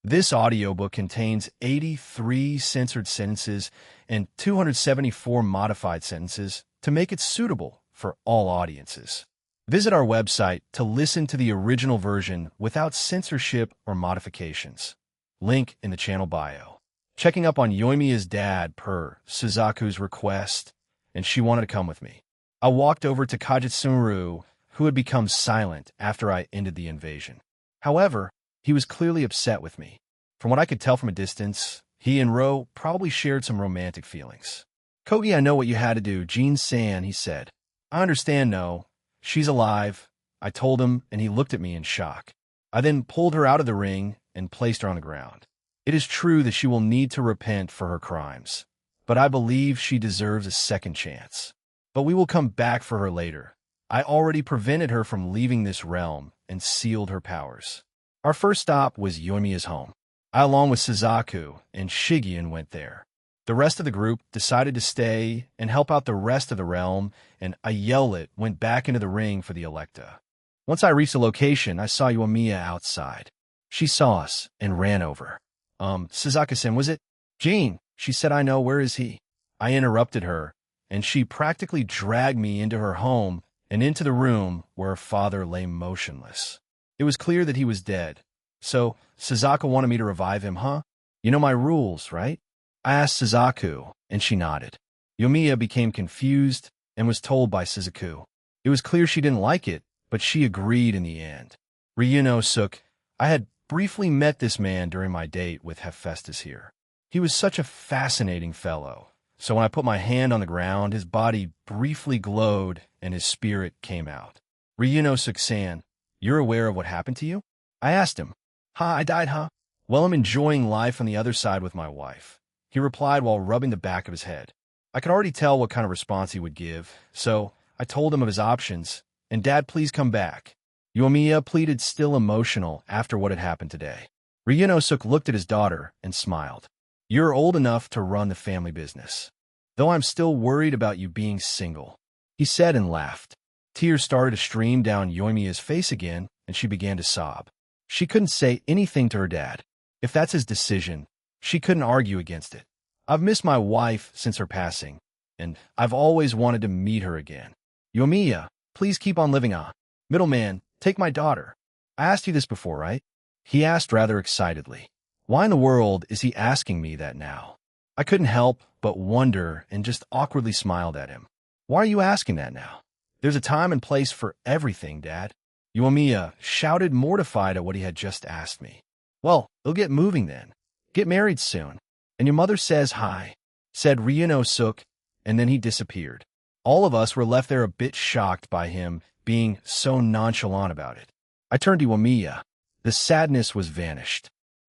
This audiobook contains 83 censored sentences and 274 modified sentences to make it suitable for all audiences. Visit our website to listen to the original version without censorship or modifications. Link in the channel bio. Checking up on Yoimiya's dad per Suzaku's request, and she wanted to come with me. I walked over to Kajitsuru, who had become silent after I ended the invasion. However, he was clearly upset with me. From what I could tell from a distance, he and Ro probably shared some romantic feelings. Kogi, I know what you had to do, Jin-san, he said. I understand, no. She's alive, I told him, and he looked at me in shock. I then pulled her out of the ring and placed her on the ground. It is true that she will need to repent for her crimes, but I believe she deserves a second chance. But we will come back for her later. I already prevented her from leaving this realm and sealed her powers. Our first stop was Yoimiya's home. I, along with Suzaku and Shigeon, went there. The rest of the group decided to stay and help out the rest of the realm, and Ayelet went back into the ring for the Electa. Once I reached the location, I saw Yoimiya outside. She saw us and ran over. Suzaku-san, was it? Jean, she said, I know, where is he? I interrupted her, and she practically dragged me into her home and into the room where her father lay motionless. It was clear that he was dead. So, Suzaku wanted me to revive him, huh? You know my rules, right? I asked Suzaku, and she nodded. Yoimiya became confused and was told by Suzaku. It was clear she didn't like it, but she agreed in the end. Ryunosuke, I had briefly met this man during my date with Hephaestus here. He was such a fascinating fellow. So when I put my hand on the ground, his body briefly glowed and his spirit came out. Ryunosuke-san, you're aware of what happened to you? I asked him. I died, huh? Well, I'm enjoying life on the other side with my wife, he replied while rubbing the back of his head. I could already tell what kind of response he would give, so I told him of his options, and Dad, please come back. Yoimiya pleaded, still emotional after what had happened today. Ryunosuke looked at his daughter and smiled. You're old enough to run the family business, though I'm still worried about you being single, he said and laughed. Tears started to stream down Yoimiya's face again, and she began to sob. She couldn't say anything to her dad. If that's his decision, she couldn't argue against it. I've missed my wife since her passing, and I've always wanted to meet her again. Yoimiya, please keep on living on. Middleman, take my daughter. I asked you this before, right? He asked rather excitedly. Why in the world is he asking me that now? I couldn't help but wonder and just awkwardly smiled at him. Why are you asking that now? There's a time and place for everything, Dad. Yoimiya shouted, mortified at what he had just asked me. Well, we'll get moving then. Get married soon. And your mother says hi, said Ryunosuke, and then he disappeared. All of us were left there a bit shocked by him being so nonchalant about it. I turned to Yoimiya. The sadness was vanished,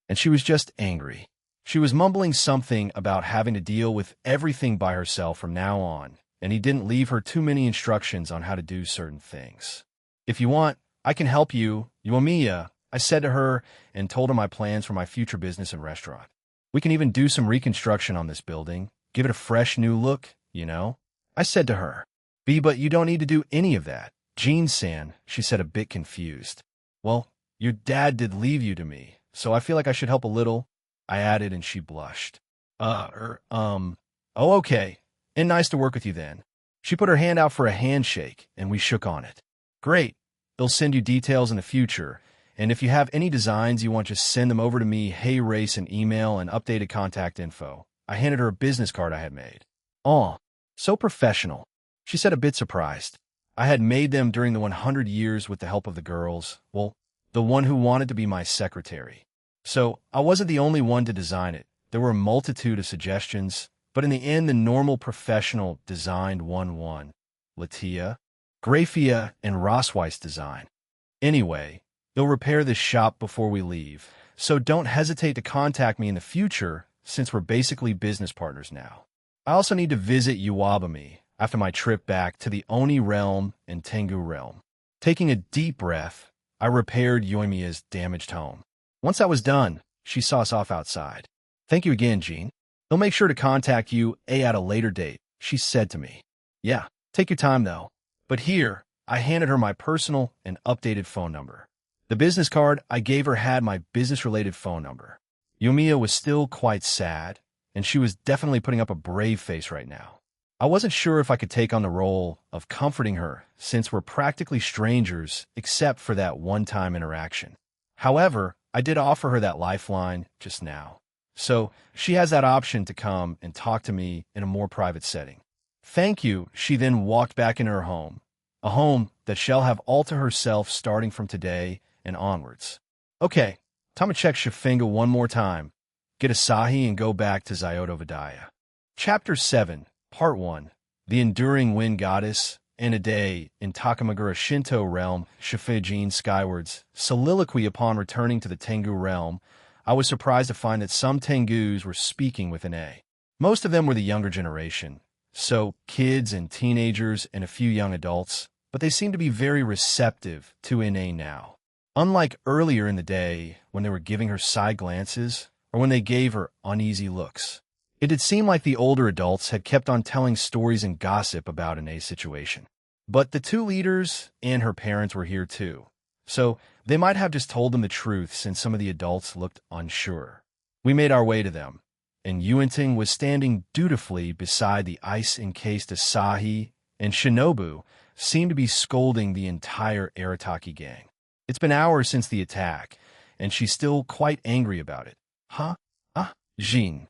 and she was just angry. She was mumbling something about having to deal with everything by herself from now on, and he didn't leave her too many instructions on how to do certain things. If you want, I can help you, Yoimiya, I said to her and told her my plans for my future business and restaurant. We can even do some reconstruction on this building, give it a fresh new look, you know? I said to her. But you don't need to do any of that. Jin-san, she said, a bit confused. Well, your dad did leave you to me, so I feel like I should help a little, I added, and she blushed. Oh, okay. And nice to work with you then. She put her hand out for a handshake, and we shook on it. Great. They'll send you details in the future, and if you have any designs you want, just send them over to me, Hey Race, an email and updated contact info. I handed her a business card I had made. Oh, so professional, she said, a bit surprised. I had made them during the 100 years with the help of the girls, well, the one who wanted to be my secretary. So I wasn't the only one to design it. There were a multitude of suggestions, but in the end, the normal professional designed one. Latia, Grafia, and Rossweiss design. Anyway, they'll repair this shop before we leave, so don't hesitate to contact me in the future since we're basically business partners now. I also need to visit Uwabami after my trip back to the Oni realm and Tengu realm. Taking a deep breath, I repaired Yoimiya's damaged home. Once that was done, she saw us off outside. Thank you again, Jean. They'll make sure to contact you at a later date, she said to me. Yeah, take your time though. But here, I handed her my personal and updated phone number. The business card I gave her had my business-related phone number. Yumiya was still quite sad, and she was definitely putting up a brave face right now. I wasn't sure if I could take on the role of comforting her, since we're practically strangers except for that one-time interaction. However, I did offer her that lifeline just now. So she has that option to come and talk to me in a more private setting. Thank you. She then walked back into her home, a home that shall have all to herself starting from today and onwards. Okay, time to check Shafinga one more time, get Asahi, and go back to Zyoto Vidaya. Chapter 7, Part 1, The Enduring Wind Goddess, and a day in Takamagura Shinto realm, Shifujin skywards, soliloquy upon returning to the Tengu realm. I was surprised to find that some Tengus were speaking with an A. Most of them were the younger generation, so kids and teenagers and a few young adults, but they seemed to be very receptive to NA now. Unlike earlier in the day when they were giving her side glances or when they gave her uneasy looks. It did seem like the older adults had kept on telling stories and gossip about NA's situation. But the two leaders and her parents were here too, so they might have just told them the truth since some of the adults looked unsure. We made our way to them, and Yuenting was standing dutifully beside the ice-encased Asahi, and Shinobu seemed to be scolding the entire Arataki gang. It's been hours since the attack, and she's still quite angry about it. Huh? Jin.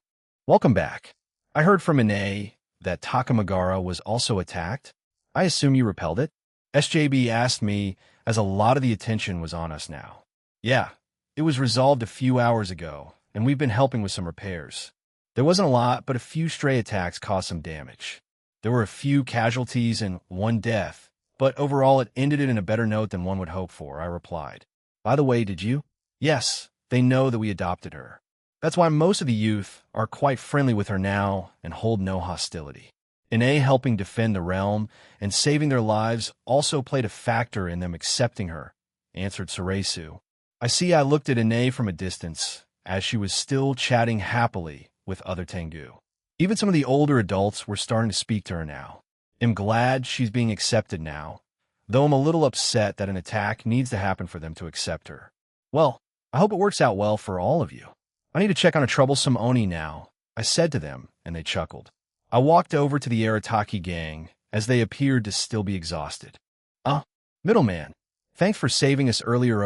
Welcome back. I heard from Ine that Takamagara was also attacked. I assume you repelled it? SJB asked me, as a lot of the attention was on us now. Yeah, it was resolved a few hours ago, and we've been helping with some repairs. There wasn't a lot, but a few stray attacks caused some damage. There were a few casualties and one death, but overall it ended it in a better note than one would hope for, I replied. By the way, did you? Yes, they know that we adopted her. That's why most of the youth are quite friendly with her now and hold no hostility. Ine helping defend the realm and saving their lives also played a factor in them accepting her, answered Suresu. I see. I looked at Ine from a distance, as she was still chatting happily with other Tengu. Even some of the older adults were starting to speak to her now. I'm glad she's being accepted now, though I'm a little upset that an attack needs to happen for them to accept her. Well, I hope it works out well for all of you. I need to check on a troublesome Oni now, I said to them, and they chuckled. I walked over to the Arataki gang, as they appeared to still be exhausted. Middleman, thanks for saving us earlier,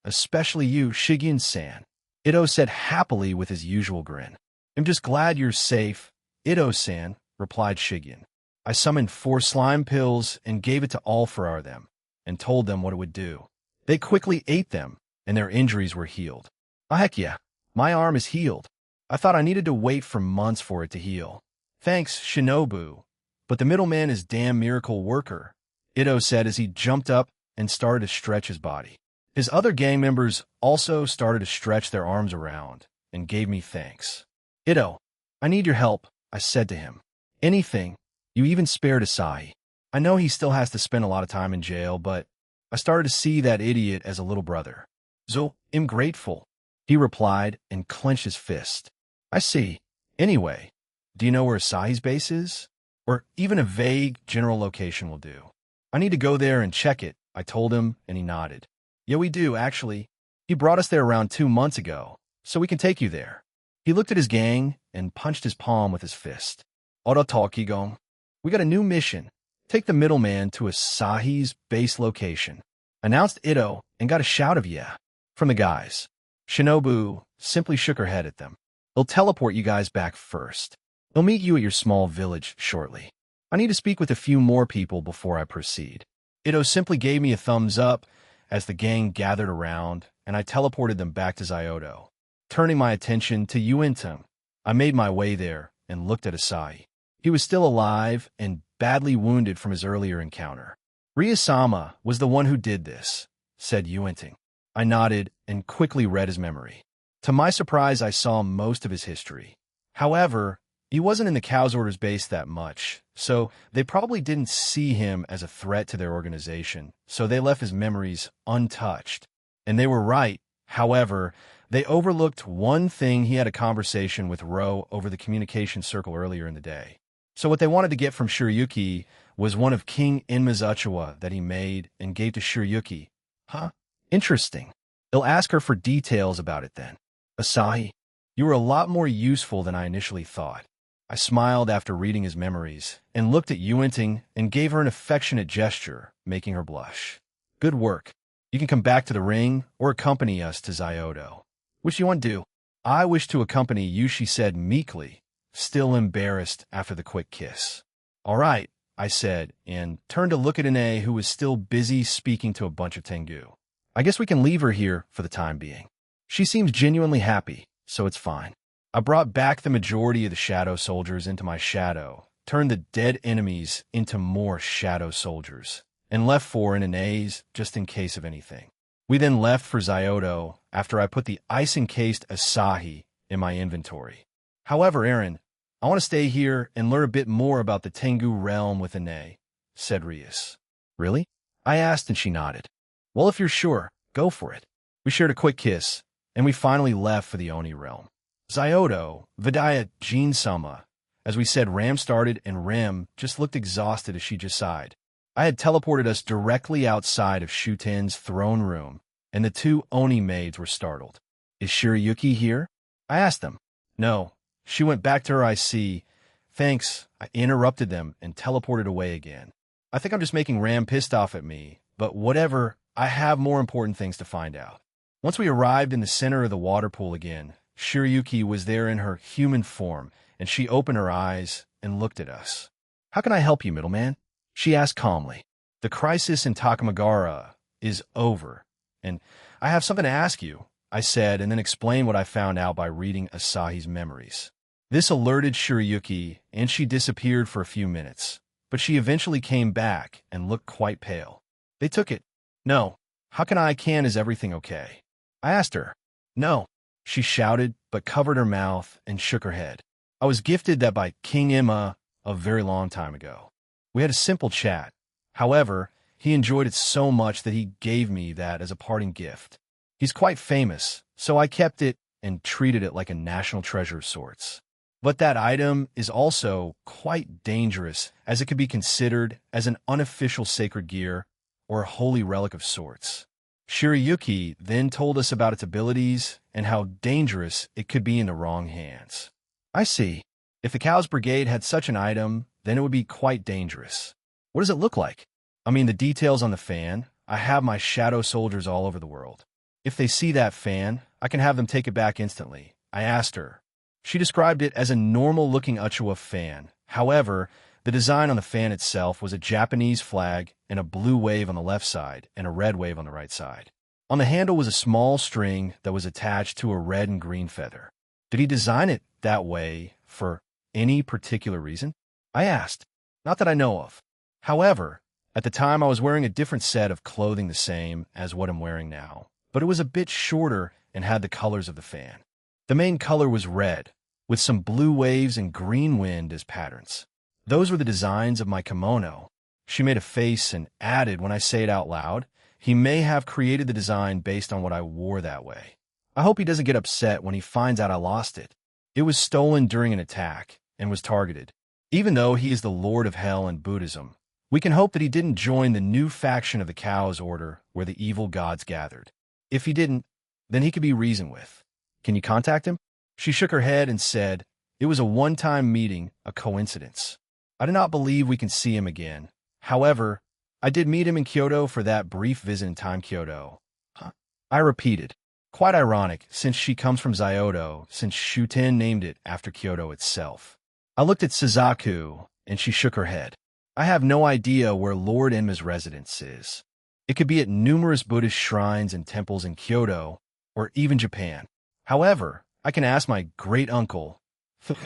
especially you, Shigin-san, Ito said happily with his usual grin. I'm just glad you're safe, Ito-san, replied Shigin. I summoned 4 slime pills and gave it to all 4 of them, and told them what it would do. They quickly ate them, and their injuries were healed. Heck yeah, my arm is healed. I thought I needed to wait for months for it to heal. Thanks, Shinobu, but the middleman is damn miracle worker, Ito said as he jumped up and started to stretch his body. His other gang members also started to stretch their arms around and gave me thanks. Ito, I need your help, I said to him. Anything. You even spared Asahi. I know he still has to spend a lot of time in jail, but I started to see that idiot as a little brother. So, I'm grateful, he replied and clenched his fist. I see. Anyway, do you know where Asahi's base is? Or even a vague general location will do. I need to go there and check it, I told him, and he nodded. Yeah, we do, actually. He brought us there around 2 months ago, so we can take you there. He looked at his gang and punched his palm with his fist. Ora Talkigon. We got a new mission. Take the middleman to Asahi's base location. Announced Ito and got a shout of yeah from the guys. Shinobu simply shook her head at them. He'll teleport you guys back first. He'll meet you at your small village shortly. I need to speak with a few more people before I proceed. Ito simply gave me a thumbs up as the gang gathered around, and I teleported them back to Zyoto. Turning my attention to Yuentung, I made my way there and looked at Asahi. He was still alive and badly wounded from his earlier encounter. Ryusama was the one who did this, said Yuenting. I nodded and quickly read his memory. To my surprise, I saw most of his history. However, he wasn't in the Cow's Orders base that much, so they probably didn't see him as a threat to their organization, so they left his memories untouched. And they were right. However, they overlooked one thing: he had a conversation with Ro over the communication circle earlier in the day. So what they wanted to get from Shiryuki was one of King Enma's Uchiwa that he made and gave to Shiryuki. Huh? Interesting. They'll ask her for details about it then. Asahi, You were a lot more useful than I initially thought. I smiled after reading his memories and looked at Yuenting and gave her an affectionate gesture, making her blush. Good work. You can come back to the ring or accompany us to Zyodo. Which do you want to do? I wish to accompany you, she said meekly, still embarrassed after the quick kiss. All right, I said, and turned to look at Ine, who was still busy speaking to a bunch of Tengu. I guess we can leave her here for the time being. She seems genuinely happy, so it's fine. I brought back the majority of the shadow soldiers into my shadow, turned the dead enemies into more shadow soldiers, and left 4 in Ine's just in case of anything. We then left for Zyodo after I put the ice-encased Asahi in my inventory. However, Aaron, I want to stay here and learn a bit more about the Tengu realm with Ine, said Rias. Really? I asked and she nodded. Well, if you're sure, go for it. We shared a quick kiss, and we finally left for the Oni realm. Zyodo, Vidya, Jin-sama. As we said, Ram started and Rem just looked exhausted as she just sighed. I had teleported us directly outside of Shuten's throne room, and the 2 Oni maids were startled. Is Shirayuki here? I asked them. No. She went back to her IC. Thanks. I interrupted them and teleported away again. I think I'm just making Ram pissed off at me, but whatever, I have more important things to find out. Once we arrived in the center of the water pool again, Shirayuki was there in her human form, and she opened her eyes and looked at us. How can I help you, middleman? She asked calmly. The crisis in Takamagara is over, and I have something to ask you, I said, and then explained what I found out by reading Asahi's memories. This alerted Shirayuki, and she disappeared for a few minutes, but she eventually came back and looked quite pale. They took it. No. How can I can? Is everything okay? I asked her. No. She shouted, but covered her mouth and shook her head. I was gifted that by King Emma a very long time ago. We had a simple chat. However, he enjoyed it so much that he gave me that as a parting gift. He's quite famous, so I kept it and treated it like a national treasure of sorts. But that item is also quite dangerous, as it could be considered as an unofficial sacred gear or a holy relic of sorts. Shirayuki then told us about its abilities and how dangerous it could be in the wrong hands. I see. If the Cows Brigade had such an item, then it would be quite dangerous. What does it look like? I mean, the details on the fan. I have my shadow soldiers all over the world. If they see that fan, I can have them take it back instantly. I asked her. She described it as a normal-looking Uchiwa fan. However, the design on the fan itself was a Japanese flag and a blue wave on the left side and a red wave on the right side. On the handle was a small string that was attached to a red and green feather. Did he design it that way for any particular reason? I asked. Not that I know of. However, at the time I was wearing a different set of clothing the same as what I'm wearing now, but it was a bit shorter and had the colors of the fan. The main color was red, with some blue waves and green wind as patterns. Those were the designs of my kimono. She made a face and added, when I say it out loud, he may have created the design based on what I wore that way. I hope he doesn't get upset when he finds out I lost it. It was stolen during an attack and was targeted. Even though he is the Lord of Hell in Buddhism, we can hope that he didn't join the new faction of the Cows Order where the evil gods gathered. If he didn't, then he could be reasoned with. Can you contact him? She shook her head and said, it was a one-time meeting, a coincidence. I do not believe we can see him again. However, I did meet him in Kyoto for that brief visit in Time Kyoto. I repeated. Quite ironic, since she comes from Zyodo, since Shuten named it after Kyoto itself. I looked at Suzaku, and she shook her head. I have no idea where Lord Enma's residence is. It could be at numerous Buddhist shrines and temples in Kyoto, or even Japan. However, I can ask my great-uncle.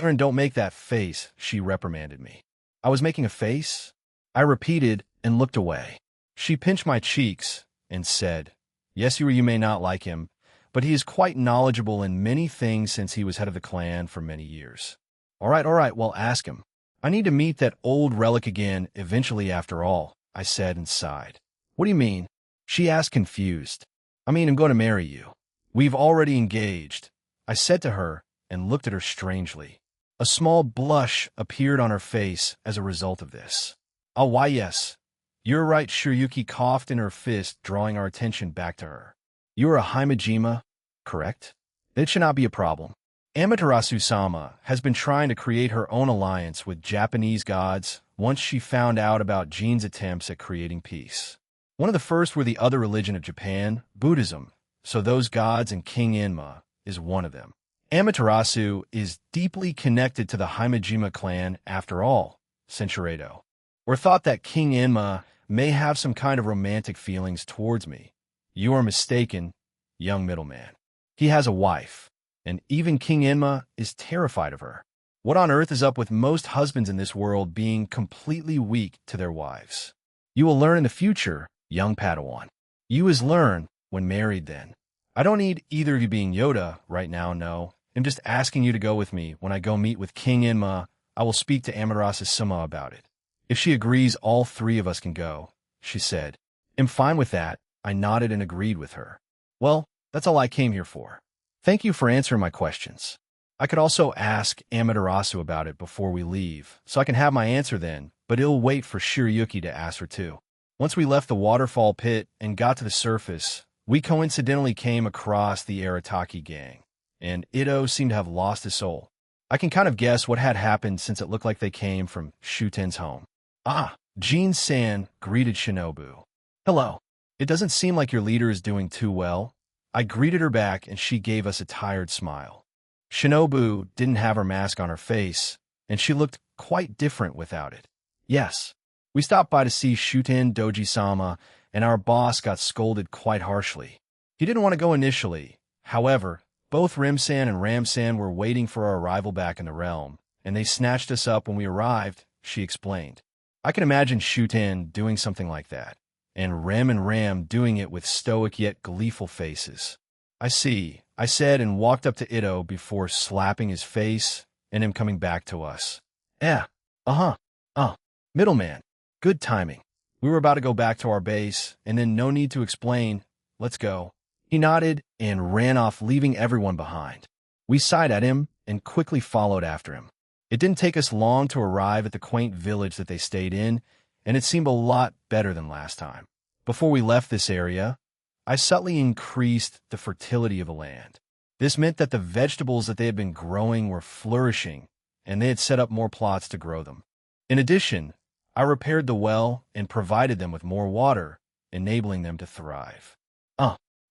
Aaron, don't make that face, she reprimanded me. I was making a face? I repeated and looked away. She pinched my cheeks and said, yes, you may not like him, but he is quite knowledgeable in many things since he was head of the clan for many years. All right, well, ask him. I need to meet that old relic again eventually after all, I said and sighed. What do you mean? She asked confused. I mean, I'm going to marry you. We've already engaged, I said to her and looked at her strangely. A small blush appeared on her face as a result of this. Oh, why yes. You're right, Shirayuki coughed in her fist, drawing our attention back to her. You are a Himejima, correct? It should not be a problem. Amaterasu-sama has been trying to create her own alliance with Japanese gods once she found out about Jin's attempts at creating peace. One of the first were the other religion of Japan, Buddhism, so those gods and King Enma is one of them. Amaterasu is deeply connected to the Himejima clan after all, Senshirado. Or thought that King Enma may have some kind of romantic feelings towards me. You are mistaken, young middleman. He has a wife, and even King Enma is terrified of her. What on earth is up with most husbands in this world being completely weak to their wives? You will learn in the future, young Padawan. You is learn when married then. I don't need either of you being Yoda right now, no. I'm just asking you to go with me. When I go meet with King Enma, I will speak to Amaterasu-sama about it. If she agrees, all three of us can go, she said. I'm fine with that. I nodded and agreed with her. Well, that's all I came here for. Thank you for answering my questions. I could also ask Amaterasu about it before we leave, so I can have my answer then, but it'll wait for Shirayuki to ask her too. Once we left the waterfall pit and got to the surface, we coincidentally came across the Arataki gang, and Ito seemed to have lost his soul. I can kind of guess what had happened since it looked like they came from Shuten's home. Ah, Jin-san greeted Shinobu. Hello. It doesn't seem like your leader is doing too well. I greeted her back and she gave us a tired smile. Shinobu didn't have her mask on her face, and she looked quite different without it. Yes, we stopped by to see Shuten Doji-sama, and our boss got scolded quite harshly. He didn't want to go initially. However, both Rim-san and Ram-san were waiting for our arrival back in the realm, and they snatched us up when we arrived, she explained. I can imagine Shuten doing something like that, and Ram doing it with stoic yet gleeful faces. I see, I said and walked up to Ito before slapping his face and him coming back to us. Middleman. Good timing. We were about to go back to our base, and then no need to explain. Let's go. He nodded and ran off, leaving everyone behind. We sighed at him and quickly followed after him. It didn't take us long to arrive at the quaint village that they stayed in, and it seemed a lot better than last time. Before we left this area, I subtly increased the fertility of the land. This meant that the vegetables that they had been growing were flourishing, and they had set up more plots to grow them. In addition, I repaired the well and provided them with more water, enabling them to thrive.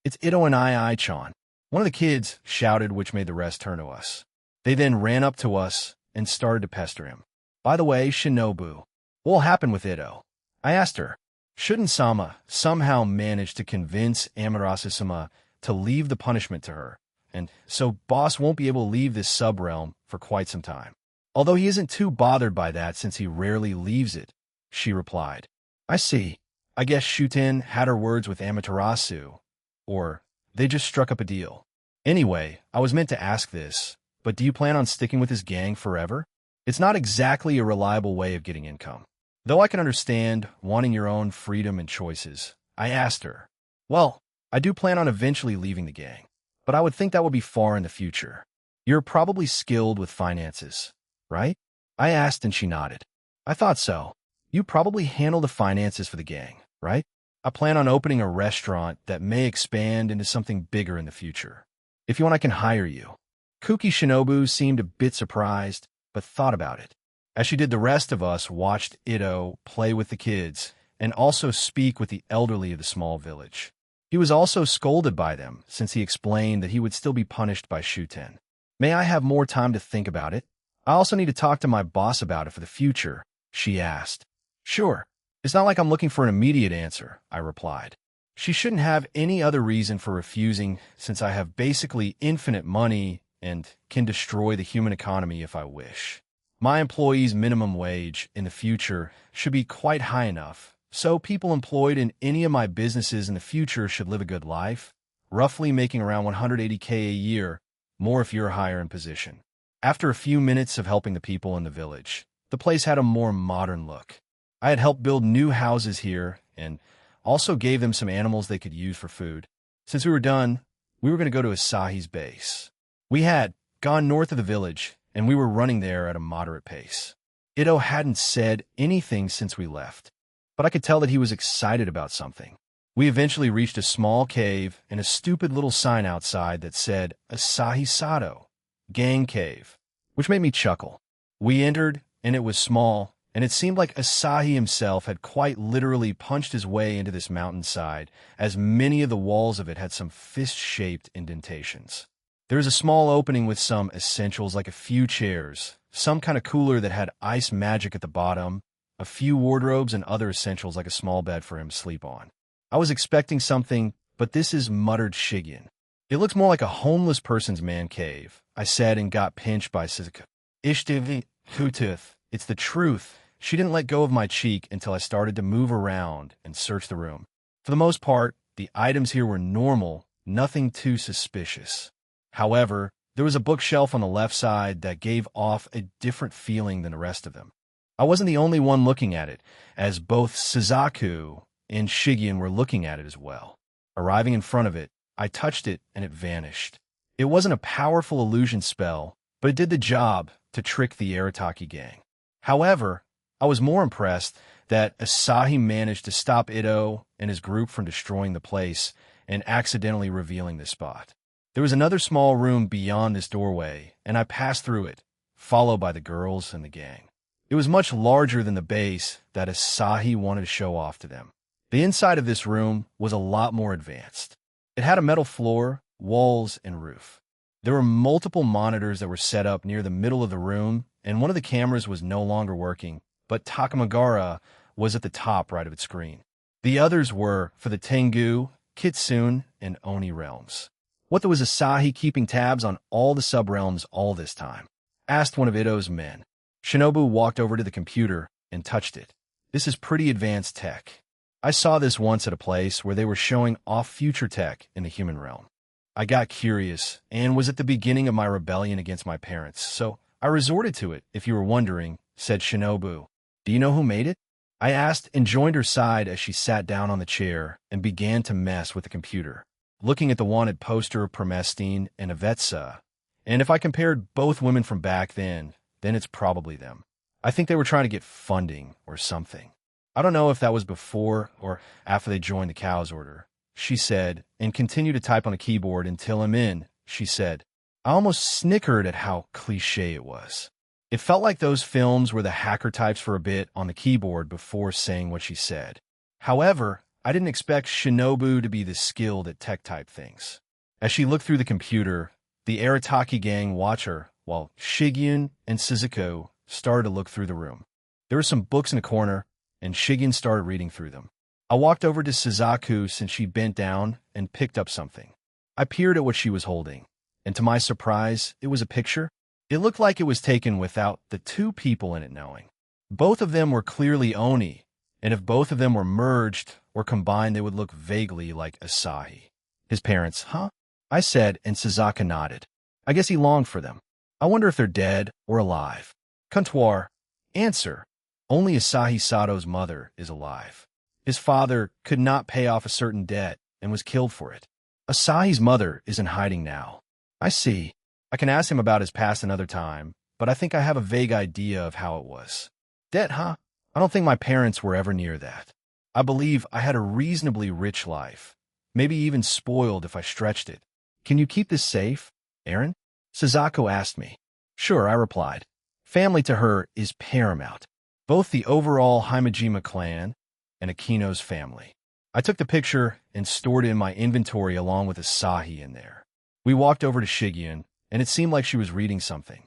It's Ito and I-chan. One of the kids shouted, which made the rest turn to us. They then ran up to us and started to pester him. By the way, Shinobu, what will happen with Ito? I asked her. Shouldn't Sama somehow manage to convince Amaterasu-sama to leave the punishment to her, and so boss won't be able to leave this sub-realm for quite some time? Although he isn't too bothered by that since he rarely leaves it, she replied. I see. I guess Shuten had her words with Amaterasu, or they just struck up a deal. Anyway, I was meant to ask this, but do you plan on sticking with this gang forever? It's not exactly a reliable way of getting income. Though I can understand wanting your own freedom and choices, I asked her. Well, I do plan on eventually leaving the gang, but I would think that would be far in the future. You're probably skilled with finances, right? I asked and she nodded. I thought so. You probably handle the finances for the gang, right? I plan on opening a restaurant that may expand into something bigger in the future. If you want, I can hire you. Kuki Shinobu seemed a bit surprised, but thought about it. As she did, the rest of us watched Ito play with the kids and also speak with the elderly of the small village. He was also scolded by them since he explained that he would still be punished by Shuten. May I have more time to think about it? I also need to talk to my boss about it for the future, she asked. Sure. It's not like I'm looking for an immediate answer, I replied. She shouldn't have any other reason for refusing since I have basically infinite money and can destroy the human economy if I wish. My employees' minimum wage in the future should be quite high enough, so people employed in any of my businesses in the future should live a good life, roughly making around 180K a year, more if you're higher in position. After a few minutes of helping the people in the village, the place had a more modern look. I had helped build new houses here and also gave them some animals they could use for food. Since we were done, we were going to go to Asahi's base. We had gone north of the village, and we were running there at a moderate pace. Ito hadn't said anything since we left, but I could tell that he was excited about something. We eventually reached a small cave and a stupid little sign outside that said Asahi Sato, Gang Cave, which made me chuckle. We entered, and it was small, and it seemed like Asahi himself had quite literally punched his way into this mountainside, as many of the walls of it had some fist-shaped indentations. There was a small opening with some essentials like a few chairs, some kind of cooler that had ice magic at the bottom, a few wardrobes, and other essentials like a small bed for him to sleep on. I was expecting something, but this is muttered Shigen. It looks more like a homeless person's man cave, I said and got pinched by Suzuka. Ishtivi, Hutith, it's the truth. She didn't let go of my cheek until I started to move around and search the room. For the most part, the items here were normal, nothing too suspicious. However, there was a bookshelf on the left side that gave off a different feeling than the rest of them. I wasn't the only one looking at it, as both Suzaku and Shigen were looking at it as well. Arriving in front of it, I touched it and it vanished. It wasn't a powerful illusion spell, but it did the job to trick the Arataki gang. However, I was more impressed that Asahi managed to stop Ito and his group from destroying the place and accidentally revealing this spot. There was another small room beyond this doorway, and I passed through it, followed by the girls and the gang. It was much larger than the base that Asahi wanted to show off to them. The inside of this room was a lot more advanced. It had a metal floor, walls, and roof. There were multiple monitors that were set up near the middle of the room, and one of the cameras was no longer working, but Takamagara was at the top right of its screen. The others were for the Tengu, Kitsune, and Oni realms. What was Asahi keeping tabs on all the sub-realms all this time? Asked one of Ito's men. Shinobu walked over to the computer and touched it. This is pretty advanced tech. I saw this once at a place where they were showing off future tech in the human realm. I got curious and was at the beginning of my rebellion against my parents, so I resorted to it, if you were wondering, said Shinobu. Do you know who made it? I asked and joined her side as she sat down on the chair and began to mess with the computer, looking at the wanted poster of Promestine and Avetsa, and if I compared both women from back then it's probably them. I think they were trying to get funding or something. I don't know if that was before or after they joined the Cow's Order, she said, and continued to type on a keyboard until I'm in, she said. I almost snickered at how cliché it was. It felt like those films where the hacker types for a bit on the keyboard before saying what she said. However, I didn't expect Shinobu to be this skilled at tech-type things. As she looked through the computer, the Arataki gang watched her, while Shigen and Suzuko started to look through the room. There were some books in a corner, and Shigen started reading through them. I walked over to Suzaku since she bent down and picked up something. I peered at what she was holding, and to my surprise, it was a picture. It looked like it was taken without the two people in it knowing. Both of them were clearly Oni, and if both of them were merged or combined, they would look vaguely like Asahi. His parents, huh? I said, and Suzaku nodded. I guess he longed for them. I wonder if they're dead or alive. Comptoir. Answer. Only Asahi Sato's mother is alive. His father could not pay off a certain debt and was killed for it. Asahi's mother is in hiding now. I see. I can ask him about his past another time, but I think I have a vague idea of how it was. Debt, huh? I don't think my parents were ever near that. I believe I had a reasonably rich life, maybe even spoiled if I stretched it. Can you keep this safe, Aaron? Suzaku asked me. Sure, I replied. Family to her is paramount. Both the overall Himejima clan and Akino's family. I took the picture and stored it in my inventory along with Asahi in there. We walked over to Shigen, and it seemed like she was reading something.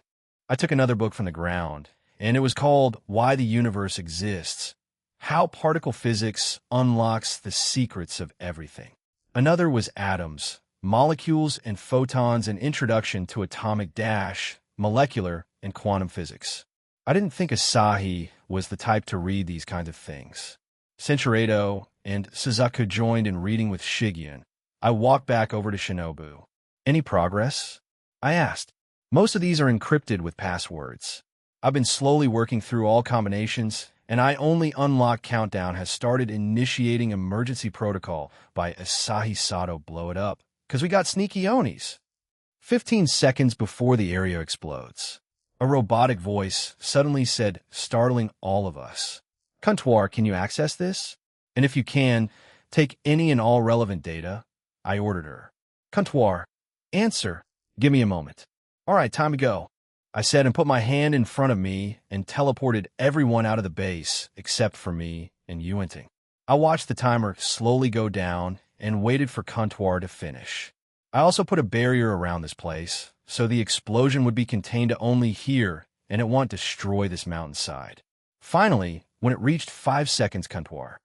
I took another book from the ground, and it was called Why the Universe Exists, How Particle Physics Unlocks the Secrets of Everything. Another was Atoms, Molecules and Photons, an Introduction to Atomic Dash, Molecular, and Quantum Physics. I didn't think Asahi was the type to read these kinds of things. Senchuredo and Suzaku joined in reading with Shigen. I walked back over to Shinobu. Any progress? I asked. Most of these are encrypted with passwords. I've been slowly working through all combinations, and I only unlocked Countdown has started initiating emergency protocol by Asahi Sato blow it up, because we got sneaky Onis. 15 seconds before the area explodes, a robotic voice suddenly said, startling all of us. Comptoir, can you access this? And if you can, take any and all relevant data. I ordered her. Comptoir. Answer. Give me a moment. All right, time to go, I said and put my hand in front of me and teleported everyone out of the base except for me and Yuenting. I watched the timer slowly go down and waited for Comptoir to finish. I also put a barrier around this place, so the explosion would be contained to only here and it won't destroy this mountainside. Finally, when it reached 5 seconds, Comptoir.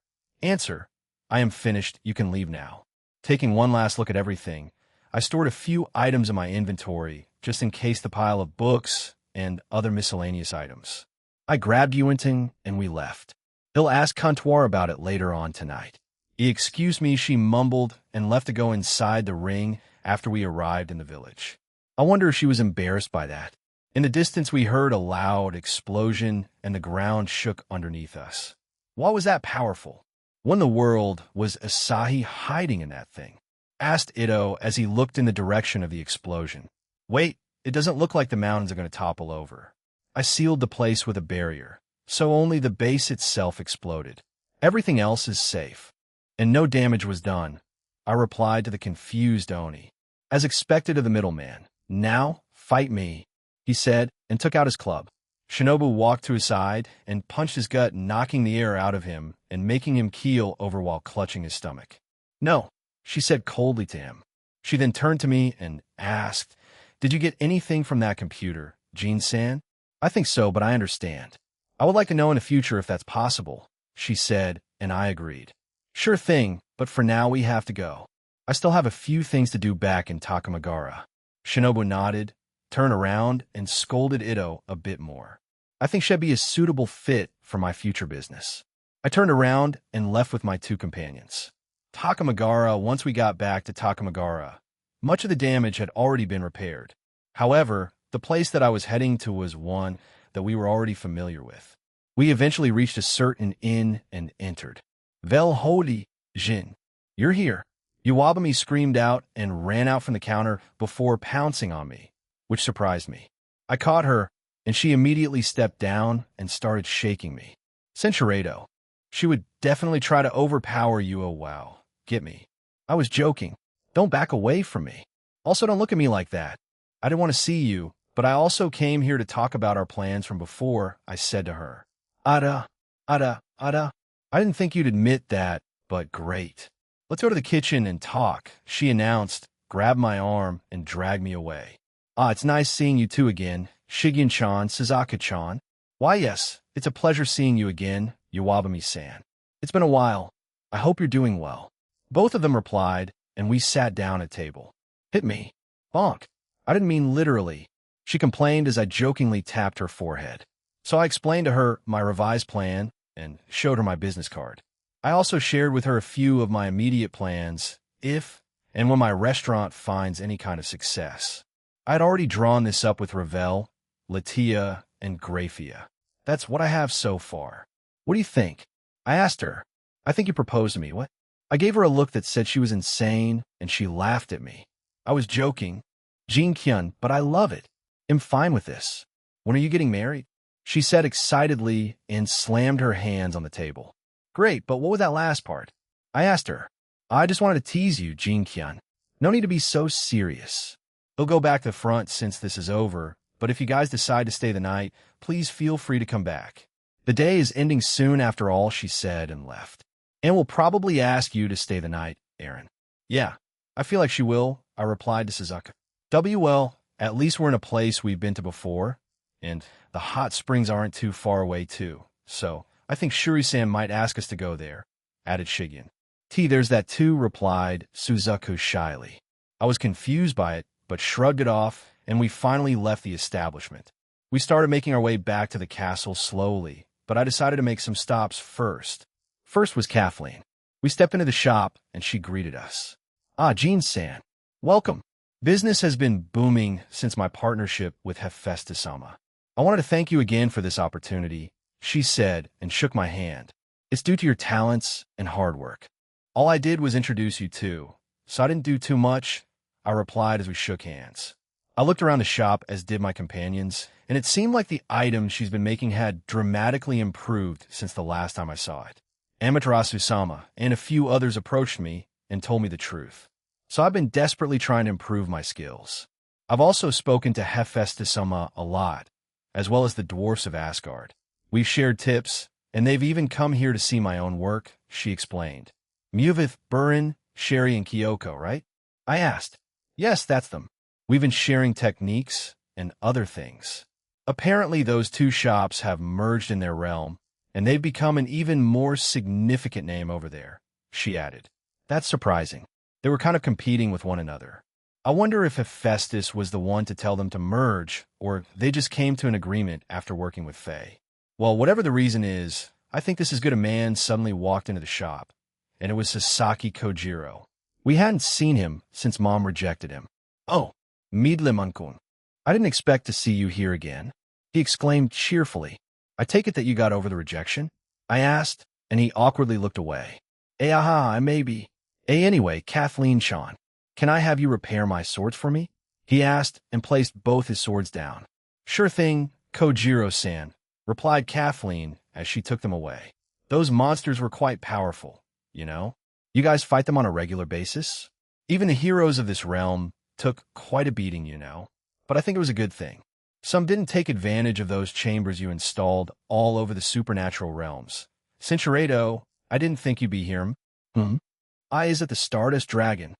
Answer, I am finished, you can leave now. Taking one last look at everything, I stored a few items in my inventory, just in case the pile of books and other miscellaneous items. I grabbed Yuenting and we left. He'll ask Comptoir about it later on tonight. Excuse me, she mumbled and left to go inside the ring after we arrived in the village. I wonder if she was embarrassed by that. In the distance, we heard a loud explosion and the ground shook underneath us. What was that powerful? What in the world was Asahi hiding in that thing? Asked Ito as he looked in the direction of the explosion. Wait, it doesn't look like the mountains are going to topple over. I sealed the place with a barrier, so only the base itself exploded. Everything else is safe. And no damage was done, I replied to the confused Oni. As expected of the middleman. Now, fight me, he said, and took out his club. Shinobu walked to his side and punched his gut, knocking the air out of him and making him keel over while clutching his stomach. No, she said coldly to him. She then turned to me and asked, Did you get anything from that computer, Jin-san? I think so, but I understand. I would like to know in the future if that's possible, she said, and I agreed. Sure thing, but for now we have to go. I still have a few things to do back in Takamagara. Shinobu nodded, turned around, and scolded Ito a bit more. I think she'd be a suitable fit for my future business. I turned around and left with my two companions. Takamagara, once we got back to Takamagara, much of the damage had already been repaired. However, the place that I was heading to was one that we were already familiar with. We eventually reached a certain inn and entered. Vel holy, Jin. You're here. Uwabami screamed out and ran out from the counter before pouncing on me, which surprised me. I caught her, and she immediately stepped down and started shaking me. Censuredo. She would definitely try to overpower you. Oh wow. Get me. I was joking. Don't back away from me. Also, don't look at me like that. I didn't want to see you, but I also came here to talk about our plans from before, I said to her. Ada. I didn't think you'd admit that, but great. Let's go to the kitchen and talk, she announced, grabbed my arm, and dragged me away. It's nice seeing you two again, Shigen-chan, Suzaka-chan. Why, yes, it's a pleasure seeing you again, Uwabami-san. It's been a while. I hope you're doing well. Both of them replied, and we sat down at table. Hit me. Bonk. I didn't mean literally, she complained as I jokingly tapped her forehead. So I explained to her my revised plan and showed her my business card. I also shared with her a few of my immediate plans if and when my restaurant finds any kind of success. I had already drawn this up with Ravel, Latia, and Grafia. That's what I have so far. What do you think? I asked her. I think you proposed to me. What? I gave her a look that said she was insane, and she laughed at me. I was joking. Jin-kyun, but I love it. I'm fine with this. When are you getting married? She said excitedly and slammed her hands on the table. Great, but what was that last part? I asked her. I just wanted to tease you, Jin-kyun. No need to be so serious. He'll go back to the front since this is over, but if you guys decide to stay the night, please feel free to come back. The day is ending soon after all, she said and left. And we'll probably ask you to stay the night, Aaron. Yeah, I feel like she will, I replied to Suzuka. Well, at least we're in a place we've been to before, and the hot springs aren't too far away too, so I think Shuri-san might ask us to go there, added Shigen. There's that too, replied Suzuku shyly. I was confused by it, but shrugged it off, and we finally left the establishment. We started making our way back to the castle slowly, but I decided to make some stops first. First was Kathleen. We stepped into the shop, and she greeted us. Jin-san. Welcome. Business has been booming since my partnership with Hephaestus-sama. I wanted to thank you again for this opportunity, she said and shook my hand. It's due to your talents and hard work. All I did was introduce you too, so I didn't do too much, I replied as we shook hands. I looked around the shop as did my companions, and it seemed like the items she's been making had dramatically improved since the last time I saw it. Amaterasu-sama and a few others approached me and told me the truth. So I've been desperately trying to improve my skills. I've also spoken to Hephaestus a lot, as well as the dwarfs of Asgard. We've shared tips, and they've even come here to see my own work, she explained. Muvith, Burin, Sherry, and Kyoko, right? I asked. Yes, that's them. We've been sharing techniques and other things. Apparently, those two shops have merged in their realm, and they've become an even more significant name over there, she added. That's surprising. They were kind of competing with one another. I wonder if Hephaestus was the one to tell them to merge, or they just came to an agreement after working with Faye. Well, whatever the reason is, I think this is good. A man suddenly walked into the shop, and it was Sasaki Kojiro. We hadn't seen him since Mom rejected him. Oh, Midlimankun. I didn't expect to see you here again, he exclaimed cheerfully. I take it that you got over the rejection? I asked, and he awkwardly looked away. I maybe. Anyway, Kathleen-chan, can I have you repair my swords for me? He asked and placed both his swords down. Sure thing, Kojiro-san, replied Kathleen as she took them away. Those monsters were quite powerful, you know? You guys fight them on a regular basis? Even the heroes of this realm took quite a beating, you know? But I think it was a good thing. Some didn't take advantage of those chambers you installed all over the supernatural realms. Cinchuredo, I didn't think you'd be here. I is at the Stardust Dragon.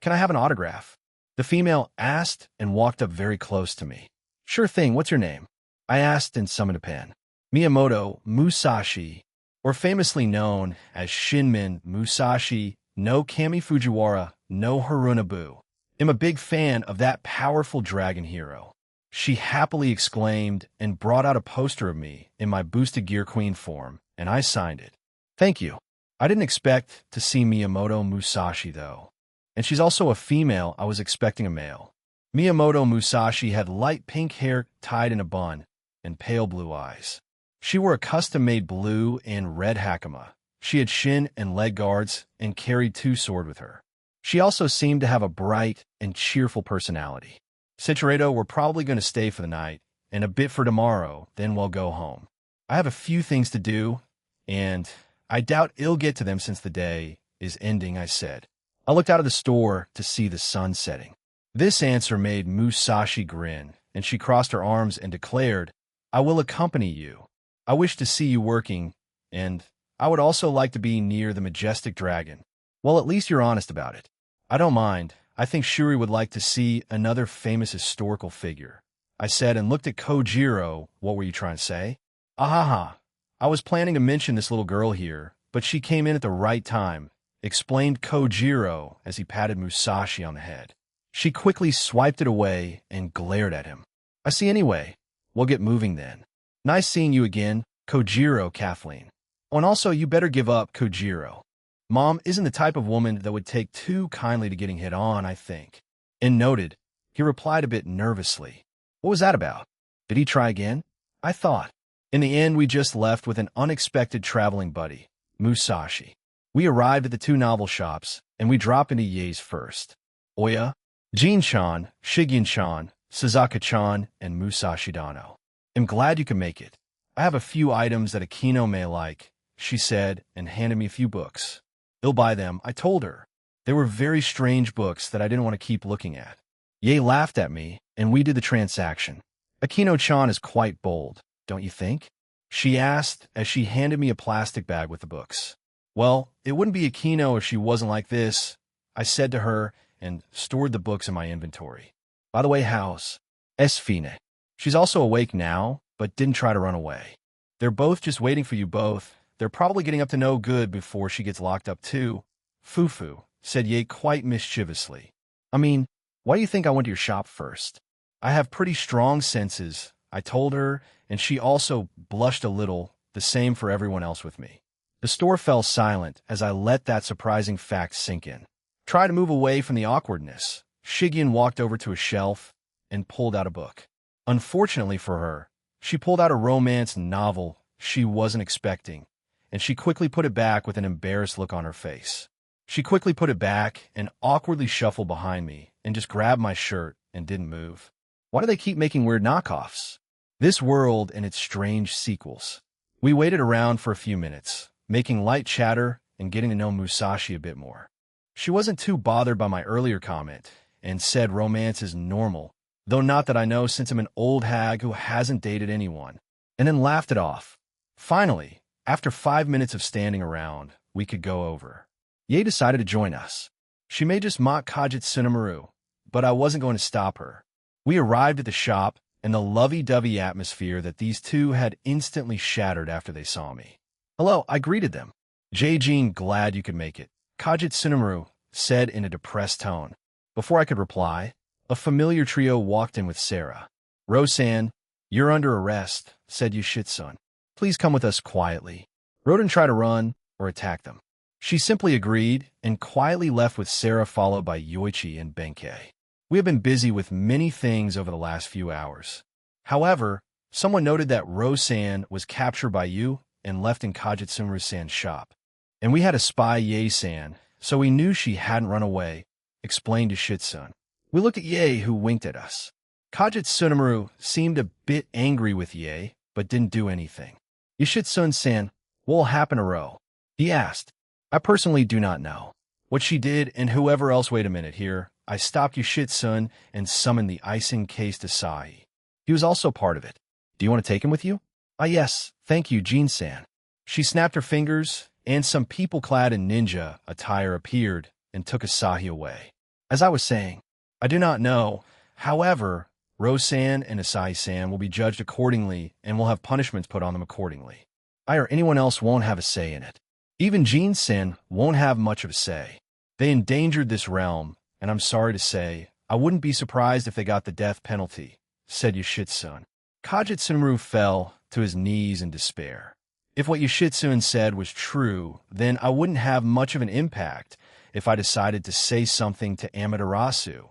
Can I have an autograph? The female asked and walked up very close to me. Sure thing, what's your name? I asked and summoned a pen. Miyamoto Musashi, or famously known as Shinmin Musashi no Kami Fujiwara no Harunabu. I'm a big fan of that powerful dragon hero. She happily exclaimed and brought out a poster of me in my boosted Gear Queen form, and I signed it. Thank you. I didn't expect to see Miyamoto Musashi, though. And she's also a female. I was expecting a male. Miyamoto Musashi had light pink hair tied in a bun and pale blue eyes. She wore a custom-made blue and red hakama. She had shin and leg guards and carried two swords with her. She also seemed to have a bright and cheerful personality. Cinchuredo, we're probably going to stay for the night and a bit for tomorrow, then we'll go home. I have a few things to do, and I doubt it'll get to them since the day is ending, I said. I looked out of the store to see the sun setting. This answer made Musashi grin, and she crossed her arms and declared, I will accompany you. I wish to see you working, and I would also like to be near the majestic dragon. Well, at least you're honest about it. I don't mind. I think Shuri would like to see another famous historical figure. I said and looked at Kojiro. What were you trying to say? Ahaha. I was planning to mention this little girl here, but she came in at the right time, explained Kojiro as he patted Musashi on the head. She quickly swiped it away and glared at him. I see anyway. We'll get moving then. Nice seeing you again, Kojiro, Kathleen. Oh, and also you better give up, Kojiro. Mom isn't the type of woman that would take too kindly to getting hit on, I think. And noted, he replied a bit nervously. What was that about? Did he try again? I thought. In the end, we just left with an unexpected traveling buddy, Musashi. We arrived at the two novel shops, and we dropped into Ye's first. Oya, Jin-chan, Shigin-chan, Suzaka-chan, and Musashi Dano. I'm glad you can make it. I have a few items that Akino may like, she said, and handed me a few books. I'll buy them, I told her. They were very strange books that I didn't want to keep looking at. Ye laughed at me, and we did the transaction. Akino-chan is quite bold, don't you think? She asked as she handed me a plastic bag with the books. Well, it wouldn't be Akino if she wasn't like this, I said to her and stored the books in my inventory. By the way, how's Esfine? She's also awake now, but didn't try to run away. They're both just waiting for you both. They're probably getting up to no good before she gets locked up too. Fufu, said Ye quite mischievously. I mean, why do you think I went to your shop first? I have pretty strong senses, I told her, and she also blushed a little, the same for everyone else with me. The store fell silent as I let that surprising fact sink in. Try to move away from the awkwardness. Shigen walked over to a shelf and pulled out a book. Unfortunately for her, she pulled out a romance novel she wasn't expecting, and she quickly put it back with an embarrassed look on her face. She quickly put it back and awkwardly shuffled behind me and just grabbed my shirt and didn't move. Why do they keep making weird knockoffs? This world and its strange sequels. We waited around for a few minutes, making light chatter and getting to know Musashi a bit more. She wasn't too bothered by my earlier comment and said romance is normal though not that I know since I'm an old hag who hasn't dated anyone, and then laughed it off. Finally, after 5 minutes of standing around, we could go over. Ye decided to join us. She may just mock Kajit Tsunemaru, but I wasn't going to stop her. We arrived at the shop, and the lovey-dovey atmosphere that these two had instantly shattered after they saw me. Hello, I greeted them. Jean, glad you could make it, Kajit Tsunemaru said in a depressed tone. Before I could reply, a familiar trio walked in with Sarah. Rosan, you're under arrest, said Yushitsun. Please come with us quietly. Ro didn't try to run or attack them. She simply agreed and quietly left with Sarah, followed by Yoichi and Benkei. We have been busy with many things over the last few hours. However, someone noted that Rosan was captured by you and left in Kajitsumaru-san's shop. And we had to spy Ye-san, so we knew she hadn't run away, explained to Shitsun. We looked at Ye, who winked at us. Kajitsumaru seemed a bit angry with Ye, but didn't do anything. Yoshitsun-san, what will happen to Ro? He asked. I personally do not know. What she did and whoever else— wait a minute here. I stopped Yoshitsun and summoned the icing case to Sai. He was also part of it. Do you want to take him with you? Ah yes, thank you, Jean-san. She snapped her fingers, and some people clad in ninja attire appeared and took Asahi away. As I was saying, I do not know. However, Ro-san and Asahi-san will be judged accordingly and will have punishments put on them accordingly. I or anyone else won't have a say in it. Even Jean-san won't have much of a say. They endangered this realm, and I'm sorry to say, I wouldn't be surprised if they got the death penalty, said Yoshitsun. Kajitsumaru fell to his knees in despair. If what Yoshitsun said was true, then I wouldn't have much of an impact if I decided to say something to Amaterasu,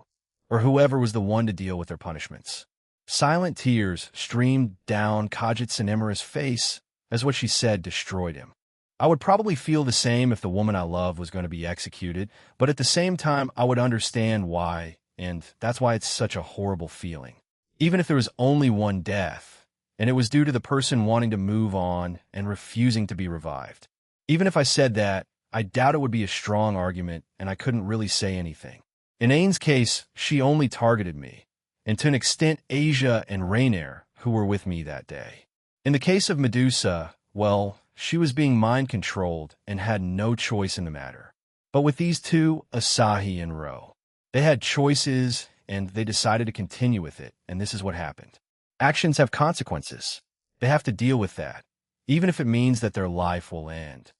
or whoever was the one to deal with their punishments. Silent tears streamed down Kajitsumaru's face as what she said destroyed him. I would probably feel the same if the woman I love was going to be executed, but at the same time, I would understand why, and that's why it's such a horrible feeling. Even if there was only one death, and it was due to the person wanting to move on and refusing to be revived. Even if I said that, I doubt it would be a strong argument, and I couldn't really say anything. In Ain's case, she only targeted me, and to an extent Asia and Rainier, who were with me that day. In the case of Medusa, well, she was being mind-controlled and had no choice in the matter. But with these two, Asahi and Ro, they had choices, and they decided to continue with it, and this is what happened. Actions have consequences. They have to deal with that, even if it means that their life will end.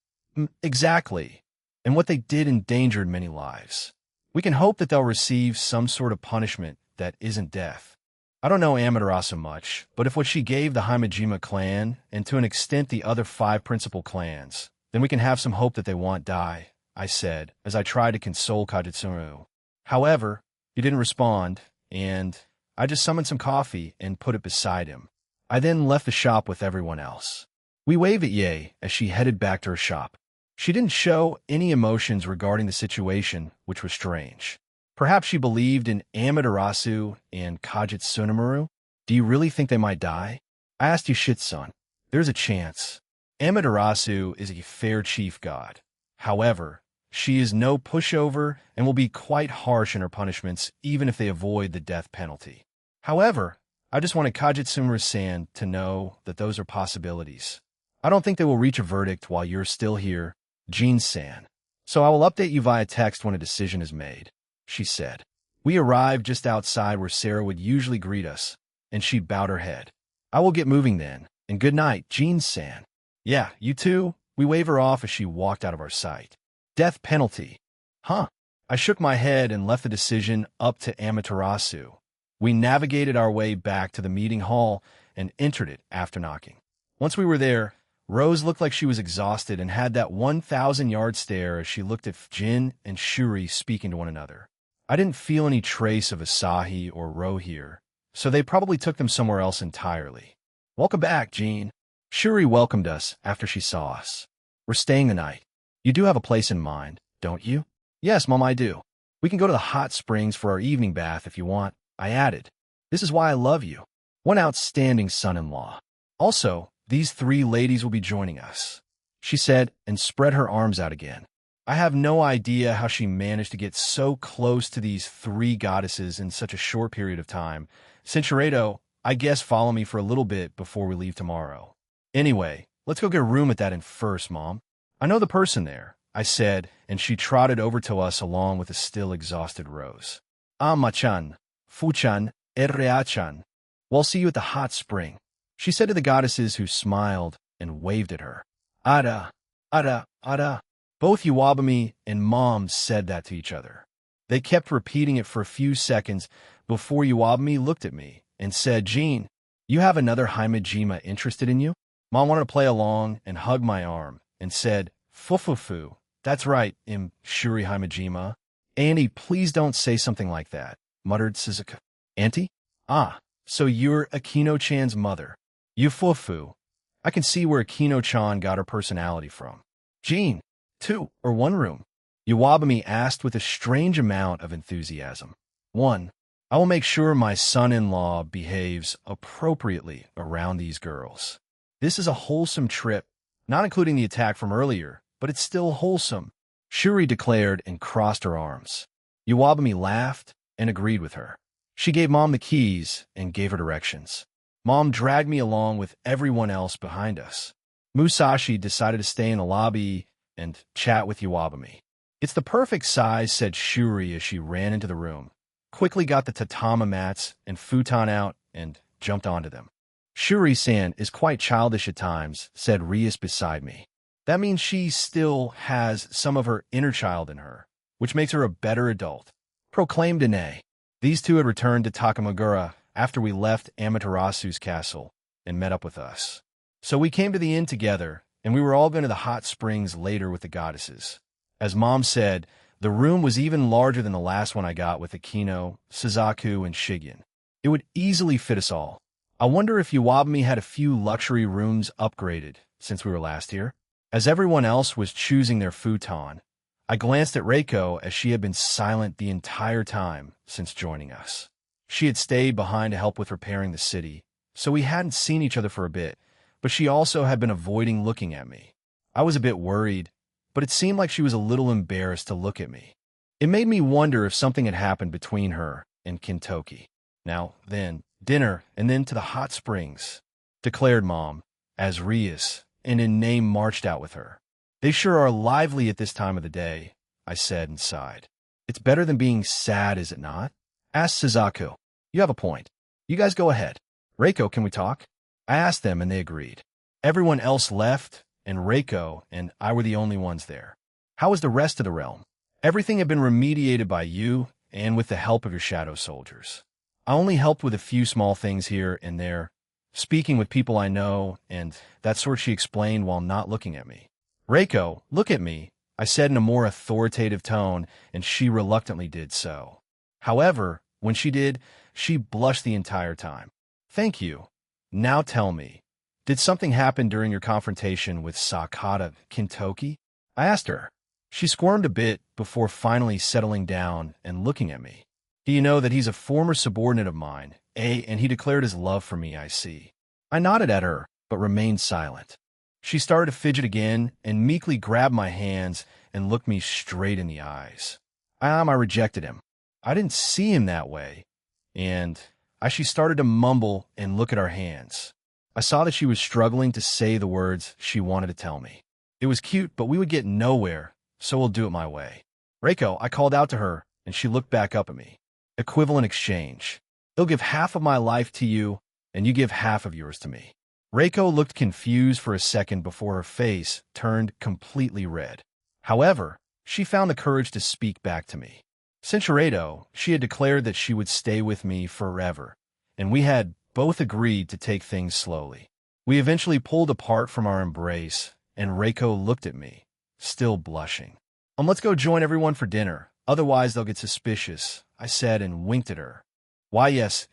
Exactly. And what they did endangered many lives. We can hope that they'll receive some sort of punishment that isn't death. I don't know Amaterasu much, but if what she gave the Himejima clan, and to an extent the other 5 principal clans, then we can have some hope that they won't die, I said, as I tried to console Kajitsumaru. However, he didn't respond, and I just summoned some coffee and put it beside him. I then left the shop with everyone else. We waved at Ye as she headed back to her shop. She didn't show any emotions regarding the situation, which was strange. Perhaps she believed in Amaterasu and Kajitsumaru. Do you really think they might die? I asked Yoshitsun. There's a chance. Amaterasu is a fair chief god. However, she is no pushover and will be quite harsh in her punishments even if they avoid the death penalty. However, I just wanted Kajitsumaru-san to know that those are possibilities. I don't think they will reach a verdict while you're still here, Jean-san. So I will update you via text when a decision is made, she said. We arrived just outside where Sarah would usually greet us, and she bowed her head. I will get moving then, and good night, Jean-san. Yeah, you too. We wave her off as she walked out of our sight. Death penalty. Huh. I shook my head and left the decision up to Amaterasu. We navigated our way back to the meeting hall and entered it after knocking. Once we were there, Rose looked like she was exhausted and had that 1,000-yard stare as she looked at Jin and Shuri speaking to one another. I didn't feel any trace of Asahi or Ro here, so they probably took them somewhere else entirely. Welcome back, Jean. Shuri welcomed us after she saw us. We're staying the night. You do have a place in mind, don't you? Yes, Mom, I do. We can go to the hot springs for our evening bath if you want, I added. This is why I love you. One outstanding son-in-law. Also, these 3 ladies will be joining us, she said and spread her arms out again. I have no idea how she managed to get so close to these three goddesses in such a short period of time. Cinchuredo, I guess follow me for a little bit before we leave tomorrow. Anyway, let's go get a room at that inn first, Mom. I know the person there, I said, and she trotted over to us along with a still exhausted Rose. Ma-chan, Fu-chan, Rea-chan. We'll see you at the hot spring, she said to the goddesses who smiled and waved at her. Ada, Ada, Ada. Both Iwabami and Mom said that to each other. They kept repeating it for a few seconds before Iwabami looked at me and said, Jean, you have another Haimajima interested in you? Mom wanted to play along and hug my arm and said, Fufufu, that's right, Shuri Haimajima. Auntie, please don't say something like that, muttered Suzuka. Auntie? Ah, so you're Akino-chan's mother. You fufu. I can see where Akino-chan got her personality from. Jean, 2 or 1 room? Iwabami asked with a strange amount of enthusiasm. 1. I will make sure my son-in-law behaves appropriately around these girls. This is a wholesome trip, not including the attack from earlier, but it's still wholesome, Shuri declared and crossed her arms. Iwabami laughed and agreed with her. She gave Mom the keys and gave her directions. Mom dragged me along with everyone else behind us. Musashi decided to stay in the lobby and chat with Iwabami. It's the perfect size, said Shuri as she ran into the room, quickly got the tatama mats and futon out, and jumped onto them. Shuri-san is quite childish at times, said Rias beside me. That means she still has some of her inner child in her, which makes her a better adult, proclaimed Ine. These two had returned to Takamagura after we left Amaterasu's castle and met up with us. So we came to the inn together, and we were all going to the hot springs later with the goddesses. As Mom said, the room was even larger than the last one I got with Akino, Suzaku, and Shigin. It would easily fit us all. I wonder if Iwabami had a few luxury rooms upgraded since we were last here. As everyone else was choosing their futon, I glanced at Reiko as she had been silent the entire time since joining us. She had stayed behind to help with repairing the city, so we hadn't seen each other for a bit, but she also had been avoiding looking at me. I was a bit worried, but it seemed like she was a little embarrassed to look at me. It made me wonder if something had happened between her and Kintoki. Now, then, dinner, and then to the hot springs, declared Mom, as Rias and Ine marched out with her. They sure are lively at this time of the day, I said and sighed. It's better than being sad, is it not? Asked Suzaku. You have a point. You guys go ahead. Reiko, can we talk? I asked them and they agreed. Everyone else left, and Reiko and I were the only ones there. How was the rest of the realm? Everything had been remediated by you and with the help of your shadow soldiers. I only helped with a few small things here and there, speaking with people I know, and that sort, she explained while not looking at me. Reiko, look at me, I said in a more authoritative tone, and she reluctantly did so. However, when she did, she blushed the entire time. Thank you. Now tell me, did something happen during your confrontation with Sakata Kintoki? I asked her. She squirmed a bit before finally settling down and looking at me. Do you know that he's a former subordinate of mine, and he declared his love for me, I see. I nodded at her, but remained silent. She started to fidget again and meekly grabbed my hands and looked me straight in the eyes. I rejected him. I didn't see him that way. And as she started to mumble and look at our hands, I saw that she was struggling to say the words she wanted to tell me. It was cute, but we would get nowhere, so we'll do it my way. Reiko, I called out to her, and she looked back up at me. Equivalent exchange. I'll give half of my life to you, and you give half of yours to me. Reiko looked confused for a second before her face turned completely red. However, she found the courage to speak back to me. Cinchuredo, she had declared that she would stay with me forever, and we had both agreed to take things slowly. We eventually pulled apart from our embrace, and Reiko looked at me, still blushing. Let's go join everyone for dinner, otherwise they'll get suspicious, I said and winked at her. Why yes,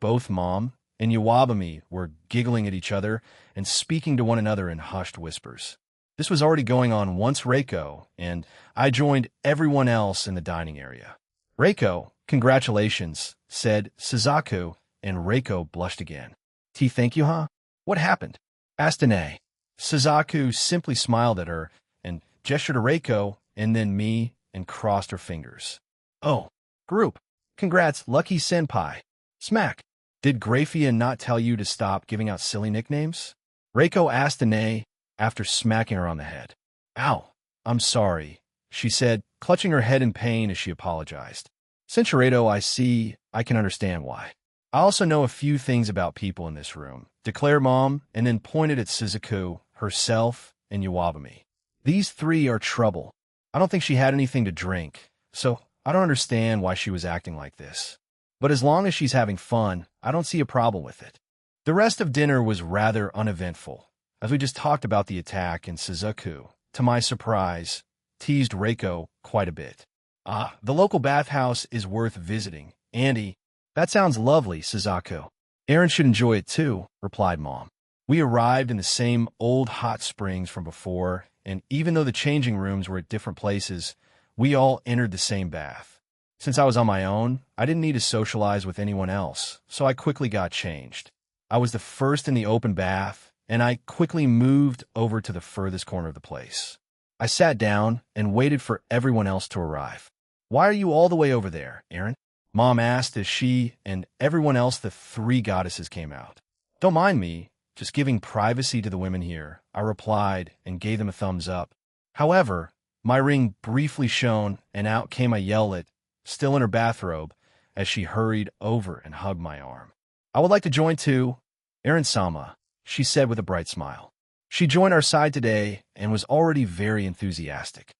both Mom and Iwabami were giggling at each other and speaking to one another in hushed whispers. This was already going on once Reiko, and I joined everyone else in the dining area. Reiko, congratulations, said Suzaku, and Reiko blushed again. Thank you, huh? What happened? Asked Ine. Suzaku simply smiled at her and gestured to Reiko, and then me, and crossed her fingers. Oh, group. Congrats, Lucky Senpai. Smack. Did Grafia not tell you to stop giving out silly nicknames? Reiko asked Ine after smacking her on the head. Ow, I'm sorry, she said, clutching her head in pain as she apologized. Cinchuredo, I can understand why. I also know a few things about people in this room, declared Mom, and then pointed at Suzuku, herself, and Iwabumi. These three are trouble. I don't think she had anything to drink, so I don't understand why she was acting like this. But as long as she's having fun, I don't see a problem with it. The rest of dinner was rather uneventful, as we just talked about the attack, and Suzuku, to my surprise, teased Reiko quite a bit. Ah, the local bathhouse is worth visiting. Andy, that sounds lovely, Suzaku. Aaron should enjoy it too, replied Mom. We arrived in the same old hot springs from before, and even though the changing rooms were at different places, we all entered the same bath. Since I was on my own, I didn't need to socialize with anyone else, so I quickly got changed. I was the first in the open bath, and I quickly moved over to the furthest corner of the place. I sat down and waited for everyone else to arrive. Why are you all the way over there, Aaron? Mom asked as she and everyone else, the three goddesses, came out. Don't mind me, just giving privacy to the women here, I replied and gave them a thumbs up. However, my ring briefly shone and out came a Yellet, still in her bathrobe, as she hurried over and hugged my arm. I would like to join too, Aaron-sama, she said with a bright smile. She joined our side today and was already very enthusiastic.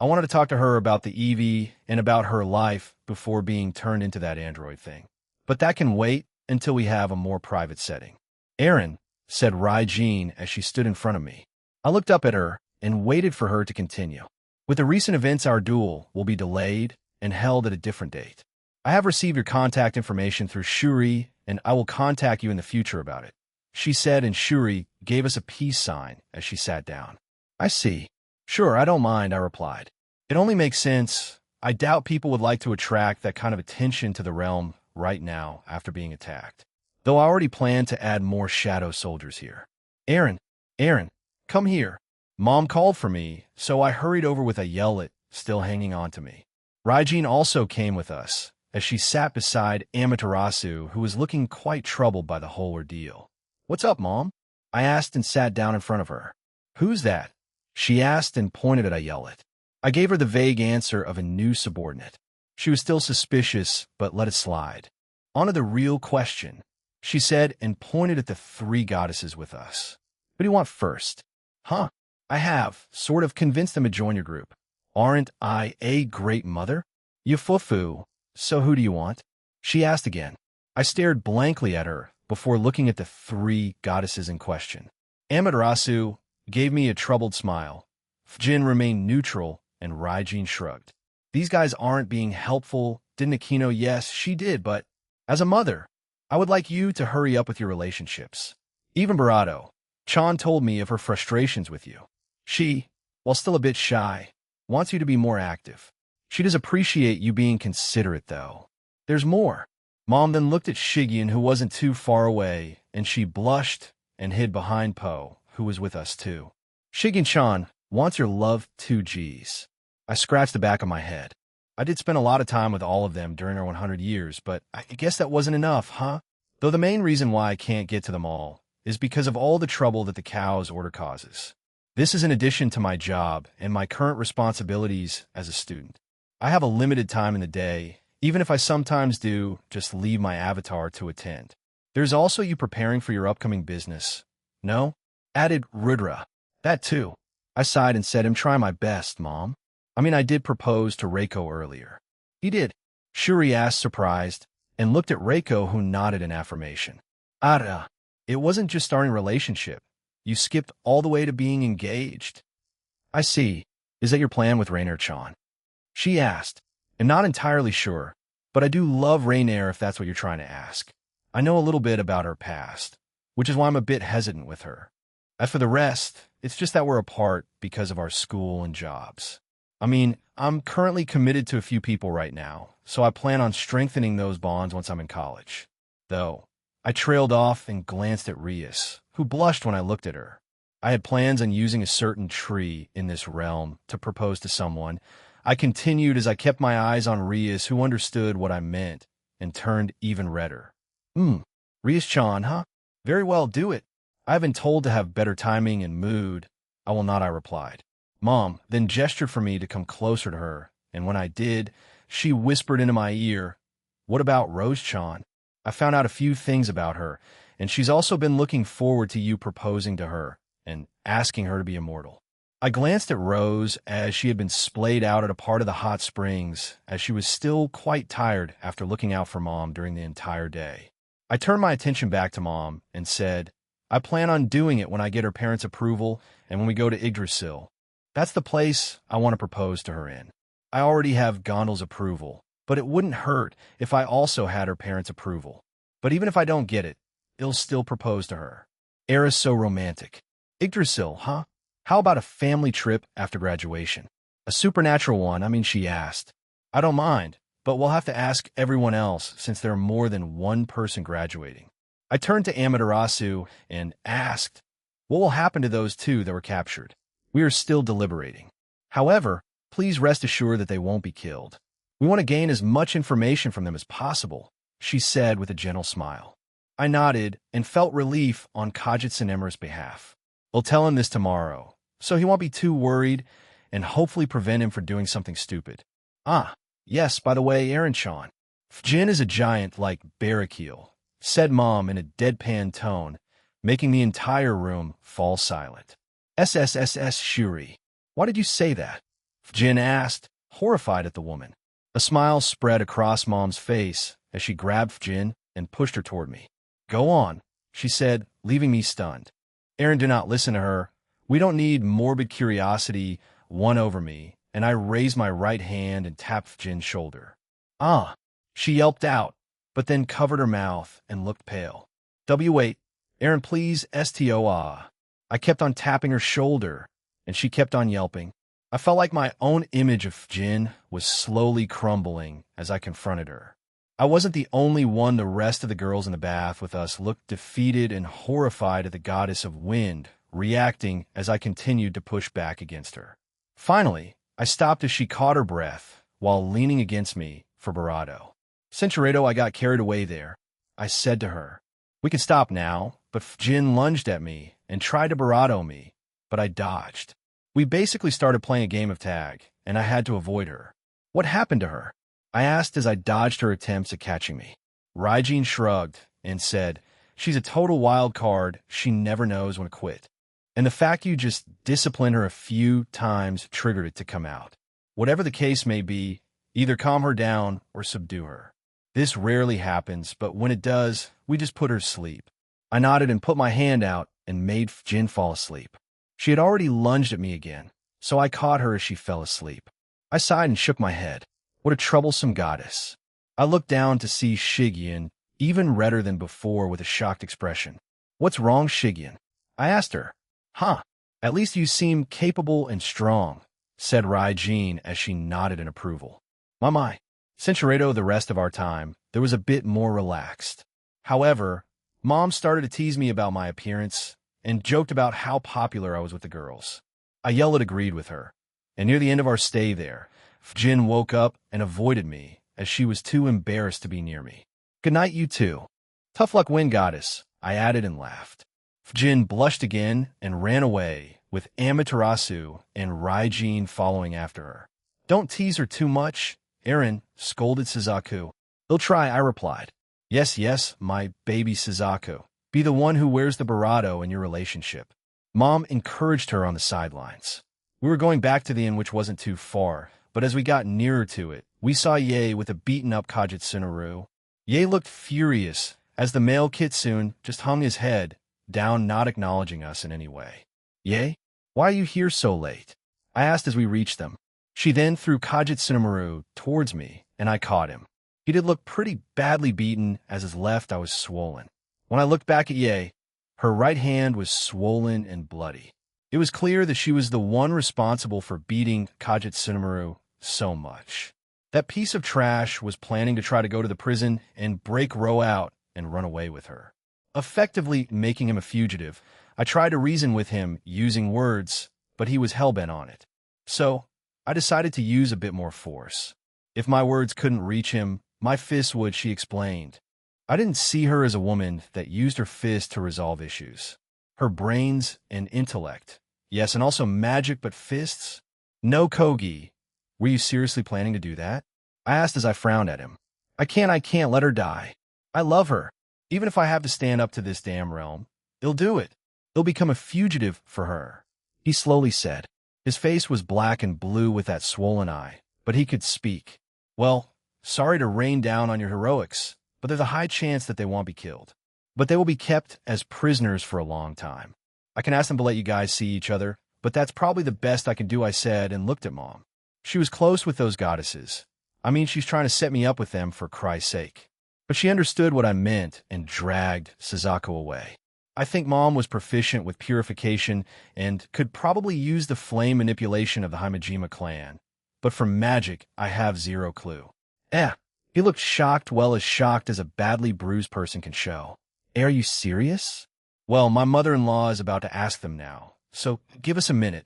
I wanted to talk to her about the Eevee and about her life before being turned into that android thing. But that can wait until we have a more private setting. Aaron, said Rai-Jean as she stood in front of me. I looked up at her and waited for her to continue. With the recent events, our duel will be delayed and held at a different date. I have received your contact information through Shuri, and I will contact you in the future about it, she said, and Shuri gave us a peace sign as she sat down. I see. Sure, I don't mind, I replied. It only makes sense. I doubt people would like to attract that kind of attention to the realm right now after being attacked. Though I already plan to add more shadow soldiers here. Aaron, come here. Mom called for me, so I hurried over with a Yellet still hanging on to me. Rai-Jean also came with us, as she sat beside Amaterasu, who was looking quite troubled by the whole ordeal. What's up, Mom? I asked and sat down in front of her. Who's that? She asked and pointed at a Yellet. I gave her the vague answer of a new subordinate. She was still suspicious, but let it slide. On to the real question, she said and pointed at the three goddesses with us. What do you want first? Huh? I have sort of convinced them to join your group. Aren't I a great mother? Yufufu, so who do you want? She asked again. I stared blankly at her before looking at the three goddesses in question. Amaterasu gave me a troubled smile. Jin remained neutral, and Rai-Jean shrugged. These guys aren't being helpful. Didn't Akino? Yes, she did, but as a mother, I would like you to hurry up with your relationships. Even Barato, Chan told me of her frustrations with you. She, while still a bit shy, wants you to be more active. She does appreciate you being considerate, though. There's more. Mom then looked at Shigen, who wasn't too far away, and she blushed and hid behind Po, who was with us too. Shigen-chan wants your love 2Gs. I scratched the back of my head. I did spend a lot of time with all of them during our 100 years, but I guess that wasn't enough, huh? Though the main reason why I can't get to them all is because of all the trouble that the cow's order causes. This is in addition to my job and my current responsibilities as a student. I have a limited time in the day, even if I sometimes do just leave my avatar to attend. There's also you preparing for your upcoming business. No? Added Rudra. That too. I sighed and said, I'm trying my best, Mom. I mean, I did propose to Reiko earlier. He did? Shuri asked, surprised, and looked at Reiko, who nodded in affirmation. Ara, it wasn't just starting a relationship. You skipped all the way to being engaged. I see. Is that your plan with Rainier-chan? She asked. I'm not entirely sure, but I do love Rainier if that's what you're trying to ask. I know a little bit about her past, which is why I'm a bit hesitant with her. As for the rest, it's just that we're apart because of our school and jobs. I mean, I'm currently committed to a few people right now, so I plan on strengthening those bonds once I'm in college. Though, I trailed off and glanced at Rias, who blushed when I looked at her. I had plans on using a certain tree in this realm to propose to someone. I continued as I kept my eyes on Rias, who understood what I meant and turned even redder. Rias-chan, huh? Very well, do it. I have been told to have better timing and mood. I will not, I replied. Mom then gestured for me to come closer to her, and when I did, she whispered into my ear, "What about Rose-chan? I found out a few things about her, and she's also been looking forward to you proposing to her and asking her to be immortal." I glanced at Rose as she had been splayed out at a part of the hot springs, as she was still quite tired after looking out for Mom during the entire day. I turned my attention back to Mom and said, "I plan on doing it when I get her parents' approval and when we go to Yggdrasil. That's the place I want to propose to her in. I already have Gondel's approval, but it wouldn't hurt if I also had her parents' approval. But even if I don't get it, I'll still propose to her. Era's so romantic. Yggdrasil, huh? How about a family trip after graduation? A supernatural one, she asked. I don't mind, but we'll have to ask everyone else since there are more than one person graduating. I turned to Amaterasu and asked, what will happen to those two that were captured? We are still deliberating. However, please rest assured that they won't be killed. We want to gain as much information from them as possible, she said with a gentle smile. I nodded and felt relief on Kajitsun Emmer's behalf. We'll tell him this tomorrow, so he won't be too worried and hopefully prevent him from doing something stupid. Ah, yes, by the way, Aaron-chan. Fjin is a giant like Barrakiel, said Mom in a deadpan tone, making the entire room fall silent. SSSS Shuri. Why did you say that? Fjin asked, horrified at the woman. A smile spread across Mom's face as she grabbed Fjin and pushed her toward me. Go on, she said, leaving me stunned. Aaron did not listen to her. We don't need morbid curiosity won over me, and I raised my right hand and tapped Jin's shoulder. Ah, she yelped out, but then covered her mouth and looked pale. Wait, Aaron, please, STO. I kept on tapping her shoulder, and she kept on yelping. I felt like my own image of Jin was slowly crumbling as I confronted her. I wasn't the only one. The rest of the girls in the bath with us looked defeated and horrified at the goddess of wind, reacting as I continued to push back against her. Finally, I stopped as she caught her breath while leaning against me for bravado. Cinchuredo, I got carried away there. I said to her, we can stop now, but Jin lunged at me and tried to bravado me, but I dodged. We basically started playing a game of tag, and I had to avoid her. What happened to her? I asked as I dodged her attempts at catching me. Raijin shrugged and said, she's a total wild card. She never knows when to quit. And the fact you just disciplined her a few times triggered it to come out. Whatever the case may be, either calm her down or subdue her. This rarely happens, but when it does, we just put her to sleep. I nodded and put my hand out and made Jin fall asleep. She had already lunged at me again, so I caught her as she fell asleep. I sighed and shook my head. What a troublesome goddess. I looked down to see Shigyan, even redder than before, with a shocked expression. What's wrong, Shigyan? I asked her. Huh, at least you seem capable and strong, said Raijin as she nodded in approval. My. Cinchuredo, the rest of our time, there was a bit more relaxed. However, Mom started to tease me about my appearance and joked about how popular I was with the girls. I yelled agreed with her, and near the end of our stay there, Jin woke up and avoided me as she was too embarrassed to be near me. Good night, you two. Tough luck, wind goddess, I added and laughed. Jin blushed again and ran away, with Amaterasu and Raijin following after her. Don't tease her too much, Aaron, scolded Suzaku. They'll try, I replied. Yes, my baby Suzaku. Be the one who wears the bravado in your relationship. Mom encouraged her on the sidelines. We were going back to the inn, which wasn't too far, but as we got nearer to it, we saw Ye with a beaten-up Kajitsunaru. Ye looked furious, as the male kitsune just hung his head down, not acknowledging us in any way. Ye, why are you here so late? I asked as we reached them. She then threw Kajitsunaru towards me, and I caught him. He did look pretty badly beaten, as his left eye was swollen. When I looked back at Ye, her right hand was swollen and bloody. It was clear that she was the one responsible for beating Kajitsunaru so much. That piece of trash was planning to try to go to the prison and break Ro out and run away with her. effectively making him a fugitive. I tried to reason with him using words, but he was hell-bent on it. So, I decided to use a bit more force. If my words couldn't reach him, my fists would, she explained. I didn't see her as a woman that used her fists to resolve issues. Her brains and intellect. Yes, and also magic, but fists? No, Kogi. Were you seriously planning to do that? I asked as I frowned at him. I can't let her die. I love her. Even if I have to stand up to this damn realm, he'll do it. He'll become a fugitive for her. He slowly said. His face was black and blue with that swollen eye, but he could speak. Well, sorry to rain down on your heroics, but there's a high chance that they won't be killed. But they will be kept as prisoners for a long time. I can ask them to let you guys see each other, but that's probably the best I can do, I said, and looked at Mom. She was close with those goddesses. I mean, she's trying to set me up with them for Christ's sake. But she understood what I meant and dragged Suzaku away. I think Mom was proficient with purification and could probably use the flame manipulation of the Himejima clan. But for magic, I have zero clue. He looked shocked, well as shocked as a badly bruised person can show. Are you serious? Well, my mother-in-law is about to ask them now, so give us a minute.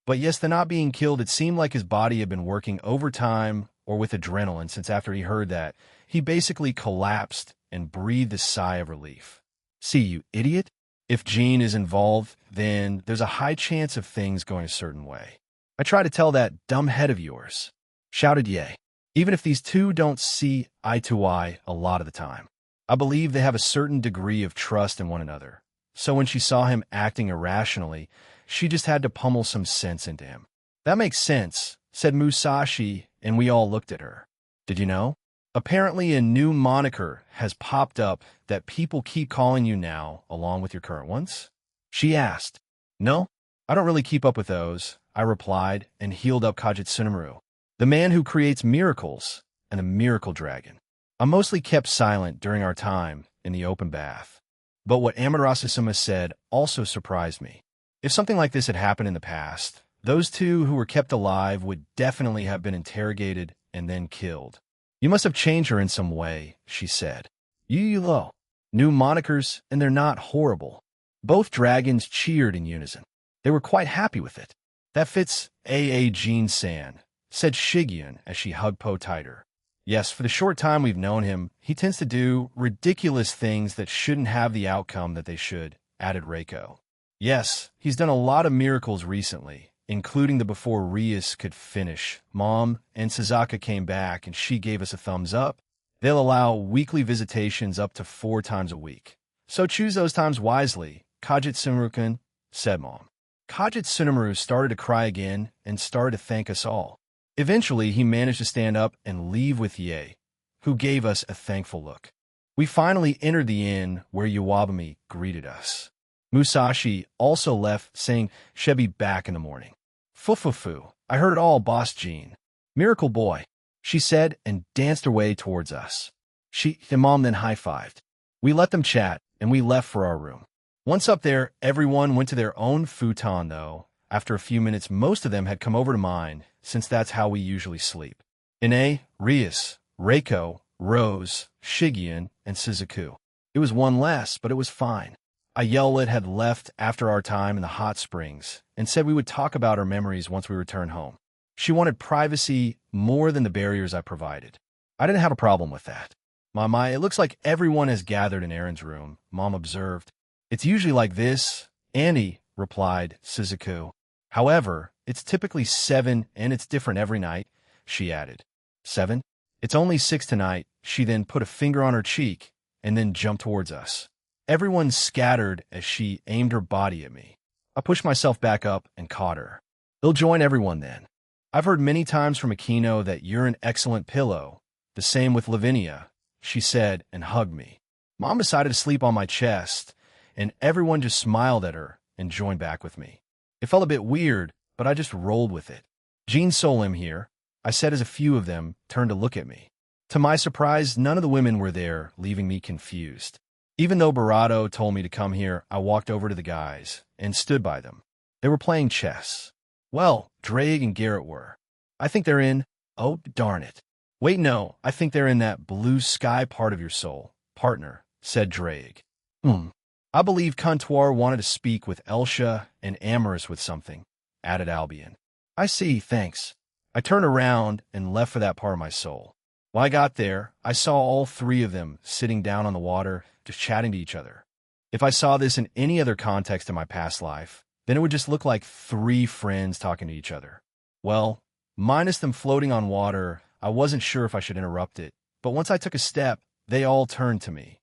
But yes, the not being killed, it seemed like his body had been working overtime or with adrenaline since after he heard that, he basically collapsed and breathed a sigh of relief. See, you idiot? If Jean is involved, then there's a high chance of things going a certain way. I try to tell that dumb head of yours, shouted Ye. Even if these two don't see eye to eye a lot of the time, I believe they have a certain degree of trust in one another. So when she saw him acting irrationally, she just had to pummel some sense into him. That makes sense, said Musashi, and we all looked at her. Did you know? Apparently a new moniker has popped up that people keep calling you now, along with your current ones? She asked. No, I don't really keep up with those, I replied, and healed up Kajitsunomaru, the man who creates miracles, and a miracle dragon. I mostly kept silent during our time in the open bath. But what Amaterasu-sama said also surprised me. If something like this had happened in the past, those two who were kept alive would definitely have been interrogated and then killed. You must have changed her in some way, she said. Yulo. New monikers, and they're not horrible. Both dragons cheered in unison. They were quite happy with it. That fits Jean-san, said Shigyun as she hugged Po tighter. Yes, for the short time we've known him, he tends to do ridiculous things that shouldn't have the outcome that they should, added Reiko. Yes, he's done a lot of miracles recently, including the before Rias could finish. Mom and Suzaka came back and she gave us a thumbs up. They'll allow weekly visitations up to 4 times a week. So choose those times wisely, Kajitsunomaru-kun, said Mom. Kajitsunomaru started to cry again and started to thank us all. Eventually, he managed to stand up and leave with Ye, who gave us a thankful look. We finally entered the inn where Iwabumi greeted us. Musashi also left, saying she'll be back in the morning. Fufufu, I heard it all, Boss Jean. Miracle boy, she said and danced her way towards us. She and Mom then high-fived. We let them chat, and we left for our room. Once up there, everyone went to their own futon, though. After a few minutes, most of them had come over to mine, since that's how we usually sleep. Ine, Rias, Reiko, Rose, Shigyun, and Suzaku. It was one less, but it was fine. Ayelet had left after our time in the hot springs and said we would talk about our memories once we returned home. She wanted privacy more than the barriers I provided. I didn't have a problem with that. Mama, it looks like everyone has gathered in Aaron's room, Mom observed. It's usually like this, Annie, replied Suzaku. However, it's typically 7 and it's different every night, she added. 7? It's only 6 tonight, she then put a finger on her cheek and then jumped towards us. Everyone scattered as she aimed her body at me. I pushed myself back up and caught her. They'll join everyone then. I've heard many times from Aquino that you're an excellent pillow. The same with Lavinia, she said and hugged me. Mom decided to sleep on my chest, and everyone just smiled at her and joined back with me. It felt a bit weird, but I just rolled with it. Jean Solim here, I said as a few of them turned to look at me. To my surprise, none of the women were there, leaving me confused. Even though Barato told me to come here, I walked over to the guys and stood by them. They were playing chess. Well, Drake and Garrett were. I think they're in, oh, darn it. Wait, no, I think they're in that blue sky part of your soul, partner, said Drake. I believe Comptoir wanted to speak with Elsha and Amorous with something, added Albion. I see, thanks. I turned around and left for that part of my soul. When I got there, I saw all three of them sitting down on the water, just chatting to each other. If I saw this in any other context in my past life, then it would just look like three friends talking to each other. Well, minus them floating on water, I wasn't sure if I should interrupt it, but once I took a step, they all turned to me.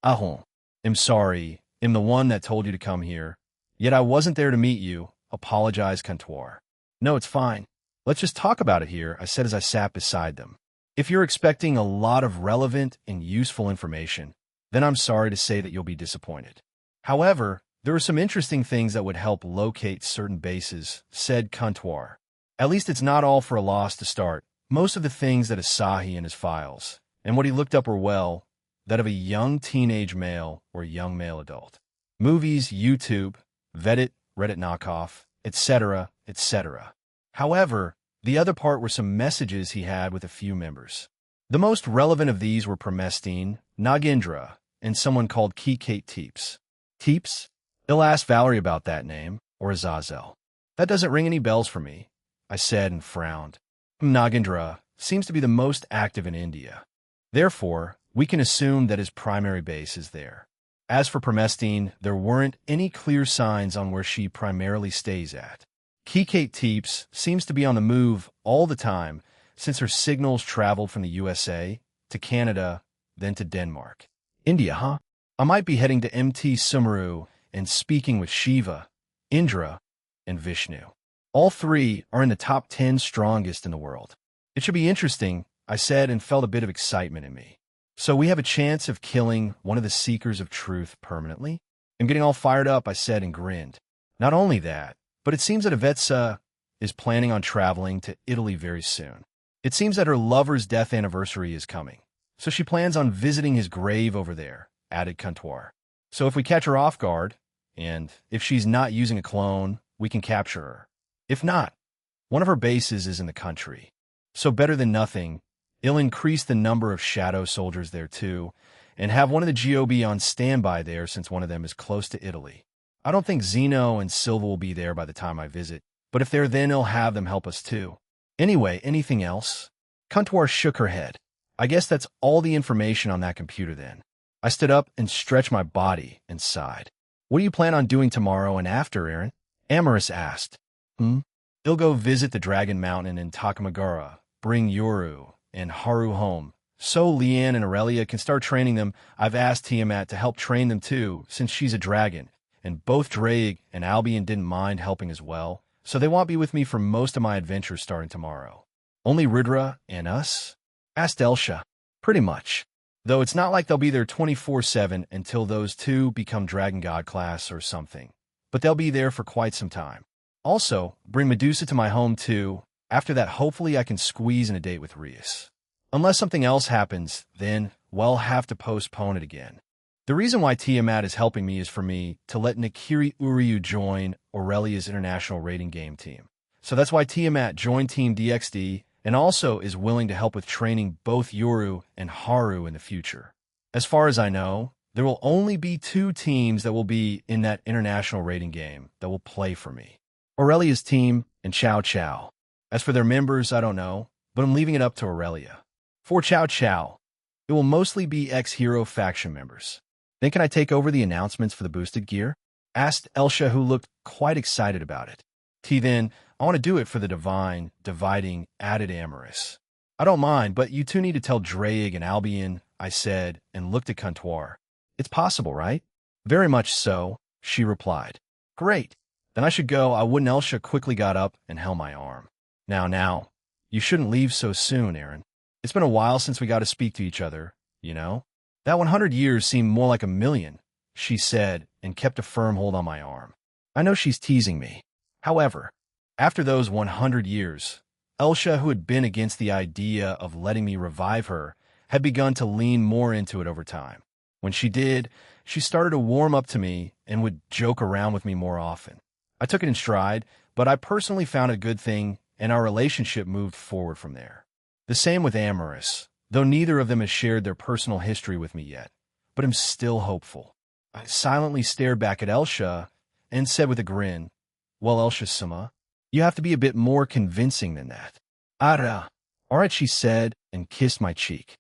Ahon. I'm sorry, I'm the one that told you to come here. Yet I wasn't there to meet you, apologized Comptoir. No, it's fine. Let's just talk about it here, I said as I sat beside them. If you're expecting a lot of relevant and useful information, then I'm sorry to say that you'll be disappointed. However, there are some interesting things that would help locate certain bases, said Comptoir. At least it's not all for a loss to start. Most of the things that Asahi in his files, and what he looked up were, well, that of a young teenage male or young male adult. Movies, YouTube, Reddit knockoff, etc., etc. However, the other part were some messages he had with a few members. The most relevant of these were Promestine, Nagendra, and someone called 10k-15kThis. Teeps? He'll ask Valerie about that name, or Azazel. That doesn't ring any bells for me, I said and frowned. Nagendra seems to be the most active in India. Therefore, we can assume that his primary base is there. As for Promestine, there weren't any clear signs on where she primarily stays at. 10k-15kThis seems to be on the move all the time since her signals traveled from the USA to Canada, then to Denmark. India, huh? I might be heading to MT Sumeru and speaking with Shiva, Indra, and Vishnu. All three are in the top 10 strongest in the world. It should be interesting, I said and felt a bit of excitement in me. So we have a chance of killing one of the seekers of truth permanently? I'm getting all fired up, I said and grinned. Not only that, but it seems that Avetsa is planning on traveling to Italy very soon. It seems that her lover's death anniversary is coming, so she plans on visiting his grave over there, added Comptoir. So if we catch her off guard, and if she's not using a clone, we can capture her. If not, one of her bases is in the country. So better than nothing, it'll increase the number of shadow soldiers there too, and have one of the GOB on standby there since one of them is close to Italy. I don't think Zeno and Silva will be there by the time I visit, but if they're then I'll have them help us too. Anyway, anything else? Comptoir shook her head. I guess that's all the information on that computer then. I stood up and stretched my body and sighed. What do you plan on doing tomorrow and after, Aaron? Amorous asked. He'll go visit the Dragon Mountain in Takamagara, bring Yoru and Haru home. So Leanne and Aurelia can start training them. I've asked Tiamat to help train them too, since she's a dragon. And both Drake and Albion didn't mind helping as well, so they won't be with me for most of my adventures starting tomorrow. Only Ridra and us? Asked Elsha. Pretty much. Though it's not like they'll be there 24/7 until those two become Dragon God class or something. But they'll be there for quite some time. Also, bring Medusa to my home too. After that, hopefully I can squeeze in a date with Rias. Unless something else happens, then we'll have to postpone it again. The reason why Tiamat is helping me is for me to let Nikiri Uryu join Aurelia's international rating game team. So that's why Tiamat joined Team DXD and also is willing to help with training both Yoru and Haru in the future. As far as I know, there will only be 2 teams that will be in that international rating game that will play for me. Aurelia's team and Chow Chow. As for their members, I don't know, but I'm leaving it up to Aurelia. For Chow Chow, it will mostly be ex-hero faction members. Then can I take over the announcements for the boosted gear? Asked Elsha, who looked quite excited about it. Then, I want to do it for the dividing, added Amorous. I don't mind, but you two need to tell Drake and Albion, I said, and looked at Comptoir. It's possible, right? Very much so, she replied. Great. Then I should go. I wouldn't. Elsha quickly got up and held my arm. Now, you shouldn't leave so soon, Aaron. It's been a while since we got to speak to each other, you know? That 100 years seemed more like 1,000,000, she said, and kept a firm hold on my arm. I know she's teasing me. However, after those 100 years, Elsha, who had been against the idea of letting me revive her, had begun to lean more into it over time. When she did, she started to warm up to me and would joke around with me more often. I took it in stride, but I personally found it a good thing, and our relationship moved forward from there. The same with Amorous, though neither of them has shared their personal history with me yet, but I'm still hopeful. I silently stared back at Elsha and said with a grin, "Well, Elsha-sama, you have to be a bit more convincing than that." "Ara." "All right," she said and kissed my cheek.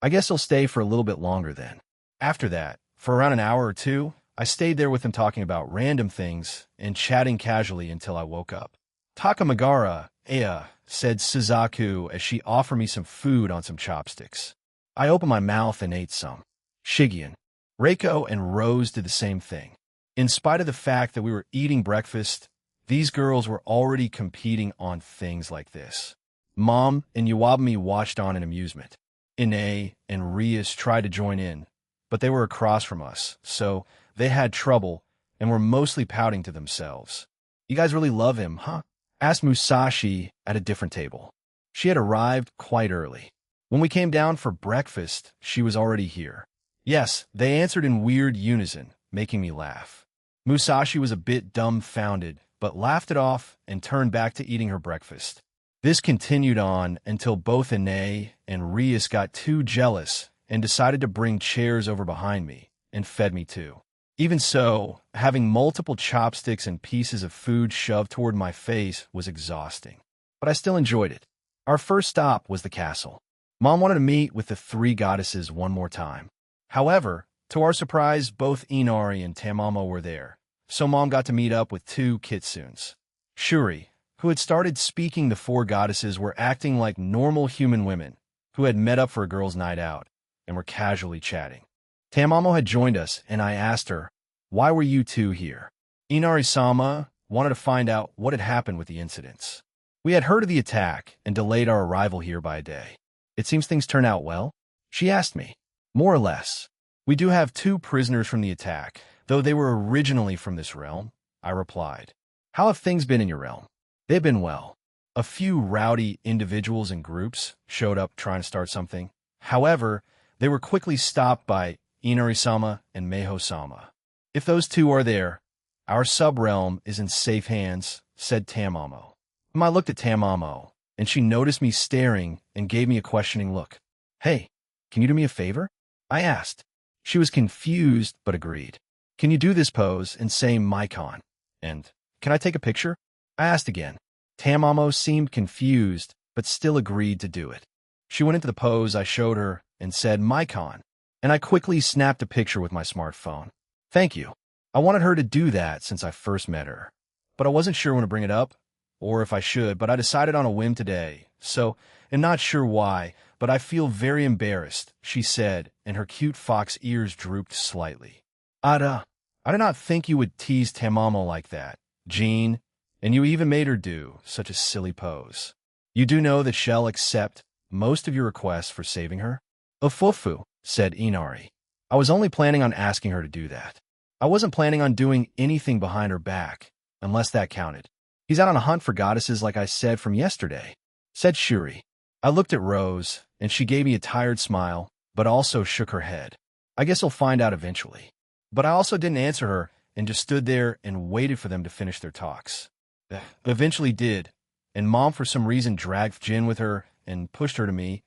I guess I'll stay for a little bit longer then." After that, for around an hour or two, I stayed there with him talking about random things and chatting casually until I woke up. "Takamagara, Ea," said Suzaku as she offered me some food on some chopsticks. I opened my mouth and ate some. Shigeon, Reiko, and Rose did the same thing. In spite of the fact that we were eating breakfast, these girls were already competing on things like this. Mom and Iwabumi watched on in amusement. Ine and Rias tried to join in, but they were across from us, so they had trouble and were mostly pouting to themselves. "You guys really love him, huh?" asked Musashi at a different table. She had arrived quite early. When we came down for breakfast, she was already here. Yes, they answered in weird unison, making me laugh. Musashi was a bit dumbfounded, but laughed it off and turned back to eating her breakfast. This continued on until both Ine and Rias got too jealous and decided to bring chairs over behind me and fed me too. Even so, having multiple chopsticks and pieces of food shoved toward my face was exhausting. But I still enjoyed it. Our first stop was the castle. Mom wanted to meet with the three goddesses one more time. However, to our surprise, both Inari and Tamamo were there, so Mom got to meet up with two kitsunes. Shuri, who had started speaking the four goddesses, were acting like normal human women who had met up for a girls' night out and were casually chatting. Tamamo had joined us, and I asked her, "Why were you two here?" Inari-sama wanted to find out what had happened with the incidents. We had heard of the attack and delayed our arrival here by a day. "It seems things turned out well?" she asked me. "More or less. We do have two prisoners from the attack, though they were originally from this realm," I replied. "How have things been in your realm?" "They've been well. A few rowdy individuals and groups showed up trying to start something. However, they were quickly stopped by Inari-sama and Meho-sama. If those two are there, our sub-realm is in safe hands," said Tamamo. I looked at Tamamo, and she noticed me staring and gave me a questioning look. "Hey, can you do me a favor?" I asked. She was confused, but agreed. "Can you do this pose and say Maikon? And can I take a picture?" I asked again. Tamamo seemed confused, but still agreed to do it. She went into the pose I showed her and said Maikon, and I quickly snapped a picture with my smartphone. "Thank you." I wanted her to do that since I first met her, but I wasn't sure when to bring it up, or if I should, but I decided on a whim today, so, and not sure why, but I feel very embarrassed, she said, and her cute fox ears drooped slightly. "Ada, I did not think you would tease Tamamo like that, Jean, and you even made her do such a silly pose. You do know that she'll accept most of your requests for saving her?" "Ufufu," said Inari. "I was only planning on asking her to do that. I wasn't planning on doing anything behind her back, unless that counted. He's out on a hunt for goddesses like I said from yesterday," said Shuri. I looked at Rose, and she gave me a tired smile, but also shook her head. "I guess I'll find out eventually." But I also didn't answer her and just stood there and waited for them to finish their talks. They eventually did, and Mom for some reason dragged Jin with her and pushed her to me,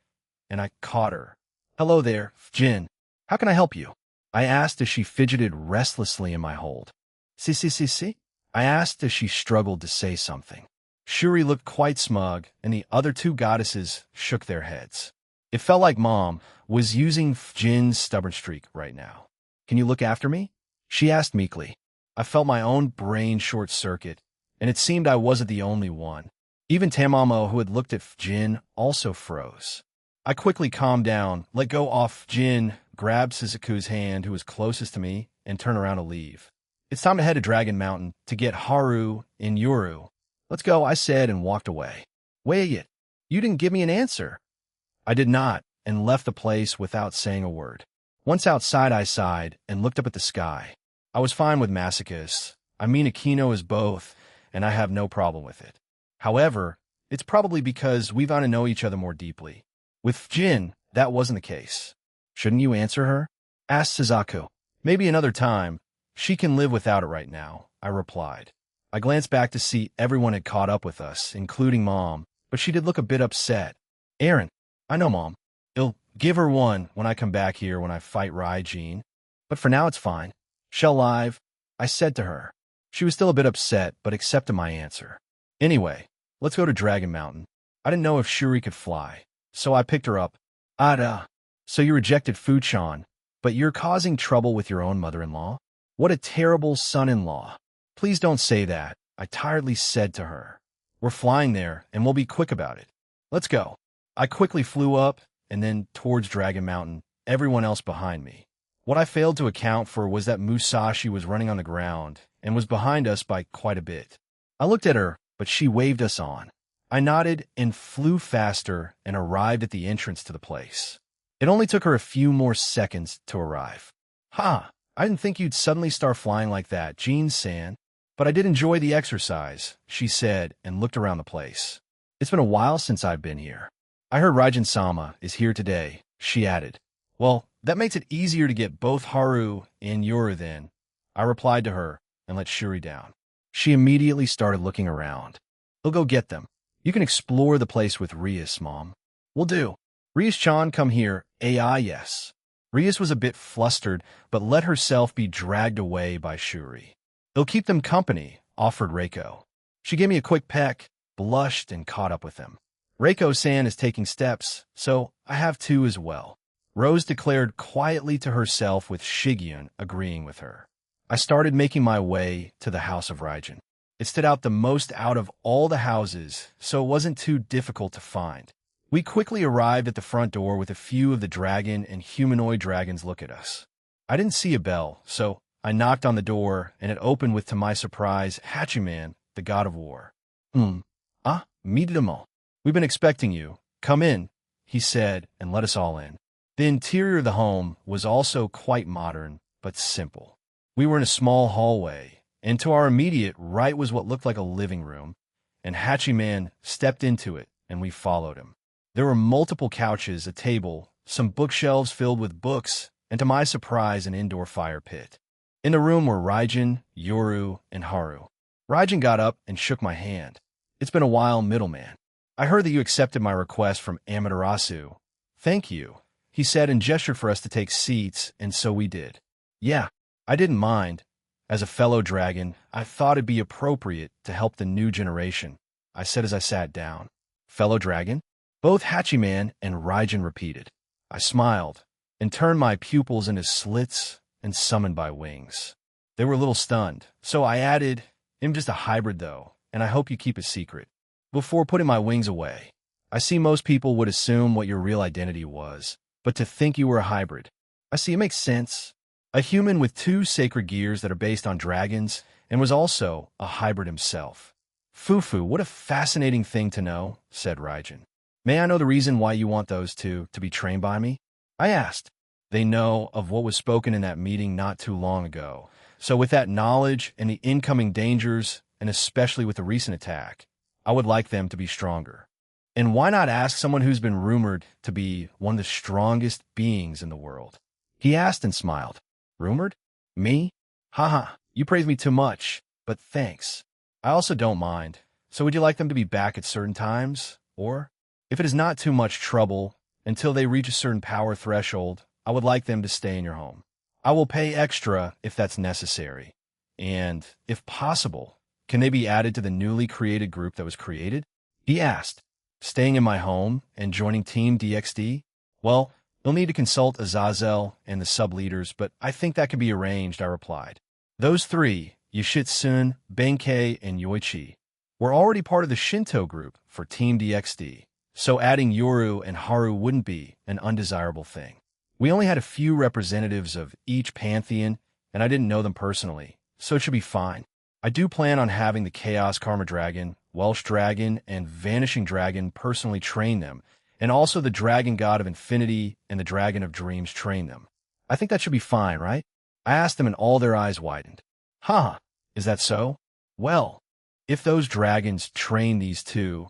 and I caught her. "Hello there, Jin. How can I help you?" I asked as she fidgeted restlessly in my hold. Si? I asked as she struggled to say something. Shuri looked quite smug, and the other two goddesses shook their heads. It felt like Mom was using Jin's stubborn streak right now. "Can you look after me?" she asked meekly. I felt my own brain short-circuit, and it seemed I wasn't the only one. Even Tamamo, who had looked at Jin, also froze. I quickly calmed down, let go off Jin, grabbed Suzaku's hand, who was closest to me, and turned around to leave. "It's time to head to Dragon Mountain to get Haru and Yoru. Let's go," I said and walked away. "Wait, you didn't give me an answer." I did not, and left the place without saying a word. Once outside, I sighed and looked up at the sky. I was fine with masochists. I mean, Akino is both, and I have no problem with it. However, it's probably because we've gotten to know each other more deeply. With Jin, that wasn't the case. "Shouldn't you answer her?" asked Suzaku. "Maybe another time. She can live without it right now," I replied. I glanced back to see everyone had caught up with us, including Mom, but she did look a bit upset. "Aaron, I know, Mom. I'll give her one when I come back here when I fight Rai, Jean." But for now, it's fine. Shell live, I said to her. She was still a bit upset, but accepted my answer. Anyway, let's go to Dragon Mountain. I didn't know if Shuri could fly, so I picked her up. Ada, so you rejected Fuchan, but you're causing trouble with your own mother-in-law? What a terrible son-in-law. Please don't say that, I tiredly said to her. We're flying there, and we'll be quick about it. Let's go. I quickly flew up, and then towards Dragon Mountain, everyone else behind me. What I failed to account for was that Musashi was running on the ground and was behind us by quite a bit. I looked at her, but she waved us on. I nodded and flew faster and arrived at the entrance to the place. It only took her a few more seconds to arrive. Ha! I didn't think you'd suddenly start flying like that, Jean-san. But I did enjoy the exercise, she said and looked around the place. It's been a while since I've been here. I heard Raijin-sama is here today, she added. Well, that makes it easier to get both Haru and Yoru then. I replied to her and let Shuri down. She immediately started looking around. He'll go get them. You can explore the place with Rias, Mom. Will do. Rias-chan, come here. Yes. Rias was a bit flustered, but let herself be dragged away by Shuri. It'll keep them company, offered Reiko. She gave me a quick peck, blushed, and caught up with him. Reiko-san is taking steps, so I have to as well. Rose declared quietly to herself with Shigyun agreeing with her. I started making my way to the house of Raijin. It stood out the most out of all the houses, so it wasn't too difficult to find. We quickly arrived at the front door with a few of the dragon and humanoid dragons look at us. I didn't see a bell, so I knocked on the door, and it opened with, to my surprise, Hachiman, the god of war. Midamo. We've been expecting you. Come in, he said, and let us all in. The interior of the home was also quite modern, but simple. We were in a small hallway, and to our immediate right was what looked like a living room, and Hachiman stepped into it, and we followed him. There were multiple couches, a table, some bookshelves filled with books, and to my surprise, an indoor fire pit. In the room were Raijin, Yoru, and Haru. Raijin got up and shook my hand. It's been a while, middleman. I heard that you accepted my request from Amaterasu. Thank you, he said and gestured for us to take seats, and so we did. Yeah, I didn't mind. As a fellow dragon, I thought it'd be appropriate to help the new generation, I said as I sat down. Fellow dragon? Both Hachiman and Raijin repeated. I smiled and turned my pupils into slits and summoned by wings. They were a little stunned, so I added, I'm just a hybrid though, and I hope you keep it secret. Before putting my wings away, I see most people would assume what your real identity was, but to think you were a hybrid. I see it makes sense. A human with 2 sacred gears that are based on dragons and was also a hybrid himself. Fufu, what a fascinating thing to know, said Raijin. May I know the reason why you want those two to be trained by me? I asked. They know of what was spoken in that meeting not too long ago. So with that knowledge and the incoming dangers, and especially with the recent attack, I would like them to be stronger. And why not ask someone who's been rumored to be one of the strongest beings in the world? He asked and smiled. Rumored? Me? Haha, you praise me too much, but thanks. I also don't mind. So would you like them to be back at certain times? Or, if it is not too much trouble, until they reach a certain power threshold, I would like them to stay in your home. I will pay extra if that's necessary. And, if possible, can they be added to the newly created group that was created? He asked. Staying in my home and joining Team DXD? Well, you'll need to consult Azazel and the sub-leaders, but I think that can be arranged, I replied. Those 3, Yoshitsun, Benkei, and Yoichi, were already part of the Shinto group for Team DXD, so adding Yoru and Haru wouldn't be an undesirable thing. We only had a few representatives of each pantheon, and I didn't know them personally, so it should be fine. I do plan on having the Chaos Karma Dragon, Welsh Dragon, and Vanishing Dragon personally train them, and also the Dragon God of Infinity and the Dragon of Dreams train them. I think that should be fine, right? I asked them and all their eyes widened. Huh, is that so? Well, if those dragons train these 2,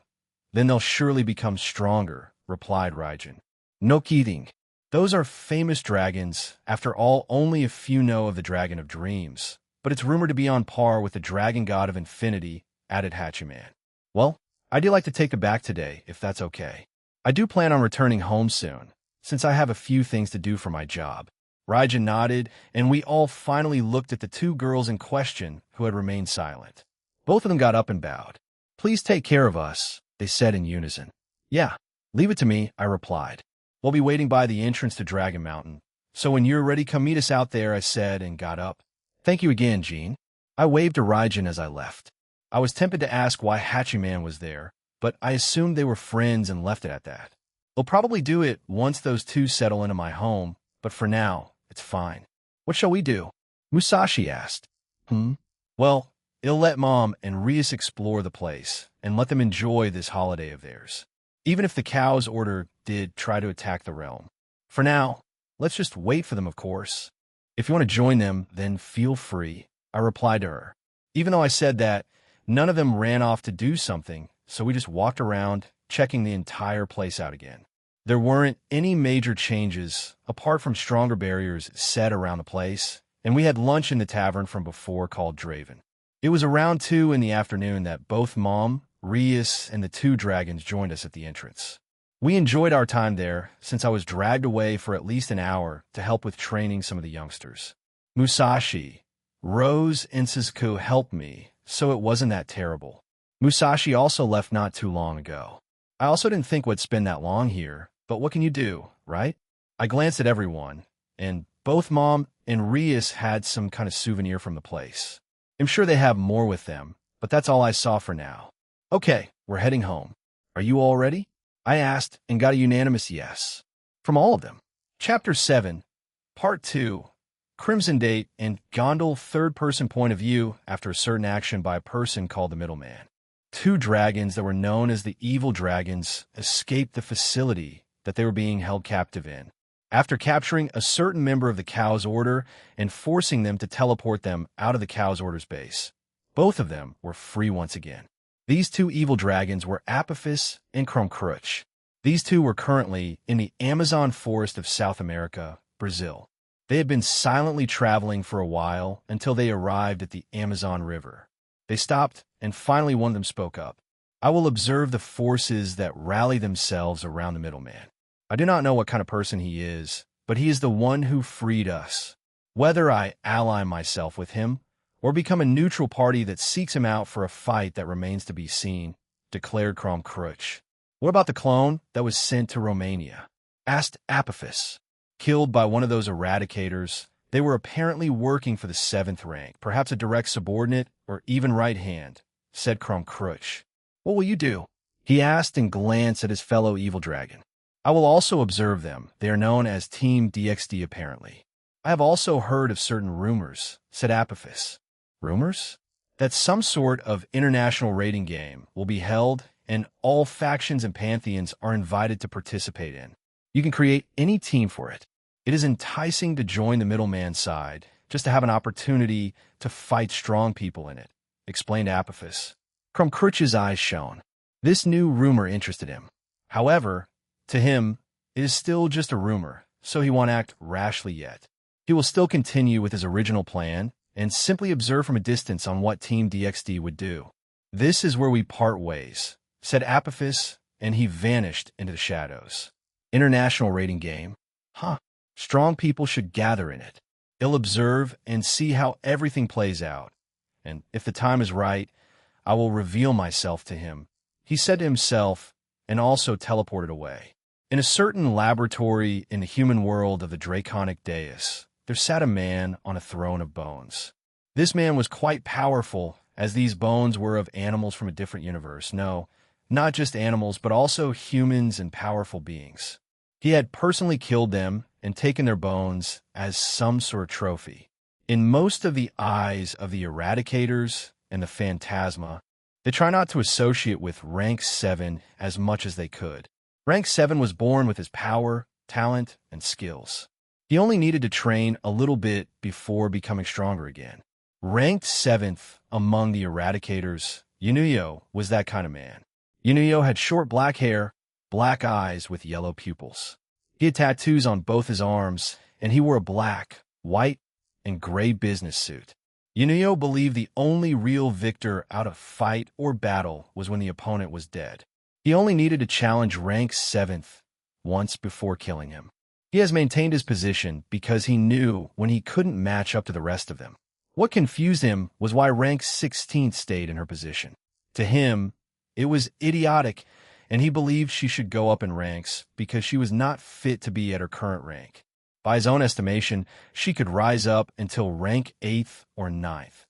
then they'll surely become stronger, replied Raijin. No kidding. Those are famous dragons. After all, only a few know of the Dragon of Dreams, but it's rumored to be on par with the Dragon God of Infinity, added Hachiman. Well, I do like to take them back today, if that's okay. I do plan on returning home soon, since I have a few things to do for my job. Raijin nodded, and we all finally looked at the two girls in question who had remained silent. Both of them got up and bowed. "Please take care of us," they said in unison. "Yeah, leave it to me," I replied. "We'll be waiting by the entrance to Dragon Mountain. So when you're ready, come meet us out there," I said and got up. "Thank you again, Jean." I waved to Raijin as I left. I was tempted to ask why Hachiman was there, but I assumed they were friends and left it at that. We'll probably do it once those two settle into my home, but for now, it's fine. "What shall we do?" Musashi asked. Well, it'll let Mom and Rias explore the place and let them enjoy this holiday of theirs, even if the Cow's Order did try to attack the realm. For now, let's just wait for them, of course. "If you want to join them, then feel free," I replied to her. Even though I said that, none of them ran off to do something, so we just walked around, checking the entire place out again. There weren't any major changes, apart from stronger barriers set around the place, and we had lunch in the tavern from before called Draven. It was around 2 in the afternoon that both Mom, Rias, and the two dragons joined us at the entrance. We enjoyed our time there, since I was dragged away for at least an hour to help with training some of the youngsters. Musashi, Rose, and Suzuku helped me, so it wasn't that terrible. Musashi also left not too long ago. I also didn't think we'd spend that long here, but what can you do, right? I glanced at everyone, and both Mom and Rias had some kind of souvenir from the place. I'm sure they have more with them, but that's all I saw for now. "Okay, we're heading home. Are you all ready?" I asked and got a unanimous yes from all of them. Chapter 7, Part 2, Crimson Date and Gondol third-person point of view after a certain action by a person called the Middleman. Two dragons that were known as the Evil Dragons escaped the facility that they were being held captive in, after capturing a certain member of the Cow's Order and forcing them to teleport them out of the Cow's Order's base. Both of them were free once again. These two evil dragons were Apophis and Krumkruch. These two were currently in the Amazon forest of South America, Brazil. They had been silently traveling for a while until they arrived at the Amazon River. They stopped, and finally one of them spoke up. "I will observe the forces that rally themselves around the middleman. I do not know what kind of person he is, but he is the one who freed us. Whether I ally myself with him, or become a neutral party that seeks him out for a fight that remains to be seen," declared Krumkruch. "What about the clone that was sent to Romania?" asked Apophis. "Killed by one of those eradicators. They were apparently working for the 7th rank, perhaps a direct subordinate or even right hand," said Krumkruch. "What will you do?" he asked and glanced at his fellow evil dragon. "I will also observe them. They are known as Team DXD apparently." "I have also heard of certain rumors," said Apophis. "Rumors?" "That some sort of international raiding game will be held and all factions and pantheons are invited to participate in. You can create any team for it. It is enticing to join the middleman side, just to have an opportunity to fight strong people in it," explained Apophis. Krumkruch's eyes shone. This new rumor interested him. However, to him, it is still just a rumor, so he won't act rashly yet. He will still continue with his original plan and simply observe from a distance on what Team DXD would do. "This is where we part ways," said Apophis, and he vanished into the shadows. "International raiding game? Huh. Strong people should gather in it. He'll observe and see how everything plays out. And if the time is right, I will reveal myself to him," he said to himself, and also teleported away. In a certain laboratory in the human world of the Draconic Dais, there sat a man on a throne of bones. This man was quite powerful, as these bones were of animals from a different universe. No, not just animals, but also humans and powerful beings. He had personally killed them and taken their bones as some sort of trophy. In most of the eyes of the Eradicators and the Phantasma, they try not to associate with Rank 7 as much as they could. Rank 7 was born with his power, talent, and skills. He only needed to train a little bit before becoming stronger again. Ranked 7th among the Eradicators, Yunuyo was that kind of man. Yunuyo had short black hair, black eyes with yellow pupils. He had tattoos on both his arms, and he wore a black, white, and gray business suit. Yunuyo believed the only real victor out of fight or battle was when the opponent was dead. He only needed to challenge rank 7th once before killing him. He has maintained his position because he knew when he couldn't match up to the rest of them. What confused him was why rank 16th stayed in her position. To him, it was idiotic, and he believed she should go up in ranks because she was not fit to be at her current rank. By his own estimation, she could rise up until rank 8th or 9th.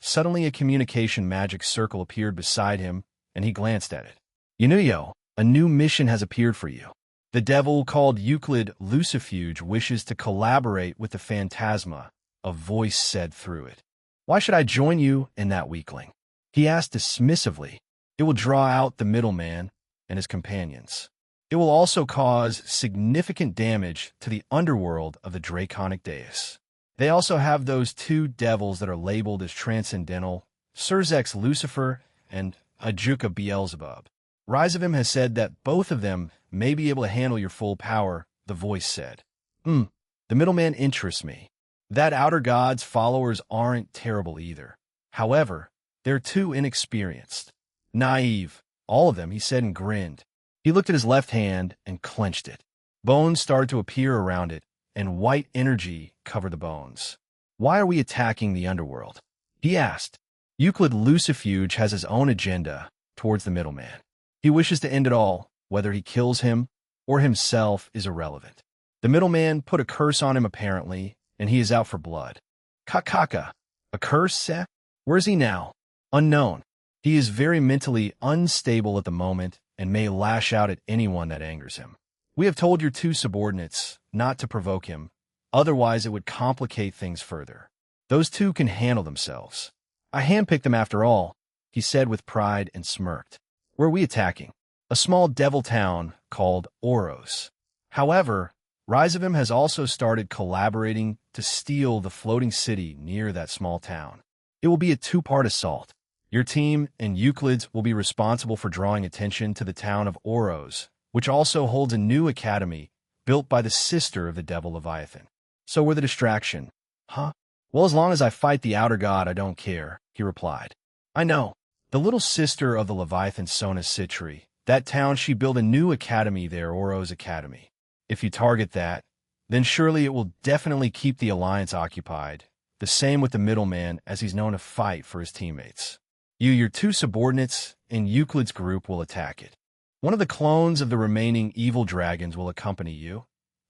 Suddenly, a communication magic circle appeared beside him, and he glanced at it. Yunuyo, a new mission has appeared for you. The devil called Euclid Lucifuge wishes to collaborate with the Phantasma, a voice said through it. Why should I join you in that weakling? He asked dismissively. It will draw out the middleman and his companions. It will also cause significant damage to the underworld of the Draconic Dais. They also have those two devils that are labeled as transcendental, Surzex Lucifer and Ajuka Beelzebub. Rise of Him has said that both of them may be able to handle your full power, the voice said. The middleman interests me. That outer god's followers aren't terrible either. However, they're too inexperienced. Naive. All of them, he said and grinned. He looked at his left hand and clenched it. Bones started to appear around it, and white energy covered the bones. Why are we attacking the underworld? He asked. Euclid Lucifuge has his own agenda towards the middleman. He wishes to end it all. Whether he kills him or himself is irrelevant. The middleman put a curse on him apparently, and he is out for blood. Kakaka. A curse, seh? Where is he now? Unknown. He is very mentally unstable at the moment and may lash out at anyone that angers him. We have told your two subordinates not to provoke him, otherwise it would complicate things further. Those two can handle themselves. I handpicked them after all, he said with pride and smirked. Where are we attacking? A small devil town called Oros. However, Rise of Him has also started collaborating to steal the floating city near that small town. It will be a two-part assault. Your team and Euclid's will be responsible for drawing attention to the town of Oros, which also holds a new academy built by the sister of the devil Leviathan. So we're the distraction. Huh? Well, as long as I fight the outer god, I don't care, he replied. I know. The little sister of the Leviathan Sona Citri, that town, she built a new academy there, Oros Academy. If you target that, then surely it will definitely keep the Alliance occupied. The same with the middleman, as he's known to fight for his teammates. You, your two subordinates, and Euclid's group will attack it. One of the clones of the remaining evil dragons will accompany you,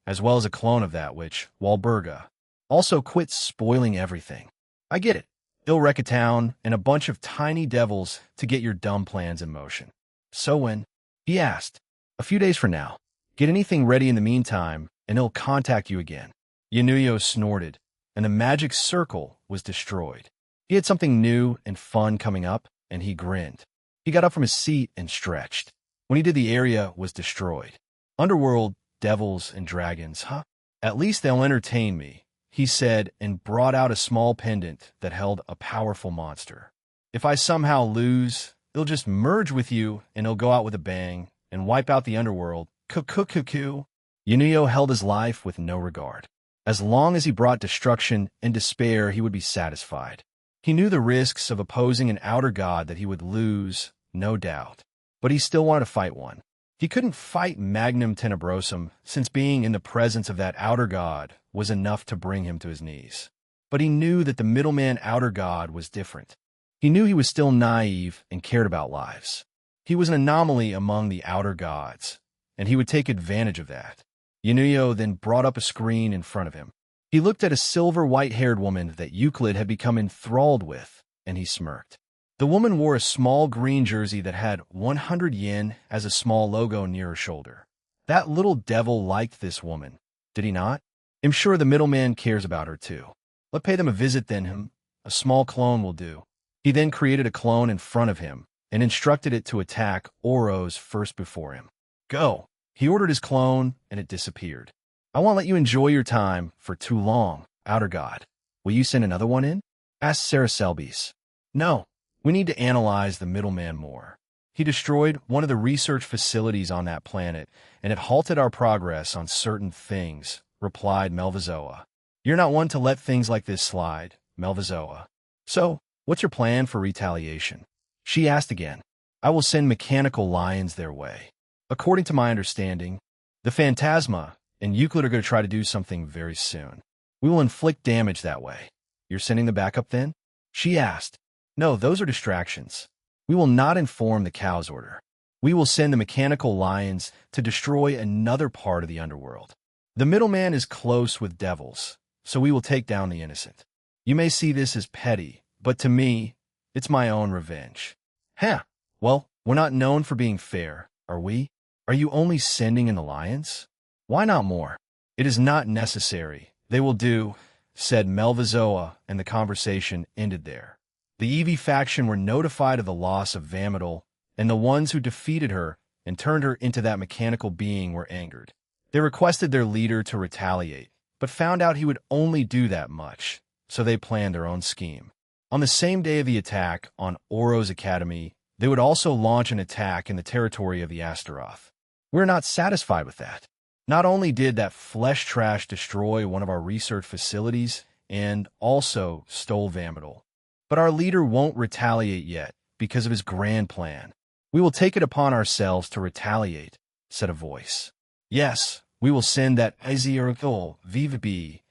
as well as a clone of that which, Walburga. Also quit spoiling everything. I get it. They'll wreck a town and a bunch of tiny devils to get your dumb plans in motion. So when? He asked. A few days from now. Get anything ready in the meantime, and he'll contact you again. Yunuyo snorted, and the magic circle was destroyed. He had something new and fun coming up, and he grinned. He got up from his seat and stretched. When he did, the area was destroyed. Underworld, devils, and dragons, huh? At least they'll entertain me, he said, and brought out a small pendant that held a powerful monster. If I somehow lose, it'll just merge with you, and it'll go out with a bang and wipe out the underworld. Cuckoo. Yunuyo held his life with no regard. As long as he brought destruction and despair, he would be satisfied. He knew the risks of opposing an outer god that he would lose, no doubt. But he still wanted to fight one. He couldn't fight Magnum Tenebrosum, since being in the presence of that outer god was enough to bring him to his knees. But he knew that the middleman outer god was different. He knew he was still naive and cared about lives. He was an anomaly among the outer gods, and he would take advantage of that. Yunuyo then brought up a screen in front of him. He looked at a silver white-haired woman that Euclid had become enthralled with, and he smirked. The woman wore a small green jersey that had 100 yen as a small logo near her shoulder. That little devil liked this woman, did he not? I'm sure the middleman cares about her too. Let's pay them a visit then. A small clone will do. He then created a clone in front of him and instructed it to attack Oros first before him. Go. He ordered his clone, and it disappeared. I won't let you enjoy your time for too long, outer god. Will you send another one in? Asked Sarah Selbis. No. We need to analyze the middleman more. He destroyed one of the research facilities on that planet, and it halted our progress on certain things, replied Melvizoa. You're not one to let things like this slide, Melvizoa. So, what's your plan for retaliation? She asked again. I will send mechanical lions their way. According to my understanding, the Phantasma and Euclid are going to try to do something very soon. We will inflict damage that way. You're sending them back up then? She asked. No, those are distractions. We will not inform the cow's order. We will send the mechanical lions to destroy another part of the underworld. The middleman is close with devils, so we will take down the innocent. You may see this as petty, but to me, it's my own revenge. Huh. Well, we're not known for being fair, are we? Are you only sending in the lions? Why not more? It is not necessary. They will do, said Melvizoa, and the conversation ended there. The Evie faction were notified of the loss of Vamadil, and the ones who defeated her and turned her into that mechanical being were angered. They requested their leader to retaliate, but found out he would only do that much, so they planned their own scheme. On the same day of the attack on Oro's academy, they would also launch an attack in the territory of the Astaroth. We're not satisfied with that. Not only did that flesh trash destroy one of our research facilities and also stole Vamadil, but our leader won't retaliate yet because of his grand plan. We will take it upon ourselves to retaliate, said a voice. Yes, we will send that Azirathol VVB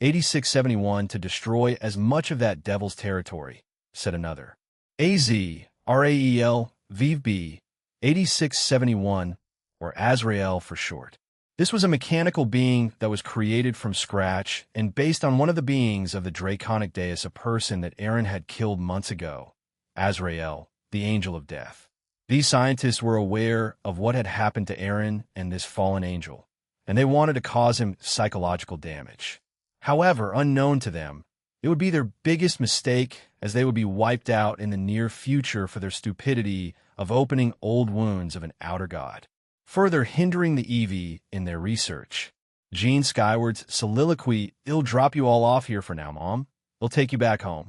8671 to destroy as much of that devil's territory, said another. AZRAEL VVB 8671, or Azrael for short. This was a mechanical being that was created from scratch and based on one of the beings of the Draconic Deus, a person that Aaron had killed months ago, Azrael, the angel of death. These scientists were aware of what had happened to Aaron and this fallen angel, and they wanted to cause him psychological damage. However, unknown to them, it would be their biggest mistake, as they would be wiped out in the near future for their stupidity of opening old wounds of an outer god, further hindering the Evie in their research. Gene Skyward's soliloquy, "It'll drop you all off here for now, Mom. They'll take you back home,"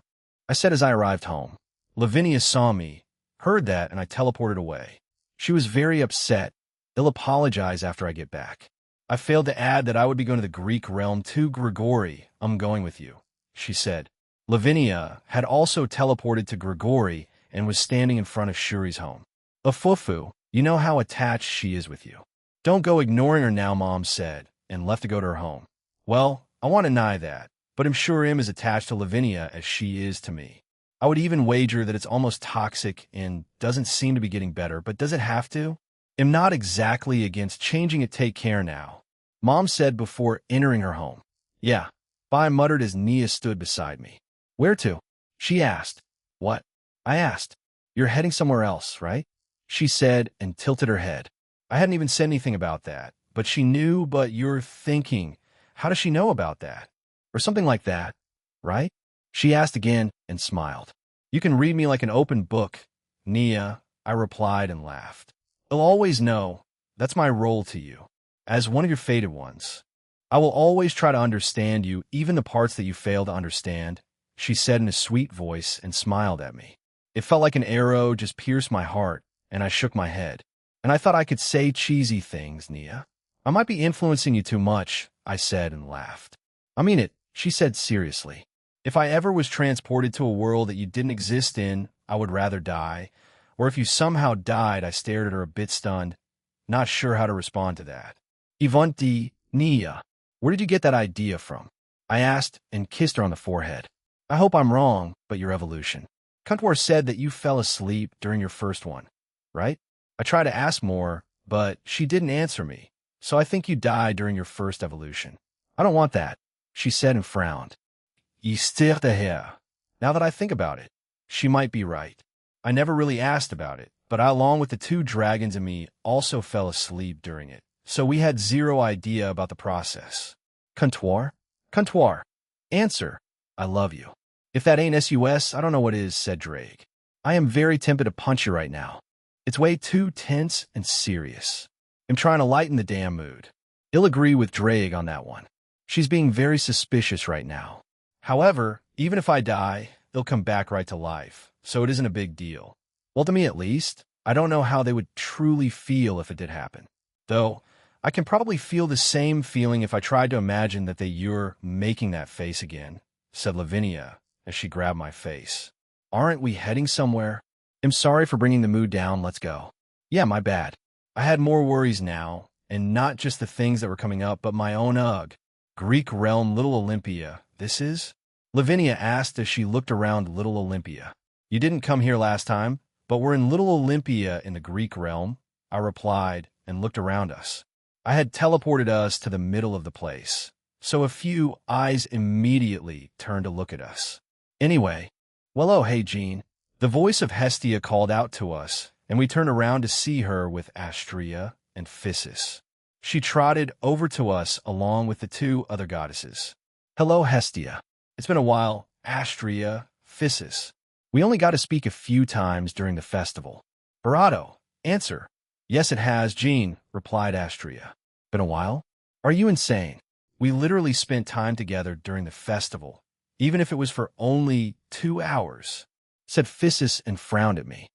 I said as I arrived home. Lavinia saw me, heard that, and I teleported away. She was very upset. They'll apologize after I get back. I failed to add that I would be going to the Greek realm too. Grigori, I'm going with you, she said. Lavinia had also teleported to Grigori and was standing in front of Shuri's home. Afufu, you know how attached she is with you. Don't go ignoring her now, Mom said, and left to go to her home. Well, I won't deny that, but I'm sure Im is attached to Lavinia as she is to me. I would even wager that it's almost toxic and doesn't seem to be getting better, but does it have to? I'm not exactly against changing it. Take care now, Mom said before entering her home. Yeah, I muttered as Nia stood beside me. Where to? She asked. What? I asked. You're heading somewhere else, right? She said and tilted her head. I hadn't even said anything about that, but she knew. But you're thinking, how does she know about that? Or something like that, right? She asked again and smiled. You can read me like an open book, Nia, I replied and laughed. You'll always know. That's my role to you. As one of your fated ones. I will always try to understand you, even the parts that you fail to understand, she said in a sweet voice and smiled at me. It felt like an arrow just pierced my heart, and I shook my head. And I thought I could say cheesy things, Nia. I might be influencing you too much, I said and laughed. I mean it, she said seriously. If I ever was transported to a world that you didn't exist in, I would rather die. Or if you somehow died, I stared at her a bit stunned, not sure how to respond to that. Ivanti, Nia, where did you get that idea from? I asked and kissed her on the forehead. I hope I'm wrong, but your evolution. Kuntwar said that you fell asleep during your first one, right? I tried to ask more, but she didn't answer me, so I think you died during your first evolution. I don't want that, she said and frowned. Now that I think about it, she might be right. I never really asked about it, but I, along with the two dragons and me, also fell asleep during it, so we had zero idea about the process. Kuntwar? Kuntwar. Answer. I love you. If that ain't SUS, I don't know what is, said Drake. I am very tempted to punch you right now. It's way too tense and serious. I'm trying to lighten the damn mood. I'll agree with Drake on that one. She's being very suspicious right now. However, even if I die, they'll come back right to life, so it isn't a big deal. Well, to me at least, I don't know how they would truly feel if it did happen. Though, I can probably feel the same feeling if I tried to imagine that you're making that face again, said Lavinia as she grabbed my face. Aren't we heading somewhere? I'm sorry for bringing the mood down, let's go. Yeah, my bad. I had more worries now, and not just the things that were coming up, but my own Greek realm, Little Olympia. This is? Lavinia asked as she looked around Little Olympia. You didn't come here last time, but we're in Little Olympia in the Greek realm, I replied and looked around us. I had teleported us to the middle of the place, so a few eyes immediately turned to look at us. Anyway, well, oh, hey, Jean. The voice of Hestia called out to us, and we turned around to see her with Astrea and Physis. She trotted over to us along with the two other goddesses. Hello, Hestia. It's been a while, Astrea, Physis. We only got to speak a few times during the festival. Barato, answer. Yes, it has, Jean, replied Astrea. Been a while? Are you insane? We literally spent time together during the festival, even if it was for only 2 hours, said Physis and frowned at me.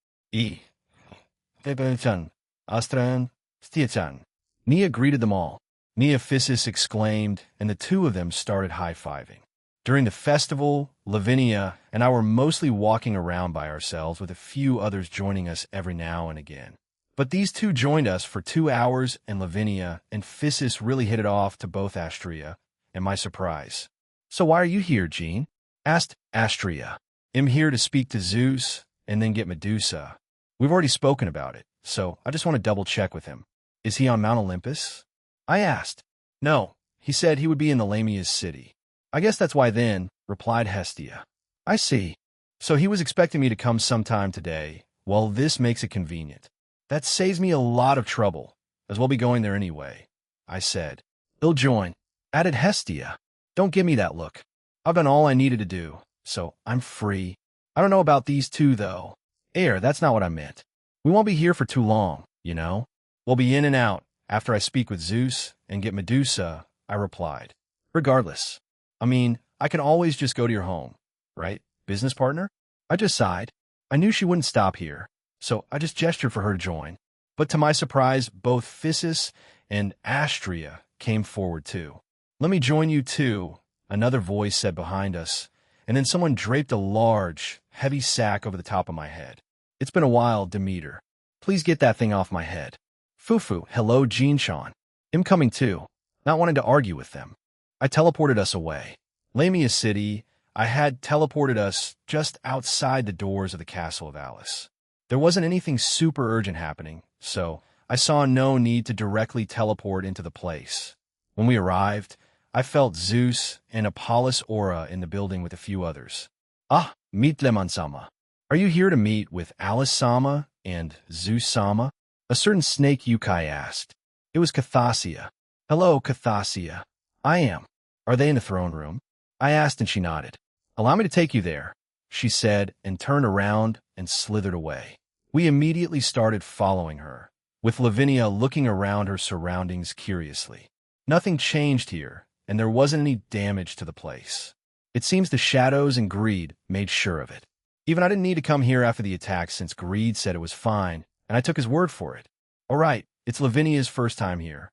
Astran, Stiachan. Nia greeted them all. Nia, Physis exclaimed, and the two of them started high-fiving. During the festival, Lavinia and I were mostly walking around by ourselves with a few others joining us every now and again. But these two joined us for 2 hours, and Lavinia and Physis really hit it off to both Astrea and my surprise. So why are you here, Jean? Asked Astrea. I'm here to speak to Zeus and then get Medusa. We've already spoken about it, so I just want to double-check with him. Is he on Mount Olympus? I asked. No, he said he would be in the Lamia's city. I guess that's why then, replied Hestia. I see. So he was expecting me to come sometime today. Well, this makes it convenient. That saves me a lot of trouble, as we'll be going there anyway, I said. He'll join, added Hestia. Don't give me that look. I've done all I needed to do, so I'm free. I don't know about these two, though. That's not what I meant. We won't be here for too long, you know? We'll be in and out after I speak with Zeus and get Medusa, I replied. Regardless. I mean, I can always just go to your home, right, business partner? I just sighed. I knew she wouldn't stop here, so I just gestured for her to join. But to my surprise, both Physis and Astrea came forward too. Let me join you too, another voice said behind us, and then someone draped a large, heavy sack over the top of my head. It's been a while, Demeter. Please get that thing off my head. Fufu, hello, Jean-Chan. I'm coming too, not wanting to argue with them. I teleported us away. Lamia City, I had teleported us just outside the doors of the Castle of Alice. There wasn't anything super urgent happening, so I saw no need to directly teleport into the place. When we arrived, I felt Zeus and Apollos aura in the building with a few others. Ah, meet Lemon-sama. Are you here to meet with Alice-sama and Zeus-sama? A certain snake Yukai asked. It was Cathasia. Hello, Cathasia. I am. Are they in the throne room? I asked and she nodded. Allow me to take you there, she said and turned around and slithered away. We immediately started following her, with Lavinia looking around her surroundings curiously. Nothing changed here, and there wasn't any damage to the place. It seems the shadows and Greed made sure of it. Even I didn't need to come here after the attack since Greed said it was fine, and I took his word for it. All right, it's Lavinia's first time here.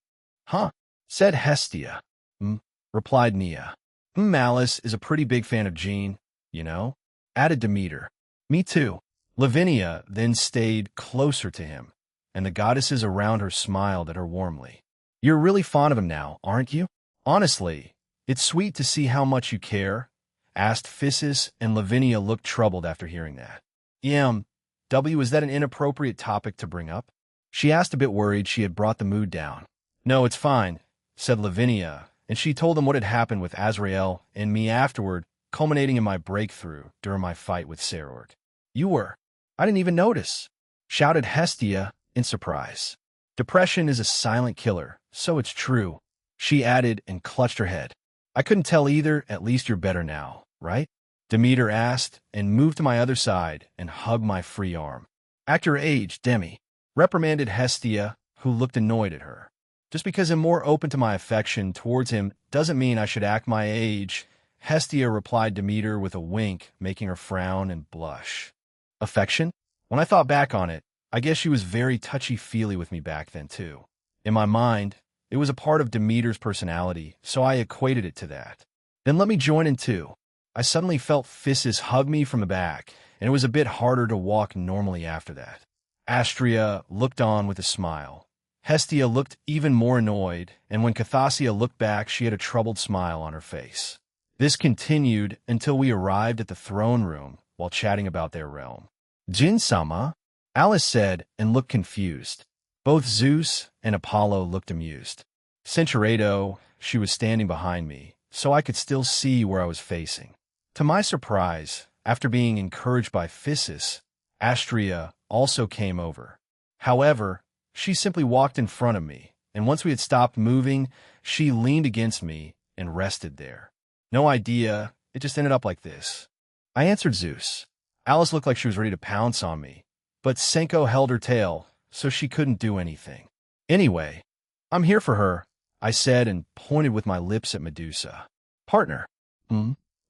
Huh, said Hestia. Replied Nia. Malice is a pretty big fan of Jean, you know? Added Demeter. Me too. Lavinia then stayed closer to him, and the goddesses around her smiled at her warmly. You're really fond of him now, aren't you? Honestly, it's sweet to see how much you care, asked Physis, and Lavinia looked troubled after hearing that. Is that an inappropriate topic to bring up? She asked, a bit worried she had brought the mood down. No, it's fine, said Lavinia, and she told them what had happened with Azrael and me afterward, culminating in my breakthrough during my fight with Serorg. You were. I didn't even notice, shouted Hestia in surprise. Depression is a silent killer, so it's true, she added and clutched her head. I couldn't tell either, at least you're better now, right? Demeter asked and moved to my other side and hugged my free arm. Act your age, Demi, reprimanded Hestia, who looked annoyed at her. Just because I'm more open to my affection towards him doesn't mean I should act my age, Hestia replied Demeter with a wink, making her frown and blush. Affection? When I thought back on it, I guess she was very touchy-feely with me back then, too. In my mind, it was a part of Demeter's personality, so I equated it to that. Then let me join in, too. I suddenly felt Physis hug me from the back, and it was a bit harder to walk normally after that. Astrea looked on with a smile, Hestia looked even more annoyed, and when Cathasia looked back, she had a troubled smile on her face. This continued until we arrived at the throne room while chatting about their realm. Jin-sama, Alice said, and looked confused. Both Zeus and Apollo looked amused. Centuredo, she was standing behind me, so I could still see where I was facing. To my surprise, after being encouraged by Physis, Astrea also came over. However, she simply walked in front of me, and once we had stopped moving, she leaned against me and rested there. No idea, it just ended up like this. I answered Zeus. Alice looked like she was ready to pounce on me, but Senko held her tail, so she couldn't do anything. Anyway, I'm here for her, I said and pointed with my lips at Medusa. Partner.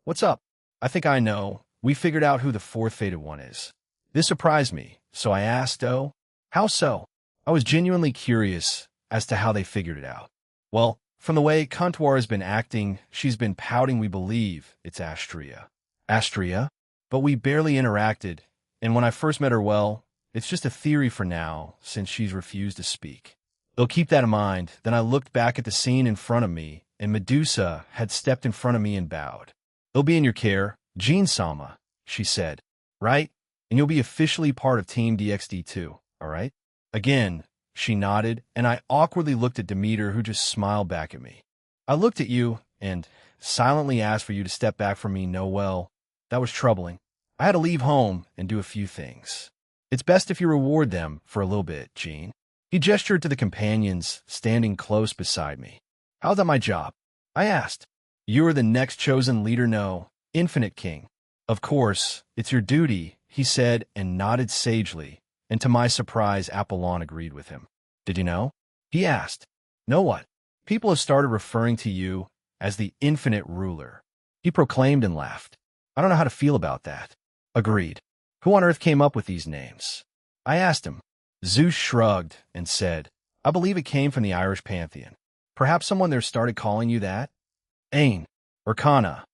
What's up? I think I know. We figured out who the fourth fated one is. This surprised me, so I asked, oh, how so? I was genuinely curious as to how they figured it out. Well, from the way Contour has been acting, she's been pouting. We believe it's Astrea. Astrea? But we barely interacted, and when I first met her, well, it's just a theory for now, since she's refused to speak. They'll keep that in mind. Then I looked back at the scene in front of me, and Medusa had stepped in front of me and bowed. They'll be in your care, Jin-sama, she said. Right? And you'll be officially part of Team DxD too, all right? Again, she nodded, and I awkwardly looked at Demeter, who just smiled back at me. I looked at you and silently asked for you to step back from me. No, well, that was troubling. I had to leave home and do a few things. It's best if you reward them for a little bit, Jean. He gestured to the companions standing close beside me. How's that my job? I asked. You are the next chosen leader, no, Infinite King. Of course, it's your duty, he said and nodded sagely, and to my surprise, Apollon agreed with him. Did you know? He asked. Know what? People have started referring to you as the Infinite Ruler. He proclaimed and laughed. I don't know how to feel about that. Agreed. Who on earth came up with these names? I asked him. Zeus shrugged and said, I believe it came from the Irish pantheon. Perhaps someone there started calling you that? Ain, or Kana.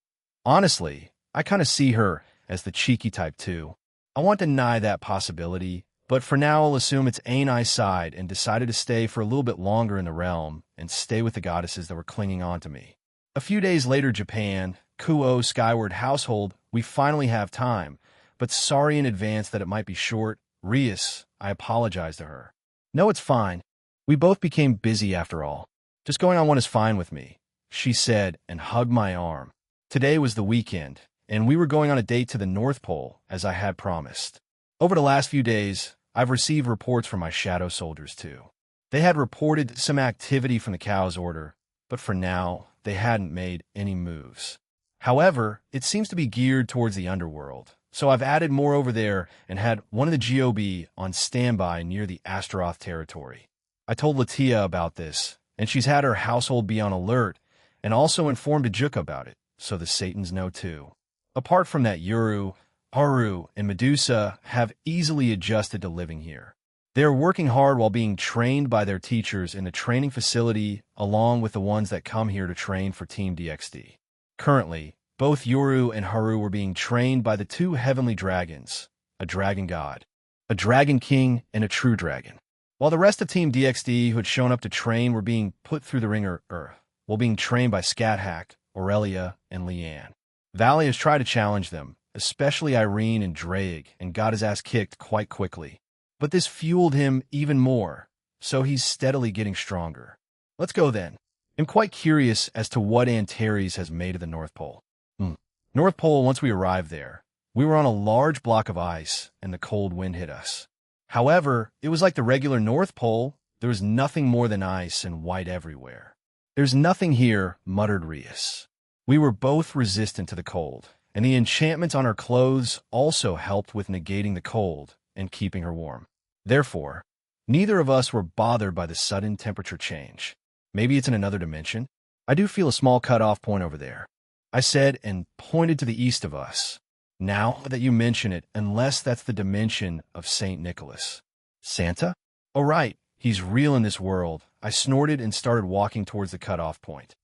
Honestly, I kind of see her as the cheeky type too. I won't deny that possibility, but for now I'll assume it's Ain I sighed and decided to stay for a little bit longer in the realm and stay with the goddesses that were clinging on to me. A few days later, Japan, Kuo, Skyward Household, we finally have time, but sorry in advance that it might be short. Rias, I apologized to her. No, it's fine. We both became busy after all. Just going on one is fine with me, she said and hugged my arm. Today was the weekend, and we were going on a date to the North Pole, as I had promised. Over the last few days, I've received reports from my shadow soldiers too. They had reported some activity from the Cow's Order, but for now, they hadn't made any moves. However, it seems to be geared towards the underworld, so I've added more over there and had one of the GOB on standby near the Astaroth territory. I told Latia about this, and she's had her household be on alert, and also informed Ajuka about it, so the Satans know too. Apart from that, Yuru, Haru, and Medusa have easily adjusted to living here. They are working hard while being trained by their teachers in the training facility along with the ones that come here to train for Team DxD. Currently, both Yoru and Haru were being trained by the two heavenly dragons, a dragon god, a dragon king, and a true dragon. While the rest of Team DxD who had shown up to train were being put through the ringer, while being trained by Scathack, Aurelia, and Leanne. Valley has tried to challenge them, especially Irene and Drake, and got his ass kicked quite quickly. But this fueled him even more, so he's steadily getting stronger. Let's go then. I'm quite curious as to what Antares has made of the North Pole. North Pole, once we arrived there, we were on a large block of ice, and the cold wind hit us. However, it was like the regular North Pole. There was nothing more than ice and white everywhere. There's nothing here, muttered Rias. We were both resistant to the cold, and the enchantments on our clothes also helped with negating the cold and keeping her warm. Therefore, neither of us were bothered by the sudden temperature change. Maybe it's in another dimension. I do feel a small cutoff point over there, I said and pointed to the east of us. Now that you mention it, unless that's the dimension of St. Nicholas. Santa? Oh, right, he's real in this world. I snorted and started walking towards the cutoff point.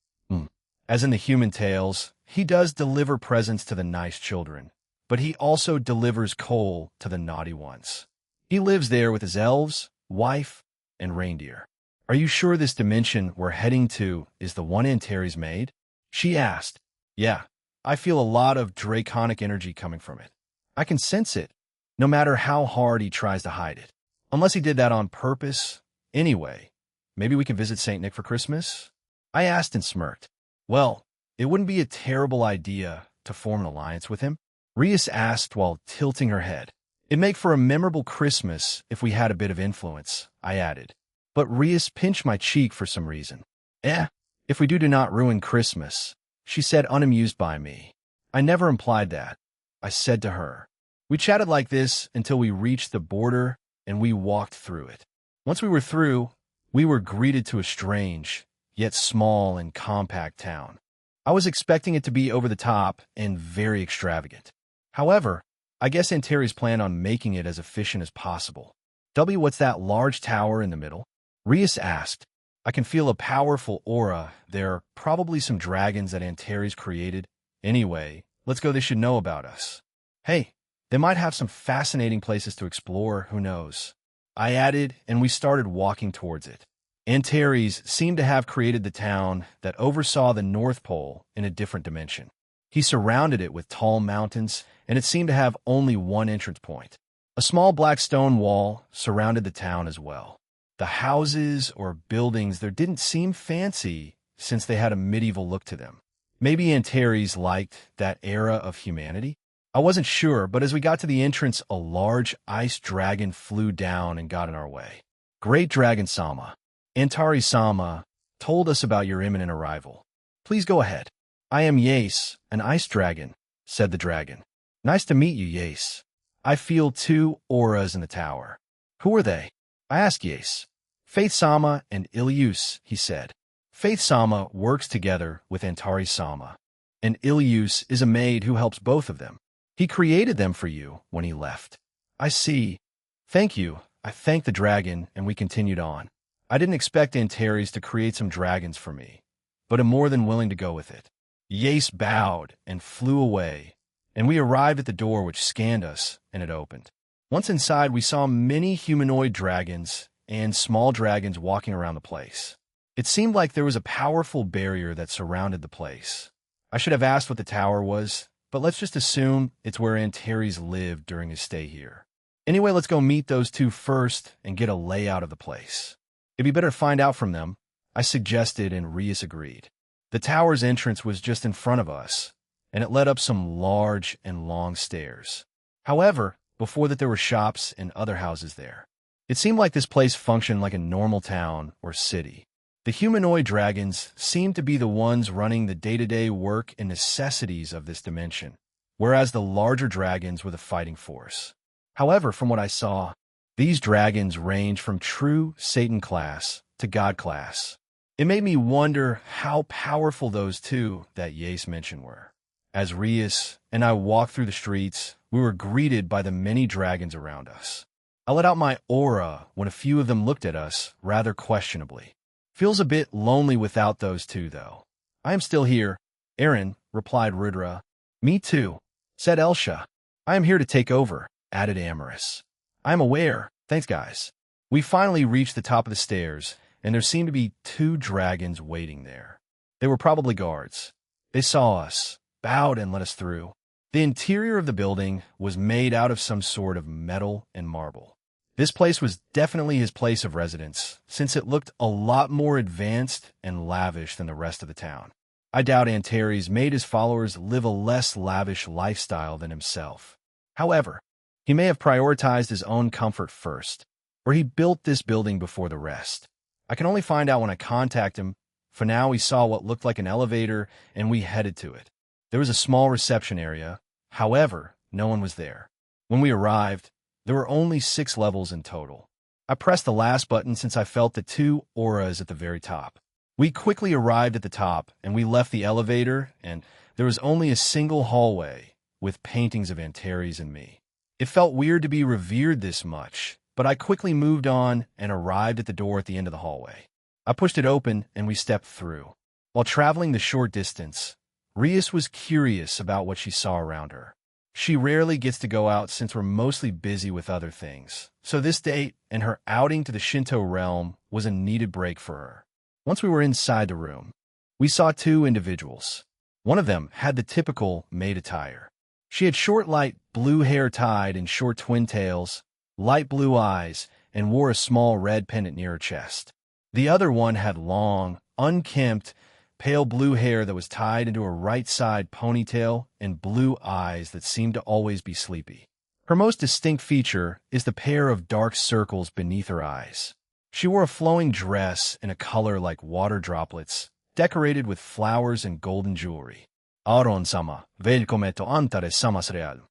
As in the human tales, he does deliver presents to the nice children, but he also delivers coal to the naughty ones. He lives there with his elves, wife, and reindeer. Are you sure this dimension we're heading to is the one Antares made? She asked. Yeah, I feel a lot of draconic energy coming from it. I can sense it, no matter how hard he tries to hide it. Unless he did that on purpose. Anyway, maybe we can visit St. Nick for Christmas? I asked and smirked. Well, it wouldn't be a terrible idea to form an alliance with him, Rias asked while tilting her head. It'd make for a memorable Christmas if we had a bit of influence, I added. But Rias pinched my cheek for some reason. If we do not ruin Christmas, she said, unamused by me. I never implied that, I said to her. We chatted like this until we reached the border and we walked through it. Once we were through, we were greeted to a strange, yet small and compact town. I was expecting it to be over the top and very extravagant. However, I guess Antares planned on making it as efficient as possible. What's that large tower in the middle? Rias asked. I can feel a powerful aura. There are probably some dragons that Antares created. Anyway, let's go. They should know about us. Hey, they might have some fascinating places to explore, who knows? I added, and we started walking towards it. Antares seemed to have created the town that oversaw the North Pole in a different dimension. He surrounded it with tall mountains, and it seemed to have only one entrance point. A small black stone wall surrounded the town as well. The houses or buildings there didn't seem fancy since they had a medieval look to them. Maybe Antares liked that era of humanity? I wasn't sure, but as we got to the entrance, a large ice dragon flew down and got in our way. Great Dragon Sama, Antares Sama told us about your imminent arrival. Please go ahead. I am Yace, an ice dragon, said the dragon. Nice to meet you, Yace. I feel two auras in the tower. Who are they? I asked Yace. Faith Sama and Ilius, he said. Faith Sama works together with Antares Sama, and Ilius is a maid who helps both of them. He created them for you when he left. I see. Thank you. I thanked the dragon, and we continued on. I didn't expect Antares to create some dragons for me, but am more than willing to go with it. Yace bowed and flew away, and we arrived at the door which scanned us, and it opened. Once inside, we saw many humanoid dragons and small dragons walking around the place. It seemed like there was a powerful barrier that surrounded the place. I should have asked what the tower was, but let's just assume it's where Antares lived during his stay here. Anyway, let's go meet those two first and get a layout of the place. It'd be better to find out from them, I suggested, and Rias agreed. The tower's entrance was just in front of us, and it led up some large and long stairs. However, before that there were shops and other houses there. It seemed like this place functioned like a normal town or city. The humanoid dragons seemed to be the ones running the day-to-day work and necessities of this dimension, whereas the larger dragons were the fighting force. However, from what I saw, these dragons range from true Satan class to God class. It made me wonder how powerful those two that Yace mentioned were. As Rias and I walked through the streets, we were greeted by the many dragons around us. I let out my aura when a few of them looked at us rather questionably. Feels a bit lonely without those two, though. I am still here, Aaron, replied Rudra. Me too, said Elsha. I am here to take over, added Amaris. I am aware. Thanks, guys. We finally reached the top of the stairs, and there seemed to be two dragons waiting there. They were probably guards. They saw us, bowed, and let us through. The interior of the building was made out of some sort of metal and marble. This place was definitely his place of residence, since it looked a lot more advanced and lavish than the rest of the town. I doubt Antares made his followers live a less lavish lifestyle than himself. However, he may have prioritized his own comfort first, or he built this building before the rest. I can only find out when I contact him. For now, we saw what looked like an elevator, and we headed to it. There was a small reception area. However, no one was there. When we arrived, there were only 6 levels in total. I pressed the last button since I felt the 2 auras at the very top. We quickly arrived at the top, and we left the elevator, and there was only a single hallway with paintings of Antares and me. It felt weird to be revered this much, but I quickly moved on and arrived at the door at the end of the hallway. I pushed it open, and we stepped through. While traveling the short distance, Rias was curious about what she saw around her. She rarely gets to go out since we're mostly busy with other things. So this date and her outing to the Shinto realm was a needed break for her. Once we were inside the room, we saw two individuals. One of them had the typical maid attire. She had short light blue hair tied in short twin tails, light blue eyes, and wore a small red pendant near her chest. The other one had long, unkempt, pale blue hair that was tied into a right-side ponytail and blue eyes that seemed to always be sleepy. Her most distinct feature is the pair of dark circles beneath her eyes. She wore a flowing dress in a color like water droplets, decorated with flowers and golden jewelry. Aron-sama, velkommen to Antares Samasreal.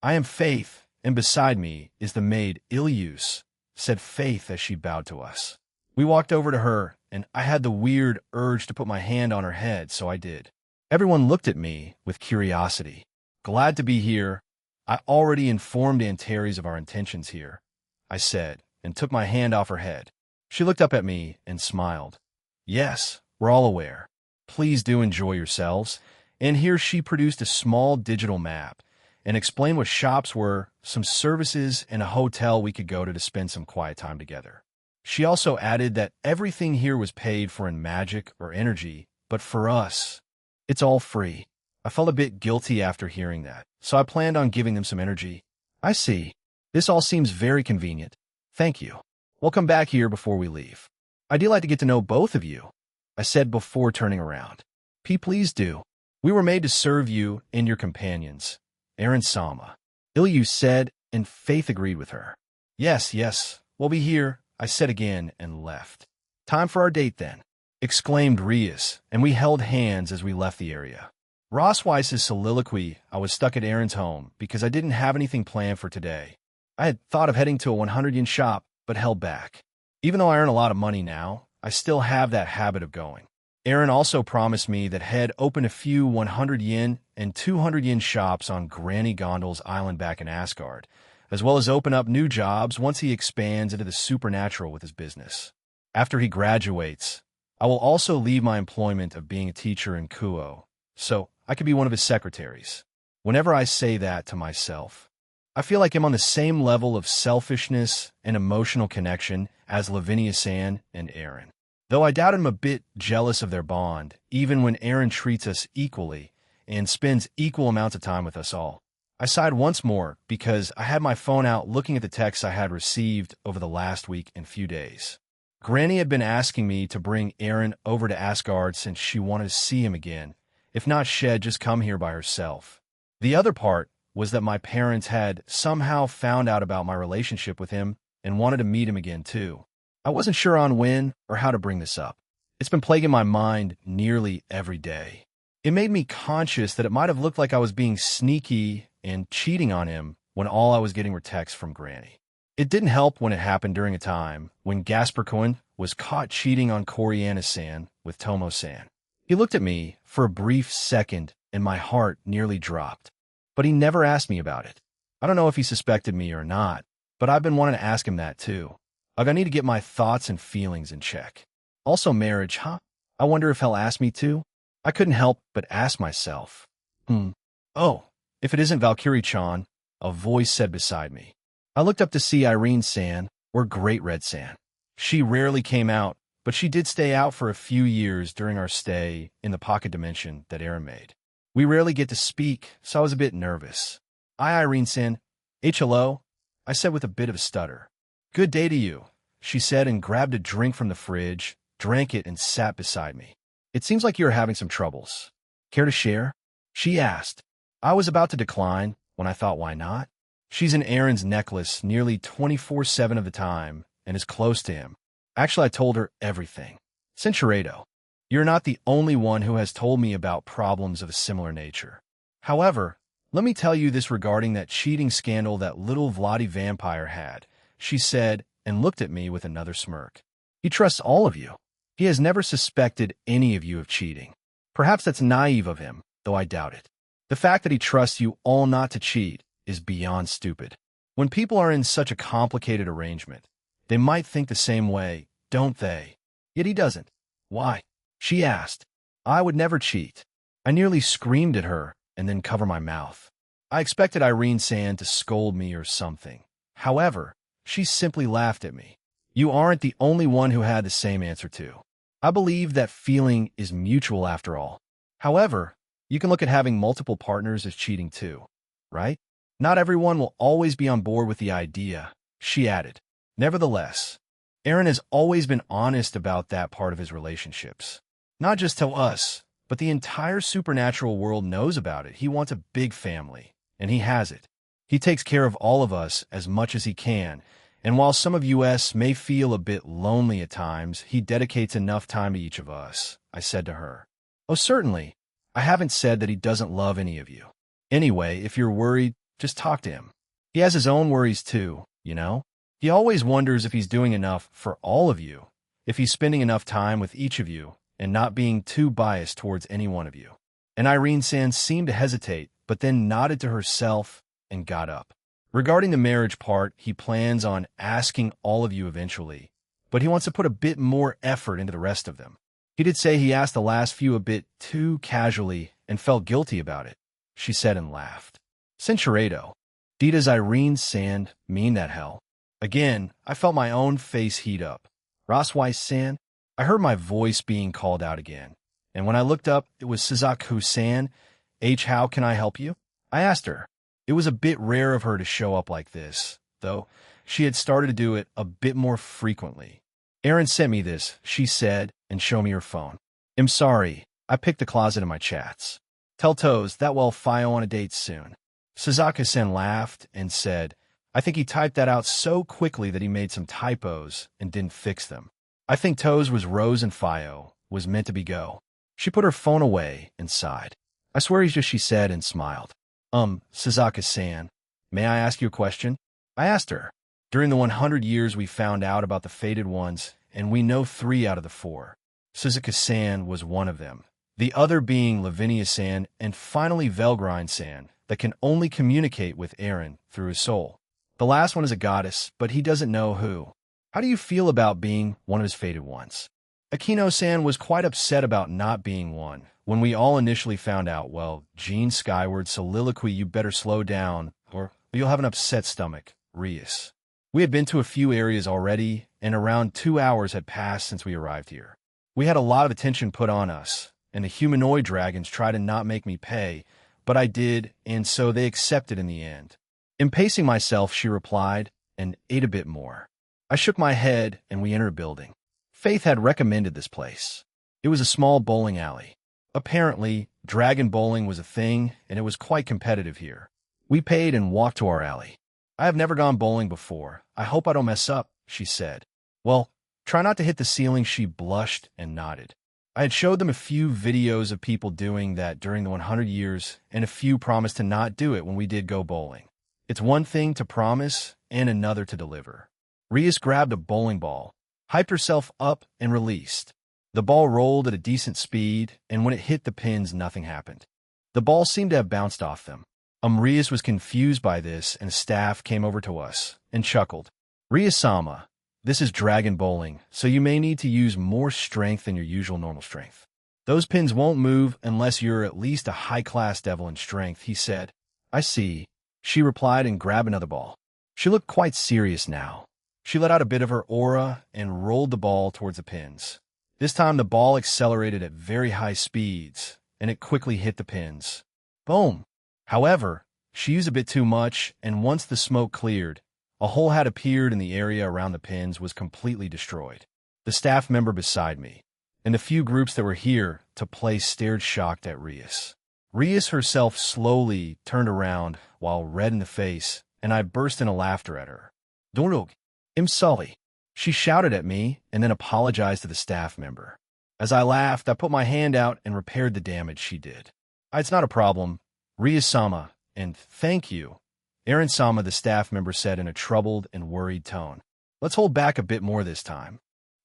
I am Faith, and beside me is the maid Ilius, said Faith as she bowed to us. We walked over to her, and I had the weird urge to put my hand on her head, so I did. Everyone looked at me with curiosity. Glad to be here. I already informed Antares of our intentions here, I said, and took my hand off her head. She looked up at me and smiled. Yes, we're all aware. Please do enjoy yourselves. And here she produced a small digital map and explained what shops were, some services, and a hotel we could go to spend some quiet time together. She also added that everything here was paid for in magic or energy, but for us, it's all free. I felt a bit guilty after hearing that, so I planned on giving them some energy. I see. This all seems very convenient. Thank you. We'll come back here before we leave. I'd like to get to know both of you, I said before turning around. Please do. We were made to serve you and your companions. Aaron-sama, Ilyu said, and Faith agreed with her. Yes, we'll be here, I said again and left. Time for our date then, exclaimed Rias, and we held hands as we left the area. Ross Weiss's soliloquy, I was stuck at Aaron's home because I didn't have anything planned for today. I had thought of heading to a 100-yen shop, but held back. Even though I earn a lot of money now, I still have that habit of going. Aaron also promised me that he'd open a few 100-yen and 200-yen shops on Granny Gondol's island back in Asgard, as well as open up new jobs once he expands into the supernatural with his business. After he graduates, I will also leave my employment of being a teacher in Kuo, so I could be one of his secretaries. Whenever I say that to myself, I feel like I'm on the same level of selfishness and emotional connection as Lavinia-san and Aaron. Though I doubt I'm a bit jealous of their bond, even when Aaron treats us equally and spends equal amounts of time with us all. I sighed once more because I had my phone out looking at the texts I had received over the last week and few days. Granny had been asking me to bring Aaron over to Asgard since she wanted to see him again, if not she'd just come here by herself. The other part was that my parents had somehow found out about my relationship with him and wanted to meet him again too. I wasn't sure on when or how to bring this up. It's been plaguing my mind nearly every day. It made me conscious that it might have looked like I was being sneaky and cheating on him when all I was getting were texts from Granny. It didn't help when it happened during a time when Gaspercoin was caught cheating on Coriana-san with Tomo-san. He looked at me for a brief second and my heart nearly dropped. But he never asked me about it. I don't know if he suspected me or not, but I've been wanting to ask him that too. I need to get my thoughts and feelings in check. Also marriage, huh? I wonder if he'll ask me to? I couldn't help but ask myself. Oh, if it isn't Valkyrie-chan, a voice said beside me. I looked up to see Irene-san, or Great Red-san. She rarely came out, but she did stay out for a few years during our stay in the pocket dimension that Aaron made. We rarely get to speak, so I was a bit nervous. Irene-san. Hello, I said with a bit of a stutter. Good day to you, she said and grabbed a drink from the fridge, drank it and sat beside me. It seems like you're having some troubles. Care to share? She asked. I was about to decline when I thought, why not? She's in Aaron's necklace nearly 24/7 of the time and is close to him. Actually, I told her everything. Cinchuredo, you're not the only one who has told me about problems of a similar nature. However, let me tell you this regarding that cheating scandal that little Vladi vampire had, she said and looked at me with another smirk. He trusts all of you. He has never suspected any of you of cheating. Perhaps that's naive of him, though I doubt it. The fact that he trusts you all not to cheat is beyond stupid. When people are in such a complicated arrangement, they might think the same way, don't they? Yet he doesn't. Why? She asked. I would never cheat. I nearly screamed at her and then covered my mouth. I expected Irene San to scold me or something. However, she simply laughed at me. You aren't the only one who had the same answer too. I believe that feeling is mutual after all. However, you can look at having multiple partners as cheating too, right? Not everyone will always be on board with the idea, she added. Nevertheless, Aaron has always been honest about that part of his relationships. Not just to us, but the entire supernatural world knows about it. He wants a big family, and he has it. He takes care of all of us as much as he can, and while some of us may feel a bit lonely at times, he dedicates enough time to each of us, I said to her. Oh, certainly. I haven't said that he doesn't love any of you. Anyway, if you're worried, just talk to him. He has his own worries too, you know? He always wonders if he's doing enough for all of you, if he's spending enough time with each of you, and not being too biased towards any one of you. And Irene Sands seemed to hesitate, but then nodded to herself and got up. Regarding the marriage part, he plans on asking all of you eventually, but he wants to put a bit more effort into the rest of them. He did say he asked the last few a bit too casually and felt guilty about it, she said and laughed. Cincherado. Does Irene Sand mean that hell? Again, I felt my own face heat up. Roswise San? I heard my voice being called out again, and when I looked up, it was Suzaku-san. How can I help you? I asked her. It was a bit rare of her to show up like this, though she had started to do it a bit more frequently. Aaron sent me this, she said, and showed me her phone. I'm sorry, I picked the closet in my chats. Tell Toes that we'll file on a date soon. Suzaku-san laughed and said, I think he typed that out so quickly that he made some typos and didn't fix them. I think Toes was Rose and Fio, was meant to be go. She put her phone away and sighed. I swear he's just she said and smiled. Suzaku-san, may I ask you a question? I asked her. During the 100 years we found out about the fated ones, and we know 3 out of the 4. Suzaku-san was one of them, the other being Lavinia-san and finally Velgrind-san, that can only communicate with Aaron through his soul. The last one is a goddess, but he doesn't know who. How do you feel about being one of his fated ones? Akino-san was quite upset about not being one. When we all initially found out, well, Gene Skyward soliloquy, you better slow down, or you'll have an upset stomach, Rias. We had been to a few areas already, and around 2 hours had passed since we arrived here. We had a lot of attention put on us, and the humanoid dragons tried to not make me pay, but I did, and so they accepted in the end. In pacing myself, she replied, and ate a bit more. I shook my head, and we entered a building. Faith had recommended this place. It was a small bowling alley. Apparently, dragon bowling was a thing, and it was quite competitive here. We paid and walked to our alley. I have never gone bowling before. I hope I don't mess up, she said. Well, try not to hit the ceiling, she blushed and nodded. I had showed them a few videos of people doing that during the 100 years, and a few promised to not do it when we did go bowling. It's one thing to promise, and another to deliver. Rias grabbed a bowling ball, hyped herself up, and released. The ball rolled at a decent speed, and when it hit the pins, nothing happened. The ball seemed to have bounced off them. Rias was confused by this, and staff came over to us and chuckled. Rias-sama, this is dragon bowling, so you may need to use more strength than your usual normal strength. Those pins won't move unless you're at least a high-class devil in strength, he said. I see, she replied and grabbed another ball. She looked quite serious now. She let out a bit of her aura and rolled the ball towards the pins. This time the ball accelerated at very high speeds, and it quickly hit the pins. Boom! However, she used a bit too much, and once the smoke cleared, a hole had appeared and the area around the pins was completely destroyed. The staff member beside me, and the few groups that were here to play stared shocked at Rias. Rias herself slowly turned around while red in the face, and I burst into laughter at her. Dorog, I'm sorry. She shouted at me and then apologized to the staff member. As I laughed, I put my hand out and repaired the damage she did. It's not a problem, Rias-sama, and thank you, Aaron-sama, the staff member said in a troubled and worried tone. Let's hold back a bit more this time.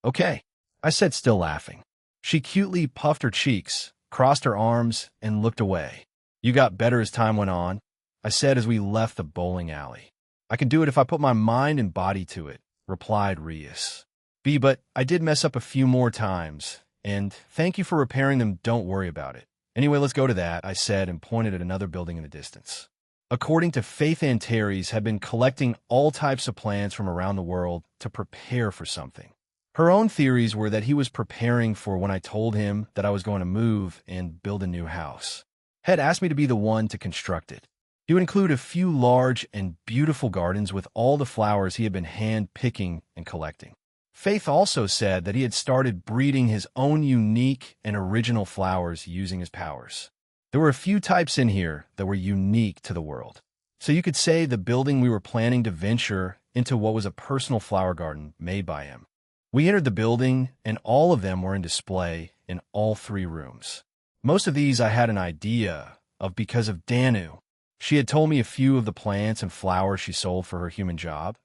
Okay, I said, still laughing. She cutely puffed her cheeks, crossed her arms, and looked away. You got better as time went on, I said as we left the bowling alley. I can do it if I put my mind and body to it, replied Rias. But I did mess up a few more times, and thank you for repairing them, don't worry about it. Anyway, let's go to that, I said and pointed at another building in the distance. According to Faith, Antares had been collecting all types of plants from around the world to prepare for something. Her own theories were that he was preparing for when I told him that I was going to move and build a new house. Had asked me to be the one to construct it. He would include a few large and beautiful gardens with all the flowers he had been hand-picking and collecting. Faith also said that he had started breeding his own unique and original flowers using his powers. There were a few types in here that were unique to the world. So you could say the building we were planning to venture into what was a personal flower garden made by him. We entered the building, and all of them were in display in all 3 rooms. Most of these I had an idea of because of Danu. She had told me a few of the plants and flowers she sold for her human job.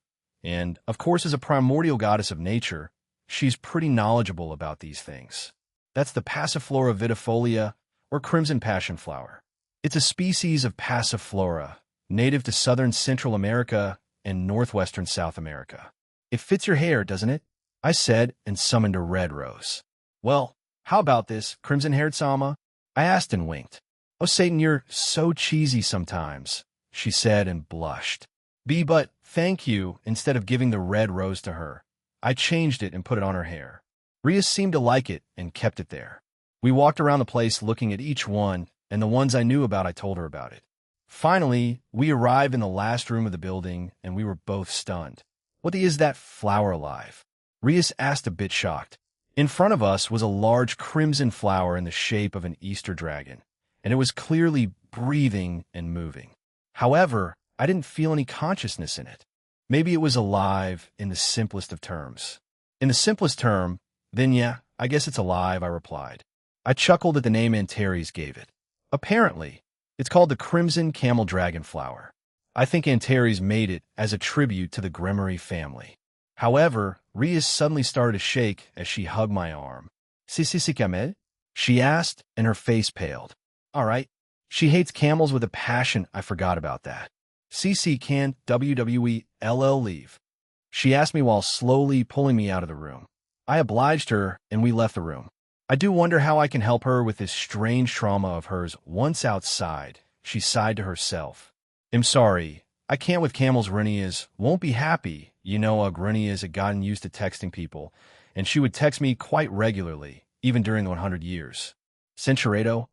And, of course, as a primordial goddess of nature, she's pretty knowledgeable about these things. That's the Passiflora vitifolia, or crimson passion flower. It's a species of Passiflora, native to southern Central America and northwestern South America. It fits your hair, doesn't it? I said, and summoned a red rose. Well, how about this, crimson-haired Sama? I asked and winked. Oh, Satan, you're so cheesy sometimes, she said and blushed. But thank you, instead of giving the red rose to her. I changed it and put it on her hair. Rias seemed to like it and kept it there. We walked around the place looking at each one, and the ones I knew about I told her about it. Finally, we arrived in the last room of the building, and we were both stunned. What is that flower alive? Rias asked, a bit shocked. In front of us was a large crimson flower in the shape of an Easter dragon, and it was clearly breathing and moving. However, I didn't feel any consciousness in it. Maybe it was alive in the simplest of terms. In the simplest term, then yeah, I guess it's alive, I replied. I chuckled at the name Antares gave it. Apparently, it's called the crimson camel dragon flower. I think Antares made it as a tribute to the Gremory family. However, Rias suddenly started to shake as she hugged my arm. Si camel? She asked, and her face paled. All right. She hates camels with a passion. I forgot about that. CC can WWE LL leave. She asked me while slowly pulling me out of the room. I obliged her, and we left the room. I do wonder how I can help her with this strange trauma of hers once outside, she sighed to herself. I'm sorry, I can't with camels. Renias won't be happy. You know, Renias had gotten used to texting people, and she would text me quite regularly, even during the 100 years. Centurato?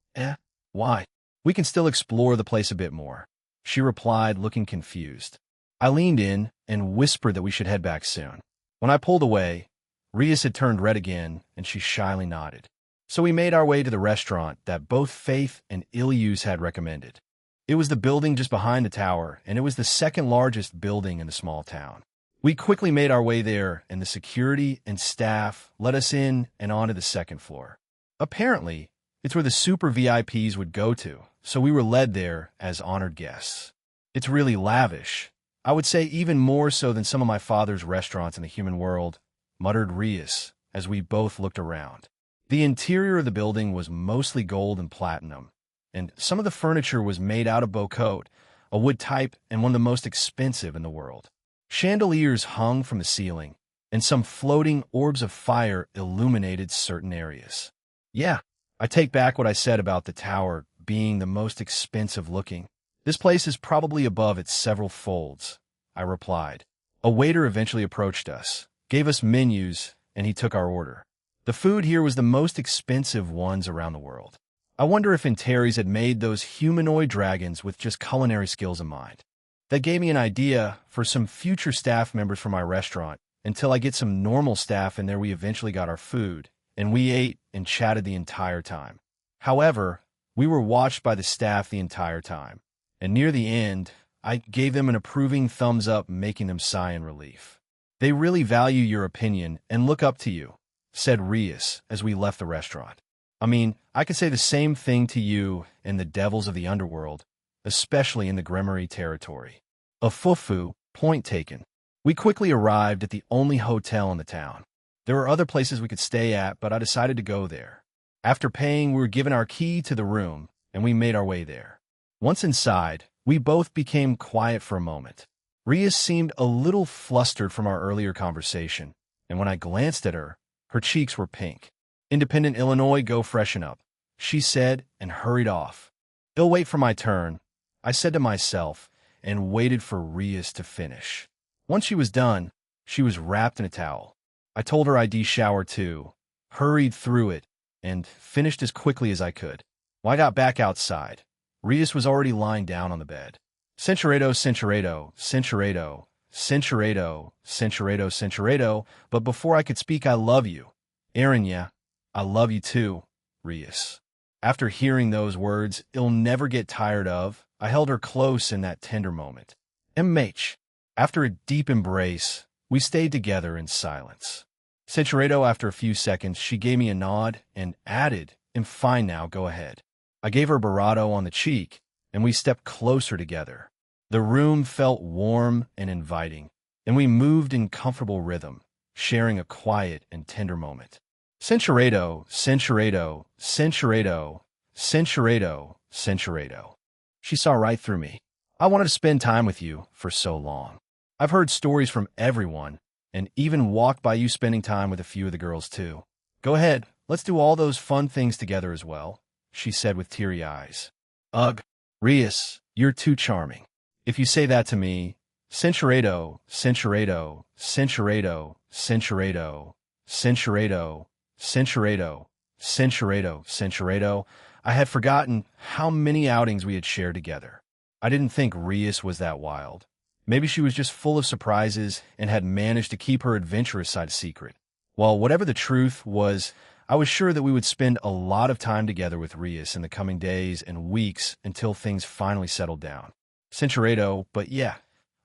Why? We can still explore the place a bit more, she replied, looking confused. I leaned in and whispered that we should head back soon. When I pulled away, Rias had turned red again, and she shyly nodded. So we made our way to the restaurant that both Faith and Ilius had recommended. It was the building just behind the tower, and it was the second largest building in the small town. We quickly made our way there, and the security and staff let us in and onto the second floor. Apparently, it's where the super VIPs would go to, so we were led there as honored guests. It's really lavish. I would say even more so than some of my father's restaurants in the human world, muttered Rias as we both looked around. The interior of the building was mostly gold and platinum, and some of the furniture was made out of bocote, a wood type and one of the most expensive in the world. Chandeliers hung from the ceiling, and some floating orbs of fire illuminated certain areas. Yeah, I take back what I said about the tower being the most expensive looking. This place is probably above its several folds, I replied. A waiter eventually approached us, gave us menus, and he took our order. The food here was the most expensive ones around the world. I wonder if Antares had made those humanoid dragons with just culinary skills in mind. That gave me an idea for some future staff members for my restaurant. Until I get some normal staff in there, we eventually got our food, and we ate and chatted the entire time. However, we were watched by the staff the entire time, and near the end, I gave them an approving thumbs up, making them sigh in relief. They really value your opinion and look up to you, said Rias as we left the restaurant. I mean, I could say the same thing to you and the devils of the underworld, especially in the Gremory territory. A fufu, point taken. We quickly arrived at the only hotel in the town. There were other places we could stay at, but I decided to go there. After paying, we were given our key to the room, and we made our way there. Once inside, we both became quiet for a moment. Rias seemed a little flustered from our earlier conversation, and when I glanced at her, her cheeks were pink. Independent Illinois, go freshen up, she said and hurried off. I'll wait for my turn, I said to myself, and waited for Rias to finish. Once she was done, she was wrapped in a towel. I told her I'd shower too, hurried through it, and finished as quickly as I could. When I got back outside, Rias was already lying down on the bed. Cinchuredo, cinchuredo, cinchuredo, cinchuredo, cinchuredo, cinchuredo, but before I could speak, I love you. Aaron, yeah, I love you too, Rias. After hearing those words, I'll never get tired of, I held her close in that tender moment. MH. After a deep embrace, we stayed together in silence. Cinchuredo, after a few seconds, she gave me a nod and added, "I'm fine now, go ahead." I gave her a barato on the cheek, and we stepped closer together. The room felt warm and inviting, and we moved in comfortable rhythm, sharing a quiet and tender moment. Cinchuredo, cinchuredo, cinchuredo, cinchuredo, cinchuredo. She saw right through me. I wanted to spend time with you for so long. I've heard stories from everyone, and even walked by you spending time with a few of the girls too. Go ahead, let's do all those fun things together as well, she said with teary eyes. Ugh, Rias, you're too charming. If you say that to me, cinchuredo, cinchuredo, cinchuredo, cinchuredo, cinchuredo, cinchuredo, cinchuredo, cinchuredo, I had forgotten how many outings we had shared together. I didn't think Rias was that wild. Maybe she was just full of surprises and had managed to keep her adventurous side a secret. Well, whatever the truth was, I was sure that we would spend a lot of time together with Rias in the coming days and weeks until things finally settled down. Cinchuredo, but yeah,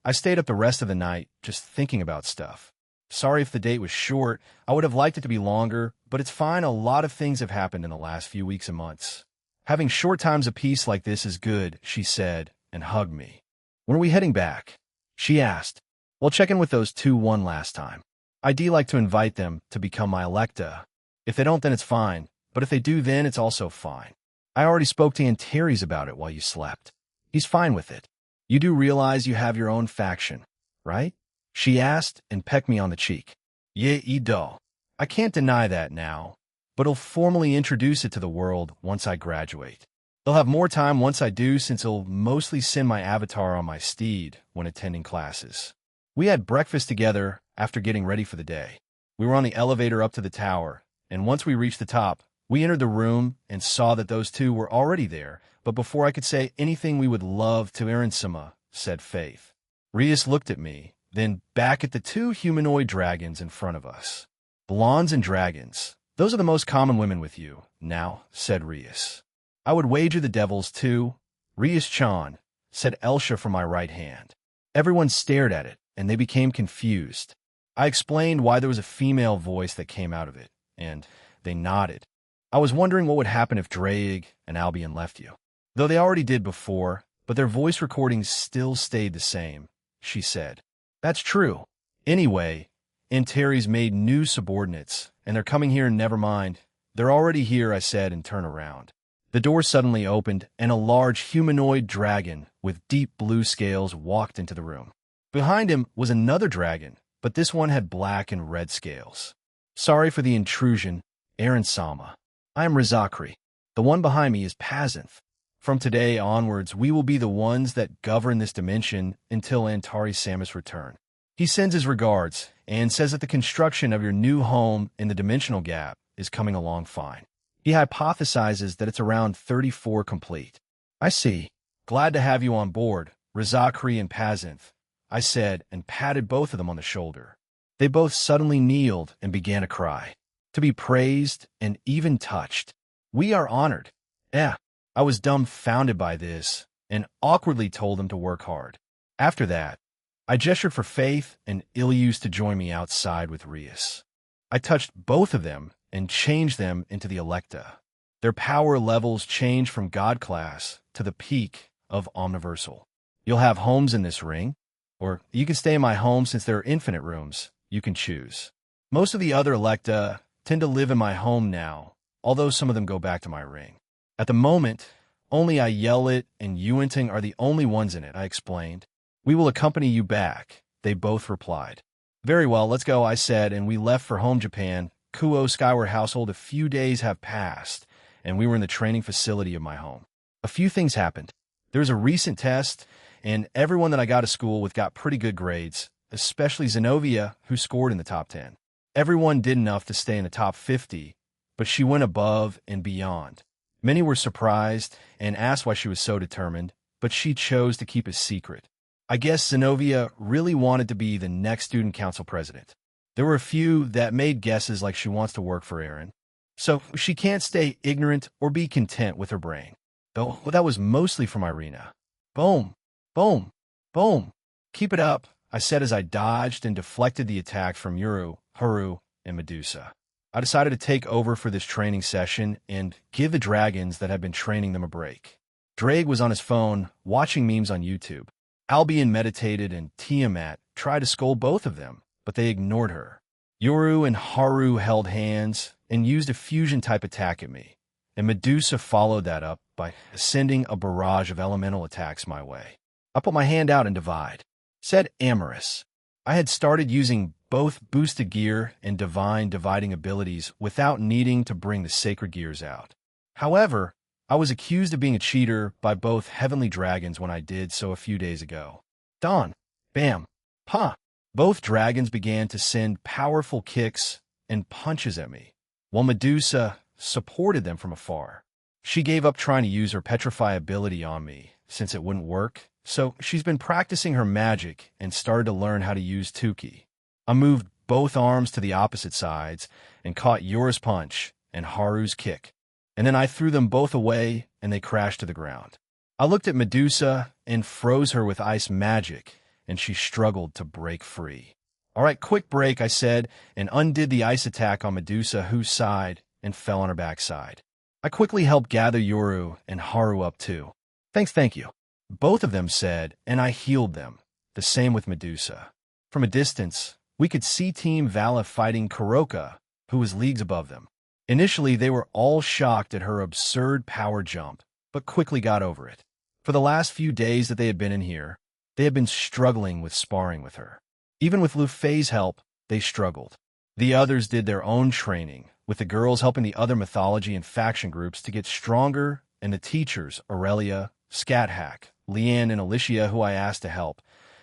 I stayed up the rest of the night just thinking about stuff. Sorry if the date was short. I would have liked it to be longer, but it's fine. A lot of things have happened in the last few weeks and months. Having short times of peace like this is good, she said, and hugged me. When are we heading back? She asked. We'll check in with those two one last time. I'd like to invite them to become my electa. If they don't, then it's fine. But if they do, then it's also fine. I already spoke to Antares about it while you slept. He's fine with it. You do realize you have your own faction, right? She asked and pecked me on the cheek. Yeah, I do. I can't deny that now, but I'll formally introduce it to the world once I graduate. They'll have more time once I do, since I'll mostly send my avatar on my steed when attending classes. We had breakfast together after getting ready for the day. We were on the elevator up to the tower, and once we reached the top, we entered the room and saw that those two were already there. But before I could say anything, we would love to Arinsima, said Faith. Rias looked at me, then back at the two humanoid dragons in front of us. Blondes and dragons, those are the most common women with you, now, said Rias. I would wager the devils too. Rias-chan, said Elsha from my right hand. Everyone stared at it, and they became confused. I explained why there was a female voice that came out of it, and they nodded. I was wondering what would happen if Draig and Albion left you. Though they already did before, but their voice recordings still stayed the same, she said. That's true. Anyway, Antares made new subordinates, and they're coming here, and never mind. They're already here, I said, and turned around. The door suddenly opened, and a large humanoid dragon with deep blue scales walked into the room. Behind him was another dragon, but this one had black and red scales. Sorry for the intrusion, Aaron Sama. I am Rizakri. The one behind me is Pazanth. From today onwards, we will be the ones that govern this dimension until Antares Samus' return. He sends his regards and says that the construction of your new home in the dimensional gap is coming along fine. He hypothesizes that it's around 34 complete. I see. Glad to have you on board, Rizakri and Pazanth, I said, and patted both of them on the shoulder. They both suddenly kneeled and began to cry. To be praised and even touched. We are honored. I was dumbfounded by this and awkwardly told them to work hard. After that, I gestured for Faith and Ilius to join me outside with Rias. I touched both of them and changed them into the Electa. Their power levels changed from God class to the peak of Omniversal. You'll have homes in this ring, or you can stay in my home since there are infinite rooms. You can choose. Most of the other Electa tend to live in my home now, although some of them go back to my ring. At the moment, only Ayelet and Yuenting are the only ones in it, I explained. We will accompany you back, they both replied. Very well, let's go, I said, and we left for home Japan. Kuo Skyward household. A few days have passed, and we were in the training facility of my home. A few things happened. There was a recent test, and everyone that I got to school with got pretty good grades, especially Zenobia, who scored in the top 10. Everyone did enough to stay in the top 50, but she went above and beyond. Many were surprised and asked why she was so determined, but she chose to keep a secret. I guess Zenobia really wanted to be the next student council president. There were a few that made guesses like she wants to work for Aaron. So she can't stay ignorant or be content with her brain. Though that was mostly from Irina. Boom, boom, boom. Keep it up, I said as I dodged and deflected the attack from Yuru, Haru, and Medusa. I decided to take over for this training session and give the dragons that had been training them a break. Drake was on his phone, watching memes on YouTube. Albion meditated and Tiamat tried to scold both of them, but they ignored her. Yoru and Haru held hands and used a fusion-type attack at me, and Medusa followed that up by sending a barrage of elemental attacks my way. I put my hand out and divide. Said Amorous. I had started using both boosted gear and divine dividing abilities without needing to bring the sacred gears out. However, I was accused of being a cheater by both heavenly dragons when I did so a few days ago. Dawn. Bam. Ha. Both dragons began to send powerful kicks and punches at me, while Medusa supported them from afar. She gave up trying to use her petrify ability on me, since it wouldn't work, so she's been practicing her magic and started to learn how to use Tuki. I moved both arms to the opposite sides and caught Yora's punch and Haru's kick, and then I threw them both away and they crashed to the ground. I looked at Medusa and froze her with ice magic, and she struggled to break free. All right, quick break, I said, and undid the ice attack on Medusa, who sighed and fell on her backside. I quickly helped gather Yoru and Haru up too. Thank you. Both of them said, and I healed them. The same with Medusa. From a distance, we could see Team Vala fighting Kuroka, who was leagues above them. Initially, they were all shocked at her absurd power jump, but quickly got over it. For the last few days that they had been in here, they had been struggling with sparring with her. Even with Lu Fei's help, they struggled. The others did their own training, with the girls helping the other mythology and faction groups to get stronger, and the teachers, Aurelia, Scathack, Leanne, and Alicia, who I asked to help,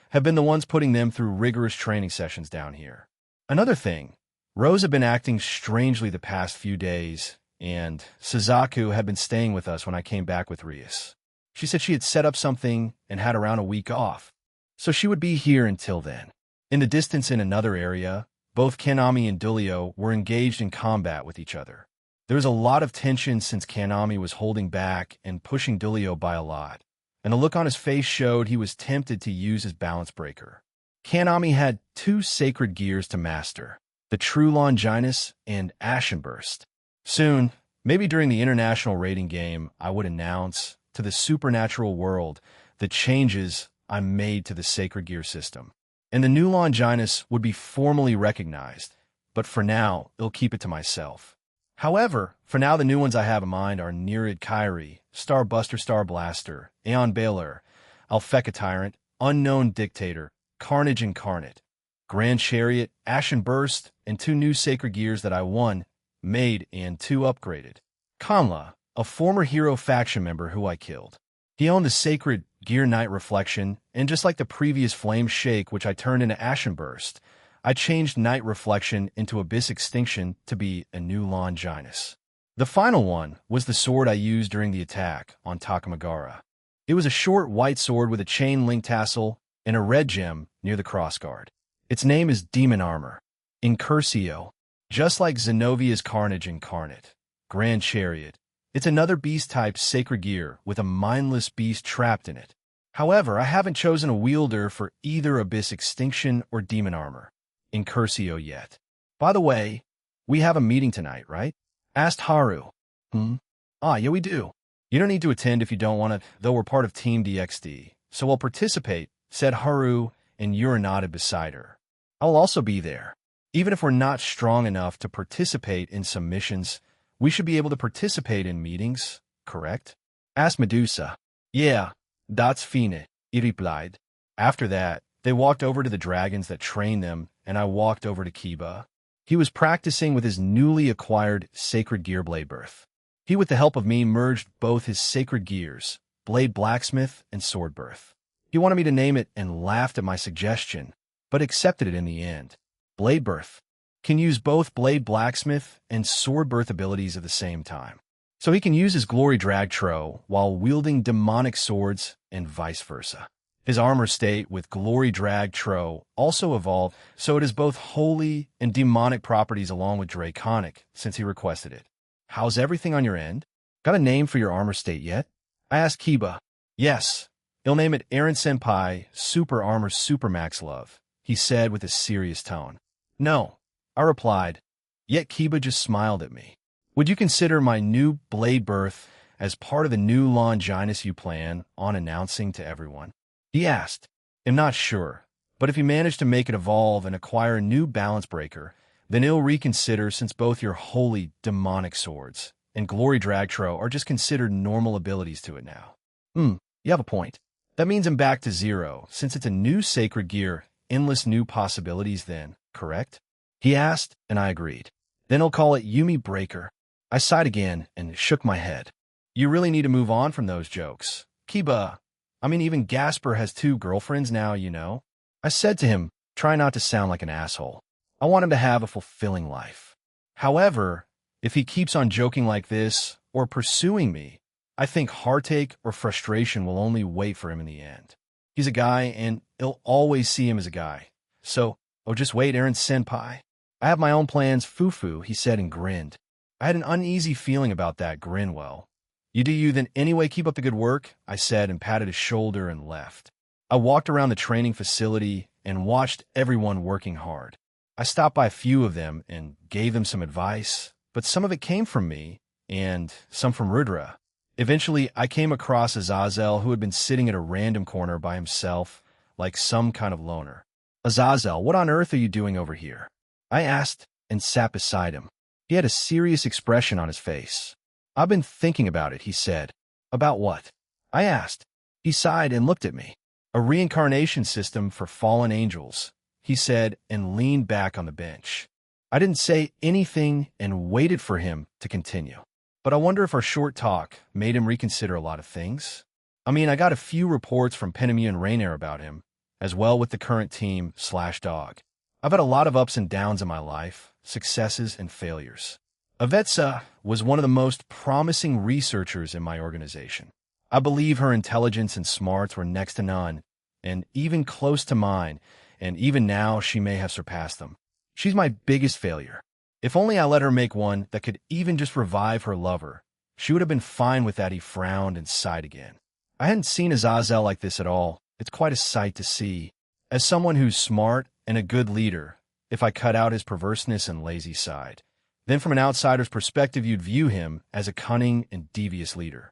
have been the ones putting them through rigorous training sessions down here. Another thing, Rose had been acting strangely the past few days, and Suzaku had been staying with us when I came back with Rias. She said she had set up something and had around a week off, so she would be here until then. In the distance in another area, both Kanami and Dulio were engaged in combat with each other. There was a lot of tension since Kanami was holding back and pushing Dulio by a lot, and the look on his face showed he was tempted to use his balance breaker. Kanami had two sacred gears to master, the True Longinus and Ashenburst. Soon, maybe during the international rating game, I would announce to the supernatural world the changes I made to the sacred gear system. And the new Longinus would be formally recognized, but for now, I'll keep it to myself. However, for now the new ones I have in mind are Nerid Kyrie, Starbuster Star Blaster, Aeon Baylor, Alpheka Tyrant, Unknown Dictator, Carnage Incarnate, Grand Chariot, Ashen Burst, and two new sacred gears that I won, made, and two upgraded. Kamla, a former hero faction member who I killed. He owned the sacred Gear Night Reflection, and just like the previous Flame Shake, which I turned into Ashen Burst, I changed Night Reflection into Abyss Extinction to be a new Longinus. The final one was the sword I used during the attack on Takamagara. It was a short white sword with a chain link tassel and a red gem near the crossguard. Its name is Demon Armor, Incursio, just like Zenovia's Carnage Incarnate. Grand Chariot. It's another beast-type sacred gear with a mindless beast trapped in it. However, I haven't chosen a wielder for either Abyss Extinction or Demon Armor, Incursio, yet. By the way, we have a meeting tonight, right? Asked Haru. Yeah, we do. You don't need to attend if you don't want to, though we're part of Team DXD, so we'll participate, said Haru, and Yura nodded beside her. I'll also be there. Even if we're not strong enough to participate in some missions, we should be able to participate in meetings, correct? Asked Medusa. Yeah, that's fine, he replied. After that, they walked over to the dragons that trained them, and I walked over to Kiba. He was practicing with his newly acquired sacred gear blade birth. He, with the help of me, merged both his sacred gears, blade blacksmith, and sword birth. He wanted me to name it and laughed at my suggestion, but accepted it in the end. Blade birth can use both blade blacksmith and sword birth abilities at the same time. So he can use his glory drag tro while wielding demonic swords and vice versa. His armor state with glory drag tro also evolved, so it has both holy and demonic properties along with draconic, since he requested it. How's everything on your end? Got a name for your armor state yet? I asked Kiba. Yes, he'll name it Eren Senpai Super Armor Supermax Love, he said with a serious tone. No, I replied, yet Kiba just smiled at me. Would you consider my new blade birth as part of the new Longinus you plan on announcing to everyone? He asked. I'm not sure, but if you manage to make it evolve and acquire a new balance breaker, then he'll reconsider since both your holy demonic swords and glory dragtro are just considered normal abilities to it now. You have a point. That means I'm back to zero, since it's a new sacred gear, endless new possibilities then, correct? He asked, and I agreed. Then he'll call it Yumi Breaker. I sighed again and shook my head. You really need to move on from those jokes. Kiba, even Gasper has 2 girlfriends now, you know. I said to him, try not to sound like an asshole. I want him to have a fulfilling life. However, if he keeps on joking like this or pursuing me, I think heartache or frustration will only wait for him in the end. He's a guy, and he'll always see him as a guy. So, just wait, Eren Senpai. I have my own plans, Fufu, he said and grinned. I had an uneasy feeling about that grin. Well, you do you then anyway, keep up the good work, I said and patted his shoulder and left. I walked around the training facility and watched everyone working hard. I stopped by a few of them and gave them some advice, but some of it came from me and some from Rudra. Eventually, I came across Azazel, who had been sitting at a random corner by himself, like some kind of loner. Azazel, what on earth are you doing over here? I asked and sat beside him. He had a serious expression on his face. I've been thinking about it, he said. About what? I asked. He sighed and looked at me. A reincarnation system for fallen angels, he said and leaned back on the bench. I didn't say anything and waited for him to continue. But I wonder if our short talk made him reconsider a lot of things. I got a few reports from Penemu and Rainier about him, as well with the current team/dog. I've had a lot of ups and downs in my life, successes and failures. Avetsa was one of the most promising researchers in my organization. I believe her intelligence and smarts were next to none, and even close to mine, and even now she may have surpassed them. She's my biggest failure. If only I let her make one that could even just revive her lover, she would have been fine with that. He frowned and sighed again. I hadn't seen Azazel like this at all. It's quite a sight to see. As someone who's smart and a good leader, if I cut out his perverseness and lazy side, then from an outsider's perspective you'd view him as a cunning and devious leader.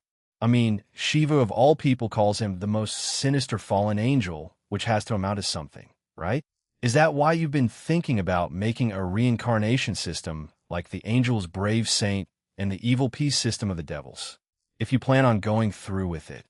Shiva of all people calls him the most sinister fallen angel, which has to amount to something, right? Is that why you've been thinking about making a reincarnation system like the angel's brave saint and the evil peace system of the devils? If you plan on going through with it.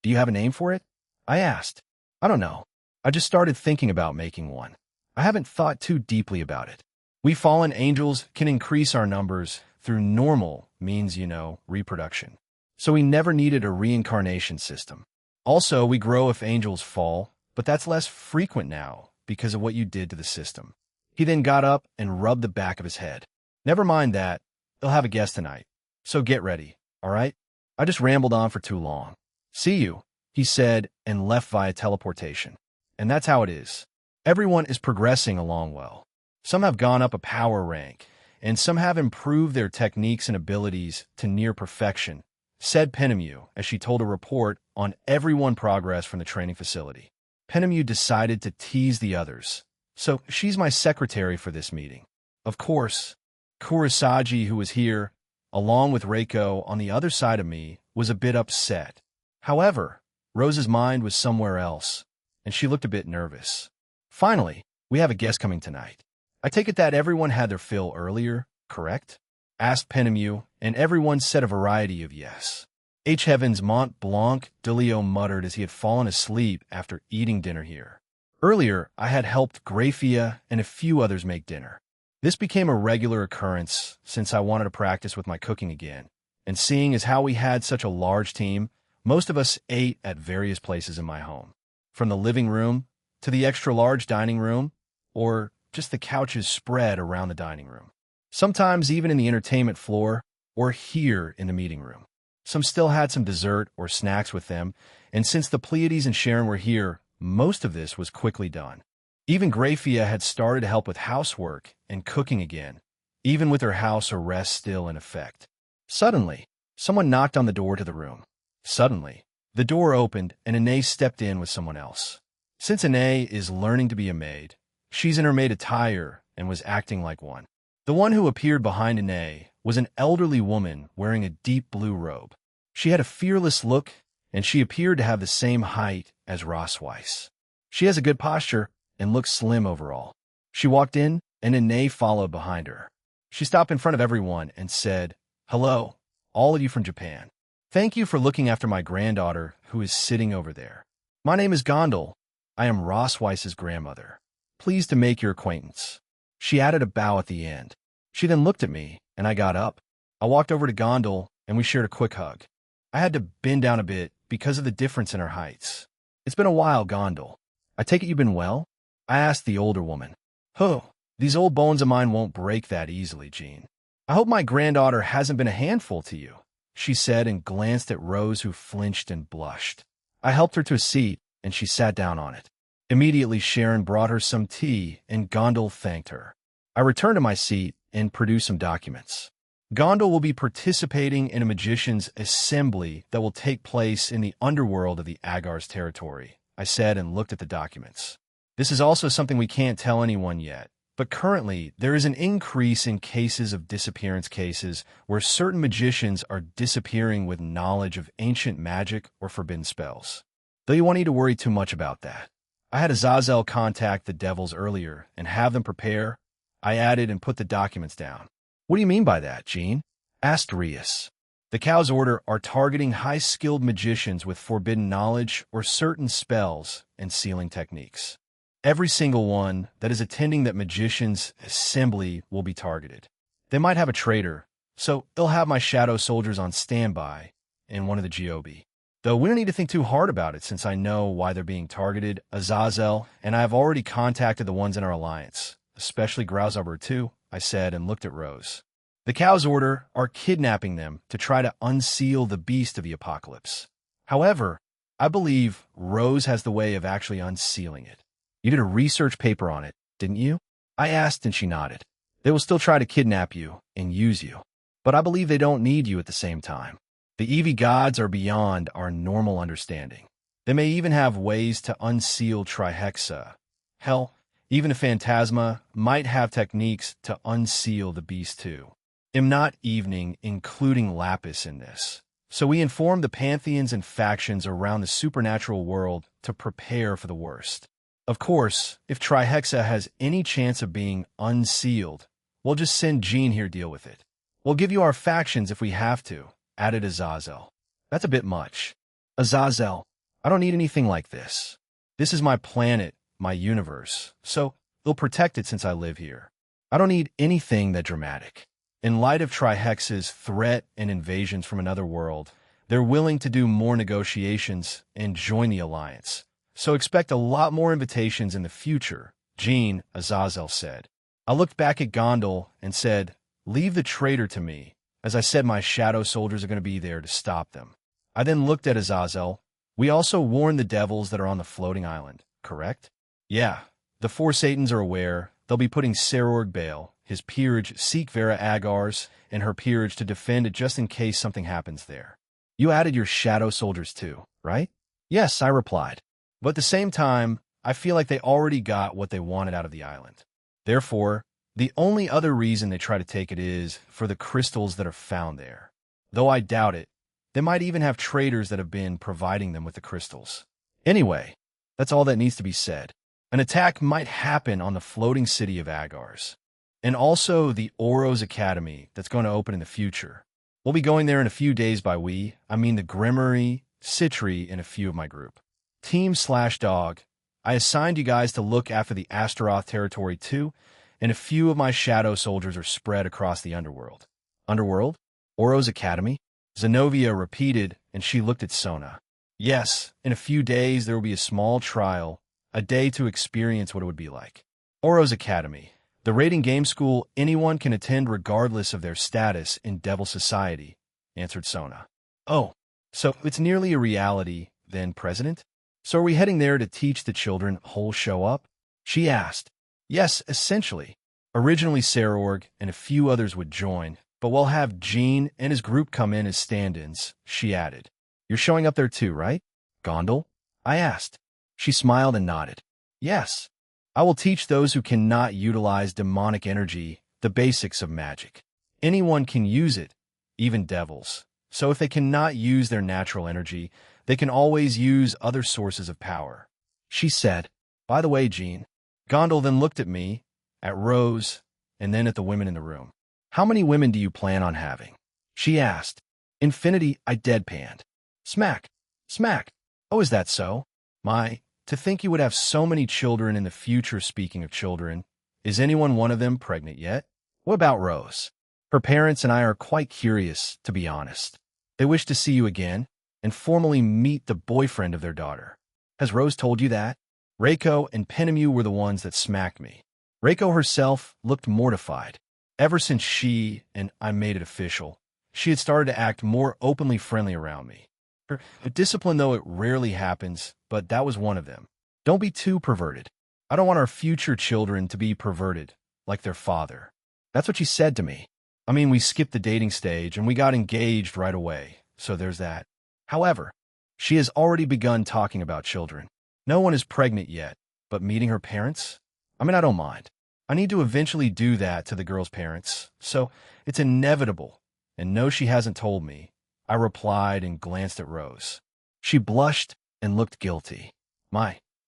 Do you have a name for it? I asked. I don't know. I just started thinking about making one. I haven't thought too deeply about it. We fallen angels can increase our numbers through normal means, reproduction. So we never needed a reincarnation system. Also, we grow if angels fall, but that's less frequent now because of what you did to the system. He then got up and rubbed the back of his head. Never mind that. They'll have a guest tonight. So get ready, all right? I just rambled on for too long. See you, he said and left via teleportation. And that's how it is. Everyone is progressing along well. Some have gone up a power rank, and some have improved their techniques and abilities to near perfection, said Penemu as she told a report on everyone progress from the training facility. Penemu decided to tease the others, so she's my secretary for this meeting. Of course, Kurosagi, who was here, along with Reiko on the other side of me, was a bit upset. However, Rose's mind was somewhere else, and she looked a bit nervous. Finally, we have a guest coming tonight. I take it that everyone had their fill earlier, correct? Asked Penemu, and everyone said a variety of yes. H. Heavens Mont Blanc, Delio muttered as he had fallen asleep after eating dinner here. Earlier, I had helped Grafia and a few others make dinner. This became a regular occurrence since I wanted to practice with my cooking again, and seeing as how we had such a large team, Most of us ate at various places in my home, from the living room to the extra-large dining room, or just the couches spread around the dining room. Sometimes even in the entertainment floor or here in the meeting room. Some still had some dessert or snacks with them, and since the Pleiades and Sharon were here, most of this was quickly done. Even Graphia had started to help with housework and cooking again, even with her house arrest still in effect. Suddenly, someone knocked on the door to the room. Suddenly, the door opened and Anae stepped in with someone else. Since Anae is learning to be a maid, she's in her maid attire and was acting like one. The one who appeared behind Anae was an elderly woman wearing a deep blue robe. She had a fearless look, and she appeared to have the same height as Ross Weiss. She has a good posture and looks slim overall. She walked in, and Anae followed behind her. She stopped in front of everyone and said, "Hello, all of you from Japan. Thank you for looking after my granddaughter who is sitting over there. My name is Gondel. I am Ross Weiss's grandmother. Pleased to make your acquaintance." She added a bow at the end. She then looked at me, and I got up. I walked over to Gondel, and we shared a quick hug. I had to bend down a bit because of the difference in our heights. "It's been a while, Gondel. I take it you've been well?" I asked the older woman. "Huh, these old bones of mine won't break that easily, Jean. I hope my granddaughter hasn't been a handful to you," she said and glanced at Rose, who flinched and blushed. I helped her to a seat, and she sat down on it. Immediately, Sharon brought her some tea, and Gondel thanked her. I returned to my seat and produced some documents. Gondel will be participating in a magician's assembly that will take place in the underworld of the Agar's territory, I said and looked at the documents. This is also something we can't tell anyone yet, but currently there is an increase in cases of disappearance cases where certain magicians are disappearing with knowledge of ancient magic or forbidden spells. Though you won't need to worry too much about that. I had Azazel contact the devils earlier and have them prepare. I added and put the documents down. "What do you mean by that, Jean?" asked Rias. "The Cow's Order are targeting high-skilled magicians with forbidden knowledge or certain spells and sealing techniques. Every single one that is attending that magician's assembly will be targeted. They might have a traitor, so they'll have my shadow soldiers on standby in one of the Giobi. Though we don't need to think too hard about it since I know why they're being targeted, Azazel, and I have already contacted the ones in our alliance, especially Grauzober too," I said and looked at Rose. "The Cow's Order are kidnapping them to try to unseal the beast of the apocalypse. However, I believe Rose has the way of actually unsealing it. You did a research paper on it, didn't you?" I asked and she nodded. "They will still try to kidnap you and use you, but I believe they don't need you at the same time. The Eevee gods are beyond our normal understanding. They may even have ways to unseal Trihexa. Hell, even a Phantasma might have techniques to unseal the beast too. Am not evening including Lapis in this. So we inform the pantheons and factions around the supernatural world to prepare for the worst. Of course, if Trihexa has any chance of being unsealed, we'll just send Jean here to deal with it. We'll give you our factions if we have to," added Azazel. "That's a bit much." "Azazel, I don't need anything like this. This is my planet, my universe, so they'll protect it since I live here. I don't need anything that dramatic. In light of Trihexa's threat and invasions from another world, they're willing to do more negotiations and join the alliance. So expect a lot more invitations in the future," Jean, Azazel said. I looked back at Gondel and said, "Leave the traitor to me. As I said, my shadow soldiers are going to be there to stop them." I then looked at Azazel. "We also warned the devils that are on the floating island, correct?" "Yeah, the four Satans are aware. They'll be putting Serorg Bale, his peerage Seek Vera Agars, and her peerage to defend it just in case something happens there." "You added your shadow soldiers too, right?" "Yes," I replied. "But at the same time, I feel like they already got what they wanted out of the island. Therefore, the only other reason they try to take it is for the crystals that are found there. Though I doubt it, they might even have traders that have been providing them with the crystals. Anyway, that's all that needs to be said. An attack might happen on the floating city of Agars, and also the Oros Academy that's going to open in the future. We'll be going there in a few days. By we, I mean the Grimmery, Citri, and a few of my group. Team/Dog, I assigned you guys to look after the Astaroth territory too, and a few of my shadow soldiers are spread across the underworld." "Underworld? Oros Academy?" Zenobia repeated, and she looked at Sona. Yes, in a few days there will be a small trial, a day to experience what it would be like. Oro's Academy, the rating game school anyone can attend regardless of their status in Devil Society, answered Sona. Oh, so it's nearly a reality, then, President? So are we heading there to teach the children whole show up? She asked. Yes, essentially. Originally Sarorg and a few others would join, but we'll have Jean and his group come in as stand-ins, she added. You're showing up there too, right? Gondel? I asked. She smiled and nodded. Yes. I will teach those who cannot utilize demonic energy the basics of magic. Anyone can use it, even devils. So if they cannot use their natural energy, they can always use other sources of power. She said, By the way, Jean. Gondel then looked at me, at Rose, and then at the women in the room. How many women do you plan on having? She asked. Infinity, I deadpanned. Smack. Smack. Oh, is that so? To think you would have so many children in the future. Speaking of children, is anyone one of them pregnant yet? What about Rose? Her parents and I are quite curious, to be honest. They wish to see you again and formally meet the boyfriend of their daughter. Has Rose told you that? Reiko and Penemu were the ones that smacked me. Reiko herself looked mortified. Ever since she and I made it official, she had started to act more openly friendly around me. Her discipline, though it rarely happens, but that was one of them. Don't be too perverted. I don't want our future children to be perverted, like their father. That's what she said to me. I mean, we skipped the dating stage and we got engaged right away, so there's that. However, she has already begun talking about children. No one is pregnant yet, but meeting her parents? I mean, I don't mind. I need to eventually do that to the girl's parents, so it's inevitable. And no, she hasn't told me. I replied and glanced at Rose. She blushed and looked guilty.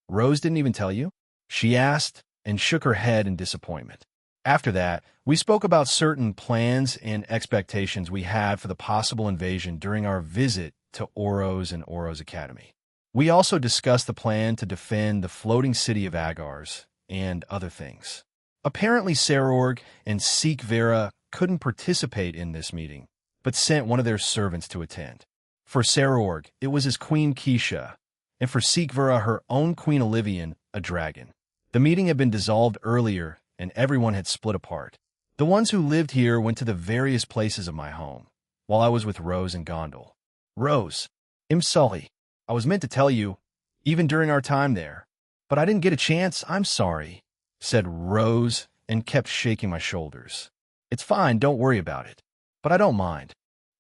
Rose didn't even tell you? She asked and shook her head in disappointment. After that, we spoke about certain plans and expectations we had for the possible invasion during our visit to Oro's and Oro's Academy. We also discussed the plan to defend the floating city of Agars and other things. Apparently, Sarorg and Sikvera couldn't participate in this meeting, but sent one of their servants to attend. For Sarorg, it was his Queen Keisha, and for Sikvera, her own Queen Olivian, a dragon. The meeting had been dissolved earlier, and everyone had split apart. The ones who lived here went to the various places of my home, while I was with Rose and Gondel. Rose, I'm sorry. I was meant to tell you, even during our time there, but I didn't get a chance. I'm sorry, said Rose, and kept shaking my shoulders. It's fine, don't worry about it. But I don't mind.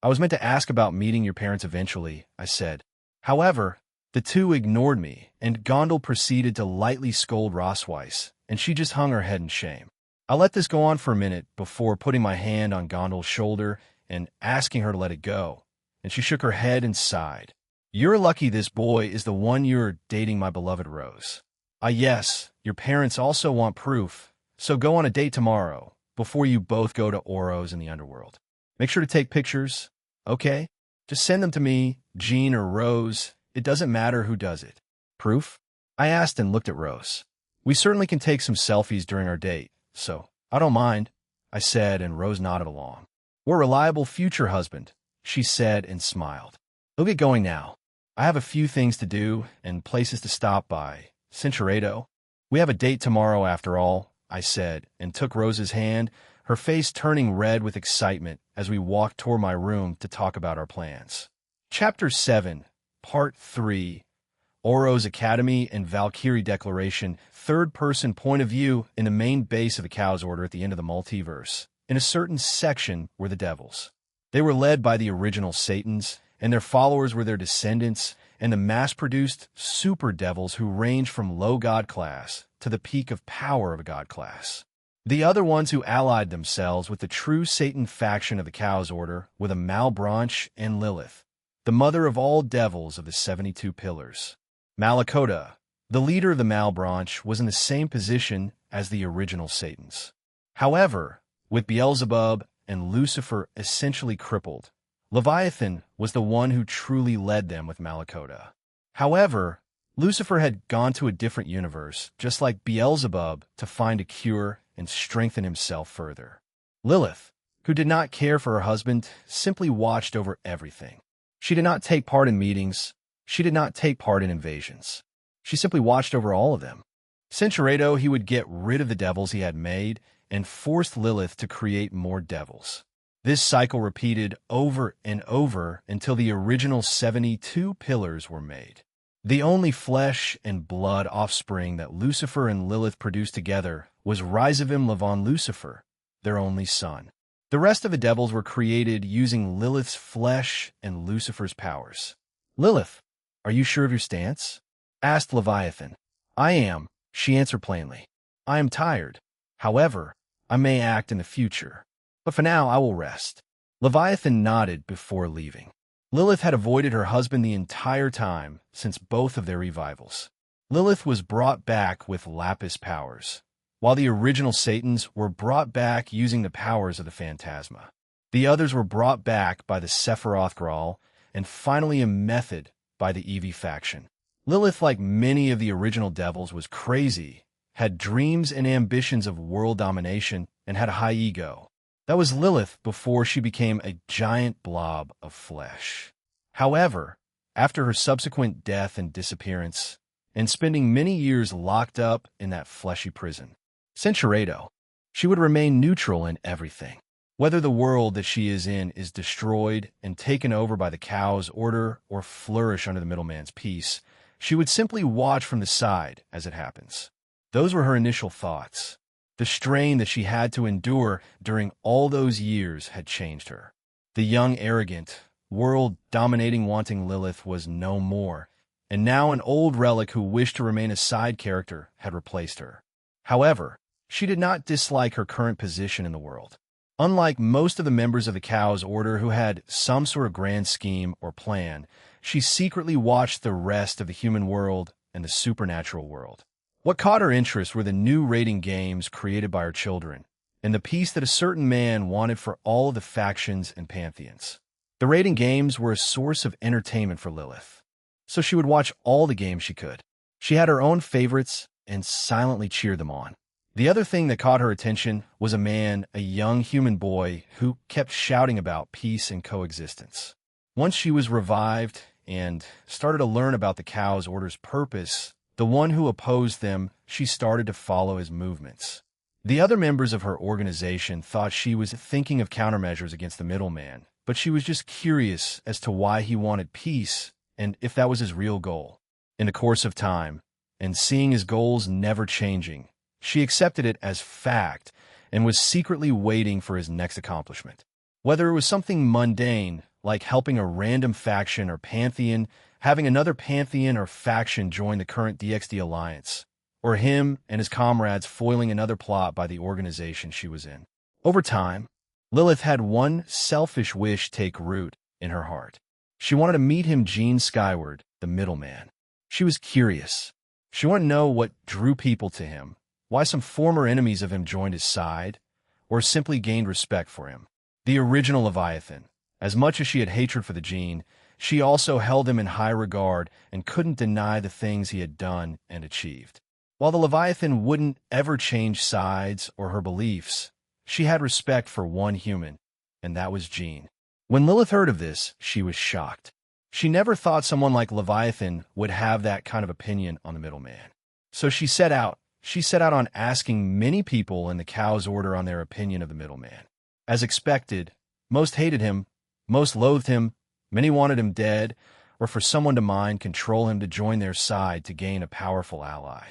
I was meant to ask about meeting your parents eventually, I said. However, the two ignored me, and Gondel proceeded to lightly scold Rosweiss, and she just hung her head in shame. I let this go on for a minute before putting my hand on Gondel's shoulder and asking her to let it go, and she shook her head and sighed. You're lucky this boy is the one you're dating, my beloved Rose. Yes, your parents also want proof, so go on a date tomorrow, before you both go to Oro's in the underworld. Make sure to take pictures, okay? Just send them to me, Jean or Rose. It doesn't matter who does it. Proof? I asked and looked at Rose. We certainly can take some selfies during our date, so I don't mind, I said, and Rose nodded along. We're a reliable future husband, she said and smiled. We'll get going now. I have a few things to do and places to stop by. Cinchuredo. We have a date tomorrow after all, I said, and took Rose's hand, her face turning red with excitement as we walked toward my room to talk about our plans. Chapter 7, Part 3, Oro's Academy and Valkyrie Declaration, third-person point of view in the main base of the Chaos Order at the end of the multiverse. In a certain section were the devils. They were led by the original Satans, and their followers were their descendants, and the mass-produced super devils who range from low god class to the peak of power of a god class. The other ones who allied themselves with the true Satan faction of the Chaos Order were the Malbranche and Lilith, the mother of all devils of the 72 pillars. Malakota, the leader of the Malbranche, was in the same position as the original Satans. However, with Beelzebub and Lucifer essentially crippled, Leviathan was the one who truly led them with Malakota. However, Lucifer had gone to a different universe, just like Beelzebub, to find a cure and strengthen himself further. Lilith, who did not care for her husband, simply watched over everything. She did not take part in meetings. She did not take part in invasions. She simply watched over all of them. Cinceredo, he would get rid of the devils he had made and forced Lilith to create more devils. This cycle repeated over and over until the original 72 pillars were made. The only flesh and blood offspring that Lucifer and Lilith produced together was Rizavim Levon Lucifer, their only son. The rest of the devils were created using Lilith's flesh and Lucifer's powers. "Lilith, are you sure of your stance?" asked Leviathan. "I am," she answered plainly. "I am tired. However, I may act in the future. But for now, I will rest." Leviathan nodded before leaving. Lilith had avoided her husband the entire time since both of their revivals. Lilith was brought back with Lapis powers, while the original Satans were brought back using the powers of the Phantasma. The others were brought back by the Sephiroth Graal, and finally a method by the Eevee faction. Lilith, like many of the original devils, was crazy, had dreams and ambitions of world domination, and had a high ego. That was Lilith before she became a giant blob of flesh. However, after her subsequent death and disappearance, and spending many years locked up in that fleshy prison, Cinceredo, she would remain neutral in everything. Whether the world that she is in is destroyed and taken over by the Cow's order or flourish under the middleman's peace, she would simply watch from the side as it happens. Those were her initial thoughts. The strain that she had to endure during all those years had changed her. The young, arrogant, world-dominating, wanting Lilith was no more, and now an old relic who wished to remain a side character had replaced her. However, she did not dislike her current position in the world. Unlike most of the members of the Cow's order who had some sort of grand scheme or plan, she secretly watched the rest of the human world and the supernatural world. What caught her interest were the new raiding games created by her children, and the peace that a certain man wanted for all of the factions and pantheons. The raiding games were a source of entertainment for Lilith, so she would watch all the games she could. She had her own favorites and silently cheered them on. The other thing that caught her attention was a young human boy, who kept shouting about peace and coexistence. Once she was revived and started to learn about the Cow's order's purpose, the one who opposed them, she started to follow his movements. The other members of her organization thought she was thinking of countermeasures against the middleman, but she was just curious as to why he wanted peace and if that was his real goal. In the course of time, and seeing his goals never changing, she accepted it as fact and was secretly waiting for his next accomplishment. Whether it was something mundane, like helping a random faction or pantheon, having another pantheon or faction join the current DXD alliance, or him and his comrades foiling another plot by the organization she was in. Over time, Lilith had one selfish wish take root in her heart. She wanted to meet him, Gene Skyward, the middleman. She was curious. She wanted to know what drew people to him, why some former enemies of him joined his side, or simply gained respect for him. The original Leviathan, as much as she had hatred for the Gene, she also held him in high regard and couldn't deny the things he had done and achieved. While the Leviathan wouldn't ever change sides or her beliefs, she had respect for one human, and that was Gene. When Lilith heard of this, she was shocked. She never thought someone like Leviathan would have that kind of opinion on the middleman. So she set out on asking many people in the Cow's order on their opinion of the middleman. As expected, most hated him, most loathed him, many wanted him dead, or for someone to mind control him to join their side to gain a powerful ally.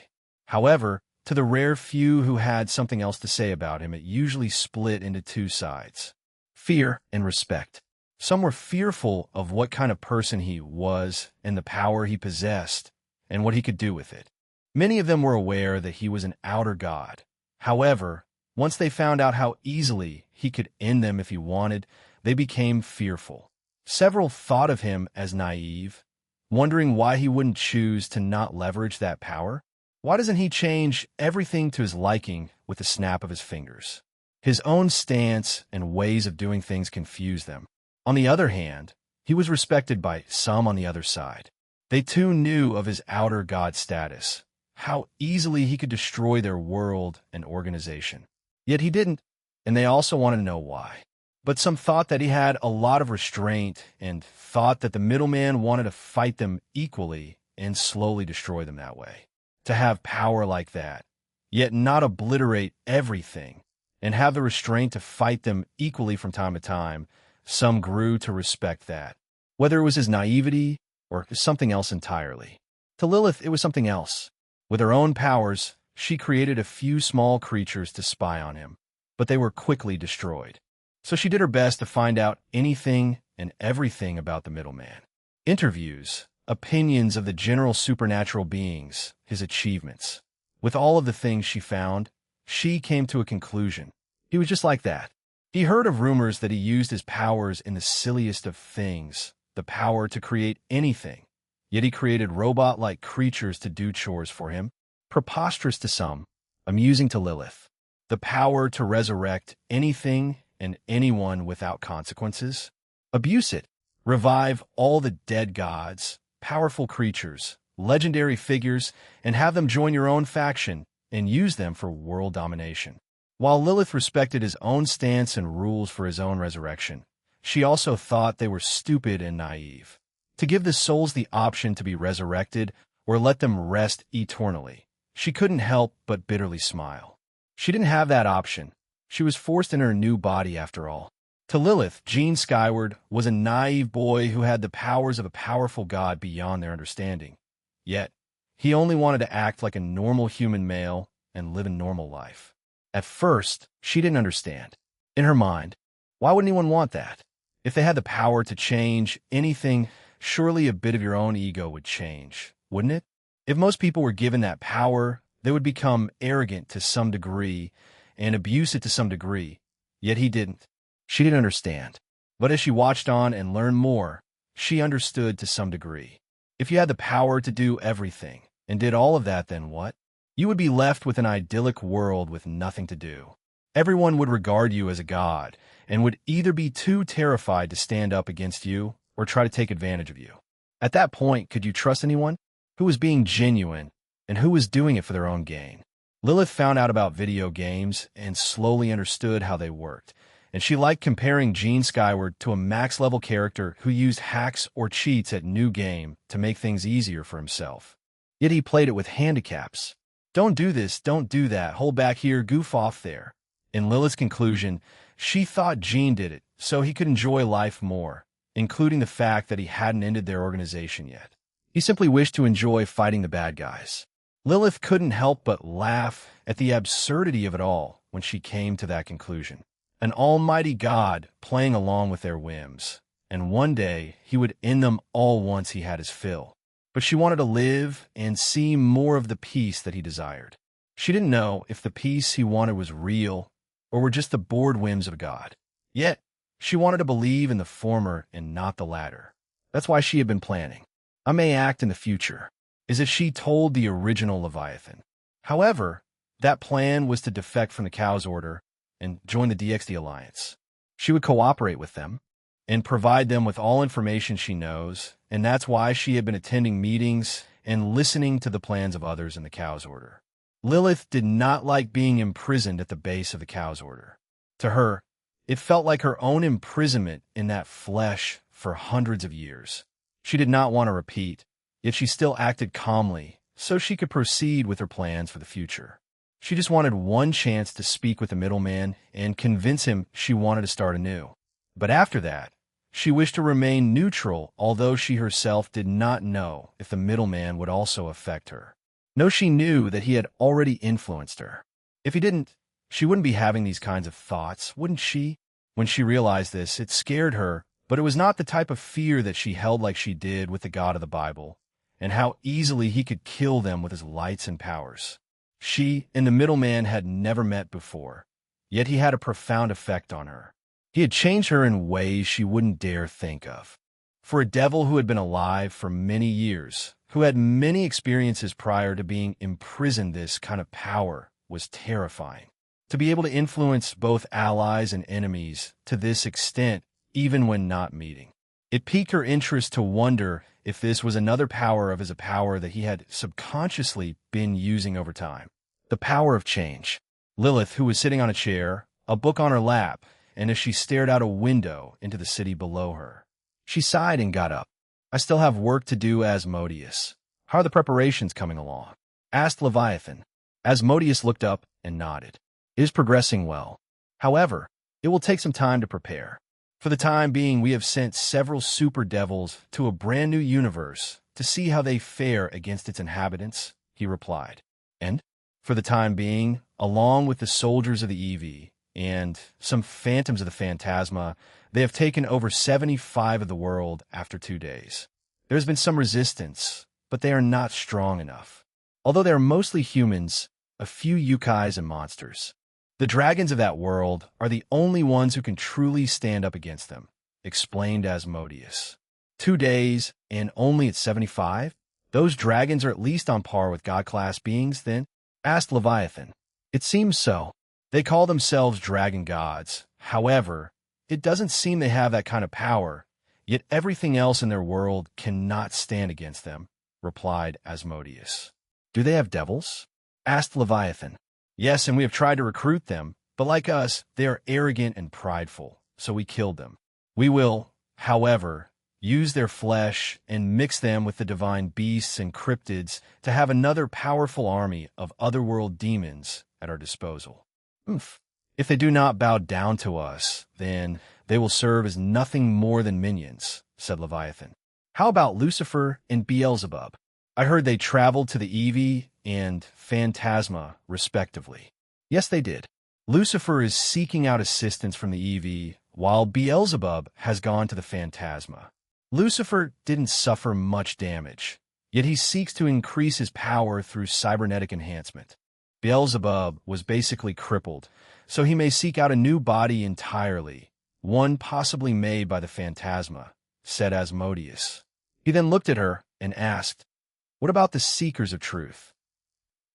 However, to the rare few who had something else to say about him, it usually split into two sides: fear and respect. Some were fearful of what kind of person he was and the power he possessed and what he could do with it. Many of them were aware that he was an outer god. However, once they found out how easily he could end them if he wanted, they became fearful. Several thought of him as naive, wondering why he wouldn't choose to not leverage that power. Why doesn't he change everything to his liking with the snap of his fingers? His own stance and ways of doing things confused them. On the other hand, he was respected by some on the other side. They too knew of his outer god status, how easily he could destroy their world and organization. Yet he didn't, and they also wanted to know why. But some thought that he had a lot of restraint and thought that the middleman wanted to fight them equally and slowly destroy them that way. To have power like that, yet not obliterate everything, and have the restraint to fight them equally from time to time, some grew to respect that. Whether it was his naivety or something else entirely. To Lilith, it was something else. With her own powers, she created a few small creatures to spy on him, but they were quickly destroyed. So she did her best to find out anything and everything about the middleman. Interviews, opinions of the general supernatural beings, his achievements. With all of the things she found, she came to a conclusion. He was just like that. He heard of rumors that he used his powers in the silliest of things, the power to create anything. Yet he created robot-like creatures to do chores for him. Preposterous to some, amusing to Lilith. The power to resurrect anything and anyone without consequences. Abuse it. Revive all the dead gods, powerful creatures, legendary figures, and have them join your own faction and use them for world domination. While Lilith respected his own stance and rules for his own resurrection, she also thought they were stupid and naive. To give the souls the option to be resurrected or let them rest eternally, she couldn't help but bitterly smile. She didn't have that option. She was forced in her new body after all. To Lilith, Gene Skyward was a naive boy who had the powers of a powerful god beyond their understanding. Yet, he only wanted to act like a normal human male and live a normal life. At first, she didn't understand. In her mind, why would anyone want that? If they had the power to change anything, surely a bit of your own ego would change, wouldn't it? If most people were given that power, they would become arrogant to some degree and abuse it to some degree. Yet he didn't. She didn't understand. But as she watched on and learned more, she understood to some degree. If you had the power to do everything and did all of that, then what? You would be left with an idyllic world with nothing to do. Everyone would regard you as a god and would either be too terrified to stand up against you or try to take advantage of you. At that point, could you trust anyone? Who was being genuine and who was doing it for their own gain? Lilith found out about video games and slowly understood how they worked, and she liked comparing Gene Skyward to a max-level character who used hacks or cheats at New Game to make things easier for himself. Yet he played it with handicaps. Don't do this, don't do that, hold back here, goof off there. In Lilith's conclusion, she thought Gene did it so he could enjoy life more, including the fact that he hadn't ended their organization yet. He simply wished to enjoy fighting the bad guys. Lilith couldn't help but laugh at the absurdity of it all when she came to that conclusion. An almighty god playing along with their whims, and one day he would end them all once he had his fill. But she wanted to live and see more of the peace that he desired. She didn't know if the peace he wanted was real or were just the bored whims of God. Yet, she wanted to believe in the former and not the latter. That's why she had been planning. I may act in the future, as if she told the original Leviathan. However, that plan was to defect from the Cow's Order and join the DXD Alliance. She would cooperate with them and provide them with all information she knows, and that's why she had been attending meetings and listening to the plans of others in the Cow's Order. Lilith did not like being imprisoned at the base of the Cow's Order. To her, it felt like her own imprisonment in that flesh for hundreds of years. She did not want to repeat, yet she still acted calmly so she could proceed with her plans for the future. She just wanted one chance to speak with the middleman and convince him she wanted to start anew. But after that, she wished to remain neutral, although she herself did not know if the middleman would also affect her. No, she knew that he had already influenced her. If he didn't, she wouldn't be having these kinds of thoughts, wouldn't she? When she realized this, it scared her, but it was not the type of fear that she held like she did with the God of the Bible, and how easily he could kill them with his lights and powers. She and the middleman had never met before, yet he had a profound effect on her. He had changed her in ways she wouldn't dare think of. For a devil who had been alive for many years, who had many experiences prior to being imprisoned, this kind of power was terrifying. To be able to influence both allies and enemies to this extent, even when not meeting. It piqued her interest to wonder if this was another power of his, a power that he had subconsciously been using over time. The power of change. Lilith, who was sitting on a chair, a book on her lap, and as she stared out a window into the city below her. She sighed and got up. I still have work to do, Asmodeus. How are the preparations coming along? Asked Leviathan. Asmodeus looked up and nodded. It is progressing well. However, it will take some time to prepare. For the time being, we have sent several super devils to a brand new universe to see how they fare against its inhabitants, he replied. And, for the time being, along with the soldiers of the EV and some phantoms of the Phantasma, they have taken over 75 of the world after 2 days. There has been some resistance, but they are not strong enough. Although they are mostly humans, a few yokais and monsters. The dragons of that world are the only ones who can truly stand up against them, explained Asmodeus. 2 days, and only at 75? Those dragons are at least on par with God-class beings, then? Asked Leviathan. It seems so. They call themselves dragon gods. However, it doesn't seem they have that kind of power, yet everything else in their world cannot stand against them, replied Asmodeus. Do they have devils? Asked Leviathan. Yes, and we have tried to recruit them, but like us, they are arrogant and prideful, so we killed them. We will, however, use their flesh and mix them with the divine beasts and cryptids to have another powerful army of otherworld demons at our disposal. If they do not bow down to us, then they will serve as nothing more than minions, said Leviathan. How about Lucifer and Beelzebub? I heard they traveled to the Evie and Phantasma, respectively. Yes, they did. Lucifer is seeking out assistance from the Evie, while Beelzebub has gone to the Phantasma. Lucifer didn't suffer much damage, yet he seeks to increase his power through cybernetic enhancement. Beelzebub was basically crippled, so he may seek out a new body entirely, one possibly made by the Phantasma, said Asmodeus. He then looked at her and asked, What about the Seekers of Truth?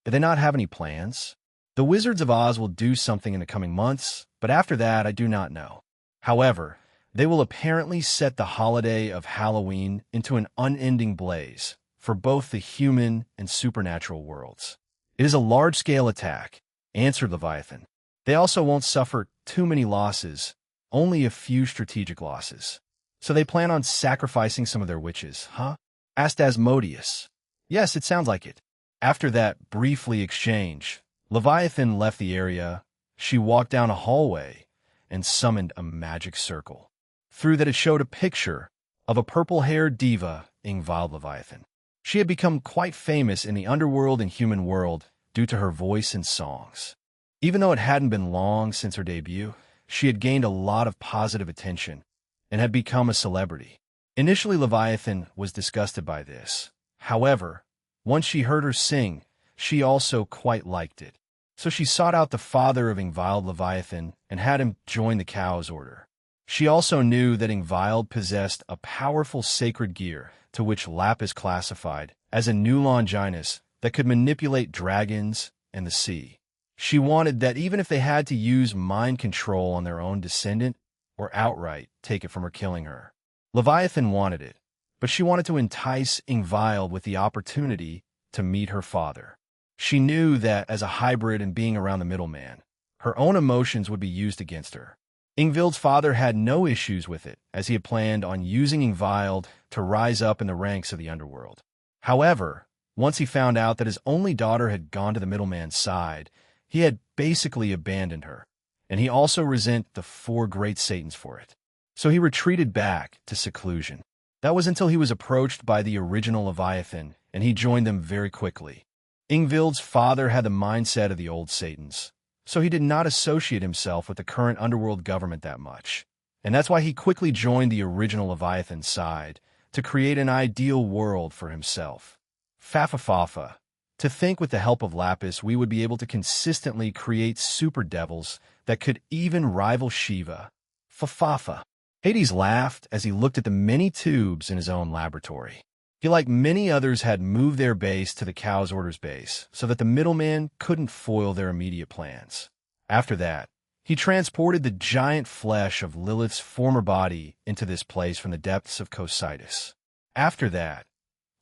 Do they not have any plans? The Wizards of Oz will do something in the coming months, but after that I do not know. However, they will apparently set the holiday of Halloween into an unending blaze for both the human and supernatural worlds. It is a large-scale attack, answered Leviathan. They also won't suffer too many losses, only a few strategic losses. So they plan on sacrificing some of their witches, huh? Asked Asmodeus. Yes, it sounds like it. After that briefly exchange, Leviathan left the area. She walked down a hallway and summoned a magic circle. Through that it showed a picture of a purple-haired diva, Ingvild Leviathan. She had become quite famous in the underworld and human world due to her voice and songs. Even though it hadn't been long since her debut, she had gained a lot of positive attention and had become a celebrity. Initially, Leviathan was disgusted by this. However, once she heard her sing, she also quite liked it. So she sought out the father of Ingvild Leviathan and had him join the Cow's Order. She also knew that Ingvild possessed a powerful sacred gear to which Lapis classified as a new Longinus that could manipulate dragons and the sea. She wanted that even if they had to use mind control on their own descendant or outright take it from her, killing her. Leviathan wanted it, but she wanted to entice Ingvild with the opportunity to meet her father. She knew that as a hybrid and being around the middleman, her own emotions would be used against her. Ingvild's father had no issues with it, as he had planned on using Ingvild to rise up in the ranks of the underworld. However, once he found out that his only daughter had gone to the middleman's side, he had basically abandoned her, and he also resented the 4 great Satans for it. So he retreated back to seclusion. That was until he was approached by the original Leviathan, and he joined them very quickly. Ingvild's father had the mindset of the old Satans, so he did not associate himself with the current underworld government that much. And that's why he quickly joined the original Leviathan's side, to create an ideal world for himself. Fafafafa. To think with the help of Lapis we would be able to consistently create super devils that could even rival Shiva. Fafafa. Hades laughed as he looked at the many tubes in his own laboratory. He, like many others, had moved their base to the Cow's Order's base so that the middleman couldn't foil their immediate plans. After that, he transported the giant flesh of Lilith's former body into this place from the depths of Cocytus. After that,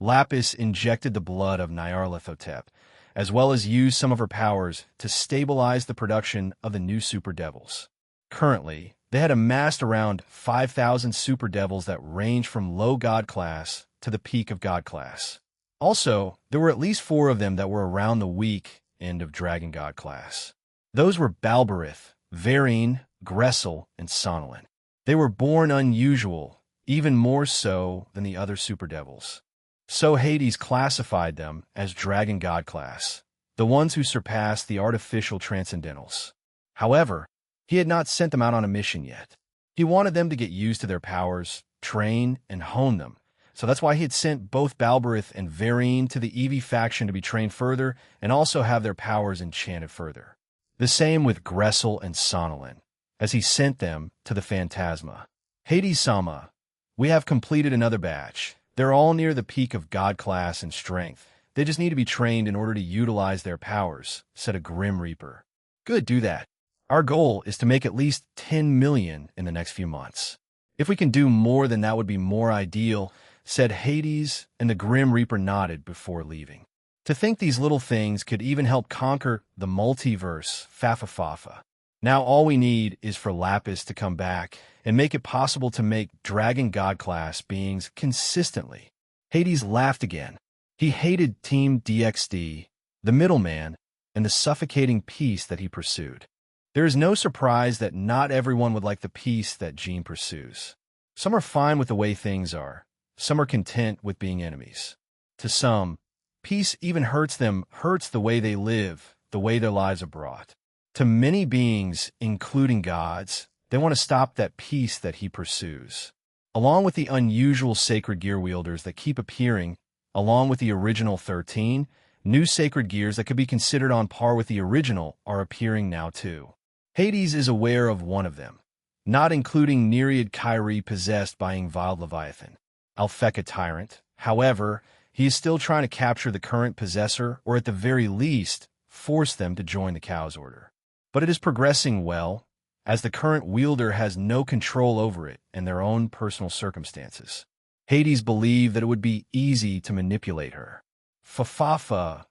Lapis injected the blood of Nyarlathotep, as well as used some of her powers to stabilize the production of the new super devils. Currently, They had amassed around 5,000 super devils that ranged from low god class to the peak of god class. Also, there were at least 4 of them that were around the weak end of dragon god class. Those were Balberith, Varine, Gressel, and Sonolin. They were born unusual, even more so than the other super devils. So Hades classified them as dragon god class, the ones who surpassed the artificial transcendentals. However, he had not sent them out on a mission yet. He wanted them to get used to their powers, train, and hone them. So that's why he had sent both Balberith and Varine to the Eevee faction to be trained further and also have their powers enchanted further. The same with Gressel and Sonolin, as he sent them to the Phantasma. Hades-sama, we have completed another batch. They're all near the peak of god class and strength. They just need to be trained in order to utilize their powers, said a Grim Reaper. Good, do that. Our goal is to make at least 10 million in the next few months. If we can do more, then that would be more ideal, said Hades, and the Grim Reaper nodded before leaving. To think these little things could even help conquer the multiverse, Fafafafa. Now all we need is for Lapis to come back and make it possible to make dragon god class beings consistently. Hades laughed again. He hated Team DXD, the middleman, and the suffocating peace that he pursued. There is no surprise that not everyone would like the peace that Jean pursues. Some are fine with the way things are. Some are content with being enemies. To some, peace even hurts them, hurts the way they live, the way their lives are brought. To many beings, including gods, they want to stop that peace that he pursues. Along with the unusual sacred gear wielders that keep appearing, along with the original 13, new sacred gears that could be considered on par with the original are appearing now too. Hades is aware of one of them, not including Nereid Kyrie possessed by Ingvild Leviathan, Alpheka Tyrant. However, he is still trying to capture the current possessor, or at the very least, force them to join the Chaos Order. But it is progressing well, as the current wielder has no control over it and their own personal circumstances. Hades believed that it would be easy to manipulate her. Fafafa,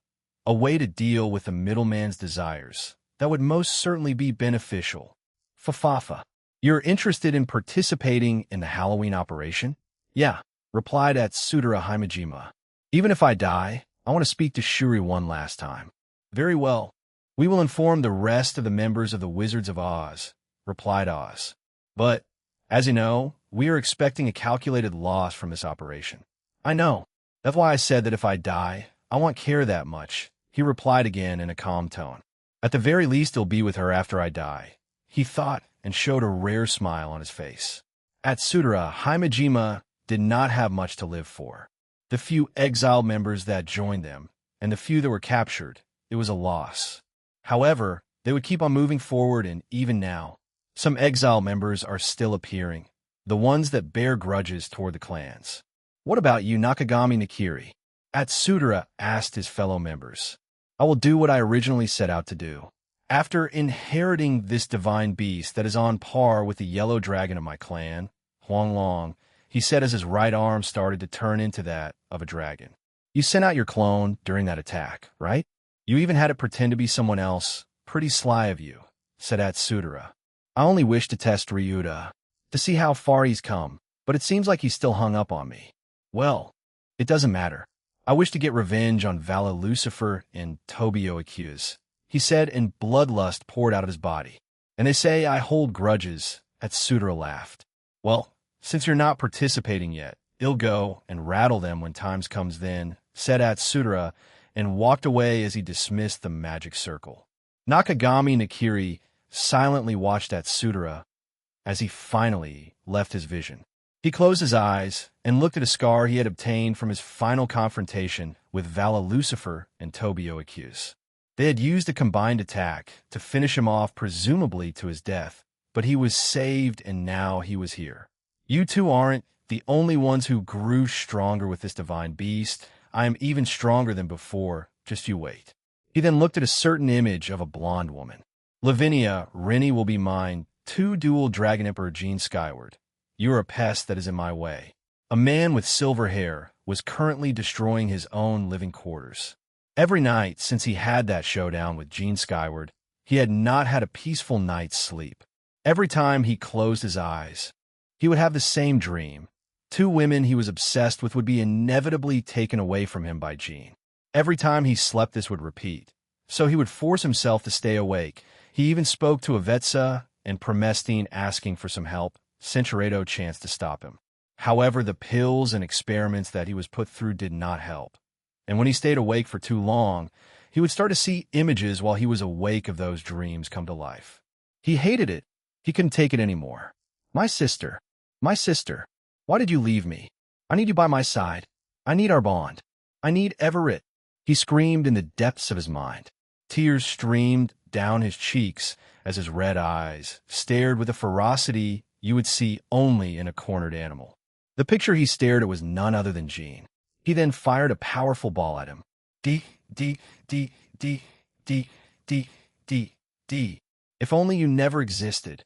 a way to deal with the middleman's desires, that would most certainly be beneficial. Fafafa, you're interested in participating in the Halloween operation? Yeah, replied Atsudara Himejima. Even if I die, I want to speak to Shuri one last time. Very well. We will inform the rest of the members of the Wizards of Oz, replied Oz. But, as you know, we are expecting a calculated loss from this operation. I know. That's why I said that if I die, I won't care that much, he replied again in a calm tone. At the very least, he'll be with her after I die, he thought, and showed a rare smile on his face. Atsudara Himejima did not have much to live for. The few exiled members that joined them, and the few that were captured, it was a loss. However, they would keep on moving forward, and even now, some exile members are still appearing, the ones that bear grudges toward the clans. What about you, Nakagami Nakiri? Atsudara asked his fellow members. I will do what I originally set out to do. After inheriting this divine beast that is on par with the yellow dragon of my clan, Huanglong, he said as his right arm started to turn into that of a dragon. You sent out your clone during that attack, right? You even had it pretend to be someone else. Pretty sly of you, said Atsudara. I only wish to test Ryuta, to see how far he's come, but it seems like he's still hung up on me. Well, it doesn't matter. I wish to get revenge on Vala Lucifer and Tobio Accuse, he said, and bloodlust poured out of his body. And they say I hold grudges, Atsudara laughed. Well, since you're not participating yet, I'll go and rattle them when times comes then, said Atsudara, and walked away as he dismissed the magic circle. Nakagami Nakiri silently watched Atsudara as he finally left his vision. He closed his eyes and looked at a scar he had obtained from his final confrontation with Vala Lucifer and Tobio Accuse. They had used a combined attack to finish him off, presumably to his death, but he was saved and now he was here. You two aren't the only ones who grew stronger with this divine beast. I am even stronger than before, just you wait. He then looked at a certain image of a blonde woman. Lavinia, Rennie will be mine, 2 dual Dragon Emperor Jean Skyward. You are a pest that is in my way. A man with silver hair was currently destroying his own living quarters. Every night since he had that showdown with Jean Skyward, he had not had a peaceful night's sleep. Every time he closed his eyes, he would have the same dream. Two women he was obsessed with would be inevitably taken away from him by Jean. Every time he slept, this would repeat. So he would force himself to stay awake. He even spoke to Avetsa and Promestine asking for some help. Centuredo chanced to stop him. However, the pills and experiments that he was put through did not help. And when he stayed awake for too long, he would start to see images while he was awake of those dreams come to life. He hated it. He couldn't take it anymore. My sister, why did you leave me? I need you by my side. I need our bond. I need Everett. He screamed in the depths of his mind. Tears streamed down his cheeks as his red eyes stared with a ferocity you would see only in a cornered animal. The picture he stared at was none other than Jean. He then fired a powerful ball at him. D, D, D, D, D, D, D, D. If only you never existed.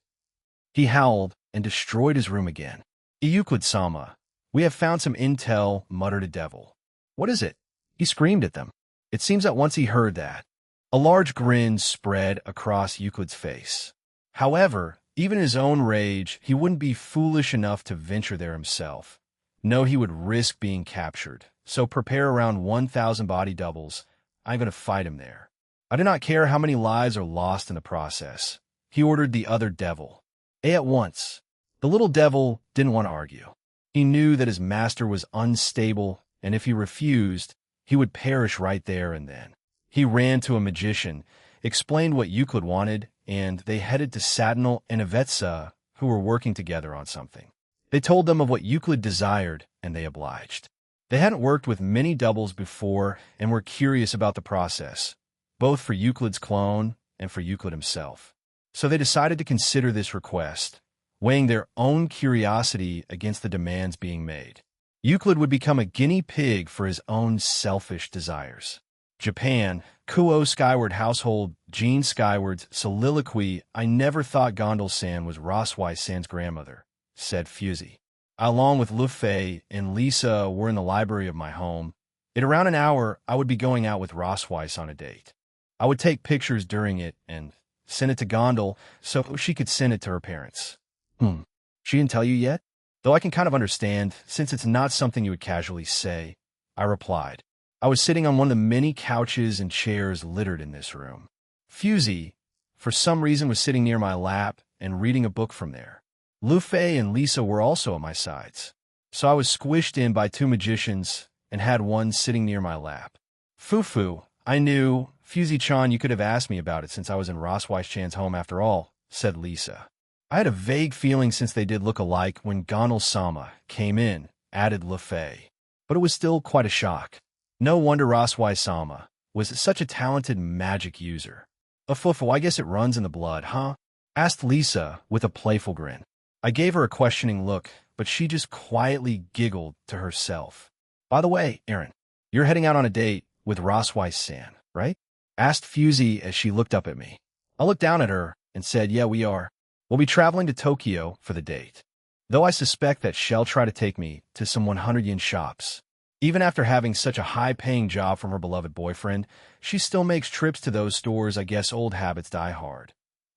He howled and destroyed his room again. Euclid-sama, we have found some intel, muttered a devil. What is it? He screamed at them. It seems that once he heard that, a large grin spread across Euclid's face. However, even in his own rage, he wouldn't be foolish enough to venture there himself. No, he would risk being captured. So prepare around 1,000 body doubles. I'm going to fight him there. I do not care how many lives are lost in the process. He ordered the other devil. At once. The little devil didn't want to argue. He knew that his master was unstable, and if he refused, he would perish right there and then. He ran to a magician, explained what Euclid wanted, and they headed to Satinel and Avetsa, who were working together on something. They told them of what Euclid desired, and they obliged. They hadn't worked with many doubles before and were curious about the process, both for Euclid's clone and for Euclid himself. So they decided to consider this request, weighing their own curiosity against the demands being made. Euclid would become a guinea pig for his own selfish desires. Japan, Kuo Skyward Household, Jean Skyward's soliloquy, I never thought Gondol-san was Roswei-san's grandmother, said Fusey. Along with Lufei and Lisa were in the library of my home. In around an hour, I would be going out with Rosweiss on a date. I would take pictures during it and send it to Gondol so she could send it to her parents. She didn't tell you yet? Though I can kind of understand, since it's not something you would casually say, I replied. I was sitting on one of the many couches and chairs littered in this room. Fusey, for some reason, was sitting near my lap and reading a book from there. Lufei and Lisa were also at my sides. So I was squished in by two magicians and had one sitting near my lap. Fufu, I knew, Fusey-chan, you could have asked me about it since I was in Rosweiss-chan's home after all, said Lisa. I had a vague feeling since they did look alike when Gondol-sama came in, added Lufei. But it was still quite a shock. No wonder Roswei-sama was such a talented magic user. Fufu, I guess it runs in the blood, huh? Asked Lisa with a playful grin. I gave her a questioning look, but she just quietly giggled to herself. By the way, Aaron, you're heading out on a date with Roswei-san, right? Asked Fusey as she looked up at me. I looked down at her and said, yeah, we are. We'll be traveling to Tokyo for the date. Though I suspect that she'll try to take me to some 100-yen shops. Even after having such a high-paying job from her beloved boyfriend, she still makes trips to those stores. I guess old habits die hard.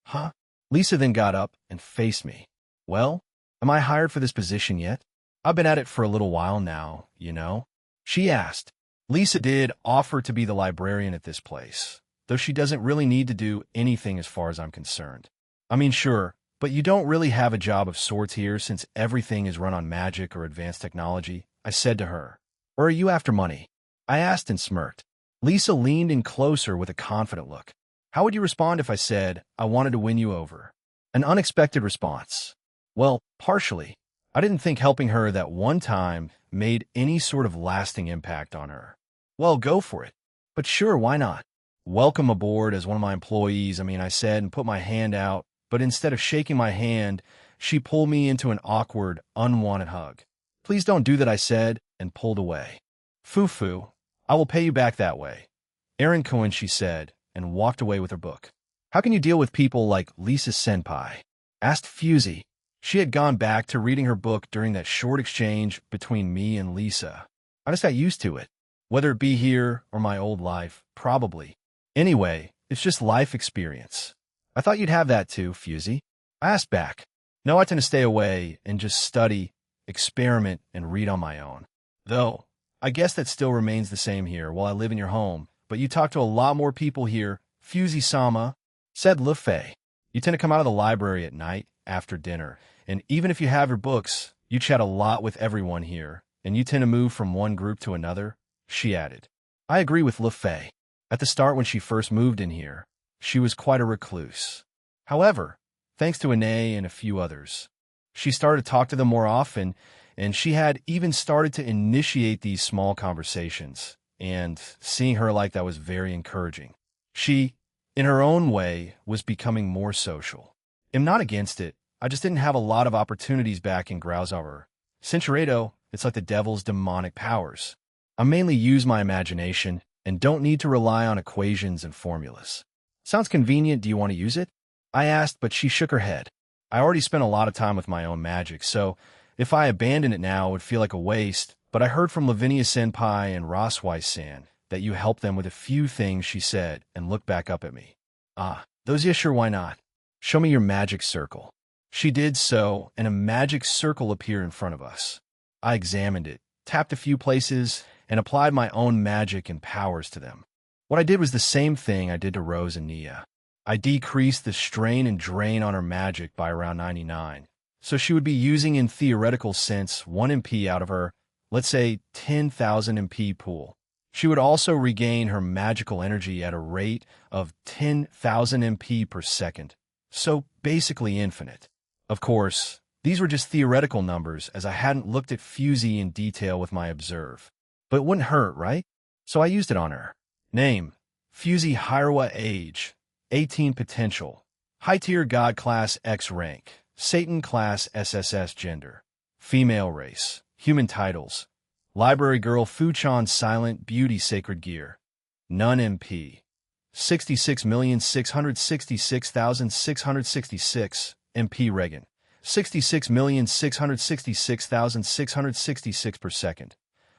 Huh? Lisa then got up and faced me. Well, am I hired for this position yet? I've been at it for a little while now, you know? She asked. Lisa did offer to be the librarian at this place, though she doesn't really need to do anything as far as I'm concerned. I mean, sure, but you don't really have a job of sorts here since everything is run on magic or advanced technology, I said to her. Or are you after money? I asked and smirked. Lisa leaned in closer with a confident look. How would you respond if I said, I wanted to win you over? An unexpected response. Well, partially. I didn't think helping her that one time made any sort of lasting impact on her. Well, go for it. But sure, why not? Welcome aboard as one of my employees, I said and put my hand out, but instead of shaking my hand, she pulled me into an awkward, unwanted hug. Please don't do that, I said, and pulled away. Fufu, I will pay you back that way. Aaron Cohen, she said, and walked away with her book. How can you deal with people like Lisa Senpai? Asked Fusey. She had gone back to reading her book during that short exchange between me and Lisa. I just got used to it. Whether it be here or my old life, probably. Anyway, it's just life experience. I thought you'd have that too, Fusey. I asked back. No, I tend to stay away and just study, experiment, and read on my own. Though, I guess that still remains the same here while I live in your home, but you talk to a lot more people here, Fusey-sama, said Le Fei. You tend to come out of the library at night, after dinner, and even if you have your books, you chat a lot with everyone here, and you tend to move from one group to another, she added. I agree with Le Fei. At the start when she first moved in here, she was quite a recluse. However, thanks to Ine and a few others, she started to talk to them more often, and she had even started to initiate these small conversations, and seeing her like that was very encouraging. She, in her own way, was becoming more social. I'm not against it, I just didn't have a lot of opportunities back in Grauzower. Sincheredo, it's like the devil's demonic powers. I mainly use my imagination and don't need to rely on equations and formulas. Sounds convenient, do you want to use it? I asked, but she shook her head. I already spent a lot of time with my own magic, so if I abandon it now, it would feel like a waste, but I heard from Lavinia-senpai and Rosweiss-san that you helped them with a few things, she said, and looked back up at me. Ah, those, yeah, sure, why not? Show me your magic circle. She did so, and a magic circle appeared in front of us. I examined it, tapped a few places, and applied my own magic and powers to them. What I did was the same thing I did to Rose and Nia. I decreased the strain and drain on her magic by around 99, so she would be using in theoretical sense 1 MP out of her, let's say 10,000 MP pool. She would also regain her magical energy at a rate of 10,000 MP per second, so basically infinite. Of course, these were just theoretical numbers as I hadn't looked at Fusey in detail with my observe. But it wouldn't hurt, right? So I used it on her. Name, Fusey Hirawa. Age, 18. Potential, High Tier God Class X Rank, Satan Class SSS. Gender, Female. Race, Human. Titles, Library Girl. Fuchan Silent Beauty. Sacred Gear, None. MP, 66,666,666. MP. Regan, 66,666,666 per second.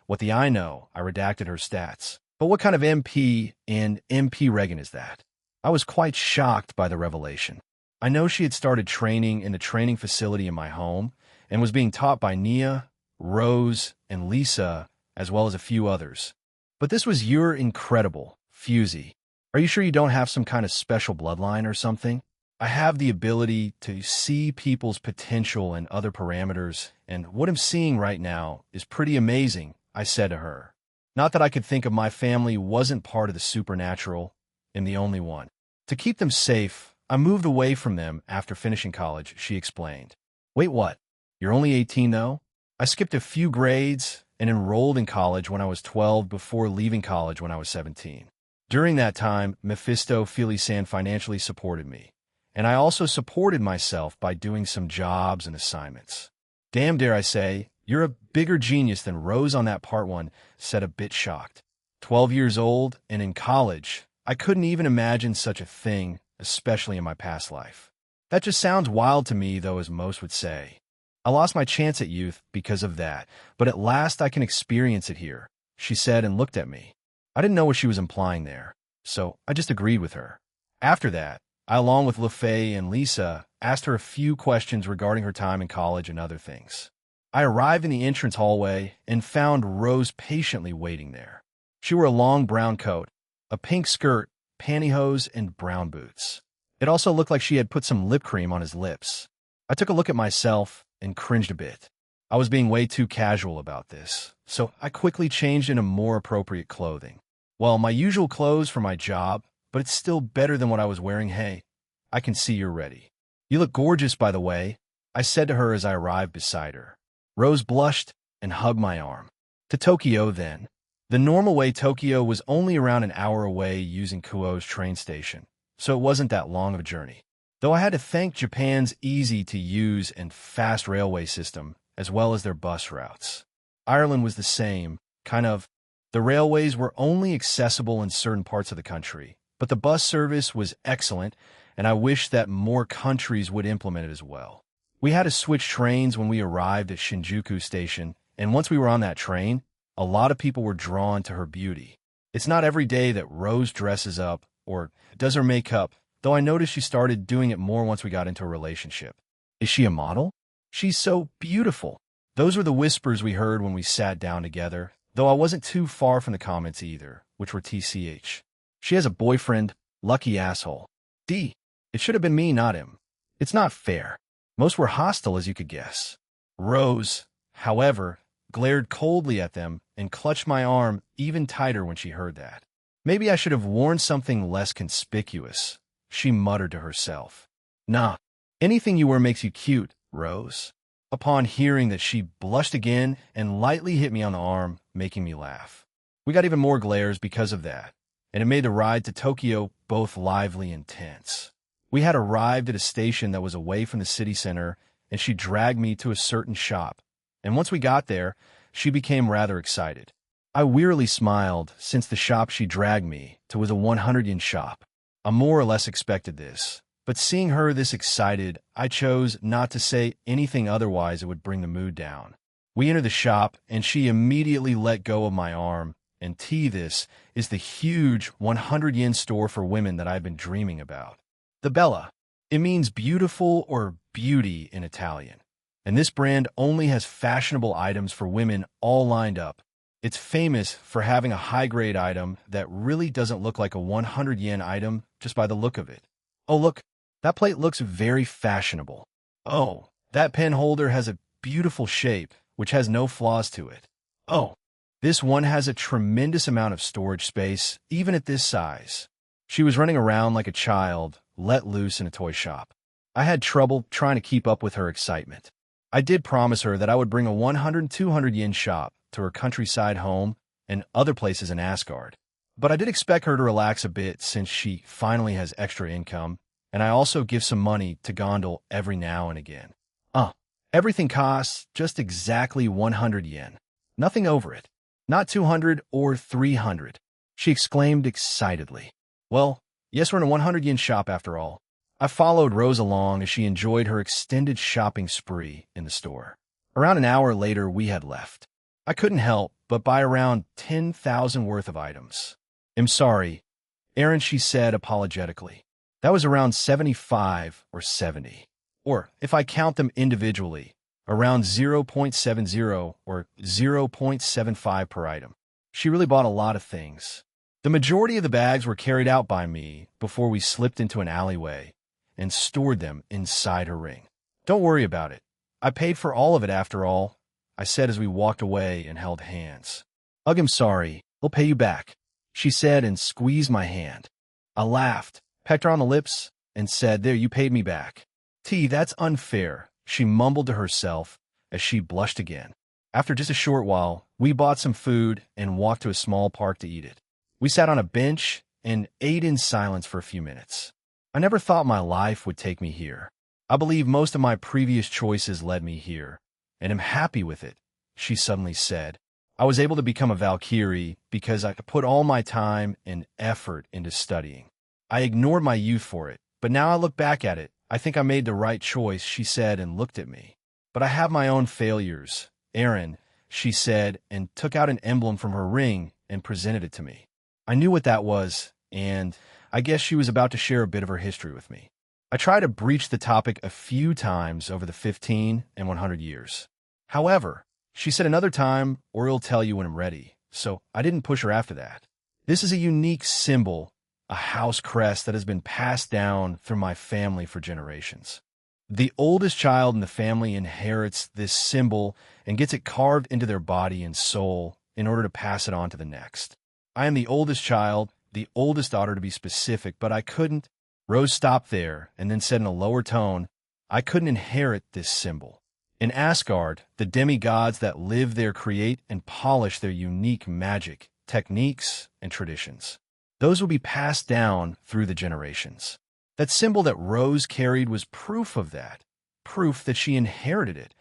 What the I know, I redacted her stats. But what kind of MP and MP Regan is that? I was quite shocked by the revelation. I know she had started training in the training facility in my home and was being taught by Nia, Rose, and Lisa, as well as a few others. But this was your incredible, Fusey. Are you sure you don't have some kind of special bloodline or something? I have the ability to see people's potential and other parameters, and what I'm seeing right now is pretty amazing, I said to her. Not that I could think of my family wasn't part of the supernatural, and the only one. To keep them safe, I moved away from them after finishing college, she explained. Wait, what? You're only 18, though? I skipped a few grades and enrolled in college when I was 12 before leaving college when I was 17. During that time, Mephisto Philly-san financially supported me, and I also supported myself by doing some jobs and assignments. Damn, dare I say, you're a bigger genius than Rose on that part one, said, a bit shocked. 12 years old and in college, I couldn't even imagine such a thing, especially in my past life. That just sounds wild to me, though, as most would say. I lost my chance at youth because of that, but at last I can experience it here, she said and looked at me. I didn't know what she was implying there, so I just agreed with her. After that, I, along with Le Fei and Lisa, asked her a few questions regarding her time in college and other things. I arrived in the entrance hallway and found Rose patiently waiting there. She wore a long brown coat, a pink skirt, pantyhose, and brown boots. It also looked like she had put some lip cream on his lips. I took a look at myself and cringed a bit. I was being way too casual about this, so I quickly changed into more appropriate clothing. Well, my usual clothes for my job, but it's still better than what I was wearing. Hey, I can see you're ready. You look gorgeous, by the way, I said to her as I arrived beside her. Rose blushed and hugged my arm. To Tokyo, then. The normal way Tokyo was only around an hour away using Kuo's train station, so it wasn't that long of a journey. Though I had to thank Japan's easy-to-use and fast railway system, as well as their bus routes. Ireland was the same, kind of. The railways were only accessible in certain parts of the country, but the bus service was excellent, and I wish that more countries would implement it as well. We had to switch trains when we arrived at Shinjuku Station, and once we were on that train, a lot of people were drawn to her beauty. It's not every day that Rose dresses up or does her makeup though I noticed she started doing it more once we got into a relationship. Is she a model? She's so beautiful. Those were the whispers we heard when we sat down together, though I wasn't too far from the comments either, which were TCH. She has a boyfriend, lucky asshole. D. It should have been me, not him. It's not fair. Most were hostile, as you could guess. Rose, however, glared coldly at them and clutched my arm even tighter when she heard that. Maybe I should have worn something less conspicuous, she muttered to herself. Nah, anything you wear makes you cute, Rose. Upon hearing that, she blushed again and lightly hit me on the arm, making me laugh. We got even more glares because of that, and it made the ride to Tokyo both lively and tense. We had arrived at a station that was away from the city center, and she dragged me to a certain shop. And once we got there, she became rather excited. I wearily smiled, since the shop she dragged me to was a 100-yen shop. I more or less expected this, but seeing her this excited, I chose not to say anything, otherwise it would bring the mood down. We entered the shop, and she immediately let go of my arm, and this is the huge 100-yen store for women that I've been dreaming about. The Bella. It means beautiful or beauty in Italian, and this brand only has fashionable items for women all lined up. It's famous for having a high-grade item that really doesn't look like a 100-yen item just by the look of it. Oh, look, that plate looks very fashionable. Oh, that pen holder has a beautiful shape, which has no flaws to it. Oh, this one has a tremendous amount of storage space, even at this size. She was running around like a child, let loose in a toy shop. I had trouble trying to keep up with her excitement. I did promise her that I would bring a 100 and 200 yen shop to her countryside home and other places in Asgard. But I did expect her to relax a bit since she finally has extra income, and I also give some money to Gondel every now and again. Everything costs just exactly 100 yen. Nothing over it. Not 200 or 300, she exclaimed excitedly. Well, yes, we're in a 100-yen shop after all. I followed Rose along as she enjoyed her extended shopping spree in the store. Around an hour later, we had left. I couldn't help but buy around 10,000 worth of items. I'm sorry, Aaron, she said apologetically. That was around 75 or 70. Or, if I count them individually, around 0.70 or 0.75 per item. She really bought a lot of things. The majority of the bags were carried out by me before we slipped into an alleyway and stored them inside her ring. Don't worry about it. I paid for all of it after all, I said as we walked away and held hands. Ugh, I'm sorry. I'll pay you back, she said and squeezed my hand. I laughed, pecked her on the lips, and said, There, you paid me back. That's unfair, she mumbled to herself as she blushed again. After just a short while, we bought some food and walked to a small park to eat it. We sat on a bench and ate in silence for a few minutes. I never thought my life would take me here. I believe most of my previous choices led me here, and am happy with it, she suddenly said. I was able to become a Valkyrie because I put all my time and effort into studying. I ignored my youth for it, but now I look back at it, I think I made the right choice, she said and looked at me. But I have my own failures, Aaron, she said, and took out an emblem from her ring and presented it to me. I knew what that was, and I guess she was about to share a bit of her history with me. I tried to breach the topic a few times over the 15 and 100 years. However, she said another time, or he'll tell you when I'm ready, so I didn't push her after that. This is a unique symbol, a house crest that has been passed down through my family for generations. The oldest child in the family inherits this symbol and gets it carved into their body and soul in order to pass it on to the next. I am the oldest child, the oldest daughter to be specific, but I couldn't. Rose stopped there and then said in a lower tone, I couldn't inherit this symbol. In Asgard, the demigods that live there create and polish their unique magic, techniques, and traditions. Those will be passed down through the generations. That symbol that Rose carried was proof of that, proof that she inherited it,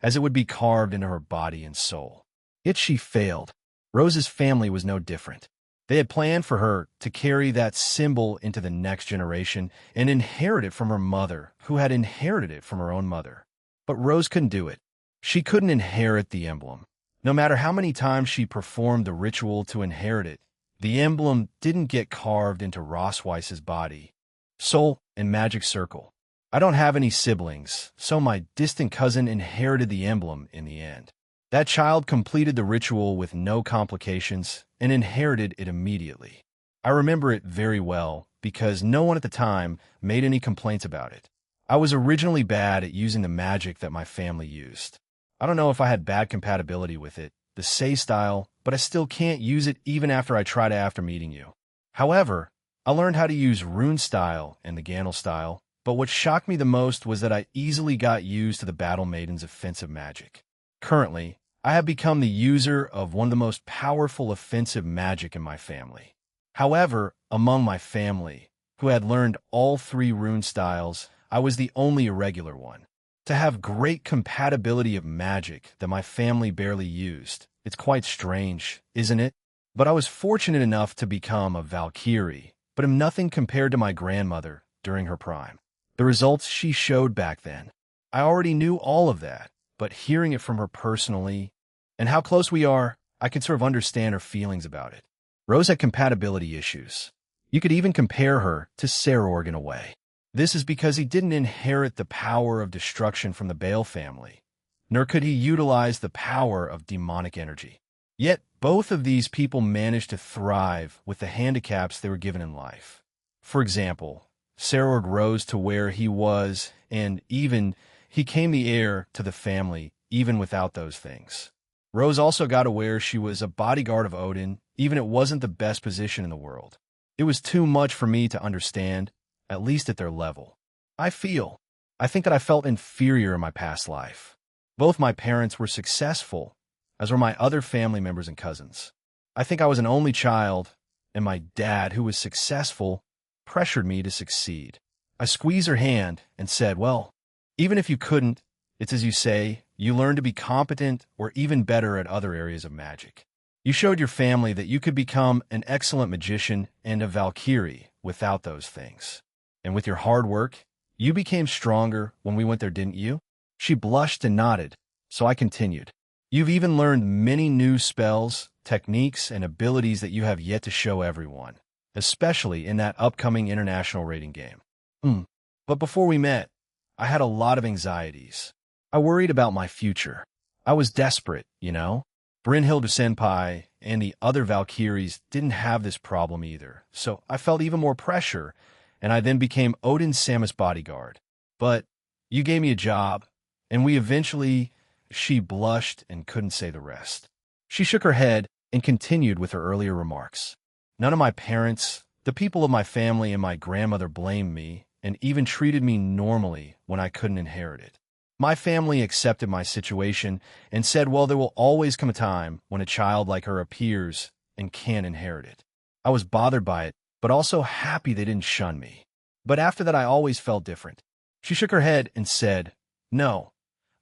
as it would be carved into her body and soul. Yet she failed. Rose's family was no different. They had planned for her to carry that symbol into the next generation and inherit it from her mother, who had inherited it from her own mother. But Rose couldn't do it. She couldn't inherit the emblem. No matter how many times she performed the ritual to inherit it, the emblem didn't get carved into Rosweiss's body. Soul and magic circle. I don't have any siblings, so my distant cousin inherited the emblem in the end. That child completed the ritual with no complications and inherited it immediately. I remember it very well because no one at the time made any complaints about it. I was originally bad at using the magic that my family used. I don't know if I had bad compatibility with it, the Say style, but I still can't use it even after I tried it after meeting you. However, I learned how to use Rune style and the Gandalf style, but what shocked me the most was that I easily got used to the Battle Maiden's offensive magic. Currently, I have become the user of one of the most powerful offensive magic in my family. However, among my family, who had learned all three rune styles, I was the only irregular one. To have great compatibility of magic that my family barely used, it's quite strange, isn't it? But I was fortunate enough to become a Valkyrie, but am nothing compared to my grandmother during her prime. The results she showed back then. I already knew all of that, but hearing it from her personally, and how close we are, I can sort of understand her feelings about it. Rose had compatibility issues. You could even compare her to Sarorg in a way. This is because he didn't inherit the power of destruction from the Bale family, nor could he utilize the power of demonic energy. Yet, both of these people managed to thrive with the handicaps they were given in life. For example, Sarorg rose to where he was, and even he came the heir to the family, even without those things. Rose also got to where she was a bodyguard of Odin, even it wasn't the best position in the world. It was too much for me to understand, at least at their level. I think that I felt inferior in my past life. Both my parents were successful, as were my other family members and cousins. I think I was an only child, and my dad, who was successful, pressured me to succeed. I squeezed her hand and said, well, even if you couldn't, it's as you say, you learned to be competent or even better at other areas of magic. You showed your family that you could become an excellent magician and a Valkyrie without those things. And with your hard work, you became stronger when we went there, didn't you? She blushed and nodded, so I continued. You've even learned many new spells, techniques, and abilities that you have yet to show everyone, especially in that upcoming international rating game. But before we met, I had a lot of anxieties. I worried about my future. I was desperate, you know? Brynhilde Senpai and the other Valkyries didn't have this problem either, so I felt even more pressure, and I then became Odin Samus' bodyguard. But you gave me a job, and we eventually... She blushed and couldn't say the rest. She shook her head and continued with her earlier remarks. None of my parents, the people of my family, and my grandmother blamed me and even treated me normally when I couldn't inherit it. My family accepted my situation and said, well, there will always come a time when a child like her appears and can inherit it. I was bothered by it, but also happy they didn't shun me. But after that, I always felt different. She shook her head and said, no,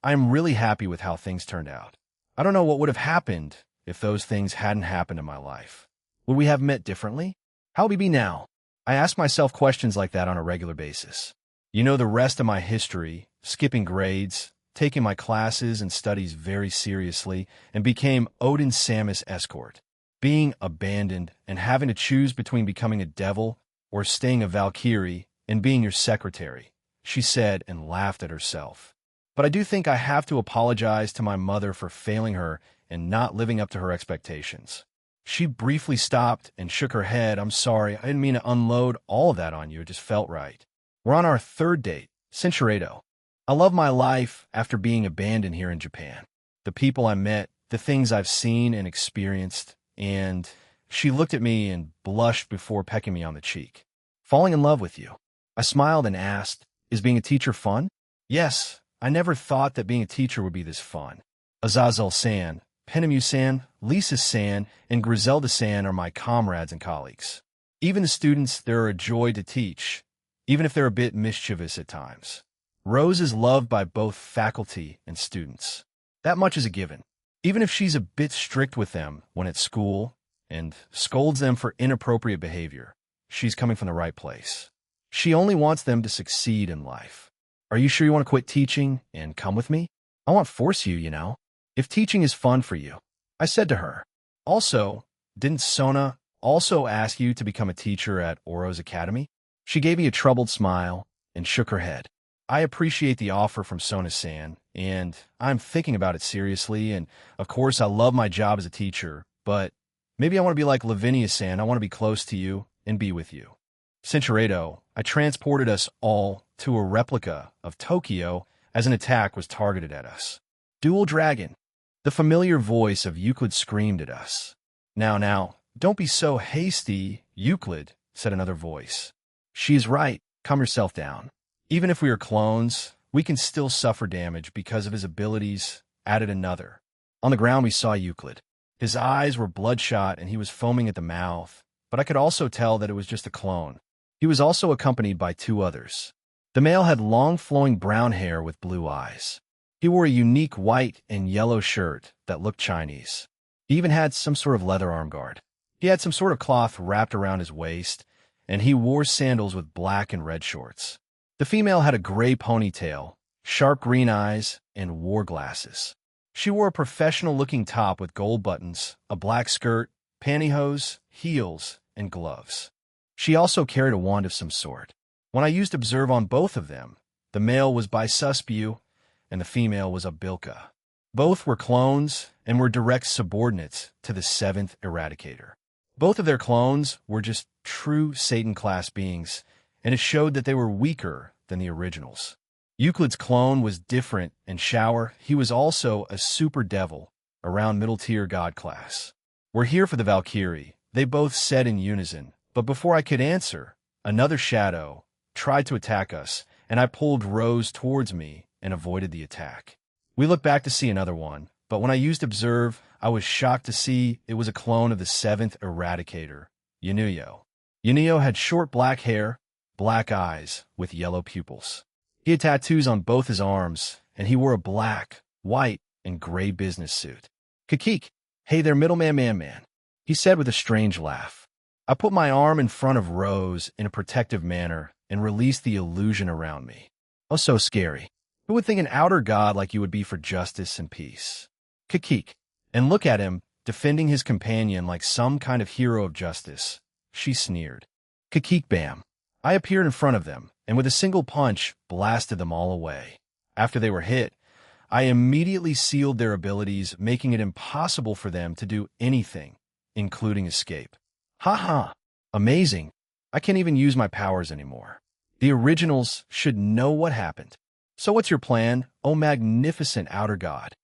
I'm really happy with how things turned out. I don't know what would have happened if those things hadn't happened in my life. Would we have met differently? How would we be now? I ask myself questions like that on a regular basis. You know the rest of my history, skipping grades, taking my classes and studies very seriously, and became Odin Samus' escort. Being abandoned and having to choose between becoming a devil or staying a Valkyrie and being your secretary, she said and laughed at herself. But I do think I have to apologize to my mother for failing her and not living up to her expectations. She briefly stopped and shook her head. I'm sorry, I didn't mean to unload all of that on you, it just felt right. We're on our third date, Cinchuredo. I love my life after being abandoned here in Japan. The people I met, the things I've seen and experienced, and she looked at me and blushed before pecking me on the cheek. Falling in love with you. I smiled and asked, is being a teacher fun? Yes, I never thought that being a teacher would be this fun. Azazel-san, Penemu-san, Lisa-san, and Griselda-san are my comrades and colleagues. Even the students, they're a joy to teach, even if they're a bit mischievous at times. Rose is loved by both faculty and students. That much is a given. Even if she's a bit strict with them when at school and scolds them for inappropriate behavior, she's coming from the right place. She only wants them to succeed in life. Are you sure you want to quit teaching and come with me? I won't force you, you know. If teaching is fun for you. I said to her. Also, didn't Sona also ask you to become a teacher at Oro's Academy? She gave me a troubled smile and shook her head. I appreciate the offer from Sona-san, and I'm thinking about it seriously, and of course I love my job as a teacher, but maybe I want to be like Lavinia-san. I want to be close to you and be with you. Cinchuredo, I transported us all to a replica of Tokyo as an attack was targeted at us. Dual Dragon. The familiar voice of Euclid screamed at us. Now, don't be so hasty, Euclid, said another voice. She's right. Calm yourself down. Even if we are clones, we can still suffer damage because of his abilities, added another. On the ground we saw Euclid. His eyes were bloodshot and he was foaming at the mouth, but I could also tell that it was just a clone. He was also accompanied by two others. The male had long flowing brown hair with blue eyes. He wore a unique white and yellow shirt that looked Chinese. He even had some sort of leather armguard. He had some sort of cloth wrapped around his waist, and he wore sandals with black and red shorts. The female had a gray ponytail, sharp green eyes, and wore glasses. She wore a professional-looking top with gold buttons, a black skirt, pantyhose, heels, and gloves. She also carried a wand of some sort. When I used Observe on both of them, the male was by Suspew, and the female was a Bilka. Both were clones and were direct subordinates to the seventh Eradicator. Both of their clones were just true Satan-class beings, and it showed that they were weaker than the originals. Euclid's clone was different and Shower. He was also a super devil around middle-tier god class. We're here for the Valkyrie, they both said in unison, but before I could answer, another shadow tried to attack us, and I pulled Rose towards me and avoided the attack. We looked back to see another one, but when I used Observe, I was shocked to see it was a clone of the seventh Eradicator, Yunuyo. Yunuyo had short black hair, black eyes, with yellow pupils. He had tattoos on both his arms, and he wore a black, white, and gray business suit. Kakik, hey there, middleman man, he said with a strange laugh. I put my arm in front of Rose in a protective manner and released the illusion around me. Oh, so scary. Who would think an outer god like you would be for justice and peace? Kakik, and look at him, defending his companion like some kind of hero of justice. She sneered. Kakik bam. I appeared in front of them, and with a single punch, blasted them all away. After they were hit, I immediately sealed their abilities, making it impossible for them to do anything, including escape. Haha, amazing. I can't even use my powers anymore. The originals should know what happened. So what's your plan, oh magnificent outer god?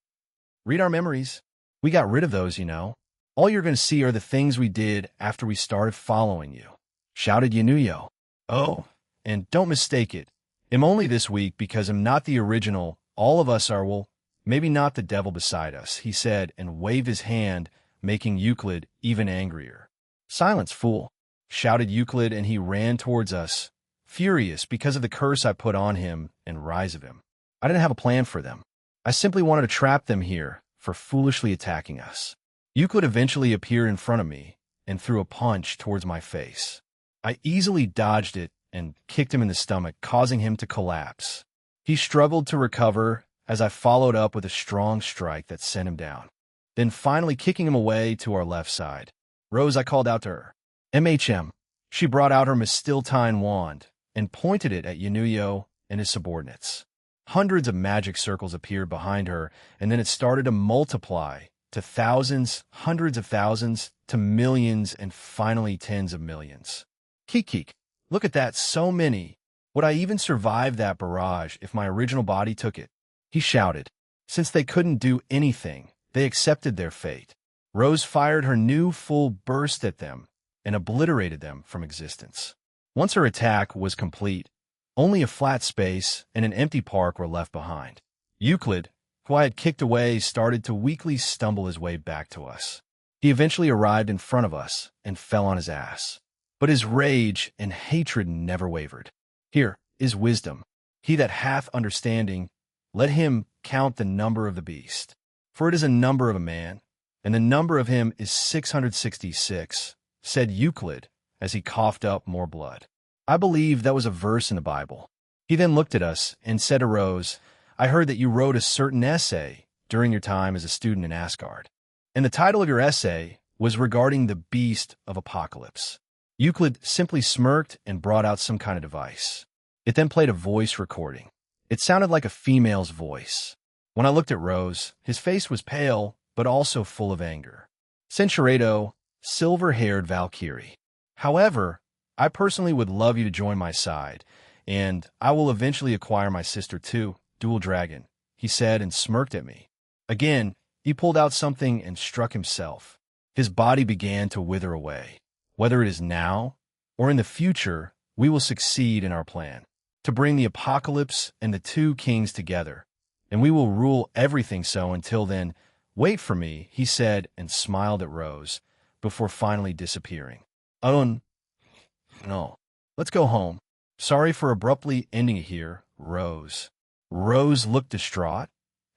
Read our memories. We got rid of those, you know. All you're going to see are the things we did after we started following you, shouted Yunuyo. Oh, and don't mistake it. I'm only this weak because I'm not the original. All of us are, well, maybe not the devil beside us, he said and waved his hand, making Euclid even angrier. Silence, fool, shouted Euclid, and he ran towards us, furious because of the curse I put on him and rise of him. I didn't have a plan for them. I simply wanted to trap them here for foolishly attacking us. Euclid eventually appeared in front of me and threw a punch towards my face. I easily dodged it and kicked him in the stomach, causing him to collapse. He struggled to recover as I followed up with a strong strike that sent him down. Then finally kicking him away to our left side. Rose, I called out to her. MHM. She brought out her Mistiltine wand and pointed it at Yunuyo and his subordinates. Hundreds of magic circles appeared behind her, and then it started to multiply to thousands, hundreds of thousands, to millions, and finally tens of millions. Kik, look at that, so many. Would I even survive that barrage if my original body took it? He shouted. Since they couldn't do anything, they accepted their fate. Rose fired her new full burst at them and obliterated them from existence. Once her attack was complete, only a flat space and an empty park were left behind. Euclid, who I had kicked away, started to weakly stumble his way back to us. He eventually arrived in front of us and fell on his ass. But his rage and hatred never wavered. Here is wisdom. He that hath understanding, let him count the number of the beast. For it is a number of a man, and the number of him is 666, said Euclid as he coughed up more blood. I believe that was a verse in the Bible. He then looked at us and said to Rose, I heard that you wrote a certain essay during your time as a student in Asgard. And the title of your essay was regarding the beast of Apocalypse. Euclid simply smirked and brought out some kind of device. It then played a voice recording. It sounded like a female's voice. When I looked at Rose, his face was pale, but also full of anger. Centurato, silver-haired Valkyrie. However, I personally would love you to join my side, and I will eventually acquire my sister too, Dual Dragon, he said and smirked at me. Again, he pulled out something and struck himself. His body began to wither away. Whether it is now or in the future, we will succeed in our plan to bring the apocalypse and the two kings together, and we will rule everything. So until then, wait for me, he said and smiled at Rose before finally disappearing. No. Let's go home. Sorry for abruptly ending it here, Rose. Rose looked distraught,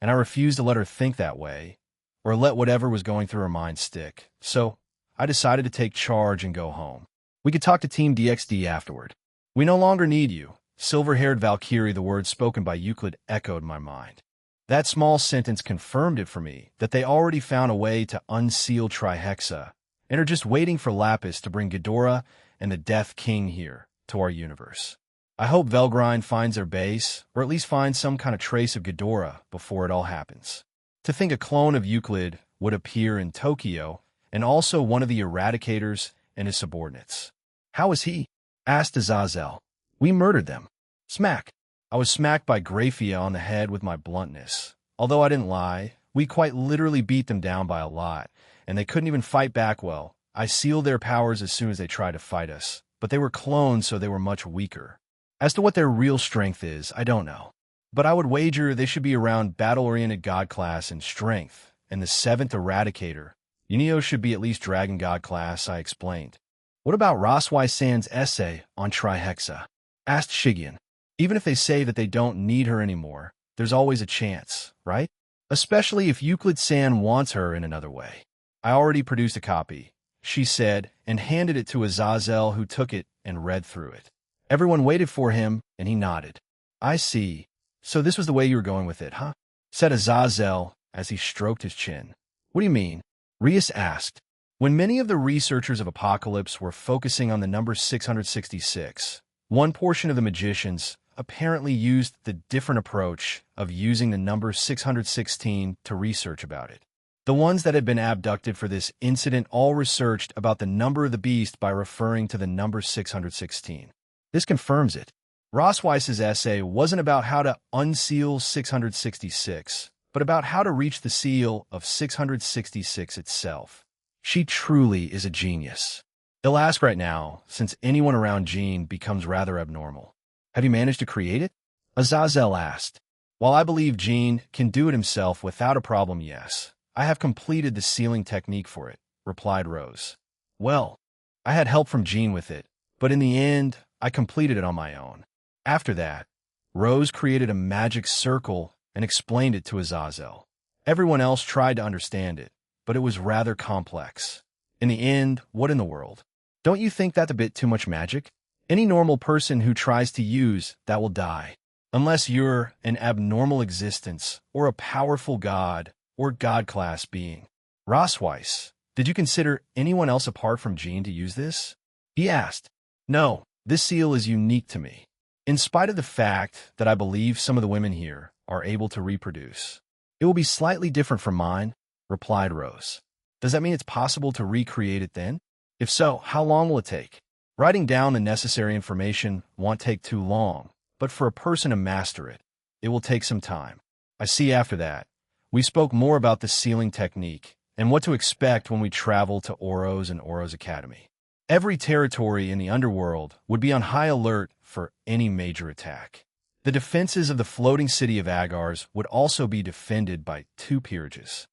and I refused to let her think that way, or let whatever was going through her mind stick. So I decided to take charge and go home. We could talk to Team DXD afterward. We no longer need you. Silver-haired Valkyrie, the words spoken by Euclid echoed in my mind. That small sentence confirmed it for me that they already found a way to unseal Trihexa, and are just waiting for Lapis to bring Ghidorah and the Death King here to our universe. I hope Velgrind finds their base, or at least finds some kind of trace of Ghidorah before it all happens. To think a clone of Euclid would appear in Tokyo, and also one of the Eradicators and his subordinates. How is he? Asked Azazel. We murdered them. Smack. I was smacked by Graphia on the head with my bluntness. Although I didn't lie, we quite literally beat them down by a lot, and they couldn't even fight back well. I sealed their powers as soon as they tried to fight us, but they were clones, so they were much weaker. As to what their real strength is, I don't know. But I would wager they should be around battle-oriented god class and strength, and the 7th Eradicator. Unio should be at least Dragon God class, I explained. What about Roswai-san's essay on Trihexa? Asked Shigeon. Even if they say that they don't need her anymore, there's always a chance, right? Especially if Euclid-san wants her in another way. I already produced a copy, she said, and handed it to Azazel, who took it and read through it. Everyone waited for him, and he nodded. I see. So this was the way you were going with it, huh? Said Azazel as he stroked his chin. What do you mean? Rias asked. When many of the researchers of Apocalypse were focusing on the number 666, one portion of the magicians apparently used the different approach of using the number 616 to research about it. The ones that had been abducted for this incident all researched about the number of the beast by referring to the number 616. This confirms it. Rosweiss's essay wasn't about how to unseal 666, but about how to reach the seal of 666 itself. She truly is a genius. They'll ask right now, since anyone around Jean becomes rather abnormal. Have you managed to create it? Azazel asked. While I believe Jean can do it himself without a problem, yes, I have completed the sealing technique for it, replied Rose. Well, I had help from Jean with it, but in the end, I completed it on my own. After that, Rose created a magic circle and explained it to Azazel. Everyone else tried to understand it, but it was rather complex. In the end, what in the world? Don't you think that's a bit too much magic? Any normal person who tries to use that will die. Unless you're an abnormal existence, or a powerful god, or god-class being. Rosweiss, did you consider anyone else apart from Jean to use this? He asked. No, this seal is unique to me. In spite of the fact that I believe some of the women here are able to reproduce. It will be slightly different from mine, replied Rose. Does that mean it's possible to recreate it then? If so, how long will it take? Writing down the necessary information won't take too long, but for a person to master it, it will take some time. I see. After that, we spoke more about the sealing technique and what to expect when we travel to Oros and Oros Academy. Every territory in the underworld would be on high alert for any major attack. The defenses of the floating city of Agars would also be defended by 2 peerages.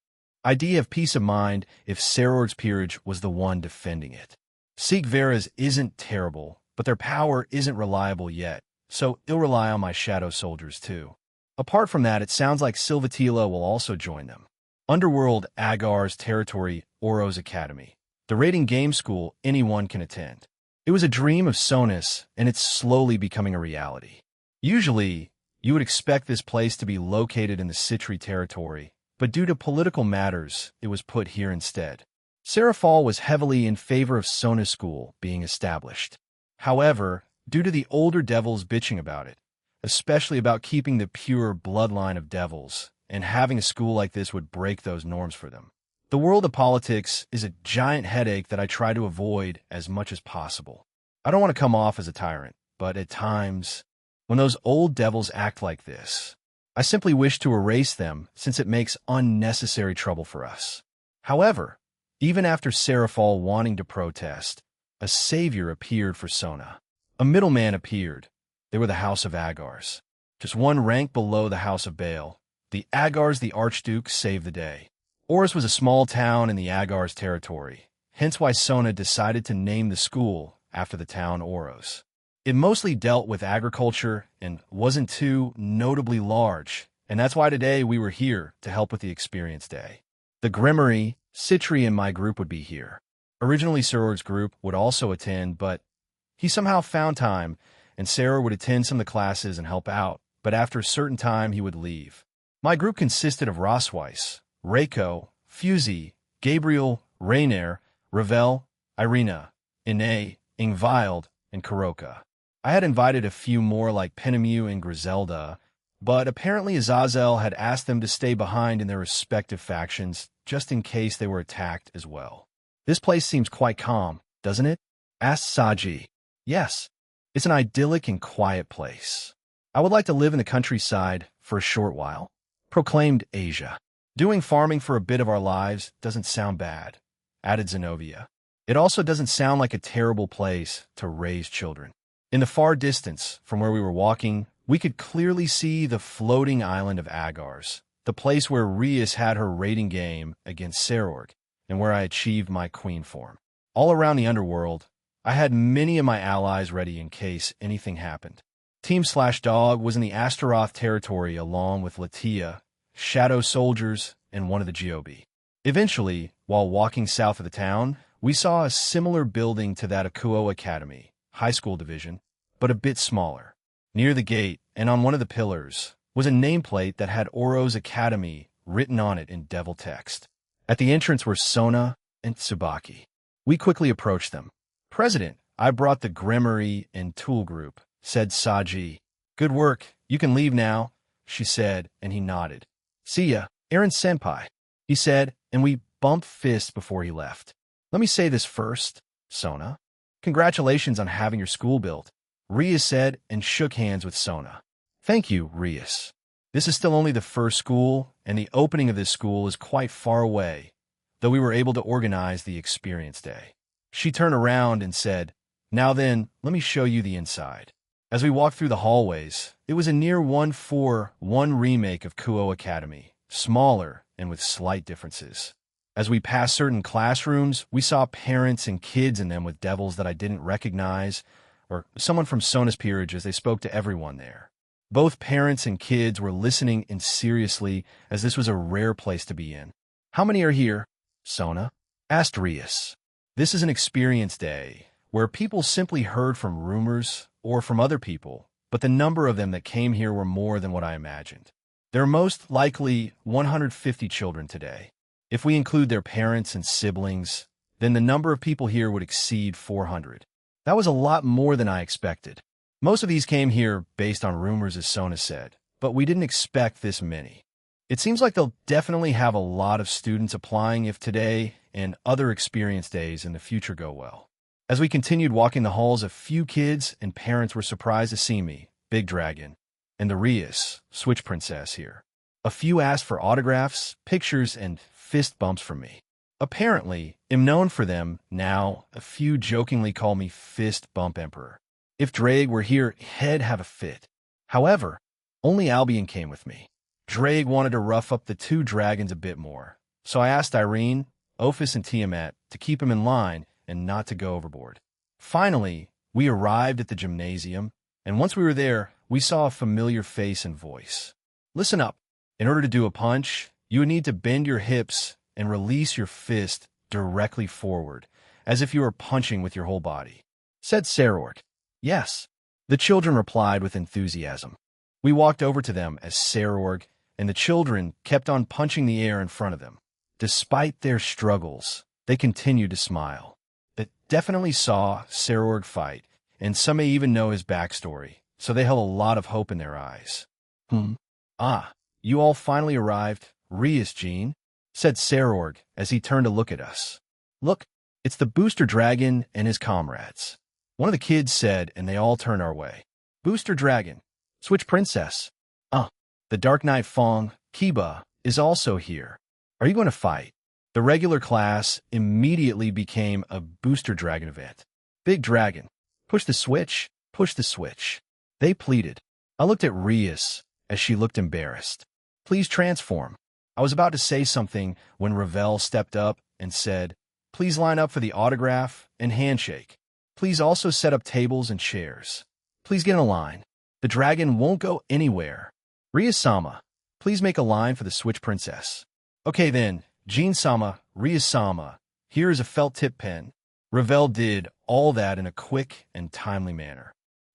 Idea of peace of mind if Serorg's peerage was the one defending it. Sigvera's isn't terrible, but their power isn't reliable yet, so it'll rely on my shadow soldiers too. Apart from that, it sounds like Silvatila will also join them. Underworld Agar's territory, Oros Academy. The raiding game school anyone can attend. It was a dream of Sonus, and it's slowly becoming a reality. Usually, you would expect this place to be located in the Citri territory, but due to political matters, it was put here instead. Serafall was heavily in favor of Sona's school being established. However, due to the older devils bitching about it, especially about keeping the pure bloodline of devils, and having a school like this would break those norms for them. The world of politics is a giant headache that I try to avoid as much as possible. I don't want to come off as a tyrant, but at times, when those old devils act like this, I simply wish to erase them since it makes unnecessary trouble for us. However, even after Serafall wanting to protest, a savior appeared for Sona. A middleman appeared. They were the House of Agars. Just one rank below the House of Baal, the Agars the Archduke saved the day. Oros was a small town in the Agars territory, hence why Sona decided to name the school after the town Oros. It mostly dealt with agriculture and wasn't too notably large, and that's why today we were here to help with the experience day. The Grimory, Citri and my group would be here. Originally Serorg's group would also attend, but he somehow found time, and Sarah would attend some of the classes and help out, but after a certain time he would leave. My group consisted of Rosweiss, Reiko, Fusey, Gabriel, Rainier, Ravel, Irina, Ine, Ingvild, and Kuroka. I had invited a few more like Penemu and Griselda, but apparently Azazel had asked them to stay behind in their respective factions just in case they were attacked as well. This place seems quite calm, doesn't it? Asked Saji. Yes, it's an idyllic and quiet place. I would like to live in the countryside for a short while, proclaimed Asia. Doing farming for a bit of our lives doesn't sound bad, added Zenobia. It also doesn't sound like a terrible place to raise children. In the far distance, from where we were walking, we could clearly see the floating island of Agars, the place where Rias had her raiding game against Serorg, and where I achieved my queen form. All around the underworld, I had many of my allies ready in case anything happened. Team/Dog was in the Astaroth territory along with Latia, Shadow Soldiers, and one of the GOB. Eventually, while walking south of the town, we saw a similar building to that of Kuo Academy, high school division, but a bit smaller. Near the gate, and on one of the pillars, was a nameplate that had Oros Academy written on it in devil text. At the entrance were Sona and Tsubaki. We quickly approached them. President, I brought the Grimory and Tool Group, said Saji. Good work, you can leave now, she said, and he nodded. See ya, Aaron Senpai, he said, and we bumped fists before he left. Let me say this first, Sona. Congratulations on having your school built, Rias said and shook hands with Sona. Thank you, Rias. This is still only the first school, and the opening of this school is quite far away, though we were able to organize the experience day. She turned around and said, Now then, let me show you the inside. As we walked through the hallways, it was a near 1-4-1 remake of Kuo Academy, smaller and with slight differences. As we passed certain classrooms, we saw parents and kids in them with devils that I didn't recognize, or someone from Sona's peerage as they spoke to everyone there. Both parents and kids were listening in seriously as this was a rare place to be in. How many are here? Sona asked Rias. This is an experience day, where people simply heard from rumors or from other people, but the number of them that came here were more than what I imagined. There are most likely 150 children today. If we include their parents and siblings, then the number of people here would exceed 400. That was a lot more than I expected. Most of these came here based on rumors, as Sona said, but we didn't expect this many. It seems like they'll definitely have a lot of students applying if today and other experience days in the future go well. As we continued walking the halls, a few kids and parents were surprised to see me, Big Dragon, and the Rias, Switch Princess here. A few asked for autographs, pictures, and fist bumps from me. Apparently, am known for them now. A few jokingly call me Fist Bump Emperor. If Drake were here, he'd have a fit. However, only Albion came with me. Drake wanted to rough up the two dragons a bit more, so I asked Irene, Ophis, and Tiamat to keep him in line and not to go overboard. Finally, we arrived at the gymnasium, and once we were there, we saw a familiar face and voice. Listen up. In order to do a punch, you would need to bend your hips and release your fist directly forward, as if you were punching with your whole body, said Serorg. Yes, the children replied with enthusiasm. We walked over to them as Serorg and the children kept on punching the air in front of them. Despite their struggles, They continued to smile. They definitely saw Sarorg fight, and some may even know his backstory, so they held a lot of hope in their eyes. Ah, you all finally arrived, Rias Jean, said Sarorg as he turned to look at us. Look, it's the Booster Dragon and his comrades. One of the kids said, and they all turned our way. Booster Dragon, Switch Princess. The Dark Knight Fong, Kiba, is also here. Are you going to fight? The regular class immediately became a Booster Dragon event. Big Dragon, push the switch, push the switch. They pleaded. I looked at Rias as she looked embarrassed. Please transform. I was about to say something when Ravel stepped up and said, please line up for the autograph and handshake. Please also set up tables and chairs. Please get in a line. The dragon won't go anywhere. Rias-sama, please make a line for the Switch Princess. Okay then, Jean-sama, Rias-sama, here is a felt tip pen. Ravel did all that in a quick and timely manner.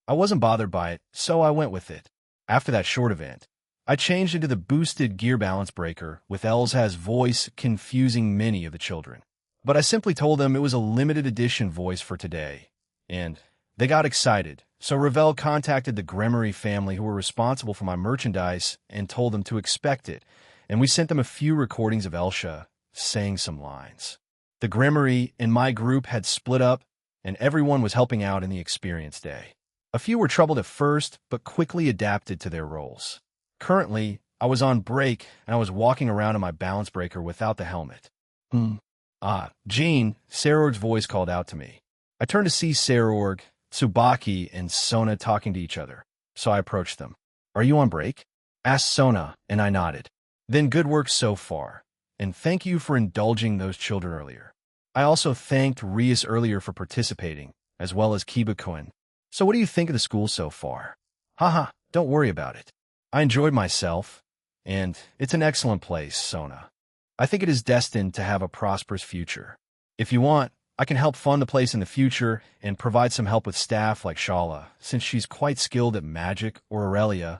I wasn't bothered by it, so I went with it. After that short event, I changed into the boosted gear balance breaker with Elsa's voice confusing many of the children. But I simply told them it was a limited edition voice for today, and they got excited. So Ravel contacted the Gremory family who were responsible for my merchandise and told them to expect it, and we sent them a few recordings of Elsha saying some lines. The Gremory and my group had split up, and everyone was helping out in the experience day. A few were troubled at first, but quickly adapted to their roles. Currently, I was on break, and I was walking around in my balance breaker without the helmet. Jean, Sarorg's voice called out to me. I turned to see Sarorg, Tsubaki, and Sona talking to each other, so I approached them. Are you on break? Asked Sona, and I nodded. Then good work so far, and thank you for indulging those children earlier. I also thanked Rias earlier for participating, as well as Kiba-kun. So what do you think of the school so far? Haha, don't worry about it. I enjoyed myself, and it's an excellent place, Sona. I think it is destined to have a prosperous future. If you want, I can help fund the place in the future and provide some help with staff like Shala, since she's quite skilled at magic, or Aurelia,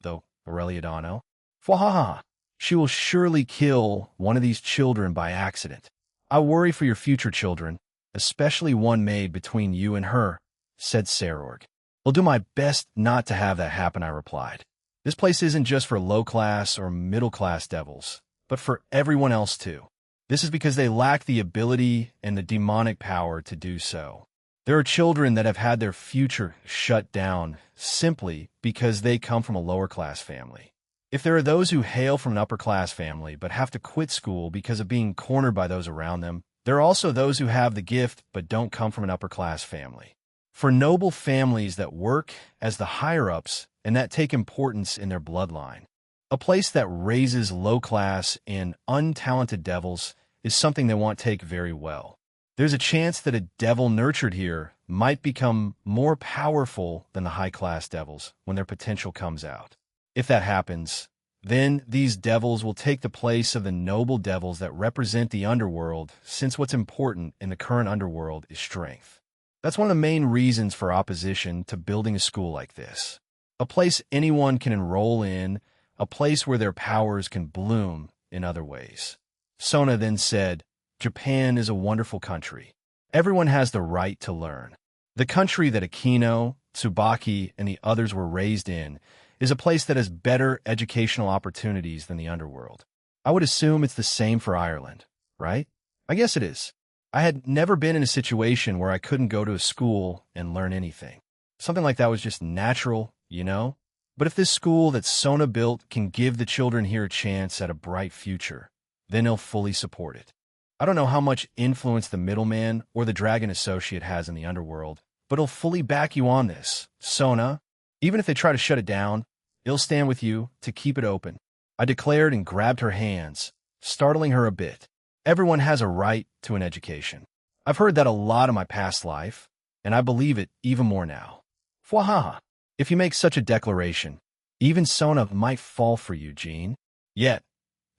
though Aurelia don't know. Fwahaha, she will surely kill one of these children by accident. I worry for your future children, especially one made between you and her, said Sarorg. I'll do my best not to have that happen, I replied. This place isn't just for low-class or middle-class devils, but for everyone else too. This is because they lack the ability and the demonic power to do so. There are children that have had their future shut down simply because they come from a lower-class family. If there are those who hail from an upper-class family but have to quit school because of being cornered by those around them, there are also those who have the gift but don't come from an upper-class family. For noble families that work as the higher-ups and that take importance in their bloodline, a place that raises low-class and untalented devils is something they won't take very well. There's a chance that a devil nurtured here might become more powerful than the high-class devils when their potential comes out. If that happens, then these devils will take the place of the noble devils that represent the underworld, since what's important in the current underworld is strength. That's one of the main reasons for opposition to building a school like this. A place anyone can enroll in, a place where their powers can bloom in other ways. Sona then said, Japan is a wonderful country. Everyone has the right to learn. The country that Akino, Tsubaki, and the others were raised in is a place that has better educational opportunities than the underworld. I would assume it's the same for Ireland, right? I guess it is. I had never been in a situation where I couldn't go to a school and learn anything. Something like that was just natural, you know? But if this school that Sona built can give the children here a chance at a bright future, then he'll fully support it. I don't know how much influence the middleman or the dragon associate has in the underworld, but he'll fully back you on this, Sona. Even if they try to shut it down, he'll stand with you to keep it open. I declared and grabbed her hands, startling her a bit. Everyone has a right to an education. I've heard that a lot in my past life, and I believe it even more now. Fwahaha. If you make such a declaration, even Sona might fall for you, Jean. Yet,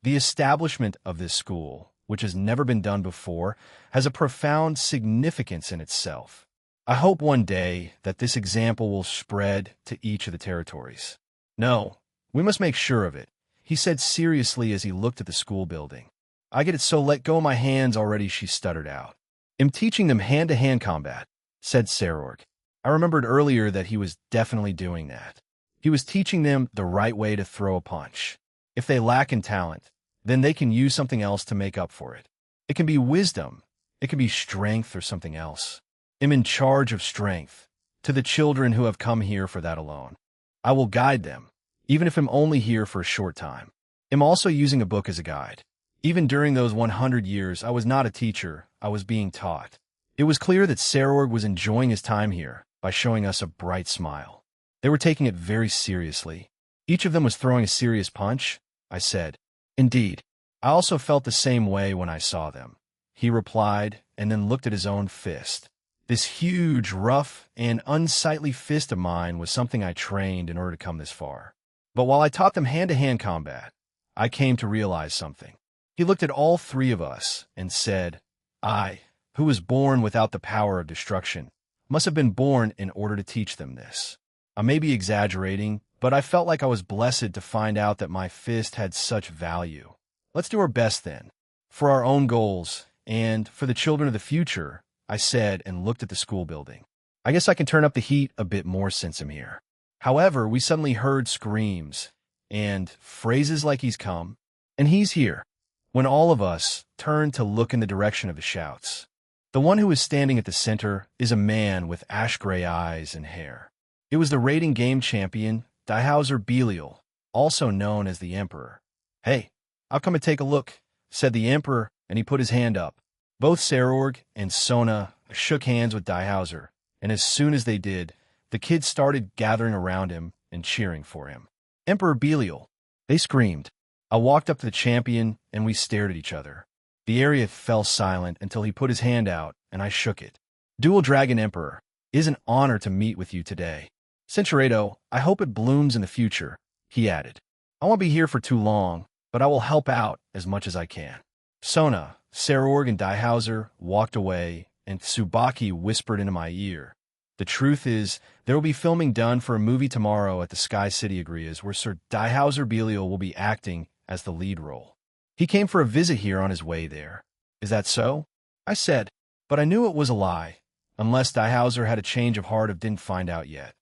the establishment of this school, which has never been done before, has a profound significance in itself. I hope one day that this example will spread to each of the territories. No, we must make sure of it, he said seriously as he looked at the school building. I get it, so let go of my hands already, she stuttered out. I'm teaching them hand-to-hand combat, said Sarorg. I remembered earlier that he was definitely doing that. He was teaching them the right way to throw a punch. If they lack in talent, then they can use something else to make up for it. It can be wisdom, it can be strength or something else. I'm in charge of strength, to the children who have come here for that alone. I will guide them, even if I'm only here for a short time. I'm also using a book as a guide. Even during those 100 years, I was not a teacher, I was being taught. It was clear that Sarorg was enjoying his time here by showing us a bright smile. They were taking it very seriously. Each of them was throwing a serious punch, I said. Indeed. I also felt the same way when I saw them. He replied, and then looked at his own fist. This huge, rough, and unsightly fist of mine was something I trained in order to come this far. But while I taught them hand-to-hand combat, I came to realize something. He looked at all three of us and said, I, who was born without the power of destruction, must have been born in order to teach them this. I may be exaggerating, but I felt like I was blessed to find out that my fist had such value. Let's do our best then, for our own goals, and for the children of the future, I said and looked at the school building. I guess I can turn up the heat a bit more since I'm here. However, we suddenly heard screams, and phrases like he's come, and he's here, when all of us turned to look in the direction of his shouts. The one who is standing at the center is a man with ash-gray eyes and hair. It was the raiding game champion, Dihauser Belial, also known as the Emperor. Hey, I'll come and take a look, said the Emperor, and he put his hand up. Both Sarorg and Sona shook hands with Dihauser, and as soon as they did, the kids started gathering around him and cheering for him. Emperor Belial, they screamed. I walked up to the champion, and we stared at each other. The area fell silent until he put his hand out, and I shook it. Dual Dragon Emperor, it is an honor to meet with you today. Cinchuredo, I hope it blooms in the future, he added. I won't be here for too long, but I will help out as much as I can. Sona, Sarorg, and Dihauser walked away, and Tsubaki whispered into my ear. The truth is, there will be filming done for a movie tomorrow at the Sky City Agrias where Sir Dihauser Belial will be acting as the lead role. He came for a visit here on his way there. Is that so? I said, but I knew it was a lie, unless Dihauser had a change of heart or didn't find out yet.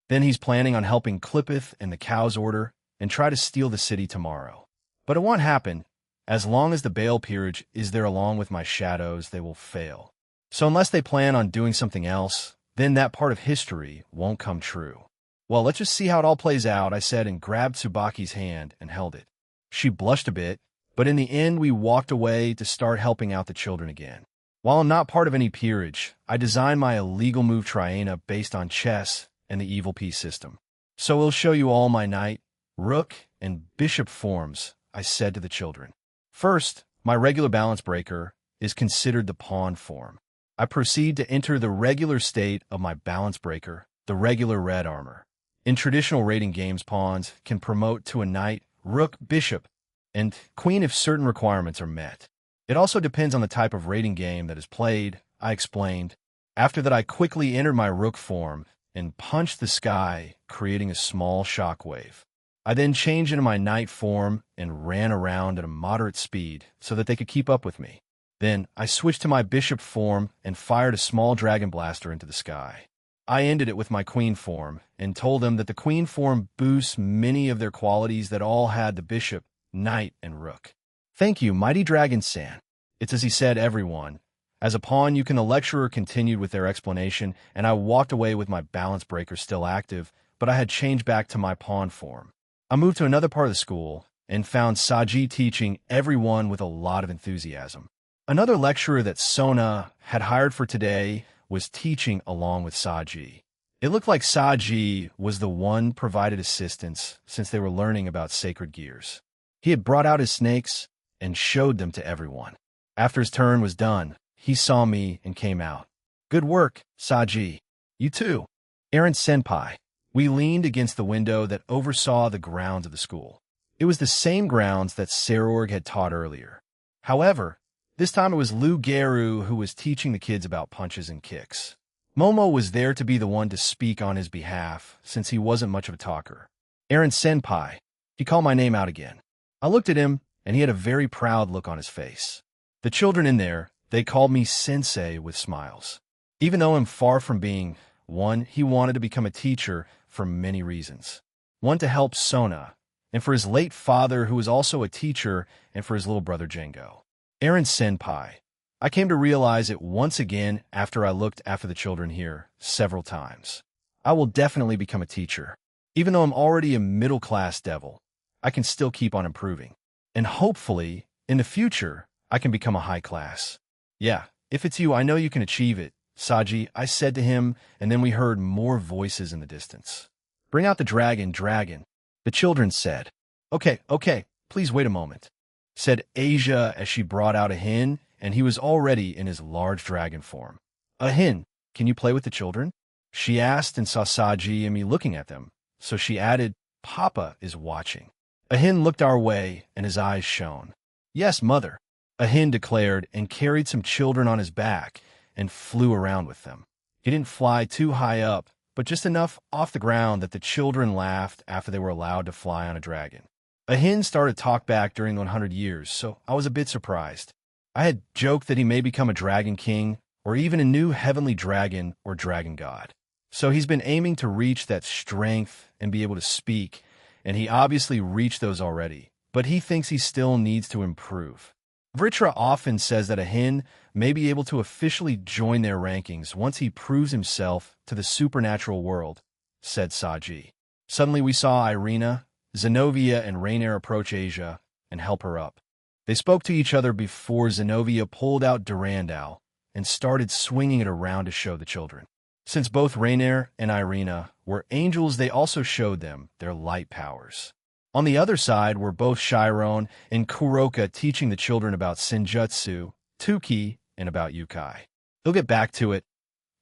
Then he's planning on helping Clippeth and the Cow's Order and try to steal the city tomorrow. But it won't happen. As long as the Bale Peerage is there along with my shadows, they will fail. So unless they plan on doing something else, then that part of history won't come true. Well, let's just see how it all plays out, I said and grabbed Tsubaki's hand and held it. She blushed a bit, but in the end we walked away to start helping out the children again. While I'm not part of any peerage, I designed my illegal move Triana based on chess and the evil piece system. So we'll show you all my knight, rook, and bishop forms, I said to the children. First, my regular balance breaker is considered the pawn form. I proceed to enter the regular state of my balance breaker, the regular red armor. In traditional raiding games, pawns can promote to a knight, rook, bishop, and queen if certain requirements are met. It also depends on the type of raiding game that is played, I explained. After that, I quickly entered my rook form and punched the sky, creating a small shockwave. I then changed into my knight form and ran around at a moderate speed so that they could keep up with me. Then I switched to my bishop form and fired a small dragon blaster into the sky. I ended it with my queen form and told them that the queen form boosts many of their qualities that all had the bishop, knight, and rook. Thank you, mighty dragon-san. It's as he said, everyone. As a pawn, the lecturer continued with their explanation, and I walked away with my balance breaker still active, but I had changed back to my pawn form. I moved to another part of the school and found Saji teaching everyone with a lot of enthusiasm. Another lecturer that Sona had hired for today was teaching along with Saji. It looked like Saji was the one provided assistance since they were learning about sacred gears. He had brought out his snakes and showed them to everyone. After his turn was done, he saw me and came out. Good work, Saji. You too. Aaron Senpai. We leaned against the window that oversaw the grounds of the school. It was the same grounds that Sarorg had taught earlier. However, this time it was Lu Geru who was teaching the kids about punches and kicks. Momo was there to be the one to speak on his behalf, since he wasn't much of a talker. Aaron Senpai. He called my name out again. I looked at him and he had a very proud look on his face. The children in there, they called me Sensei with smiles. Even though I'm far from being one, he wanted to become a teacher for many reasons. One, to help Sona, and for his late father, who was also a teacher, and for his little brother Django. Aaron Senpai. I came to realize it once again after I looked after the children here several times. I will definitely become a teacher. Even though I'm already a middle-class devil, I can still keep on improving. And hopefully, in the future, I can become a high class. Yeah, if it's you, I know you can achieve it, Saji, I said to him, and then we heard more voices in the distance. Bring out the dragon, dragon. The children said. Okay, please wait a moment, said Asia as she brought out a hen, and he was already in his large dragon form. A hen, can you play with the children? She asked and saw Saji and me looking at them, so she added, Papa is watching. A hen looked our way, and his eyes shone. Yes, mother, a hen declared, and carried some children on his back and flew around with them. He didn't fly too high up, but just enough off the ground that the children laughed after they were allowed to fly on a dragon. A hen started to talk back during the 100 years, so I was a bit surprised. I had joked that he may become a dragon king, or even a new heavenly dragon or dragon god. So he's been aiming to reach that strength and be able to speak, and he obviously reached those already, but he thinks he still needs to improve. Vritra often says that a hen may be able to officially join their rankings once he proves himself to the supernatural world, said Saji. Suddenly we saw Irina, Zenobia, and Rainier approach Asia and help her up. They spoke to each other before Zenobia pulled out Durandal and started swinging it around to show the children. Since both Rainier and Irina were angels, they also showed them their light powers. On the other side were both Chiron and Kuroka teaching the children about Senjutsu, Tuki, and about Yukai. They'll get back to it.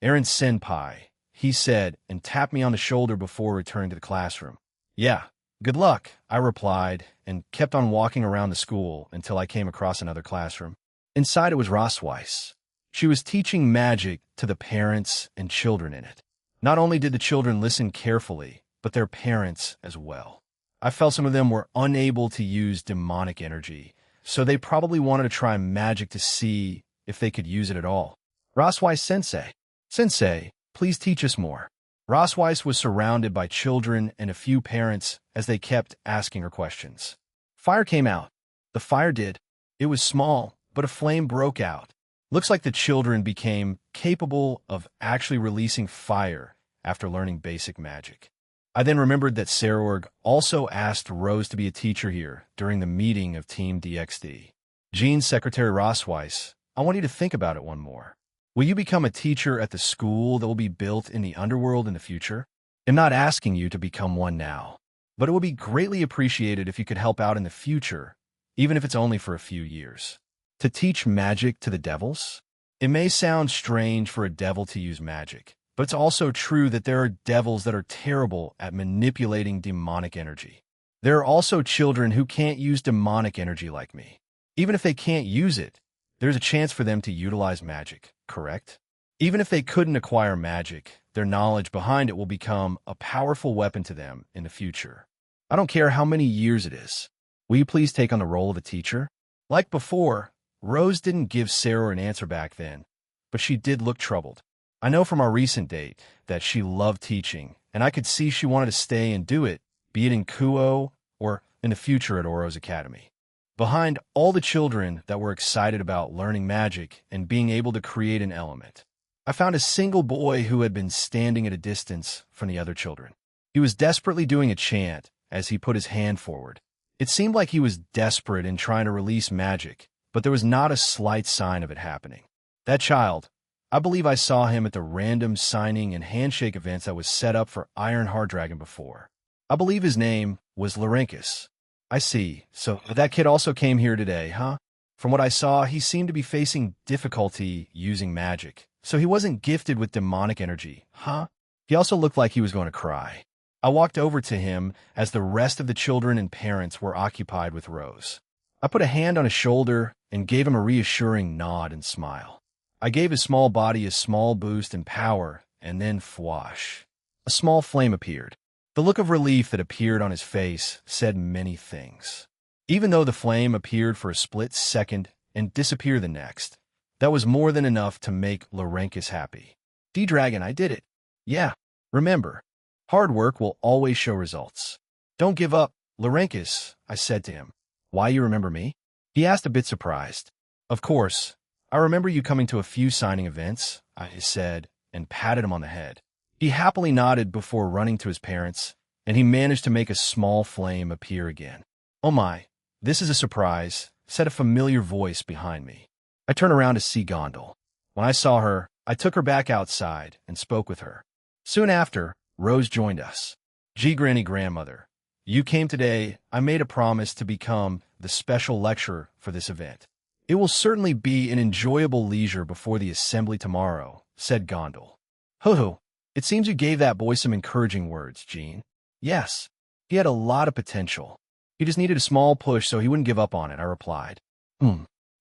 Aaron Senpai, he said, and tapped me on the shoulder before returning to the classroom. Yeah, good luck, I replied, and kept on walking around the school until I came across another classroom. Inside it was Rosweiss. She was teaching magic to the parents and children in it. Not only did the children listen carefully, but their parents as well. I felt some of them were unable to use demonic energy, so they probably wanted to try magic to see if they could use it at all. Rosweiss Sensei. Sensei, please teach us more. Rosweiss was surrounded by children and a few parents as they kept asking her questions. Fire came out. The fire did. It was small, but a flame broke out. Looks like the children became capable of actually releasing fire after learning basic magic. I then remembered that Sarorg also asked Rose to be a teacher here during the meeting of Team DXD. Jean's secretary Rosweiss, I want you to think about it one more. Will you become a teacher at the school that will be built in the underworld in the future? I'm not asking you to become one now, but it would be greatly appreciated if you could help out in the future, even if it's only for a few years. To teach magic to the devils? It may sound strange for a devil to use magic, but it's also true that there are devils that are terrible at manipulating demonic energy. There are also children who can't use demonic energy like me. Even if they can't use it, there's a chance for them to utilize magic, correct? Even if they couldn't acquire magic, their knowledge behind it will become a powerful weapon to them in the future. I don't care how many years it is. Will you please take on the role of a teacher? Like before, Rose didn't give Sarah an answer back then, but she did look troubled. I know from our recent date that she loved teaching, and I could see she wanted to stay and do it, be it in Kuo or in the future at Oro's Academy. Behind all the children that were excited about learning magic and being able to create an element, I found a single boy who had been standing at a distance from the other children. He was desperately doing a chant as he put his hand forward. It seemed like he was desperate in trying to release magic, but there was not a slight sign of it happening. That child, I believe I saw him at the random signing and handshake events that was set up for Iron Hard Dragon before. I believe his name was Laurenkus. I see. So that kid also came here today, huh? From what I saw, he seemed to be facing difficulty using magic, so he wasn't gifted with demonic energy, huh? He also looked like he was going to cry. I walked over to him as the rest of the children and parents were occupied with Rose. I put a hand on his shoulder and gave him a reassuring nod and smile. I gave his small body a small boost in power, and then fwash. A small flame appeared. The look of relief that appeared on his face said many things. Even though the flame appeared for a split second and disappeared the next, that was more than enough to make Laurenkus happy. D-Dragon, I did it. Yeah, remember, hard work will always show results. Don't give up, Laurenkus, I said to him. Why, you remember me? He asked, a bit surprised. Of course, I remember you coming to a few signing events, I said, and patted him on the head. He happily nodded before running to his parents, and he managed to make a small flame appear again. Oh my, this is a surprise, said a familiar voice behind me. I turned around to see Gondel. When I saw her, I took her back outside and spoke with her. Soon after, Rose joined us. Gee, Granny Grandmother, you came today. I made a promise to become the special lecturer for this event. It will certainly be an enjoyable leisure before the assembly tomorrow, said Gondel. Ho-ho, it seems you gave that boy some encouraging words, Jean. Yes, he had a lot of potential. He just needed a small push so he wouldn't give up on it, I replied.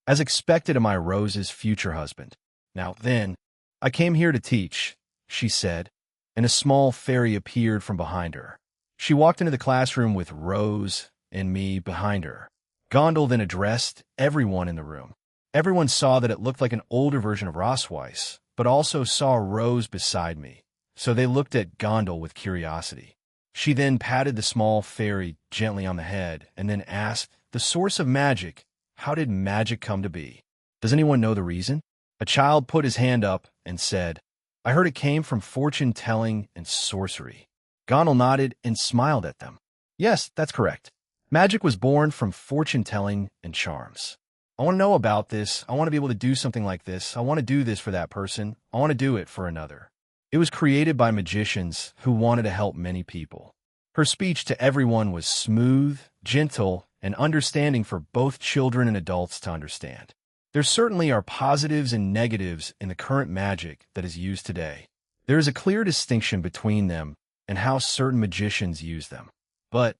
As expected of my Rose's future husband. Now then, I came here to teach, she said, and a small fairy appeared from behind her. She walked into the classroom with Rose and me behind her. Gondel then addressed everyone in the room. Everyone saw that it looked like an older version of Rosweiss, but also saw Rose beside me, so they looked at Gondel with curiosity. She then patted the small fairy gently on the head and then asked, the source of magic, how did magic come to be? Does anyone know the reason? A child put his hand up and said, I heard it came from fortune-telling and sorcery. Gondel nodded and smiled at them. Yes, that's correct. Magic was born from fortune-telling and charms. I want to know about this. I want to be able to do something like this. I want to do this for that person. I want to do it for another. It was created by magicians who wanted to help many people. Her speech to everyone was smooth, gentle, and understanding for both children and adults to understand. There certainly are positives and negatives in the current magic that is used today. There is a clear distinction between them and how certain magicians use them. But,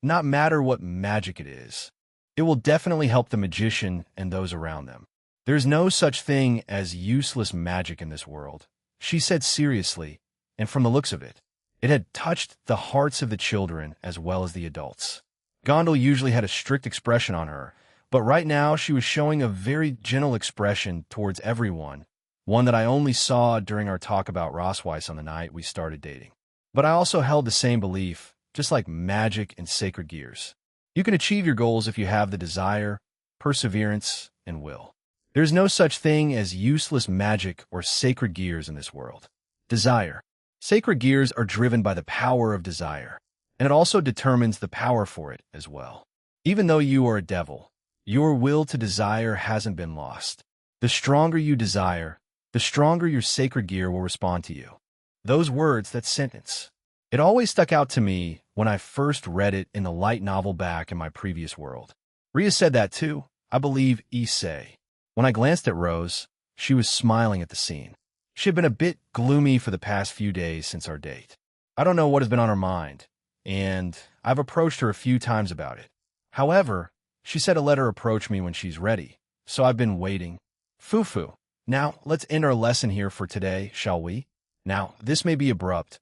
not matter what magic it is, it will definitely help the magician and those around them. There is no such thing as useless magic in this world, she said seriously, and from the looks of it, it had touched the hearts of the children as well as the adults. Gondel usually had a strict expression on her, but right now she was showing a very gentle expression towards everyone, one that I only saw during our talk about Rosweiss on the night we started dating. But I also held the same belief, just like magic and sacred gears. You can achieve your goals if you have the desire, perseverance, and will. There is no such thing as useless magic or sacred gears in this world. Desire. Sacred gears are driven by the power of desire, and it also determines the power for it as well. Even though you are a devil, your will to desire hasn't been lost. The stronger you desire, the stronger your sacred gear will respond to you. Those words, that sentence, it always stuck out to me when I first read it in the light novel back in my previous world. Ria said that too, I believe Issei. When I glanced at Rose, she was smiling at the scene. She had been a bit gloomy for the past few days since our date. I don't know what has been on her mind, and I've approached her a few times about it. However, she said to let her approach me when she's ready, so I've been waiting. Fufu. Now, let's end our lesson here for today, shall we? Now, this may be abrupt,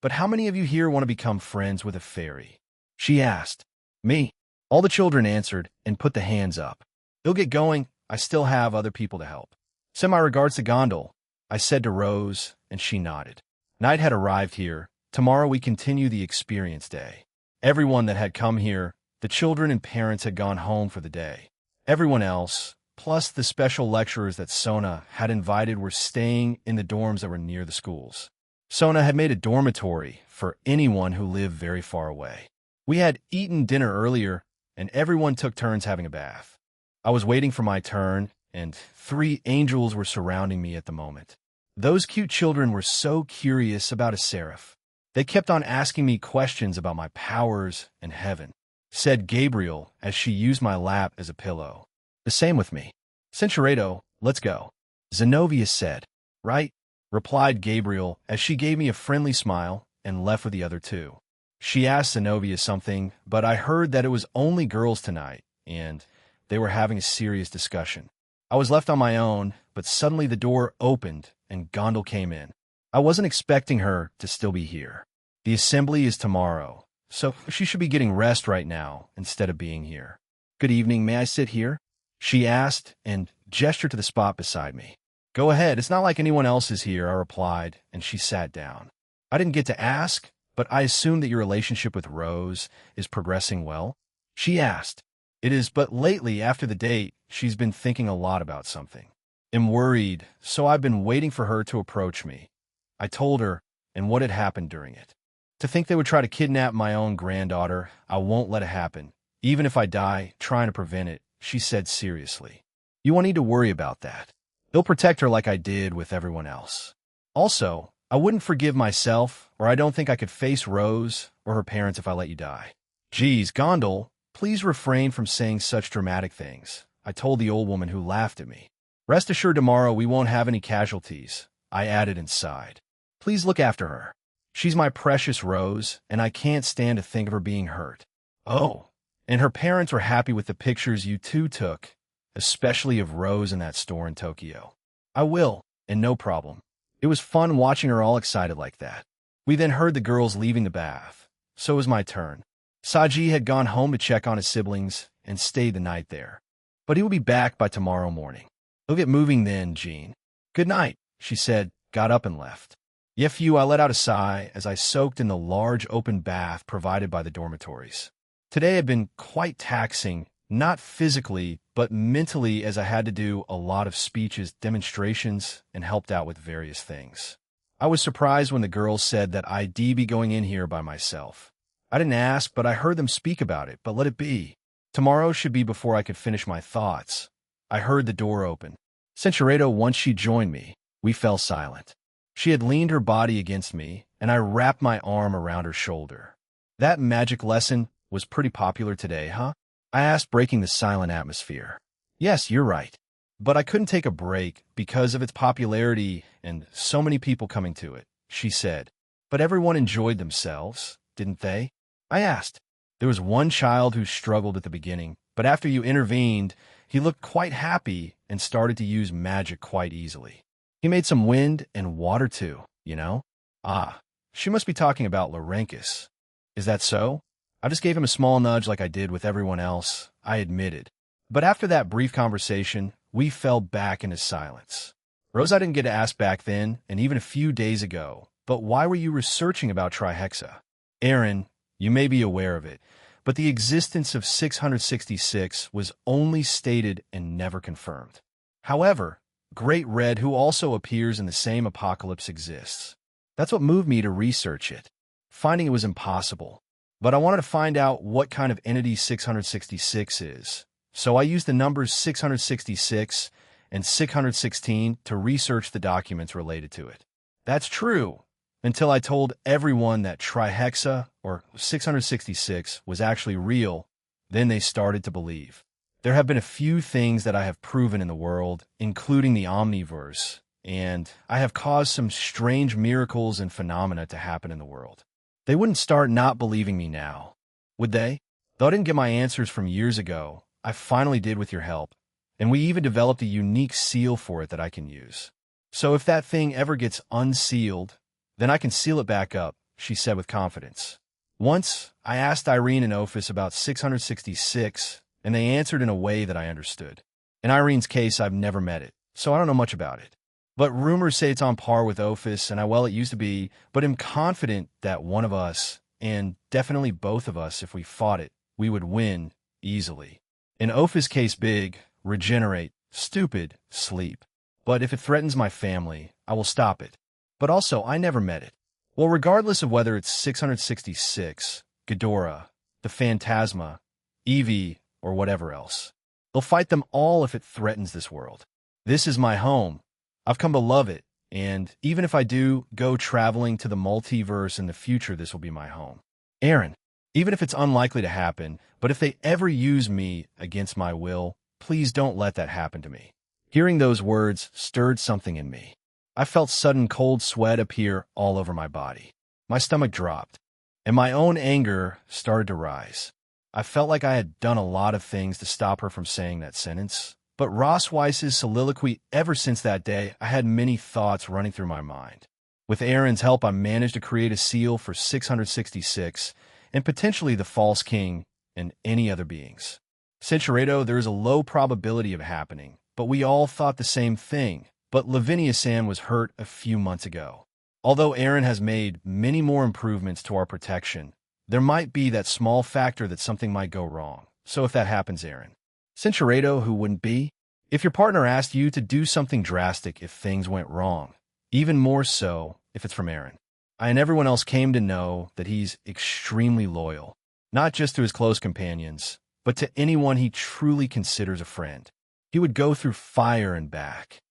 but how many of you here want to become friends with a fairy? She asked. Me. All the children answered and put the hands up. They'll get going. I still have other people to help. Send my regards to Gondel, I said to Rose, and she nodded. Night had arrived here. Tomorrow we continue the experience day. Everyone that had come here, the children and parents, had gone home for the day. Everyone else, plus the special lecturers that Sona had invited, were staying in the dorms that were near the schools. Sona had made a dormitory for anyone who lived very far away. We had eaten dinner earlier, and everyone took turns having a bath. I was waiting for my turn, and 3 angels were surrounding me at the moment. Those cute children were so curious about a seraph. They kept on asking me questions about my powers and heaven, said Gabriel as she used my lap as a pillow. The same with me. Cinchureto, let's go. Zenobia said. Right, replied Gabriel as she gave me a friendly smile and left with the other 2. She asked Zenobia something, but I heard that it was only girls tonight, and they were having a serious discussion. I was left on my own, but suddenly the door opened and Gondel came in. I wasn't expecting her to still be here. The assembly is tomorrow, so she should be getting rest right now instead of being here. "Good evening, may I sit here?" she asked and gestured to the spot beside me. "Go ahead, it's not like anyone else is here," I replied, and she sat down. I didn't get to ask, but I assume that your relationship with Rose is progressing well? She asked. It is, but lately, after the date, she's been thinking a lot about something. I'm worried, so I've been waiting for her to approach me. I told her, and what had happened during it. To think they would try to kidnap my own granddaughter, I won't let it happen. Even if I die trying to prevent it, she said seriously. You won't need to worry about that. They'll protect her like I did with everyone else. Also, I wouldn't forgive myself, or I don't think I could face Rose or her parents if I let you die. Geez, Gondel, please refrain from saying such dramatic things, I told the old woman who laughed at me. Rest assured tomorrow we won't have any casualties, I added and sighed. Please look after her. She's my precious Rose, and I can't stand to think of her being hurt. Oh, and her parents were happy with the pictures you two took, especially of Rose in that store in Tokyo. I will, and no problem. It was fun watching her all excited like that. We then heard the girls leaving the bath. So it was my turn. Saji had gone home to check on his siblings and stayed the night there. But he will be back by tomorrow morning. He'll get moving then, Jean. Good night, she said, got up and left. Yefyu, I let out a sigh as I soaked in the large open bath provided by the dormitories. Today had been quite taxing, not physically, but mentally, as I had to do a lot of speeches, demonstrations, and helped out with various things. I was surprised when the girls said that I'd be going in here by myself. I didn't ask, but I heard them speak about it, but let it be. Tomorrow should be before I could finish my thoughts. I heard the door open. Senchoreto, once she joined me, we fell silent. She had leaned her body against me, and I wrapped my arm around her shoulder. That magic lesson was pretty popular today, huh? I asked, breaking the silent atmosphere. Yes, you're right. But I couldn't take a break because of its popularity and so many people coming to it, she said. But everyone enjoyed themselves, didn't they? I asked. There was one child who struggled at the beginning, but after you intervened, he looked quite happy and started to use magic quite easily. He made some wind and water too, you know? Ah, she must be talking about Laurenkus. Is that so? I just gave him a small nudge like I did with everyone else, I admitted. But after that brief conversation, we fell back into silence. Rose, I didn't get to ask back then, and even a few days ago, but why were you researching about trihexa? Aaron, you may be aware of it, but the existence of 666 was only stated and never confirmed. However, Great Red, who also appears in the same apocalypse, exists. That's what moved me to research it. Finding it was impossible. But I wanted to find out what kind of entity 666 is. So I used the numbers 666 and 616 to research the documents related to it. That's true, until I told everyone that trihexa, or 666, was actually real. Then they started to believe. There have been a few things that I have proven in the world, including the Omniverse, and I have caused some strange miracles and phenomena to happen in the world. They wouldn't start not believing me now, would they? Though I didn't get my answers from years ago, I finally did with your help, and we even developed a unique seal for it that I can use. So if that thing ever gets unsealed, then I can seal it back up, she said with confidence. Once, I asked Irene and Ophis about 666, and they answered in a way that I understood. In Irene's case, I've never met it, so I don't know much about it. But rumors say it's on par with Ophis, and it used to be, but I'm confident that one of us, and definitely both of us if we fought it, we would win easily. In Ophis' case, big, regenerate, stupid, sleep. But if it threatens my family, I will stop it. But also, I never met it. Well, regardless of whether it's 666, Ghidorah, the Phantasma, Eevee, or whatever else, they'll fight them all if it threatens this world. This is my home. I've come to love it, and even if I do go traveling to the multiverse in the future, this will be my home. Aaron, even if it's unlikely to happen, but if they ever use me against my will, please don't let that happen to me. Hearing those words stirred something in me. I felt sudden cold sweat appear all over my body. My stomach dropped, and my own anger started to rise. I felt like I had done a lot of things to stop her from saying that sentence. But Ross Weiss's soliloquy, ever since that day, I had many thoughts running through my mind. With Aaron's help, I managed to create a seal for 666 and potentially the False King and any other beings. Cinchuredo, there is a low probability of happening, but we all thought the same thing. But Lavinia-san was hurt a few months ago. Although Aaron has made many more improvements to our protection, there might be that small factor that something might go wrong. So if that happens, Aaron. Cinchuredo, who wouldn't be? If your partner asked you to do something drastic if things went wrong, even more so if it's from Aaron. I and everyone else came to know that he's extremely loyal, not just to his close companions, but to anyone he truly considers a friend. He would go through fire and back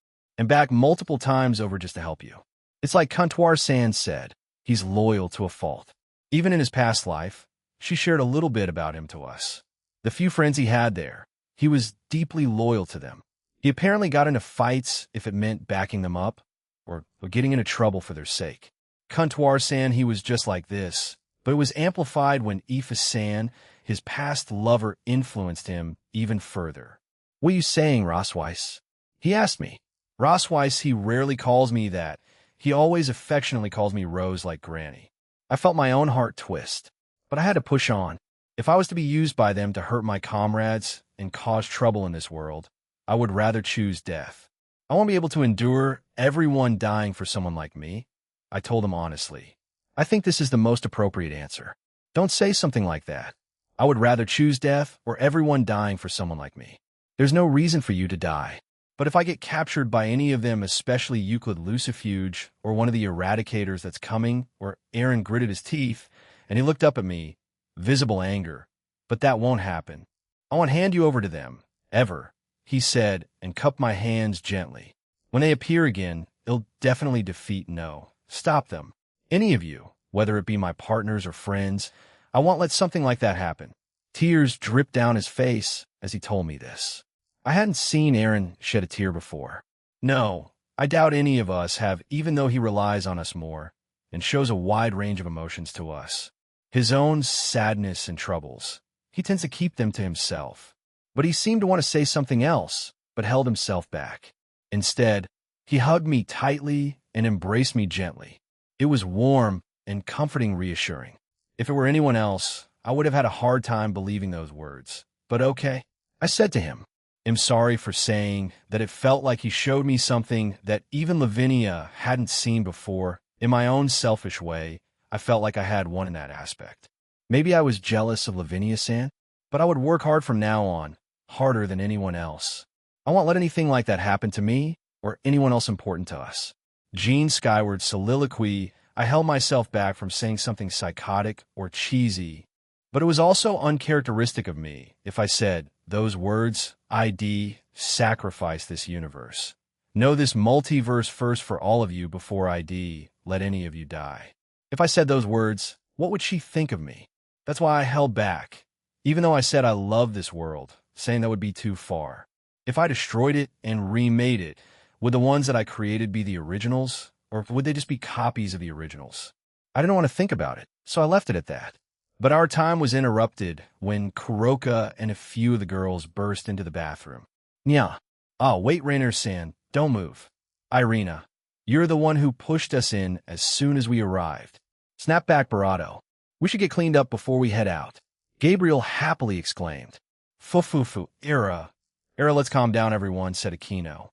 multiple times over just to help you. It's like Kantoir-san said, he's loyal to a fault. Even in his past life, she shared a little bit about him to us. The few friends he had there, he was deeply loyal to them. He apparently got into fights if it meant backing them up, or getting into trouble for their sake. Kantoir-san, he was just like this, but it was amplified when Aoife-san, his past lover, influenced him even further. What are you saying, Rosweiss? He asked me. Rosweiss, he rarely calls me that. He always affectionately calls me Rose like Granny. I felt my own heart twist, but I had to push on. If I was to be used by them to hurt my comrades and cause trouble in this world, I would rather choose death. I won't be able to endure everyone dying for someone like me. I told him honestly. I think this is the most appropriate answer. Don't say something like that. I would rather choose death or everyone dying for someone like me. There's no reason for you to die. But if I get captured by any of them, especially Euclid Lucifuge or one of the Eradicators that's coming, or Aaron gritted his teeth, and he looked up at me, visible anger. But that won't happen. I won't hand you over to them, ever, he said, and cupped my hands gently. When they appear again, it'll definitely defeat no. Stop them. Any of you, whether it be my partners or friends, I won't let something like that happen. Tears dripped down his face as he told me this. I hadn't seen Aaron shed a tear before. No, I doubt any of us have, even though he relies on us more and shows a wide range of emotions to us. His own sadness and troubles, he tends to keep them to himself. But he seemed to want to say something else, but held himself back. Instead, he hugged me tightly and embraced me gently. It was warm and comforting, reassuring. If it were anyone else, I would have had a hard time believing those words. But okay, I said to him, I'm sorry for saying that it felt like he showed me something that even Lavinia hadn't seen before. In my own selfish way, I felt like I had one in that aspect. Maybe I was jealous of Lavinia-san, but I would work hard from now on, harder than anyone else. I won't let anything like that happen to me or anyone else important to us. Jean Skyward's soliloquy, I held myself back from saying something psychotic or cheesy, but it was also uncharacteristic of me if I said those words, ID, sacrifice this universe. Know this multiverse first for all of you before ID, let any of you die. If I said those words, what would she think of me? That's why I held back. Even though I said I love this world, saying that would be too far. If I destroyed it and remade it, would the ones that I created be the originals, or would they just be copies of the originals? I didn't want to think about it, so I left it at that. But our time was interrupted when Kuroka and a few of the girls burst into the bathroom. Nya. Oh, wait, Rainer-san, don't move. Irina, you're the one who pushed us in as soon as we arrived. Snap back, Barato. We should get cleaned up before we head out. Gabriel happily exclaimed. Fufufu, Era, let's calm down, everyone, said Aquino.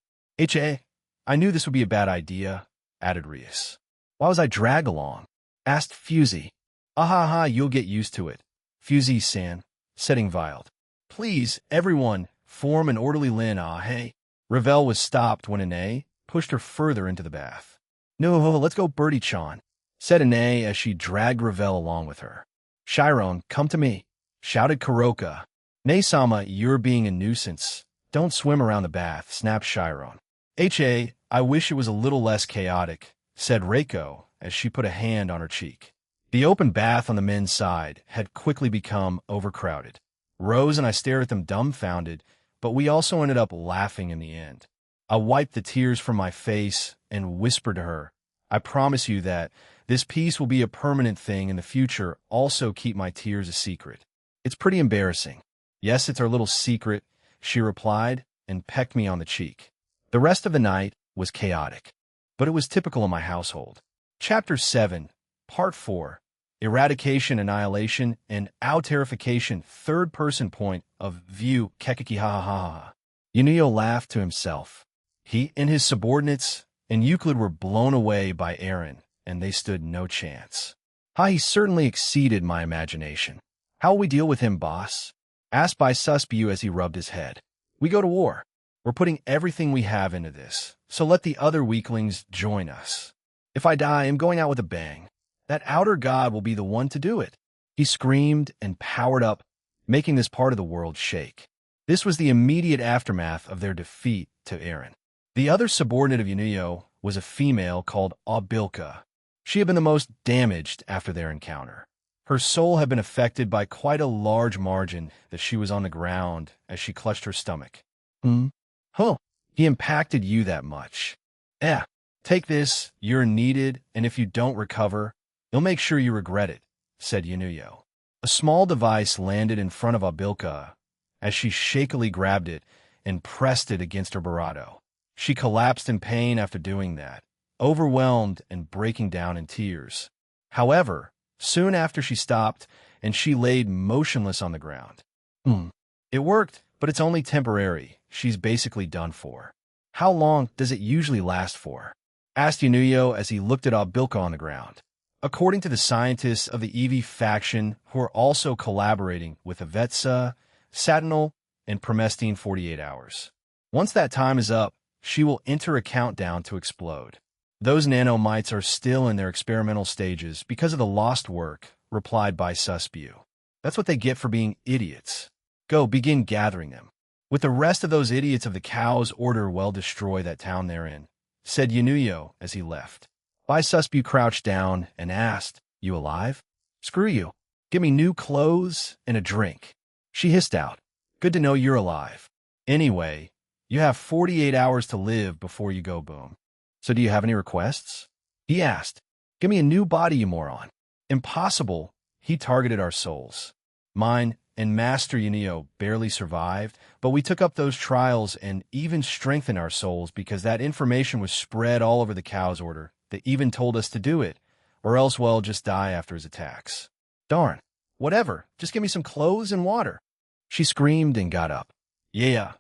I knew this would be a bad idea, added Rias. Why was I dragged along? Asked Fusey. Ahaha, you'll get used to it. Fusey-san, setting Viled. Please, everyone, form an orderly line, hey. Ravel was stopped when Ine pushed her further into the bath. No, let's go, Birdie-chan, said Ine as she dragged Ravel along with her. Chiron, come to me, shouted Kuroka. Ne-sama, you're being a nuisance. Don't swim around the bath, snapped Chiron. I wish it was a little less chaotic, said Reiko as she put a hand on her cheek. The open bath on the men's side had quickly become overcrowded. Rose and I stared at them dumbfounded, but we also ended up laughing in the end. I wiped the tears from my face and whispered to her, I promise you that this piece will be a permanent thing in the future. Also keep my tears a secret. It's pretty embarrassing. Yes, it's our little secret, she replied and pecked me on the cheek. The rest of the night was chaotic, but it was typical of my household. Chapter 7, Part 4, eradication, annihilation, and outerification, third-person point of view, kekiki ha ha ha. Yunuyo laughed to himself. He and his subordinates and Euclid were blown away by Aaron, and they stood no chance. He certainly exceeded my imagination. How will we deal with him, boss? Asked by Susbu as he rubbed his head. We go to war. We're putting everything we have into this, so let the other weaklings join us. If I die, I'm going out with a bang. That outer god will be the one to do it. He screamed and powered up, making this part of the world shake. This was the immediate aftermath of their defeat to Aaron. The other subordinate of Yunuyo was a female called Abilka. She had been the most damaged after their encounter. Her soul had been affected by quite a large margin that she was on the ground as she clutched her stomach. He impacted you that much. Take this, you're needed, and if you don't recover, you'll make sure you regret it, said Yunuyo. A small device landed in front of Abilka as she shakily grabbed it and pressed it against her barato. She collapsed in pain after doing that, overwhelmed and breaking down in tears. However, soon after she stopped, and she laid motionless on the ground. It worked, but it's only temporary. She's basically done for. How long does it usually last for? Asked Yunuyo as he looked at Abilka on the ground. According to the scientists of the EV faction, who are also collaborating with Avetsa, Satinol, and Promestine, 48 hours. Once that time is up, she will enter a countdown to explode. Those nanomites are still in their experimental stages because of the lost work, replied by Susbu. That's what they get for being idiots. Go, begin gathering them. With the rest of those idiots of the Cow's order, well destroy that town they're in, said Yunuyo as he left. Bai Susbu crouched down and asked, You alive? Screw you. Give me new clothes and a drink. She hissed out. Good to know you're alive. Anyway, you have 48 hours to live before you go boom. So do you have any requests? He asked. Give me a new body, you moron. Impossible. He targeted our souls. Mine and Master Yunuyo barely survived, but we took up those trials and even strengthened our souls because that information was spread all over the Cow's order. They even told us to do it, or else, well, just die after his attacks. Darn. Whatever. Just give me some clothes and water. She screamed and got up. Yeah,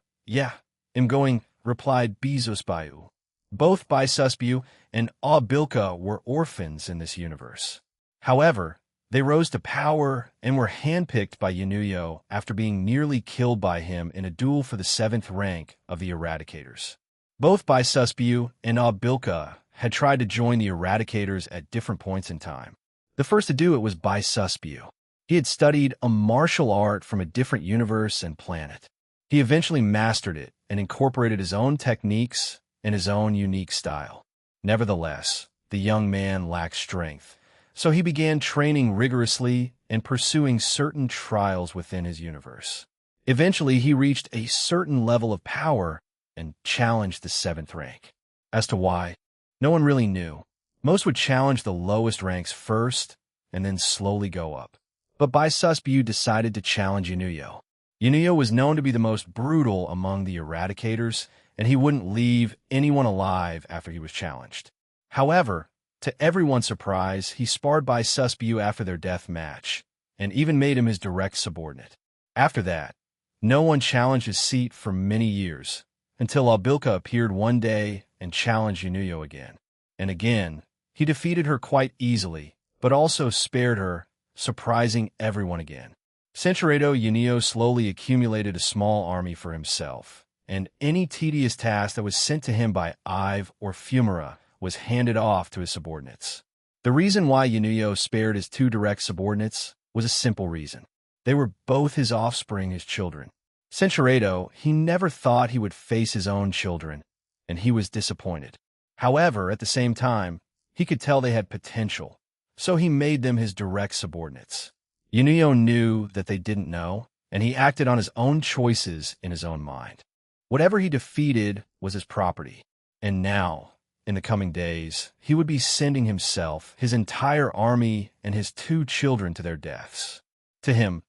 I'm going, replied Bezosbayu. Both Bai Susbu and Abilka were orphans in this universe. However, they rose to power and were handpicked by Yunuyo after being nearly killed by him in a duel for the 7th rank of the Eradicators. Both Bai Susbu and Abilka had tried to join the Eradicators at different points in time. The first to do it was Bai Susbu. He had studied a martial art from a different universe and planet. He eventually mastered it and incorporated his own techniques and his own unique style. Nevertheless, the young man lacked strength, so he began training rigorously and pursuing certain trials within his universe. Eventually, he reached a certain level of power and challenged the 7th rank. As to why, no one really knew. Most would challenge the lowest ranks first and then slowly go up. But Bai Susbu decided to challenge Yunuyo. Yunuyo was known to be the most brutal among the Eradicators, and he wouldn't leave anyone alive after he was challenged. However, to everyone's surprise, he sparred Bai Susbu after their death match, and even made him his direct subordinate. After that, no one challenged his seat for many years, until Abilka appeared one day and challenged Yunuyo again. And again, he defeated her quite easily, but also spared her, surprising everyone again. Centuredo Yunuyo slowly accumulated a small army for himself, and any tedious task that was sent to him by Ive or Fumara was handed off to his subordinates. The reason why Yunuyo spared his 2 direct subordinates was a simple reason. They were both his offspring, his children. Centuredo, he never thought he would face his own children, and he was disappointed. However, at the same time, he could tell they had potential, so he made them his direct subordinates. Yunuyo knew that they didn't know, and he acted on his own choices in his own mind. Whatever he defeated was his property, and now, in the coming days, he would be sending himself, his entire army, and his 2 children to their deaths. To him,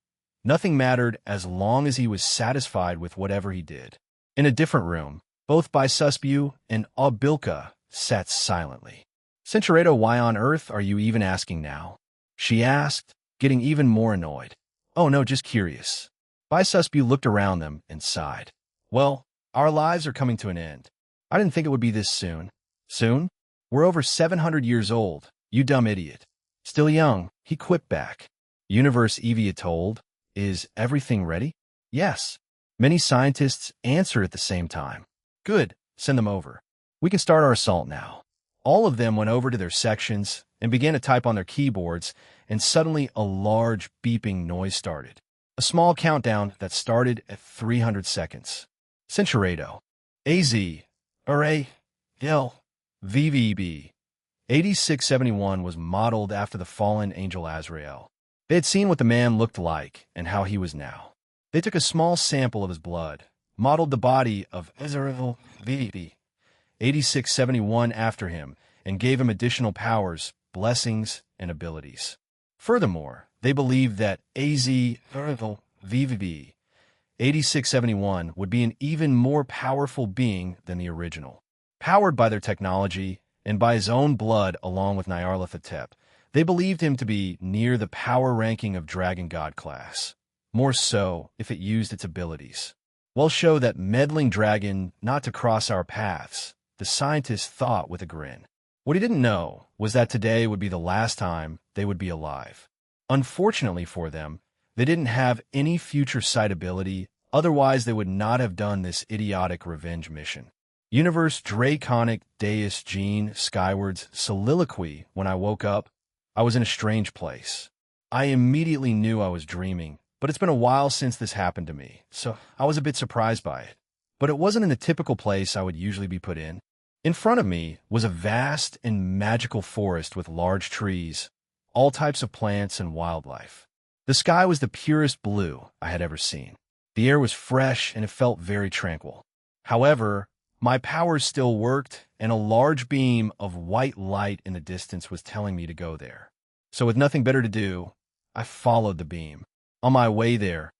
nothing mattered as long as he was satisfied with whatever he did. In a different room, both Bai Susbu and Abilka sat silently. Centuredo, why on earth are you even asking now? she asked, getting even more annoyed. Oh no, just curious. Bisusbu looked around them and sighed. Well, our lives are coming to an end. I didn't think it would be this soon. Soon? We're over 700 years old, you dumb idiot. Still young, he quipped back. Universe Evia told, is everything ready? Yes. Many scientists answered at the same time. Good, send them over. We can start our assault now. All of them went over to their sections and began to type on their keyboards, and suddenly a large beeping noise started. A small countdown that started at 300 seconds. Centurado. AZ. Array. L. VVB. 8671 was modeled after the fallen angel Azrael. They had seen what the man looked like and how he was now. They took a small sample of his blood, modeled the body of Azrael VVB. 8671 after him, and gave him additional powers, blessings, and abilities. Furthermore, they believed that VVB 8671 would be an even more powerful being than the original. Powered by their technology and by his own blood along with Nyarlathotep, they believed him to be near the power ranking of Dragon God class. More so if it used its abilities. We'll show that meddling dragon not to cross our paths, the scientist thought with a grin. What he didn't know was that today would be the last time they would be alive. Unfortunately for them, they didn't have any future sight ability, otherwise they would not have done this idiotic revenge mission. Universe Draconic Deus Gene Skyward's soliloquy when I woke up, I was in a strange place. I immediately knew I was dreaming, but it's been a while since this happened to me, so I was a bit surprised by it. But it wasn't in the typical place I would usually be put in. In front of me was a vast and magical forest with large trees, all types of plants and wildlife. The sky was the purest blue I had ever seen. The air was fresh and it felt very tranquil. However, my powers still worked, and a large beam of white light in the distance was telling me to go there. So with nothing better to do, I followed the beam. On my way there,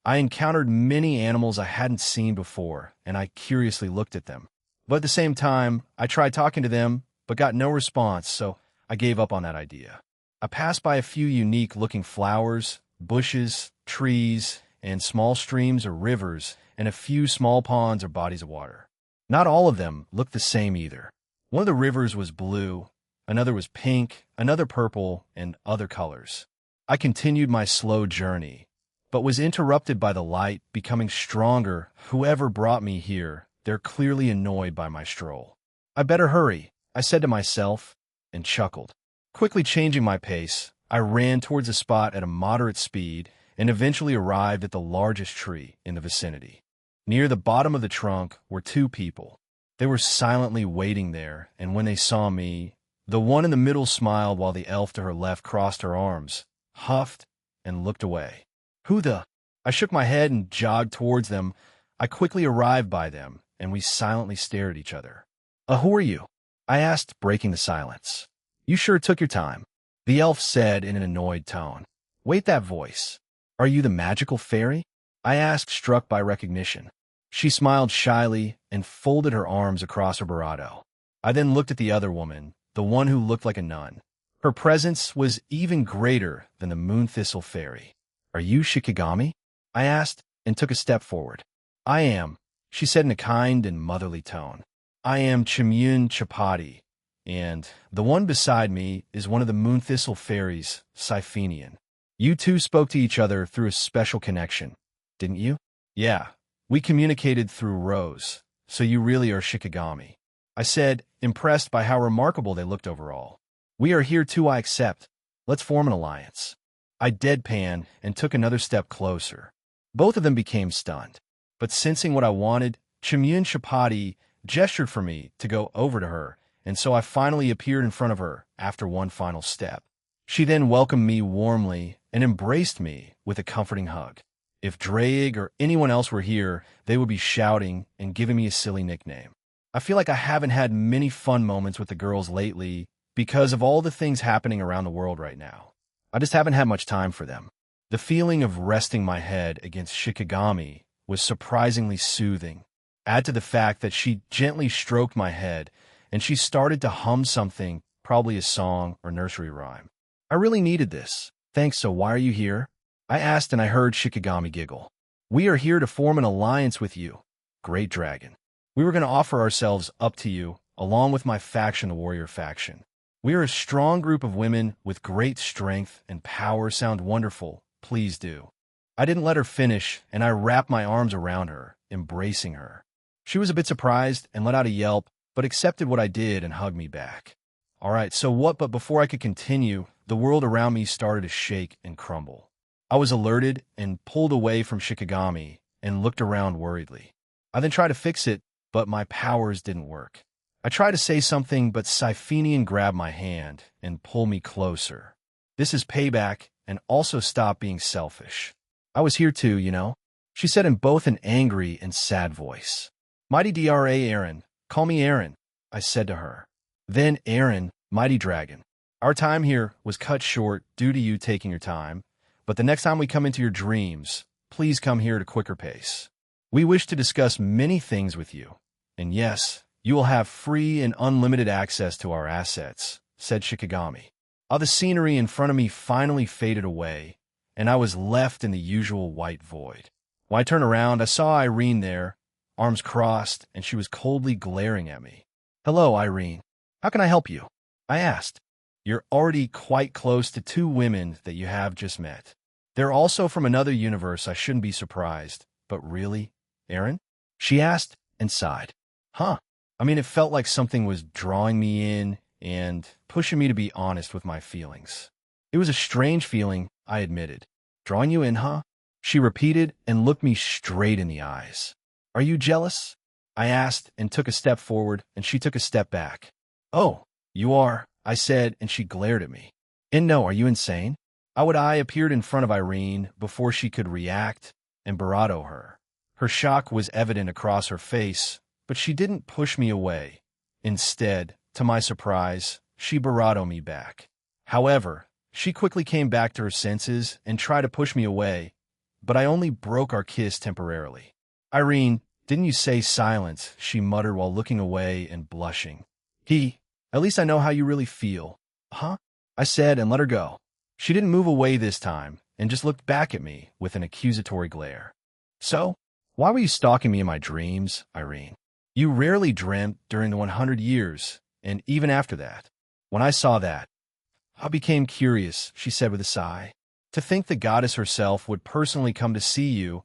I encountered many animals I hadn't seen before, and I curiously looked at them. But at the same time, I tried talking to them, but got no response, so I gave up on that idea. I passed by a few unique-looking flowers, bushes, trees, and small streams or rivers, and a few small ponds or bodies of water. Not all of them looked the same either. One of the rivers was blue, another was pink, another purple, and other colors. I continued my slow journey, but was interrupted by the light becoming stronger. Whoever brought me here, they're clearly annoyed by my stroll. I better hurry, I said to myself, and chuckled. Quickly changing my pace, I ran towards a spot at a moderate speed and eventually arrived at the largest tree in the vicinity. Near the bottom of the trunk were two people. They were silently waiting there, and when they saw me, the one in the middle smiled while the elf to her left crossed her arms, huffed, and looked away. Who the? I shook my head and jogged towards them. I quickly arrived by them, and we silently stared at each other. Who are you? I asked, breaking the silence. You sure took your time, the elf said in an annoyed tone. Wait, that voice. Are you the magical fairy? I asked, struck by recognition. She smiled shyly and folded her arms across her barato. I then looked at the other woman, the one who looked like a nun. Her presence was even greater than the moon thistle fairy. Are you Shikigami? I asked, and took a step forward. I am, she said in a kind and motherly tone. I am Chimyun Chapati, and the one beside me is one of the moon thistle fairies, Siphenian. You two spoke to each other through a special connection, didn't you? Yeah, we communicated through Rose, so you really are Shikigami, I said, impressed by how remarkable they looked overall. We are here too, I accept. Let's form an alliance. I deadpanned and took another step closer. Both of them became stunned, but sensing what I wanted, Chimyun Chapati gestured for me to go over to her, and so I finally appeared in front of her after one final step. She then welcomed me warmly and embraced me with a comforting hug. If Draig or anyone else were here, they would be shouting and giving me a silly nickname. I feel like I haven't had many fun moments with the girls lately because of all the things happening around the world right now. I just haven't had much time for them. The feeling of resting my head against Shikigami was surprisingly soothing. Add to the fact that she gently stroked my head and she started to hum something, probably a song or nursery rhyme. I really needed this. Thanks, so why are you here? I asked and I heard Shikigami giggle. We are here to form an alliance with you, Great Dragon. We were going to offer ourselves up to you, along with my faction, the Warrior Faction. We are a strong group of women with great strength and power. Sound wonderful? Please do. I didn't let her finish, and I wrapped my arms around her, embracing her. She was a bit surprised and let out a yelp, but accepted what I did and hugged me back. All right, so what? But before I could continue, the world around me started to shake and crumble. I was alerted and pulled away from Shikigami and looked around worriedly. I then tried to fix it, but my powers didn't work. I tried to say something, but Siphinean grabbed my hand and pulled me closer. This is payback, and also stop being selfish. I was here too, you know, she said in both an angry and sad voice. Mighty Dra Aaron, call me Aaron, I said to her. Then Aaron, Mighty Dragon. Our time here was cut short due to you taking your time, but the next time we come into your dreams, please come here at a quicker pace. We wish to discuss many things with you, and yes, you will have free and unlimited access to our assets, said Shikigami. All the scenery in front of me finally faded away, and I was left in the usual white void. When I turned around, I saw Irene there, arms crossed, and she was coldly glaring at me. Hello, Irene. How can I help you? I asked. You're already quite close to two women that you have just met. They're also from another universe. I shouldn't be surprised. But really, Aaron? She asked and sighed. Huh. I mean, it felt like something was drawing me in and pushing me to be honest with my feelings. It was a strange feeling, I admitted. Drawing you in, huh? She repeated and looked me straight in the eyes. Are you jealous? I asked and took a step forward, and she took a step back. Oh, you are, I said, and she glared at me. And no, are you insane? I appeared in front of Irene before she could react and bravado her. Her shock was evident across her face, but she didn't push me away. Instead, to my surprise, she bravado me back. However, she quickly came back to her senses and tried to push me away, but I only broke our kiss temporarily. Irene, didn't you say silence? She muttered while looking away and blushing. At least I know how you really feel. Huh? I said and let her go. She didn't move away this time and just looked back at me with an accusatory glare. So, why were you stalking me in my dreams, Irene? You rarely dreamt during the 100 years, and even after that. When I saw that, I became curious, she said with a sigh. To think the goddess herself would personally come to see you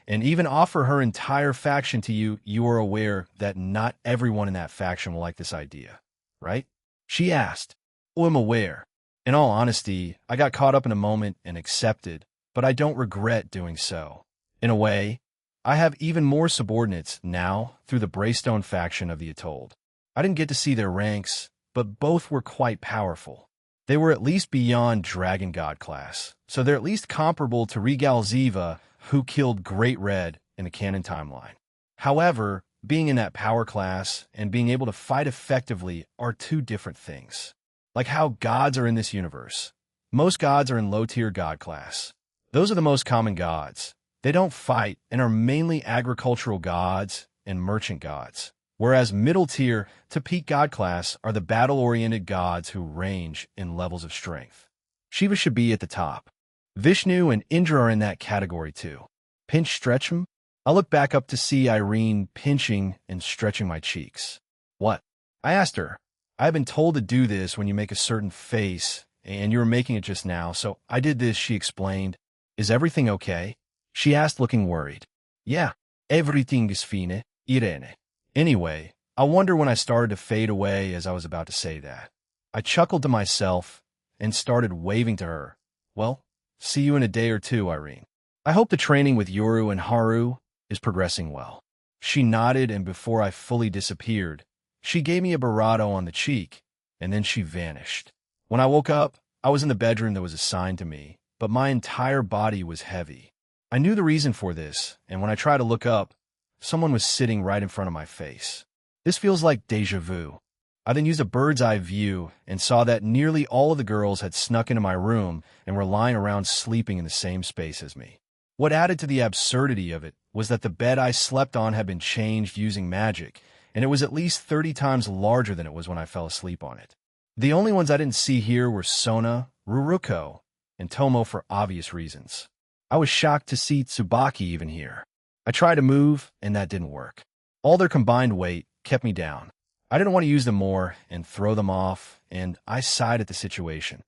and even offer her entire faction to you, you are aware that not everyone in that faction will like this idea, right? She asked. Oh, I'm aware. In all honesty, I got caught up in a moment and accepted, but I don't regret doing so. In a way, I have even more subordinates now through the Braystone faction of the Atoll. I didn't get to see their ranks, but both were quite powerful. They were at least beyond Dragon God class, so they're at least comparable to Regal Ziva, who killed Great Red in the canon timeline. However, being in that power class and being able to fight effectively are two different things. Like how gods are in this universe. Most gods are in low-tier god class. Those are the most common gods. They don't fight and are mainly agricultural gods and merchant gods. Whereas middle-tier to peak god class are the battle-oriented gods who range in levels of strength. Shiva should be at the top. Vishnu and Indra are in that category too. Pinch stretch them? I looked back up to see Irene pinching and stretching my cheeks. What? I asked her. I have been told to do this when you make a certain face, and you were making it just now, so I did this, she explained. Is everything okay? She asked, looking worried. Yeah, everything is fine, Irene. Anyway, I wonder when I started to fade away as I was about to say that. I chuckled to myself and started waving to her. Well, see you in a day or two, Irene. I hope the training with Yoru and Haru is progressing well. She nodded, and before I fully disappeared, she gave me a bravado on the cheek, and then she vanished. When I woke up, I was in the bedroom that was assigned to me, but my entire body was heavy. I knew the reason for this, and when I tried to look up, someone was sitting right in front of my face. This feels like déjà vu. I then used a bird's-eye view and saw that nearly all of the girls had snuck into my room and were lying around sleeping in the same space as me. What added to the absurdity of it was that the bed I slept on had been changed using magic, and it was at least 30 times larger than it was when I fell asleep on it. The only ones I didn't see here were Sona, Ruruko, and Tomo for obvious reasons. I was shocked to see Tsubaki even here. I tried to move, and that didn't work. All their combined weight kept me down. I didn't want to use them more and throw them off, and I sighed at the situation.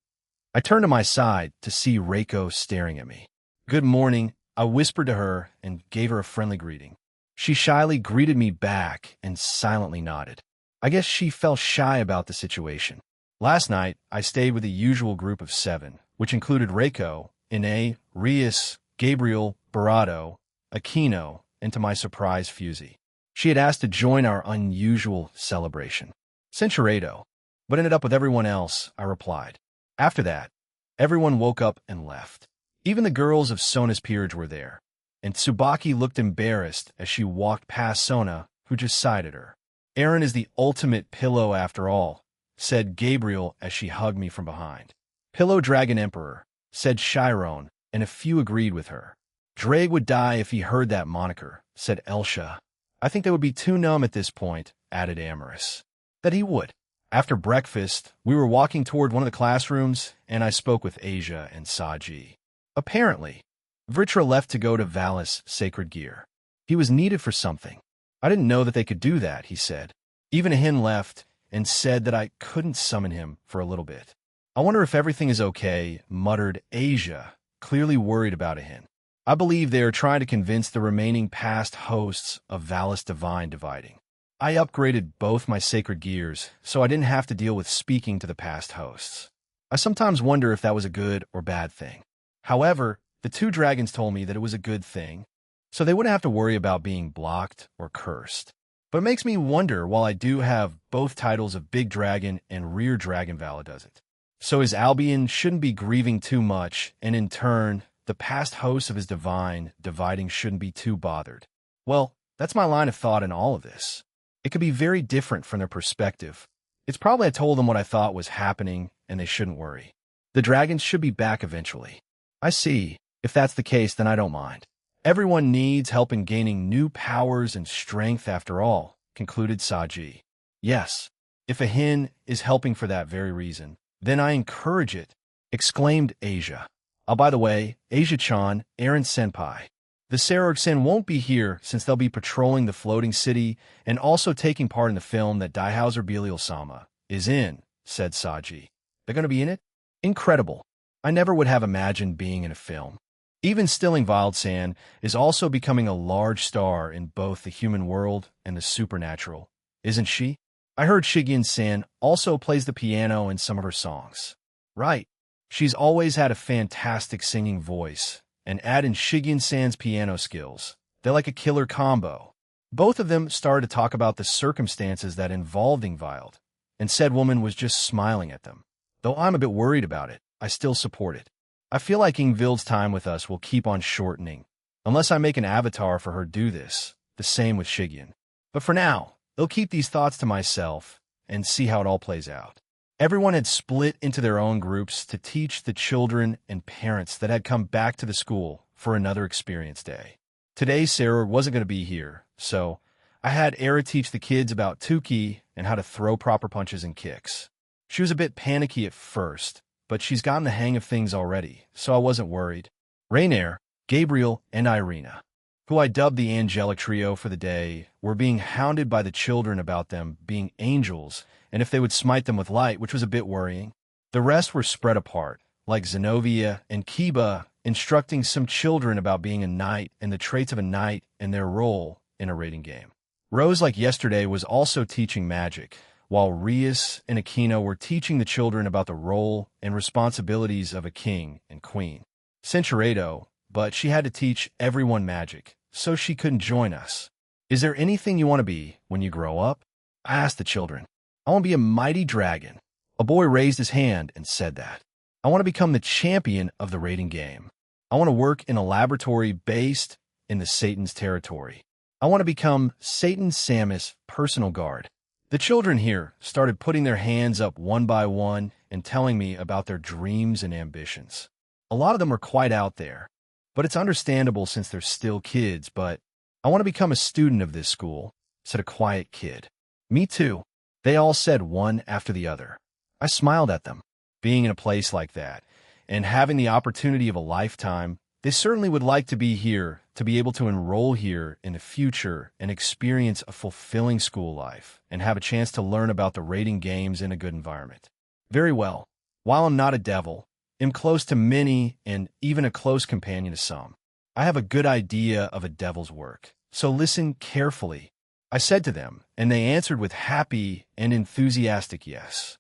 I turned to my side to see Reiko staring at me. "Good morning," I whispered to her and gave her a friendly greeting. She shyly greeted me back and silently nodded. I guess she felt shy about the situation. Last night, I stayed with the usual group of 7, which included Reiko, Ine, Rias, Gabriel, Barato, Aquino, and to my surprise, Fusey. She had asked to join our unusual celebration. Cinchuredo, but ended up with everyone else, I replied. After that, everyone woke up and left. Even the girls of Sona's peerage were there, and Tsubaki looked embarrassed as she walked past Sona, who just sighed at her. "Aaron is the ultimate pillow after all," said Gabriel as she hugged me from behind. "Pillow Dragon Emperor," said Chiron, and a few agreed with her. "Drake would die if he heard that moniker," said Elsha. "I think they would be too numb at this point," added Amorous. That he would. After breakfast, we were walking toward one of the classrooms, and I spoke with Asia and Saji. Apparently, Vritra left to go to Valis' Sacred Gear. He was needed for something. I didn't know that they could do that, he said. Even Ahin left and said that I couldn't summon him for a little bit. "I wonder if everything is okay," muttered Asia, clearly worried about Ahin. "I believe they are trying to convince the remaining past hosts of Valis Divine dividing. I upgraded both my sacred gears, so I didn't have to deal with speaking to the past hosts. I sometimes wonder if that was a good or bad thing. However, the 2 dragons told me that it was a good thing, so they wouldn't have to worry about being blocked or cursed. But it makes me wonder, while I do have both titles of Big Dragon and Rear Dragon Vala does it. So his Albion shouldn't be grieving too much, and in turn, the past hosts of his divine dividing shouldn't be too bothered. Well, that's my line of thought in all of this. It could be very different from their perspective. It's probably I told them what I thought was happening, and they shouldn't worry. The dragons should be back eventually. I see. If that's the case, then I don't mind. Everyone needs help in gaining new powers and strength after all, concluded Saji. Yes, if Ahin is helping for that very reason, then I encourage it, exclaimed Asia. Oh, by the way, Asia-chan, Aaron Senpai. The Sarog-sen won't be here since they'll be patrolling the floating city and also taking part in the film that Daihauser Belial-sama is in, said Saji. They're going to be in it? Incredible. I never would have imagined being in a film. Even Stilling Wildsan is also becoming a large star in both the human world and the supernatural, isn't she? I heard Shigyon-san also plays the piano in some of her songs. Right. She's always had a fantastic singing voice, and add in Shigyon-san's piano skills. They're like a killer combo. Both of them started to talk about the circumstances that involved Ingvild, and said woman was just smiling at them. Though I'm a bit worried about it, I still support it. I feel like Ingvild's time with us will keep on shortening, unless I make an avatar for her do this, the same with Shigyon. But for now, they'll keep these thoughts to myself and see how it all plays out. Everyone had split into their own groups to teach the children and parents that had come back to the school for another experience day. Today, Sarah wasn't going to be here, so I had Era teach the kids about 2k and how to throw proper punches and kicks. She was a bit panicky at first, but she's gotten the hang of things already, so I wasn't worried. Rainier, Gabriel, and Irina, who I dubbed the angelic trio for the day, were being hounded by the children about them being angels and if they would smite them with light, which was a bit worrying. The rest were spread apart, like Zenobia and Kiba, instructing some children about being a knight and the traits of a knight and their role in a raiding game. Rose, like yesterday, was also teaching magic, while Rias and Aquino were teaching the children about the role and responsibilities of a king and queen. Cinchuredo, but she had to teach everyone magic, so she couldn't join us. "Is there anything you want to be when you grow up?" I asked the children. "I want to be a mighty dragon." A boy raised his hand and said that. "I want to become the champion of the raiding game. I want to work in a laboratory based in the Satan's territory. I want to become Satan Samus' personal guard." The children here started putting their hands up one by one and telling me about their dreams and ambitions. A lot of them were quite out there, but it's understandable since they're still kids. But "I want to become a student of this school," said a quiet kid. "Me too," they all said one after the other. I smiled at them. being in a place like that and having the opportunity of a lifetime. They certainly would like to be here, to be able to enroll here in the future and experience a fulfilling school life and have a chance to learn about the raiding games in a good environment. Very well. While I'm not a devil, I'm close to many and even a close companion to some. I have a good idea of a devil's work, so listen carefully. I said to them, and they answered with happy and enthusiastic yes.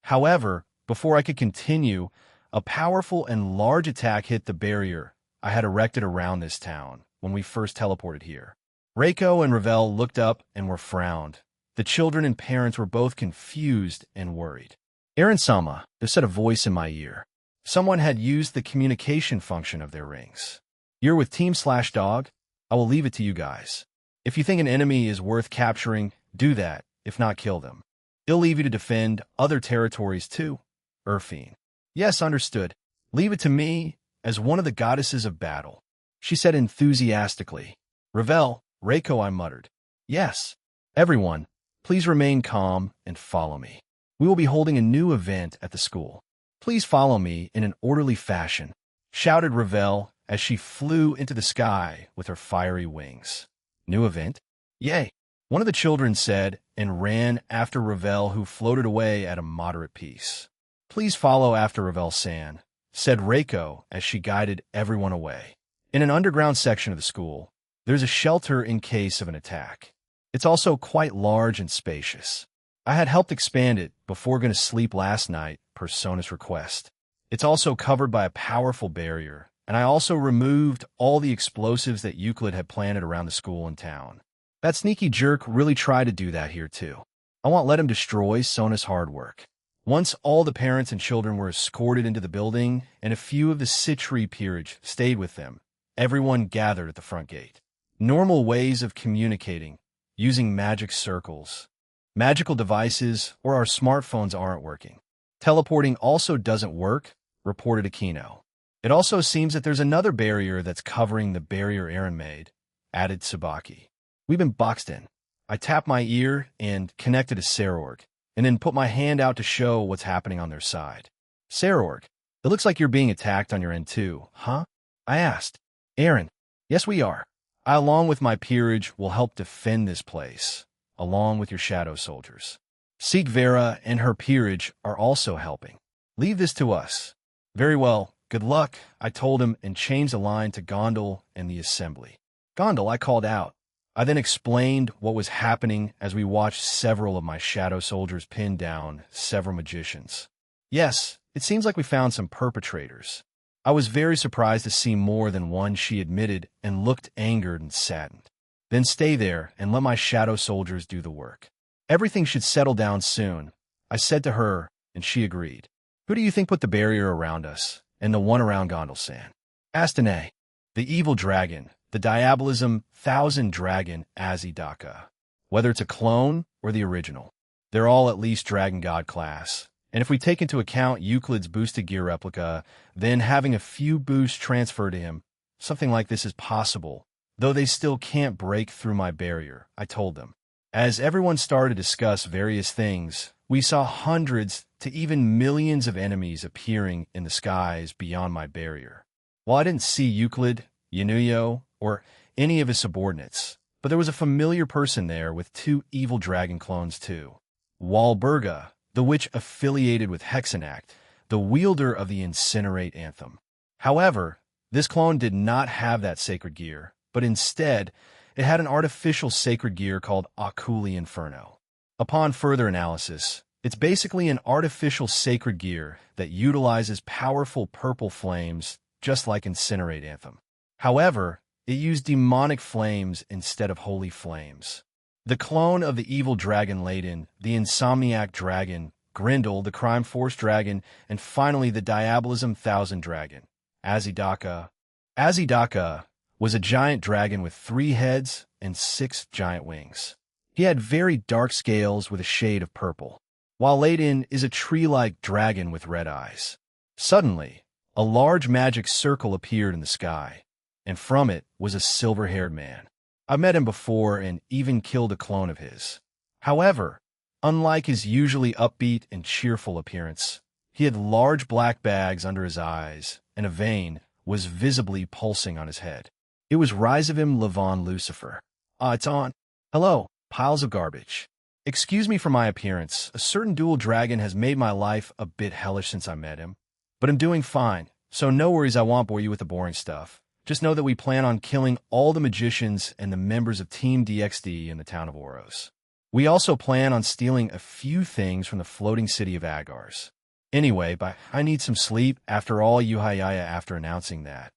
However, before I could continue, a powerful and large attack hit the barrier I had erected around this town when we first teleported here. Reiko and Ravel looked up and were frowned. The children and parents were both confused and worried. Aaron-sama, there said a voice in my ear. Someone had used the communication function of their rings. You're with Team/Dog? I will leave it to you guys. If you think an enemy is worth capturing, do that, if not kill them. They'll leave you to defend other territories too. Urfine. Yes, understood. Leave it to me, as one of the goddesses of battle, she said enthusiastically. Ravel, Reiko, I muttered. Yes. Everyone, please remain calm and follow me. We will be holding a new event at the school. Please follow me in an orderly fashion, shouted Ravel as she flew into the sky with her fiery wings. New event? Yay! One of the children said and ran after Ravel, who floated away at a moderate pace. Please follow after Ravel-san, said Reiko as she guided everyone away. In an underground section of the school, there's a shelter in case of an attack. It's also quite large and spacious. I had helped expand it before going to sleep last night per Sona's request. It's also covered by a powerful barrier, and I also removed all the explosives that Euclid had planted around the school and town. That sneaky jerk really tried to do that here too. I won't let him destroy Sona's hard work. Once all the parents and children were escorted into the building, and a few of the Citri peerage stayed with them, everyone gathered at the front gate. Normal ways of communicating, using magic circles. Magical devices or our smartphones aren't working. Teleporting also doesn't work, reported Aquino. It also seems that there's another barrier that's covering the barrier Aaron made, added Tsubaki. We've been boxed in. I tapped my ear and connected to Sarorg, and then put my hand out to show what's happening on their side. Sarorg, it looks like you're being attacked on your end too, huh? I asked. Aaron, yes we are. I, along with my peerage, will help defend this place, along with your shadow soldiers. Sigvera and her peerage are also helping. Leave this to us. Very well, good luck, I told him and changed the line to Gondel and the assembly. Gondel, I called out. I then explained what was happening as we watched several of my shadow soldiers pin down several magicians. Yes, it seems like we found some perpetrators. I was very surprised to see more than one, she admitted, and looked angered and saddened. Then stay there and let my shadow soldiers do the work. Everything should settle down soon, I said to her, and she agreed. Who do you think put the barrier around us, and the one around Gondel-san? Asked Ane. The evil dragon, the Diabolism 1000 dragon Azidaka. Whether it's a clone or the original, they're all at least Dragon God class. And if we take into account Euclid's boosted gear replica, then having a few boosts transferred to him, something like this is possible, though they still can't break through my barrier, I told them. As everyone started to discuss various things, we saw hundreds to even millions of enemies appearing in the skies beyond my barrier. While I didn't see Euclid, Yanuyo, or any of his subordinates, but there was a familiar person there with two evil dragon clones too. Walburga, the witch affiliated with Hexenact, the wielder of the Incinerate Anthem. However, this clone did not have that sacred gear, but instead, it had an artificial sacred gear called Akuli Inferno. Upon further analysis, it's basically an artificial sacred gear that utilizes powerful purple flames, just like Incinerate Anthem. However, it used demonic flames instead of holy flames. The clone of the evil dragon Laden, the Insomniac dragon, Grindel, the Crime Force dragon, and finally the Diabolism 1000 dragon, Azidaka. Azidaka was a giant dragon with 3 heads and 6 giant wings. He had very dark scales with a shade of purple, while Laden is a tree-like dragon with red eyes. Suddenly, a large magic circle appeared in the sky, and from it was a silver-haired man. I met him before and even killed a clone of his. However, unlike his usually upbeat and cheerful appearance, He had large black bags under his eyes, and a vein was visibly pulsing on his head. It was Rizavim Levon Lucifer. It's on. Hello, piles of garbage. Excuse me for my appearance. A certain dual dragon has made my life a bit hellish since I met him. But I'm doing fine, so no worries, I won't bore you with the boring stuff. Just know that we plan on killing all the magicians and the members of Team DXD in the town of Oros. We also plan on stealing a few things from the floating city of Agars. Anyway, I need some sleep. After all, Yuhayaya after announcing that.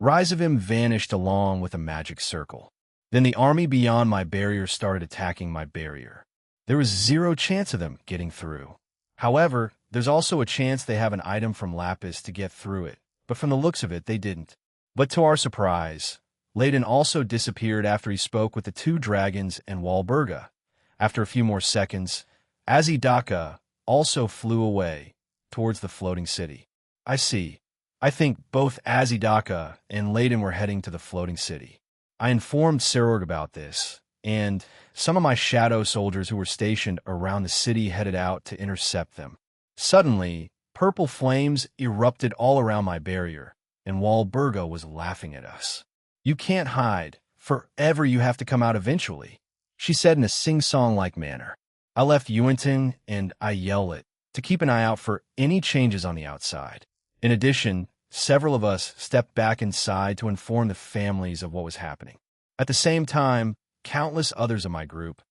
Rizavim vanished along with a magic circle. Then the army beyond my barrier started attacking my barrier. There was zero chance of them getting through. However, there's also a chance they have an item from Lapis to get through it, but from the looks of it, they didn't. But to our surprise, Layden also disappeared after he spoke with the two dragons and Walburga. After a few more seconds, Azidaka also flew away towards the floating city. I see. I think both Azidaka and Layden were heading to the floating city. I informed Serorg about this, and some of my shadow soldiers who were stationed around the city headed out to intercept them. Suddenly, purple flames erupted all around my barrier, and Walburga was laughing at us. You can't hide. Forever you have to come out eventually, she said in a sing-song-like manner. I left Uinton and I yelled to keep an eye out for any changes on the outside. In addition, several of us stepped back inside to inform the families of what was happening. At the same time, countless others of my group,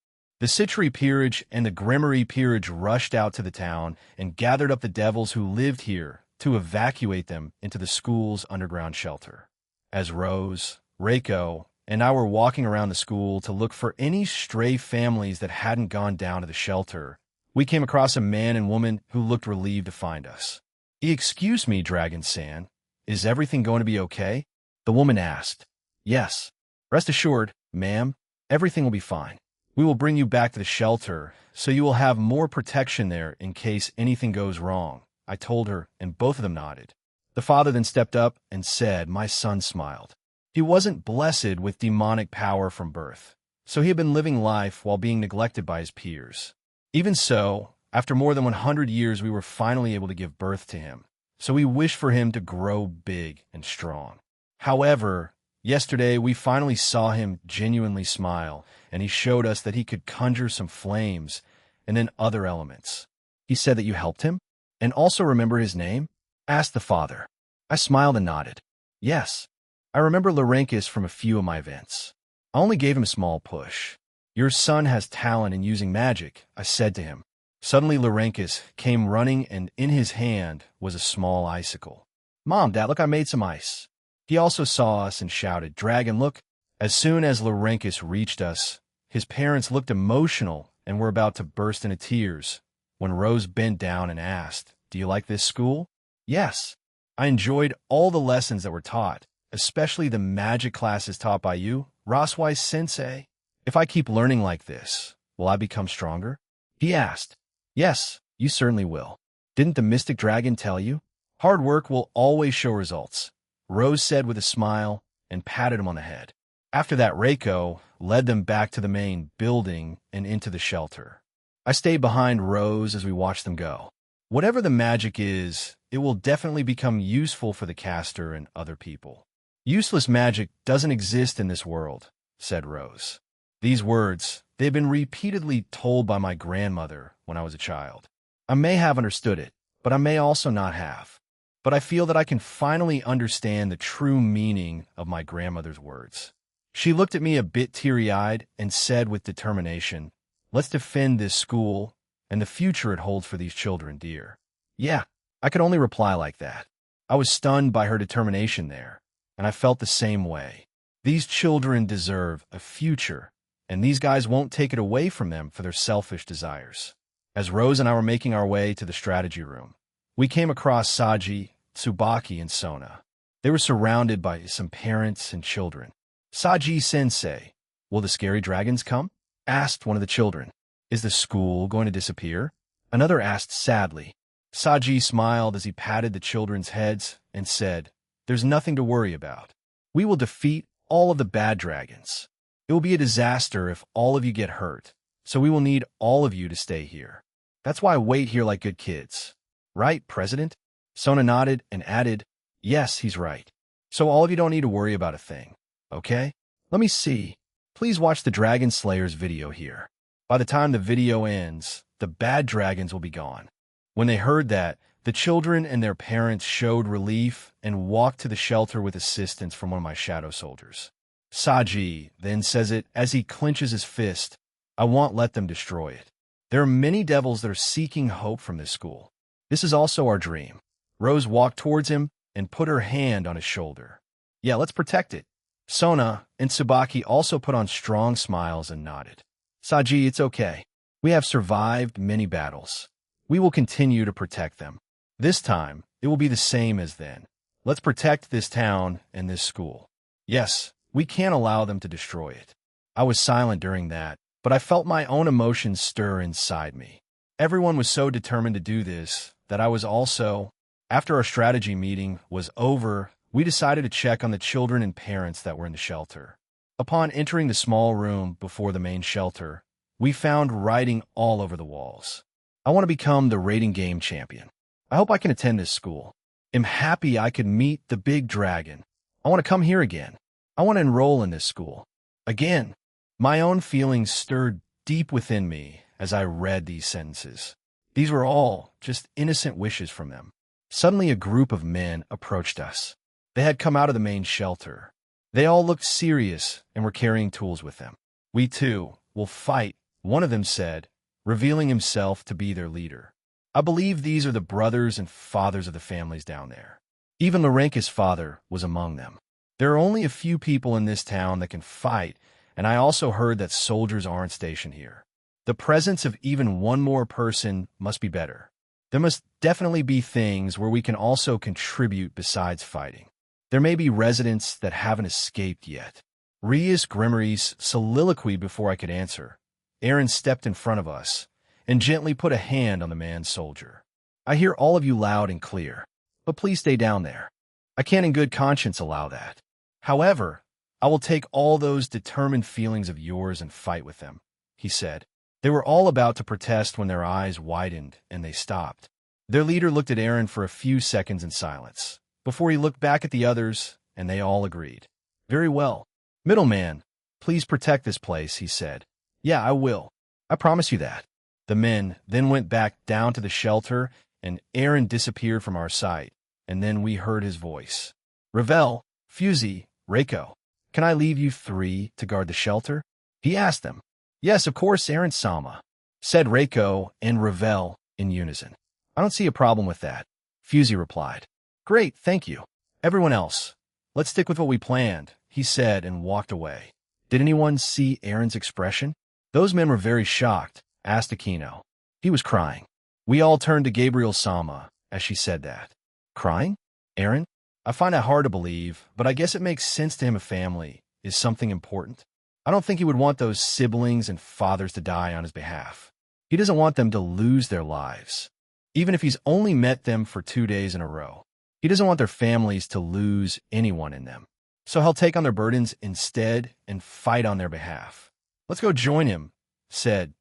the Citri Peerage and the Grimmery Peerage, rushed out to the town and gathered up the devils who lived here to evacuate them into the school's underground shelter. As Rose, Reiko, and I were walking around the school to look for any stray families that hadn't gone down to the shelter, we came across a man and woman who looked relieved to find us. Excuse me, Dragon-san, is everything going to be okay? The woman asked. Yes. Rest assured, ma'am, everything will be fine. We will bring you back to the shelter, so you will have more protection there in case anything goes wrong, I told her, and both of them nodded. The father then stepped up and said, my son smiled. He wasn't blessed with demonic power from birth, so he had been living life while being neglected by his peers. Even so, after more than 100 years, we were finally able to give birth to him, so we wished for him to grow big and strong. However, yesterday we finally saw him genuinely smile, and he showed us that he could conjure some flames and then other elements. He said that you helped him? And also remember his name? Asked the father. I smiled and nodded. Yes. I remember Laurenkus from a few of my events. I only gave him a small push. Your son has talent in using magic, I said to him. Suddenly Laurenkus came running, and in his hand was a small icicle. Mom, Dad, look, I made some ice. He also saw us and shouted, Dragon, look. As soon as Laurenkus reached us, his parents looked emotional and were about to burst into tears when Rose bent down and asked, Do you like this school? Yes. I enjoyed all the lessons that were taught, especially the magic classes taught by you, Raswai Sensei. If I keep learning like this, will I become stronger? He asked. Yes, you certainly will. Didn't the Mystic Dragon tell you? Hard work will always show results, Rose said with a smile and patted him on the head. After that, Reiko led them back to the main building and into the shelter. I stayed behind Rose as we watched them go. Whatever the magic is, it will definitely become useful for the caster and other people. Useless magic doesn't exist in this world, said Rose. These words, they've been repeatedly told by my grandmother when I was a child. I may have understood it, but I may also not have. But I feel that I can finally understand the true meaning of my grandmother's words. She looked at me a bit teary-eyed and said with determination, Let's defend this school and the future it holds for these children dear. Yeah, I could only reply like that. I was stunned by her determination there, and I felt the same way. These children deserve a future, and these guys won't take it away from them for their selfish desires. As Rose and I were making our way to the strategy room, we came across Saji, Tsubaki, and Sona. They were surrounded by some parents and children. Saji-sensei, will the scary dragons come? Asked one of the children. Is the school going to disappear? Another asked sadly. Saji smiled as he patted the children's heads and said, There's nothing to worry about. We will defeat all of the bad dragons. It will be a disaster if all of you get hurt, so we will need all of you to stay here. That's why I wait here like good kids. Right, President? Sona nodded and added, yes, he's right. So all of you don't need to worry about a thing, okay? Let me see. Please watch the Dragon Slayer's video here. By the time the video ends, the bad dragons will be gone. When they heard that, the children and their parents showed relief and walked to the shelter with assistance from one of my shadow soldiers. Saji then says it as he clenches his fist. I won't let them destroy it. There are many devils that are seeking hope from this school. This is also our dream. Rose walked towards him and put her hand on his shoulder. Yeah, let's protect it. Sona and Tsubaki also put on strong smiles and nodded. Saji, it's okay. We have survived many battles. We will continue to protect them. This time, it will be the same as then. Let's protect this town and this school. Yes, we can't allow them to destroy it. I was silent during that, but I felt my own emotions stir inside me. Everyone was so determined to do this that I was also. After our strategy meeting was over, we decided to check on the children and parents that were in the shelter. Upon entering the small room before the main shelter, we found writing all over the walls. I want to become the rating game champion. I hope I can attend this school. I'm happy I could meet the big dragon. I want to come here again. I want to enroll in this school. Again, my own feelings stirred deep within me as I read these sentences. These were all just innocent wishes from them. Suddenly, a group of men approached us. They had come out of the main shelter. They all looked serious and were carrying tools with them. We too will fight, one of them said, revealing himself to be their leader. I believe these are the brothers and fathers of the families down there. Even Lorenka's father was among them. There are only a few people in this town that can fight, and I also heard that soldiers aren't stationed here. The presence of even one more person must be better. There must definitely be things where we can also contribute besides fighting. There may be residents that haven't escaped yet. Rias Grimmery's soliloquy before I could answer. Aaron stepped in front of us and gently put a hand on the man's soldier. I hear all of you loud and clear, but please stay down there. I can't in good conscience allow that. However, I will take all those determined feelings of yours and fight with them, he said. They were all about to protest when their eyes widened and they stopped. Their leader looked at Aaron for a few seconds in silence, before he looked back at the others, and they all agreed. Very well. Middleman, please protect this place, he said. Yeah, I will. I promise you that. The men then went back down to the shelter, and Aaron disappeared from our sight, and then we heard his voice. Ravel, Fusey, Reiko, can I leave you three to guard the shelter? He asked them. Yes, of course, Aaron-sama, said Reiko and Ravel in unison. I don't see a problem with that, Fusey replied. Great, thank you. Everyone else, let's stick with what we planned, he said and walked away. Did anyone see Aaron's expression? Those men were very shocked, asked Aquino. He was crying. We all turned to Gabriel-sama as she said that. Crying? Aaron? I find that hard to believe, but I guess it makes sense to him. A family is something important. I don't think he would want those siblings and fathers to die on his behalf. He doesn't want them to lose their lives, even if he's only met them for 2 days in a row. He doesn't want their families to lose anyone in them. So he'll take on their burdens instead and fight on their behalf. Let's go join him, said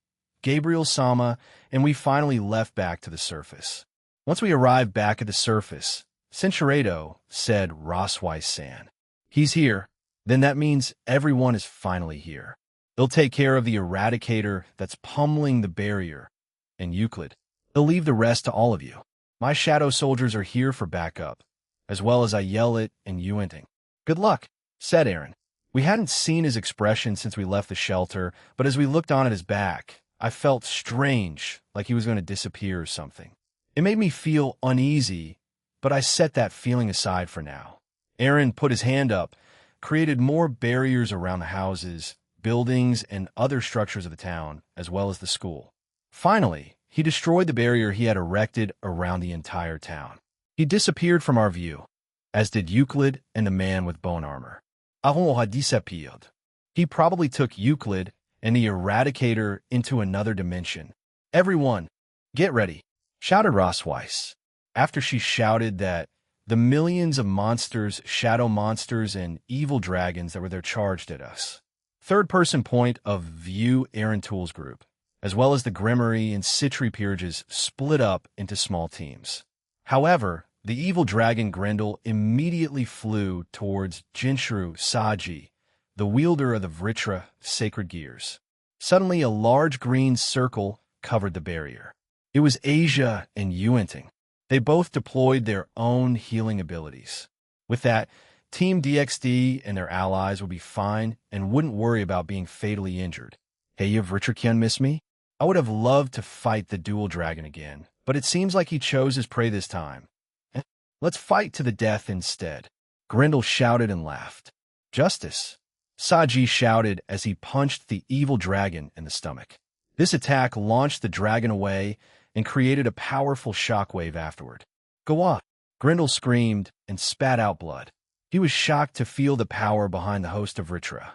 Gabriel-sama, and we finally left back to the surface. Once we arrived back at the surface, Senchuredo said Rosweiss-san. He's here. Then that means everyone is finally here. They'll take care of the eradicator that's pummeling the barrier, and Euclid. They'll leave the rest to all of you. My shadow soldiers are here for backup, as well as Ayelet and Yuenting. Good luck, said Aaron. We hadn't seen his expression since we left the shelter, but as we looked on at his back, I felt strange, like he was going to disappear or something. It made me feel uneasy, but I set that feeling aside for now. Aaron put his hand up, created more barriers around the houses, buildings, and other structures of the town, as well as the school. Finally, he destroyed the barrier he had erected around the entire town. He disappeared from our view, as did Euclid and the man with bone armor. Aaron had disappeared. He probably took Euclid and the eradicator into another dimension. Everyone, get ready, shouted Rosweiss. After she shouted that, the millions of monsters, shadow monsters, and evil dragons that were there charged at us. Third-person point of view Aaron Tool's group. as well as the Grimmery and Citri peerages, split up into small teams. However, the evil dragon Grendel immediately flew towards Jinshru Saji, the wielder of the Vritra sacred gears. Suddenly, a large green circle covered the barrier. It was Asia and Yuenting. They both deployed their own healing abilities. With that, Team DXD and their allies would be fine and wouldn't worry about being fatally injured. Hey, you Vritrakian miss me? I would have loved to fight the dual dragon again, but it seems like he chose his prey this time. Let's fight to the death instead. Grendel shouted and laughed. Justice, Saji shouted as he punched the evil dragon in the stomach. This attack launched the dragon away and created a powerful shockwave afterward. Go on, Grendel screamed and spat out blood. He was shocked to feel the power behind the host of Vritra.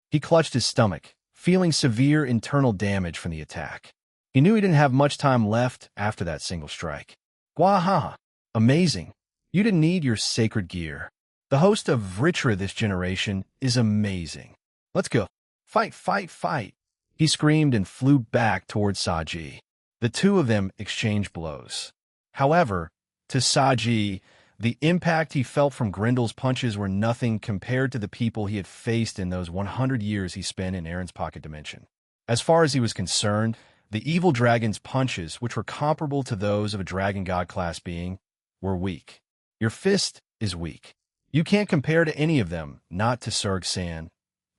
He clutched his stomach, feeling severe internal damage from the attack. He knew he didn't have much time left after that single strike. Gwahaha! Amazing! You didn't need your sacred gear. The host of Vritra this generation is amazing. Let's go. Fight, fight, fight! He screamed and flew back towards Saji. The two of them exchanged blows. However, to Saji, the impact he felt from Grendel's punches were nothing compared to the people he had faced in those 100 years he spent in Aaron's pocket dimension. As far as he was concerned, the evil dragon's punches, which were comparable to those of a dragon god class being, were weak. Your fist is weak. You can't compare to any of them, not to Surg San,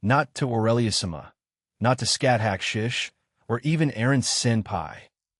not to Aureliusima, not to Skathack Shish, or even Aaron's Senpai.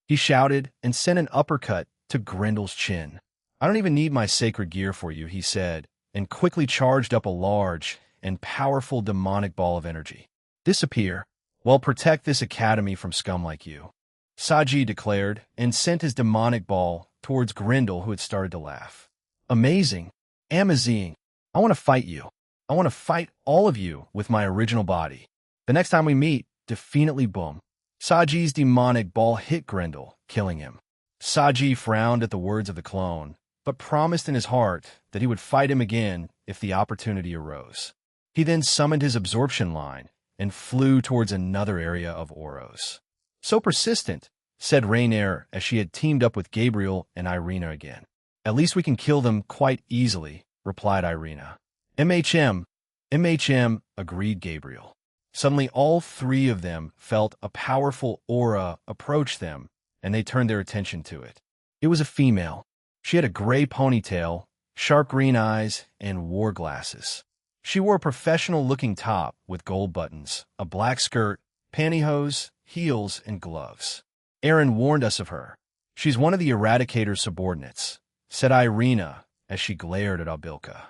He shouted and sent an uppercut to Grendel's chin. I don't even need my sacred gear for you, he said, and quickly charged up a large and powerful demonic ball of energy. Disappear. Well, protect this academy from scum like you, Saji declared, and sent his demonic ball towards Grendel, who had started to laugh. Amazing. Amazing. I want to fight you. I want to fight all of you with my original body. The next time we meet, definitely boom. Saji's demonic ball hit Grendel, killing him. Saji frowned at the words of the clone, but promised in his heart that he would fight him again if the opportunity arose. He then summoned his absorption line and flew towards another area of Oros. So persistent, said Rainier as she had teamed up with Gabriel and Irina again. At least we can kill them quite easily, replied Irina. MHM, agreed Gabriel. Suddenly all three of them felt a powerful aura approach them, and they turned their attention to it. It was a female. She had a gray ponytail, sharp green eyes, and wore glasses. She wore a professional-looking top with gold buttons, a black skirt, pantyhose, heels, and gloves. Aaron warned us of her. She's one of the Eradicator's subordinates, said Irina as she glared at Abilka.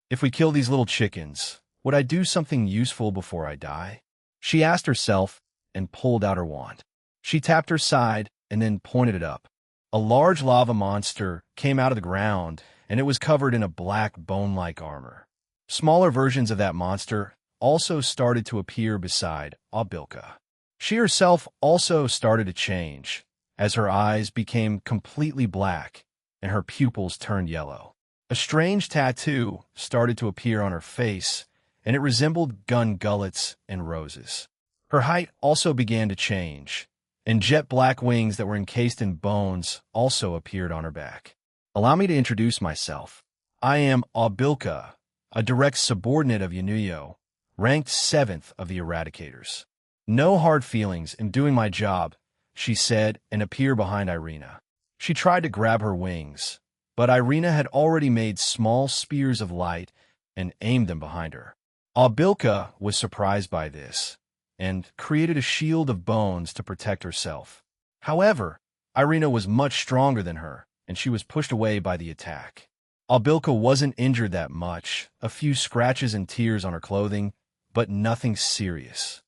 If we kill these little chickens, would I do something useful before I die? She asked herself and pulled out her wand. She tapped her side and then pointed it up. A large lava monster came out of the ground, and it was covered in a black bone-like armor. Smaller versions of that monster also started to appear beside Abilka. She herself also started to change, as her eyes became completely black and her pupils turned yellow. A strange tattoo started to appear on her face, and it resembled gun gullets and roses. Her height also began to change, and jet black wings that were encased in bones also appeared on her back. Allow me to introduce myself. I am Abilka, a direct subordinate of Yanuyo, ranked 7th of the Eradicators. No hard feelings in doing my job, she said, and appeared behind Irina. She tried to grab her wings, but Irina had already made small spears of light and aimed them behind her. Abilka was surprised by this and created a shield of bones to protect herself. However, Irina was much stronger than her, and she was pushed away by the attack. Abilka wasn't injured that much, a few scratches and tears on her clothing, but nothing serious.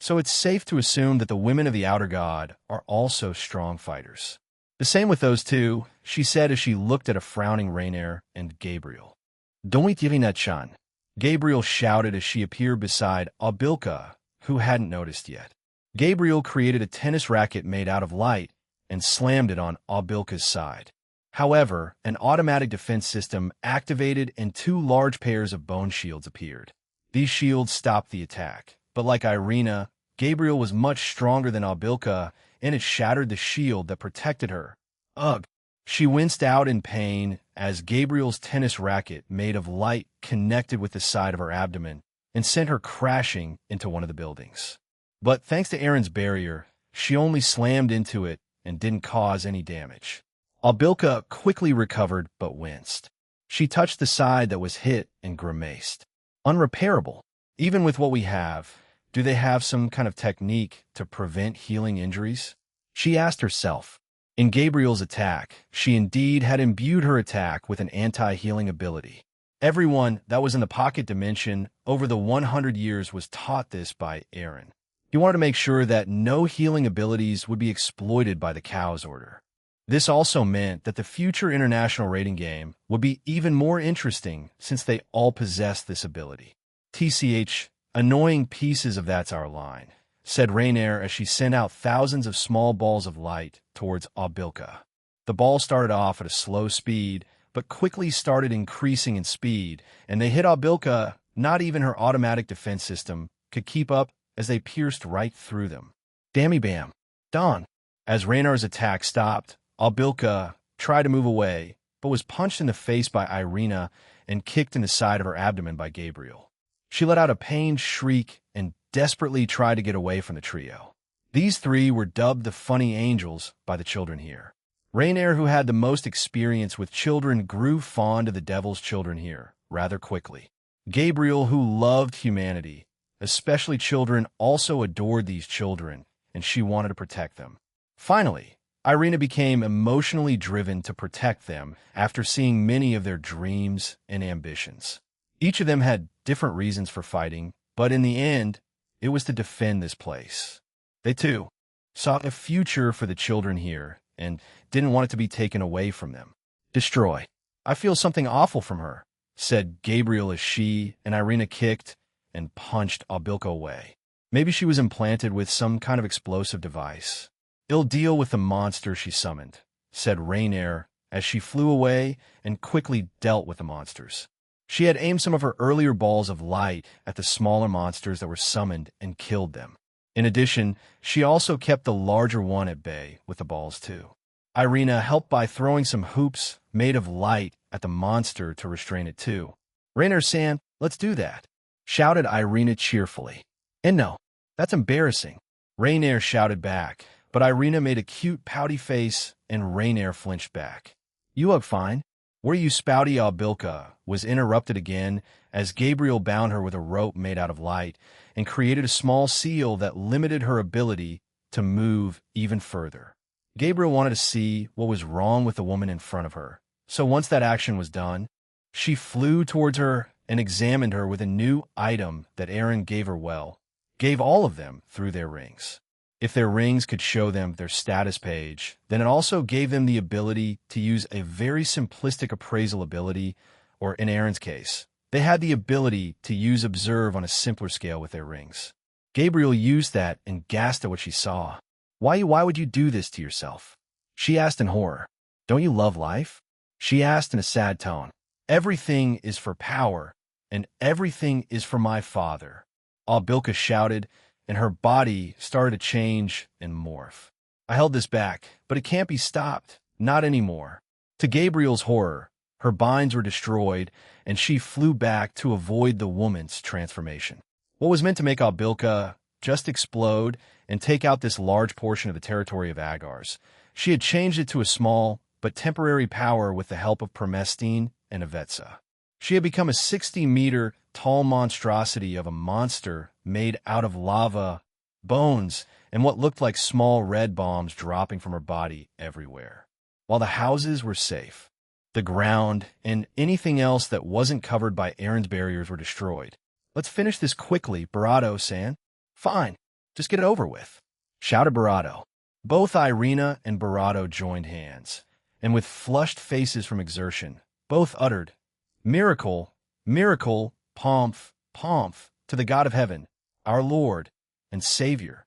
So it's safe to assume that the women of the Outer God are also strong fighters. The same with those two, she said as she looked at a frowning Rainier and Gabriel. Don't Irina-chan, Gabriel shouted as she appeared beside Abilka, who hadn't noticed yet. Gabriel created a tennis racket made out of light and slammed it on Abilka's side. However, an automatic defense system activated and 2 large pairs of bone shields appeared. These shields stopped the attack, but like Irina, Gabriel was much stronger than Albilka, and it shattered the shield that protected her. Ugh! She winced out in pain as Gabriel's tennis racket made of light connected with the side of her abdomen and sent her crashing into one of the buildings. But thanks to Aaron's barrier, she only slammed into it and didn't cause any damage. Albilka quickly recovered but winced. She touched the side that was hit and grimaced. Unrepairable. Even with what we have, do they have some kind of technique to prevent healing injuries? She asked herself. In Gabriel's attack, she indeed had imbued her attack with an anti-healing ability. Everyone that was in the pocket dimension over the 100 years was taught this by Aaron. He wanted to make sure that no healing abilities would be exploited by the Chaos Order. This also meant that the future international rating game would be even more interesting since they all possessed this ability. TCH, annoying pieces of That's Our Line, said Rainier as she sent out thousands of small balls of light towards Albilka. The ball started off at a slow speed, but quickly started increasing in speed, and they hit Albilka. Not even her automatic defense system could keep up as they pierced right through them. Dammy bam. Dawn. As Rainar's attack stopped, Albilka tried to move away, but was punched in the face by Irina and kicked in the side of her abdomen by Gabriel. She let out a pained shriek and desperately tried to get away from the trio. These three were dubbed the Funny Angels by the children here. Rainier, who had the most experience with children, grew fond of the Devil's children here rather quickly. Gabriel, who loved humanity, especially children, also adored these children, and she wanted to protect them. Finally, Irina became emotionally driven to protect them after seeing many of their dreams and ambitions. Each of them had different reasons for fighting, but in the end, it was to defend this place. They, too, saw a future for the children here and didn't want it to be taken away from them. Destroy. I feel something awful from her, said Gabriel as she and Irina kicked and punched Albilka away. Maybe she was implanted with some kind of explosive device. It'll deal with the monster she summoned, said Rainier as she flew away and quickly dealt with the monsters. She had aimed some of her earlier balls of light at the smaller monsters that were summoned and killed them. In addition, she also kept the larger one at bay with the balls too. Irina helped by throwing some hoops made of light at the monster to restrain it too. Rainier-san, let's do that, shouted Irina cheerfully. And no, that's embarrassing, Rainier shouted back, but Irina made a cute pouty face and Rainier flinched back. You look fine. Were you spouty? Albilka was interrupted again as Gabriel bound her with a rope made out of light and created a small seal that limited her ability to move even further. Gabriel wanted to see what was wrong with the woman in front of her, so once that action was done, she flew towards her and examined her with a new item that Aaron gave all of them through their rings. If their rings could show them their status page, then it also gave them the ability to use a very simplistic appraisal ability, or in Aaron's case, they had the ability to use observe on a simpler scale with their rings. Gabriel used that and gasped at what she saw. Why would you do this to yourself? She asked in horror. Don't you love life? She asked in a sad tone. Everything is for power, and everything is for my father, Albilka shouted, and her body started to change and morph. I held this back, but it can't be stopped. Not anymore. To Gabriel's horror, her binds were destroyed, and she flew back to avoid the woman's transformation. What was meant to make Albilka just explode and take out this large portion of the territory of Agars, she had changed it to a small but temporary power with the help of Promestine and Avetsa. She had become a 60-meter tall monstrosity of a monster made out of lava, bones, and what looked like small red bombs dropping from her body everywhere. While the houses were safe, the ground and anything else that wasn't covered by Aaron's barriers were destroyed. Let's finish this quickly, Barato-san. Fine, just get it over with, shouted Barato. Both Irina and Barato joined hands, and with flushed faces from exertion, both uttered, Miracle, miracle, Pomph, Pomph, to the God of heaven, our Lord and Savior.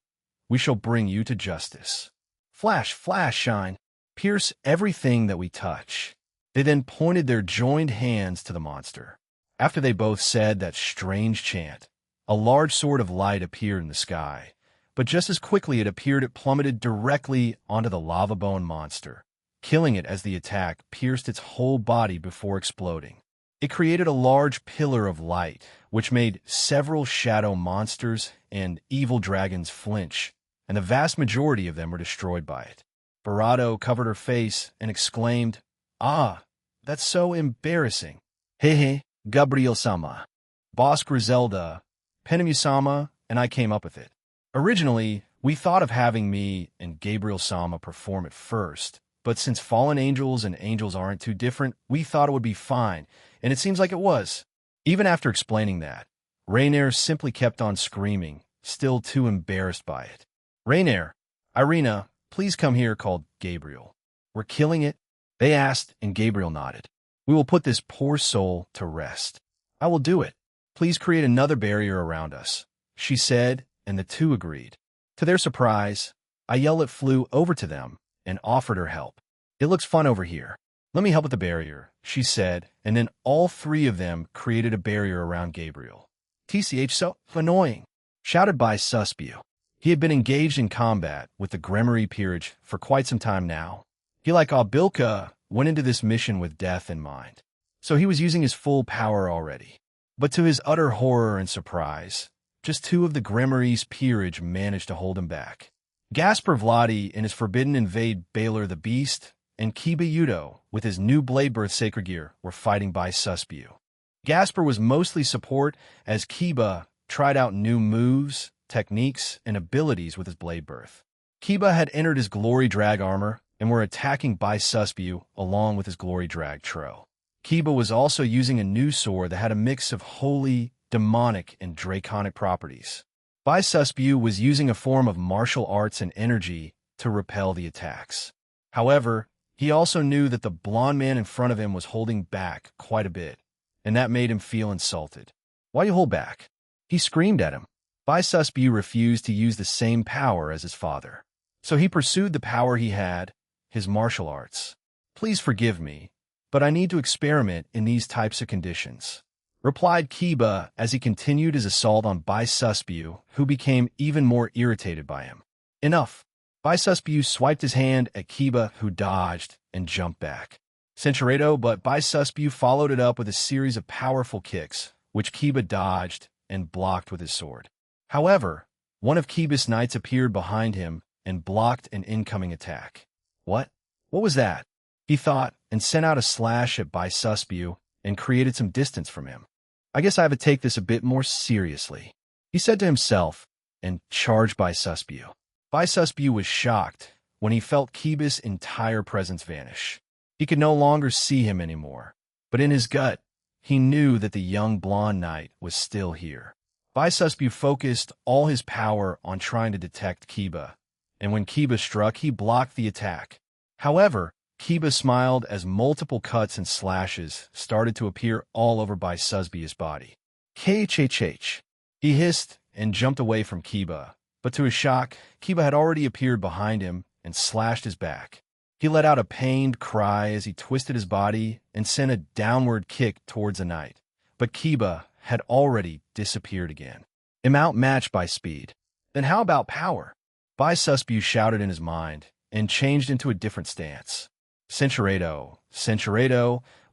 We shall bring you to justice. Flash, flash, shine, pierce everything that we touch. They then pointed their joined hands to the monster. After they both said that strange chant, a large sword of light appeared in the sky, but just as quickly it appeared, it plummeted directly onto the lava bone monster, killing it as the attack pierced its whole body before exploding. It created a large pillar of light, which made several shadow monsters and evil dragons flinch, and the vast majority of them were destroyed by it. Barato covered her face and exclaimed, "Ah, that's so embarrassing. Hehe, Gabriel-sama. Boss Griselda, Penemu-sama, and I came up with it. Originally, we thought of having me and Gabriel-sama perform it first, but since fallen angels and angels aren't too different, we thought it would be fine, and it seems like it was." Even after explaining that, Rainier simply kept on screaming, still too embarrassed by it. "Rainier, Irina, please come here," called Gabriel. "We're killing it?" they asked, and Gabriel nodded. "We will put this poor soul to rest." "I will do it. Please create another barrier around us," she said, and the two agreed. To their surprise, Ayala flew over to them and offered her help. "It looks fun over here. Let me help with the barrier," she said, and then all three of them created a barrier around Gabriel. "TCH, so annoying," shouted by Suspio. He had been engaged in combat with the Gremory Peerage for quite some time now. He, like Abilka, went into this mission with death in mind, so he was using his full power already. But to his utter horror and surprise, just two of the Gremory's Peerage managed to hold him back. Gaspar Vladi in his forbidden invade Baylor the Beast, and Kiba Yudo with his new Blade Birth Sacred Gear were fighting by Suspio. Gaspar was mostly support as Kiba tried out new moves, techniques, and abilities with his Blade Birth. Kiba had entered his Glory Drag armor and were attacking by Suspio along with his Glory Drag Tro. Kiba was also using a new sword that had a mix of holy, demonic, and draconic properties. By Suspio was using a form of martial arts and energy to repel the attacks. However, he also knew that the blonde man in front of him was holding back quite a bit, and that made him feel insulted. "Why you hold back?" he screamed at him. By Suspio refused to use the same power as his father, so he pursued the power he had, his martial arts. "Please forgive me, but I need to experiment in these types of conditions," replied Kiba as he continued his assault on By Suspio, who became even more irritated by him. "Enough." By Suspio swiped his hand at Kiba, who dodged and jumped back. Centuredo, but By Suspio followed it up with a series of powerful kicks, which Kiba dodged and blocked with his sword. However, one of Kiba's knights appeared behind him and blocked an incoming attack. What was that?" he thought, and sent out a slash at By Suspio and created some distance from him. "I guess I have to take this a bit more seriously," he said to himself, and charged By Suspio. By Suspio was shocked when he felt Kiba's entire presence vanish. He could no longer see him anymore, but in his gut, he knew that the young blonde knight was still here. By Suspio focused all his power on trying to detect Kiba, and when Kiba struck, he blocked the attack. However, Kiba smiled as multiple cuts and slashes started to appear all over By Suspio's body. "KHHH." He hissed and jumped away from Kiba, but to his shock, Kiba had already appeared behind him and slashed his back. He let out a pained cry as he twisted his body and sent a downward kick towards the knight, but Kiba had already disappeared again. "Am outmatched by speed. Then how about power?" By Suspio shouted in his mind and changed into a different stance. Centuredo,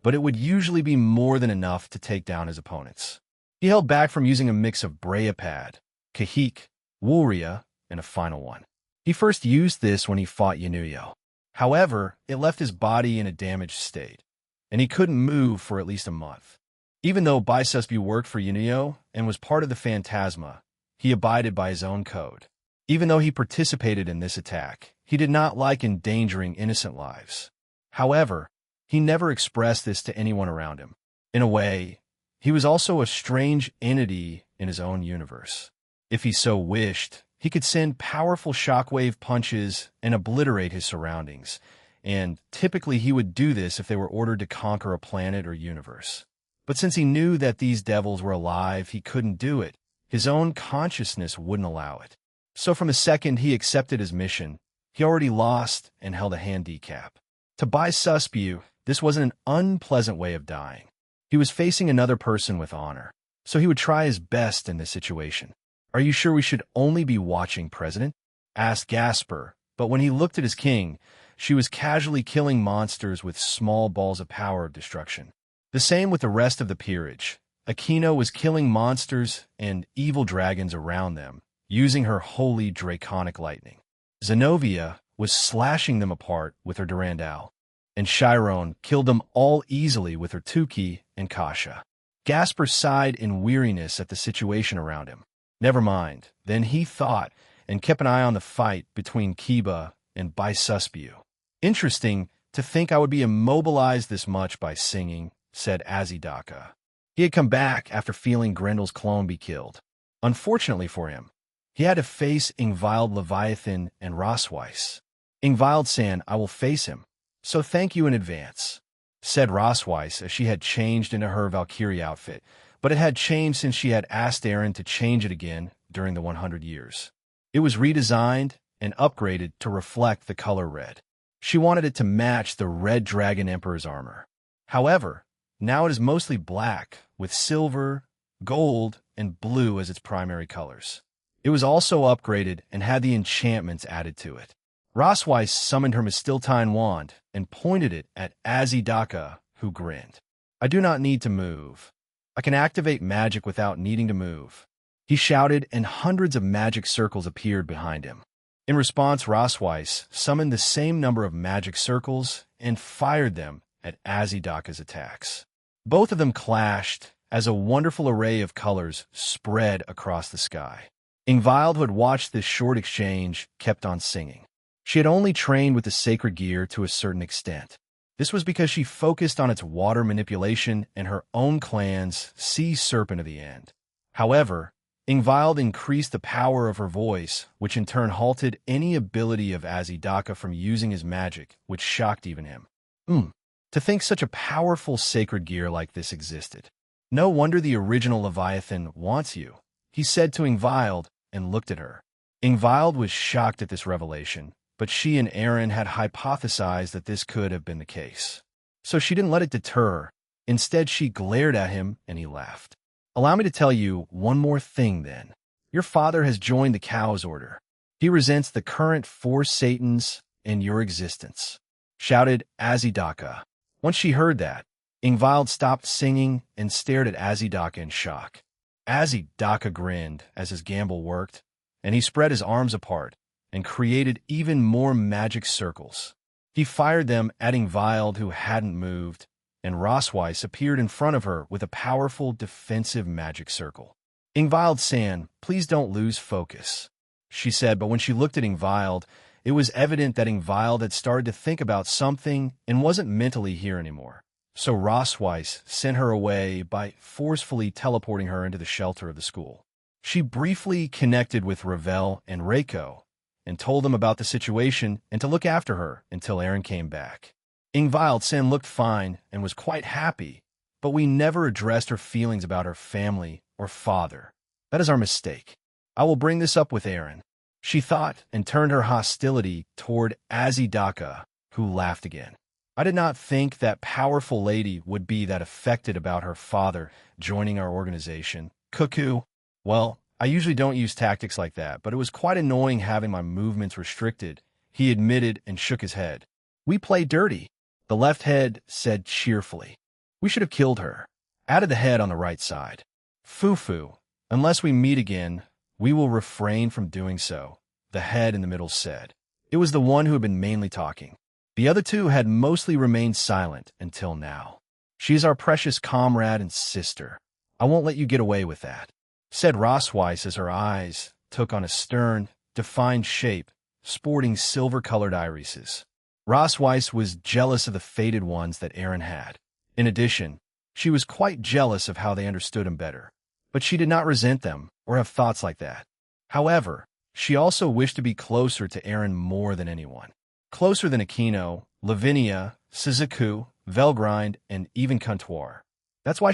but it would usually be more than enough to take down his opponents. He held back from using a mix of Breapad, Kahik, Wulria, and a final one. He first used this when he fought Yanuyo. However, it left his body in a damaged state, and he couldn't move for at least a month. Even though By Suspio worked for Yanuyo and was part of the Phantasma, he abided by his own code. Even though he participated in this attack, he did not like endangering innocent lives. However, he never expressed this to anyone around him. In a way, he was also a strange entity in his own universe. If he so wished, he could send powerful shockwave punches and obliterate his surroundings, and typically he would do this if they were ordered to conquer a planet or universe. But since he knew that these devils were alive, he couldn't do it. His own consciousness wouldn't allow it. So from the second he accepted his mission, he already lost and held a handicap. To By Suspio, this wasn't an unpleasant way of dying. He was facing another person with honor, so he would try his best in this situation. "Are you sure we should only be watching, President?" asked Gasper, but when he looked at his king, she was casually killing monsters with small balls of power of destruction. The same with the rest of the peerage. Aquino was killing monsters and evil dragons around them, using her holy draconic lightning. Zenobia was slashing them apart with her Durandal, and Chiron killed them all easily with her Tuki and Kasha. Gasper sighed in weariness at the situation around him. Never mind, then he thought, and kept an eye on the fight between Kiba and Bisuspiu. "Interesting to think I would be immobilized this much by singing," said Azidaka. He had come back after feeling Grendel's clone be killed. Unfortunately for him, he had to face Ingvild Leviathan and Rosweiss. "Ingvild-san, I will face him, so thank you in advance," said Rosweiss as she had changed into her Valkyrie outfit, but it had changed since she had asked Eren to change it again during the 100 years. It was redesigned and upgraded to reflect the color red. She wanted it to match the Red Dragon Emperor's armor. However, now it is mostly black, with silver, gold, and blue as its primary colors. It was also upgraded and had the enchantments added to it. Rosweiss summoned her Mistiltine wand and pointed it at Azidaka, who grinned. "I do not need to move. I can activate magic without needing to move," he shouted, and hundreds of magic circles appeared behind him. In response, Rosweiss summoned the same number of magic circles and fired them at Azidaka's attacks. Both of them clashed as a wonderful array of colors spread across the sky. Ingvild, who had watched this short exchange, kept on singing. She had only trained with the sacred gear to a certain extent. This was because she focused on its water manipulation and her own clan's sea serpent of the end. However, Ingvild increased the power of her voice, which in turn halted any ability of Azidaka from using his magic, which shocked even him. To think such a powerful sacred gear like this existed. "No wonder the original Leviathan wants you," he said to Ingvild and looked at her. Ingvild was shocked at this revelation, but she and Eren had hypothesized that this could have been the case. So she didn't let it deter her. Instead, she glared at him and he laughed. "Allow me to tell you one more thing then. Your father has joined the Chaos Order. He resents the current four Satans in your existence," shouted Azidaka. Once she heard that, Ingvild stopped singing and stared at Azidaka in shock. Azidaka grinned as his gamble worked, and he spread his arms apart and created even more magic circles. He fired them at Ingvild, who hadn't moved, and Rosweiss appeared in front of her with a powerful defensive magic circle. "Ingvild-san, please don't lose focus," she said, but when she looked at Ingvild, it was evident that Ingvild had started to think about something and wasn't mentally here anymore. So Rosweiss sent her away by forcefully teleporting her into the shelter of the school. She briefly connected with Ravel and Reiko and told them about the situation and to look after her until Eren came back. Ingvild-san looked fine and was quite happy, but we never addressed her feelings about her family or father. That is our mistake. I will bring this up with Eren, she thought, and turned her hostility toward Azidaka, who laughed again. I did not think that powerful lady would be that affected about her father joining our organization. Cuckoo. Well, I usually don't use tactics like that, but it was quite annoying having my movements restricted, he admitted and shook his head. We play dirty, the left head said cheerfully. We should have killed her. Added the head on the right side. Fufu. Unless we meet again, we will refrain from doing so, the head in the middle said. It was the one who had been mainly talking. The other two had mostly remained silent until now. She is our precious comrade and sister. I won't let you get away with that, said Rosweiss as her eyes took on a stern, defined shape, sporting silver-colored irises. Rosweiss was jealous of the faded ones that Eren had. In addition, she was quite jealous of how they understood him better. But she did not resent them or have thoughts like that. However, she also wished to be closer to Eren more than anyone. Closer than Aquino, Lavinia, Suzaku, Velgrind, and even Comptoir. That's why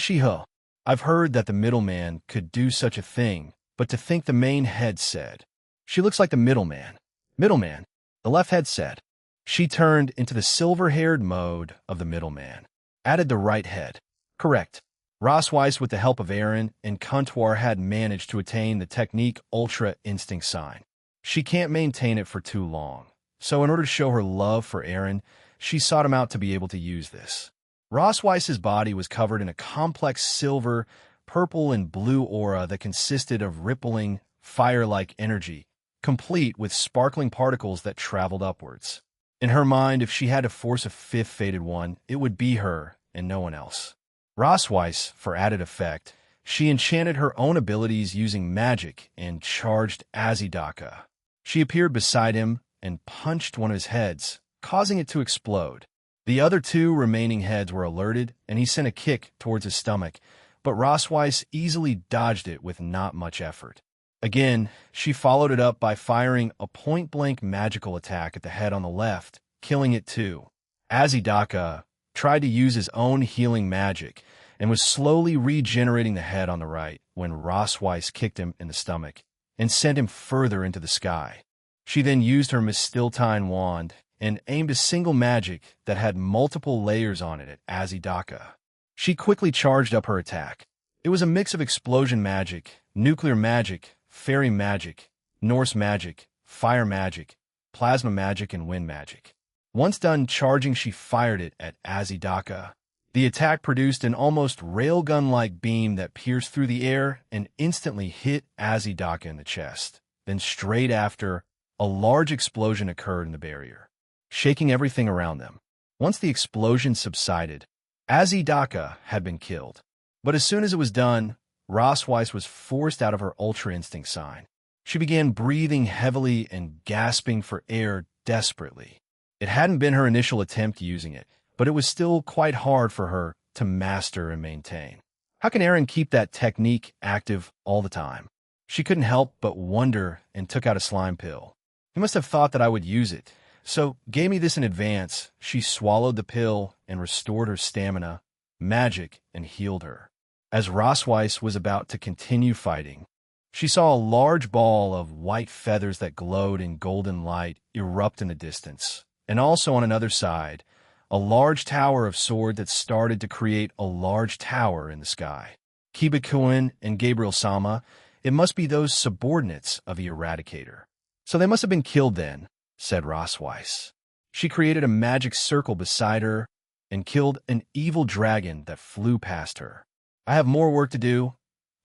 I've heard that the middleman could do such a thing, but to think the main head said. She looks like the middleman. Middleman, the left head said. She turned into the silver-haired mode of the middleman. Added the right head. Correct. Rossweiss, with the help of Aaron and Kuntuar, had managed to attain the technique Ultra Instinct Sign. She can't maintain it for too long, so in order to show her love for Aaron, she sought him out to be able to use this. Rossweiss's body was covered in a complex silver, purple, and blue aura that consisted of rippling, fire-like energy, complete with sparkling particles that traveled upwards. In her mind, if she had to force a fifth fated one, it would be her and no one else. Rossweiss, for added effect, she enchanted her own abilities using magic and charged Azidaka. She appeared beside him and punched one of his heads, causing it to explode. The other two remaining heads were alerted, and he sent a kick towards his stomach, but Rossweiss easily dodged it with not much effort. Again, she followed it up by firing a point-blank magical attack at the head on the left, killing it too. Azidaka tried to use his own healing magic and was slowly regenerating the head on the right when Rossweiss kicked him in the stomach and sent him further into the sky. She then used her Mistiltine wand and aimed a single magic that had multiple layers on it at Azidaka. She quickly charged up her attack. It was a mix of explosion magic, nuclear magic, fairy magic, Norse magic, fire magic, plasma magic, and wind magic. Once done charging, she fired it at Azidaka. The attack produced an almost railgun-like beam that pierced through the air and instantly hit Azidaka in the chest. Then straight after, a large explosion occurred in the barrier, shaking everything around them. Once the explosion subsided, Azidaka had been killed. But as soon as it was done, Rossweiss was forced out of her Ultra Instinct sign. She began breathing heavily and gasping for air desperately. It hadn't been her initial attempt using it, but it was still quite hard for her to master and maintain. How can Aaron keep that technique active all the time? She couldn't help but wonder and took out a slime pill. He must have thought that I would use it, so gave me this in advance. She swallowed the pill and restored her stamina, magic, and healed her. As Rossweiss was about to continue fighting, she saw a large ball of white feathers that glowed in golden light erupt in the distance. And also on another side, a large tower of sword that started to create a large tower in the sky. Kibikuin and Gabriel Sama, it must be those subordinates of the Eradicator. So they must have been killed then, said Rossweiss. She created a magic circle beside her and killed an evil dragon that flew past her. I have more work to do.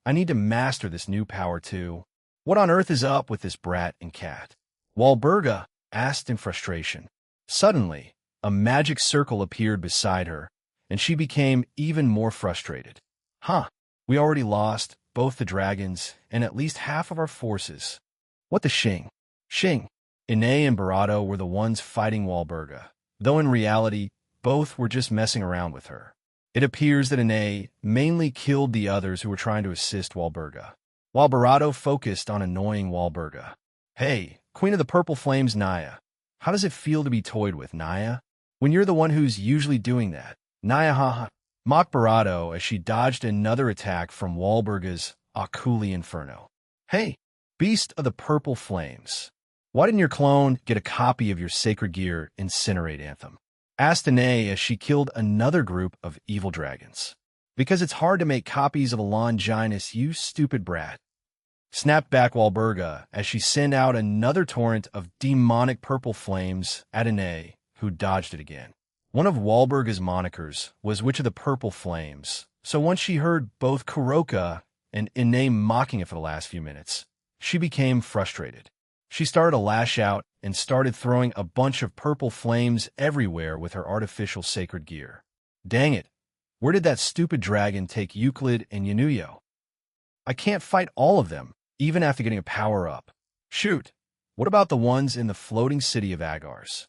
I need to master this new power too. What on earth is up with this brat and cat? Walburga asked in frustration. Suddenly, a magic circle appeared beside her, and she became even more frustrated. We already lost both the dragons and at least half of our forces. What the shing? Ine and Barato were the ones fighting Walburga, though in reality, both were just messing around with her. It appears that Ine mainly killed the others who were trying to assist Walburga, while Barato focused on annoying Walburga. Hey, Queen of the Purple Flames, Naya. How does it feel to be toyed with, Naya? When you're the one who's usually doing that. Naya mocked Barato as she dodged another attack from Walburga's Akuli Inferno. Hey, Beast of the Purple Flames. Why didn't your clone get a copy of your Sacred Gear Incinerate Anthem? Asked Ine as she killed another group of evil dragons. Because it's hard to make copies of a Longinus, you stupid brat. Snapped back Walburga as she sent out another torrent of demonic purple flames at Ine, who dodged it again. One of Walburga's monikers was Witch of the Purple Flames, so once she heard both Kuroka and Ine mocking it for the last few minutes, she became frustrated. She started to lash out and started throwing a bunch of purple flames everywhere with her artificial sacred gear. Dang it, where did that stupid dragon take Euclid and Yanuyo? I can't fight all of them, even after getting a power-up. Shoot, what about the ones in the floating city of Agars?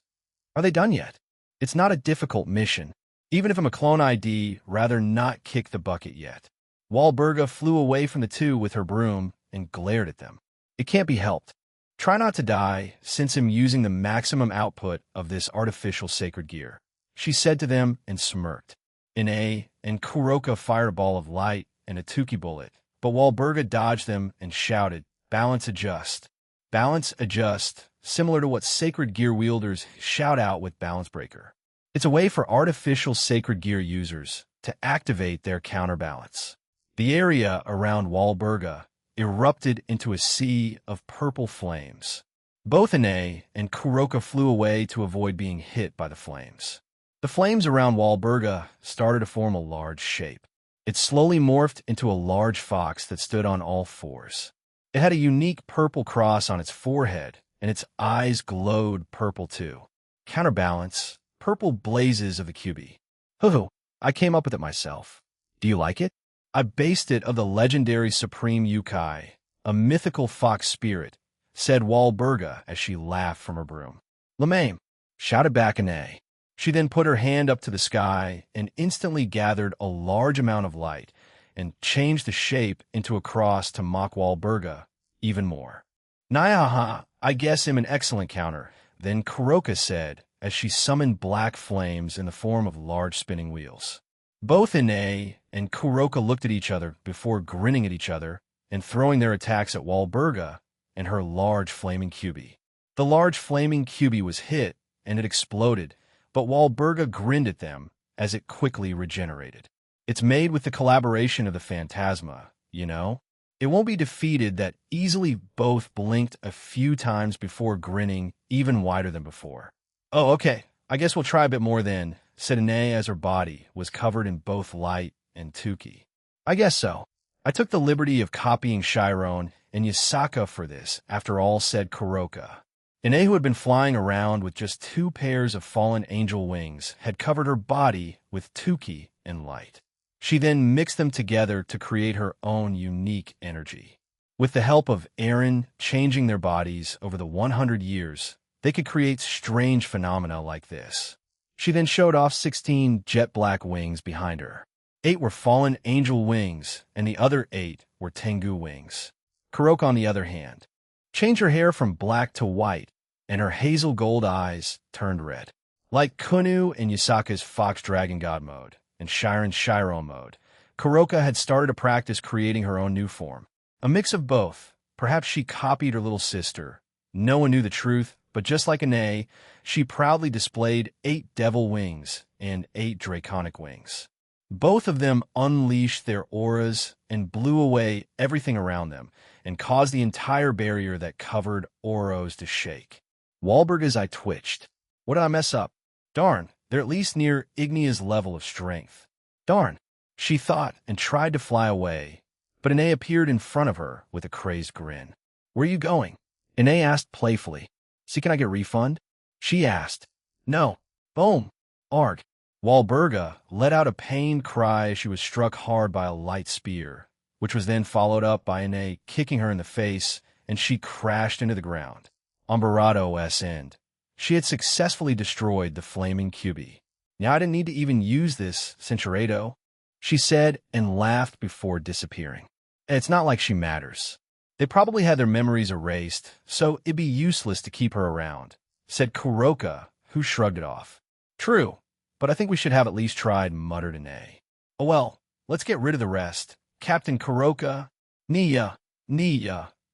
Are they done yet? It's not a difficult mission, even if I'm a clone ID, rather not kick the bucket yet. Walburga flew away from the two with her broom and glared at them. It can't be helped. Try not to die, since I'm using the maximum output of this artificial sacred gear, she said to them and smirked. Ine and Kuroka fired a ball of light and a Tuki bullet, but Walburga dodged them and shouted, "Balance adjust." Balance adjust, similar to what sacred gear wielders shout out with Balance Breaker. It's a way for artificial sacred gear users to activate their counterbalance. The area around Walburga erupted into a sea of purple flames. Both Ine and Kuroka flew away to avoid being hit by the flames. The flames around Walburga started to form a large shape. It slowly morphed into a large fox that stood on all fours. It had a unique purple cross on its forehead, and its eyes glowed purple too. Counterbalance, purple blazes of the QB. Hoo-hoo, I came up with it myself. Do you like it? I based it of the legendary Supreme Yukai, a mythical fox spirit, said Walburga as she laughed from her broom. Lame, shouted back Ine. She then put her hand up to the sky and instantly gathered a large amount of light and changed the shape into a cross to mock Walburga even more. Nyaha, I guess I'm an excellent counter, then Kuroka said as she summoned black flames in the form of large spinning wheels. Both Ine and Kuroka looked at each other before grinning at each other and throwing their attacks at Walburga and her large flaming QB. The large flaming QB was hit and it exploded, but Walburga grinned at them as it quickly regenerated. It's made with the collaboration of the Phantasma, you know? It won't be defeated that easily. Both blinked a few times before grinning even wider than before. Oh, okay. I guess we'll try a bit more then, said Ine as her body was covered in both light and Tuki. I guess so. I took the liberty of copying Chiron and Yasaka for this, after all, said Kuroka. Ine, who had been flying around with just 2 pairs of fallen angel wings, had covered her body with Tuki and light. She then mixed them together to create her own unique energy. With the help of Aaron changing their bodies over the 100 years, they could create strange phenomena like this. She then showed off 16 jet black wings behind her. 8 were fallen angel wings, and the other 8 were Tengu wings. Kuroka, on the other hand, changed her hair from black to white, and her hazel gold eyes turned red. Like Kunu in Yasaka's Fox Dragon God mode and Chiron's Shiro mode, Kuroka had started to practice creating her own new form. A mix of both. Perhaps she copied her little sister. No one knew the truth, but just like Ine, she proudly displayed 8 devil wings and 8 draconic wings. Both of them unleashed their auras and blew away everything around them and caused the entire barrier that covered Oros to shake. Walburga's eye twitched. What did I mess up? Darn, they're at least near Ignia's level of strength. Darn, she thought and tried to fly away, but Ine appeared in front of her with a crazed grin. Where are you going? Ine asked playfully. See, can I get a refund? She asked. No. Boom. Arg. Walburga let out a pained cry as she was struck hard by a light spear, which was then followed up by Ine kicking her in the face, and she crashed into the ground. On Barado's end, she had successfully destroyed the flaming QB. Now I didn't need to even use this, Cinchuredo, she said and laughed before disappearing. It's not like she matters. They probably had their memories erased, so it'd be useless to keep her around, said Kuroka, who shrugged it off. True, but I think we should have at least tried, muttered Ine. Oh well, let's get rid of the rest. Captain Kuroka, Nia,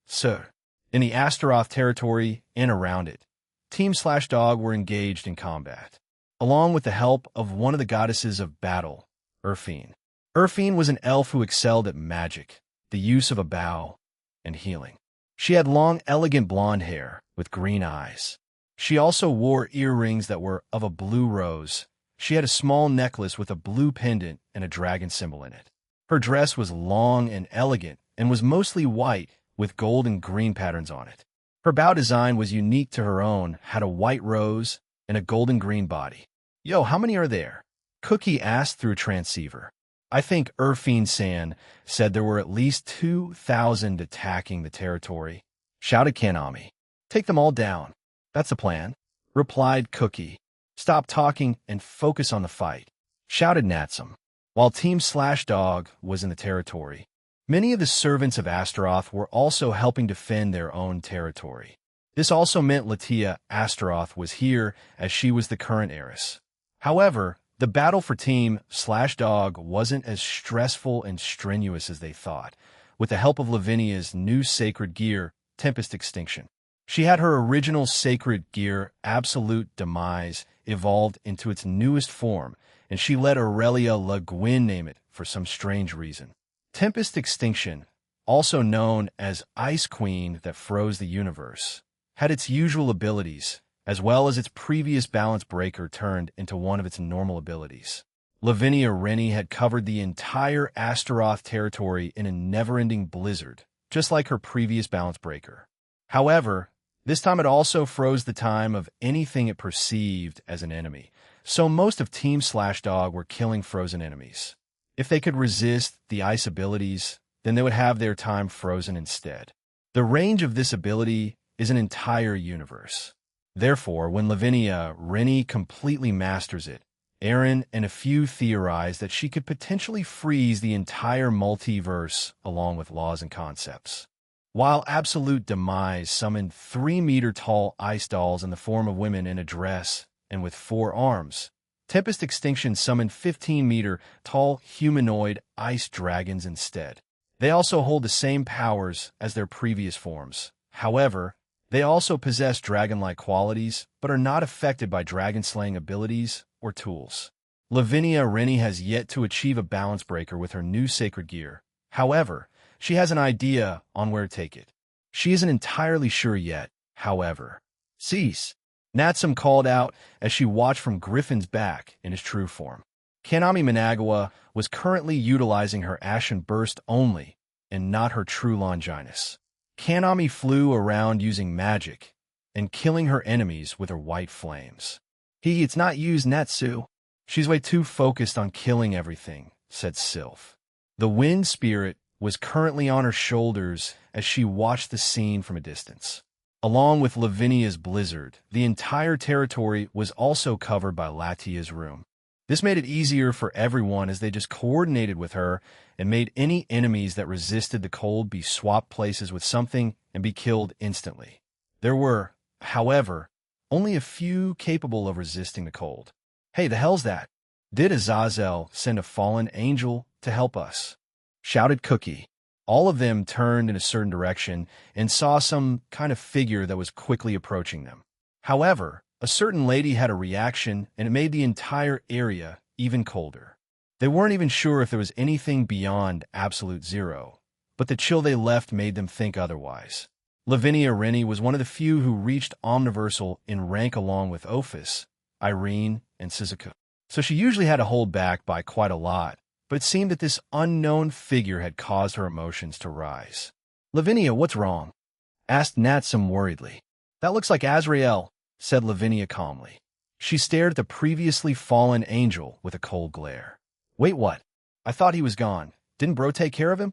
sir. In the Astaroth territory and around it, Team Slashdog were engaged in combat, along with the help of one of the goddesses of battle, Urfine. Urfine was an elf who excelled at magic, the use of a bow, and healing. She had long, elegant blonde hair with green eyes. She also wore earrings that were of a blue rose. She had a small necklace with a blue pendant and a dragon symbol in it. Her dress was long and elegant and was mostly white with gold and green patterns on it. Her bow design was unique to her own, had a white rose and a golden green body. Yo, how many are there? Cookie asked through a transceiver. I think Urfine-san said there were at least 2,000 attacking the territory, shouted Kanami. Take them all down. That's the plan, replied Cookie. Stop talking and focus on the fight, shouted Natsum. While Team Slashdog was in the territory, many of the servants of Astaroth were also helping defend their own territory. This also meant Latia Astaroth was here as she was the current heiress. However, the battle for Team Slashdog wasn't as stressful and strenuous as they thought, with the help of Lavinia's new sacred gear, Tempest Extinction. She had her original sacred gear, Absolute Demise, evolved into its newest form, and she let Aurelia Le Guin name it for some strange reason. Tempest Extinction, also known as Ice Queen that froze the universe, had its usual abilities, as well as its previous balance breaker turned into one of its normal abilities. Lavinia Rennie had covered the entire Astaroth territory in a never-ending blizzard, just like her previous balance breaker. However, this time it also froze the time of anything it perceived as an enemy, so most of Team Slashdog were killing frozen enemies. If they could resist the ice abilities, then they would have their time frozen instead. The range of this ability is an entire universe. Therefore, when Lavinia Rennie completely masters it, Aaron and a few theorized that she could potentially freeze the entire multiverse along with laws and concepts. While Absolute Demise summoned 3-meter-tall ice dolls in the form of women in a dress and with 4 arms, Tempest Extinction summoned 15-meter-tall humanoid ice dragons instead. They also hold the same powers as their previous forms. However, they also possess dragon-like qualities, but are not affected by dragon-slaying abilities or tools. Lavinia Rennie has yet to achieve a balance breaker with her new sacred gear. However, she has an idea on where to take it. She isn't entirely sure yet, however. Cease, Natsum called out as she watched from Griffin's back in his true form. Kanami Managawa was currently utilizing her Ashen Burst only, and not her true Longinus. Kanami flew around using magic and killing her enemies with her white flames. It's not used Natsu. She's way too focused on killing everything, said Sylph. The wind spirit was currently on her shoulders as she watched the scene from a distance. Along with Lavinia's blizzard, the entire territory was also covered by Latia's room. This made it easier for everyone as they just coordinated with her and made any enemies that resisted the cold be swapped places with something and be killed instantly. There were, however, only a few capable of resisting the cold. Hey, the hell's that? Did Azazel send a fallen angel to help us? Shouted Cookie. All of them turned in a certain direction and saw some kind of figure that was quickly approaching them. However, a certain lady had a reaction, and it made the entire area even colder. They weren't even sure if there was anything beyond absolute zero, but the chill they left made them think otherwise. Lavinia Rennie was one of the few who reached Omniversal in rank along with Ophis, Irene, and Suzuka. So she usually had to hold back by quite a lot, but it seemed that this unknown figure had caused her emotions to rise. Lavinia, what's wrong? Asked Natsum worriedly. That looks like Azrael, said Lavinia calmly. She stared at the previously fallen angel with a cold glare. Wait, what? I thought he was gone. Didn't Bro take care of him?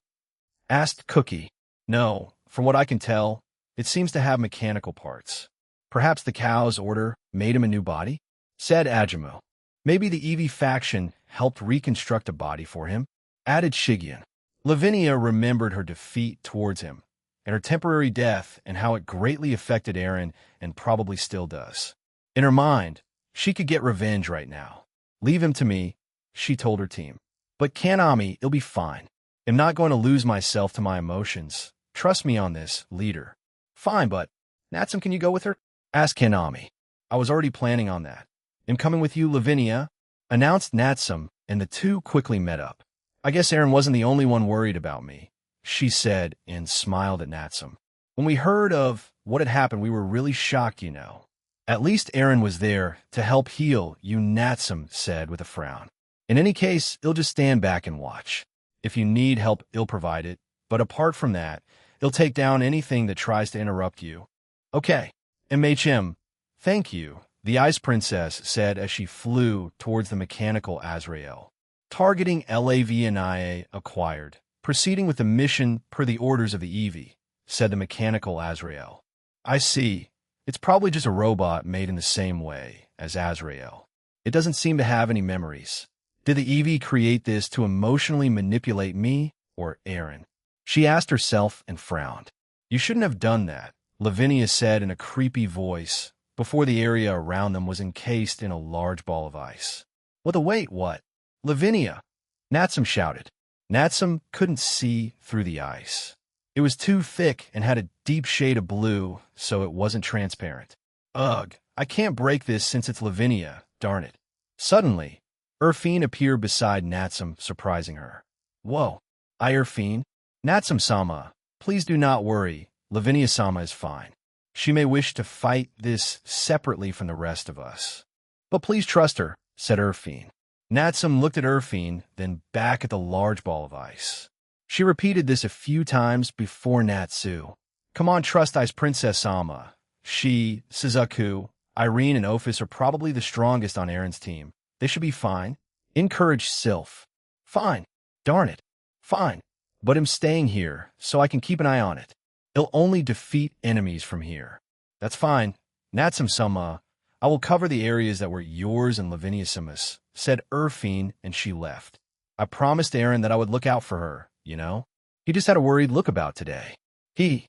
Asked Cookie. No, from what I can tell, it seems to have mechanical parts. Perhaps the cow's order made him a new body? Said Ajimo. Maybe the Eevee faction helped reconstruct a body for him? Added Shigeon. Lavinia remembered her defeat towards him, and her temporary death and how it greatly affected Aaron and probably still does. In her mind, she could get revenge right now. Leave him to me, she told her team. But Kanami, it'll be fine. I'm not going to lose myself to my emotions. Trust me on this, leader. Fine, but Natsum, can you go with her? Asked Kanami. I was already planning on that. I'm coming with you, Lavinia, announced Natsum, and the two quickly met up. I guess Aaron wasn't the only one worried about me, she said and smiled at Natsum. When we heard of what had happened, we were really shocked, you know. At least Aaron was there to help heal you, Natsum said with a frown. In any case, he'll just stand back and watch. If you need help, he'll provide it. But apart from that, he'll take down anything that tries to interrupt you. Okay, MHM, thank you, the Ice Princess said as she flew towards the mechanical Azrael. Targeting LAVNIA acquired. Proceeding with the mission per the orders of the Eevee, said the mechanical Azrael. I see. It's probably just a robot made in the same way as Azrael. It doesn't seem to have any memories. Did the Eevee create this to emotionally manipulate me or Aaron? She asked herself and frowned. You shouldn't have done that, Lavinia said in a creepy voice before the area around them was encased in a large ball of ice. Wait, what? Lavinia! Natsum shouted. Natsum couldn't see through the ice. It was too thick and had a deep shade of blue, so it wasn't transparent. Ugh, I can't break this since it's Lavinia, darn it. Suddenly, Urfine appeared beside Natsum, surprising her. Whoa, Urfine? Natsum-sama, please do not worry, Lavinia-sama is fine. She may wish to fight this separately from the rest of us. But please trust her, said Urfine. Natsum looked at Urfine, then back at the large ball of ice. She repeated this a few times before Natsu. Come on, trust Ice Princess-sama. She, Suzaku, Irene, and Ophis are probably the strongest on Aaron's team. They should be fine. Encourage Sylph. Fine. Darn it. Fine. But I'm staying here, so I can keep an eye on it. It'll only defeat enemies from here. That's fine. Natsum-sama, I will cover the areas that were yours and Lavinia-sama's, said Urfine, and she left. I promised Aaron that I would look out for her, you know? He just had a worried look about today. You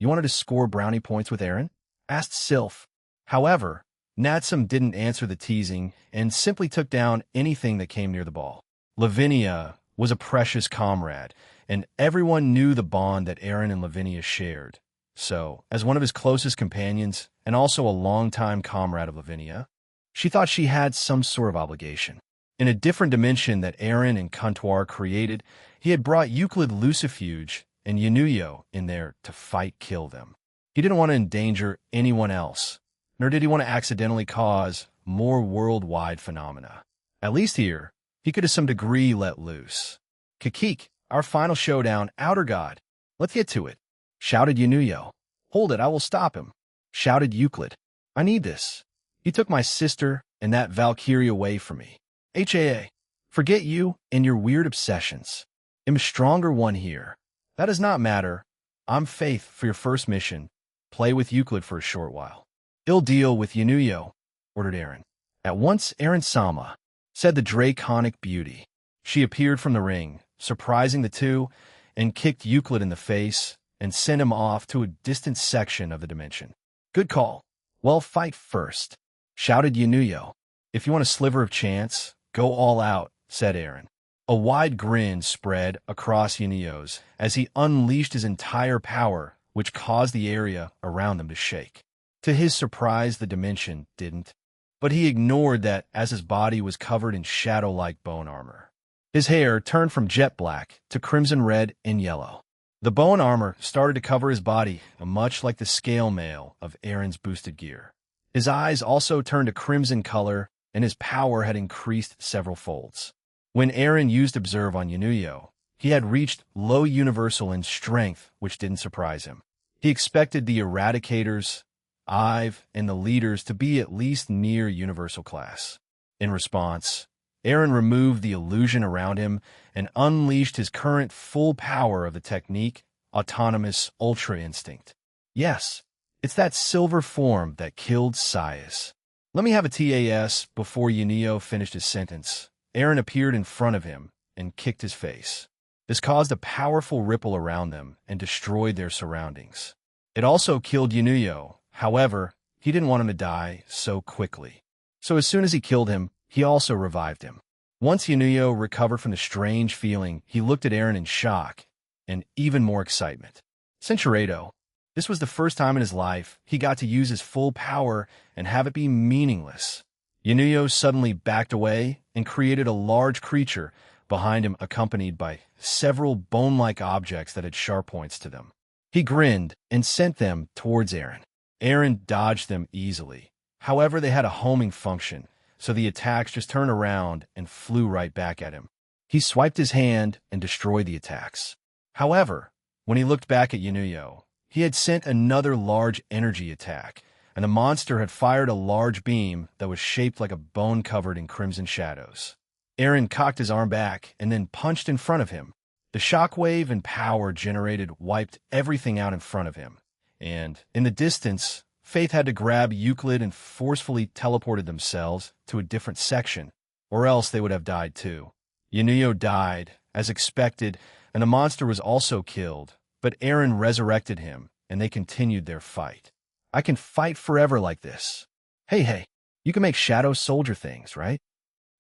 wanted to score brownie points with Aaron? Asked Sylph. However, Natsum didn't answer the teasing and simply took down anything that came near the ball. Lavinia was a precious comrade, and everyone knew the bond that Aaron and Lavinia shared. So, as one of his closest companions, and also a longtime comrade of Lavinia, she thought she had some sort of obligation. In a different dimension that Aaron and Kuntuar created, he had brought Euclid Lucifuge and Yanuyo in there to kill them. He didn't want to endanger anyone else, nor did he want to accidentally cause more worldwide phenomena. At least here, he could to some degree let loose. Kakik, our final showdown, Outer God. Let's get to it, shouted Yanuyo. Hold it, I will stop him, shouted Euclid. I need this. He took my sister and that Valkyrie away from me. HAA, forget you and your weird obsessions. I'm a stronger one here. That does not matter. I'm Faith for your first mission. Play with Euclid for a short while. Ill deal with Yanuyo, ordered Aaron. At once, Aaron-sama, said the draconic beauty. She appeared from the ring, surprising the two, and kicked Euclid in the face and sent him off to a distant section of the dimension. Good call. Well, fight first, shouted Yanuyo. If you want a sliver of chance, go all out, said Aaron. A wide grin spread across Yanuyo's as he unleashed his entire power, which caused the area around them to shake. To his surprise, the dimension didn't, but he ignored that as his body was covered in shadow-like bone armor. His hair turned from jet black to crimson red and yellow. The bone armor started to cover his body, much like the scale mail of Aaron's boosted gear. His eyes also turned a crimson color, and his power had increased several folds. When Aaron used Observe on Yanuyo, he had reached low universal in strength, which didn't surprise him. He expected the Eradicators, Ive, and the leaders to be at least near universal class. In response, Aaron removed the illusion around him and unleashed his current full power of the technique, Autonomous Ultra Instinct. Yes, it's that silver form that killed Sias. Let me have a TAS before Yanuyo finished his sentence. Aaron appeared in front of him and kicked his face. This caused a powerful ripple around them and destroyed their surroundings. It also killed Yanuyo. However, he didn't want him to die so quickly. So as soon as he killed him, he also revived him. Once Yanuyo recovered from the strange feeling, he looked at Aaron in shock and even more excitement. Centuredo, this was the first time in his life he got to use his full power and have it be meaningless. Yanuyo suddenly backed away and created a large creature behind him, accompanied by several bone-like objects that had sharp points to them. He grinned and sent them towards Aaron. Aaron dodged them easily. However, they had a homing function, so the attacks just turned around and flew right back at him. He swiped his hand and destroyed the attacks. However, when he looked back at Yanuyo, he had sent another large energy attack, and the monster had fired a large beam that was shaped like a bone covered in crimson shadows. Aaron cocked his arm back and then punched in front of him. The shockwave and power generated wiped everything out in front of him, and, in the distance, Faith had to grab Euclid and forcefully teleported themselves to a different section, or else they would have died too. Yanuyo died, as expected, and the monster was also killed, but Aaron resurrected him, and they continued their fight. I can fight forever like this. Hey, you can make shadow soldier things, right?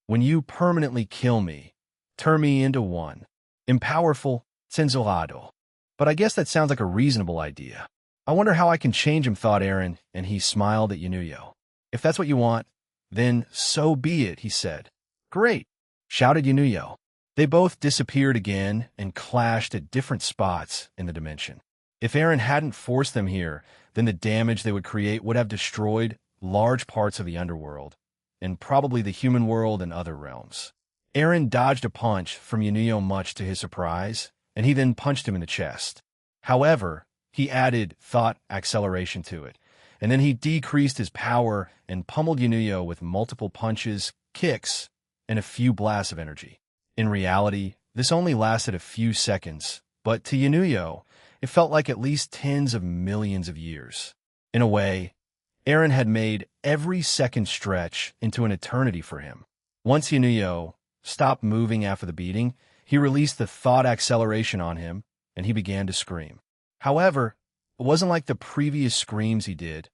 When you permanently kill me, turn me into one. Impowerful Senzolado. But I guess that sounds like a reasonable idea. I wonder how I can change him, thought Aaron, and he smiled at Yunuyo. If that's what you want, then so be it, he said. Great, shouted Yunuyo. They both disappeared again and clashed at different spots in the dimension. If Aaron hadn't forced them here, then the damage they would create would have destroyed large parts of the underworld, and probably the human world and other realms. Aaron dodged a punch from Yunuyo much to his surprise, and he then punched him in the chest. However, he added thought acceleration to it, and then he decreased his power and pummeled Yunuyo with multiple punches, kicks, and a few blasts of energy. In reality, this only lasted a few seconds, but to Yunuyo, it felt like at least tens of millions of years. In a way, Aaron had made every second stretch into an eternity for him. Once Yunuyo stopped moving after the beating, he released the thought acceleration on him, and he began to scream. However, it wasn't like the previous screams he did.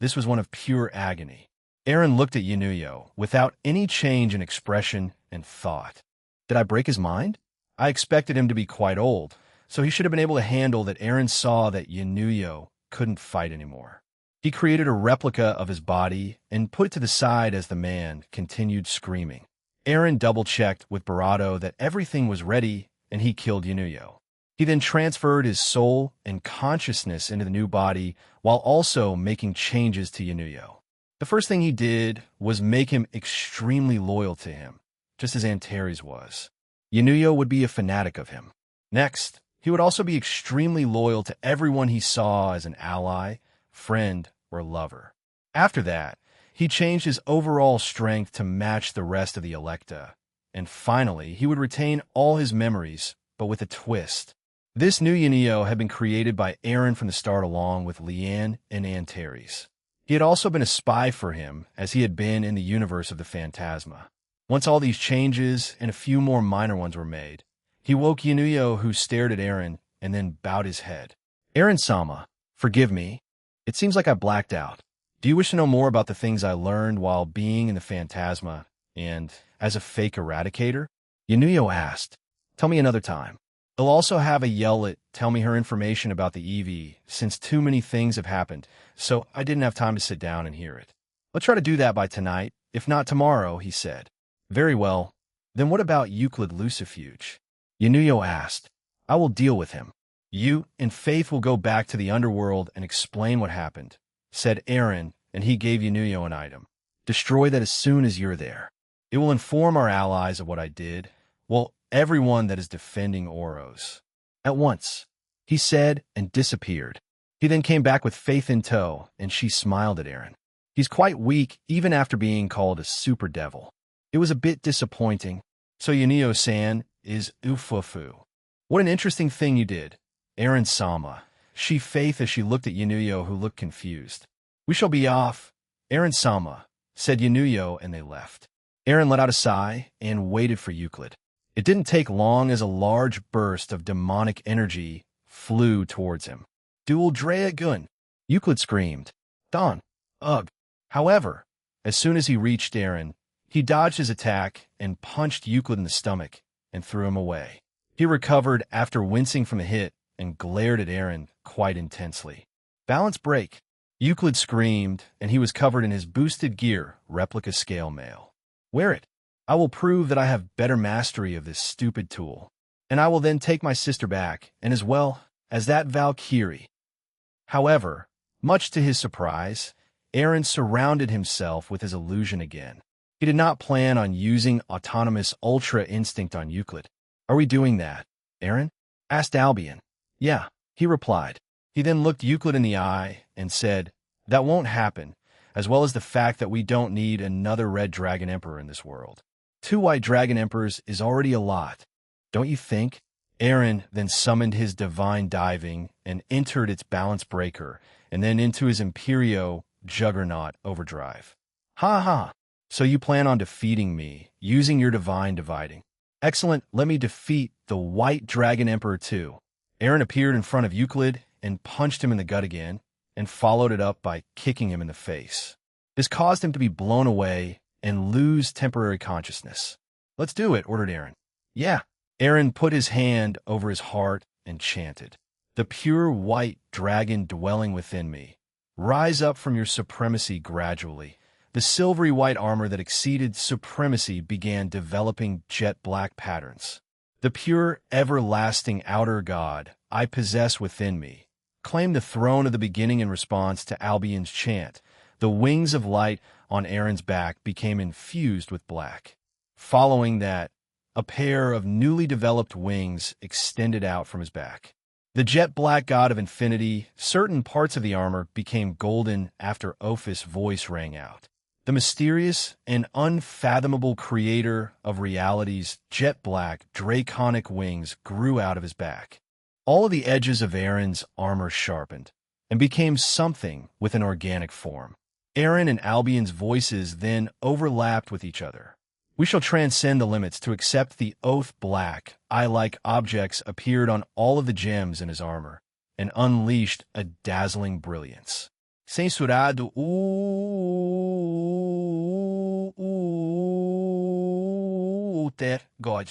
This was one of pure agony. Aaron looked at Yunuyo without any change in expression and thought. Did I break his mind? I expected him to be quite old, so he should have been able to handle that Aaron saw that Yunuyo couldn't fight anymore. He created a replica of his body and put it to the side as the man continued screaming. Aaron double-checked with bravado that everything was ready, and he killed Yunuyo. He then transferred his soul and consciousness into the new body while also making changes to Yunuyo. The first thing he did was make him extremely loyal to him, just as Antares was. Yunuyo would be a fanatic of him. Next, he would also be extremely loyal to everyone he saw as an ally, friend, or lover. After that, he changed his overall strength to match the rest of the Electa. And finally, he would retain all his memories, but with a twist. This new Yunuyo had been created by Aaron from the start along with Leanne and Antares. He had also been a spy for him, as he had been in the universe of the Phantasma. Once all these changes and a few more minor ones were made, he woke Yunuyo, who stared at Aaron and then bowed his head. Aaron-sama, forgive me. It seems like I blacked out. Do you wish to know more about the things I learned while being in the Phantasma and as a fake eradicator? Yunuyo asked. Tell me another time. He'll also have a yell at tell me her information about the EV, since too many things have happened, so I didn't have time to sit down and hear it. Let's try to do that by tonight, if not tomorrow, he said. Very well. Then what about Euclid Lucifuge? Yunuyo asked. I will deal with him. You and Faith will go back to the underworld and explain what happened, said Aaron, and he gave Yunuyo an item. Destroy that as soon as you're there. It will inform our allies of what I did. Well, everyone that is defending Oros. At once, he said and disappeared. He then came back with Faith in tow, and she smiled at Aaron. He's quite weak even after being called a super devil. It was a bit disappointing. So Yunuyo-san is Ufufu. What an interesting thing you did. Aaron-sama. She Faith as she looked at Yunuyo, who looked confused. We shall be off. Aaron-sama, said Yunuyo, and they left. Aaron let out a sigh and waited for Euclid. It didn't take long as a large burst of demonic energy flew towards him. Dual Dragon! Euclid screamed. Don! Ugh! However, as soon as he reached Aaron, he dodged his attack and punched Euclid in the stomach and threw him away. He recovered after wincing from the hit and glared at Aaron quite intensely. Balance break! Euclid screamed, and he was covered in his boosted gear replica scale mail. Wear it! I will prove that I have better mastery of this stupid tool, and I will then take my sister back, and as well as that Valkyrie. However, much to his surprise, Aaron surrounded himself with his illusion again. He did not plan on using autonomous Ultra Instinct on Euclid. Are we doing that, Aaron? Asked Albion. Yeah, he replied. He then looked Euclid in the eye and said, that won't happen, as well as the fact that we don't need another Red Dragon Emperor in this world. 2 White Dragon Emperors is already a lot, don't you think? Aaron then summoned his Divine Diving and entered its Balance Breaker, and then into his Imperio Juggernaut Overdrive. Ha ha! So you plan on defeating me, using your Divine Dividing. Excellent, let me defeat the White Dragon Emperor too. Aaron appeared in front of Euclid and punched him in the gut again, and followed it up by kicking him in the face. This caused him to be blown away and lose temporary consciousness. Let's do it, ordered Aaron. Yeah. Aaron put his hand over his heart and chanted. the pure white dragon dwelling within me. Rise up from your supremacy gradually. The silvery white armor that exceeded supremacy began developing jet black patterns. The pure, everlasting outer God I possess within me claimed the throne of the beginning in response to Albion's chant. The wings of light on Aaron's back became infused with black. Following that, a pair of newly developed wings extended out from his back. The jet black god of infinity, certain parts of the armor became golden after Ophis' voice rang out. The mysterious and unfathomable creator of reality's jet black, draconic wings grew out of his back. All of the edges of Aaron's armor sharpened and became something with an organic form. Aaron and Albion's voices then overlapped with each other. We shall transcend the limits to accept the oath. Black, eye-like objects appeared on all of the gems in his armor and unleashed a dazzling brilliance. Censurado. God.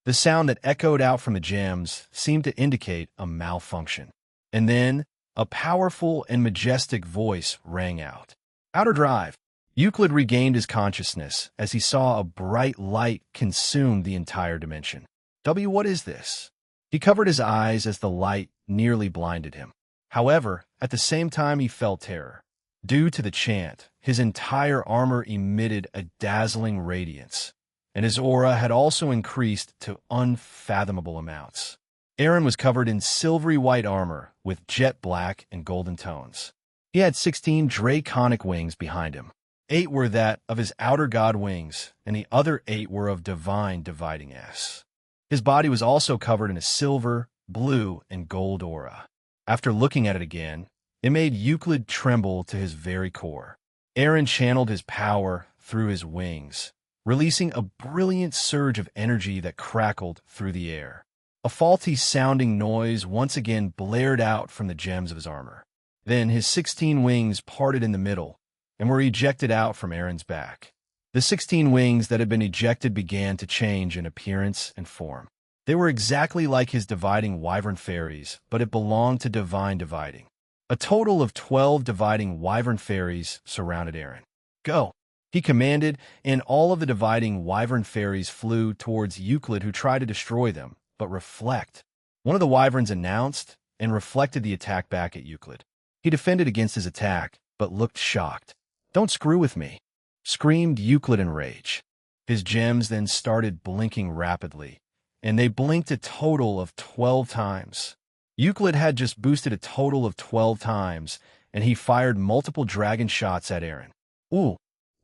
The sound that echoed out from the gems seemed to indicate a malfunction. And then, a powerful and majestic voice rang out. Outer drive. Euclid regained his consciousness as he saw a bright light consume the entire dimension. What is this? He covered his eyes as the light nearly blinded him. However, at the same time he felt terror. Due to the chant, his entire armor emitted a dazzling radiance, and his aura had also increased to unfathomable amounts. Aaron was covered in silvery white armor with jet black and golden tones. He had 16 draconic wings behind him. 8 were that of his outer god wings, and the other 8 were of divine dividing S. His body was also covered in a silver, blue, and gold aura. After looking at it again, it made Euclid tremble to his very core. Aaron channeled his power through his wings, releasing a brilliant surge of energy that crackled through the air. A faulty-sounding noise once again blared out from the gems of his armor. Then his 16 wings parted in the middle and were ejected out from Aaron's back. The 16 wings that had been ejected began to change in appearance and form. They were exactly like his dividing wyvern fairies, but it belonged to divine dividing. A total of 12 dividing wyvern fairies surrounded Aaron. Go, he commanded, and all of the dividing wyvern fairies flew towards Euclid, who tried to destroy them, but reflect. One of the wyverns announced and reflected the attack back at Euclid. He defended against his attack, but looked shocked. Don't screw with me, screamed Euclid in rage. His gems then started blinking rapidly, and they blinked a total of 12 times. Euclid had just boosted a total of 12 times, and he fired multiple dragon shots at Aaron. Ooh,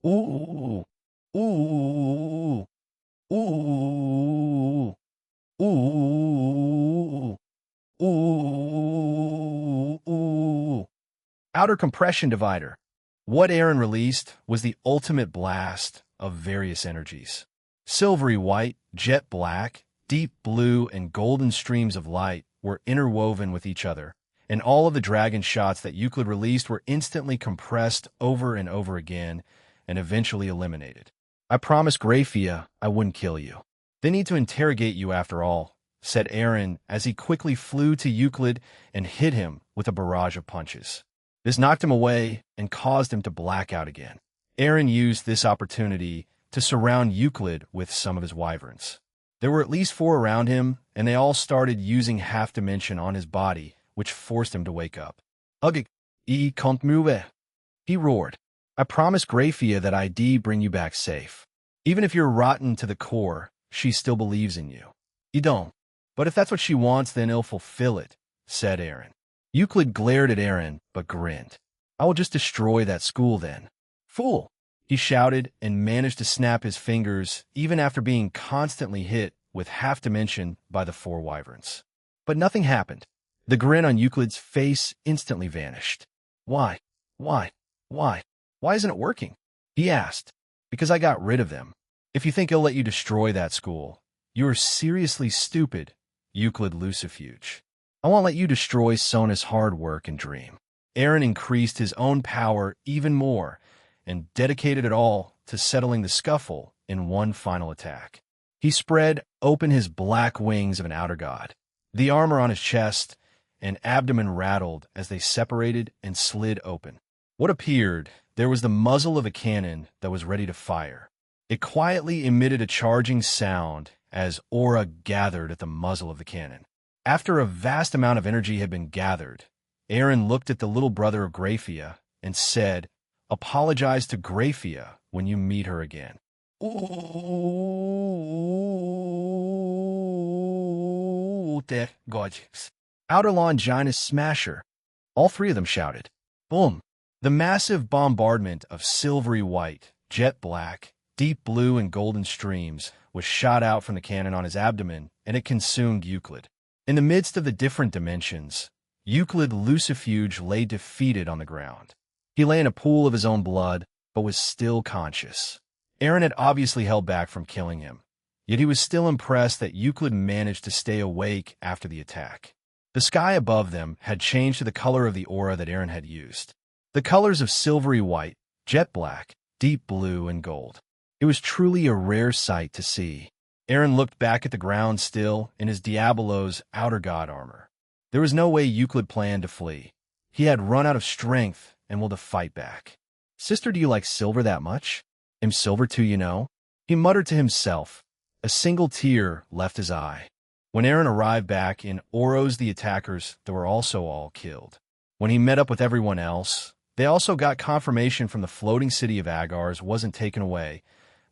ooh, ooh, ooh, ooh, ooh, ooh. Outer compression divider. What Aaron released was the ultimate blast of various energies. Silvery white, jet black, deep blue, and golden streams of light were interwoven with each other, and all of the dragon shots that Euclid released were instantly compressed over and over again and eventually eliminated. I promised Graphia I wouldn't kill you. They need to interrogate you after all, said Aaron as he quickly flew to Euclid and hit him with a barrage of punches. This knocked him away and caused him to black out again. Aaron used this opportunity to surround Euclid with some of his wyverns. There were at least 4 around him, and they all started using half-dimension on his body, which forced him to wake up. Ugh, I can't move. He roared. I promised Graphia that I'd bring you back safe. Even if you're rotten to the core, she still believes in you. You don't. But if that's what she wants, then he'll fulfill it, said Aaron. Euclid glared at Aaron, but grinned. I will just destroy that school then. Fool! He shouted and managed to snap his fingers even after being constantly hit with half-dimension by the 4 wyverns. But nothing happened. The grin on Euclid's face instantly vanished. Why? Why? Why? Why isn't it working? He asked. Because I got rid of them. If you think he'll let you destroy that school, you are seriously stupid, Euclid Lucifuge. I won't let you destroy Sona's hard work and dream. Aaron increased his own power even more and dedicated it all to settling the scuffle in one final attack. He spread open his black wings of an outer god. The armor on his chest and abdomen rattled as they separated and slid open. What appeared? There was the muzzle of a cannon that was ready to fire. It quietly emitted a charging sound as aura gathered at the muzzle of the cannon. After a vast amount of energy had been gathered, Aaron looked at the little brother of Graphia and said, "Apologize to Graphia when you meet her again." Outer Longinus Smasher. All three of them shouted. Boom! The massive bombardment of silvery white, jet black, deep blue, and golden streams was shot out from the cannon on his abdomen, and it consumed Euclid. In the midst of the different dimensions, Euclid Lucifuge lay defeated on the ground. He lay in a pool of his own blood, but was still conscious. Aaron had obviously held back from killing him, yet he was still impressed that Euclid managed to stay awake after the attack. The sky above them had changed to the color of the aura that Aaron had used. The colors of silvery white, jet black, deep blue, and gold. It was truly a rare sight to see. Aaron looked back at the ground still in his Diabolo's outer god armor. There was no way Euclid planned to flee. He had run out of strength and will to fight back. "Sister, do you like silver that much?" "I'm silver too, you know," he muttered to himself. A single tear left his eye. When Aaron arrived back in Oros, the attackers, they were also all killed. When he met up with everyone else, they also got confirmation from the floating city of Agars wasn't taken away,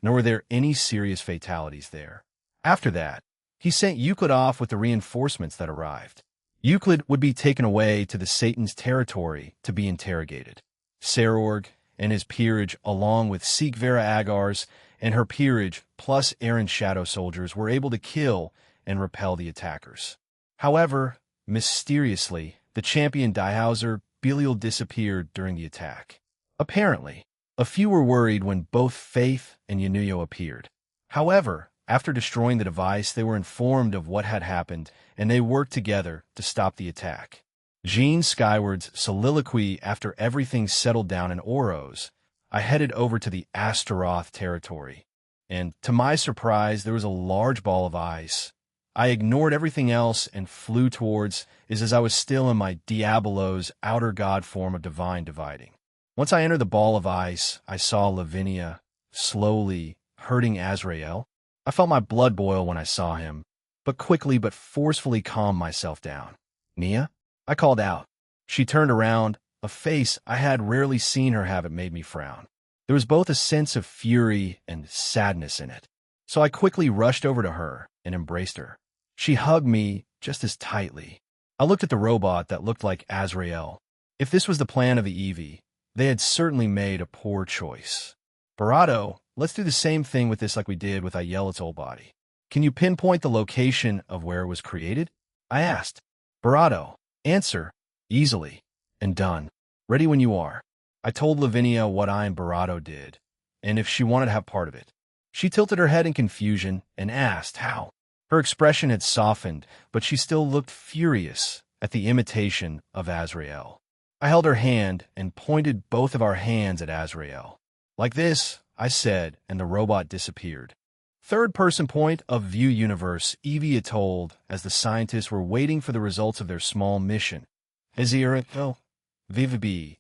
nor were there any serious fatalities there. After that, he sent Euclid off with the reinforcements that arrived. Euclid would be taken away to the Satan's territory to be interrogated. Sarorg and his peerage, along with Sikvera Agars and her peerage, plus Aaron's shadow soldiers, were able to kill and repel the attackers. However, mysteriously, the champion Diehauser Belial disappeared during the attack. Apparently, a few were worried when both Faith and Yanuyo appeared. However, after destroying the device, they were informed of what had happened, and they worked together to stop the attack. Jean Skyward's soliloquy after everything settled down in Oros, I headed over to the Astaroth territory, and to my surprise, there was a large ball of ice. I ignored everything else and flew towards as I was still in my Diabolo's outer god form of divine dividing. Once I entered the ball of ice, I saw Lavinia slowly hurting Azrael. I felt my blood boil when I saw him, but quickly but forcefully calmed myself down. "Nia?" I called out. She turned around, a face I had rarely seen her have. It made me frown. There was both a sense of fury and sadness in it. So I quickly rushed over to her and embraced her. She hugged me just as tightly. I looked at the robot that looked like Azrael. If this was the plan of the Eevee, they had certainly made a poor choice. "Barato, let's do the same thing with this like we did with Ayelit's old body. Can you pinpoint the location of where it was created?" I asked. "Barato, answer." "Easily. And done. Ready when you are." I told Lavinia what I and Barato did, and if she wanted to have part of it. She tilted her head in confusion and asked how. Her expression had softened, but she still looked furious at the imitation of Azrael. I held her hand and pointed both of our hands at Azrael. "Like this," I said, and the robot disappeared. Third-person point of view universe, Eevee told, as the scientists were waiting for the results of their small mission. Vivabe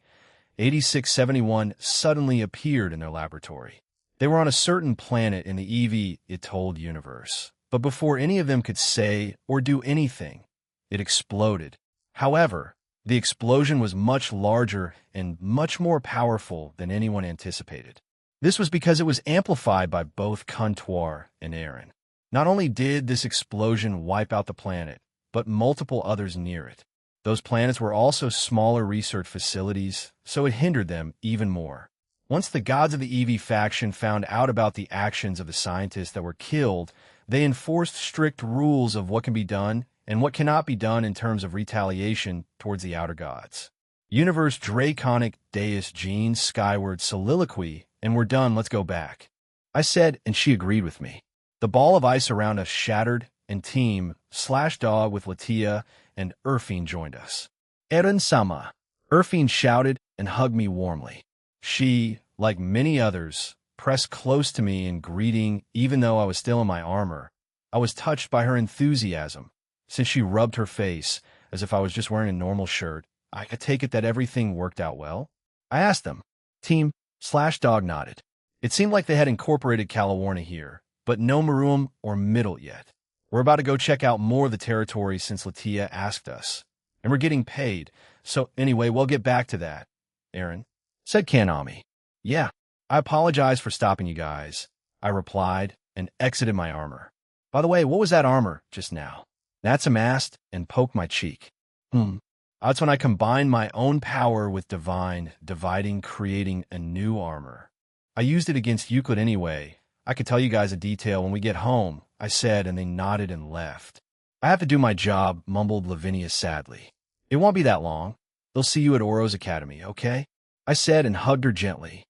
8671 suddenly appeared in their laboratory. They were on a certain planet in the Eevee told universe, but before any of them could say or do anything, it exploded. However, the explosion was much larger and much more powerful than anyone anticipated. This was because it was amplified by both Kuntuar and Aaron. Not only did this explosion wipe out the planet, but multiple others near it. Those planets were also smaller research facilities, so it hindered them even more. Once the gods of the Eevee faction found out about the actions of the scientists that were killed, they enforced strict rules of what can be done and what cannot be done in terms of retaliation towards the outer gods. Universe Draconic Deus Jean Skyward soliloquy, and we're done, let's go back. I said, and she agreed with me. The ball of ice around us shattered, and Team /Dog with Latia and Urfine joined us. "Eren Sama," Urfine shouted and hugged me warmly. She, like many others, pressed close to me in greeting even though I was still in my armor. I was touched by her enthusiasm. Since she rubbed her face, as if I was just wearing a normal shirt. I take it that everything worked out well? I asked them. Team/Dog nodded. It seemed like they had incorporated California here, but no Maroom or Middle yet. We're about to go check out more of the territory since Latia asked us. And we're getting paid, so anyway, we'll get back to that, Aaron, said Kanami. Yeah, I apologize for stopping you guys, I replied and exited my armor. By the way, what was that armor just now? Natsum asked and poked my cheek. That's when I combined my own power with divine, dividing, creating a new armor. I used it against Euclid anyway. I could tell you guys a detail when we get home, I said, and they nodded and left. I have to do my job, mumbled Lavinia sadly. It won't be that long. They'll see you at Oro's Academy, okay? I said and hugged her gently.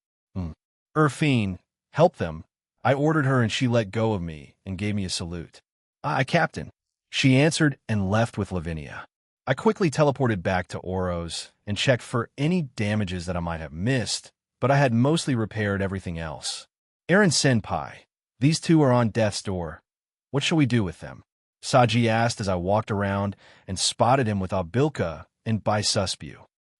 Urfine, help them. I ordered her and she let go of me and gave me a salute. Aye, Captain. She answered and left with Lavinia. I quickly teleported back to Oro's and checked for any damages that I might have missed, but I had mostly repaired everything else. Aaron Senpai, these two are on death's door. What shall we do with them? Saji asked as I walked around and spotted him with Abilka and Baisusbu.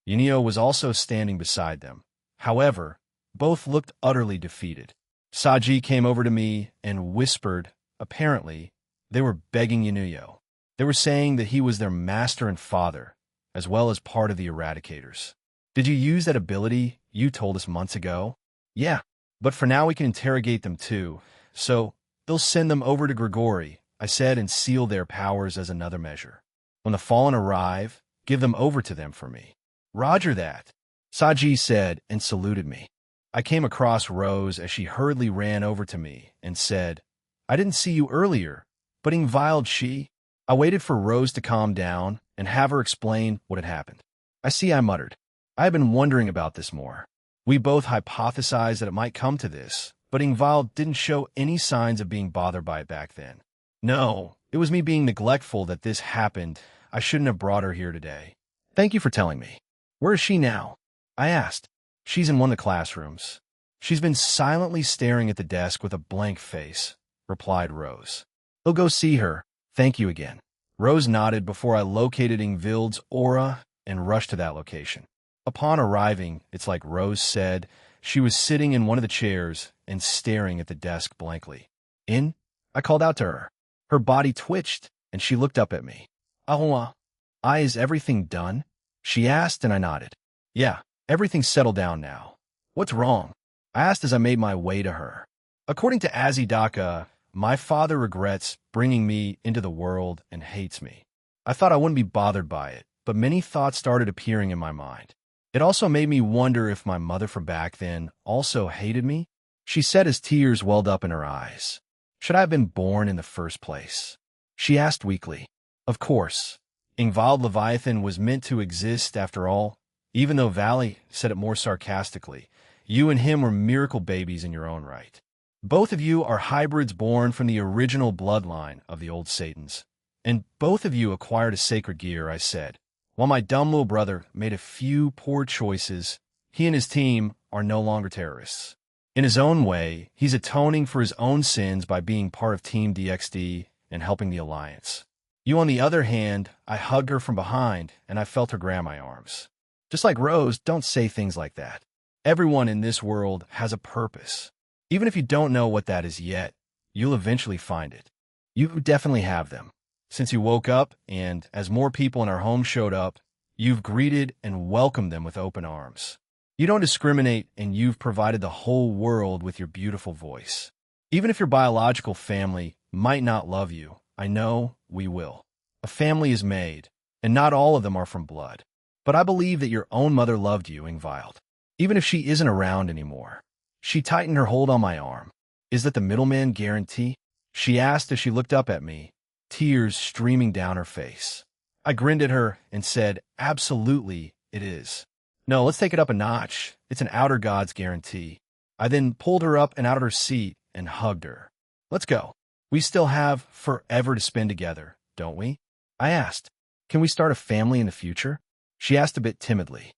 Yunio was also standing beside them. However, both looked utterly defeated. Saji came over to me and whispered, apparently, they were begging Yunio. They were saying that he was their master and father, as well as part of the Eradicators. Did you use that ability you told us months ago? Yeah, but for now we can interrogate them too, so they'll send them over to Grigori, I said, and seal their powers as another measure. When the Fallen arrive, give them over to them for me. Roger that, Saji said and saluted me. I came across Rose as she hurriedly ran over to me and said, I didn't see you earlier, but inviled she. I waited for Rose to calm down and have her explain what had happened. I muttered. I have been wondering about this more. We both hypothesized that it might come to this, but Ingval didn't show any signs of being bothered by it back then. No, it was me being neglectful that this happened. I shouldn't have brought her here today. Thank you for telling me. Where is she now? I asked. She's in one of the classrooms. She's been silently staring at the desk with a blank face, replied Rose. He'll go see her. Thank you again. Rose nodded before I located Ingvild's aura and rushed to that location. Upon arriving, it's like Rose said, she was sitting in one of the chairs and staring at the desk blankly. In? I called out to her. Her body twitched, and she looked up at me. Is everything done? She asked, and I nodded. Yeah, everything's settled down now. What's wrong? I asked as I made my way to her. According to Azidaka, my father regrets bringing me into the world and hates me. I thought I wouldn't be bothered by it, but many thoughts started appearing in my mind. It also made me wonder if my mother from back then also hated me. She said as tears welled up in her eyes. Should I have been born in the first place? She asked weakly. Of course. Ingvald Leviathan was meant to exist after all, even though Valley said it more sarcastically. You and him were miracle babies in your own right. Both of you are hybrids born from the original bloodline of the old Satans. And both of you acquired a sacred gear, I said. While my dumb little brother made a few poor choices, he and his team are no longer terrorists. In his own way, he's atoning for his own sins by being part of Team DXD and helping the Alliance. You, on the other hand, I hugged her from behind, and I felt her grab my arms. Just like Rose, don't say things like that. Everyone in this world has a purpose. Even if you don't know what that is yet, you'll eventually find it. You definitely have them. Since you woke up, and as more people in our home showed up, you've greeted and welcomed them with open arms. You don't discriminate, and you've provided the whole world with your beautiful voice. Even if your biological family might not love you, I know we will. A family is made, and not all of them are from blood. But I believe that your own mother loved you, Ingvild, even if she isn't around anymore. She tightened her hold on my arm. Is that the middleman guarantee? She asked as she looked up at me, tears streaming down her face. I grinned at her and said, absolutely, it is. No, let's take it up a notch. It's an outer god's guarantee. I then pulled her up and out of her seat and hugged her. Let's go. We still have forever to spend together, don't we? I asked. Can we start a family in the future? She asked a bit timidly.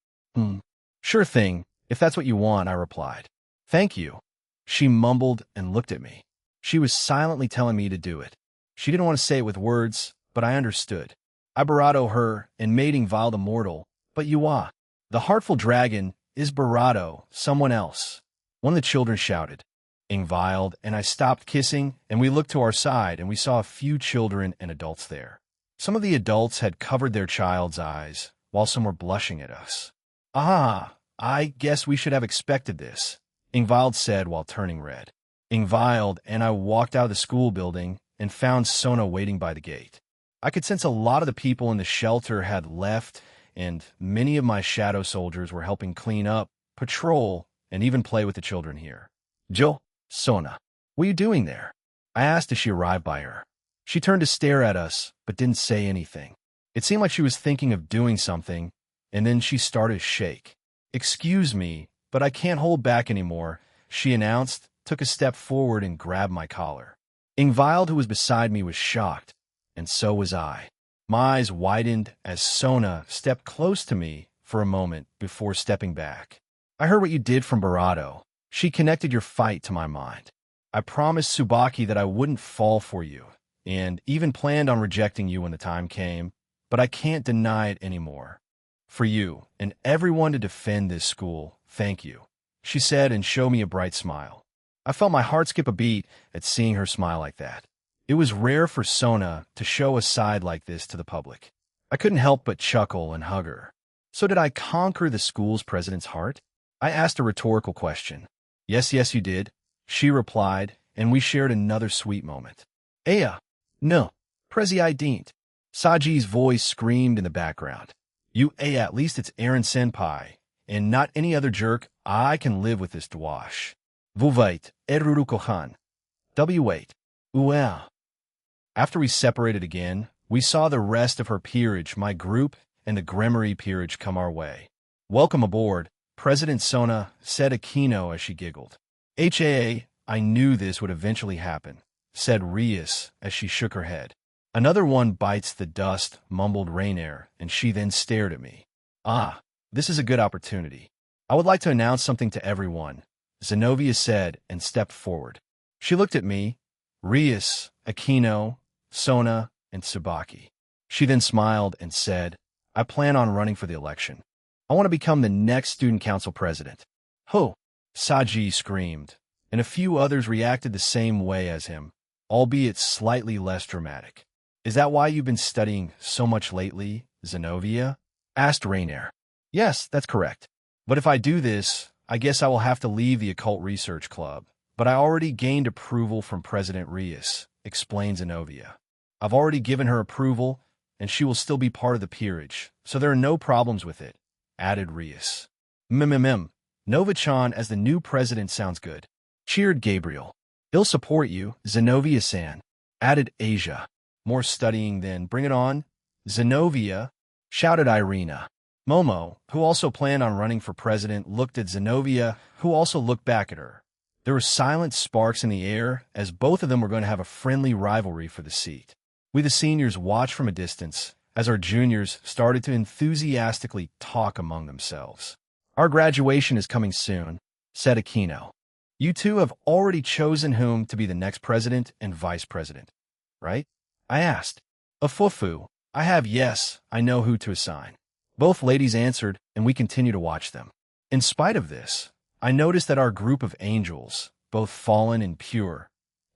Sure thing, if that's what you want, I replied. Thank you. She mumbled and looked at me. She was silently telling me to do it. She didn't want to say it with words, but I understood. I barato her and made Ingvild immortal, but you are. The heartful dragon is barato, someone else. One of the children shouted. Ingvild and I stopped kissing, and we looked to our side, and we saw a few children and adults there. Some of the adults had covered their child's eyes, while some were blushing at us. Ah, I guess we should have expected this, Ingvild said while turning red. Ingvild and I walked out of the school building and found Sona waiting by the gate. I could sense a lot of the people in the shelter had left, and many of my shadow soldiers were helping clean up, patrol, and even play with the children here. Jo, Sona, what are you doing there? I asked as she arrived by her. She turned to stare at us, but didn't say anything. It seemed like she was thinking of doing something, and then she started to shake. Excuse me, but I can't hold back anymore, she announced, took a step forward and grabbed my collar. Ingvild, who was beside me, was shocked, and so was I. My eyes widened as Sona stepped close to me for a moment before stepping back. I heard what you did from Barato. She connected your fight to my mind. I promised Tsubaki that I wouldn't fall for you, and even planned on rejecting you when the time came, but I can't deny it anymore. For you and everyone to defend this school, thank you, she said and showed me a bright smile. I felt my heart skip a beat at seeing her smile like that. It was rare for Sona to show a side like this to the public. I couldn't help but chuckle and hug her. So did I conquer the school's president's heart? I asked a rhetorical question. Yes, you did, she replied, and we shared another sweet moment. No, Prezi I didn't. Saji's voice screamed in the background. You at least it's Aaron Senpai, and not any other jerk. I can live with this dwash. Vuvait, Eruru Kohan. W8. Well. After we separated again, we saw the rest of her peerage, my group, and the Gremory peerage come our way. Welcome aboard, President Sona, said Aquino as she giggled. I knew this would eventually happen, said Rias as she shook her head. Another one bites the dust, mumbled Rainier, and she then stared at me. This is a good opportunity. I would like to announce something to everyone, Zenobia said and stepped forward. She looked at me, Rias, Aquino, Sona, and Tsubaki. She then smiled and said, I plan on running for the election. I want to become the next student council president. Ho! Saji screamed, and a few others reacted the same way as him, albeit slightly less dramatic. Is that why you've been studying so much lately, Zenobia? Asked Rainier. Yes, that's correct. But if I do this, I guess I will have to leave the Occult Research Club. But I already gained approval from President Rias, explained Zenobia. I've already given her approval, and she will still be part of the peerage, so there are no problems with it, added Rias. Nova-chan as the new president sounds good, cheered Gabriel. He'll support you, Zenobia-san, added Asia. More studying then, bring it on. Zenobia, shouted Irina. Momo, who also planned on running for president, looked at Zenobia, who also looked back at her. There were silent sparks in the air, as both of them were going to have a friendly rivalry for the seat. We the seniors watched from a distance, as our juniors started to enthusiastically talk among themselves. Our graduation is coming soon, said Aquino. You two have already chosen whom to be the next president and vice president, right? I asked. Afufu, I have, yes, I know who to assign. Both ladies answered, and we continued to watch them. In spite of this, I noticed that our group of angels, both fallen and pure,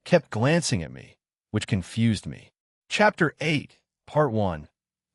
kept glancing at me, which confused me. Chapter 8, Part 1,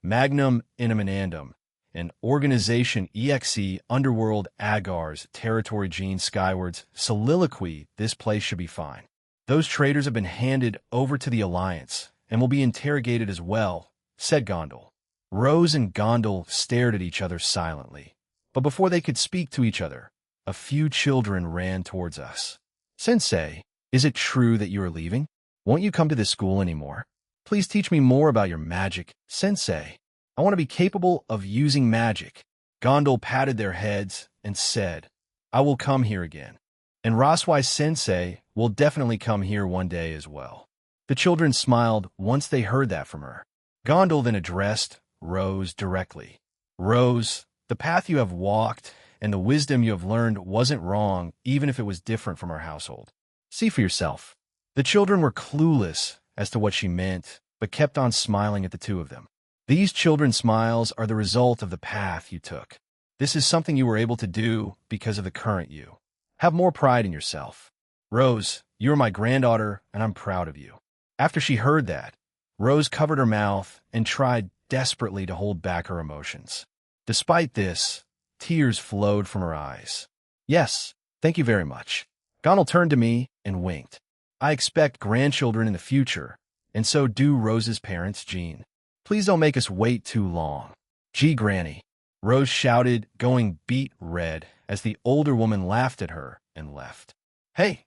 Magnum Iniminandum, and Organization EXE Underworld Agar's Territory Gene Skywards Soliloquy. This place should be fine. Those traitors have been handed over to the Alliance, and will be interrogated as well, said Gondel. Rose and Gondel stared at each other silently, but before they could speak to each other, a few children ran towards us. Sensei, is it true that you are leaving? Won't you come to this school anymore? Please teach me more about your magic, Sensei. I want to be capable of using magic. Gondel patted their heads and said, I will come here again. And Raswai Sensei will definitely come here one day as well. The children smiled once they heard that from her. Gondel then addressed Rose directly. Rose, the path you have walked and the wisdom you have learned wasn't wrong, even if it was different from our household. See for yourself. The children were clueless as to what she meant, but kept on smiling at the two of them. These children's smiles are the result of the path you took. This is something you were able to do because of the current you. Have more pride in yourself. Rose, you are my granddaughter, and I'm proud of you. After she heard that, Rose covered her mouth and tried desperately to hold back her emotions. Despite this, tears flowed from her eyes. Yes, thank you very much. Donald turned to me and winked. I expect grandchildren in the future, and so do Rose's parents, Jean. Please don't make us wait too long. Gee, Granny, Rose shouted, going beet red as the older woman laughed at her and left. Hey,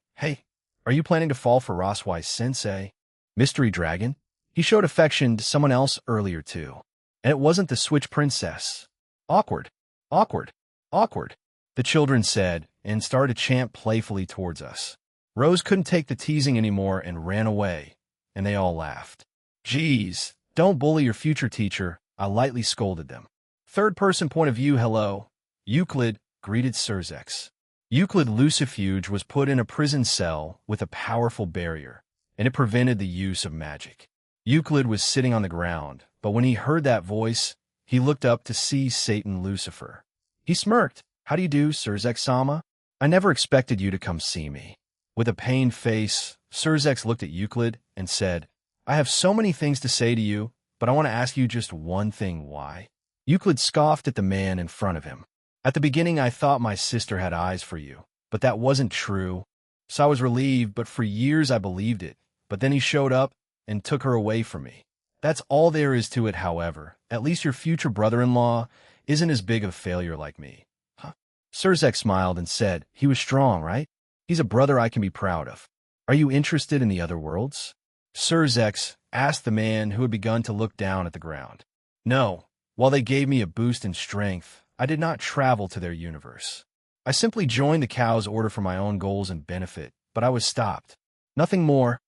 are you planning to fall for Roswise Sensei? Mystery Dragon? He showed affection to someone else earlier too. And it wasn't the Switch Princess. Awkward. The children said, and started to chant playfully towards us. Rose couldn't take the teasing anymore and ran away, and they all laughed. Geez, don't bully your future teacher, I lightly scolded them. Third-person point of view, hello. Euclid greeted Surzex. Euclid Lucifuge was put in a prison cell with a powerful barrier, and it prevented the use of magic. Euclid was sitting on the ground, but when he heard that voice, he looked up to see Satan Lucifer. He smirked. How do you do, Surzex-sama? I never expected you to come see me. With a pained face, Surzex looked at Euclid and said, I have so many things to say to you, but I want to ask you just one thing, why? Euclid scoffed at the man in front of him. At the beginning, I thought my sister had eyes for you, but that wasn't true. So I was relieved, but for years I believed it. But then he showed up and took her away from me. That's all there is to it, however. At least your future brother-in-law isn't as big of a failure like me. Huh? Surzex smiled and said, he was strong, right? He's a brother I can be proud of. Are you interested in the other worlds? Surzex asked the man who had begun to look down at the ground. No, while they gave me a boost in strength, I did not travel to their universe. I simply joined the cow's order for my own goals and benefit, but I was stopped. Nothing more,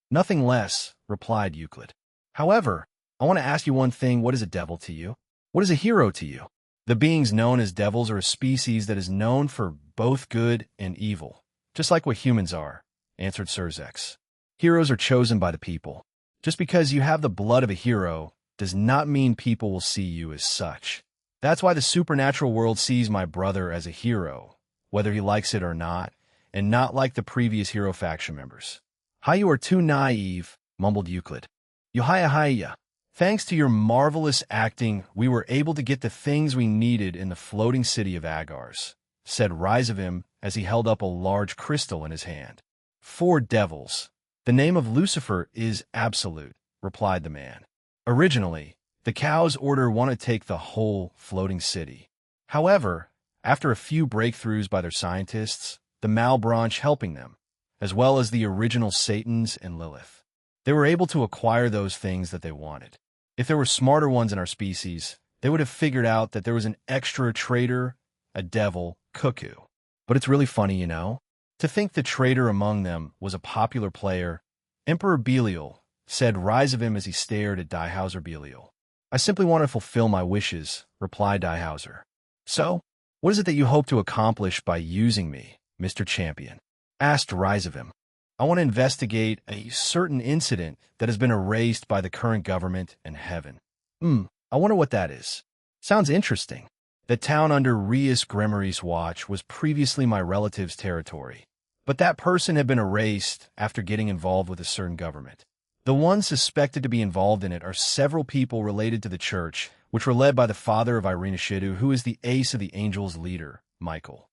nothing less, replied Euclid. However, I want to ask you one thing. What is a devil to you? What is a hero to you? The beings known as devils are a species that is known for both good and evil, just like what humans are, answered Surzex. Heroes are chosen by the people. Just because you have the blood of a hero does not mean people will see you as such. That's why the supernatural world sees my brother as a hero, whether he likes it or not, and not like the previous hero faction members. Hi, you are too naive, mumbled Euclid. Yohaya. Thanks to your marvelous acting, we were able to get the things we needed in the floating city of Agars, said Rizavim as he held up a large crystal in his hand. 4 devils. The name of Lucifer is absolute, replied the man. Originally, the cow's order wanted to take the whole floating city. However, after a few breakthroughs by their scientists, the Malbranche helping them, as well as the original Satans and Lilith, they were able to acquire those things that they wanted. If there were smarter ones in our species, they would have figured out that there was an extra traitor, a devil, cuckoo. But it's really funny, you know? To think the traitor among them was a popular player, Emperor Belial, said Rizavim as he stared at Diehauser Belial. I simply want to fulfill my wishes, replied Diehauser. So, what is it that you hope to accomplish by using me, Mr. Champion? Asked Rizavim. I want to investigate a certain incident that has been erased by the current government and heaven. I wonder what that is. Sounds interesting. The town under Rias Gremory's watch was previously my relative's territory, but that person had been erased after getting involved with a certain government. The ones suspected to be involved in it are several people related to the church, which were led by the father of Irina Shidu, who is the ace of the angels' leader, Michael.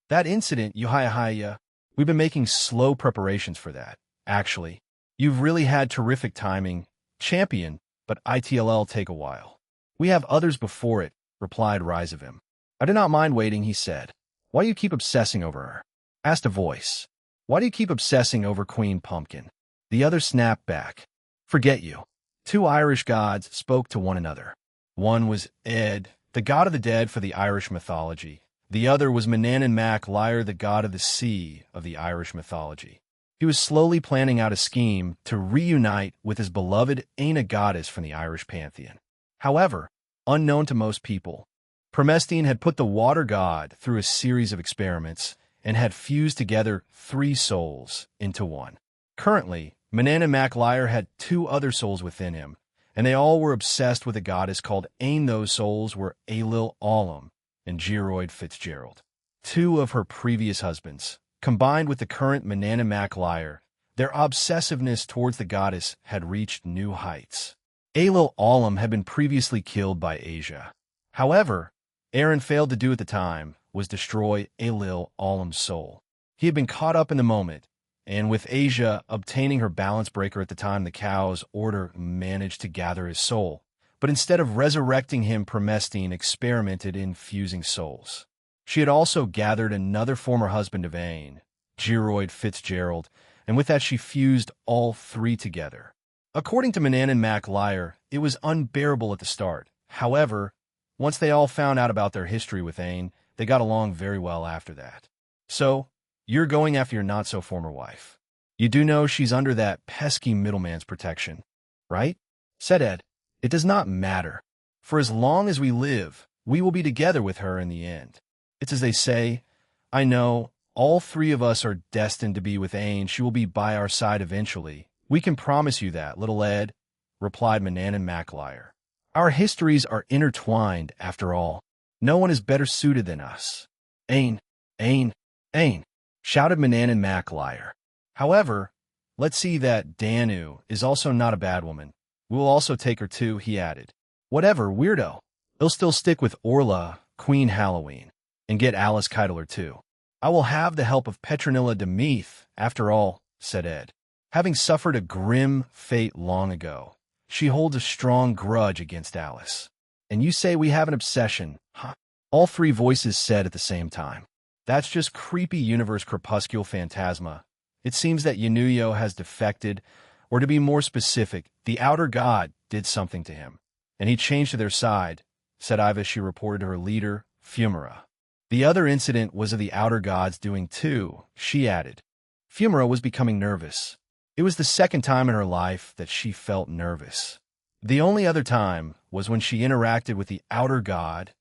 That incident, Yohaya, we've been making slow preparations for that. Actually, you've really had terrific timing, champion, but ITLL take a while. We have others before it, replied Rizavim. I do not mind waiting, he said. Why do you keep obsessing over her? Asked a voice. Why do you keep obsessing over Queen Pumpkin? The other snapped back. Forget you. 2 Irish gods spoke to one another. One was Ed, the god of the dead for the Irish mythology. The other was Manannan Mac Lyre, the god of the sea of the Irish mythology. He was slowly planning out a scheme to reunite with his beloved Aina goddess from the Irish pantheon. However, unknown to most people, Promestine had put the water god through a series of experiments and had fused together 3 souls into one. Currently, Manannan Mac Lyre had 2 other souls within him, and they all were obsessed with a goddess called Ain. Those souls were Ailil Olam and Gearoid Fitzgerald, two of her previous husbands. Combined with the current Manana Mac Lyre, their obsessiveness towards the goddess had reached new heights. Ailil Olam had been previously killed by Asia. However, Aaron failed to do at the time was destroy Ailil Olam's soul. He had been caught up in the moment, and with Asia obtaining her balance breaker at the time, the cow's order managed to gather his soul. But instead of resurrecting him, Promestine experimented in fusing souls. She had also gathered another former husband of Ain, Gearoid Fitzgerald, and with that she fused all three together. According to Manana Mac Lyre, it was unbearable at the start. However, once they all found out about their history with Ain, they got along very well after that. So, you're going after your not-so-former wife. You do know she's under that pesky middleman's protection, right? Said Ed. It does not matter. For as long as we live, we will be together with her in the end. It's as they say, I know, all three of us are destined to be with Ain. She will be by our side eventually. We can promise you that, little Ed, replied Manana Mac Lyre. Our histories are intertwined, after all. No one is better suited than us. Ain, Ain, Ain, shouted Manana Mac Lyre. However, let's see that Danu is also not a bad woman. We will also take her too, he added. Whatever, weirdo. He'll still stick with Orla, Queen Halloween, and get Alice Keitler too. I will have the help of Petronilla de Meath, after all, said Ed. Having suffered a grim fate long ago, she holds a strong grudge against Alice. And you say we have an obsession, huh? All three voices said at the same time. That's just creepy universe crepuscule phantasma. It seems that Yanuyo has defected, or to be more specific, the outer god did something to him, and he changed to their side, said Iva. She reported to her leader, Fumara. The other incident was of the outer gods doing too, she added. Fumara was becoming nervous. It was the second time in her life that she felt nervous. The only other time was when she interacted with the outer god,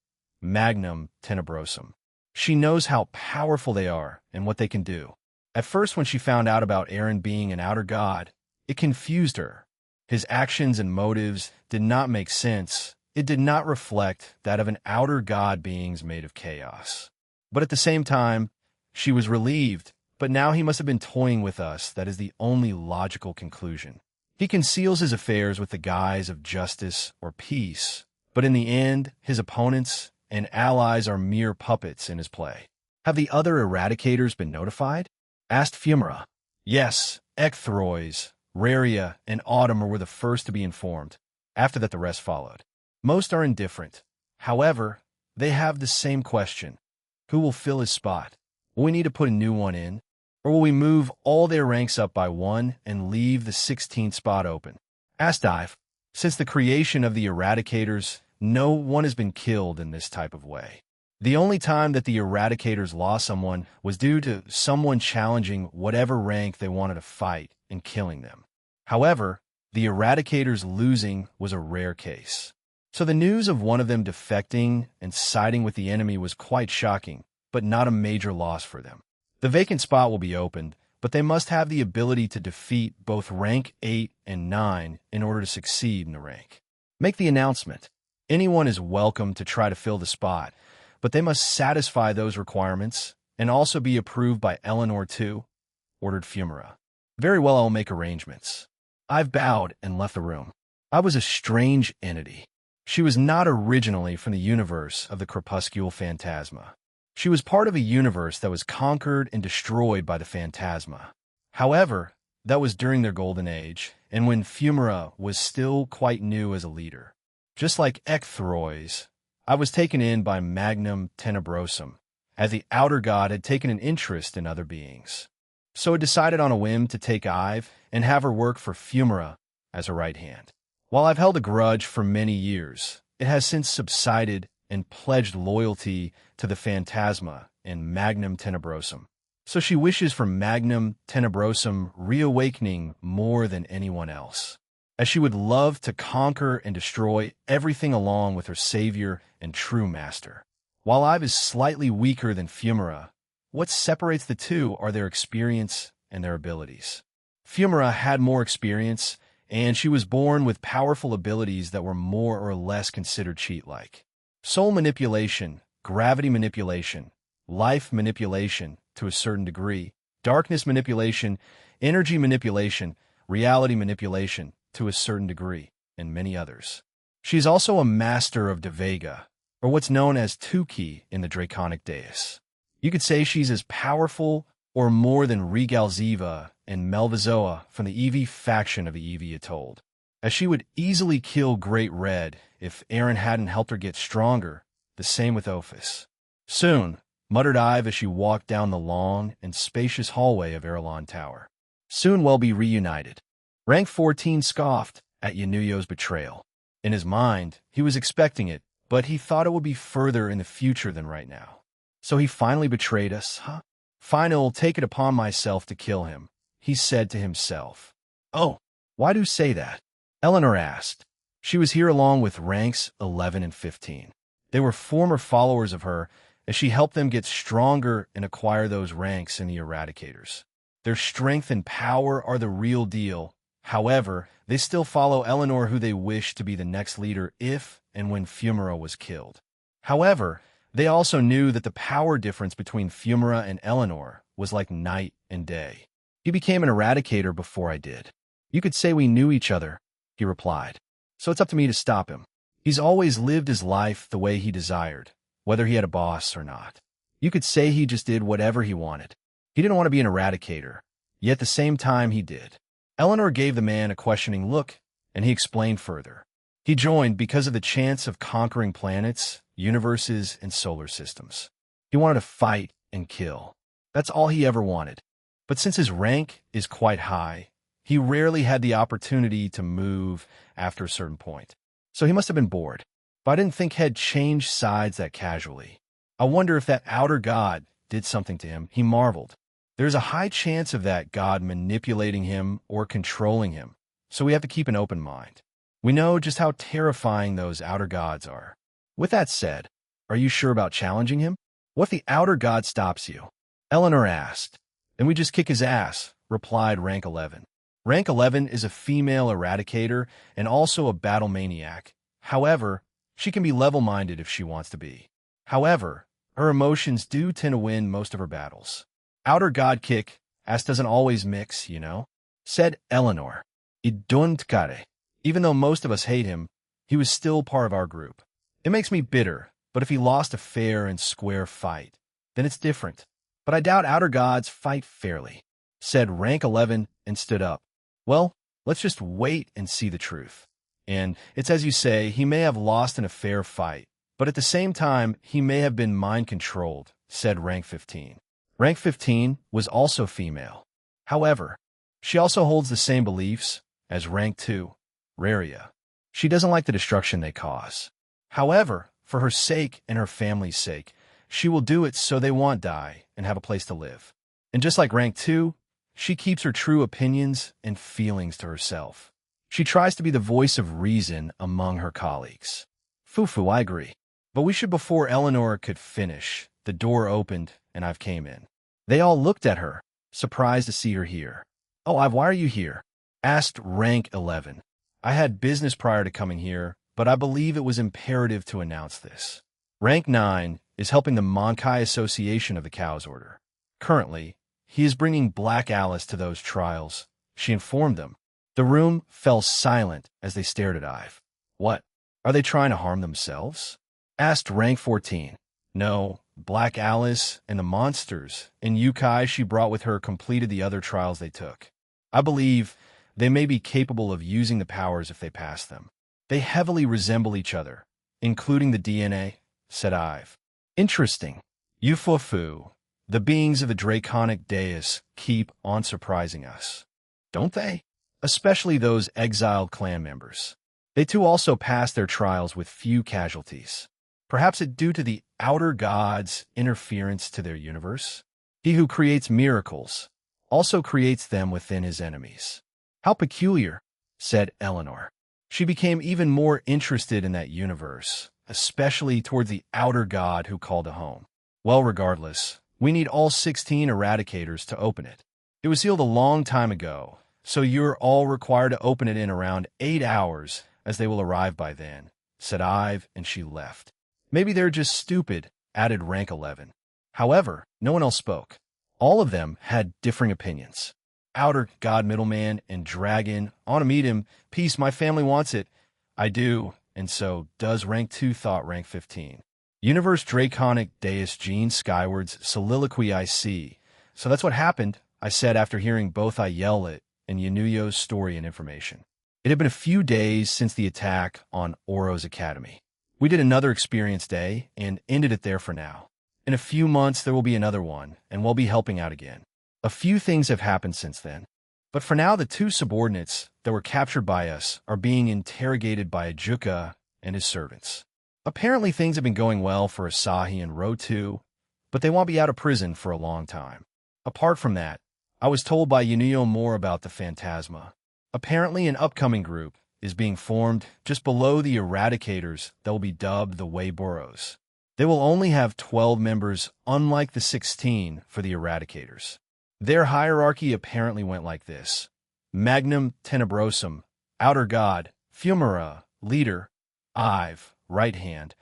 Magnum Tenebrosum. She knows how powerful they are and what they can do. At first, when she found out about Aaron being an outer god, it confused her. His actions and motives did not make sense. It did not reflect that of an outer god beings made of chaos. But at the same time, she was relieved. But now he must have been toying with us. That is the only logical conclusion. He conceals his affairs with the guise of justice or peace, but in the end, his opponents and allies are mere puppets in his play. Have the other eradicators been notified? Asked Fumara. Yes, Ecthrois, Raria, and Autumn were the first to be informed. After that, the rest followed. Most are indifferent. However, they have the same question. Who will fill his spot? Will we need to put a new one in? Or will we move all their ranks up by one and leave the 16th spot open? Asked Ive. Since the creation of the Eradicators, no one has been killed in this type of way. The only time that the Eradicators lost someone was due to someone challenging whatever rank they wanted to fight and killing them. However, the Eradicators losing was a rare case. So the news of one of them defecting and siding with the enemy was quite shocking, but not a major loss for them. The vacant spot will be opened, but they must have the ability to defeat both rank 8 and 9 in order to succeed in the rank. Make the announcement. Anyone is welcome to try to fill the spot, but they must satisfy those requirements and also be approved by Eleanor too, ordered Fumara. Very well, I'll make arrangements. I've bowed and left the room. I was a strange entity. She was not originally from the universe of the crepuscule phantasma. She was part of a universe that was conquered and destroyed by the phantasma. However, that was during their golden age, and when Fumara was still quite new as a leader. Just like Ecthrois, I was taken in by Magnum Tenebrosum, as the outer god had taken an interest in other beings. So it decided on a whim to take Ive and have her work for Fumara as a right hand. While I've held a grudge for many years, it has since subsided and pledged loyalty to the Phantasma and Magnum Tenebrosum. So she wishes for Magnum Tenebrosum reawakening more than anyone else, as she would love to conquer and destroy everything along with her savior and true master. While Ive is slightly weaker than Fumara, what separates the two are their experience and their abilities. Fumara had more experience and she was born with powerful abilities that were more or less considered cheat-like. Soul manipulation, gravity manipulation, life manipulation to a certain degree, darkness manipulation, energy manipulation, reality manipulation to a certain degree, and many others. She is also a master of Devega, or what's known as 10k in the Draconic Dais. You could say she's as powerful or more than Regalziva and Melvizoa from the Eevee faction of the Eevee Atoll, as she would easily kill Great Red if Aaron hadn't helped her get stronger, the same with Ophis. Soon, muttered Ive as she walked down the long and spacious hallway of Erelon Tower. Soon we'll be reunited. Rank 14 scoffed at Yanuyo's betrayal. In his mind, he was expecting it, but he thought it would be further in the future than right now. So he finally betrayed us, huh? Fine, I'll take it upon myself to kill him, he said to himself. Oh, why do you say that? Eleanor asked. She was here along with ranks 11 and 15. They were former followers of her, as she helped them get stronger and acquire those ranks in the Eradicators. Their strength and power are the real deal. However, they still follow Eleanor, who they wish to be the next leader if and when Fumara was killed. However, they also knew that the power difference between Fumara and Eleanor was like night and day. He became an Eradicator before I did. You could say we knew each other, he replied. So it's up to me to stop him. He's always lived his life the way he desired, whether he had a boss or not. You could say he just did whatever he wanted. He didn't want to be an Eradicator, yet at the same time he did. Eleanor gave the man a questioning look, and he explained further. He joined because of the chance of conquering planets, universes, and solar systems. He wanted to fight and kill. That's all he ever wanted. But since his rank is quite high, he rarely had the opportunity to move after a certain point. So he must have been bored. But I didn't think he'd change sides that casually. I wonder if that outer god did something to him, he marveled. There's a high chance of that god manipulating him or controlling him, so we have to keep an open mind. We know just how terrifying those outer gods are. With that said, are you sure about challenging him? What if the outer god stops you? Eleanor asked. Then we just kick his ass, replied Rank 11. Rank 11 is a female Eradicator and also a battle maniac. However, she can be level-minded if she wants to be. However, her emotions do tend to win most of her battles. Outer god kick, as doesn't always mix, you know, said Eleanor. Iduntkare. Even though most of us hate him, he was still part of our group. It makes me bitter, but if he lost a fair and square fight, then it's different. But I doubt outer gods fight fairly, said Rank 11 and stood up. Well, let's just wait and see the truth. And it's as you say, he may have lost in a fair fight, but at the same time, he may have been mind-controlled, said Rank 15. Rank 15 was also female. However, she also holds the same beliefs as Rank 2, Raria. She doesn't like the destruction they cause. However, for her sake and her family's sake, she will do it so they won't die and have a place to live. And just like Rank 2, she keeps her true opinions and feelings to herself. She tries to be the voice of reason among her colleagues. Fufu, I agree. But we should, before Eleanor could finish, the door opened and I've came in. They all looked at her, surprised to see her here. Oh, Ive, why are you here? Asked Rank 11. I had business prior to coming here, but I believe it was imperative to announce this. Rank 9 is helping the Monkai Association of the Cows Order. Currently, he is bringing Black Alice to those trials, she informed them. The room fell silent as they stared at Ive. What? Are they trying to harm themselves? Asked Rank 14. No, Black Alice and the monsters and Yukai she brought with her completed the other trials they took. I believe they may be capable of using the powers if they pass them. They heavily resemble each other, including the DNA, said Ive. Interesting. Yufufu, the beings of the Draconic Dais keep on surprising us. Don't they? Especially those exiled clan members. They too also pass their trials with few casualties. Perhaps it due to the outer god's interference to their universe. He who creates miracles also creates them within his enemies. How peculiar, said Eleanor. She became even more interested in that universe, especially toward the outer god who called it home. Well, regardless, we need all 16 Eradicators to open it. It was sealed a long time ago, So you're all required to open it in around 8 hours, as they will arrive by then, said Ive, and she left. Maybe they're just stupid, added rank 11. However, no one else spoke. All of them had differing opinions. Outer God Middleman and Dragon, I want to meet him. Peace, my family wants it. I do, and so does rank 2, thought rank 15. Universe Draconic Deus Gene Skyward's soliloquy I see. So that's what happened, I said after hearing both Ayelet and Yanuyo's story and information. It had been a few days since the attack on Oro's Academy. We did another experience day and ended it there for now. In a few months, there will be another one, and we'll be helping out again. A few things have happened since then. But for now, the 2 subordinates that were captured by us are being interrogated by Ajuka and his servants. Apparently, things have been going well for Asahi and Rotu, but they won't be out of prison for a long time. Apart from that, I was told by Yunuyo more about the Phantasma. Apparently, an upcoming group is being formed just below the Eradicators that will be dubbed the Weiboros. They will only have 12 members, unlike the 16 for the Eradicators. Their hierarchy apparently went like this: Magnum Tenebrosum, Outer God, Fumara, Leader, Ive, Right Hand,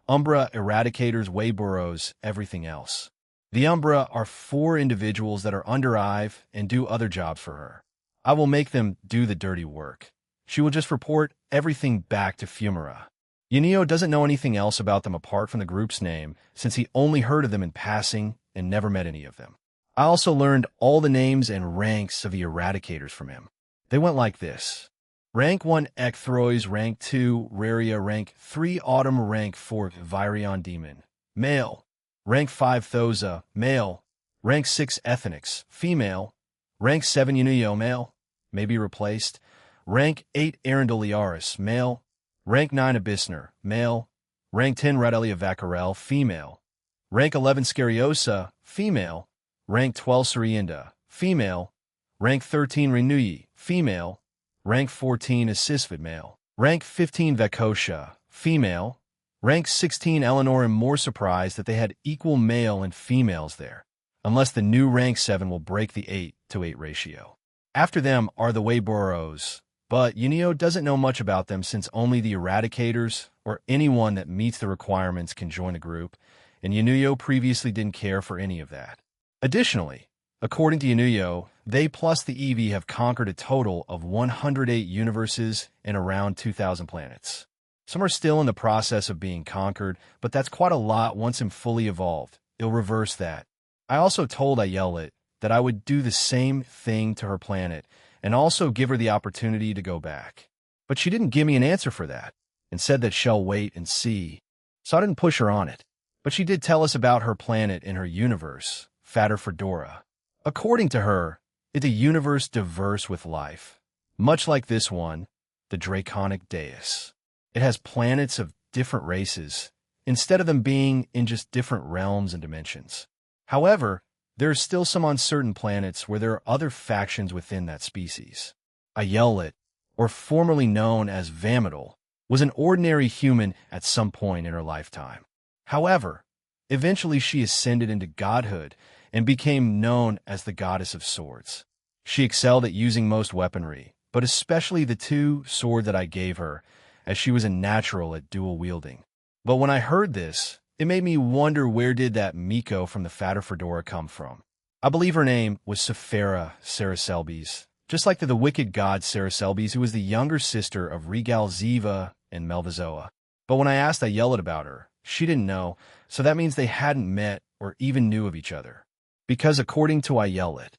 Umbra, Eradicators, Weiboros, everything else. The Umbra are 4 individuals that are under Ive and do other jobs for her. I will make them do the dirty work. She will just report everything back to Fumara. Yunuyo doesn't know anything else about them apart from the group's name, since he only heard of them in passing and never met any of them. I also learned all the names and ranks of the Eradicators from him. They went like this: Rank 1 Ecthrois, Rank 2 Raria, Rank 3 Autumn, Rank 4 Virion Demon, Male. Rank 5 Thoza, Male. Rank 6 Ethnics, Female. Rank 7 Yunuyo, Male. May be replaced. Rank 8 Arendoliaris, Male. Rank 9 Abyssner, Male. Rank 10 Radelia Vacarel, Female. Rank 11 Scariosa, Female. Rank 12 Surienda, Female. Rank 13 Renuyi, Female. Rank 14 Assisvid, Male. Rank 15 Vekosha, Female. Rank 16 Eleanor. I'm more surprised that they had equal male and females there, unless the new rank 7 will break the 8-to-8 ratio. After them are the Weiboros, but Yunuyo doesn't know much about them since only the Eradicators or anyone that meets the requirements can join a group, and Yunuyo previously didn't care for any of that. Additionally, according to Yunuyo, they plus the Eevee have conquered a total of 108 universes and around 2,000 planets. Some are still in the process of being conquered, but that's quite a lot once I'm fully evolved. It'll reverse that. I also told Ayelet that I would do the same thing to her planet and also give her the opportunity to go back. But she didn't give me an answer for that and said that she'll wait and see. So I didn't push her on it. But she did tell us about her planet and her universe, Fatter Fedora. According to her, it's a universe diverse with life, much like this one, the Draconic Deus. It has planets of different races, instead of them being in just different realms and dimensions. However, there are still some uncertain planets where there are other factions within that species. Ayelet, or formerly known as Vamidal, was an ordinary human at some point in her lifetime. However, eventually she ascended into godhood and became known as the Goddess of Swords. She excelled at using most weaponry, but especially the 2 sword that I gave her, as she was a natural at dual wielding. But when I heard this, it made me wonder, where did that Miko from the Fatter Fedora come from? I believe her name was Sephara Saraselbes, just like the wicked god Saraselbes, who was the younger sister of Regal Ziva and Melvazoa. But when I asked Ayelet about her, she didn't know, so that means they hadn't met or even knew of each other. Because according to Ayelet,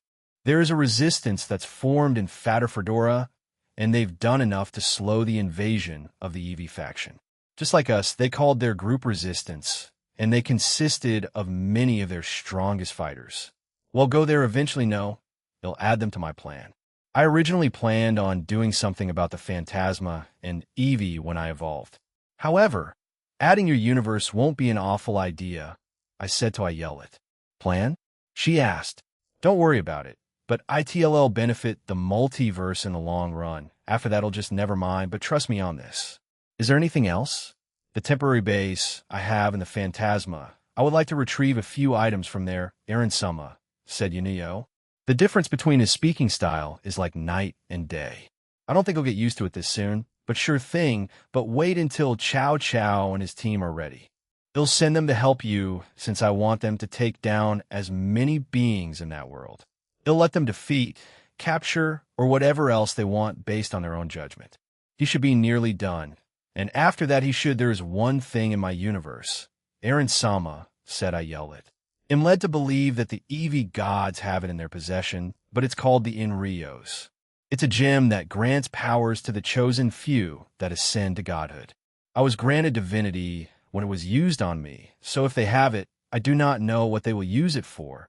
there is a resistance that's formed in Fatter Fedora, and they've done enough to slow the invasion of the Eevee faction. Just like us, they called their group Resistance, and they consisted of many of their strongest fighters. We'll go there eventually. No, they'll add them to my plan. I originally planned on doing something about the Phantasma and Eevee when I evolved. However, adding your universe won't be an awful idea, I said to Ayelet. Plan? She asked. Don't worry about it, but ITLL benefit the multiverse in the long run. After that, I'll just never mind, but trust me on this. Is there anything else? The temporary base I have in the Phantasma. I would like to retrieve a few items from there, Aaron Summa, said Yunuyo. The difference between his speaking style is like night and day. I don't think he'll get used to it this soon, but sure thing, but wait until Chow Chow and his team are ready. He'll send them to help you since I want them to take down as many beings in that world. He'll let them defeat, capture, or whatever else they want based on their own judgment. He should be nearly done. And after that there is one thing in my universe. Aaron Sama, said I yell it. I'm led to believe that the Eevee gods have it in their possession, but it's called the Inrios. It's a gem that grants powers to the chosen few that ascend to godhood. I was granted divinity when it was used on me, so if they have it, I do not know what they will use it for,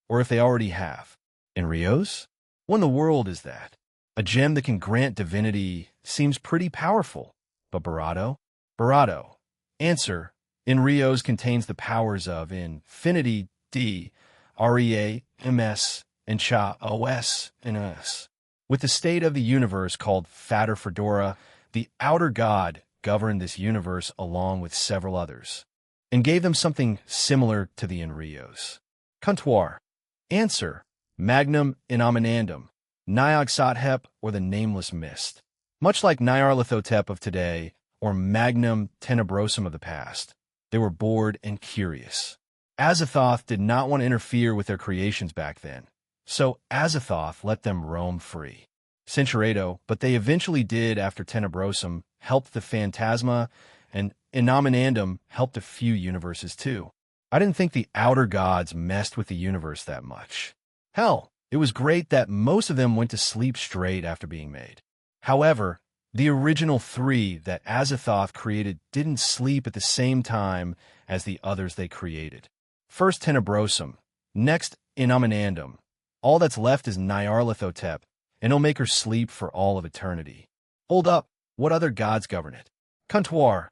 or if they already have. Inrios? What in the world is that? A gem that can grant divinity seems pretty powerful. But Barato? Barato. Answer. Inrios contains the powers of Infinity D, REA, MS, and Cha OS and S. With the state of the universe called Fatter Fedora, the outer god governed this universe along with several others, and gave them something similar to the Inrios. Comptoir. Answer. Magnum Inaminandum, Nyarlathotep, or the Nameless Mist. Much like Nyarlathotep of today, or Magnum Tenebrosum of the past, they were bored and curious. Azathoth did not want to interfere with their creations back then, so Azathoth let them roam free. Centuredo, but they eventually did after Tenebrosum helped the Phantasma, and Inaminandum helped a few universes too. I didn't think the outer gods messed with the universe that much. Hell, it was great that most of them went to sleep straight after being made. However, the original three that Azathoth created didn't sleep at the same time as the others they created. First Tenebrosum, next Inaminandum. All that's left is Nyarlathotep, and he'll make her sleep for all of eternity. Hold up, what other gods govern it? Comptoir.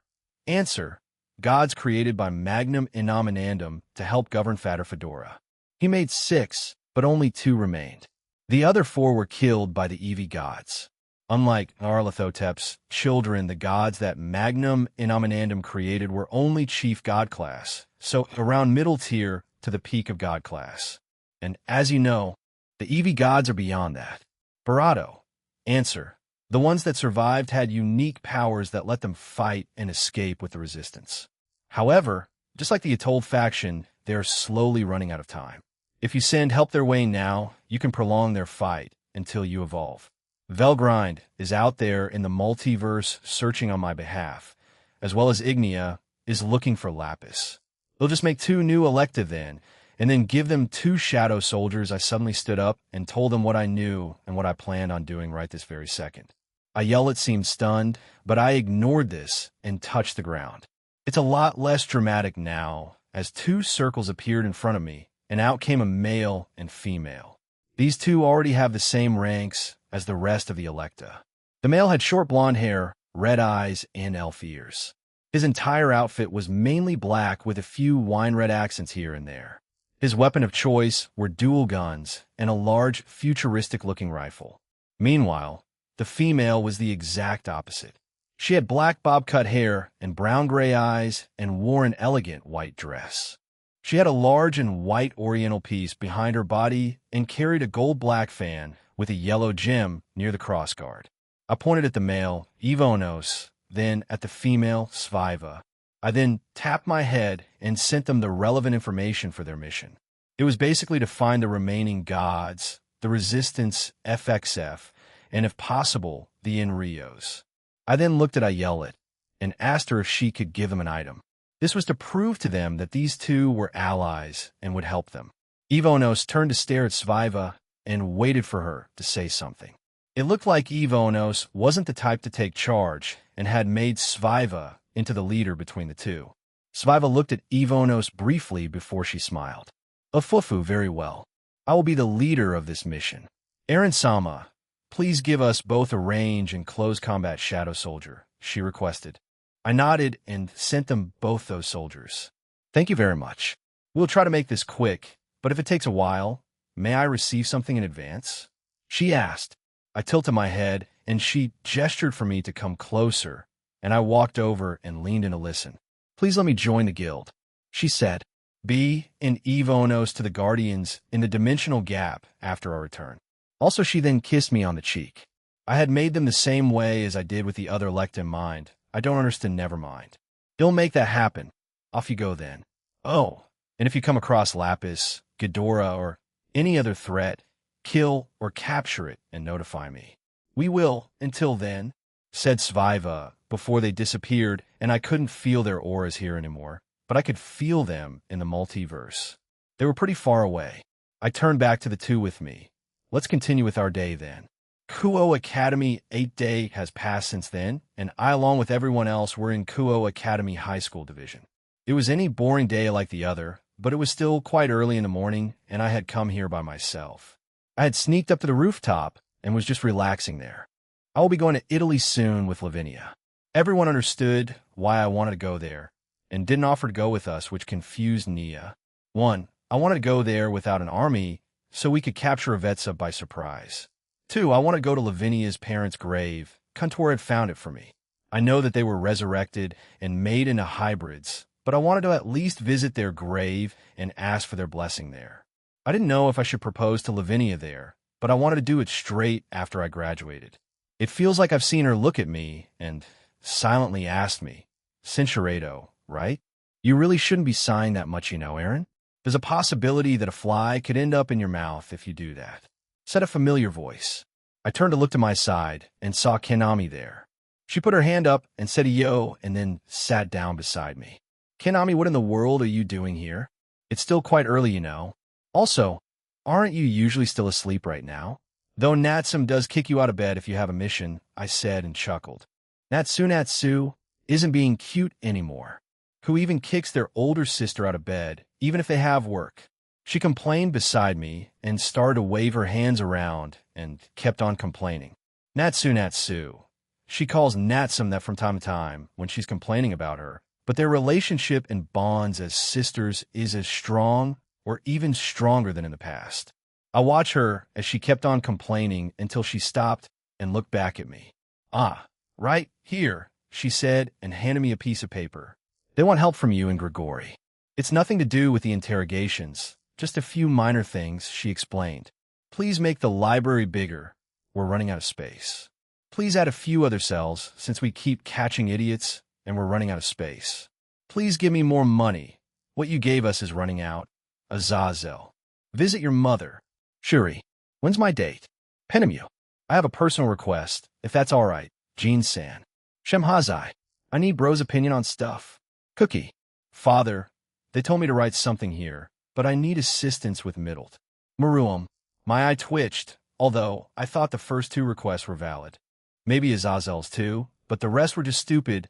Answer. Gods created by Magnum Inaminandum to help govern Fatter Fedora. He made 6, but only 2 remained. The other 4 were killed by the Eevee gods. Unlike Nyarlathotep's children, the gods that Magnum Inaminandum created were only chief god class, so around middle tier to the peak of god class. And as you know, the Eevee gods are beyond that. Barato. Answer. The ones that survived had unique powers that let them fight and escape with the resistance. However, just like the Atoll faction, they are slowly running out of time. If you send help their way now, you can prolong their fight until you evolve. Velgrind is out there in the multiverse searching on my behalf, as well as Ignia is looking for Lapis. They'll just make 2 new elective then, and then give them 2 shadow soldiers. I suddenly stood up and told them what I knew and what I planned on doing right this very second. Ayelet seemed stunned, but I ignored this and touched the ground. It's a lot less dramatic now, as 2 circles appeared in front of me, and out came a male and female. These 2 already have the same ranks as the rest of the Electa. The male had short blonde hair, red eyes, and elf ears. His entire outfit was mainly black with a few wine-red accents here and there. His weapon of choice were dual guns and a large, futuristic-looking rifle. Meanwhile, the female was the exact opposite. She had black bob-cut hair and brown-gray eyes and wore an elegant white dress. She had a large and white oriental piece behind her body and carried a gold-black fan with a yellow gem near the crossguard. I pointed at the male, Ivonos, then at the female, Sviva. I then tapped my head and sent them the relevant information for their mission. It was basically to find the remaining gods, the Resistance FXF, and if possible, the Inrios. I then looked at Ayelet and asked her if she could give them an item. This was to prove to them that these 2 were allies and would help them. Ivonos turned to stare at Sviva and waited for her to say something. It looked like Ivonos wasn't the type to take charge and had made Sviva into the leader between the 2. Sviva looked at Ivonos briefly before she smiled. Afufu, very well. I will be the leader of this mission. Aaron Sama, please give us both a range and close combat shadow soldier, she requested. I nodded and sent them both those soldiers. Thank you very much. We'll try to make this quick, but if it takes a while, may I receive something in advance? She asked. I tilted my head, and she gestured for me to come closer, and I walked over and leaned in to listen. Please let me join the guild, she said. B. And Evonos to the Guardians in the dimensional gap after our return. Also, she then kissed me on the cheek. I had made them the same way as I did with the other elect in mind. I don't understand, never mind. He'll make that happen. Off you go then. Oh, and if you come across Lapis, Ghidorah, or any other threat, kill or capture it and notify me. We will, until then, said Sviva before they disappeared, and I couldn't feel their auras here anymore, but I could feel them in the multiverse. They were pretty far away. I turned back to the two with me. Let's continue with our day then. Kuo Academy 8-day has passed since then, and I, along with everyone else, were in Kuo Academy High School Division. It was any boring day like the other, but it was still quite early in the morning, and I had come here by myself. I had sneaked up to the rooftop and was just relaxing there. I will be going to Italy soon with Lavinia. Everyone understood why I wanted to go there, and didn't offer to go with us, which confused Nia. 1. I wanted to go there without an army, so we could capture Avetsa by surprise. 2. I want to go to Lavinia's parents' grave. Kuntor had found it for me. I know that they were resurrected and made into hybrids, but I wanted to at least visit their grave and ask for their blessing there. I didn't know if I should propose to Lavinia there, but I wanted to do it straight after I graduated. It feels like I've seen her look at me and silently asked me, Cincherato, right? You really shouldn't be sighing that much, you know, Aaron. There's a possibility that a fly could end up in your mouth if you do that, said a familiar voice. I turned to look to my side and saw Kanami there. She put her hand up and said yo and then sat down beside me. Kanami, what in the world are you doing here? It's still quite early, you know. Also, aren't you usually still asleep right now? Though Natsum does kick you out of bed if you have a mission, I said and chuckled. Natsu isn't being cute anymore. Who even kicks their older sister out of bed, even if they have work? She complained beside me and started to wave her hands around and kept on complaining. Natsu. She calls Natsum that from time to time when she's complaining about her, but their relationship and bonds as sisters is as strong or even stronger than in the past. I watch her as she kept on complaining until she stopped and looked back at me. Ah, right here, she said and handed me a piece of paper. They want help from you and Grigori. It's nothing to do with the interrogations, just a few minor things, she explained. Please make the library bigger. We're running out of space. Please add a few other cells since we keep catching idiots and we're running out of space. Please give me more money. What you gave us is running out. Azazel. Visit your mother. Shuri. When's my date? Penemu. I have a personal request, if that's all right. Jean-san. Shemhazai. I need bro's opinion on stuff. Cookie. Father. They told me to write something here, but I need assistance with Middled. Maruam. My eye twitched, although I thought the first two requests were valid. Maybe Azazel's too, but the rest were just stupid.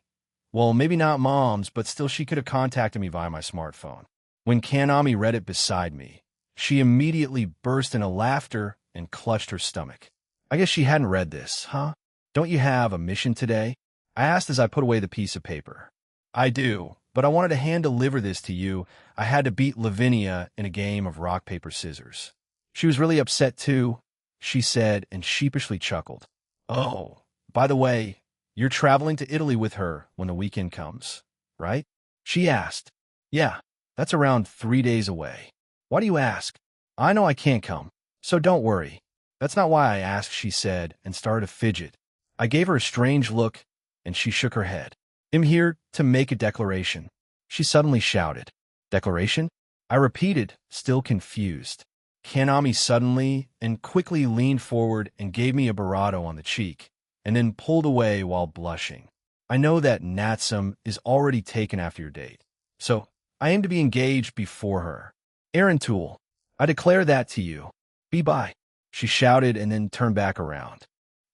Well, maybe not Mom's, but still she could have contacted me via my smartphone. When Kanami read it beside me, she immediately burst into laughter and clutched her stomach. I guess she hadn't read this, huh? Don't you have a mission today? I asked as I put away the piece of paper. I do, but I wanted to hand-deliver this to you. I had to beat Lavinia in a game of rock, paper, scissors. She was really upset too, she said and sheepishly chuckled. Oh, by the way, you're traveling to Italy with her when the weekend comes, right? She asked. Yeah, that's around 3 days away. Why do you ask? I know I can't come, so don't worry. That's not why I asked, she said, and started to fidget. I gave her a strange look, and she shook her head. I'm here to make a declaration, she suddenly shouted. Declaration? I repeated, still confused. Kanami suddenly and quickly leaned forward and gave me a barato on the cheek, and then pulled away while blushing. I know that Natsum is already taken after your date, so I aim to be engaged before her. Aaron Tool, I declare that to you. Be bye, she shouted and then turned back around.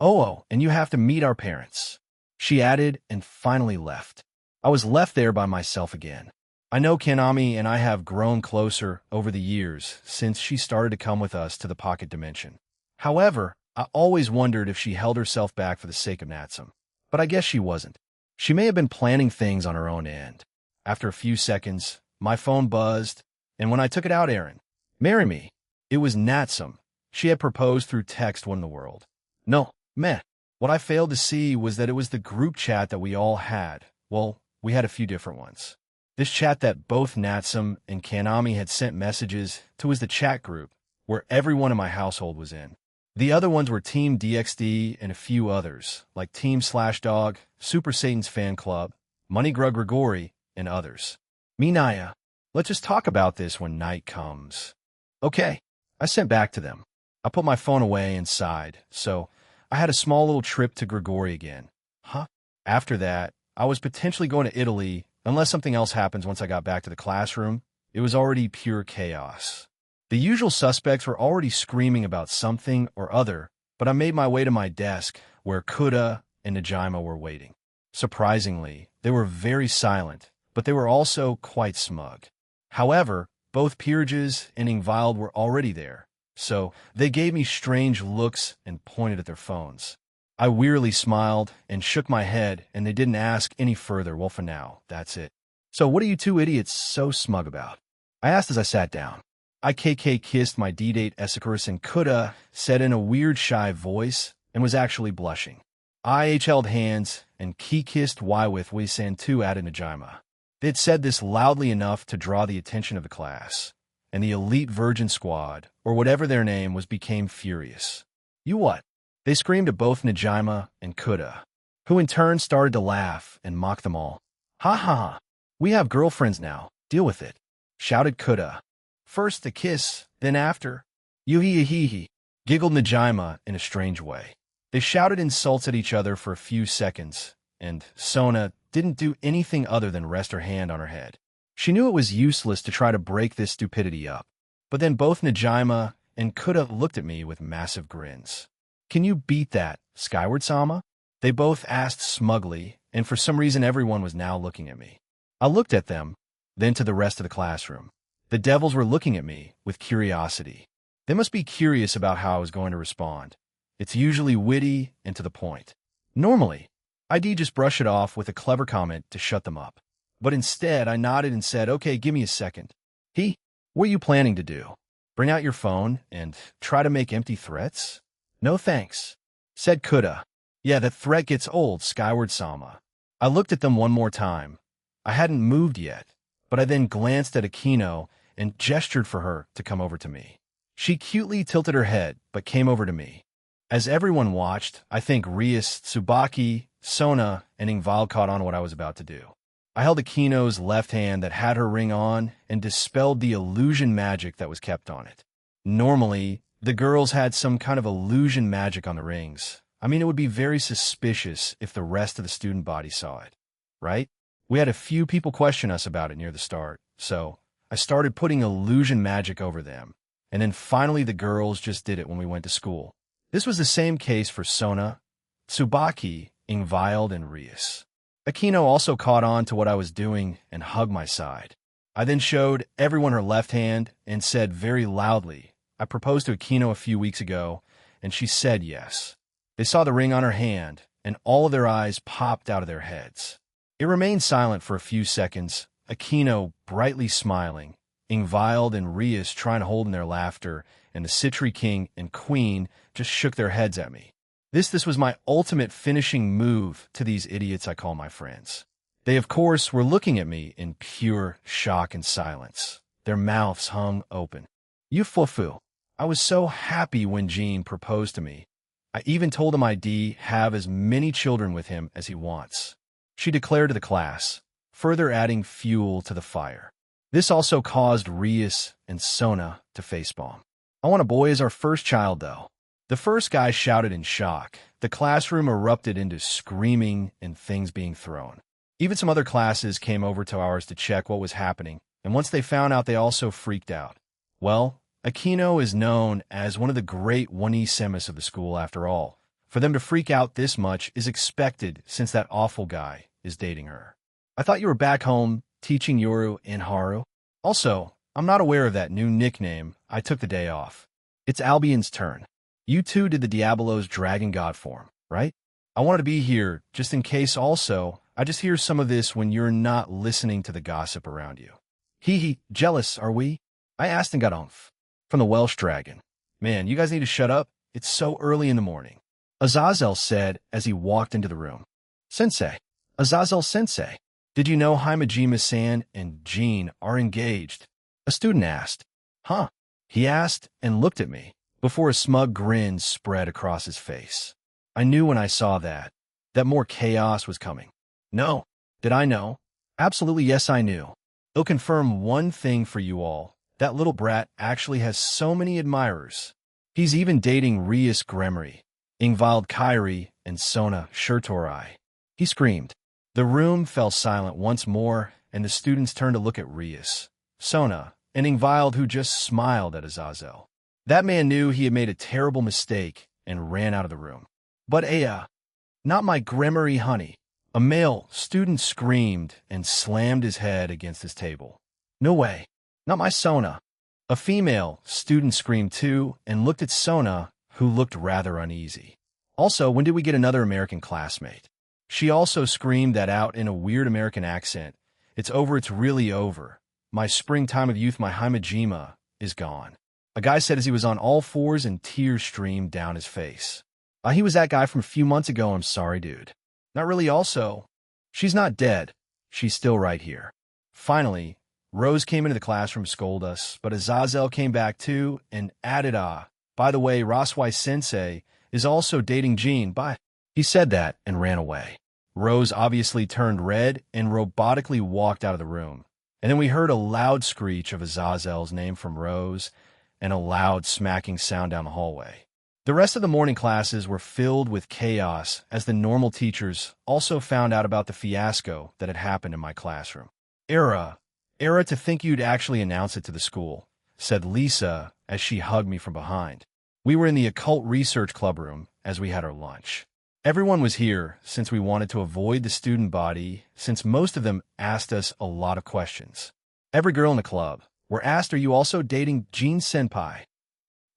Oh, and you have to meet our parents, she added and finally left. I was left there by myself again. I know Kanami and I have grown closer over the years since she started to come with us to the pocket dimension. However, I always wondered if she held herself back for the sake of Natsum. But I guess she wasn't. She may have been planning things on her own end. After a few seconds, my phone buzzed, and when I took it out, Aaron, marry me. It was Natsum. She had proposed through text. What in the world? No, meh. What I failed to see was that it was the group chat that we all had. Well, we had a few different ones. This chat that both Natsum and Kanami had sent messages to was the chat group where everyone in my household was in. The other ones were Team DXD and a few others, like Team Slashdog, Super Satan's Fan Club, Moneygrug Grigori, and others. Minaya, let's just talk about this when night comes. Okay, I sent back to them. I put my phone away and sighed, so I had a small little trip to Grigori again. Huh? After that, I was potentially going to Italy, unless something else happens once I got back to the classroom. It was already pure chaos. The usual suspects were already screaming about something or other, but I made my way to my desk, where Kuda and Najima were waiting. Surprisingly, they were very silent, but they were also quite smug. However, both Peerages and Ingvild were already there, so they gave me strange looks and pointed at their phones. I wearily smiled and shook my head, and they didn't ask any further. Well, for now, that's it. So what are you two idiots so smug about? I asked as I sat down. I kissed my D-date Esicurus, and Kuda said in a weird shy voice and was actually blushing. I held hands and kissed Y with Wisan too, added Najima. They had said this loudly enough to draw the attention of the class, and the elite virgin squad, or whatever their name was, became furious. You what? They screamed at both Najima and Kuda, who in turn started to laugh and mock them all. Ha ha ha, we have girlfriends now, deal with it, shouted Kuda. First the kiss, then after. Yuhi, giggled Najima in a strange way. They shouted insults at each other for a few seconds, and Sona didn't do anything other than rest her hand on her head. She knew it was useless to try to break this stupidity up, but then both Najima and Kuda looked at me with massive grins. Can you beat that, Skyward-sama? They both asked smugly, and for some reason everyone was now looking at me. I looked at them, then to the rest of the classroom. The devils were looking at me with curiosity. They must be curious about how I was going to respond. It's usually witty and to the point. Normally, I'd just brush it off with a clever comment to shut them up. But instead, I nodded and said, okay, give me a second. What are you planning to do? Bring out your phone and try to make empty threats? No thanks, said Kuda. Yeah, that threat gets old, Skyward-sama. I looked at them one more time. I hadn't moved yet, but I then glanced at Akino and gestured for her to come over to me. She cutely tilted her head, but came over to me. As everyone watched, I think Rias, Tsubaki, Sona, and Ingvild caught on what I was about to do. I held Akino's left hand that had her ring on and dispelled the illusion magic that was kept on it. Normally, the girls had some kind of illusion magic on the rings. I mean, it would be very suspicious if the rest of the student body saw it, right? We had a few people question us about it near the start, so I started putting illusion magic over them, and then finally the girls just did it when we went to school. This was the same case for Sona, Tsubaki, Ingvild, and Rias. Akino also caught on to what I was doing and hugged my side. I then showed everyone her left hand and said very loudly, I proposed to Akino a few weeks ago, and she said yes. They saw the ring on her hand, and all of their eyes popped out of their heads. It remained silent for a few seconds, Akino brightly smiling, Ingvild and Rias trying to hold in their laughter, and the Citri King and Queen just shook their heads at me. This was my ultimate finishing move to these idiots I call my friends. They, of course, were looking at me in pure shock and silence. Their mouths hung open. You fufu. I was so happy when Jean proposed to me. I even told him I'd have as many children with him as he wants. She declared to the class, further adding fuel to the fire. This also caused Rias and Sona to facepalm. I want a boy as our first child, though. The first guy shouted in shock. The classroom erupted into screaming and things being thrown. Even some other classes came over to ours to check what was happening, and once they found out, they also freaked out. Well, Akino is known as one of the great one-semis of the school after all. For them to freak out this much is expected since that awful guy is dating her. I thought you were back home teaching Yoru and Haru. Also, I'm not aware of that new nickname. I took the day off. It's Albion's turn. You two did the Diabolo's Dragon God form, right? I wanted to be here just in case also. I just hear some of this when you're not listening to the gossip around you. Jealous, are we? I asked and got umph. From the Welsh dragon. Man, you guys need to shut up. It's so early in the morning. Azazel said as he walked into the room. Sensei. Azazel Sensei. Did you know Himejima-san and Jean are engaged? A student asked. Huh? He asked and looked at me, before a smug grin spread across his face. I knew when I saw that more chaos was coming. No. Did I know? Absolutely yes, I knew. It'll confirm one thing for you all. That little brat actually has so many admirers. He's even dating Rias Gremery, Ingvild Kyrie, and Sona Shurtorai. He screamed. The room fell silent once more, and the students turned to look at Rias, Sona, and Ingvild, who just smiled at Azazel. That man knew he had made a terrible mistake and ran out of the room. But not my Gremery honey. A male student screamed and slammed his head against his table. No way. Not my Sona. A female student screamed too and looked at Sona, who looked rather uneasy. Also, when did we get another American classmate? She also screamed that out in a weird American accent. It's over, it's really over. My springtime of youth, my Himejima, is gone. A guy said as he was on all fours and tears streamed down his face. He was that guy from a few months ago, I'm sorry, dude. Not really also. She's not dead. She's still right here. Finally, Rose came into the classroom to scold us, but Azazel came back too and added, by the way, Raswai-sensei is also dating Jean, bye. He said that and ran away. Rose obviously turned red and robotically walked out of the room. And then we heard a loud screech of Azazel's name from Rose and a loud smacking sound down the hallway. The rest of the morning classes were filled with chaos as the normal teachers also found out about the fiasco that had happened in my classroom. Era to think you'd actually announce it to the school, said Lisa as she hugged me from behind. We were in the occult research club room as we had our lunch. Everyone was here since we wanted to avoid the student body, since most of them asked us a lot of questions. Every girl in the club were asked, are you also dating Jean Senpai?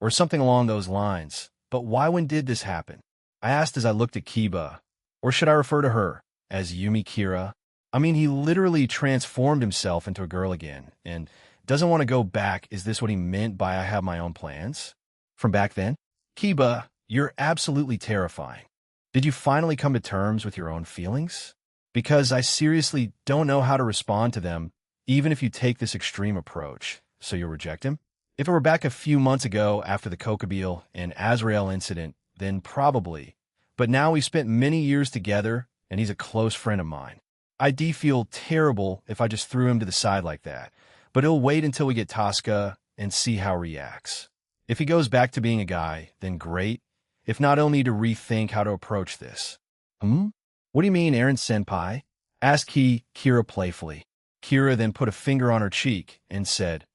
Or something along those lines. But why, when did this happen? I asked as I looked at Kiba. Or should I refer to her as Yumi Kira? I mean, he literally transformed himself into a girl again and doesn't want to go back. Is this what he meant by I have my own plans? From back then? Kiba, you're absolutely terrifying. Did you finally come to terms with your own feelings? Because I seriously don't know how to respond to them, even if you take this extreme approach. So you'll reject him? If it were back a few months ago after the Kokabeel and Azrael incident, then probably. But now we've spent many years together, and he's a close friend of mine. I'd feel terrible if I just threw him to the side like that, but he'll wait until we get Tosca and see how he reacts. If he goes back to being a guy, then great. If not, he'll need to rethink how to approach this. What do you mean, Aaron Senpai? Asked Kira playfully. Kira then put a finger on her cheek and said,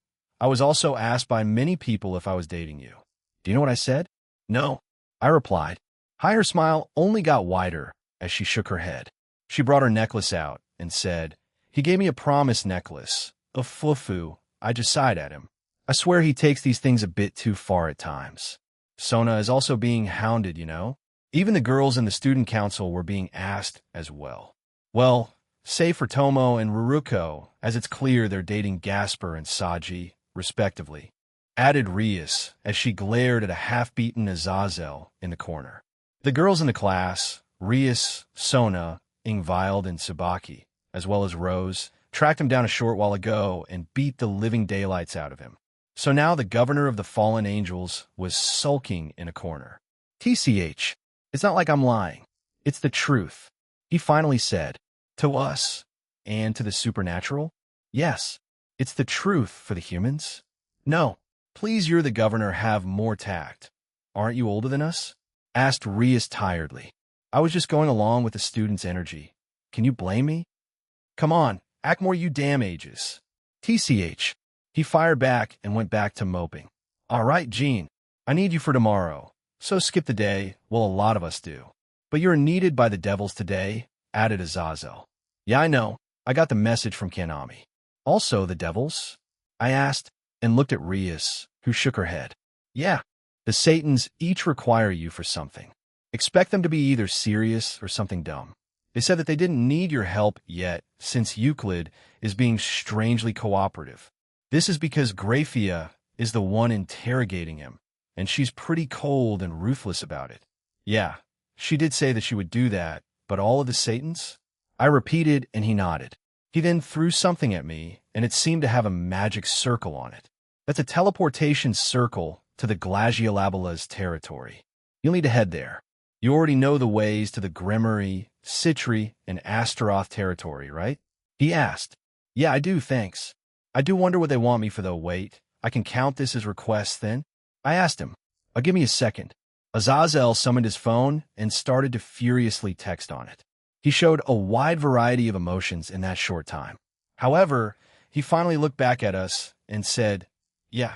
I was also asked by many people if I was dating you. Do you know what I said? No, I replied. Her smile only got wider as she shook her head. She brought her necklace out and said, he gave me a promise necklace, a fufu. I just sighed at him. I swear he takes these things a bit too far at times. Sona is also being hounded, you know? Even the girls in the student council were being asked as well. Well, save for Tomo and Ruruko, as it's clear they're dating Gasper and Saji, respectively. Added Rias, as she glared at a half-beaten Azazel in the corner. The girls in the class, Rias, Sona, Ingvild, and Tsubaki, as well as Rose, tracked him down a short while ago and beat the living daylights out of him. So now the governor of the fallen angels was sulking in a corner. TCH, it's not like I'm lying. It's the truth. He finally said, to us, and to the supernatural? Yes, it's the truth for the humans. No, please, you're the governor, have more tact. Aren't you older than us? Asked Rias tiredly. I was just going along with the student's energy. Can you blame me? Come on, act more, you damn ages. TCH. He fired back and went back to moping. All right, Jean, I need you for tomorrow. So skip the day, well, a lot of us do. But you're needed by the devils today, added Azazel. Yeah, I know. I got the message from Kanami. Also the devils? I asked and looked at Rias, who shook her head. Yeah, the Satans each require you for something. Expect them to be either serious or something dumb. They said that they didn't need your help yet, since Euclid is being strangely cooperative. This is because Graphia is the one interrogating him, and she's pretty cold and ruthless about it. Yeah, she did say that she would do that, but all of the Satans? I repeated, and he nodded. He then threw something at me, and it seemed to have a magic circle on it. That's a teleportation circle to the Glaciolabala's territory. You'll need to head there. You already know the ways to the Gremory, Citri, and Astaroth territory, right? He asked. Yeah, I do, thanks. I do wonder what they want me for, though. Wait, I can count this as requests then? I asked him. Give me a second. Azazel summoned his phone and started to furiously text on it. He showed a wide variety of emotions in that short time. However, he finally looked back at us and said, Yeah,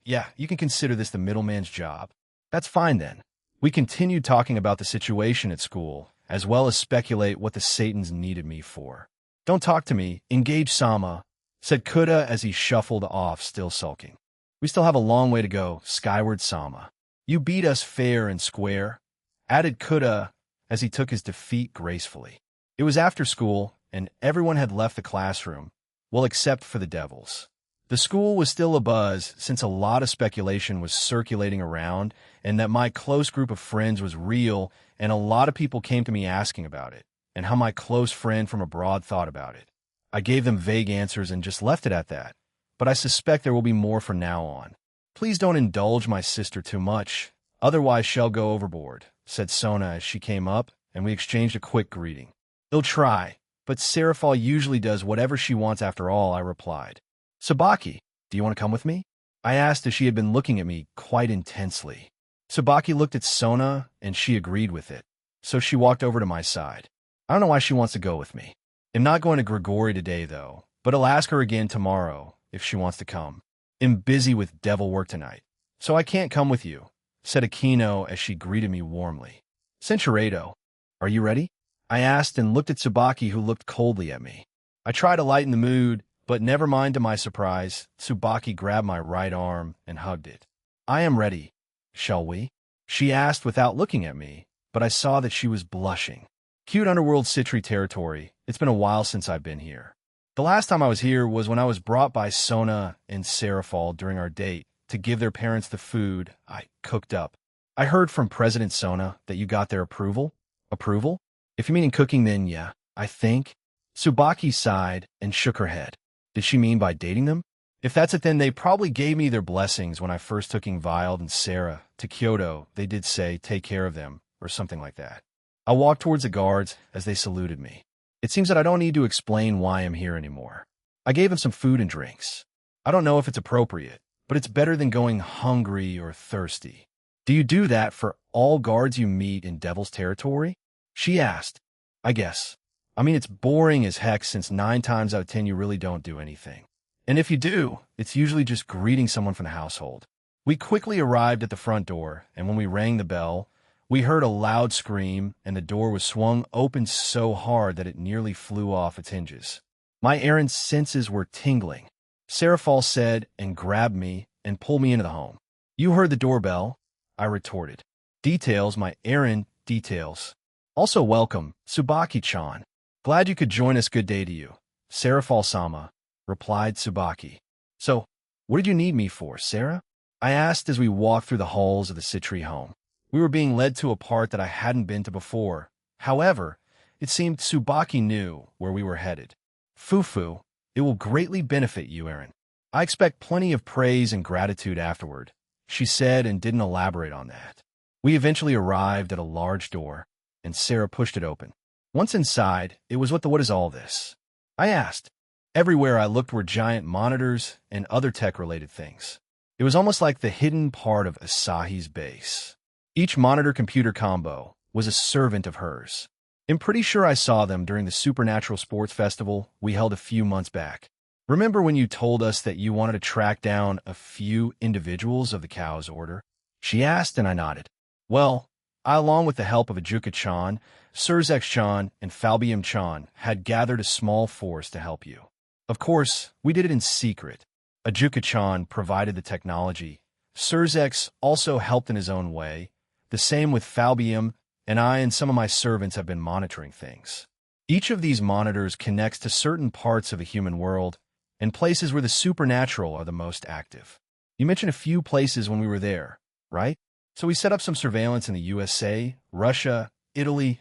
you can consider this the middleman's job. That's fine then. We continued talking about the situation at school, as well as speculate what the Satans needed me for. Don't talk to me, engage Sama, said Kuda as he shuffled off, still sulking. We still have a long way to go, skyward Sama. You beat us fair and square, added Kuda as he took his defeat gracefully. It was after school, and everyone had left the classroom, well, except for the devils. The school was still abuzz since a lot of speculation was circulating around and that my close group of friends was real, and a lot of people came to me asking about it and how my close friend from abroad thought about it. I gave them vague answers and just left it at that, but I suspect there will be more from now on. Please don't indulge my sister too much, otherwise she'll go overboard, said Sona as she came up, and we exchanged a quick greeting. They'll try, but Seraphal usually does whatever she wants after all, I replied. Tsubaki, do you want to come with me? I asked as she had been looking at me quite intensely. Tsubaki looked at Sona, and she agreed with it, so she walked over to my side. I don't know why she wants to go with me. I'm not going to Grigori today, though, but I'll ask her again tomorrow if she wants to come. I'm busy with devil work tonight, so I can't come with you, said Aquino as she greeted me warmly. Centuredo, are you ready? I asked and looked at Tsubaki, who looked coldly at me. I tried to lighten the mood, but never mind, to my surprise, Tsubaki grabbed my right arm and hugged it. I am ready. Shall we? She asked without looking at me, but I saw that she was blushing. Cute underworld Citri territory. It's been a while since I've been here. The last time I was here was when I was brought by Sona and Seraphal during our date to give their parents the food I cooked up. I heard from President Sona that you got their approval. Approval? If you mean in cooking, then yeah, I think. Tsubaki sighed and shook her head. Did she mean by dating them? If that's it, then they probably gave me their blessings when I first took Ingvild and Sarah to Kyoto. They did say, take care of them, or something like that. I walked towards the guards as they saluted me. It seems that I don't need to explain why I'm here anymore. I gave them some food and drinks. I don't know if it's appropriate, but it's better than going hungry or thirsty. Do you do that for all guards you meet in Devil's Territory? She asked. I guess. I mean, it's boring as heck since 9 times out of 10 you really don't do anything. And if you do, it's usually just greeting someone from the household. We quickly arrived at the front door, and when we rang the bell, we heard a loud scream, and the door was swung open so hard that it nearly flew off its hinges. My errant senses were tingling. Seraphal said and grabbed me and pulled me into the home. You heard the doorbell, I retorted. Details, my errand details. Also welcome, Tsubaki-chan. Glad you could join us. Good day to you. Seraphal-sama, replied Tsubaki. So, what did you need me for, Sarah? I asked as we walked through the halls of the Citri home. We were being led to a part that I hadn't been to before. However, it seemed Tsubaki knew where we were headed. Fufu, it will greatly benefit you, Aaron. I expect plenty of praise and gratitude afterward, she said and didn't elaborate on that. We eventually arrived at a large door, and Sarah pushed it open. Once inside, it was what is all this? I asked. Everywhere I looked were giant monitors and other tech-related things. It was almost like the hidden part of Asahi's base. Each monitor-computer combo was a servant of hers. I'm pretty sure I saw them during the Supernatural Sports Festival we held a few months back. Remember when you told us that you wanted to track down a few individuals of the Cow's Order? She asked, and I nodded. Well, I, along with the help of Ajuka-chan, Surzek-chan, and Falbium-chan, had gathered a small force to help you. Of course, we did it in secret. Ajuka-chan provided the technology. Surzek also helped in his own way. The same with Falbium, and I and some of my servants have been monitoring things. Each of these monitors connects to certain parts of the human world and places where the supernatural are the most active. You mentioned a few places when we were there, right? So we set up some surveillance in the USA, Russia, Italy,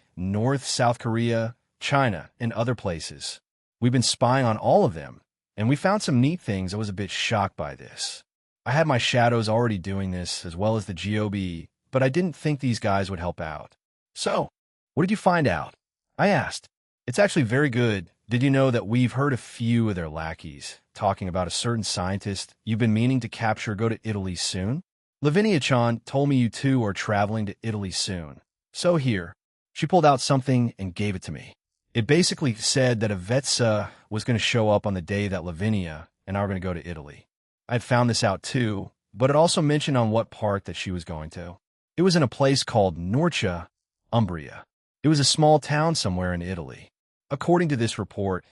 South Korea, China, and other places. We've been spying on all of them, and we found some neat things. I was a bit shocked by this. I had my shadows already doing this, as well as the GOB, but I didn't think these guys would help out. So, what did you find out? I asked. It's actually very good. Did you know that we've heard a few of their lackeys talking about a certain scientist you've been meaning to capture go to Italy soon? Lavinia-chan told me you two are traveling to Italy soon. So here, she pulled out something and gave it to me. It basically said that Avetsa was going to show up on the day that Lavinia and I were going to go to Italy. I'd found this out too, but it also mentioned on what part that she was going to. It was in a place called Norcia, Umbria. It was a small town somewhere in Italy. According to this report,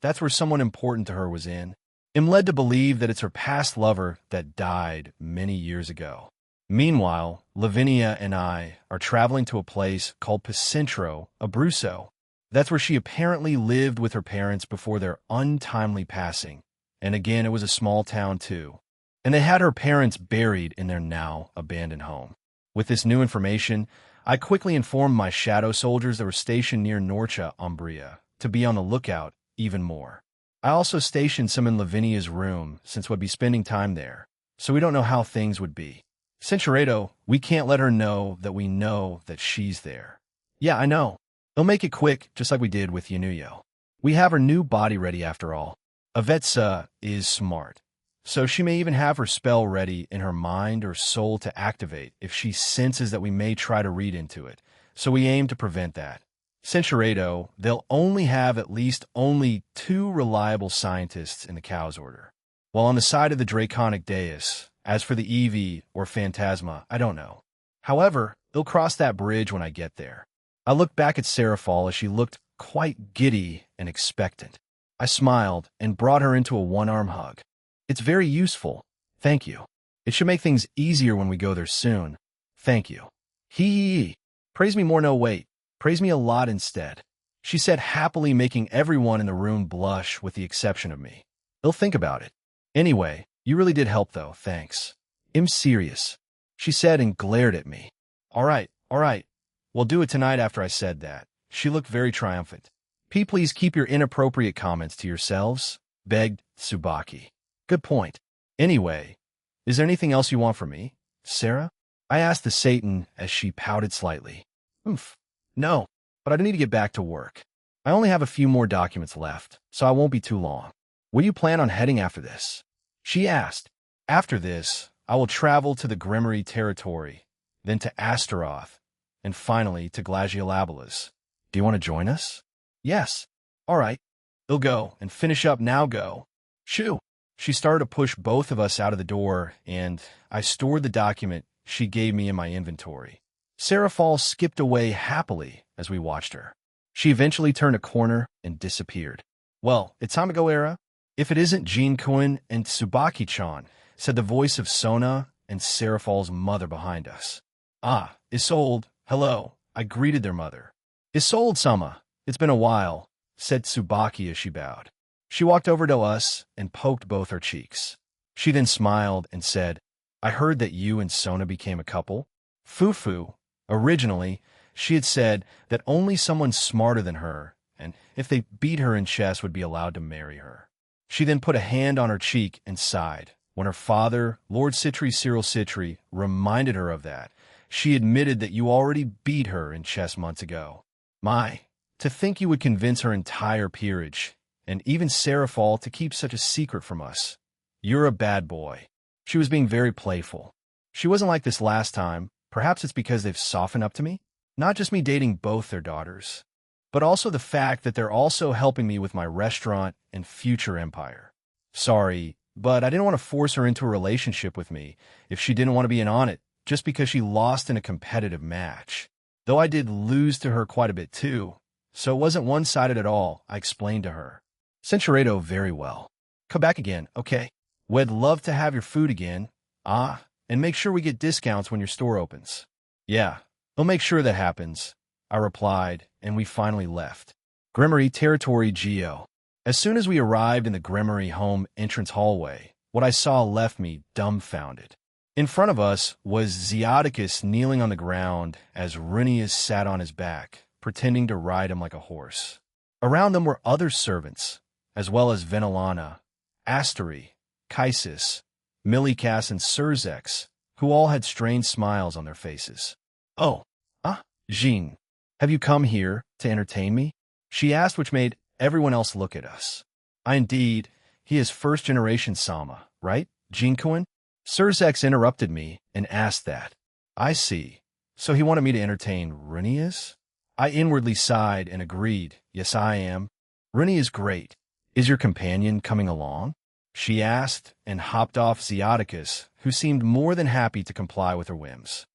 that's where someone important to her was in. I'm led to believe that it's her past lover that died many years ago. Meanwhile, Lavinia and I are traveling to a place called Pacentro, Abruzzo. That's where she apparently lived with her parents before their untimely passing. And again, it was a small town too. And they had her parents buried in their now abandoned home. With this new information, I quickly informed my shadow soldiers that were stationed near Norcia, Umbria, to be on the lookout even more. I also stationed some in Lavinia's room, since we'd be spending time there, so we don't know how things would be. Cinceredo, we can't let her know that she's there. Yeah, I know. They'll make it quick, just like we did with Yanuyo. We have her new body ready after all. Avetsa is smart, so she may even have her spell ready in her mind or soul to activate if she senses that we may try to read into it, so we aim to prevent that. Cinceredo, they'll only have at least only 2 reliable scientists in the Cow's Order. While on the side of the Draconic Deus, as for the Eevee or Phantasma, I don't know. However, they'll cross that bridge when I get there. I looked back at Seraphal as she looked quite giddy and expectant. I smiled and brought her into a one-arm hug. It's very useful. Thank you. It should make things easier when we go there soon. Thank you. Hee. Praise me more, no wait. Praise me a lot instead. She said, happily, making everyone in the room blush with the exception of me. They'll think about it. Anyway, you really did help though, thanks. I'm serious, she said and glared at me. All right. We'll do it tonight after I said that. She looked very triumphant. Please keep your inappropriate comments to yourselves, begged Tsubaki. Good point. Anyway, is there anything else you want from me, Sarah? I asked the Satan as she pouted slightly. No, but I need to get back to work. I only have a few more documents left, so I won't be too long. Where do you plan on heading after this? She asked. After this, I will travel to the Grimory territory, then to Astaroth, and finally to Glaciolabalas. Do you want to join us? Yes. All right. They'll go and finish up now go. Shoo. She started to push both of us out of the door, and I stored the document she gave me in my inventory. Seraphal skipped away happily as we watched her. She eventually turned a corner and disappeared. Well, it's time to go, Era. If it isn't Jean-Kun and Tsubaki-chan, said the voice of Sona and Seraphal's mother behind us. Ah, Isolde, hello, I greeted their mother. Isolde-sama, it's been a while, said Tsubaki as she bowed. She walked over to us and poked both her cheeks. She then smiled and said, I heard that you and Sona became a couple. Fufu. Originally, she had said that only someone smarter than her, and if they beat her in chess, would be allowed to marry her. She then put a hand on her cheek and sighed. When her father, Lord Citri Cyril Citri, reminded her of that, she admitted that you already beat her in chess months ago. My, to think you would convince her entire peerage, and even Seraphal, to keep such a secret from us. You're a bad boy. She was being very playful. She wasn't like this last time. Perhaps it's because they've softened up to me. Not just me dating both their daughters, but also the fact that they're also helping me with my restaurant and future empire. Sorry, but I didn't want to force her into a relationship with me if she didn't want to be in on it just because she lost in a competitive match. Though I did lose to her quite a bit too, so it wasn't one-sided at all, I explained to her. Cinceredo, very well. Come back again, okay? We'd love to have your food again. Ah, and make sure we get discounts when your store opens. Yeah, we'll make sure that happens, I replied, and we finally left. Grimory Territory Geo. As soon as we arrived in the Grimory home entrance hallway, what I saw left me dumbfounded. In front of us was Zeodicus kneeling on the ground as Runius sat on his back, pretending to ride him like a horse. Around them were other servants, as well as Venelana, Astery, Chaisis, Millikas, and Surzex, who all had strange smiles on their faces. "Oh, Jean, have you come here to entertain me?" she asked, which made everyone else look at us. Indeed, he is first-generation Sama, right, Jean-Coin? Surzex interrupted me and asked that. I see. So he wanted me to entertain Runius? I inwardly sighed and agreed. Yes, I am. Runi is great. Is your companion coming along? She asked and hopped off Zeoticus, who seemed more than happy to comply with her whims.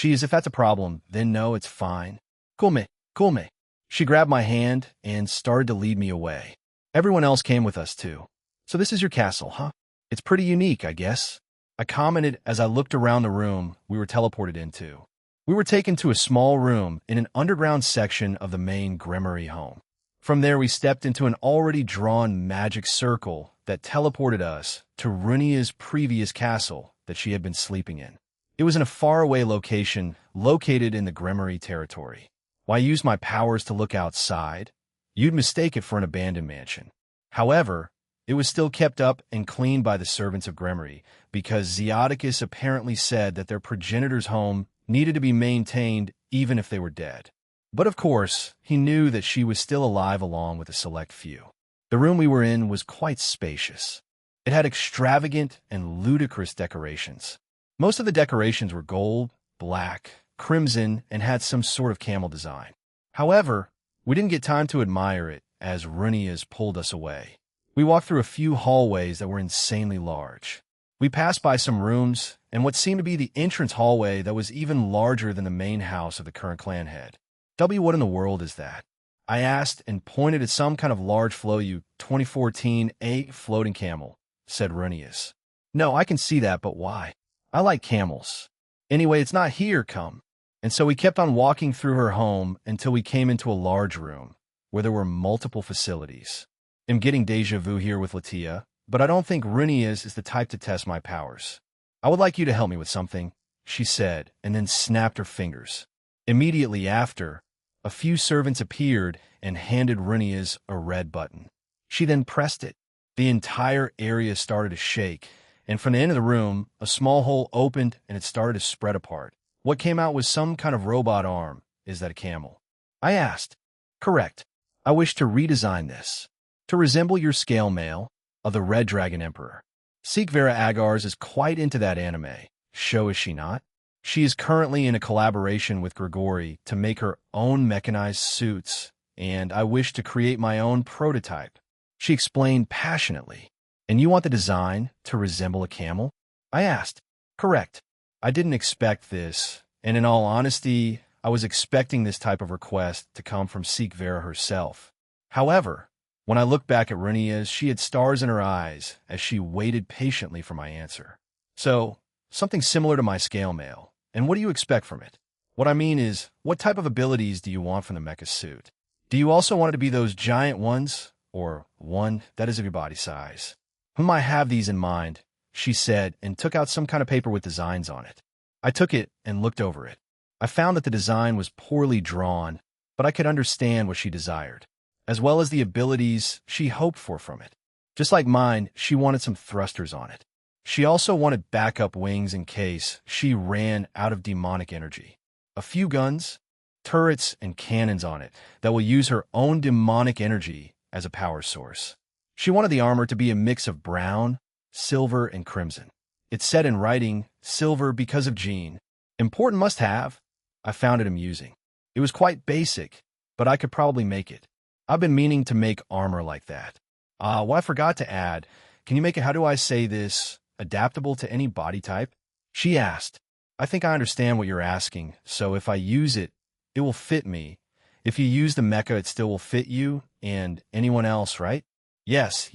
If that's a problem, then no, it's fine. Cool me. She grabbed my hand and started to lead me away. Everyone else came with us too. So this is your castle, huh? It's pretty unique, I guess. I commented as I looked around the room we were teleported into. We were taken to a small room in an underground section of the main Grimoire home. From there, we stepped into an already drawn magic circle that teleported us to Runia's previous castle that she had been sleeping in. It was in a faraway location located in the Grimoire territory. While I used my powers to look outside, you'd mistake it for an abandoned mansion. However, it was still kept up and cleaned by the servants of Grimoire because Zeoticus apparently said that their progenitor's home needed to be maintained even if they were dead. But of course, he knew that she was still alive along with a select few. The room we were in was quite spacious. It had extravagant and ludicrous decorations. Most of the decorations were gold, black, crimson, and had some sort of camel design. However, we didn't get time to admire it as Runias pulled us away. We walked through a few hallways that were insanely large. We passed by some rooms and what seemed to be the entrance hallway that was even larger than the main house of the current clan head. What in the world is that? I asked and pointed at some kind of large Floyu 2014 A floating camel, said Runius. No, I can see that, but why? I like camels. Anyway, it's not here, come. And so we kept on walking through her home until we came into a large room where there were multiple facilities. I'm getting deja vu here with Latia, but I don't think Runius is the type to test my powers. I would like you to help me with something, she said, and then snapped her fingers. Immediately after, a few servants appeared and handed Runius a red button. She then pressed it. The entire area started to shake, and from the end of the room, a small hole opened and it started to spread apart. What came out was some kind of robot arm. Is that a camel? I asked. Correct. I wish to redesign this to resemble your scale mail of the Red Dragon Emperor. Sikvera Agars is quite into that anime show, is she not? She is currently in a collaboration with Grigori to make her own mechanized suits, and I wish to create my own prototype. She explained passionately. And you want the design to resemble a camel? I asked. Correct. I didn't expect this, and in all honesty, I was expecting this type of request to come from Sikvera herself. However, when I looked back at Runias, she had stars in her eyes as she waited patiently for my answer. So, something similar to my scale mail. And what do you expect from it? What I mean is, what type of abilities do you want from the mecha suit? Do you also want it to be those giant ones, or one that is of your body size? I have these in mind, she said, and took out some kind of paper with designs on it. I took it and looked over it. I found that the design was poorly drawn, but I could understand what she desired, as well as the abilities she hoped for from it. Just like mine, she wanted some thrusters on it. She also wanted backup wings in case she ran out of demonic energy. A few guns, turrets, and cannons on it that will use her own demonic energy as a power source. She wanted the armor to be a mix of brown, silver, and crimson. It said in writing, silver because of Jean. Important must-have. I found it amusing. It was quite basic, but I could probably make it. I've been meaning to make armor like that. What I forgot to add, can you make it, how do I say this, adaptable to any body type? She asked. I think I understand what you're asking, so if I use it, it will fit me. If you use the mecha, it still will fit you and anyone else, right? Yes.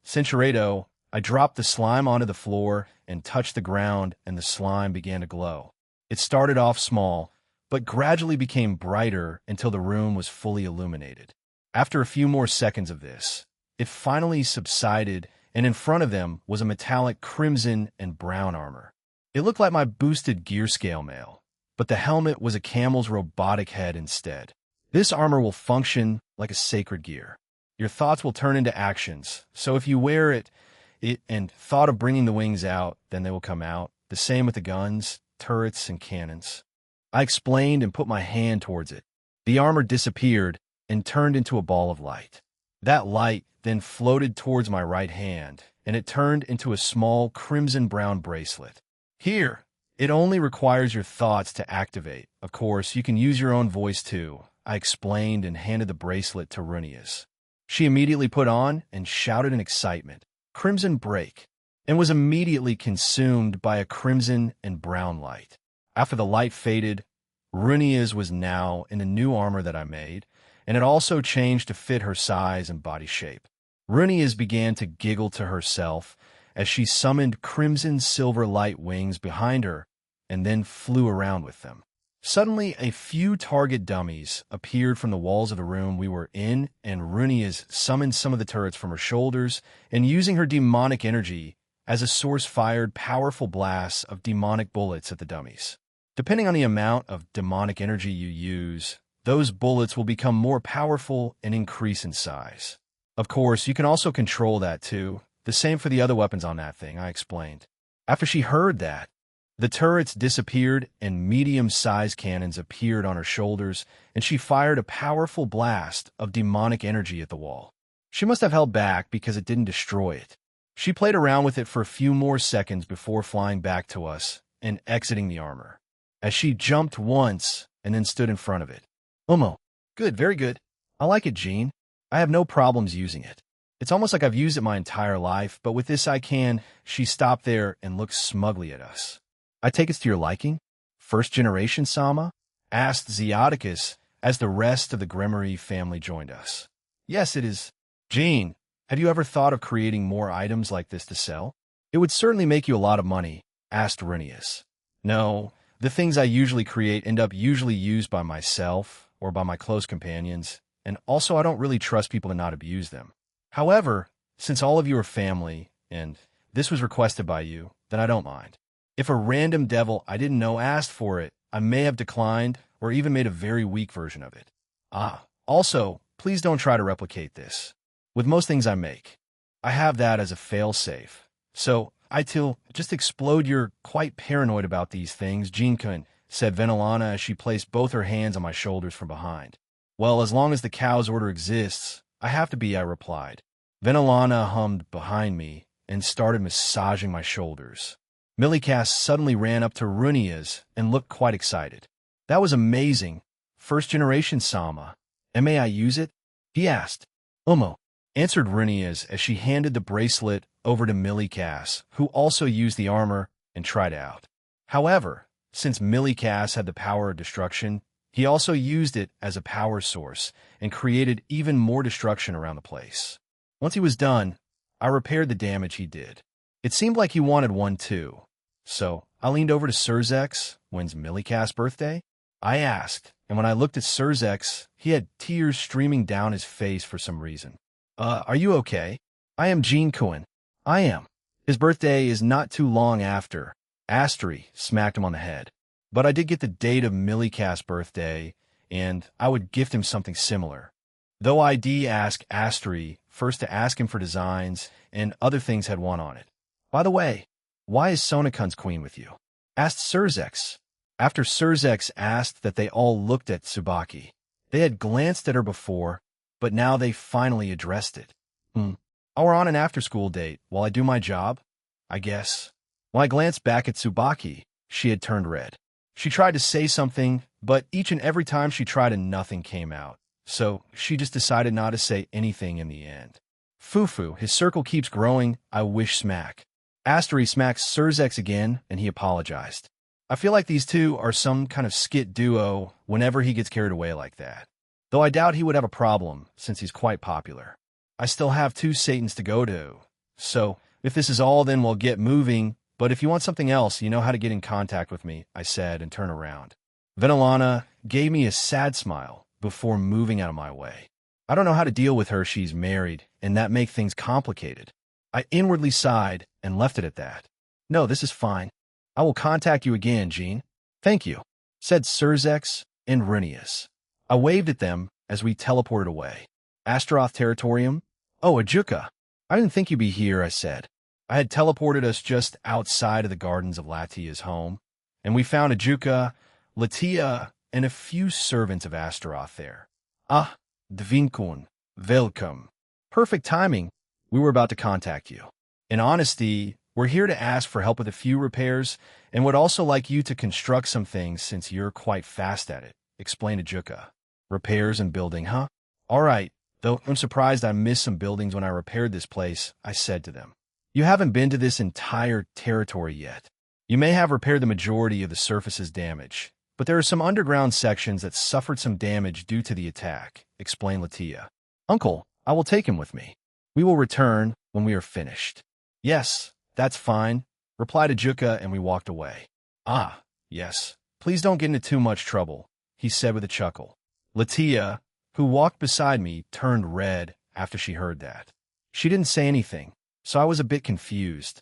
Cinchuredo. I dropped the slime onto the floor and touched the ground, and the slime began to glow. It started off small, but gradually became brighter until the room was fully illuminated. After a few more seconds of this, it finally subsided, and in front of them was a metallic crimson and brown armor. It looked like my boosted gear scale mail, but the helmet was a camel's robotic head instead. This armor will function like a sacred gear. your thoughts will turn into actions. So if you wear it and thought of bringing the wings out, then they will come out. The same with the guns, turrets, and cannons. I explained and put my hand towards it. The armor disappeared and turned into a ball of light. That light then floated towards my right hand, and it turned into a small crimson-brown bracelet. Here, it only requires your thoughts to activate. Of course, you can use your own voice too. I explained and handed the bracelet to Runius. She immediately put on and shouted in excitement, "Crimson break," and was immediately consumed by a crimson and brown light. After the light faded, Runius was now in a new armor that I made, and it also changed to fit her size and body shape. Runius began to giggle to herself as she summoned crimson silver light wings behind her and then flew around with them. Suddenly, a few target dummies appeared from the walls of the room we were in, and Runius summoned some of the turrets from her shoulders, and using her demonic energy as a source fired powerful blasts of demonic bullets at the dummies. Depending on the amount of demonic energy you use, those bullets will become more powerful and increase in size. Of course, you can also control that too. The same for the other weapons on that thing, I explained. After she heard that, the turrets disappeared and medium-sized cannons appeared on her shoulders, and she fired a powerful blast of demonic energy at the wall. She must have held back because it didn't destroy it. She played around with it for a few more seconds before flying back to us and exiting the armor, as she jumped once and then stood in front of it. Good, very good. I like it, Jean. I have no problems using it. It's almost like I've used it my entire life, but with this I can. She stopped there and looked smugly at us. I take it's to your liking? First generation, Sama? Asked Zeoticus as the rest of the Gremory family joined us. Yes, it is. Jean, have you ever thought of creating more items like this to sell? It would certainly make you a lot of money, asked Runius. No, the things I usually create end up usually used by myself or by my close companions, and also I don't really trust people to not abuse them. However, since all of you are family, and this was requested by you, then I don't mind. If a random devil I didn't know asked for it, I may have declined or even made a very weak version of it. Also, please don't try to replicate this. With most things I make, I have that as a fail-safe. So, just explode. You're quite paranoid about these things, Jean-kun, said Venelana as she placed both her hands on my shoulders from behind. Well, as long as the cow's order exists, I have to be, I replied. Venelana hummed behind me and started massaging my shoulders. Millikas suddenly ran up to Runius and looked quite excited. That was amazing. First generation, Sama. And may I use it? He asked. Answered Runius as she handed the bracelet over to Millikas, who also used the armor and tried it out. However, since Millikas had the power of destruction, he also used it as a power source and created even more destruction around the place. Once he was done, I repaired the damage he did. It seemed like he wanted one too. So I leaned over to Surzex. When's Millikas' birthday? I asked, and when I looked at Surzex, he had tears streaming down his face for some reason. Are you okay? I am Jean-kun. I am. His birthday is not too long after. Astri smacked him on the head. But I did get the date of Millikas' birthday, and I would gift him something similar. Though I did ask Astri first to ask him for designs, and other things had one on it. By the way, why is Sonakun's queen with you? Asked Surzex. After Surzex asked that they all looked at Tsubaki. They had glanced at her before, but now they finally addressed it. We're on an after-school date while I do my job, I guess. When I glanced back at Tsubaki, she had turned red. She tried to say something, but each and every time she tried and nothing came out. So she just decided not to say anything in the end. Fufu, his circle keeps growing, I wish smack. Astri smacks Surzex again, and he apologized. I feel like these two are some kind of skit duo whenever he gets carried away like that. Though I doubt he would have a problem, since he's quite popular. I still have 2 Satans to go to. So, if this is all, then we'll get moving. But if you want something else, you know how to get in contact with me, I said, and turned around. Venelana gave me a sad smile before moving out of my way. I don't know how to deal with her. She's married, and that makes things complicated. I inwardly sighed and left it at that. No, this is fine. I will contact you again, Jean. Thank you, said Surzex and Runius. I waved at them as we teleported away. Astaroth Territorium? Oh, Ajuka. I didn't think you'd be here, I said. I had teleported us just outside of the gardens of Latia's home, and we found Ajuka, Latia, and a few servants of Astaroth there. Ah, Dvinkun, welcome. Perfect timing. We were about to contact you. In honesty, we're here to ask for help with a few repairs and would also like you to construct some things since you're quite fast at it, explained Ajuka. Repairs and building, huh? All right, though I'm surprised I missed some buildings when I repaired this place, I said to them. You haven't been to this entire territory yet. You may have repaired the majority of the surface's damage, but there are some underground sections that suffered some damage due to the attack, explained Latia. Uncle, I will take him with me. We will return when we are finished. Yes, that's fine, replied Ajuka, and we walked away. Ah, yes. Please don't get into too much trouble, he said with a chuckle. Latia, who walked beside me, turned red after she heard that. She didn't say anything, so I was a bit confused.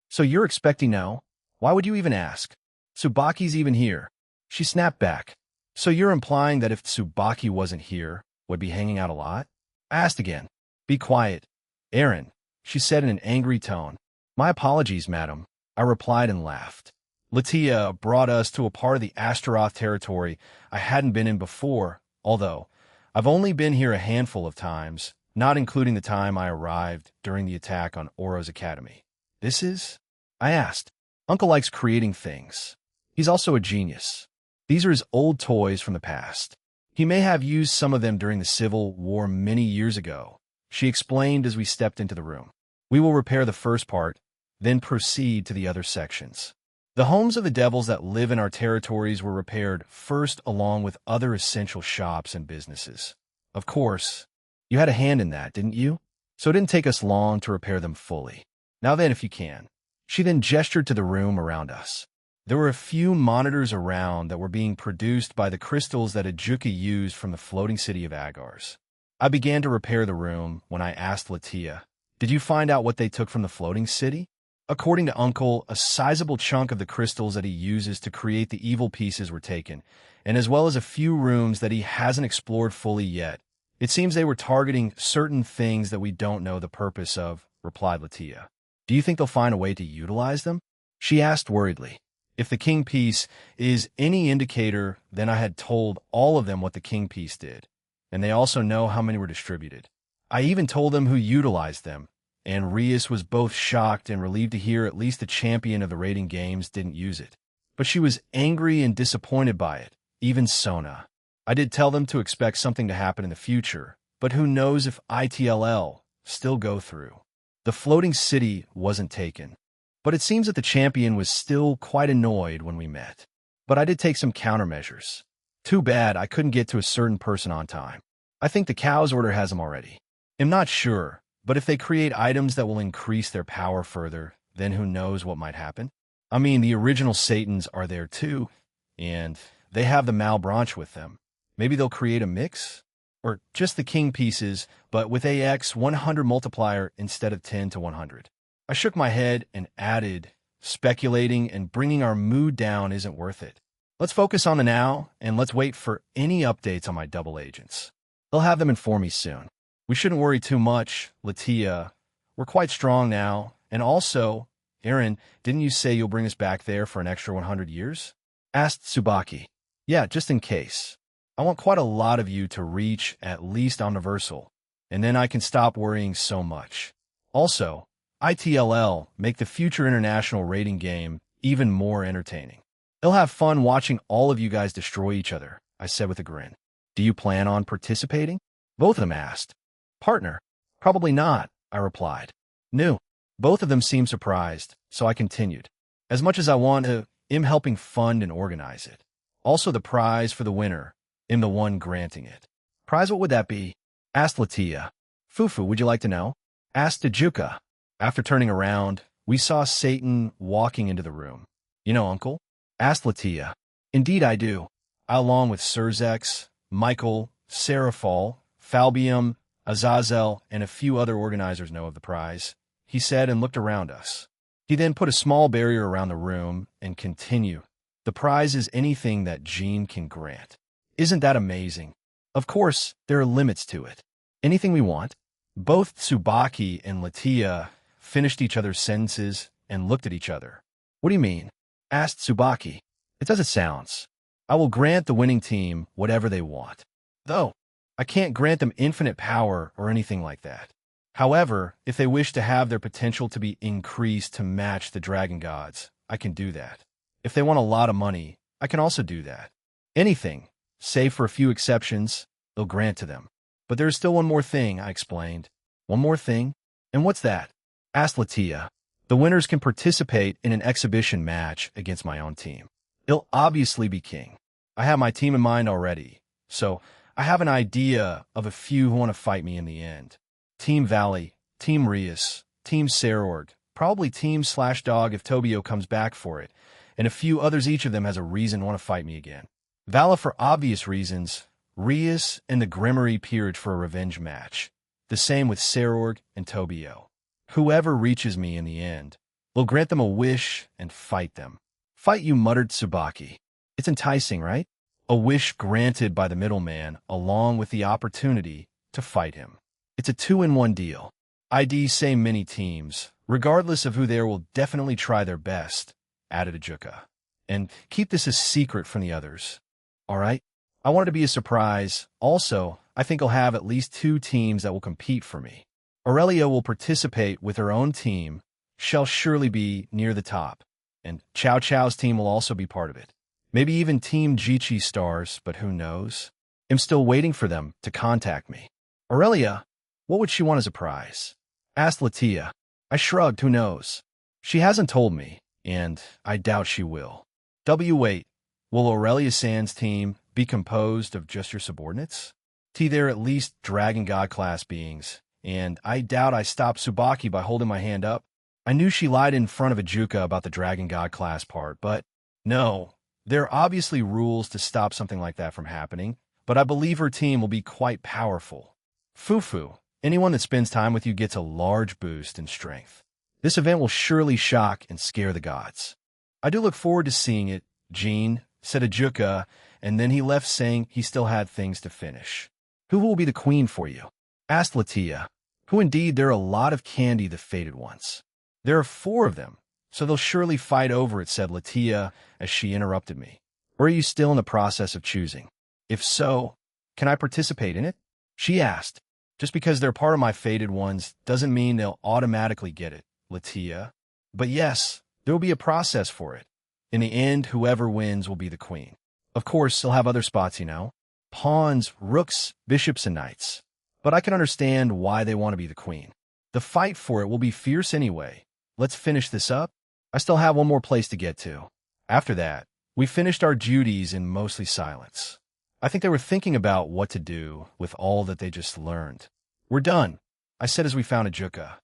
So you're expecting now? Why would you even ask? Tsubaki's even here. She snapped back. So you're implying that if Tsubaki wasn't here, would be hanging out a lot? I asked again. Be quiet. Aaron, she said in an angry tone. My apologies, madam, I replied and laughed. Latia brought us to a part of the Astaroth territory I hadn't been in before, although I've only been here a handful of times, not including the time I arrived during the attack on Oro's Academy. This is? I asked. Uncle likes creating things. He's also a genius. These are his old toys from the past. He may have used some of them during the Civil War many years ago, she explained as we stepped into the room. We will repair the first part, then proceed to the other sections. The homes of the devils that live in our territories were repaired first along with other essential shops and businesses. Of course, you had a hand in that, didn't you? So it didn't take us long to repair them fully. Now then, if you can. She then gestured to the room around us. There were a few monitors around that were being produced by the crystals that Ajuka used from the floating city of Agars. I began to repair the room when I asked Latia, did you find out what they took from the floating city? According to Uncle, a sizable chunk of the crystals that he uses to create the evil pieces were taken, and as well as a few rooms that he hasn't explored fully yet. It seems they were targeting certain things that we don't know the purpose of, replied Latia. Do you think they'll find a way to utilize them? She asked worriedly. If the king piece is any indicator, then I had told all of them what the king piece did, and they also know how many were distributed. I even told them who utilized them, and Rias was both shocked and relieved to hear at least the champion of the raiding games didn't use it. But she was angry and disappointed by it, even Sona. I did tell them to expect something to happen in the future, but who knows if ITLL still go through. The floating city wasn't taken, but it seems that the champion was still quite annoyed when we met. But I did take some countermeasures. Too bad I couldn't get to a certain person on time. I think the cow's order has them already. I'm not sure, but if they create items that will increase their power further, then who knows what might happen? I mean, the original Satans are there too, and they have the Malbranche with them. Maybe they'll create a mix? Or just the king pieces, but with AX 100 multiplier instead of 10 to 100. I shook my head and added, speculating and bringing our mood down isn't worth it. Let's focus on the now, and let's wait for any updates on my double agents. They'll have them inform me soon. We shouldn't worry too much, Latia. We're quite strong now, and also, Aaron, didn't you say you'll bring us back there for an extra 100 years? Asked Tsubaki. Yeah, just in case. I want quite a lot of you to reach at least Omniversal, and then I can stop worrying so much. Also, ITLL make the future international rating game even more entertaining. They'll have fun watching all of you guys destroy each other, I said with a grin. Do you plan on participating? Both of them asked. Partner? Probably not, I replied. No. Both of them seemed surprised, so I continued. As much as I want to, I'm helping fund and organize it. Also the prize for the winner, I'm the one granting it. Prize, what would that be? Asked Latia. Fufu, would you like to know? Asked Ajuka. After turning around, we saw Satan walking into the room. You know, Uncle? Asked Latia. Indeed I do. I, along with Surzex, Michael, Seraphol, Falbium, Azazel, and a few other organizers know of the prize, he said and looked around us. He then put a small barrier around the room and continued. The prize is anything that Jean can grant. Isn't that amazing? Of course, there are limits to it. Anything we want. Both Tsubaki and Latia finished each other's sentences and looked at each other. What do you mean? Asked Tsubaki. It's as it sounds. I will grant the winning team whatever they want. Though, I can't grant them infinite power or anything like that. However, if they wish to have their potential to be increased to match the dragon gods, I can do that. If they want a lot of money, I can also do that. Anything, save for a few exceptions, they'll grant to them. But there is still one more thing, I explained. One more thing? And what's that? Asked Latia. The winners can participate in an exhibition match against my own team. It'll obviously be king. I have my team in mind already, so I have an idea of a few who want to fight me in the end. Team Valley, Team Rias, Team Sarorg, probably Team/Dog if Tobio comes back for it, and a few others. Each of them has a reason to want to fight me again. Vala for obvious reasons, Rias and the Grimmery Peerage for a revenge match. The same with Sarorg and Tobio. Whoever reaches me in the end, will grant them a wish and fight them. Fight you, muttered Tsubaki. It's enticing, right? A wish granted by the middleman along with the opportunity to fight him. It's a 2-in-1 deal. I'd say many teams, regardless of who they are, will definitely try their best, added Ajuka. And keep this a secret from the others. All right? I want it to be a surprise. Also, I think I'll have at least 2 teams that will compete for me. Aurelia will participate with her own team, shall surely be near the top, and Chow Chow's team will also be part of it. Maybe even Team Jichi stars, but who knows? I'm still waiting for them to contact me. Aurelia, what would she want as a prize? Asked Latia. I shrugged, who knows? She hasn't told me, and I doubt she will. Wait, will Aurelia San's team be composed of just your subordinates? They're at least Dragon God class beings, and I doubt I stopped Tsubaki by holding my hand up. I knew she lied in front of Ajuka about the Dragon God class part, but no, there are obviously rules to stop something like that from happening, but I believe her team will be quite powerful. Fufu, anyone that spends time with you gets a large boost in strength. This event will surely shock and scare the gods. I do look forward to seeing it, Jean, said Ajuka, and then he left saying he still had things to finish. Who will be the queen for you? Asked Latia. Who indeed, there are a lot of Candy the Fated ones. There are 4 of them, so they'll surely fight over it, said Latia as she interrupted me. Or are you still in the process of choosing? If so, can I participate in it? She asked. Just because they're part of my Fated ones doesn't mean they'll automatically get it, Latia. But yes, there will be a process for it. In the end, whoever wins will be the queen. Of course, they'll have other spots, you know. Pawns, rooks, bishops, and knights. But I can understand why they want to be the queen. The fight for it will be fierce anyway. Let's finish this up. I still have one more place to get to. After that, we finished our duties in mostly silence. I think they were thinking about what to do with all that they just learned. We're done, I said as we found Ajuka.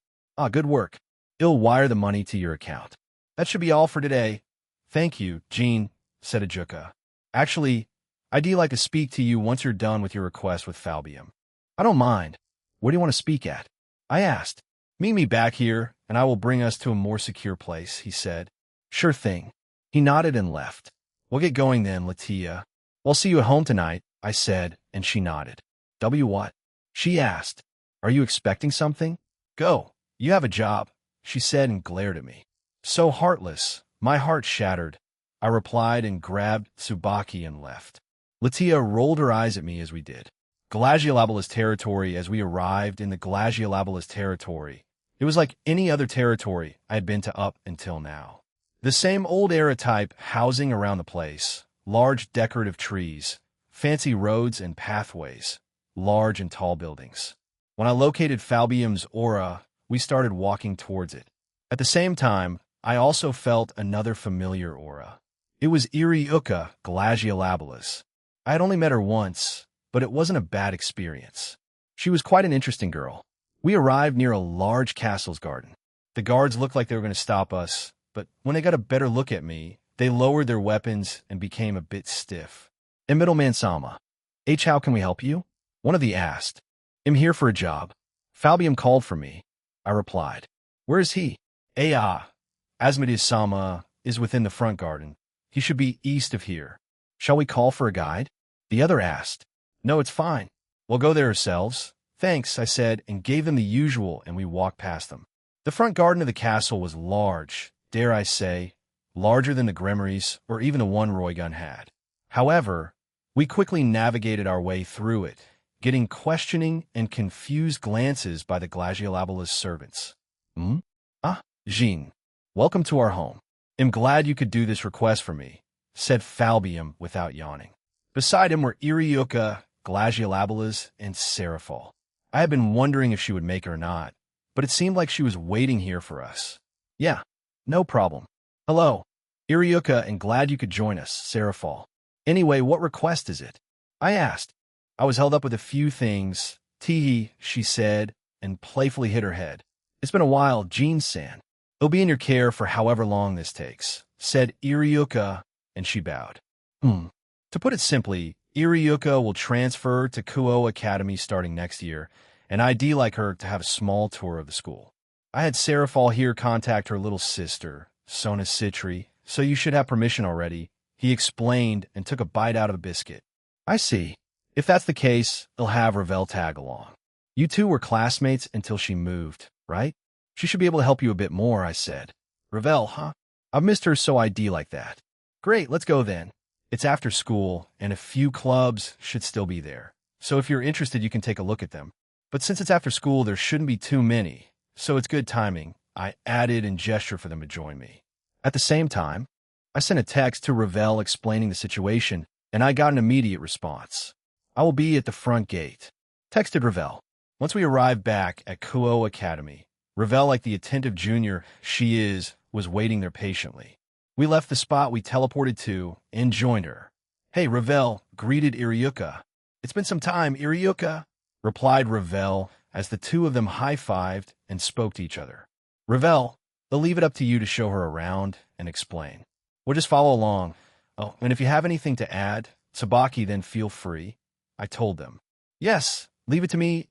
Good work. I'll wire the money to your account. That should be all for today. Thank you, Jean, said Ajuka. Actually, I'd like to speak to you once you're done with your request with Falbium. I don't mind. Where do you want to speak at? I asked. Meet me back here, and I will bring us to a more secure place, he said. Sure thing. He nodded and left. We'll get going then, Latia. I'll see you at home tonight, I said, and she nodded. What? She asked. Are you expecting something? Go. You have a job, she said and glared at me. So heartless. My heart shattered. I replied and grabbed Tsubaki and left. Latia rolled her eyes at me as we did. Glaciolabalist territory. As we arrived in the Glaciolabalist territory, it was like any other territory I had been to up until now. The same old era type housing around the place, large decorative trees, fancy roads and pathways, large and tall buildings. When I located Falbium's aura, we started walking towards it. At the same time, I also felt another familiar aura. It was Iriuka Glaciolabalis. I had only met her once, but it wasn't a bad experience. She was quite an interesting girl. We arrived near a large castle's garden. The guards looked like they were going to stop us, but when they got a better look at me, they lowered their weapons and became a bit stiff. Middleman Sama. How can we help you? One of the asked. I'm here for a job. Falbium called for me. I replied. Where is he? Asmodeus Sama is within the front garden. He should be east of here. Shall we call for a guide? The other asked. No, it's fine. We'll go there ourselves. Thanks, I said, and gave them the usual, and we walked past them. The front garden of the castle was large, dare I say, larger than the granaries or even the one Roygun had. However, we quickly navigated our way through it, getting questioning and confused glances by the Glaciolabala's servants. Hmm? Ah, Jean. Welcome to our home. I'm glad you could do this request for me, said Falbium without yawning. Beside him were Iriuka, Glaciolabalas, and Seraphol. I had been wondering if she would make it or not, but it seemed like she was waiting here for us. Yeah, no problem. Hello, Iriuka, and glad you could join us, Seraphol. Anyway, what request is it? I asked. I was held up with a few things. Teehee, she said, and playfully hit her head. It's been a while, Jean-san. It'll be in your care for however long this takes, said Iriuka, and she bowed. To put it simply, Iriuka will transfer to Kuo Academy starting next year, and I'd like her to have a small tour of the school. I had Seraphol here contact her little sister, Sona Citri, so you should have permission already, he explained and took a bite out of a biscuit. I see. If that's the case, they'll have Ravel tag along. You two were classmates until she moved, right? She should be able to help you a bit more, I said. Ravel, huh? I've missed her so I'd like that. Great, let's go then. It's after school, and a few clubs should still be there. So if you're interested, you can take a look at them. But since it's after school, there shouldn't be too many, so it's good timing. I added and gestured for them to join me. At the same time, I sent a text to Ravel explaining the situation, and I got an immediate response. I will be at the front gate. Texted Ravel. Once we arrived back at Kuo Academy, Ravel, like the attentive junior she is, was waiting there patiently. We left the spot we teleported to and joined her. Hey, Ravel, greeted Iriuka. It's been some time, Iriuka, replied Ravel as the two of them high-fived and spoke to each other. Ravel, they'll leave it up to you to show her around and explain. We'll just follow along. Oh, and if you have anything to add, Tsubaki, then feel free, I told them. Yes, leave it to me,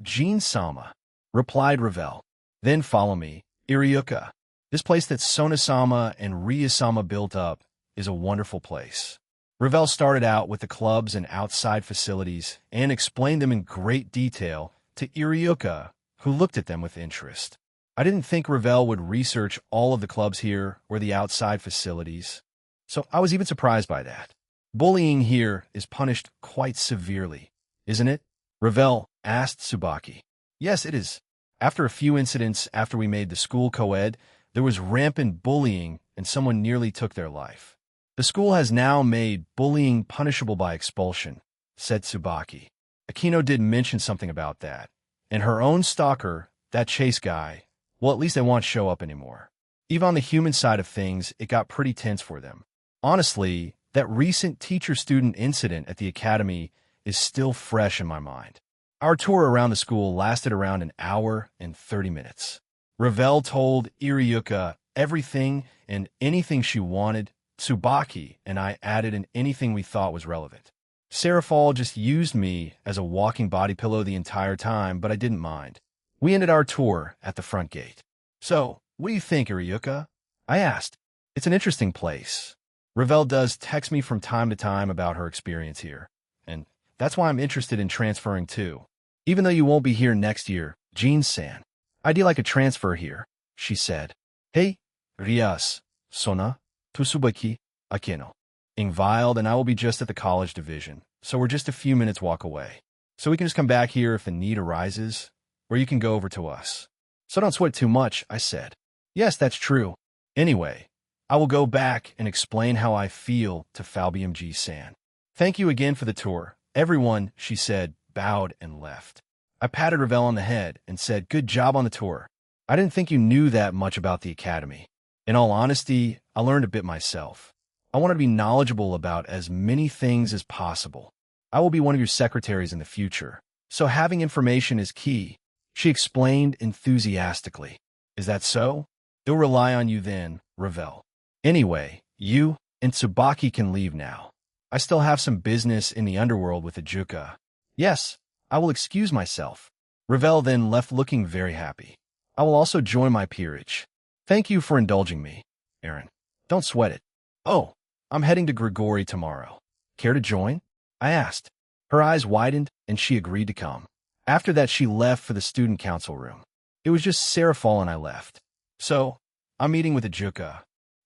Jean-sama, replied Ravel. Then follow me, Iriuka. This place that Sona-sama and Ria-sama built up is a wonderful place. Ravel started out with the clubs and outside facilities and explained them in great detail to Iriuka, who looked at them with interest. I didn't think Ravel would research all of the clubs here or the outside facilities, so I was even surprised by that. Bullying here is punished quite severely, isn't it? Ravel asked Tsubaki. Yes, it is. After a few incidents after we made the school co-ed, there was rampant bullying and someone nearly took their life. The school has now made bullying punishable by expulsion, said Tsubaki. Akino did mention something about that. And her own stalker, that Chase guy, well, at least they won't show up anymore. Even on the human side of things, it got pretty tense for them. Honestly, that recent teacher-student incident at the academy is still fresh in my mind. Our tour around the school lasted around an hour and 30 minutes. Ravel told Iriuka everything and anything she wanted. Tsubaki and I added in anything we thought was relevant. Seraphol just used me as a walking body pillow the entire time, but I didn't mind. We ended our tour at the front gate. So, what do you think, Iriuka? I asked. It's an interesting place. Ravel does text me from time to time about her experience here, and that's why I'm interested in transferring too. Even though you won't be here next year, Jean-san, I'd like a transfer here, she said. Hey, Rias, Sona, Tsubaki, Akino. Ingviled, and I will be just at the college division, so we're just a few minutes walk away. So we can just come back here if the need arises, or you can go over to us. So don't sweat too much, I said. Yes, that's true. Anyway, I will go back and explain how I feel to Falbium G-san. Thank you again for the tour. Everyone, she said, bowed and left. I patted Ravel on the head and said, good job on the tour. I didn't think you knew that much about the academy. In all honesty, I learned a bit myself. I want to be knowledgeable about as many things as possible. I will be one of your secretaries in the future, so having information is key, she explained enthusiastically. Is that so? They'll rely on you then, Ravel. Anyway, you and Tsubaki can leave now. I still have some business in the underworld with Ajuka. Yes, I will excuse myself. Ravel then left looking very happy. I will also join my peerage. Thank you for indulging me, Aaron. Don't sweat it. Oh, I'm heading to Grigori tomorrow. Care to join? I asked. Her eyes widened, and she agreed to come. After that, she left for the student council room. It was just Serafal and I left. So, I'm meeting with Ajuka.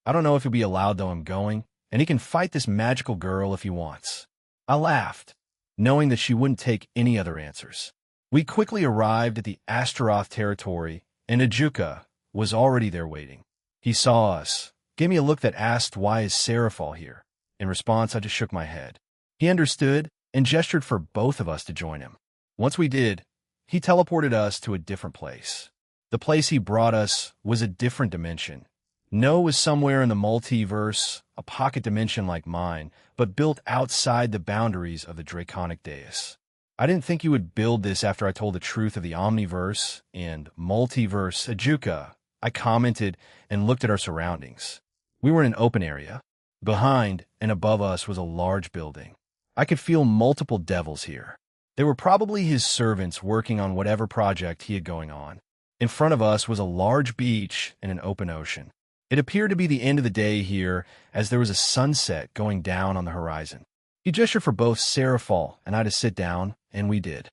I don't know if he'll be allowed, though I'm going, and he can fight this magical girl if he wants. I laughed, knowing that she wouldn't take any other answers. We quickly arrived at the Astaroth territory, and Ajuka was already there waiting. He saw us, gave me a look that asked, "Why is Serafal here?" In response, I just shook my head. He understood and gestured for both of us to join him. Once we did, he teleported us to a different place. The place he brought us was a different dimension. No was somewhere in the multiverse, a pocket dimension like mine, but built outside the boundaries of the Draconic Dais. I didn't think you would build this after I told the truth of the Omniverse and Multiverse. Ajuka, I commented and looked at our surroundings. We were in an open area. Behind and above us was a large building. I could feel multiple devils here. They were probably his servants working on whatever project he had going on. In front of us was a large beach and an open ocean. It appeared to be the end of the day here, as there was a sunset going down on the horizon. He gestured for both Serafal and I to sit down, and we did.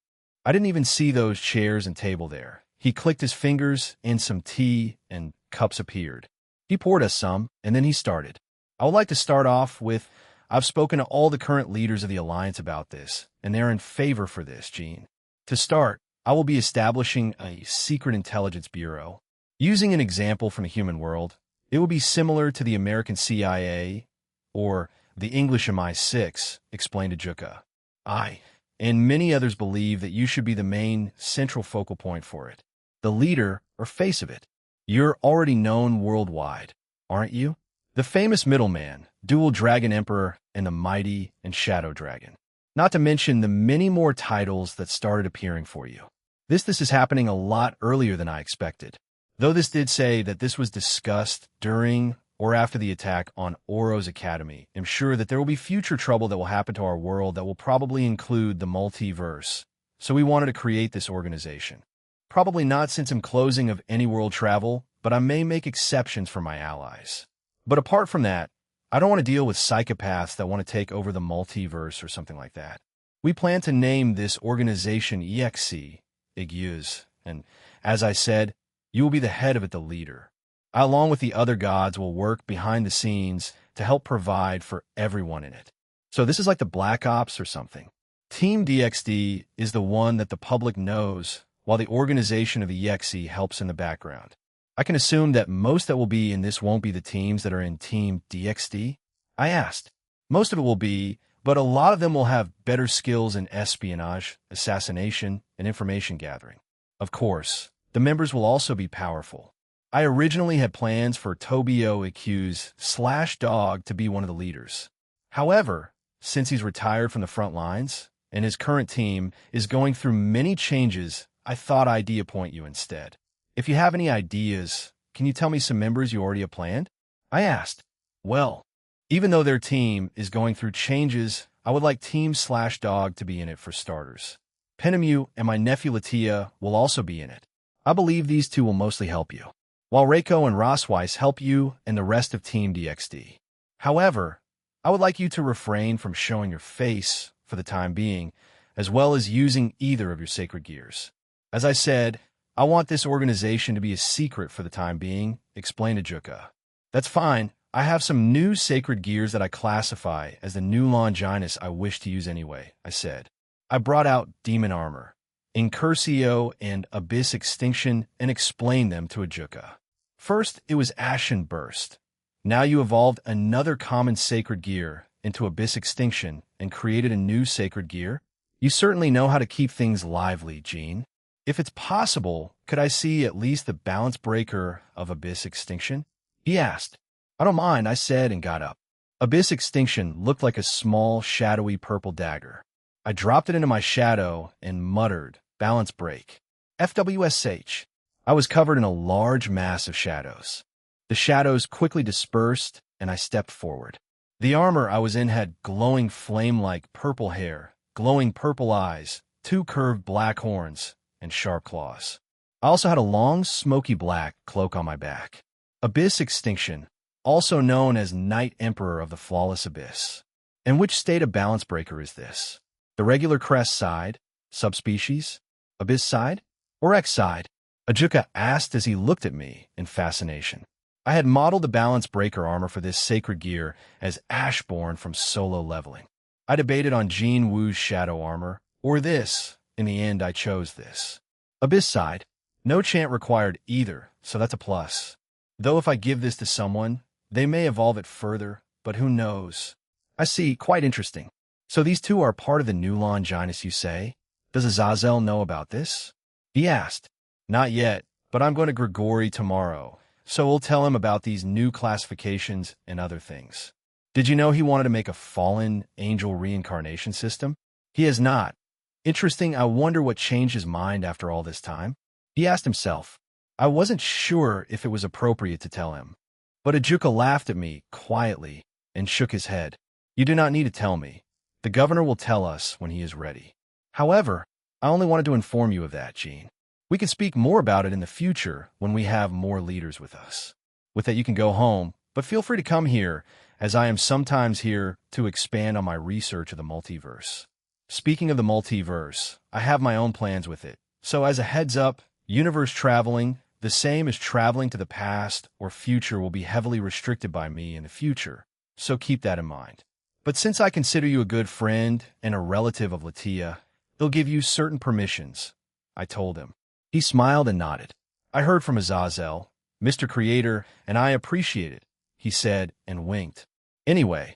I didn't even see those chairs and table there. He clicked his fingers, and some tea and cups appeared. He poured us some, and then he started. I would like to start off with, I've spoken to all the current leaders of the Alliance about this, and they're in favor for this, Gene. To start, I will be establishing a secret intelligence bureau. Using an example from the human world, it will be similar to the American CIA or the English MI6, explained Ajuka. I and many others believe that you should be the main central focal point for it, the leader or face of it. You're already known worldwide, aren't you? The famous middleman, Dual Dragon Emperor, and the Mighty and Shadow Dragon. Not to mention the many more titles that started appearing for you. This is happening a lot earlier than I expected. Though this did say that this was discussed during or after the attack on Oro's Academy, I'm sure that there will be future trouble that will happen to our world that will probably include the multiverse. So we wanted to create this organization. Probably not since I'm closing of any world travel, but I may make exceptions for my allies. But apart from that, I don't want to deal with psychopaths that want to take over the multiverse or something like that. We plan to name this organization EXE, and as I said, you will be the head of it, the leader. I, along with the other gods, will work behind the scenes to help provide for everyone in it. So this is like the Black Ops or something. Team DXD is the one that the public knows, while the organization of EXE helps in the background. I can assume that most that will be in this won't be the teams that are in Team DXD? I asked. Most of it will be, but a lot of them will have better skills in espionage, assassination, and information gathering. Of course, the members will also be powerful. I originally had plans for Tobio Accuse/Dog to be one of the leaders. However, since he's retired from the front lines, and his current team is going through many changes, I thought I'd appoint you instead. If you have any ideas, can you tell me some members you already have planned? I asked. Well, even though their team is going through changes, I would like Team/Dog to be in it for starters. Penemu and my nephew Latia will also be in it. I believe these two will mostly help you, while Reiko and Rosweiss help you and the rest of Team DXD. However, I would like you to refrain from showing your face for the time being, as well as using either of your sacred gears. As I said, I want this organization to be a secret for the time being, explained Ajuka. That's fine. I have some new sacred gears that I classify as the new Longinus I wish to use anyway, I said. I brought out Demon Armor, Incursio, and Abyss Extinction and explained them to Ajuka. First, it was Ashen Burst. Now you evolved another common sacred gear into Abyss Extinction and created a new sacred gear. You certainly know how to keep things lively, Gene. If it's possible, could I see at least the balance breaker of Abyss Extinction? He asked. I don't mind, I said and got up. Abyss Extinction looked like a small, shadowy purple dagger. I dropped it into my shadow and muttered, Balance break. FWSH. I was covered in a large mass of shadows. The shadows quickly dispersed, and I stepped forward. The armor I was in had glowing flame-like purple hair, glowing purple eyes, 2 curved black horns, and sharp claws. I also had a long, smoky black cloak on my back. Abyss Extinction, also known as Night Emperor of the Flawless Abyss. And which state of balance breaker is this? The regular crest side, subspecies? Abyss side or X side? Ajuka asked as he looked at me in fascination. I had modeled the balance breaker armor for this sacred gear as Ashborn from solo leveling. I debated on Jean Wu's shadow armor or this. In the end, I chose this. Abyss side. No chant required either, so that's a plus. Though if I give this to someone, they may evolve it further, but who knows? I see, quite interesting. So these two are part of the new Longinus, you say? Does Azazel know about this? He asked. Not yet, but I'm going to Grigori tomorrow, so we'll tell him about these new classifications and other things. Did you know he wanted to make a fallen angel reincarnation system? He has not. Interesting, I wonder what changed his mind after all this time. He asked himself. I wasn't sure if it was appropriate to tell him. But Ajuka laughed at me quietly and shook his head. You do not need to tell me. The governor will tell us when he is ready. However, I only wanted to inform you of that, Jean. We can speak more about it in the future when we have more leaders with us. With that, you can go home, but feel free to come here, as I am sometimes here to expand on my research of the multiverse. Speaking of the multiverse, I have my own plans with it. So as a heads up, universe traveling, the same as traveling to the past or future, will be heavily restricted by me in the future, so keep that in mind. But since I consider you a good friend and a relative of Latia, they'll give you certain permissions, I told him. He smiled and nodded. I heard from Azazel, Mr. Creator, and I appreciate it, he said and winked. Anyway,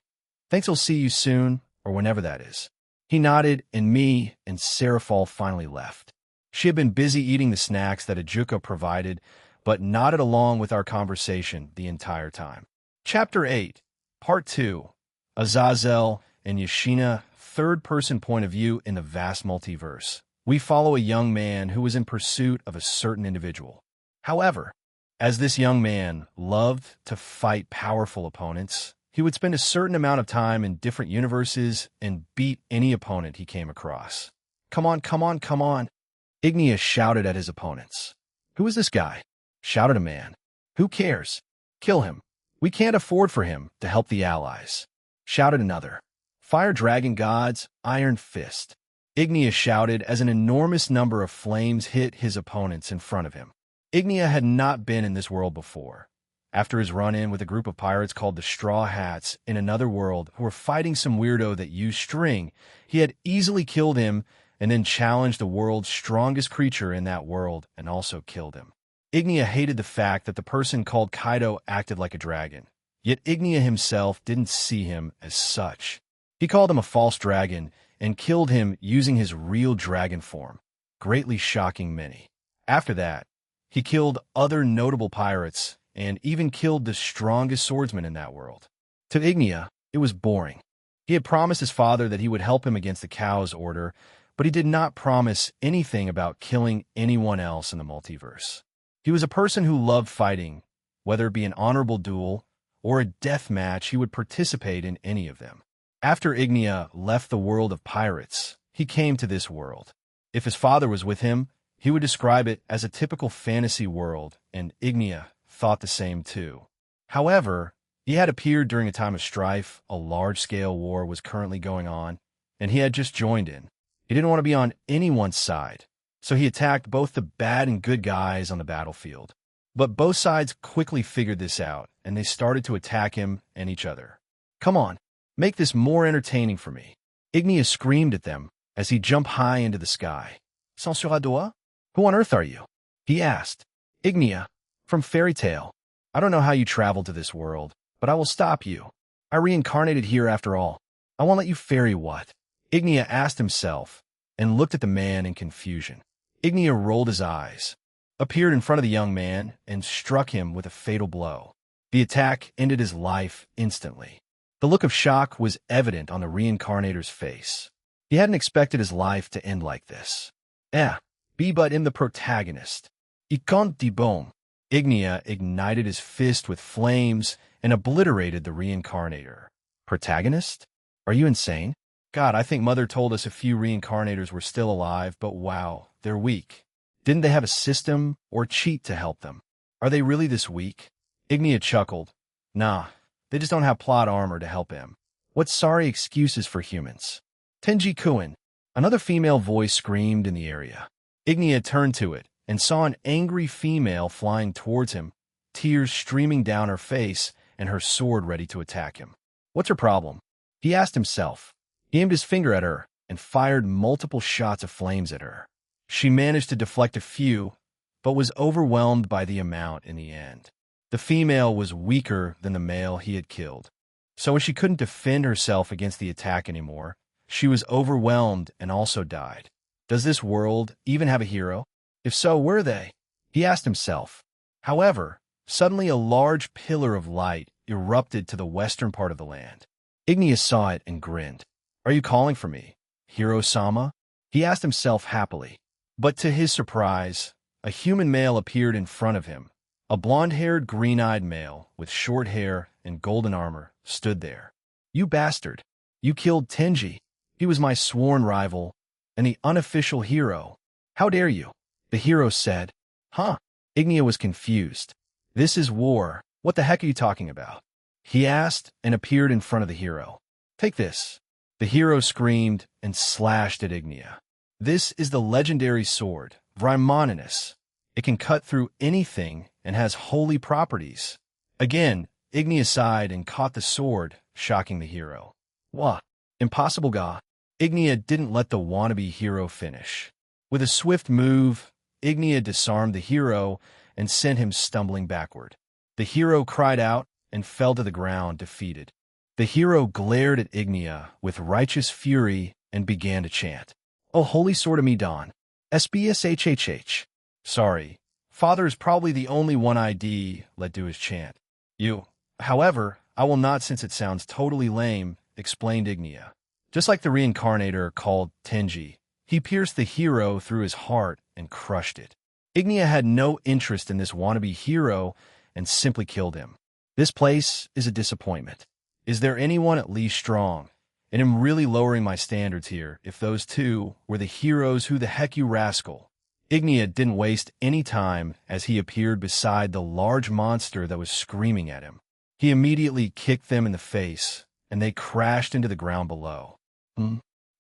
thanks, I'll see you soon, or whenever that is. He nodded, and me and Seraphal finally left. She had been busy eating the snacks that Ajuka provided, but nodded along with our conversation the entire time. Chapter 8, Part 2, Azazel and Yashina, third-person point of view in the vast multiverse. We follow a young man who was in pursuit of a certain individual. However, as this young man loved to fight powerful opponents, he would spend a certain amount of time in different universes and beat any opponent he came across. Come on, come on, come on. Ignia shouted at his opponents. Who is this guy? Shouted a man. Who cares? Kill him. We can't afford for him to help the allies. Shouted another. Fire Dragon Gods, Iron Fist. Ignia shouted as an enormous number of flames hit his opponents in front of him. Ignia had not been in this world before. After his run-in with a group of pirates called the Straw Hats in another world who were fighting some weirdo that used string, he had easily killed him and then challenged the world's strongest creature in that world and also killed him. Ignia hated the fact that the person called Kaido acted like a dragon, yet Ignia himself didn't see him as such. He called him a false dragon and killed him using his real dragon form, greatly shocking many. After that, he killed other notable pirates and even killed the strongest swordsman in that world. To Ignia, it was boring. He had promised his father that he would help him against the Cow's Order, but he did not promise anything about killing anyone else in the multiverse. He was a person who loved fighting. Whether it be an honorable duel or a death match, he would participate in any of them. After Ignia left the world of pirates, he came to this world. If his father was with him, he would describe it as a typical fantasy world, and Ignia thought the same too. However, he had appeared during a time of strife. A large-scale war was currently going on, and he had just joined in. He didn't want to be on anyone's side, so he attacked both the bad and good guys on the battlefield. But both sides quickly figured this out, and they started to attack him and each other. Come on, make this more entertaining for me. Ignia screamed at them as he jumped high into the sky. Censurador? Who on earth are you? He asked. Ignia, from Fairy Tale. I don't know how you traveled to this world, but I will stop you. I reincarnated here after all. I won't let you fairy what? Ignia asked himself and looked at the man in confusion. Ignia rolled his eyes, appeared in front of the young man, and struck him with a fatal blow. The attack ended his life instantly. The look of shock was evident on the reincarnator's face. He hadn't expected his life to end like this. Be but in the protagonist. Icon de bom. Ignia ignited his fist with flames and obliterated the reincarnator. Protagonist? Are you insane? God, I think Mother told us a few reincarnators were still alive, but wow, they're weak. Didn't they have a system or cheat to help them? Are they really this weak? Ignia chuckled. Nah, they just don't have plot armor to help him. What sorry excuses for humans. Tenji Kuin. Another female voice screamed in the area. Ignia turned to it and saw an angry female flying towards him, tears streaming down her face and her sword ready to attack him. What's her problem? He asked himself. He aimed his finger at her and fired multiple shots of flames at her. She managed to deflect a few, but was overwhelmed by the amount in the end. The female was weaker than the male he had killed. So when she couldn't defend herself against the attack anymore, she was overwhelmed and also died. Does this world even have a hero? If so, where are they? He asked himself. However, suddenly a large pillar of light erupted to the western part of the land. Ignia saw it and grinned. Are you calling for me, Hiro-sama? He asked himself happily. But to his surprise, a human male appeared in front of him. A blonde-haired, green-eyed male with short hair and golden armor stood there. You bastard! You killed Tenji. He was my sworn rival and the unofficial hero. How dare you? The hero said. Huh? Ignia was confused. This is war. What the heck are you talking about? He asked and appeared in front of the hero. Take this. The hero screamed and slashed at Ignia. This is the legendary sword, Vrimoninus. It can cut through anything and has holy properties. Again, Ignia sighed and caught the sword, shocking the hero. What? Impossible, ga. Ignia didn't let the wannabe hero finish. With a swift move, Ignia disarmed the hero and sent him stumbling backward. The hero cried out and fell to the ground, defeated. The hero glared at Ignia with righteous fury and began to chant. Oh, holy sword of Medon. SBSHHH. Sorry. Father is probably the only one ID let do his chant. You. However, I will not since it sounds totally lame, explained Ignia. Just like the reincarnator called Tenji, he pierced the hero through his heart and crushed it. Ignia had no interest in this wannabe hero and simply killed him. This place is a disappointment. Is there anyone at least strong? And I'm really lowering my standards here. If those two were the heroes, who the heck you rascal? Ignia didn't waste any time as he appeared beside the large monster that was screaming at him. He immediately kicked them in the face, and they crashed into the ground below.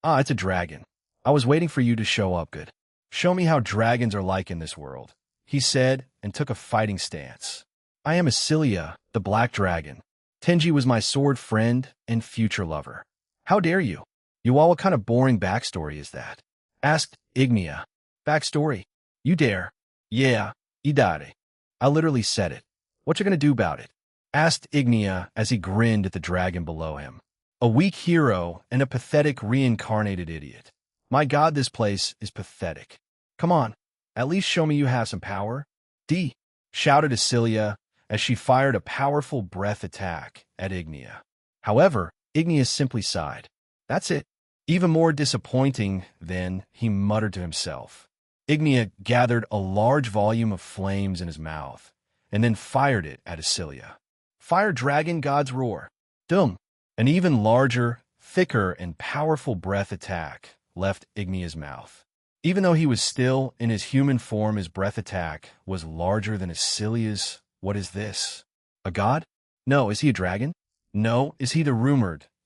Ah, it's a dragon. I was waiting for you to show up, good. Show me how dragons are like in this world, he said, and took a fighting stance. I am Asilia, the Black Dragon. Tenji was my sword friend and future lover. How dare you? You all, what kind of boring backstory is that? Asked Ignia. Backstory? You dare? Yeah, idare. I literally said it. What you gonna do about it? Asked Ignia as he grinned at the dragon below him. A weak hero and a pathetic reincarnated idiot. My god, this place is pathetic. Come on, at least show me you have some power. D. Shouted Asilia as she fired a powerful breath attack at Ignia. However, Ignia simply sighed. That's it. Even more disappointing then, he muttered to himself. Ignia gathered a large volume of flames in his mouth, and then fired it at Asilia. Fire dragon god's roar. Dum. An even larger, thicker, and powerful breath attack left Ignia's mouth. Even though he was still in his human form, his breath attack was larger than Asilia's. What is this? A god? No, is he a dragon? No, is he the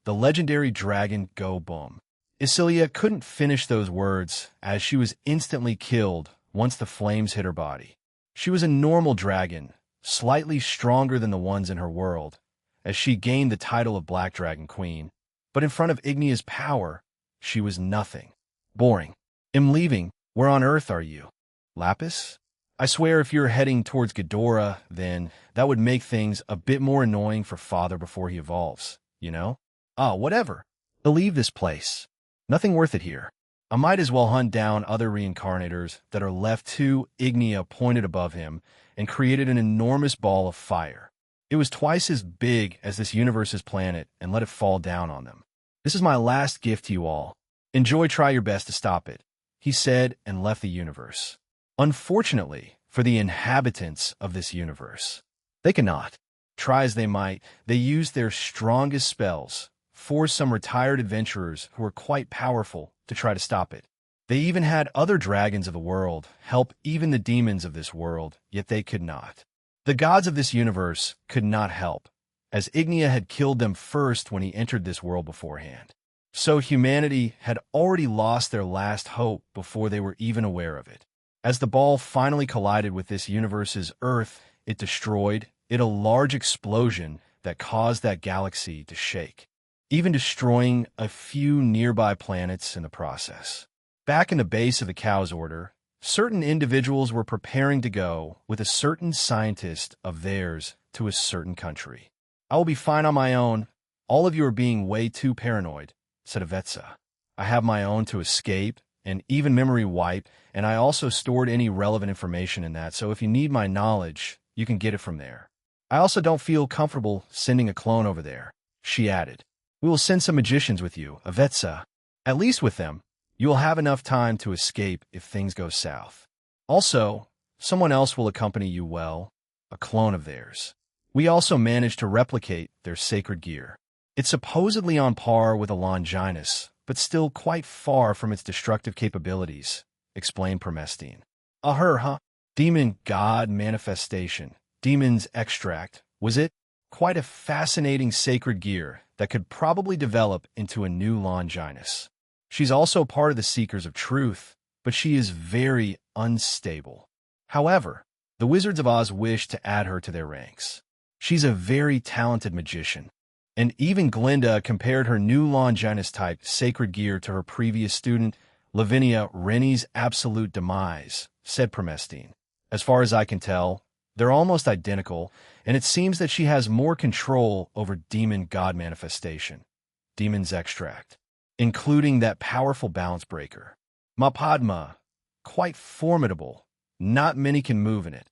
legendary dragon Go Boom? Asilia couldn't finish those words as she was instantly killed once the flames hit her body. She was a normal dragon, slightly stronger than the ones in her world, as she gained the title of Black Dragon Queen, but in front of Ignia's power, she was nothing. Boring. I'm leaving. Where on earth are you? Lapis? I swear if you're heading towards Ghidorah, then that would make things a bit more annoying for Father before he evolves, you know? Ah, whatever. I'll leave this place. Nothing worth it here. I might as well hunt down other reincarnators that are left too. Ignia pointed above him and created an enormous ball of fire. It was twice as big as this universe's planet and let it fall down on them. This is my last gift to you all. Enjoy, try your best to stop it, he said and left the universe. Unfortunately for the inhabitants of this universe, they cannot. Try as they might, they used their strongest spells, forced some retired adventurers who were quite powerful to try to stop it. They even had other dragons of the world help even the demons of this world, yet they could not. The gods of this universe could not help, as Ignia had killed them first when he entered this world beforehand. So humanity had already lost their last hope before they were even aware of it. As the ball finally collided with this universe's Earth, it destroyed it a large explosion that caused that galaxy to shake, even destroying a few nearby planets in the process. Back in the base of the Cow's Order, certain individuals were preparing to go with a certain scientist of theirs to a certain country. "I will be fine on my own. All of you are being way too paranoid," said Avetsa. "I have my own to escape, and even memory wipe, and I also stored any relevant information in that, so if you need my knowledge, you can get it from there. I also don't feel comfortable sending a clone over there," she added. "We will send some magicians with you, Avetsa. At least with them, you will have enough time to escape if things go south. Also, someone else will accompany you, well, a clone of theirs. We also managed to replicate their sacred gear. It's supposedly on par with a Longinus, but still quite far from its destructive capabilities," explained Promestine. "Her, huh? Demon God manifestation. Demon's extract, was it? Quite a fascinating sacred gear that could probably develop into a new Longinus. She's also part of the Seekers of Truth, but she is very unstable. However, the Wizards of Oz wish to add her to their ranks. She's a very talented magician, and even Glinda compared her new Longinus-type sacred gear to her previous student, Lavinia Rennie's absolute demise," said Promestine. "As far as I can tell, they're almost identical, and it seems that she has more control over Demon God manifestation, Demon's extract, including that powerful balance breaker. Mapadma, quite formidable. Not many can move in it.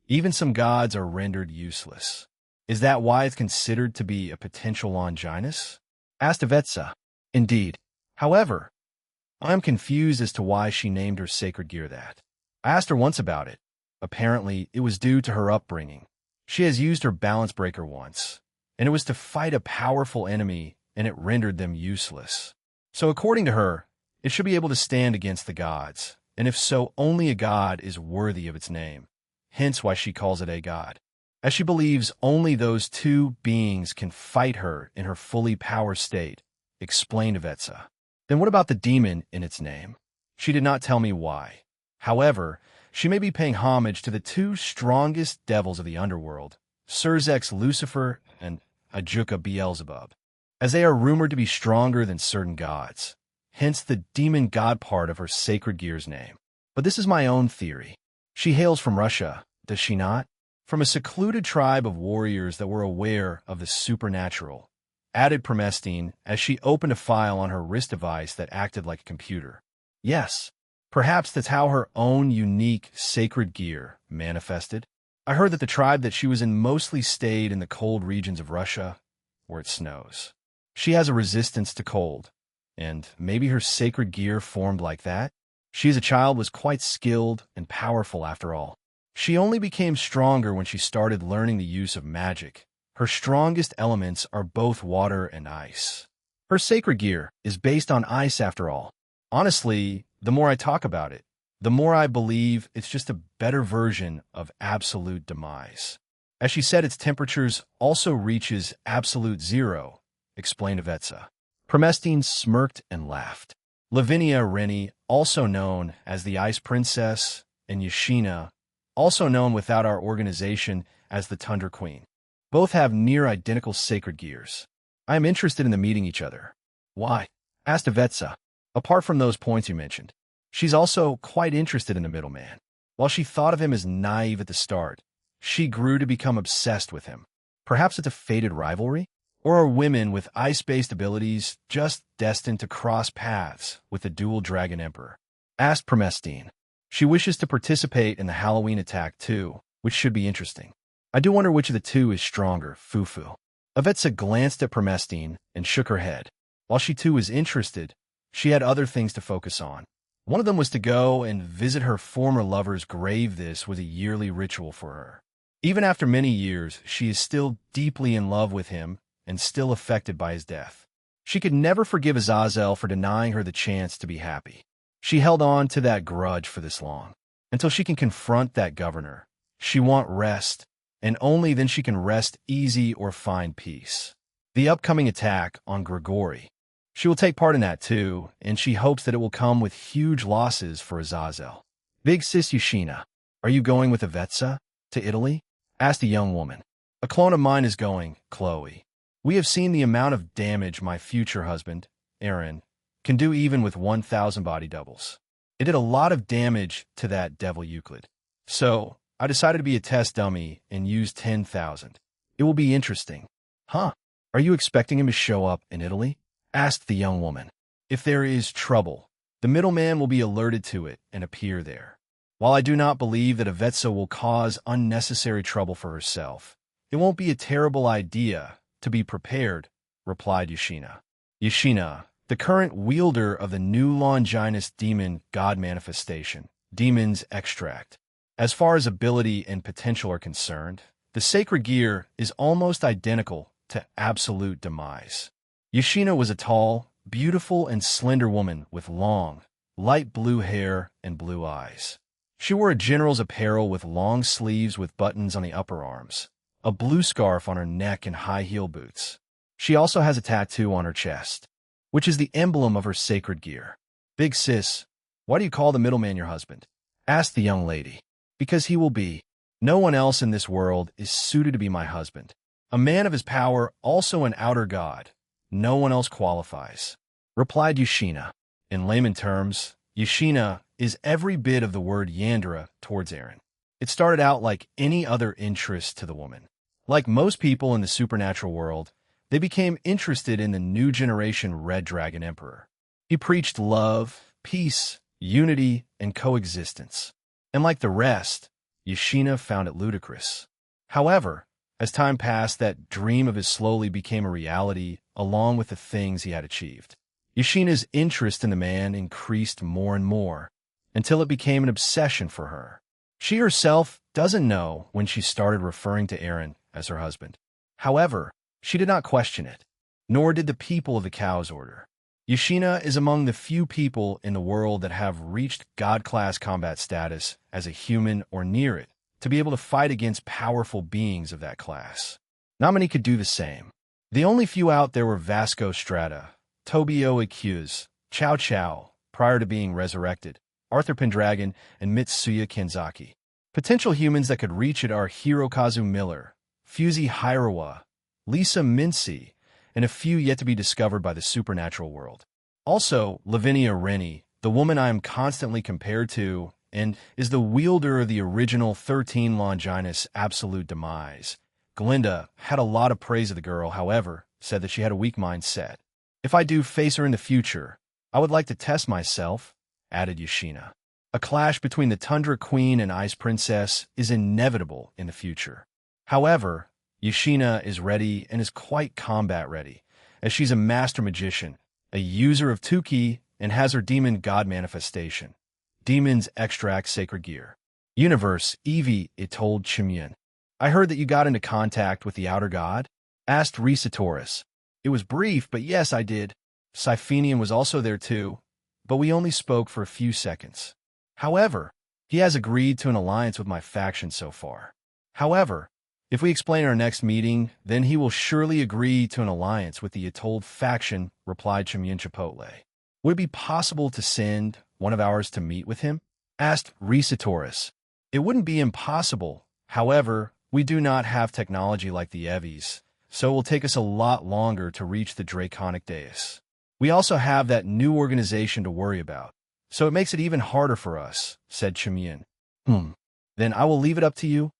Even some gods are rendered useless. Is that why it's considered to be a potential Longinus?" asked Avetsa. "Indeed. However, I am confused as to why she named her sacred gear that. I asked her once about it. Apparently, it was due to her upbringing. She has used her balance breaker once, and it was to fight a powerful enemy, and it rendered them useless. So according to her, it should be able to stand against the gods, and if so, only a god is worthy of its name, hence why she calls it a god, as she believes only those two beings can fight her in her fully power state," explained Avetsa. "Then what about the demon in its name?" "She did not tell me why. However, she may be paying homage to the two strongest devils of the underworld, Surzex Lucifer and Ajuka Beelzebub, as they are rumored to be stronger than certain gods, hence the demon god part of her sacred gear's name. But this is my own theory. She hails from Russia, does she not? From a secluded tribe of warriors that were aware of the supernatural," added Promestine as she opened a file on her wrist device that acted like a computer. "Yes, perhaps that's how her own unique sacred gear manifested. I heard that the tribe that she was in mostly stayed in the cold regions of Russia, where it snows. She has a resistance to cold, and maybe her sacred gear formed like that. She as a child was quite skilled and powerful after all. She only became stronger when she started learning the use of magic. Her strongest elements are both water and ice. Her sacred gear is based on ice after all. Honestly, the more I talk about it, the more I believe it's just a better version of absolute demise. As she said, its temperatures also reaches absolute zero," explained Avetsa. Promestine smirked and laughed. Lavinia Rennie, also known as the Ice Princess, and Yashina, also known without our organization as the Tundra Queen, both have near-identical sacred gears. I am interested in them meeting each other." "Why?" asked Avetsa. "Apart from those points you mentioned, she's also quite interested in the middleman. While she thought of him as naive at the start, she grew to become obsessed with him. Perhaps it's a fated rivalry? Or are women with ice-based abilities just destined to cross paths with the dual Dragon Emperor?" asked Promestine. "She wishes to participate in the Halloween attack too, which should be interesting. I do wonder which of the two is stronger, Fufu." Avetsa glanced at Promestine and shook her head. While she too was interested, she had other things to focus on. One of them was to go and visit her former lover's grave. This was a yearly ritual for her. Even after many years, she is still deeply in love with him and still affected by his death. She could never forgive Azazel for denying her the chance to be happy. She held on to that grudge for this long, until she can confront that governor. She wants rest, and only then she can rest easy or find peace. The upcoming attack on Grigori. She will take part in that too, and she hopes that it will come with huge losses for Azazel. Big sis Yushina, are you going with Avetsa to Italy? Asked a young woman. A clone of mine is going, Chloe. We have seen the amount of damage my future husband, Aaron, can do even with 1,000 body doubles. It did a lot of damage to that devil Euclid. So, I decided to be a test dummy and use 10,000. It will be interesting. Huh? Are you expecting him to show up in Italy? Asked the young woman. If there is trouble, the middleman will be alerted to it and appear there. While I do not believe that Avetsa will cause unnecessary trouble for herself, it won't be a terrible idea to be prepared, replied Yushina. Yushina, the current wielder of the new Longinus demon god manifestation, Demon's Extract. As far as ability and potential are concerned, the sacred gear is almost identical to Absolute Demise. Yushina was a tall, beautiful, and slender woman with long, light blue hair and blue eyes. She wore a general's apparel with long sleeves with buttons on the upper arms, a blue scarf on her neck, and high-heel boots. She also has a tattoo on her chest, which is the emblem of her sacred gear. Big sis, why do you call the middleman your husband? Asked the young lady. Because he will be. No one else in this world is suited to be my husband. A man of his power, also an outer god. No one else qualifies, replied Yushina. In layman terms, Yushina is every bit of the word Yandra towards Aaron. It started out like any other interest to the woman. Like most people in the supernatural world, they became interested in the new generation Red Dragon Emperor. He preached love, peace, unity, and coexistence. And like the rest, Yushina found it ludicrous. However, as time passed, that dream of his slowly became a reality along with the things he had achieved. Yushina's interest in the man increased more and more, until it became an obsession for her. She herself doesn't know when she started referring to Aaron as her husband. However, she did not question it, nor did the people of the Cow's Order. Yushina is among the few people in the world that have reached God-class combat status as a human or near it, to be able to fight against powerful beings of that class. Not many could do the same. The only few out there were Vasco Strata, Tobio Accuse, Chow Chow, prior to being resurrected, Arthur Pendragon, and Mitsuya Kenzaki. Potential humans that could reach it are Hirokazu Miller, Fusey Hirawa, Lisa Mincy, and a few yet to be discovered by the supernatural world. Also, Lavinia Rennie, the woman I am constantly compared to, and is the wielder of the original 13 Longinus Absolute Demise. Glinda had a lot of praise of the girl, however, said that she had a weak mindset. If I do face her in the future, I would like to test myself, added Yushina. A clash between the Tundra Queen and Ice Princess is inevitable in the future. However, Yushina is ready and is quite combat ready, as she's a master magician, a user of 2k, and has her demon god manifestation. Demon's Extract Sacred Gear. Universe, Evie, it told Chimyun. I heard that you got into contact with the outer god? Asked Risa Taurus. It was brief, but yes, I did. Siphenian was also there too, but we only spoke for a few seconds. However, he has agreed to an alliance with my faction so far. However, if we explain our next meeting, then he will surely agree to an alliance with the Atolled faction, replied Chimyun Chipotle. Would it be possible to send one of ours to meet with him? Asked Risa Taurus. It wouldn't be impossible. However, we do not have technology like the Evies, so it will take us a lot longer to reach the Draconic Dais. We also have that new organization to worry about, so it makes it even harder for us, said Chimyun. Then I will leave it up to you.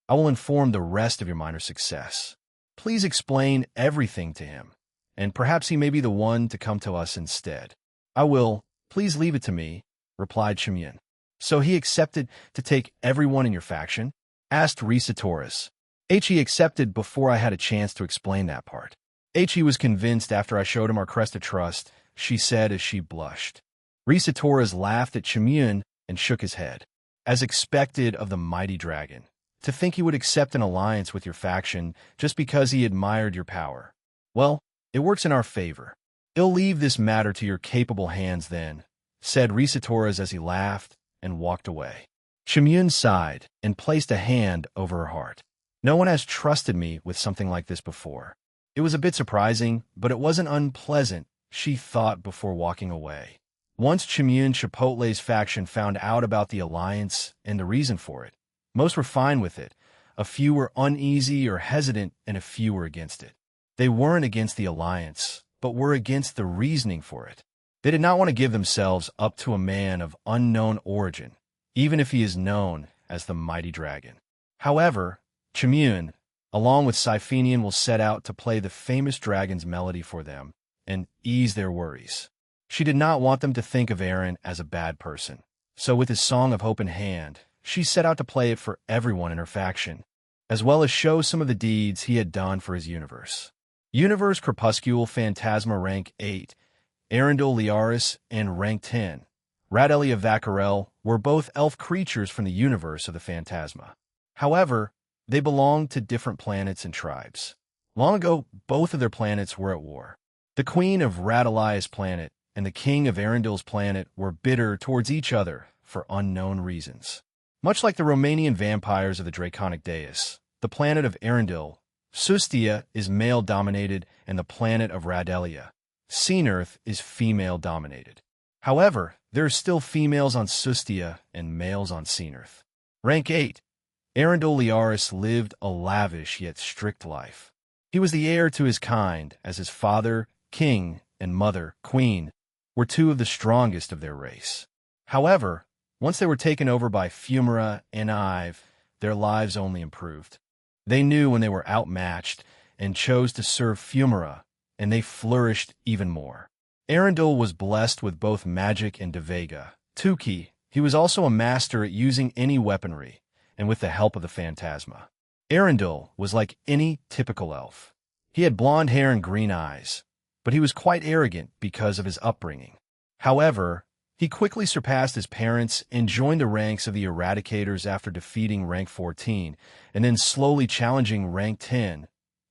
I will inform the rest of your minor success. Please explain everything to him, and perhaps he may be the one to come to us instead. I will. Please leave it to me, replied Chimyun. So he accepted to take everyone in your faction? Asked Risa Taurus. He accepted before I had a chance to explain that part. He was convinced after I showed him our crest of trust, she said as she blushed. Risa Taurus laughed at Chimyun and shook his head. As expected of the mighty dragon, to think he would accept an alliance with your faction just because he admired your power. Well, it works in our favor. I'll leave this matter to your capable hands then, said Risa Taurus as he laughed and walked away. Chimyun sighed and placed a hand over her heart. No one has trusted me with something like this before. It was a bit surprising, but it wasn't unpleasant, she thought before walking away. Once Chimyun Chipotle's faction found out about the alliance and the reason for it, most were fine with it. A few were uneasy or hesitant, and a few were against it. They weren't against the alliance, but were against the reasoning for it. They did not want to give themselves up to a man of unknown origin, even if he is known as the mighty dragon. However, Chimyun, along with Siphenian, will set out to play the famous dragon's melody for them and ease their worries. She did not want them to think of Aaron as a bad person. So with his Song of Hope in hand, she set out to play it for everyone in her faction, as well as show some of the deeds he had done for his universe. Universe Crepuscule Phantasma Rank 8, Arundel Liaris, and Rank 10, Radelia Vacarel, were both elf creatures from the universe of the Phantasma. However, they belonged to different planets and tribes. Long ago, both of their planets were at war. The queen of Radelia's planet and the king of Arendel's planet were bitter towards each other for unknown reasons. Much like the Romanian vampires of the Draconic Dais, the planet of Arendel, Sustia, is male-dominated, and the planet of Radelia, Seenearth, is female-dominated. However, there are still females on Sustia and males on Seenearth. Rank 8. Arundel Liaris lived a lavish yet strict life. He was the heir to his kind, as his father, king, and mother, queen, were two of the strongest of their race. However, once they were taken over by Fumara and Ive, their lives only improved. They knew when they were outmatched and chose to serve Fumara, and they flourished even more. Arundel was blessed with both magic and Devega. Tuki, he was also a master at using any weaponry, and with the help of the Phantasma. Arundel was like any typical elf. He had blonde hair and green eyes, but he was quite arrogant because of his upbringing. However, he quickly surpassed his parents and joined the ranks of the Eradicators after defeating rank 14, and then slowly challenging rank 10,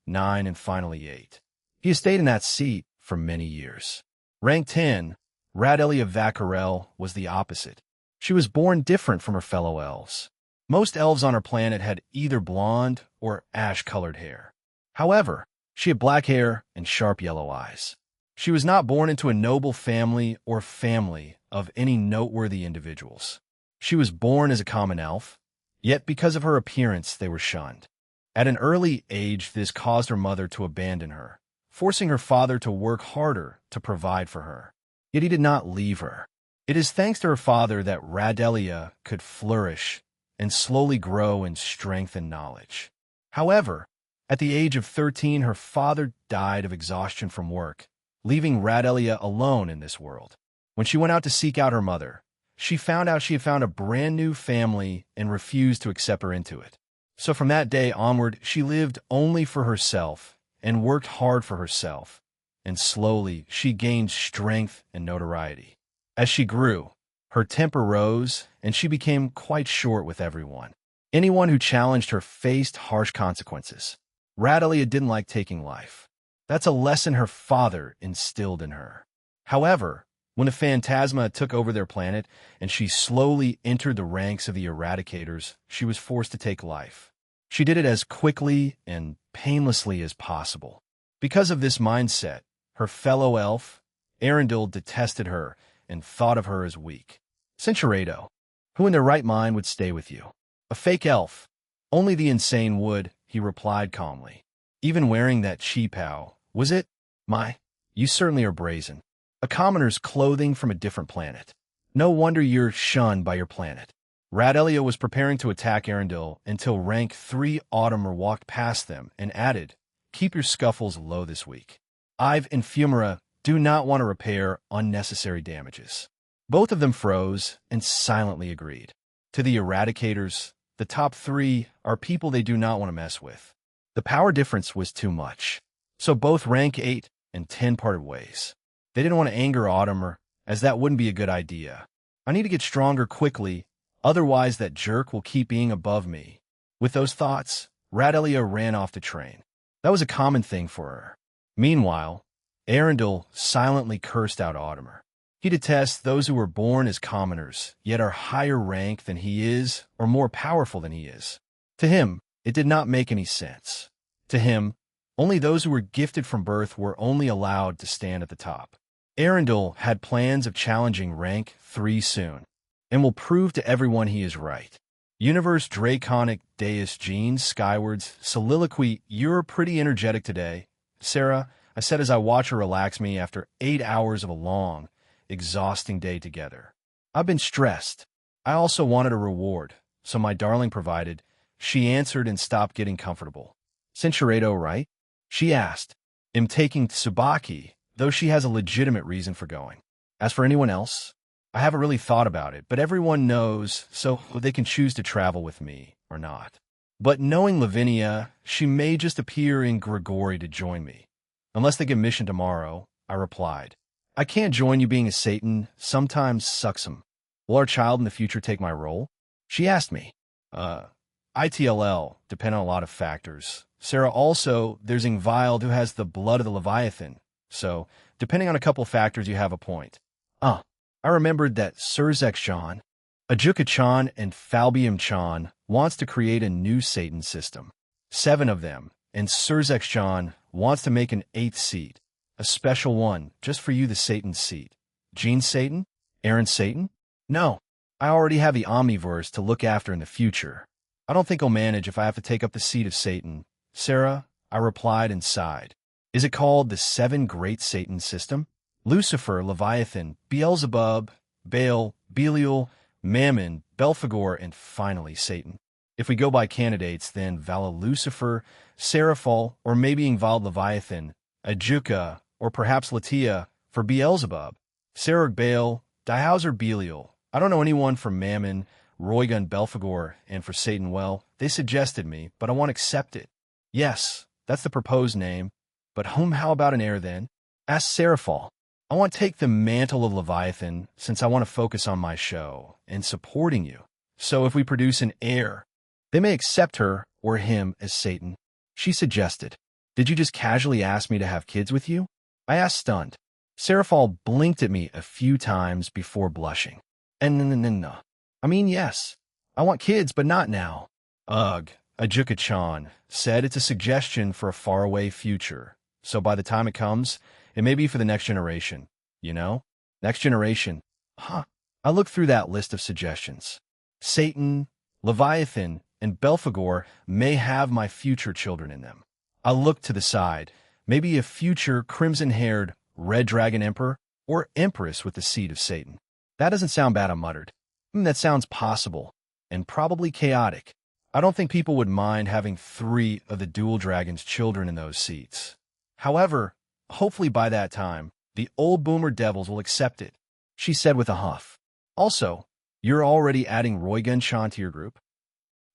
9, and finally 8. He has stayed in that seat for many years. Rank 10, Radelia Vacarel, was the opposite. She was born different from her fellow elves. Most elves on her planet had either blonde or ash-colored hair. However, she had black hair and sharp yellow eyes. She was not born into a noble family or family of any noteworthy individuals. She was born as a common elf, yet because of her appearance they were shunned. At an early age, this caused her mother to abandon her, forcing her father to work harder to provide for her. Yet he did not leave her. It is thanks to her father that Radelia could flourish and slowly grow in strength and knowledge. However, at the age of 13, her father died of exhaustion from work, leaving Radelia alone in this world. When she went out to seek out her mother, she found out she had found a brand new family and refused to accept her into it. So from that day onward, she lived only for herself and worked hard for herself, and slowly she gained strength and notoriety. As she grew, her temper rose, and she became quite short with everyone. Anyone who challenged her faced harsh consequences. Radelia didn't like taking life. That's a lesson her father instilled in her. However, when the Phantasma took over their planet and she slowly entered the ranks of the Eradicators, she was forced to take life. She did it as quickly and painlessly as possible. Because of this mindset, her fellow elf, Arundel, detested her and thought of her as weak. Cincherato, who in their right mind would stay with you? A fake elf. Only the insane would, he replied calmly. Even wearing that cheapao, was it? You certainly are brazen. A commoner's clothing from a different planet. No wonder you're shunned by your planet. Radelia was preparing to attack Arundel until rank 3 Autumner walked past them and added, "Keep your scuffles low this week. Ive and Fumara do not want to repair unnecessary damages." Both of them froze and silently agreed. To the Eradicators, the top 3 are people they do not want to mess with. The power difference was too much. So both rank 8 and 10 parted ways. They didn't want to anger Autumner, as that wouldn't be a good idea. I need to get stronger quickly, otherwise that jerk will keep being above me. With those thoughts, Radelia ran off to train. That was a common thing for her. Meanwhile, Arundel silently cursed out Autumner. He detests those who were born as commoners, yet are higher rank than he is or more powerful than he is. To him, it did not make any sense. To him, only those who were gifted from birth were only allowed to stand at the top. Arundel had plans of challenging rank 3 soon, and will prove to everyone he is right. Universe Draconic Deus Jeans Skywards Soliloquy. You're pretty energetic today, Sarah, I said as I watch her relax me after 8 hours of a long, exhausting day together. I've been stressed. I also wanted a reward, so my darling provided. She answered and stopped getting comfortable. Cinchureto, right? She asked. Am taking Tsubaki, though she has a legitimate reason for going. As for anyone else, I haven't really thought about it, but everyone knows, so they can choose to travel with me or not. But knowing Lavinia, she may just appear in Grigori to join me. Unless they get mission tomorrow, I replied. I can't join you being a Satan, sometimes sucks 'em. Will our child in the future take my role? She asked me. ITLL, depend on a lot of factors. Sarah, also, there's Ingvild who has the blood of the Leviathan, so, depending on a couple factors, you have a point. I remembered that Surzek-chan, Ajuka-chan, and Falbium-chan wants to create a new Satan system. 7 of them, and Surzek-chan wants to make an 8th seat. A special one, just for you, the Satan seat. Gene Satan? Aaron Satan? No, I already have the Omniverse to look after in the future. I don't think I'll manage if I have to take up the seat of Satan. Sarah, I replied and sighed. Is it called the 7 Great Satan System? Lucifer, Leviathan, Beelzebub, Baal, Belial, Mammon, Belphegor, and finally Satan. If we go by candidates, then Vala Lucifer, Seraphol, or maybe Ingvald Leviathan, Ajuka, or perhaps Latia for Beelzebub, Serug Baal, Dihauser Belial. I don't know anyone for Mammon, Roygun Belphegor, and for Satan. Well, they suggested me, but I won't accept it. Yes, that's the proposed name, but how about an heir then? Asked Seraphol. I want to take the mantle of Leviathan since I want to focus on my show and supporting you. So if we produce an heir, they may accept her or him as Satan. She suggested. Did you just casually ask me to have kids with you? I asked stunned. Seraphol blinked at me a few times before blushing. No. I mean, yes. I want kids, but not now. Ugh, Ajuka-chan said it's a suggestion for a faraway future. So by the time it comes, it may be for the next generation. You know? Next generation. I looked through that list of suggestions. Satan, Leviathan, and Belphegor may have my future children in them. I looked to the side. Maybe a future crimson-haired Red Dragon Emperor or Empress with the seed of Satan. That doesn't sound bad, I muttered. That sounds possible, and probably chaotic. I don't think people would mind having 3 of the Dual Dragon's children in those seats. However, hopefully by that time, the old boomer devils will accept it, she said with a huff. Also, you're already adding Roygun-chan to your group?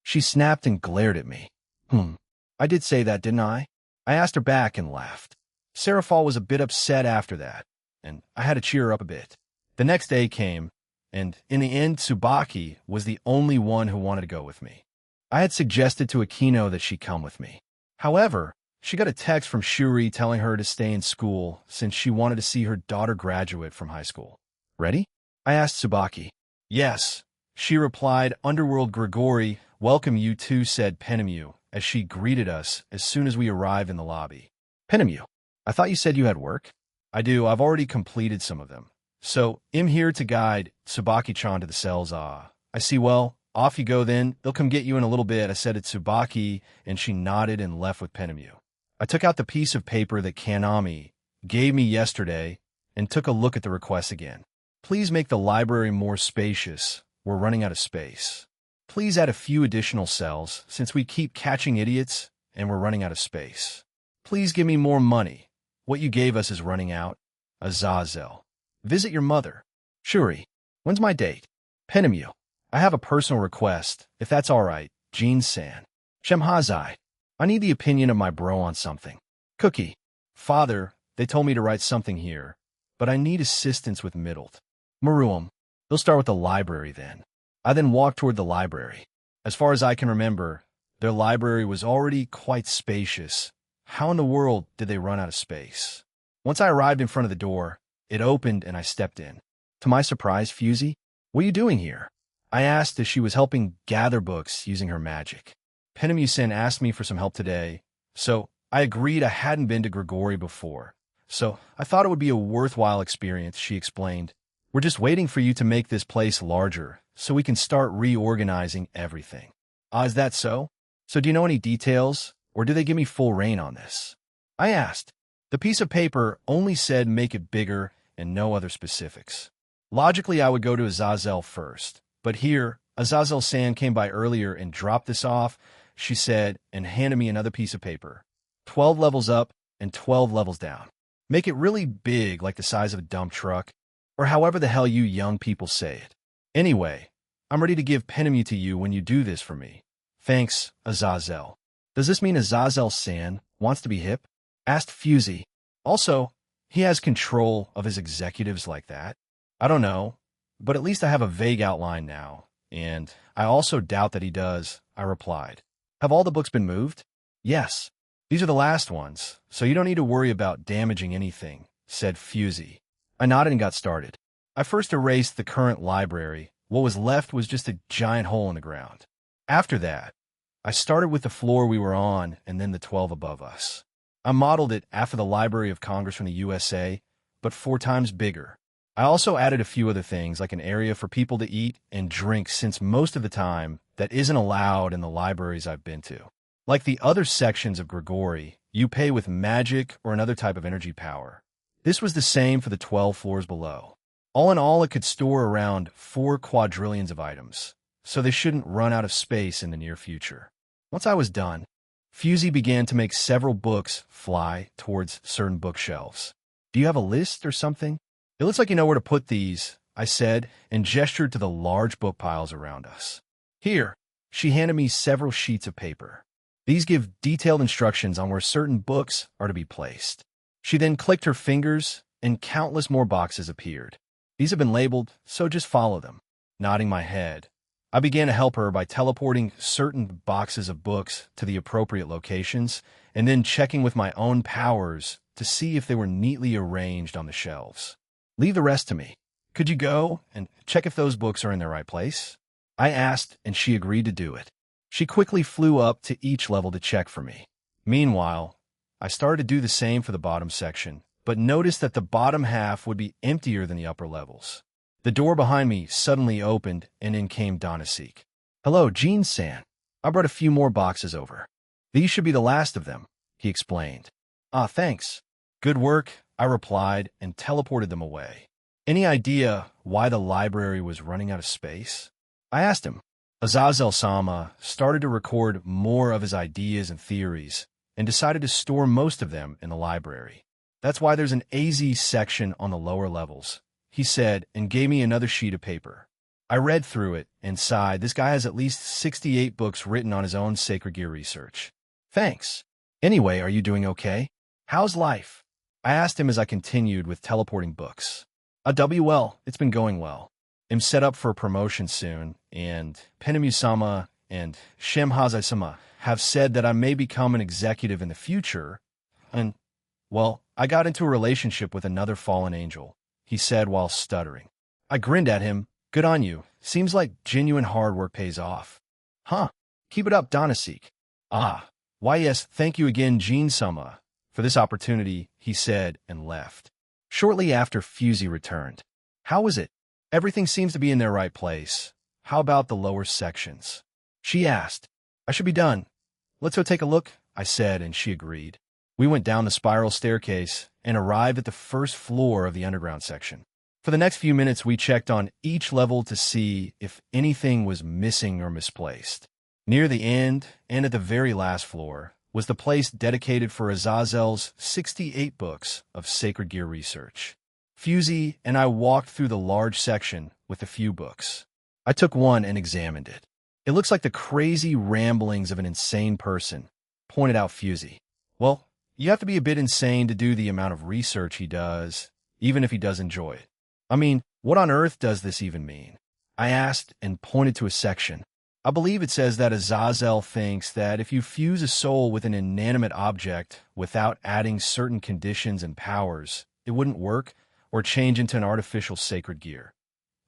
She snapped and glared at me. I did say that, didn't I? I asked her back and laughed. Seraphol was a bit upset after that, and I had to cheer her up a bit. The next day came, and in the end, Tsubaki was the only one who wanted to go with me. I had suggested to Akino that she come with me. However, she got a text from Shuri telling her to stay in school since she wanted to see her daughter graduate from high school. Ready? I asked Tsubaki. Yes, she replied. Underworld Grigori, welcome you too, said Penemu, as she greeted us as soon as we arrived in the lobby. Penemu, I thought you said you had work? I do, I've already completed some of them. So, I'm here to guide Tsubaki-chan to the cells. I see. Well, off you go then. They'll come get you in a little bit, I said to Tsubaki, and she nodded and left with Penemu. I took out the piece of paper that Kanami gave me yesterday and took a look at the request again. Please make the library more spacious. We're running out of space. Please add a few additional cells since we keep catching idiots and we're running out of space. Please give me more money. What you gave us is running out. Azazel. Visit your mother. Shuri. When's my date? Penemu. I have a personal request, if that's all right. Jean-san. Shemhazai. I need the opinion of my bro on something. Cookie. Father, they told me to write something here, but I need assistance with Middlet. Maruam. They'll start with the library then. I then walked toward the library. As far as I can remember, their library was already quite spacious. How in the world did they run out of space? Once I arrived in front of the door, it opened and I stepped in. To my surprise, Fusey, what are you doing here? I asked as she was helping gather books using her magic. Penemu-sen asked me for some help today, so I agreed. I hadn't been to Grigori before, So I thought it would be a worthwhile experience, she explained. We're just waiting for you to make this place larger so we can start reorganizing everything. Ah, is that so? So do you know any details, or do they give me full reign on this? I asked. The piece of paper only said make it bigger and no other specifics. Logically, I would go to Azazel first, but here, Azazel-san came by earlier and dropped this off, she said, and handed me another piece of paper. 12 levels up and 12 levels down. Make it really big, like the size of a dump truck, or however the hell you young people say it. Anyway, I'm ready to give Penemu to you when you do this for me. Thanks, Azazel. Does this mean Azazel-san wants to be hip? Asked Fusey. Also, he has control of his executives like that? I don't know, but at least I have a vague outline now, and I also doubt that he does, I replied. Have all the books been moved? Yes. These are the last ones, so you don't need to worry about damaging anything, said Fusey. I nodded and got started. I first erased the current library. What was left was just a giant hole in the ground. After that, I started with the floor we were on and then the 12 above us. I modeled it after the Library of Congress from the USA, but 4 times bigger. I also added a few other things, like an area for people to eat and drink, since most of the time that isn't allowed in the libraries I've been to. Like the other sections of Grigori, you pay with magic or another type of energy power. This was the same for the 12 floors below. All in all, it could store around 4 quadrillions of items, so they shouldn't run out of space in the near future. Once I was done, Fusey began to make several books fly towards certain bookshelves. Do you have a list or something? It looks like you know where to put these, I said, and gestured to the large book piles around us. Here, she handed me several sheets of paper. These give detailed instructions on where certain books are to be placed. She then clicked her fingers, and countless more boxes appeared. These have been labeled, so just follow them. Nodding my head, I began to help her by teleporting certain boxes of books to the appropriate locations, and then checking with my own powers to see if they were neatly arranged on the shelves. Leave the rest to me. Could you go and check if those books are in their right place? I asked, and she agreed to do it. She quickly flew up to each level to check for me. Meanwhile, I started to do the same for the bottom section, but noticed that the bottom half would be emptier than the upper levels. The door behind me suddenly opened, and in came Donasik. Hello, Jean-san. I brought a few more boxes over. These should be the last of them, he explained. Ah, thanks. Good work, I replied, and teleported them away. Any idea why the library was running out of space? I asked him. Azazel-sama started to record more of his ideas and theories, and decided to store most of them in the library. That's why there's an AZ section on the lower levels, he said, and gave me another sheet of paper. I read through it and sighed. This guy has at least 68 books written on his own sacred gear research. Thanks. Anyway, are you doing okay? How's life? I asked him as I continued with teleporting books. Well, it's been going well. I'm set up for a promotion soon, and Penemu-sama and Shemhazai-sama have said that I may become an executive in the future, and, well, I got into a relationship with another fallen angel, he said while stuttering. I grinned at him. Good on you. Seems like genuine hard work pays off. Huh. Keep it up, Donasik. Ah. Why yes, thank you again, Jean-sama, for this opportunity, he said and left. Shortly after, Fusey returned. How was it? Everything seems to be in their right place. How about the lower sections? She asked. I should be done. Let's go take a look, I said, and she agreed. We went down the spiral staircase and arrived at the first floor of the underground section. For the next few minutes, we checked on each level to see if anything was missing or misplaced. Near the end, and at the very last floor, was the place dedicated for Azazel's 68 books of sacred gear research. Fusey and I walked through the large section with a few books. I took one and examined it. It looks like the crazy ramblings of an insane person, pointed out Fusey. Well, you have to be a bit insane to do the amount of research he does, even if he does enjoy it. I mean, what on earth does this even mean? I asked and pointed to a section. I believe it says that Azazel thinks that if you fuse a soul with an inanimate object without adding certain conditions and powers, it wouldn't work or change into an artificial sacred gear.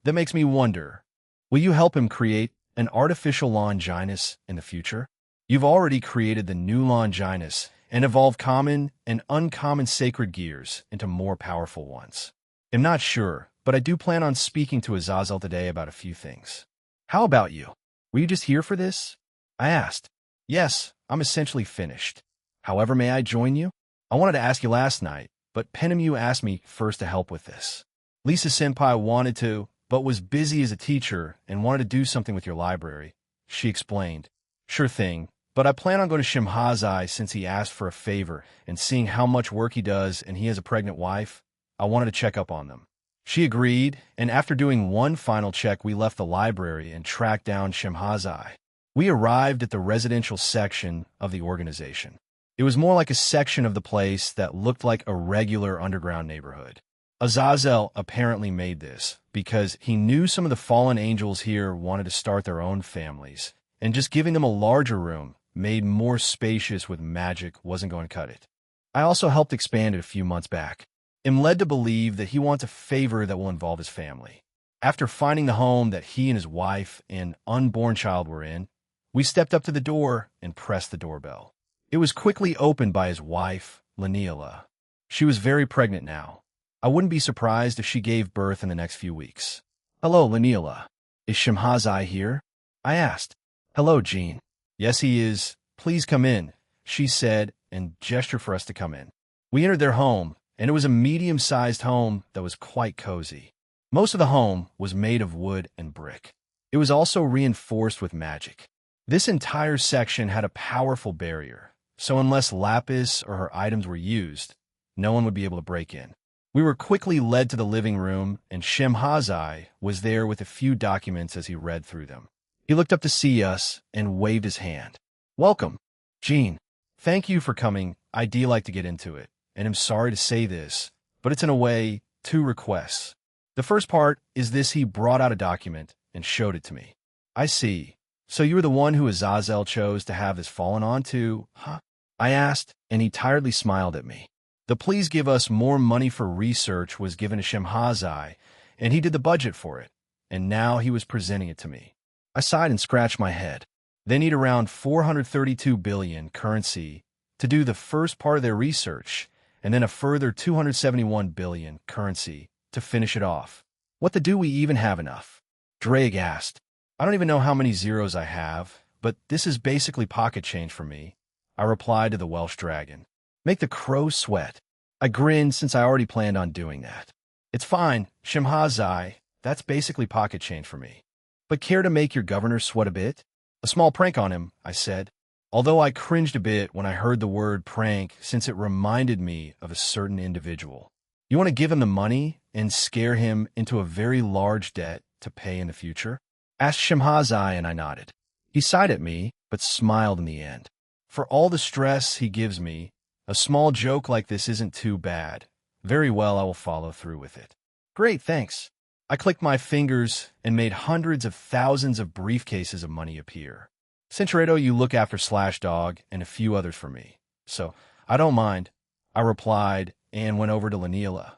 That makes me wonder, will you help him create an artificial Longinus in the future? You've already created the new Longinus, and evolve common and uncommon sacred gears into more powerful ones. I'm not sure, but I do plan on speaking to Azazel today about a few things. How about you? Were you just here for this? I asked. Yes, I'm essentially finished. However, may I join you? I wanted to ask you last night, but Penemu asked me first to help with this. Lisa Senpai wanted to, but was busy as a teacher and wanted to do something with your library. She explained. Sure thing, but I plan on going to Shimhazai since he asked for a favor, and seeing how much work he does and he has a pregnant wife, I wanted to check up on them. She agreed, and after doing one final check, we left the library and tracked down Shimhazai. We arrived at the residential section of the organization. It was more like a section of the place that looked like a regular underground neighborhood. Azazel apparently made this because he knew some of the fallen angels here wanted to start their own families, and just giving them a larger room made more spacious with magic wasn't going to cut it. I also helped expand it a few months back. I'm led to believe that he wants a favor that will involve his family. After finding the home that he and his wife and unborn child were in, we stepped up to the door and pressed the doorbell. It was quickly opened by his wife, Laniela. She was very pregnant now. I wouldn't be surprised if she gave birth in the next few weeks. Hello, Laniela. Is Shimhazai here? I asked. Hello, Jean. Yes, he is. Please come in, she said and gestured for us to come in. We entered their home, and it was a medium-sized home that was quite cozy. Most of the home was made of wood and brick. It was also reinforced with magic. This entire section had a powerful barrier, so unless Lapis or her items were used, no one would be able to break in. We were quickly led to the living room, and Shimhazai was there with a few documents as he read through them. He looked up to see us and waved his hand. Welcome, Jean. Thank you for coming. I do like to get into it, and I'm sorry to say this, but it's in a way 2 requests. The first part is this: he brought out a document and showed it to me. I see. So you were the one who Azazel chose to have this fallen onto, huh? I asked, and he tiredly smiled at me. The please give us more money for research was given to Shimhazai, and he did the budget for it, and now he was presenting it to me. I sighed and scratched my head. They need around 432 billion currency to do the first part of their research, and then a further 271 billion currency to finish it off. What the do we even have enough? Drake asked. I don't even know how many zeros I have, but this is basically pocket change for me, I replied to the Welsh dragon. Make the crow sweat. I grinned since I already planned on doing that. It's fine, Shimhazai, that's basically pocket change for me. But care to make your governor sweat a bit? A small prank on him, I said, although I cringed a bit when I heard the word prank since it reminded me of a certain individual. You want to give him the money and scare him into a very large debt to pay in the future? Asked Shimhazai, and I nodded. He sighed at me, but smiled in the end. For all the stress he gives me, a small joke like this isn't too bad. Very well, I will follow through with it. Great, thanks. I clicked my fingers and made hundreds of thousands of briefcases of money appear. Centredo, you look after Slashdog and a few others for me. So, I don't mind, I replied and went over to Laniela.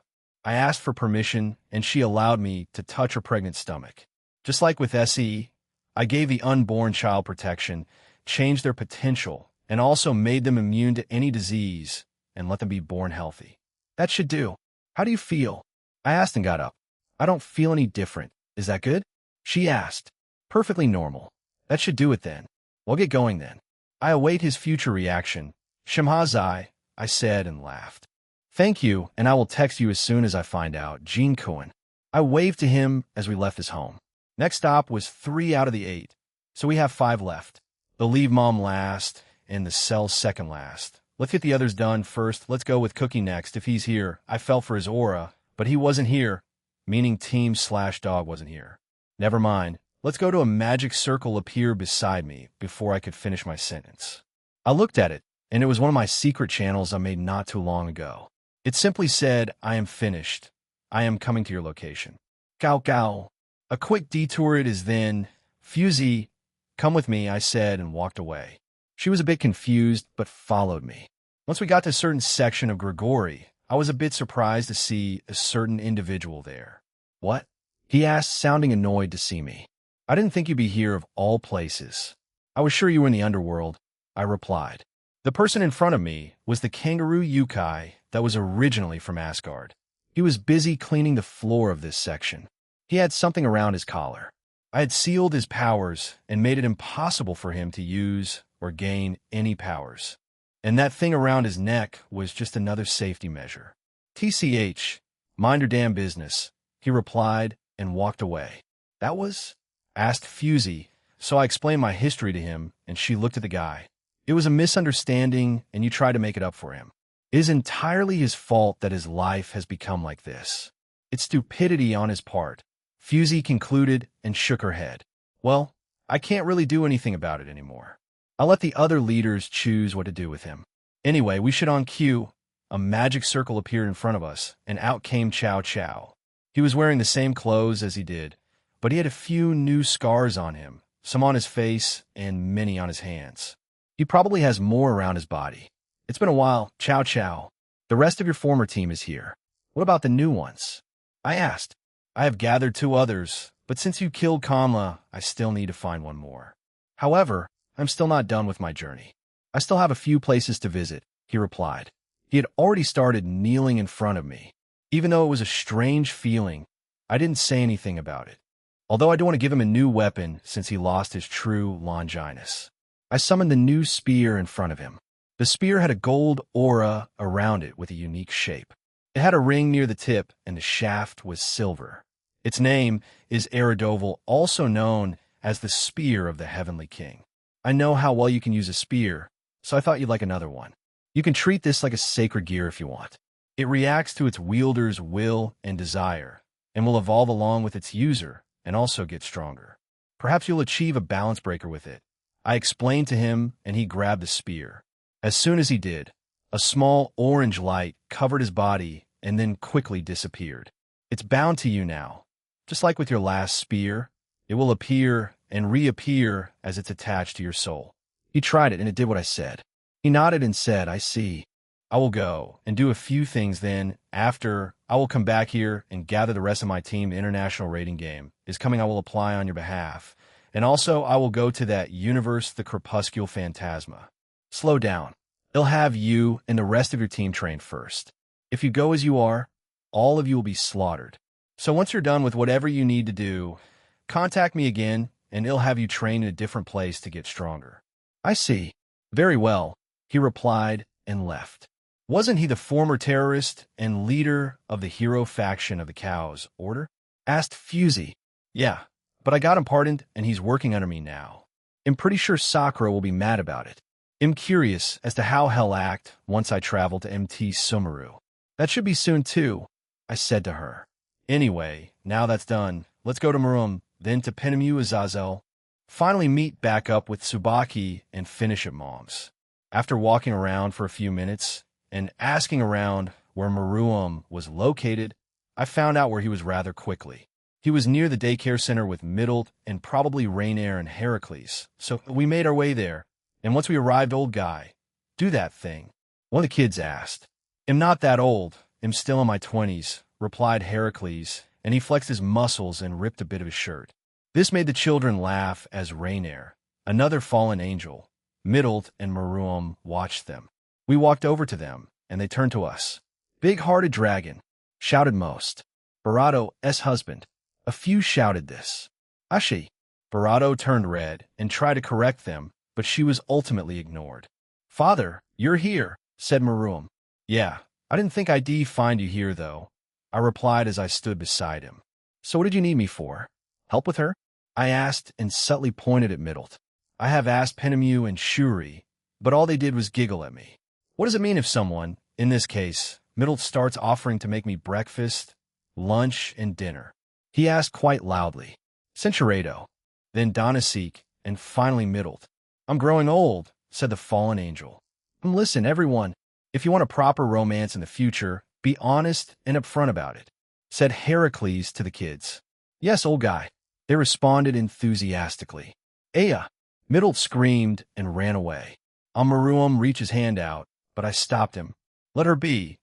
I asked for permission, and she allowed me to touch her pregnant stomach. Just like with SE, I gave the unborn child protection, changed their potential, and also made them immune to any disease and let them be born healthy. That should do. How do you feel? I asked and got up. I don't feel any different. Is that good? She asked. Perfectly normal. That should do it then. We'll get going then. I await his future reaction. Shimhazai, I said and laughed. Thank you, and I will text you as soon as I find out. Jean Cohen. I waved to him as we left his home. Next stop was 3 out of the 8, so we have 5 left. The leave mom last, and the cell second last. Let's get the others done first. Let's go with Cookie next. If he's here, I felt for his aura, but he wasn't here, meaning Team/Dog wasn't here. Never mind. Let's go to a magic circle appear beside me before I could finish my sentence. I looked at it, and it was one of my secret channels I made not too long ago. It simply said, I am finished. I am coming to your location. Gao gao. A quick detour it is then. Fusey, come with me, I said and walked away. She was a bit confused, but followed me. Once we got to a certain section of Grigori, I was a bit surprised to see a certain individual there. What? He asked, sounding annoyed to see me. I didn't think you'd be here of all places. I was sure you were in the underworld, I replied. The person in front of me was the kangaroo Yukai that was originally from Asgard. He was busy cleaning the floor of this section. He had something around his collar. I had sealed his powers and made it impossible for him to use or gain any powers. And that thing around his neck was just another safety measure. TCH, mind your damn business, he replied and walked away. That was? Asked Fusey, so I explained my history to him, and she looked at the guy. It was a misunderstanding, and you tried to make it up for him. It is entirely his fault that his life has become like this. It's stupidity on his part. Fusey concluded and shook her head. Well, I can't really do anything about it anymore. I'll let the other leaders choose what to do with him. Anyway, we should on cue. A magic circle appeared in front of us, and out came Chow Chow. He was wearing the same clothes as he did, but he had a few new scars on him, some on his face and many on his hands. He probably has more around his body. It's been a while, Chow Chow. The rest of your former team is here. What about the new ones? I asked. I have gathered 2 others, but since you killed Kamla, I still need to find one more. However, I'm still not done with my journey. I still have a few places to visit, he replied. He had already started kneeling in front of me. Even though it was a strange feeling, I didn't say anything about it. Although I don't want to give him a new weapon since he lost his true Longinus. I summoned the new spear in front of him. The spear had a gold aura around it with a unique shape. It had a ring near the tip, and the shaft was silver. Its name is Eridoval, also known as the Spear of the Heavenly King. I know how well you can use a spear, so I thought you'd like another one. You can treat this like a sacred gear if you want. It reacts to its wielder's will and desire, and will evolve along with its user, and also get stronger. Perhaps you'll achieve a balance breaker with it. I explained to him, and he grabbed the spear. As soon as he did, a small orange light covered his body and then quickly disappeared. It's bound to you now. Just like with your last spear, it will appear and reappear as it's attached to your soul. He tried it, and it did what I said. He nodded and said, I see. I will go and do a few things, then, after, I will come back here and gather the rest of my team. The international rating game is coming. I will apply on your behalf. And also, I will go to that universe, the Crepuscule Phantasma. Slow down. They'll have you and the rest of your team train first. If you go as you are, all of you will be slaughtered. So once you're done with whatever you need to do, contact me again, and it'll have you train in a different place to get stronger. I see. Very well, he replied and left. Wasn't he the former terrorist and leader of the hero faction of the Cows Order? Asked Fusey. Yeah, but I got him pardoned, and he's working under me now. I'm pretty sure Sakura will be mad about it. I'm curious as to how he'll act once I travel to MT Sumeru. That should be soon too, I said to her. Anyway, now that's done, let's go to Marum, then to Penemu Azazel. Finally meet back up with Tsubaki and finish at Mom's. After walking around for a few minutes and asking around where Maruam was located, I found out where he was rather quickly. He was near the daycare center with Middle and probably Rainair and Heracles, so we made our way there. And once we arrived, old guy, do that thing. One of the kids asked. I'm not that old. I'm still in my 20s, replied Heracles, and he flexed his muscles and ripped a bit of his shirt. This made the children laugh as Rainair, another fallen angel, Middle and Maruam watched them. We walked over to them, and they turned to us. Big-hearted dragon, shouted most. Barato's husband. A few shouted this. Ashi. Barato turned red and tried to correct them, but she was ultimately ignored. Father, you're here, said Maruam. Yeah, I didn't think I'd find you here, though, I replied as I stood beside him. So what did you need me for? Help with her? I asked and subtly pointed at Middle. I have asked Penemu and Shuri, but all they did was giggle at me. What does it mean if someone, in this case, Middle, starts offering to make me breakfast, lunch, and dinner? He asked quite loudly. Centurado, then Donasek, and finally Middle. I'm growing old, said the fallen angel. Listen, everyone, if you want a proper romance in the future, be honest and upfront about it, said Heracles to the kids. Yes, old guy, they responded enthusiastically. Aya, Middle screamed and ran away. Maruam reached his hand out, but I stopped him. Let her be.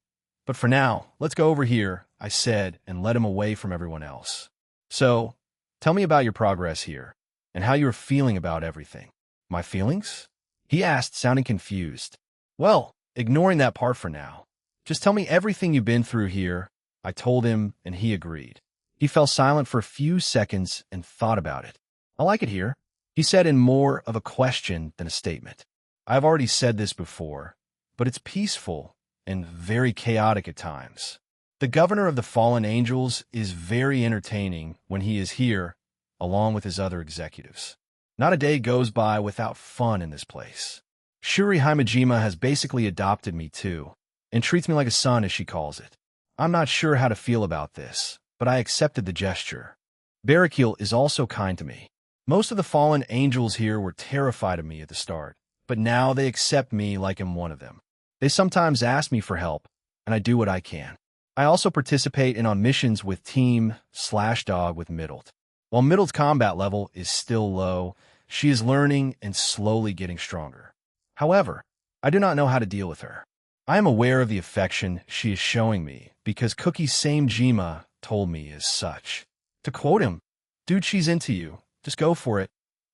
But for now, let's go over here, I said, and led him away from everyone else. So, tell me about your progress here, and how you're feeling about everything. My feelings? He asked, sounding confused. Well, ignoring that part for now, just tell me everything you've been through here. I told him, and he agreed. He fell silent for a few seconds and thought about it. I like it here, he said in more of a question than a statement. I've already said this before, but it's peaceful and very chaotic at times. The governor of the fallen angels is very entertaining when he is here, along with his other executives. Not a day goes by without fun in this place. Shuri Himejima has basically adopted me too, and treats me like a son as she calls it. I'm not sure how to feel about this, but I accepted the gesture. Barakil is also kind to me. Most of the fallen angels here were terrified of me at the start, but now they accept me like I'm one of them. They sometimes ask me for help, and I do what I can. I also participate on missions with Team/Dog with Middlet. While Middlet's combat level is still low, she is learning and slowly getting stronger. However, I do not know how to deal with her. I am aware of the affection she is showing me because Cookie Samejima told me as such. To quote him, "Dude, she's into you. Just go for it,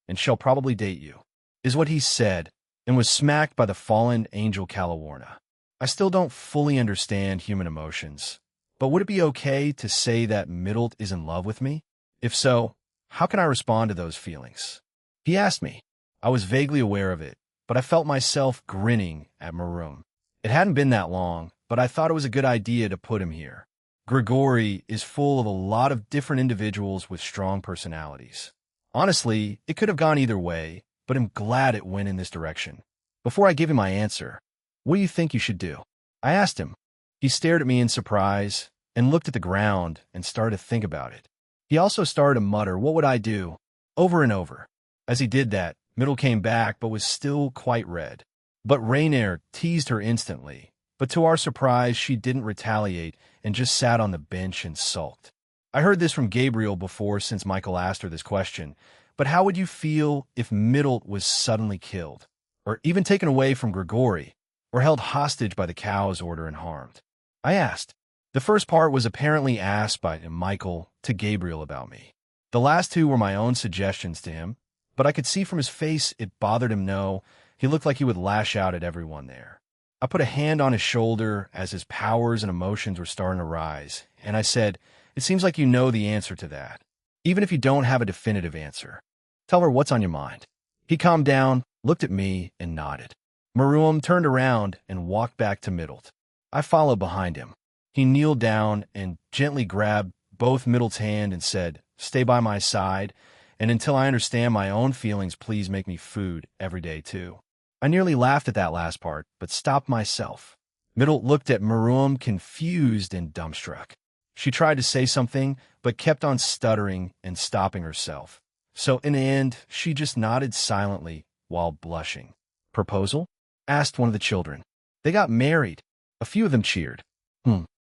and she'll probably date you," is what he said, and was smacked by the fallen angel Calawarna. I still don't fully understand human emotions, but would it be okay to say that Middlet is in love with me? If so, how can I respond to those feelings? He asked me. I was vaguely aware of it, but I felt myself grinning at Maroon. It hadn't been that long, but I thought it was a good idea to put him here. Grigori is full of a lot of different individuals with strong personalities. Honestly, it could have gone either way, but I'm glad it went in this direction. Before I give him my answer, what do you think you should do? I asked him. He stared at me in surprise and looked at the ground and started to think about it. He also started to mutter, "What would I do?" over and over. As he did that, Middle came back but was still quite red. But Rainier teased her instantly, but to our surprise, she didn't retaliate and just sat on the bench and sulked. I heard this from Gabriel before since Michael asked her this question, but how would you feel if Middle was suddenly killed, or even taken away from Grigori, or held hostage by the cow's order and harmed? I asked. The first part was apparently asked by Michael to Gabriel about me. The last two were my own suggestions to him, but I could see from his face it bothered him no. He looked like he would lash out at everyone there. I put a hand on his shoulder as his powers and emotions were starting to rise, and I said, "It seems like you know the answer to that. Even if you don't have a definitive answer, tell her what's on your mind." He calmed down, looked at me, and nodded. Maruam turned around and walked back to Middlet. I followed behind him. He kneeled down and gently grabbed both Middlet's hand and said, "Stay by my side, and until I understand my own feelings, please make me food every day too." I nearly laughed at that last part, but stopped myself. Middlet looked at Maruam confused and dumbstruck. She tried to say something, but kept on stuttering and stopping herself. So in the end, she just nodded silently while blushing. "Proposal?" asked one of the children. "They got married." A few of them cheered.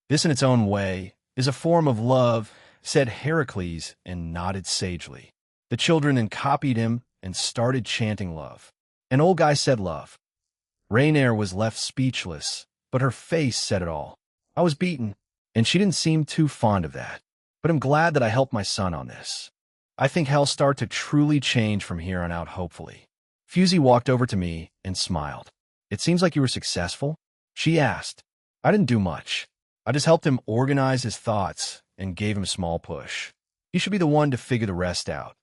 This in its own way is a form of love, said Heracles, and nodded sagely. The children then copied him and started chanting love. An old guy said love. Rainier was left speechless, but her face said it all. I was beaten, and she didn't seem too fond of that. But I'm glad that I helped my son on this. I think he'll start to truly change from here on out, hopefully. Fusey walked over to me and smiled. "It seems like you were successful?" she asked. I didn't do much. I just helped him organize his thoughts and gave him a small push. He should be the one to figure the rest out.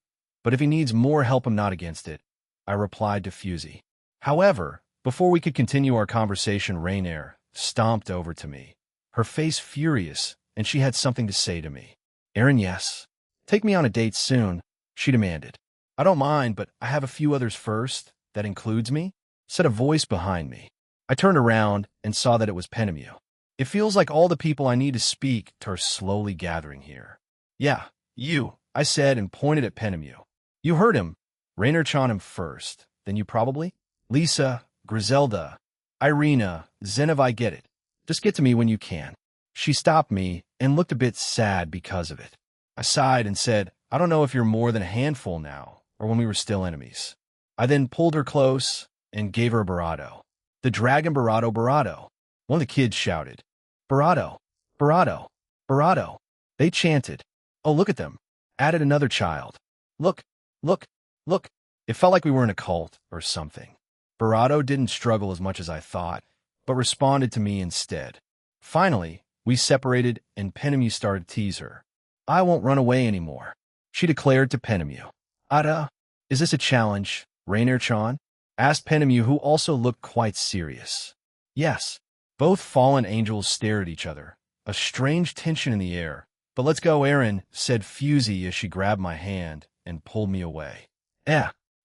But if he needs more help, I'm not against it, I replied to Fusey. However, before we could continue our conversation, Rainier stomped over to me, her face furious, and she had something to say to me. "Aaron, yes. Take me on a date soon," she demanded. "I don't mind, but I have a few others first. That includes me," said a voice behind me. I turned around and saw that it was Penemu. "It feels like all the people I need to speak to are slowly gathering here." "Yeah, you," I said and pointed at Penemu. "You heard him. Rainier-chan him first. Then you probably? Lisa, Griselda, Irina, Zenev, I get it. Just get to me when you can." She stopped me and looked a bit sad because of it. I sighed and said, "I don't know if you're more than a handful now, or when we were still enemies." I then pulled her close and gave her a barato. "The dragon barato barato." One of the kids shouted, "Barato, barato, barato." They chanted. "Oh, look at them," added another child. "Look, look, look." It felt like we were in a cult or something. Barato didn't struggle as much as I thought, but responded to me instead. Finally, we separated and Penemu started to tease her. I won't run away anymore, she declared to Penemu. Ada, is this a challenge, Rainier-chan? Asked Penemu, who also looked quite serious. Yes. Both fallen angels stared at each other, a strange tension in the air. But let's go, Aaron, said Fusey as she grabbed my hand and pulled me away.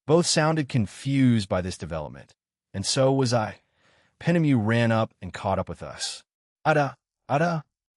Both sounded confused by this development, and so was I. Penemu ran up and caught up with us. Ada,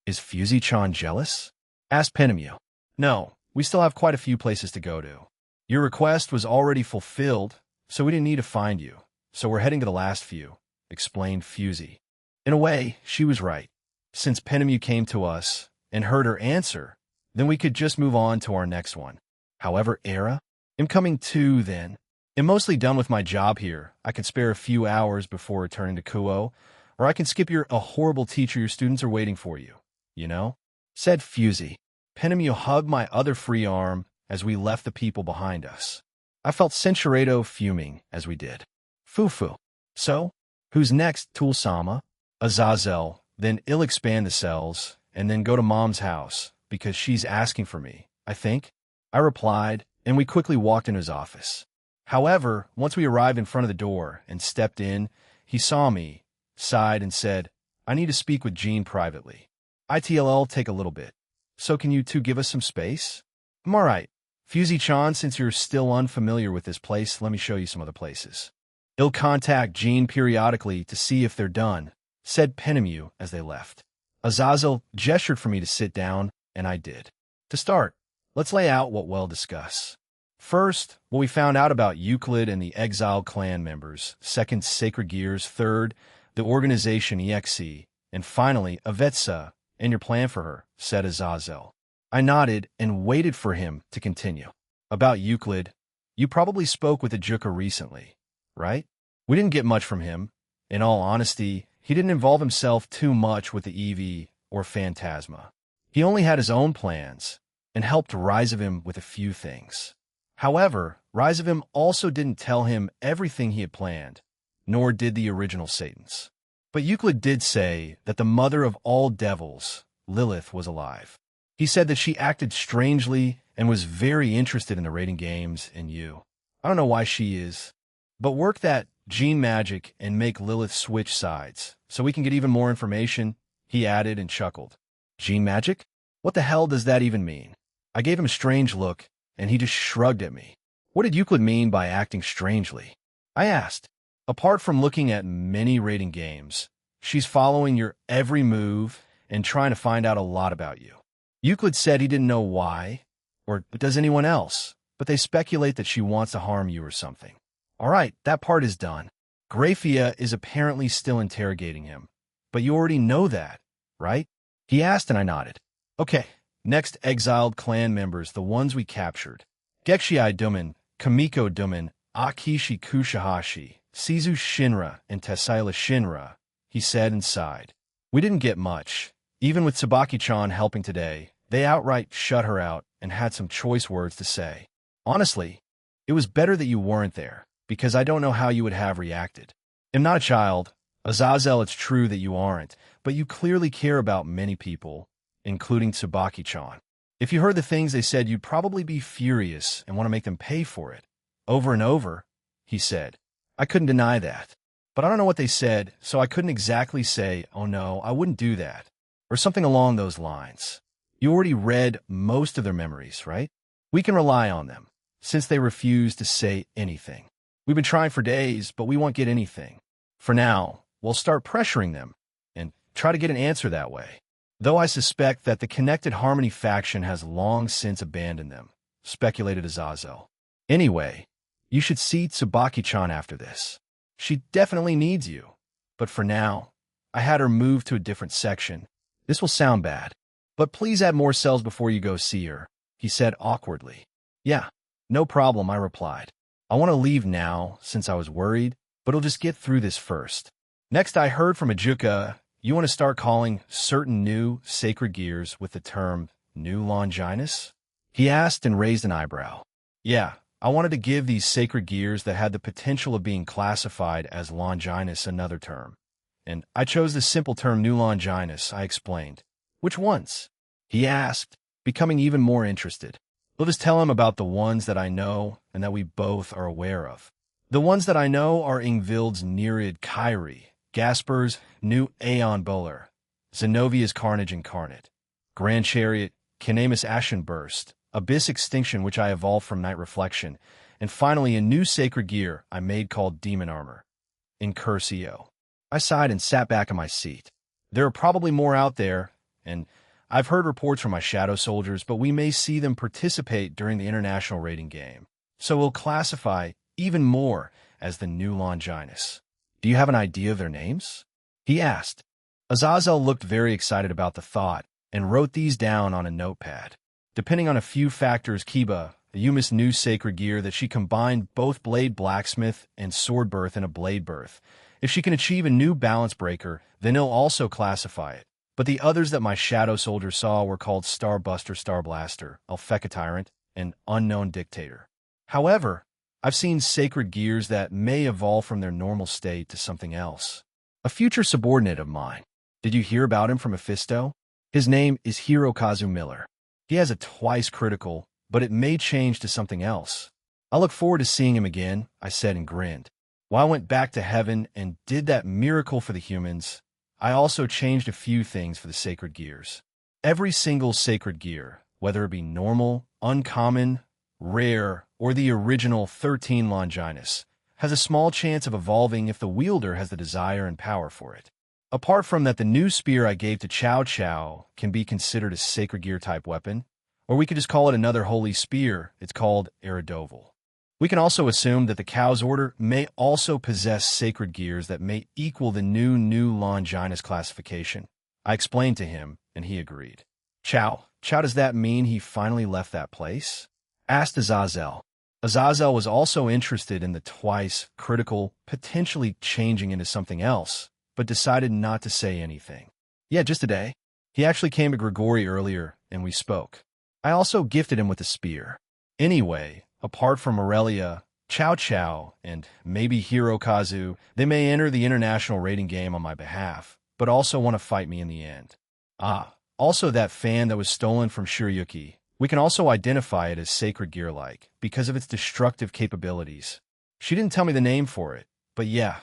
is Fusey-chan jealous? Asked Penemu. No, we still have quite a few places to go to. Your request was already fulfilled, so we didn't need to find you, so we're heading to the last few, explained Fusey. In a way, she was right. Since Penemu came to us and heard her answer, then we could just move on to our next one. However, Era, I'm coming too then. I'm mostly done with my job here. I can spare a few hours before returning to Kuo, or I can skip a horrible teacher your students are waiting for you, you know? Said Fusey. Penemu hugged my other free arm as we left the people behind us. I felt Censuredo fuming as we did. Fufu. So, who's next, Tool-sama? Azazel, then I'll expand the cells, and then go to Mom's house, because she's asking for me, I think. I replied, and we quickly walked into his office. However, once we arrived in front of the door and stepped in, he saw me, sighed, and said, I need to speak with Jean privately. ITLL take a little bit. So can you two give us some space? I'm all right. Fusey-chan, since you're still unfamiliar with this place, let me show you some other places. I'll contact Jean periodically to see if they're done, said Penemu as they left. Azazel gestured for me to sit down, and I did. To start, let's lay out what we'll discuss. First, what we found out about Euclid and the exiled clan members. Second, Sacred Gears. Third, the organization EXE. And finally, Avetsa, and your plan for her, said Azazel. I nodded and waited for him to continue. About Euclid, you probably spoke with Ajuka recently, right? We didn't get much from him. In all honesty, he didn't involve himself too much with the EV or Phantasma. He only had his own plans and helped Rizavim with a few things. However, Rizavim also didn't tell him everything he had planned, nor did the original Satans. But Euclid did say that the mother of all devils, Lilith, was alive. He said that she acted strangely and was very interested in the raiding games and you. I don't know why she is, but work that gene magic and make Lilith switch sides so we can get even more information, he added and chuckled. Gene magic? What the hell does that even mean? I gave him a strange look, and he just shrugged at me. What did Euclid mean by acting strangely? I asked. Apart from looking at many raiding games, she's following your every move and trying to find out a lot about you. Euclid said he didn't know why, or does anyone else, but they speculate that she wants to harm you or something. All right, that part is done. Graphia is apparently still interrogating him, but you already know that, right? He asked and I nodded. Okay, next exiled clan members, the ones we captured. Gekshii Dumen, Kamiko Dumen, Akishi Kushihashi, Shizu Shinra, and Tessila Shinra, he said and sighed. We didn't get much. Even with Tsubaki-chan helping today, they outright shut her out and had some choice words to say. Honestly, it was better that you weren't there, because I don't know how you would have reacted. I'm not a child. Azazel, it's true that you aren't, but you clearly care about many people, including Tsubaki-chan. If you heard the things they said, you'd probably be furious and want to make them pay for it. Over and over, he said. I couldn't deny that. But I don't know what they said, so I couldn't exactly say, oh no, I wouldn't do that, or something along those lines. You already read most of their memories, right? We can rely on them, since they refuse to say anything. We've been trying for days, but we won't get anything. For now, we'll start pressuring them, and try to get an answer that way. Though I suspect that the Connected Harmony faction has long since abandoned them, speculated Azazel. Anyway, you should see Tsubaki-chan after this. She definitely needs you. But for now, I had her move to a different section. This will sound bad, but please add more cells before you go see her, he said awkwardly. Yeah, no problem, I replied. I want to leave now since I was worried, but I'll just get through this first. Next, I heard from Ajuka, you want to start calling certain new sacred gears with the term new Longinus? He asked and raised an eyebrow. Yeah, I wanted to give these sacred gears that had the potential of being classified as Longinus another term. And I chose the simple term New Longinus, I explained. Which ones? He asked, becoming even more interested. We'll just tell him about the ones that I know and that we both are aware of. The ones that I know are Ingvild's Nereid Kyrie, Gasper's New Aeon Bowler, Zenovia's Carnage Incarnate, Grand Chariot, Kinemus Ashenburst, Abyss Extinction which I evolved from Night Reflection, and finally a new sacred gear I made called Demon Armor, Incursio. I sighed and sat back in my seat. There are probably more out there, and I've heard reports from my shadow soldiers, but we may see them participate during the international rating game. So we'll classify even more as the New Longinus. Do you have an idea of their names? He asked. Azazel looked very excited about the thought and wrote these down on a notepad. Depending on a few factors, Kiba, Yuma's new sacred gear that she combined both Blade Blacksmith and Sword Birth in a Blade Birth. If she can achieve a new balance breaker, then he'll also classify it. But the others that my shadow soldiers saw were called Starbuster, Starblaster, Alpheka Tyrant, and Unknown Dictator. However, I've seen sacred gears that may evolve from their normal state to something else. A future subordinate of mine. Did you hear about him from Mephisto? His name is Hirokazu Miller. He has a twice critical, but it may change to something else. I look forward to seeing him again, I said and grinned. While I went back to heaven and did that miracle for the humans, I also changed a few things for the sacred gears. Every single sacred gear, whether it be normal, uncommon, rare, or the original 13 Longinus, has a small chance of evolving if the wielder has the desire and power for it. Apart from that, the new spear I gave to Chow Chow can be considered a sacred gear type weapon, or we could just call it another holy spear. It's called Eridoval. We can also assume that the Cow's Order may also possess sacred gears that may equal the new Longinus classification. I explained to him, and he agreed. Chow, does that mean he finally left that place? Asked Azazel. Azazel was also interested in the twice critical, potentially changing into something else, but decided not to say anything. Yeah, just today. He actually came to Grigori earlier, and we spoke. I also gifted him with a spear. Anyway, apart from Aurelia, Chow Chow, and maybe Hirokazu, they may enter the international rating game on my behalf, but also want to fight me in the end. Also that fan that was stolen from Shiryuki. We can also identify it as sacred gear-like because of its destructive capabilities. She didn't tell me the name for it, but yeah,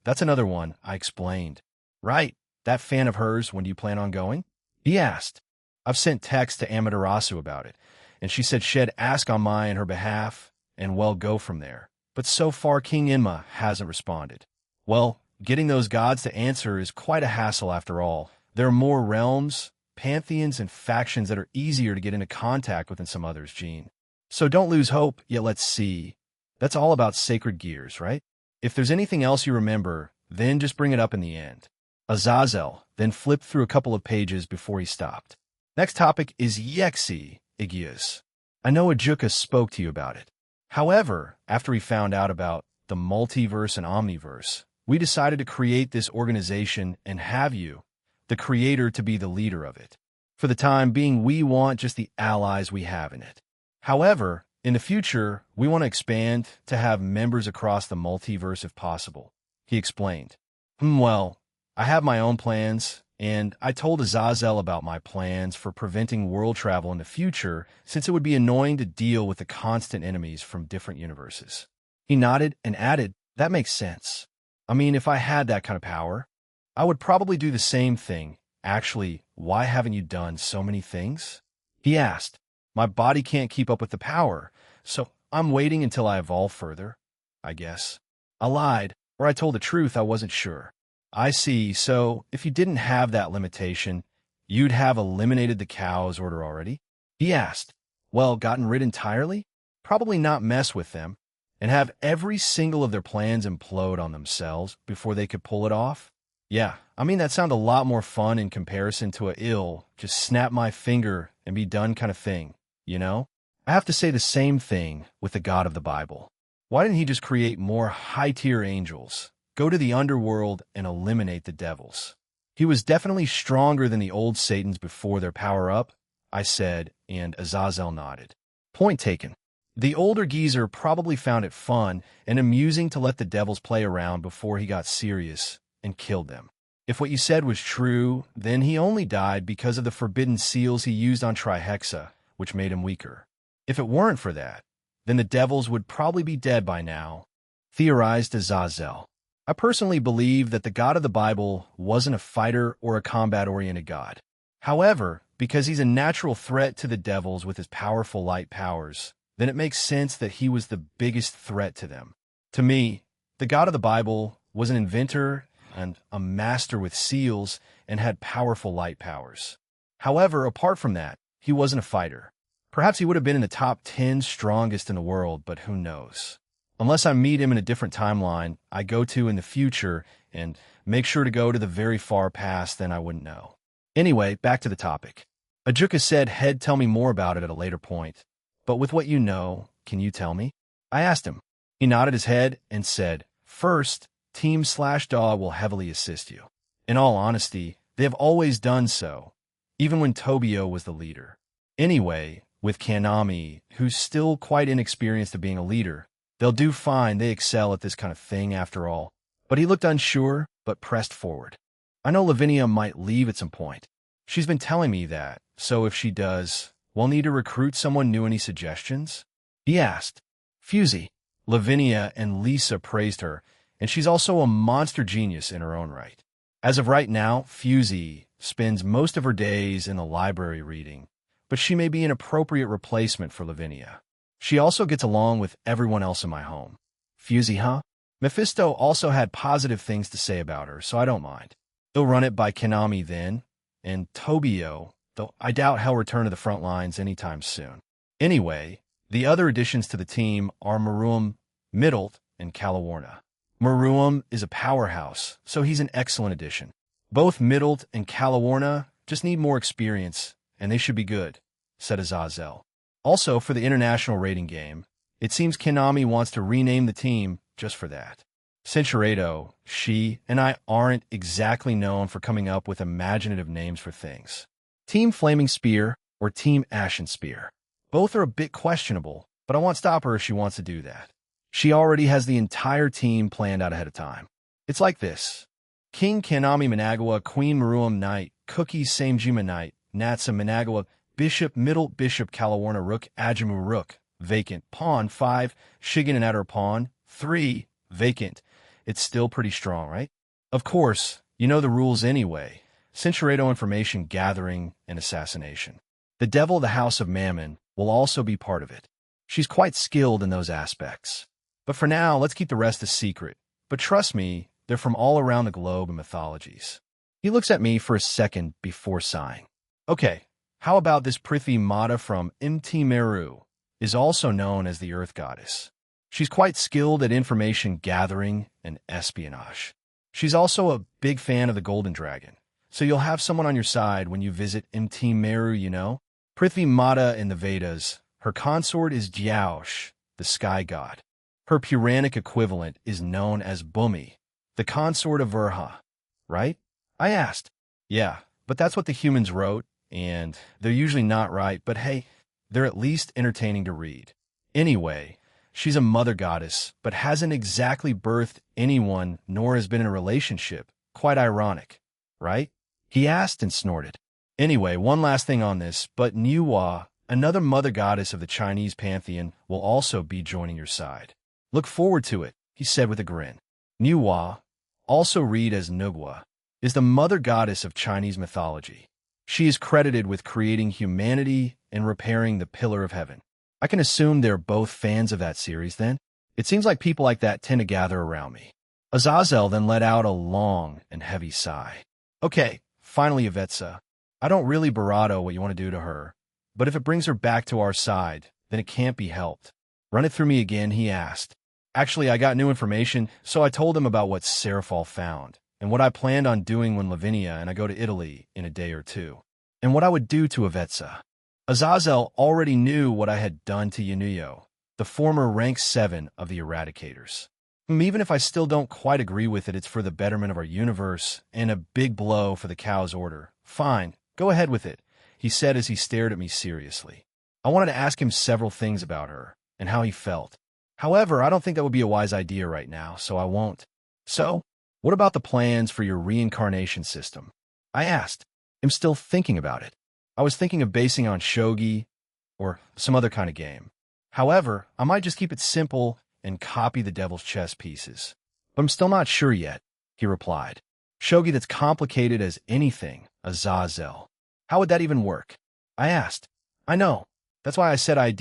that's another one, I explained. Right, that fan of hers, when do you plan on going? He asked. I've sent text to Amaterasu about it, and she said she'd ask on my and her behalf, and well go from there. But so far King Inma hasn't responded. Well, getting those gods to answer is quite a hassle after all. There are more realms, pantheons, and factions that are easier to get into contact with than some others, Gene. So don't lose hope, yet let's see. That's all about sacred gears, right? If there's anything else you remember, then just bring it up in the end. Azazel then flipped through a couple of pages before he stopped. Next topic is Yexi Igius. I know Ajuka spoke to you about it. However, after we found out about the multiverse and omniverse, we decided to create this organization and have you, the creator, to be the leader of it. For the time being, we want just the allies we have in it. However, in the future, we want to expand to have members across the multiverse if possible, he explained. Well, I have my own plans, and I told Azazel about my plans for preventing world travel in the future since it would be annoying to deal with the constant enemies from different universes. He nodded and added, that makes sense. I mean, if I had that kind of power, I would probably do the same thing. Actually, why haven't you done so many things? He asked. My body can't keep up with the power, so I'm waiting until I evolve further, I guess. I lied, or I told the truth, I wasn't sure. I see, so if you didn't have that limitation, you'd have eliminated the Cow's Order already? He asked. Well, gotten rid entirely? Probably not mess with them, and have every single of their plans implode on themselves before they could pull it off? Yeah, I mean that sounded a lot more fun in comparison to just snap my finger and be done kind of thing, you know? I have to say the same thing with the God of the Bible. Why didn't he just create more high-tier angels, go to the underworld, and eliminate the devils? He was definitely stronger than the old Satans before their power-up, I said, and Azazel nodded. Point taken. The older geezer probably found it fun and amusing to let the devils play around before he got serious and killed them. If what you said was true, then he only died because of the forbidden seals he used on Trihexa, which made him weaker. If it weren't for that, then the devils would probably be dead by now, theorized Azazel. I personally believe that the God of the Bible wasn't a fighter or a combat-oriented God. However, because he's a natural threat to the devils with his powerful light powers, then it makes sense that he was the biggest threat to them. To me, the God of the Bible was an inventor and a master with seals and had powerful light powers. However, apart from that, he wasn't a fighter. Perhaps he would have been in the top 10 strongest in the world, but who knows? Unless I meet him in a different timeline I go to in the future and make sure to go to the very far past, then I wouldn't know. Anyway, back to the topic. Ajuka said he'd tell me more about it at a later point. But with what you know, can you tell me? I asked him. He nodded his head and said, first, Team/DAW will heavily assist you. In all honesty, they have always done so, even when Tobio was the leader. Anyway, with Kanami, who's still quite inexperienced at being a leader, they'll do fine. They excel at this kind of thing after all. But he looked unsure, but pressed forward. I know Lavinia might leave at some point. She's been telling me that, so if she does, we'll need to recruit someone new. Any suggestions? He asked. Fusey. Lavinia and Lisa praised her, and she's also a monster genius in her own right. As of right now, Fusey spends most of her days in the library reading, but she may be an appropriate replacement for Lavinia. She also gets along with everyone else in my home. Fusey, huh? Mephisto also had positive things to say about her, so I don't mind. He'll run it by Kanami then, and Tobio, though I doubt he'll return to the front lines anytime soon. Anyway, the other additions to the team are Maruam, Middle, and Calawarna. Maruam is a powerhouse, so he's an excellent addition. Both Middle and Calawarna just need more experience, and they should be good, said Azazel. Also, for the international rating game, it seems Kanami wants to rename the team just for that. Cinchuredo, she, and I aren't exactly known for coming up with imaginative names for things. Team Flaming Spear or Team Ashen Spear. Both are a bit questionable, but I won't stop her if she wants to do that. She already has the entire team planned out ahead of time. It's like this. King Kanami Managawa, Queen Maruam Knight, Cookie Samejima Knight, Natsa Managawa, Bishop Middle, Bishop Calawarna Rook, Ajamu Rook, vacant. Pawn 5, Shigen and Adder Pawn 3, vacant. It's still pretty strong, right? Of course, you know the rules anyway. Cinchuredo information gathering and assassination. The Devil of the House of Mammon will also be part of it. She's quite skilled in those aspects. But for now, let's keep the rest a secret. But trust me, they're from all around the globe and mythologies. He looks at me for a second before sighing. Okay, how about this Prithvi Mata from Mt. Meru, is also known as the Earth Goddess. She's quite skilled at information gathering and espionage. She's also a big fan of the Golden Dragon, so you'll have someone on your side when you visit Mt. Meru, you know? Prithvi Mata in the Vedas, her consort is Jyaush, the sky god. Her Puranic equivalent is known as Bhumi, the consort of Verha, right? I asked. Yeah, but that's what the humans wrote, and they're usually not right, but hey, they're at least entertaining to read. Anyway, she's a mother goddess, but hasn't exactly birthed anyone nor has been in a relationship. Quite ironic, right? He asked and snorted. Anyway, one last thing on this, but Niwa, another mother goddess of the Chinese pantheon, will also be joining your side. Look forward to it, he said with a grin. Niwa, also read as Nugwa, is the mother goddess of Chinese mythology. She is credited with creating humanity and repairing the Pillar of Heaven. I can assume they're both fans of that series then? It seems like people like that tend to gather around me. Azazel then let out a long and heavy sigh. Okay, finally Yvetsa. I don't really barato what you want to do to her, but if it brings her back to our side, then it can't be helped. Run it through me again, he asked. Actually, I got new information, so I told him about what Serafal found, and what I planned on doing when Lavinia and I go to Italy in a day or two, and what I would do to Yvetsa. Azazel already knew what I had done to Yanuyo, the former rank 7 of the Eradicators. Even if I still don't quite agree with it, it's for the betterment of our universe, and a big blow for the Cow's order. Fine, go ahead with it, he said as he stared at me seriously. I wanted to ask him several things about her, and how he felt. However, I don't think that would be a wise idea right now, so I won't. So, what about the plans for your reincarnation system? I asked. I'm still thinking about it. I was thinking of basing on shogi or some other kind of game. However, I might just keep it simple and copy the devil's chess pieces. But I'm still not sure yet, he replied. Shogi that's complicated as anything, Azazel. How would that even work? I asked. I know. That's why I said I'd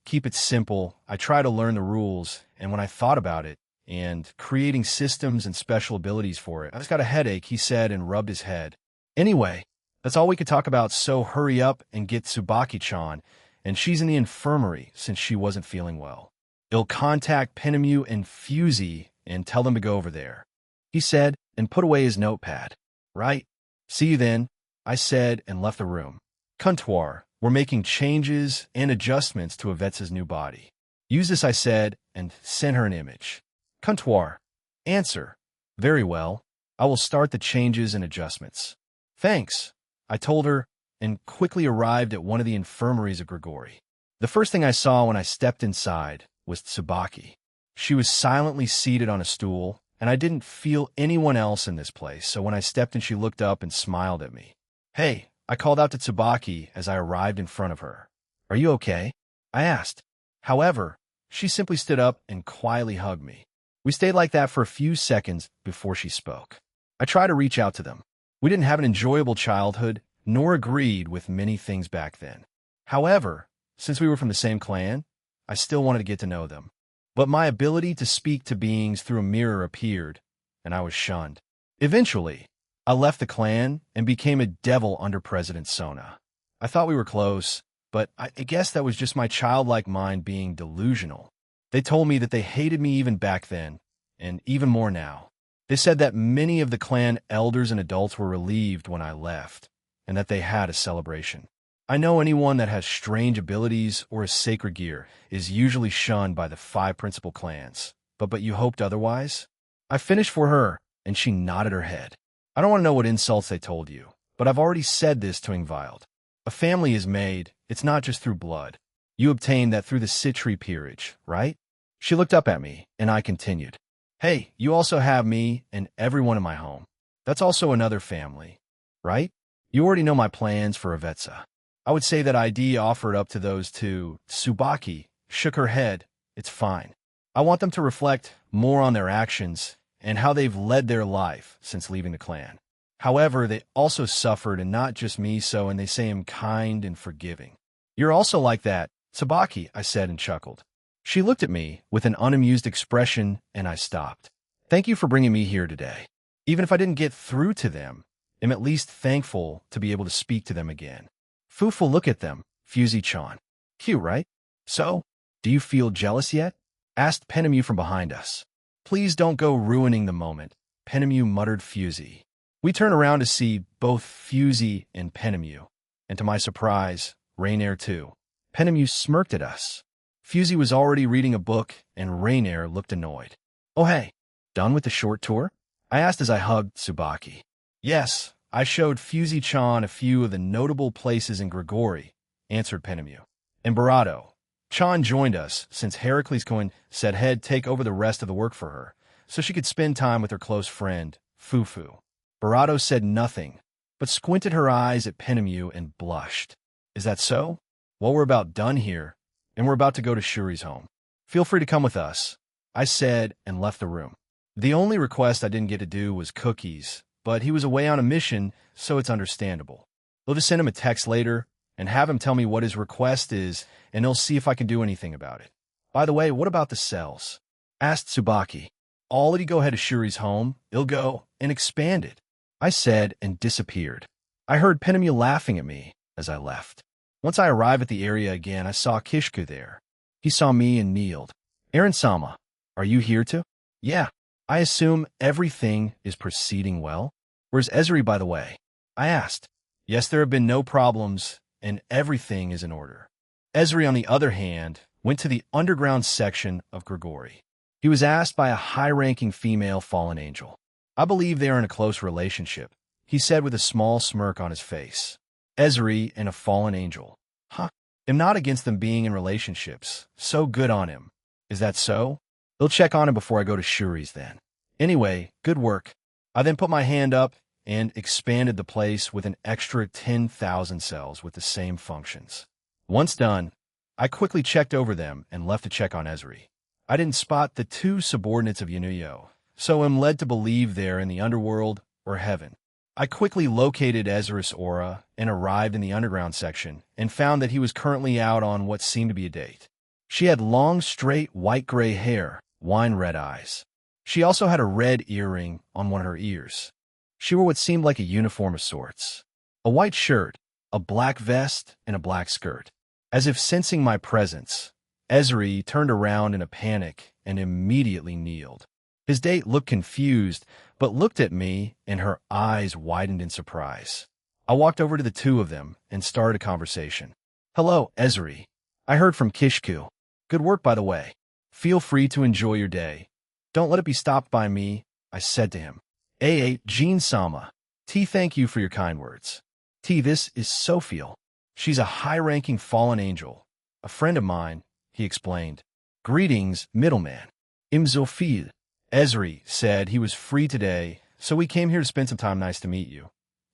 keep it simple. I try to learn the rules, and when I thought about it, and creating systems and special abilities for it, I just got a headache, he said, and rubbed his head. Anyway, that's all we could talk about, so hurry up and get Tsubaki-chan, and she's in the infirmary since she wasn't feeling well. I'll contact Penemu and Fusey and tell them to go over there, he said, and put away his notepad. Right? See you then, I said, and left the room. Comptoir, we're making changes and adjustments to Yvette's new body. Use this, I said, and sent her an image. Comptoir. Answer. Very well. I will start the changes and adjustments. Thanks, I told her, and quickly arrived at one of the infirmaries of Grigori. The first thing I saw when I stepped inside was Tsubaki. She was silently seated on a stool, and I didn't feel anyone else in this place, so when I stepped in, she looked up and smiled at me. Hey, I called out to Tsubaki as I arrived in front of her. Are you okay? I asked. However, she simply stood up and quietly hugged me. We stayed like that for a few seconds before she spoke. I tried to reach out to them. We didn't have an enjoyable childhood, nor agreed with many things back then. However, since we were from the same clan, I still wanted to get to know them. But my ability to speak to beings through a mirror appeared, and I was shunned. Eventually, I left the clan and became a devil under President Sona. I thought we were close, but I guess that was just my childlike mind being delusional. They told me that they hated me even back then, and even more now. They said that many of the clan elders and adults were relieved when I left, and that they had a celebration. I know anyone that has strange abilities or is sacred gear is usually shunned by the 5 principal clans, but you hoped otherwise? I finished for her, and she nodded her head. I don't want to know what insults they told you, but I've already said this to Ingvild. A family is made, it's not just through blood. You obtained that through the Citri peerage, right? She looked up at me, and I continued. Hey, you also have me and everyone in my home. That's also another family, right? You already know my plans for Yvetsa. I would say that ID offered up to those two. Tsubaki shook her head. It's fine. I want them to reflect more on their actions and how they've led their life since leaving the clan. However, they also suffered, and not just me, and they say I'm kind and forgiving. You're also like that, Tsubaki, I said and chuckled. She looked at me with an unamused expression, and I stopped. Thank you for bringing me here today. Even if I didn't get through to them, I'm at least thankful to be able to speak to them again. Fufu, look at them, Fusey-chan. Cute, right? So, do you feel jealous yet? Asked Penemu from behind us. Please don't go ruining the moment, Penemu muttered Fusey. We turned around to see both Fusey and Penemu, and to my surprise, Rainier too. Penemu smirked at us. Fusey was already reading a book, and Rainier looked annoyed. Oh hey, done with the short tour? I asked as I hugged Tsubaki. Yes, I showed Fusey-chan a few of the notable places in Grigori, answered Penemu. And Barato. Chan joined us, since Heracles Cohen said he'd take over the rest of the work for her, so she could spend time with her close friend, Fufu. Barato said nothing, but squinted her eyes at Penemu and blushed. Is that so? Well, we're about done here, and we're about to go to Shuri's home. Feel free to come with us, I said and left the room. The only request I didn't get to do was cookies, but he was away on a mission, so it's understandable. We'll just send him a text later and have him tell me what his request is, and he'll see if I can do anything about it. By the way, what about the cells? Asked Tsubaki. All of you go ahead to Shuri's home, he'll go and expand it, I said and disappeared. I heard Penemu laughing at me as I left. Once I arrived at the area again, I saw Kishku there. He saw me and kneeled. Aaron-sama, are you here too? Yeah. I assume everything is proceeding well? Where's Ezri, by the way? I asked. Yes, there have been no problems, and everything is in order. Ezri, on the other hand, went to the underground section of Grigori. He was asked by a high-ranking female fallen angel. I believe they are in a close relationship, he said with a small smirk on his face. Ezri and a fallen angel. Huh? am not against them being in relationships. So good on him. Is that so? They'll check on him before I go to Shuri's then. Anyway, good work. I then put my hand up and expanded the place with an extra 10,000 cells with the same functions. Once done, I quickly checked over them and left to check on Ezri. I didn't spot the two subordinates of Yanuyo, so am led to believe they're in the underworld or heaven. I quickly located Ezra's aura and arrived in the underground section and found that he was currently out on what seemed to be a date. She had long, straight, white-gray hair, wine-red eyes. She also had a red earring on one of her ears. She wore what seemed like a uniform of sorts. A white shirt, a black vest, and a black skirt. As if sensing my presence, Ezri turned around in a panic and immediately kneeled. His date looked confused, but looked at me, and her eyes widened in surprise. I walked over to the two of them and started a conversation. "Hello, Ezri. I heard from Kishku. Good work, by the way. Feel free to enjoy your day. Don't let it be stopped by me," I said to him. Jean-sama. Thank you for your kind words. This is Sophia. She's a high-ranking fallen angel. A friend of mine, he explained. Greetings, middleman. Sophia. Ezri said he was free today, so we came here to spend some time. Nice to meet you.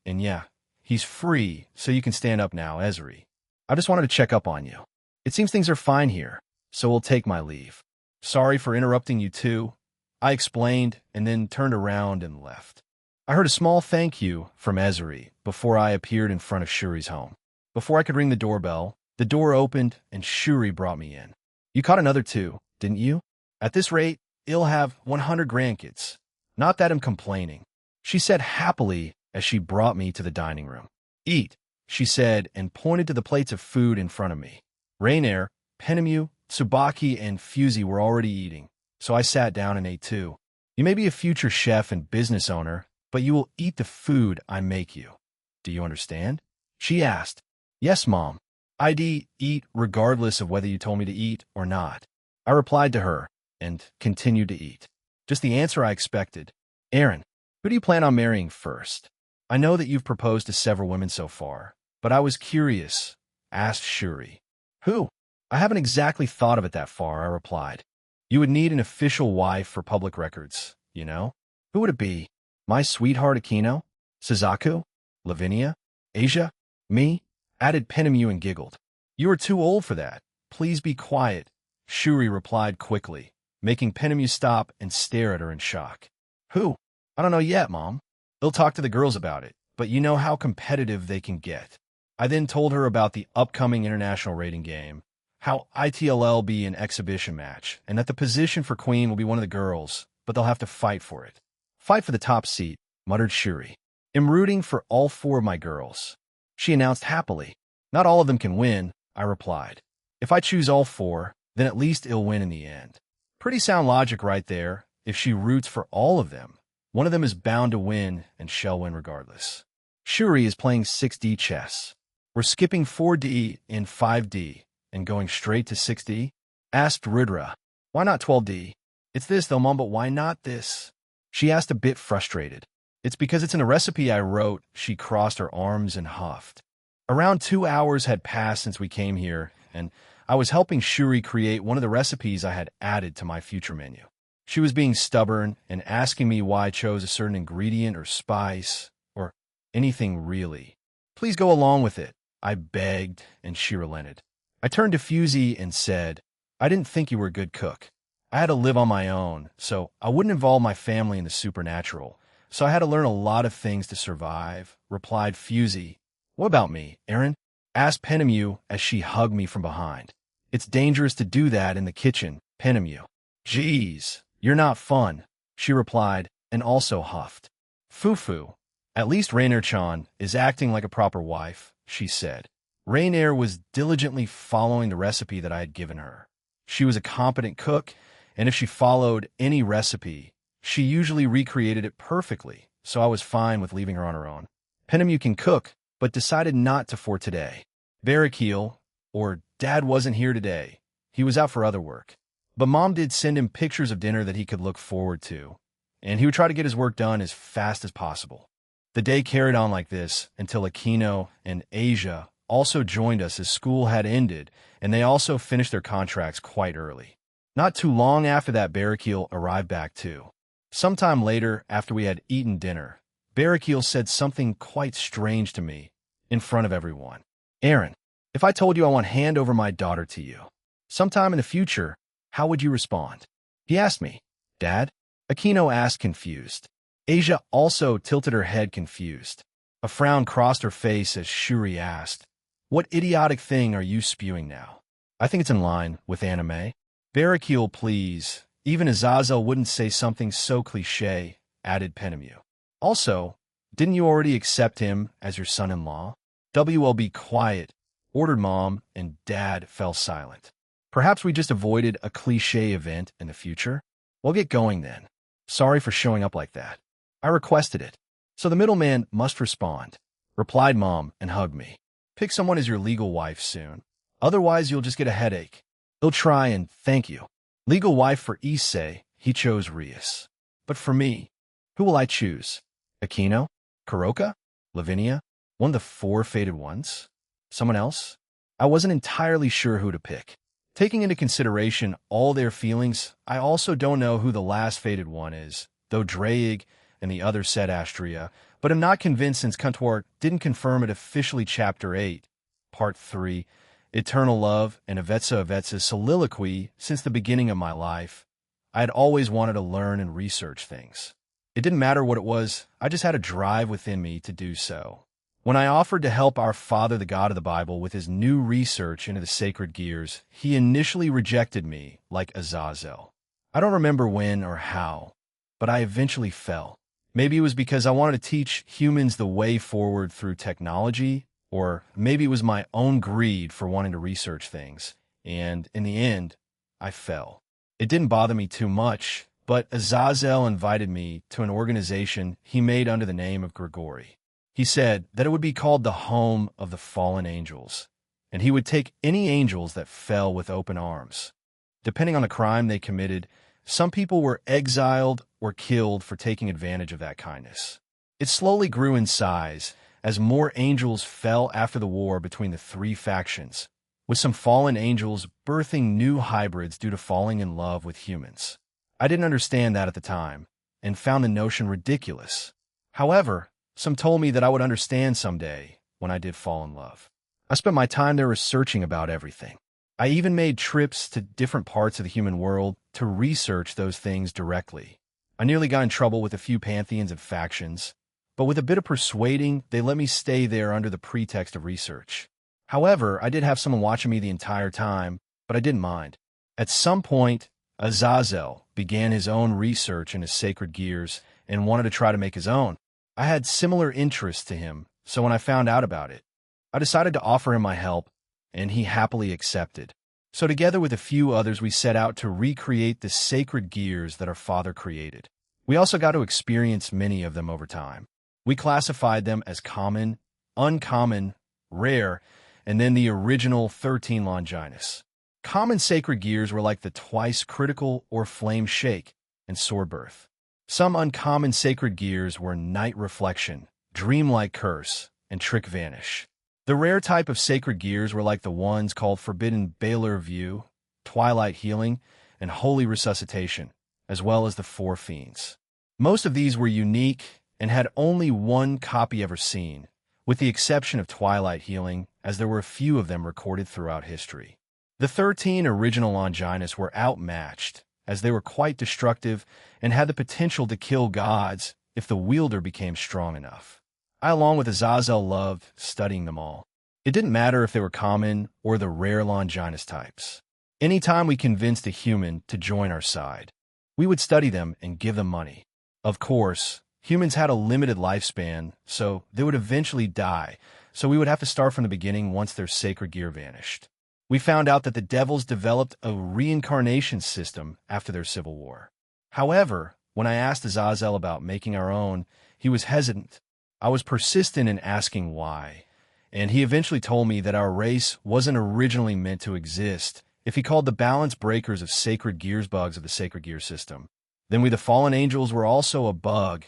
And yeah, he's free, so you can stand up now, Ezri. I just wanted to check up on you. It seems things are fine here, so we'll take my leave. Sorry for interrupting you too, I explained and then turned around and left. I heard a small thank you from Ezri before I appeared in front of Shuri's home. Before I could ring the doorbell, the door opened and Shuri brought me in. You caught another two, didn't you? At this rate, you'll have 100 grandkids. Not that I'm complaining, she said happily as she brought me to the dining room. Eat, she said and pointed to the plates of food in front of me. Rainier, Penemu, Tsubaki, and Fusey were already eating, so I sat down and ate too. You may be a future chef and business owner, but you will eat the food I make you. Do you understand? She asked. Yes, Mom. I'd eat regardless of whether you told me to eat or not. I replied to her and continued to eat. Just the answer I expected. Aaron, who do you plan on marrying first? I know that you've proposed to several women so far, but I was curious, asked Shuri. Who? I haven't exactly thought of it that far, I replied. You would need an official wife for public records, you know? Who would it be? My sweetheart Akino? Suzaku? Lavinia? Asia? Me? Added Penemu and giggled. You are too old for that. Please be quiet, Shuri replied quickly, making Penemu stop and stare at her in shock. Who? I don't know yet, Mom. They'll talk to the girls about it, but you know how competitive they can get. I then told her about the upcoming international rating game, how ITLL be an exhibition match, and that the position for queen will be one of the girls, but they'll have to fight for it. Fight for the top seat, muttered Shuri. I'm rooting for all four of my girls, she announced happily. Not all of them can win, I replied. If I choose all four, then at least it'll win in the end. Pretty sound logic right there. If she roots for all of them, one of them is bound to win and shall win regardless. Shuri is playing 6D chess. We're skipping 4D and 5D and going straight to 6D? Asked Rudra. Why not 12D? It's this though, Mom, but why not this? She asked a bit frustrated. It's because it's in a recipe I wrote, she crossed her arms and huffed. Around 2 hours had passed since we came here, and I was helping Shuri create one of the recipes I had added to my future menu. She was being stubborn and asking me why I chose a certain ingredient or spice, or anything really. Please go along with it, I begged, and she relented. I turned to Fusey and said, I didn't think you were a good cook. I had to live on my own, so I wouldn't involve my family in the supernatural. So I had to learn a lot of things to survive, replied Fusey. What about me, Aaron? Asked Penemu as she hugged me from behind. It's dangerous to do that in the kitchen, Penemu. Geez, you're not fun, she replied, and also huffed. Fufu. At least Rainier-chan is acting like a proper wife, she said. Rainier was diligently following the recipe that I had given her. She was a competent cook, and if she followed any recipe, she usually recreated it perfectly, so I was fine with leaving her on her own. Penemu can cook, but decided not to for today. Barrakiel, or Dad wasn't here today. He was out for other work. But Mom did send him pictures of dinner that he could look forward to, and he would try to get his work done as fast as possible. The day carried on like this until Aquino and Asia also joined us as school had ended, and they also finished their contracts quite early. Not too long after that, Barakiel arrived back too. Sometime later, after we had eaten dinner, Barakiel said something quite strange to me in front of everyone. "Aaron, if I told you I want to hand over my daughter to you sometime in the future, how would you respond?" He asked me. "Dad?" Aquino asked, confused. Asia also tilted her head, confused. A frown crossed her face as Shuri asked, "What idiotic thing are you spewing now?" "I think it's in line with anime." "Barakiel, please. Even Azazel wouldn't say something so cliché," added Penemu. "Also, didn't you already accept him as your son-in-law?" "WL, be quiet," ordered Mom, and Dad fell silent. "Perhaps we just avoided a cliché event in the future? We'll get going then. Sorry for showing up like that. I requested it. So the middleman must respond," replied Mom and hugged me. "Pick someone as your legal wife soon. Otherwise, you'll just get a headache." "He'll try, and thank you." Legal wife for Issei, he chose Rias. But for me, who will I choose? Aquino? Kuroka? Lavinia? One of the 4 fated ones? Someone else? I wasn't entirely sure who to pick. Taking into consideration all their feelings, I also don't know who the last fated one is, though Draig and the other said Astria, but I'm not convinced since Kuntor didn't confirm it officially. Chapter 8, Part 3, Eternal Love and Avetsa's soliloquy. Since the beginning of my life, I had always wanted to learn and research things. It didn't matter what it was, I just had a drive within me to do so. When I offered to help our father, the God of the Bible, with his new research into the sacred gears, he initially rejected me like Azazel. I don't remember when or how, but I eventually fell. Maybe it was because I wanted to teach humans the way forward through technology, or maybe it was my own greed for wanting to research things, and in the end, I fell. It didn't bother me too much, but Azazel invited me to an organization he made under the name of Grigori. He said that it would be called the Home of the Fallen Angels, and he would take any angels that fell with open arms. Depending on the crime they committed, some people were exiled or killed for taking advantage of that kindness. It slowly grew in size as more angels fell after the war between the 3 factions, with some fallen angels birthing new hybrids due to falling in love with humans. I didn't understand that at the time, and found the notion ridiculous. However, some told me that I would understand someday when I did fall in love. I spent my time there researching about everything. I even made trips to different parts of the human world to research those things directly. I nearly got in trouble with a few pantheons and factions, but with a bit of persuading, they let me stay there under the pretext of research. However, I did have someone watching me the entire time, but I didn't mind. At some point, Azazel began his own research in his sacred gears and wanted to try to make his own. I had similar interests to him, so when I found out about it, I decided to offer him my help, and he happily accepted. So together with a few others, we set out to recreate the sacred gears that our father created. We also got to experience many of them over time. We classified them as common, uncommon, rare, and then the original 13 Longinus. Common sacred gears were like the twice critical or flame shake and sword birth. Some uncommon sacred gears were night reflection, dreamlike curse, and trick vanish. The rare type of sacred gears were like the ones called forbidden Baylor view, twilight healing, and holy resuscitation, as well as the 4 fiends. Most of these were unique and had only one copy ever seen, with the exception of twilight healing, as there were a few of them recorded throughout history. The 13 original Longinus were outmatched, as they were quite destructive and had the potential to kill gods if the wielder became strong enough. I, along with Azazel, loved studying them all. It didn't matter if they were common or the rare Longinus types. Anytime we convinced a human to join our side, we would study them and give them money. Of course, humans had a limited lifespan, so they would eventually die, so we would have to start from the beginning once their sacred gear vanished. We found out that the devils developed a reincarnation system after their civil war. However, when I asked Azazel about making our own, he was hesitant. I was persistent in asking why, and he eventually told me that our race wasn't originally meant to exist if he called the balance breakers of sacred gears bugs of the sacred gear system. Then we, the fallen angels, were also a bug.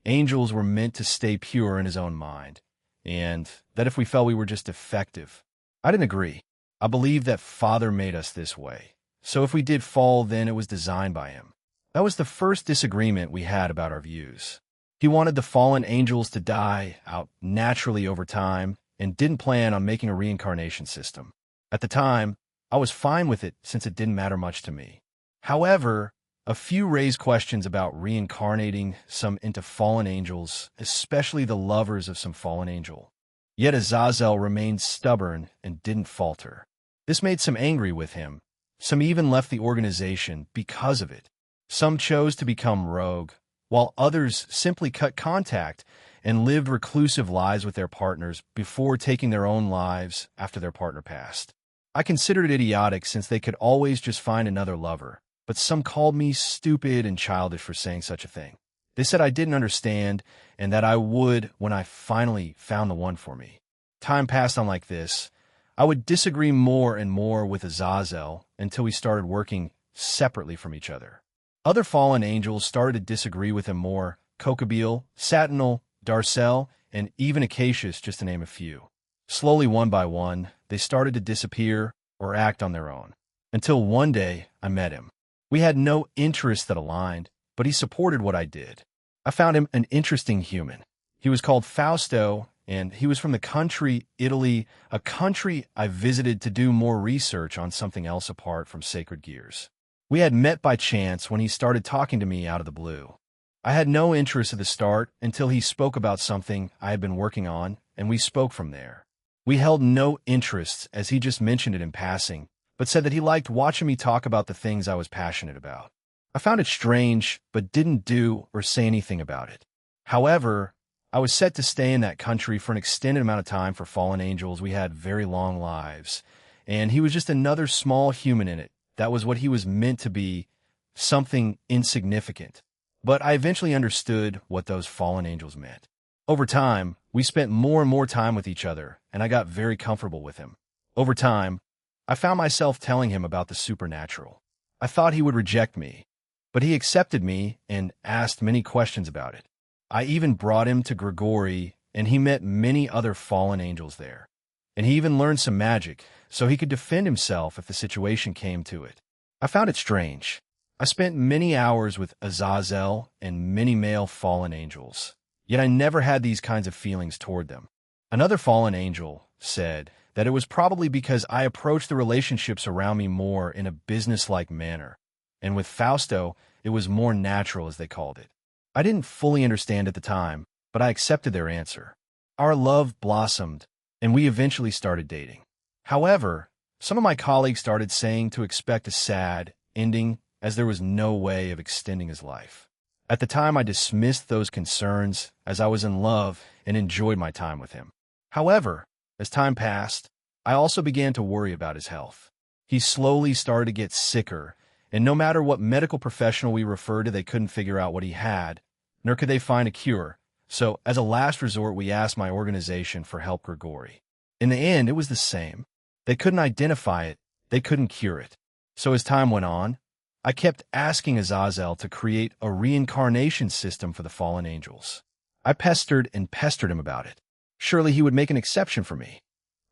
Angels were meant to stay pure in his own mind, and that if we fell, we were just defective. I didn't agree. I believed that Father made us this way. So if we did fall, then it was designed by him. That was the first disagreement we had about our views. He wanted the fallen angels to die out naturally over time and didn't plan on making a reincarnation system. At the time, I was fine with it since it didn't matter much to me. However, a few raised questions about reincarnating some into fallen angels, especially the lovers of some fallen angel. Yet Azazel remained stubborn and didn't falter. This made some angry with him. Some even left the organization because of it. Some chose to become rogue, while others simply cut contact and lived reclusive lives with their partners before taking their own lives after their partner passed. I considered it idiotic since they could always just find another lover, but some called me stupid and childish for saying such a thing. They said I didn't understand and that I would when I finally found the one for me. Time passed on like this. I would disagree more and more with Azazel until we started working separately from each other. Other fallen angels started to disagree with him more: Kokabeel, Satinel, Darcel, and even Acacius, just to name a few. Slowly, one by one, they started to disappear or act on their own. Until one day, I met him. We had no interests that aligned, but he supported what I did. I found him an interesting human. He was called Fausto, and he was from the country Italy, a country I visited to do more research on something else apart from sacred gears. We had met by chance when he started talking to me out of the blue. I had no interest at the start until he spoke about something I had been working on, and we spoke from there. We held no interests as he just mentioned it in passing, but said that he liked watching me talk about the things I was passionate about. I found it strange, but didn't do or say anything about it. However, I was set to stay in that country for an extended amount of time for fallen angels. We had very long lives, and he was just another small human in it. That was what he was meant to be, something insignificant. But I eventually understood what those fallen angels meant. Over time, we spent more and more time with each other, and I got very comfortable with him. Over time, I found myself telling him about the supernatural. I thought he would reject me, but he accepted me and asked many questions about it. I even brought him to Grigori, and he met many other fallen angels there. And he even learned some magic, so he could defend himself if the situation came to it. I found it strange. I spent many hours with Azazel and many male fallen angels, yet I never had these kinds of feelings toward them. Another fallen angel said that it was probably because I approached the relationships around me more in a business-like manner, and with Fausto, it was more natural, as they called it. I didn't fully understand at the time, but I accepted their answer. Our love blossomed, and we eventually started dating. However, some of my colleagues started saying to expect a sad ending, as there was no way of extending his life. At the time, I dismissed those concerns as I was in love and enjoyed my time with him. However, as time passed, I also began to worry about his health. He slowly started to get sicker, and no matter what medical professional we referred to, they couldn't figure out what he had, nor could they find a cure. So, as a last resort, we asked my organization for help, Grigori. In the end, it was the same. They couldn't identify it, they couldn't cure it. So as time went on, I kept asking Azazel to create a reincarnation system for the fallen angels. I pestered and pestered him about it. Surely he would make an exception for me,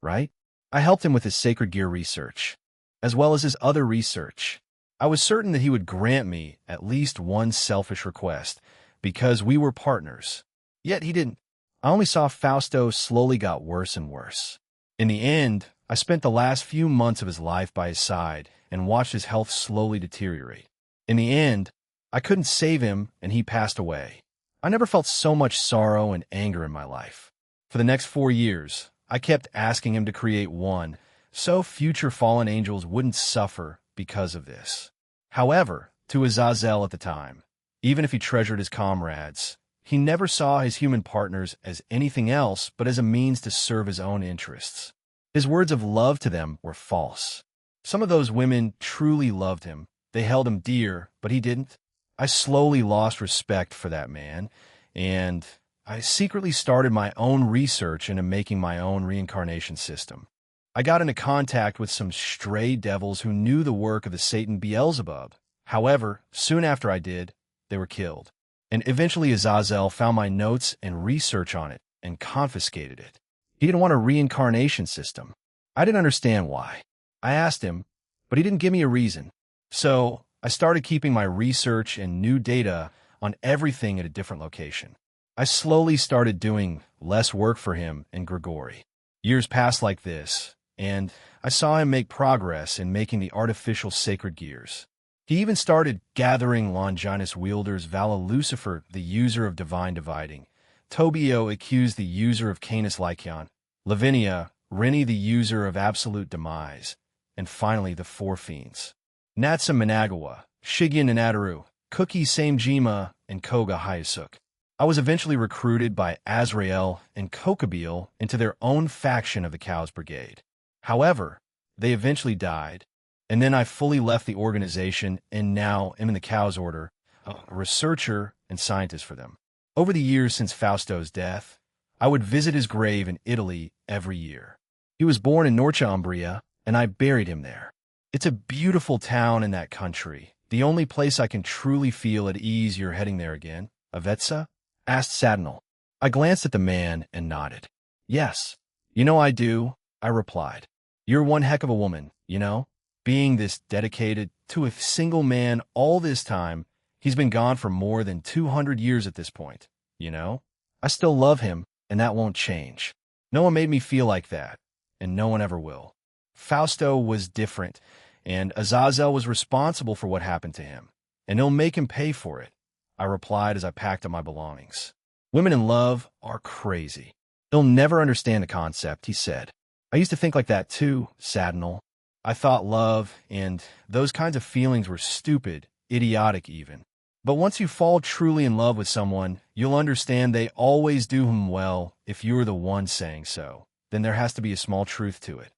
right? I helped him with his sacred gear research, as well as his other research. I was certain that he would grant me at least one selfish request, because we were partners. Yet he didn't. I only saw Fausto slowly got worse and worse. In the end, I spent the last few months of his life by his side and watched his health slowly deteriorate. In the end, I couldn't save him and he passed away. I never felt so much sorrow and anger in my life. For the next 4 years, I kept asking him to create one, so future fallen angels wouldn't suffer because of this. However, to Azazel at the time, even if he treasured his comrades, he never saw his human partners as anything else but as a means to serve his own interests. His words of love to them were false. Some of those women truly loved him. They held him dear, but he didn't. I slowly lost respect for that man, and I secretly started my own research into making my own reincarnation system. I got into contact with some stray devils who knew the work of the Satan Beelzebub. However, soon after I did, they were killed. And eventually Azazel found my notes and research on it and confiscated it. He didn't want a reincarnation system. I didn't understand why. I asked him, but he didn't give me a reason. So I started keeping my research and new data on everything at a different location. I slowly started doing less work for him and Grigori. Years passed like this, and I saw him make progress in making the artificial sacred gears. He even started gathering Longinus wielders. Vala Lucifer, the user of divine dividing. Tobio accused the user of Canis Lycaon. Lavinia, Rennie the user of absolute demise. And finally the four fiends. Natsa Managawa, Shigen and Adaru, Cookie Samejima, and Koga Hyasuk. I was eventually recruited by Azrael and Kokabeel into their own faction of the Cows Brigade. However, they eventually died, and then I fully left the organization and now am in the Cows Order, a researcher and scientist for them. Over the years since Fausto's death, I would visit his grave in Italy every year. He was born in Northumbria, and I buried him there. It's a beautiful town in that country, the only place I can truly feel at ease. You're heading there again, Avetsa? Asked Sadnal. I glanced at the man and nodded. Yes. You know I do, I replied. You're one heck of a woman, you know? Being this dedicated to a single man all this time, he's been gone for more than 200 years at this point, you know? I still love him, and that won't change. No one made me feel like that, and no one ever will. Fausto was different, and Azazel was responsible for what happened to him, and he'll make him pay for it, I replied as I packed up my belongings. Women in love are crazy. They'll never understand the concept, he said. I used to think like that too, Sadnal. I thought love and those kinds of feelings were stupid, idiotic even. But once you fall truly in love with someone, you'll understand they always do him well if you're the one saying so. Then there has to be a small truth to it.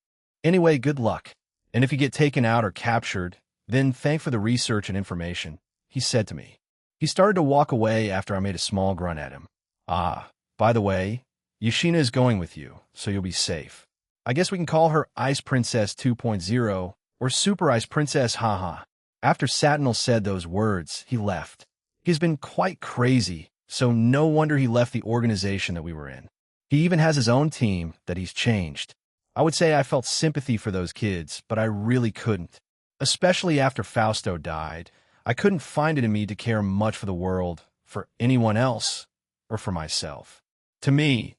Anyway, good luck. And if you get taken out or captured, then thank for the research and information, he said to me. He started to walk away after I made a small grunt at him. Ah, by the way, Yashina is going with you, so you'll be safe. I guess we can call her Ice Princess 2.0 or Super Ice Princess, haha. After Satnal said those words, he left. He's been quite crazy, so no wonder he left the organization that we were in. He even has his own team that he's changed. I would say I felt sympathy for those kids, but I really couldn't. Especially after Fausto died, I couldn't find it in me to care much for the world, for anyone else, or for myself. To me,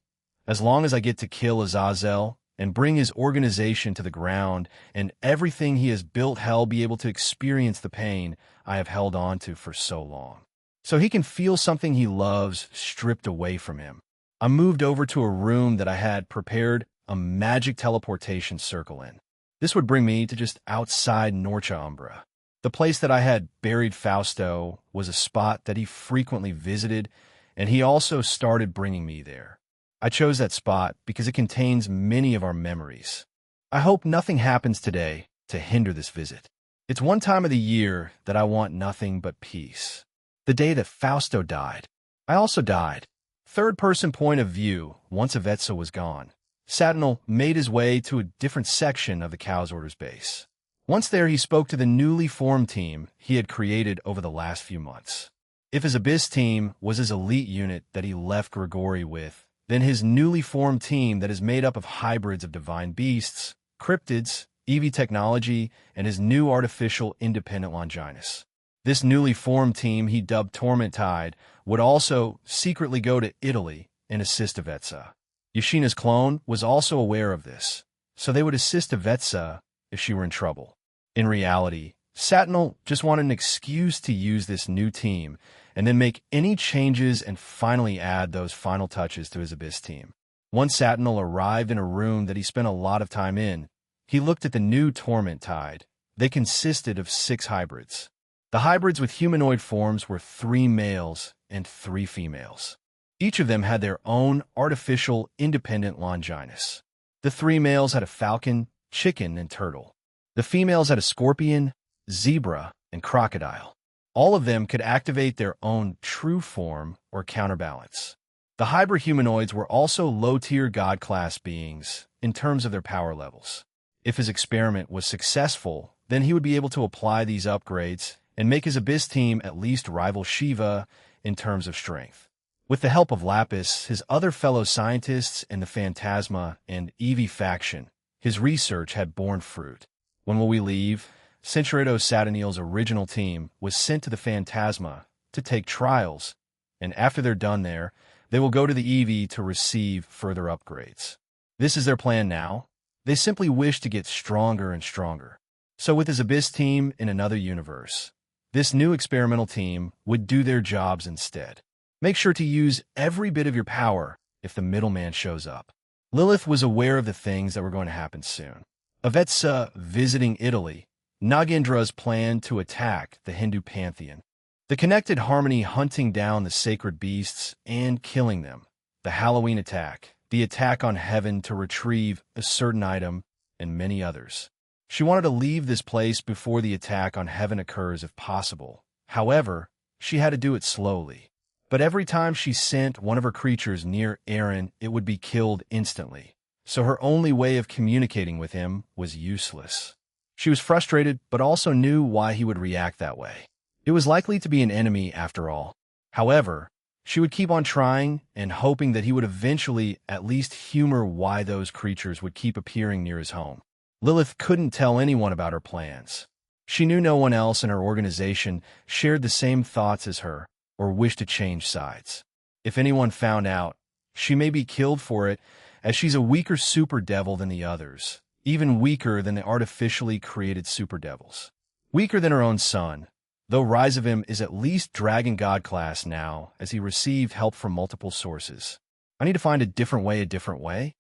as long as I get to kill Azazel and bring his organization to the ground and everything he has built, hell, be able to experience the pain I have held on to for so long. So he can feel something he loves stripped away from him. I moved over to a room that I had prepared a magic teleportation circle in. This would bring me to just outside Norcha Umbra. The place that I had buried Fausto was a spot that he frequently visited, and he also started bringing me there. I chose that spot because it contains many of our memories. I hope nothing happens today to hinder this visit. It's one time of the year that I want nothing but peace. The day that Fausto died. I also died. Third-person point of view, once Avetsa was gone. Satnal made his way to a different section of the Cows Order's base. Once there, he spoke to the newly formed team he had created over the last few months. If his Abyss team was his elite unit that he left Grigori with, then his newly formed team that is made up of hybrids of divine beasts, cryptids, EV technology, and his new artificial independent Longinus. This newly formed team he dubbed Torment Tide would also secretly go to Italy and assist Avetsa. Yashina's clone was also aware of this, so they would assist Avetsa if she were in trouble. In reality, Satnal just wanted an excuse to use this new team and then make any changes and finally add those final touches to his Abyss team. Once Satnal arrived in a room that he spent a lot of time in, he looked at the new Torment Tide. They consisted of 6 hybrids. The hybrids with humanoid forms were 3 males and 3 females. Each of them had their own artificial independent Longinus. The 3 males had a falcon, chicken, and turtle. The females had a scorpion, zebra, and crocodile. All of them could activate their own true form or counterbalance. The hybrid humanoids were also low-tier god-class beings in terms of their power levels. If his experiment was successful, then he would be able to apply these upgrades and make his Abyss team at least rival Shiva in terms of strength. With the help of Lapis, his other fellow scientists, and the Phantasma and Eevee faction, his research had borne fruit. When will we leave? Centurido Sataniel's original team was sent to the Phantasma to take trials, and after they're done there, they will go to the Eevee to receive further upgrades. This is their plan now. They simply wish to get stronger and stronger. So with his Abyss team in another universe, this new experimental team would do their jobs instead. Make sure to use every bit of your power if the middleman shows up. Lilith was aware of the things that were going to happen soon. Avetsa visiting Italy, Nagendra's plan to attack the Hindu pantheon, the connected harmony hunting down the sacred beasts and killing them, the Halloween attack, the attack on heaven to retrieve a certain item, and many others. She wanted to leave this place before the attack on heaven occurs if possible. However, she had to do it slowly. But every time she sent one of her creatures near Aaron, it would be killed instantly. So her only way of communicating with him was useless. She was frustrated, but also knew why he would react that way. It was likely to be an enemy after all. However, she would keep on trying and hoping that he would eventually at least humor why those creatures would keep appearing near his home. Lilith couldn't tell anyone about her plans. She knew no one else in her organization shared the same thoughts as her or wished to change sides. If anyone found out, she may be killed for it, as she's a weaker super devil than the others, even weaker than the artificially created super devils. Weaker than her own son, though Rise of him is at least Dragon God class now, as he received help from multiple sources. I need to find a different way?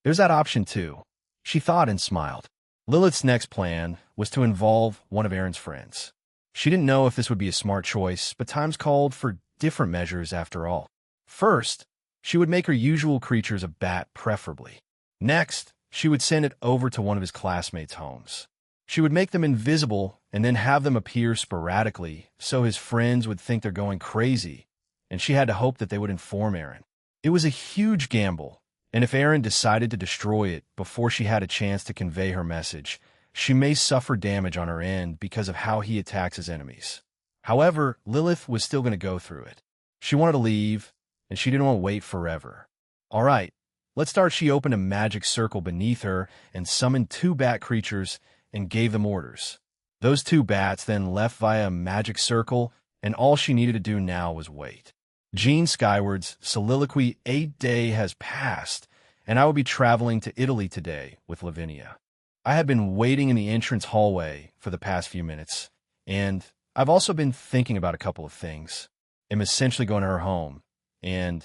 There's that option too. She thought and smiled. Lilith's next plan was to involve one of Aaron's friends. She didn't know if this would be a smart choice, but times called for different measures after all. First, she would make her usual creatures a bat preferably. Next, she would send it over to one of his classmates' homes. She would make them invisible and then have them appear sporadically so his friends would think they're going crazy, and she had to hope that they would inform Aaron. It was a huge gamble, and if Aaron decided to destroy it before she had a chance to convey her message, she may suffer damage on her end because of how he attacks his enemies. However, Lilith was still going to go through it. She wanted to leave, and she didn't want to wait forever. All right, let's start. She opened a magic circle beneath her and summoned 2 bat creatures and gave them orders. Those 2 bats then left via a magic circle, and all she needed to do now was wait. Gene Skyward's soliloquy 8 day has passed, and I will be traveling to Italy today with Lavinia. I had been waiting in the entrance hallway for the past few minutes, and I've also been thinking about a couple of things. I'm essentially going to her home, and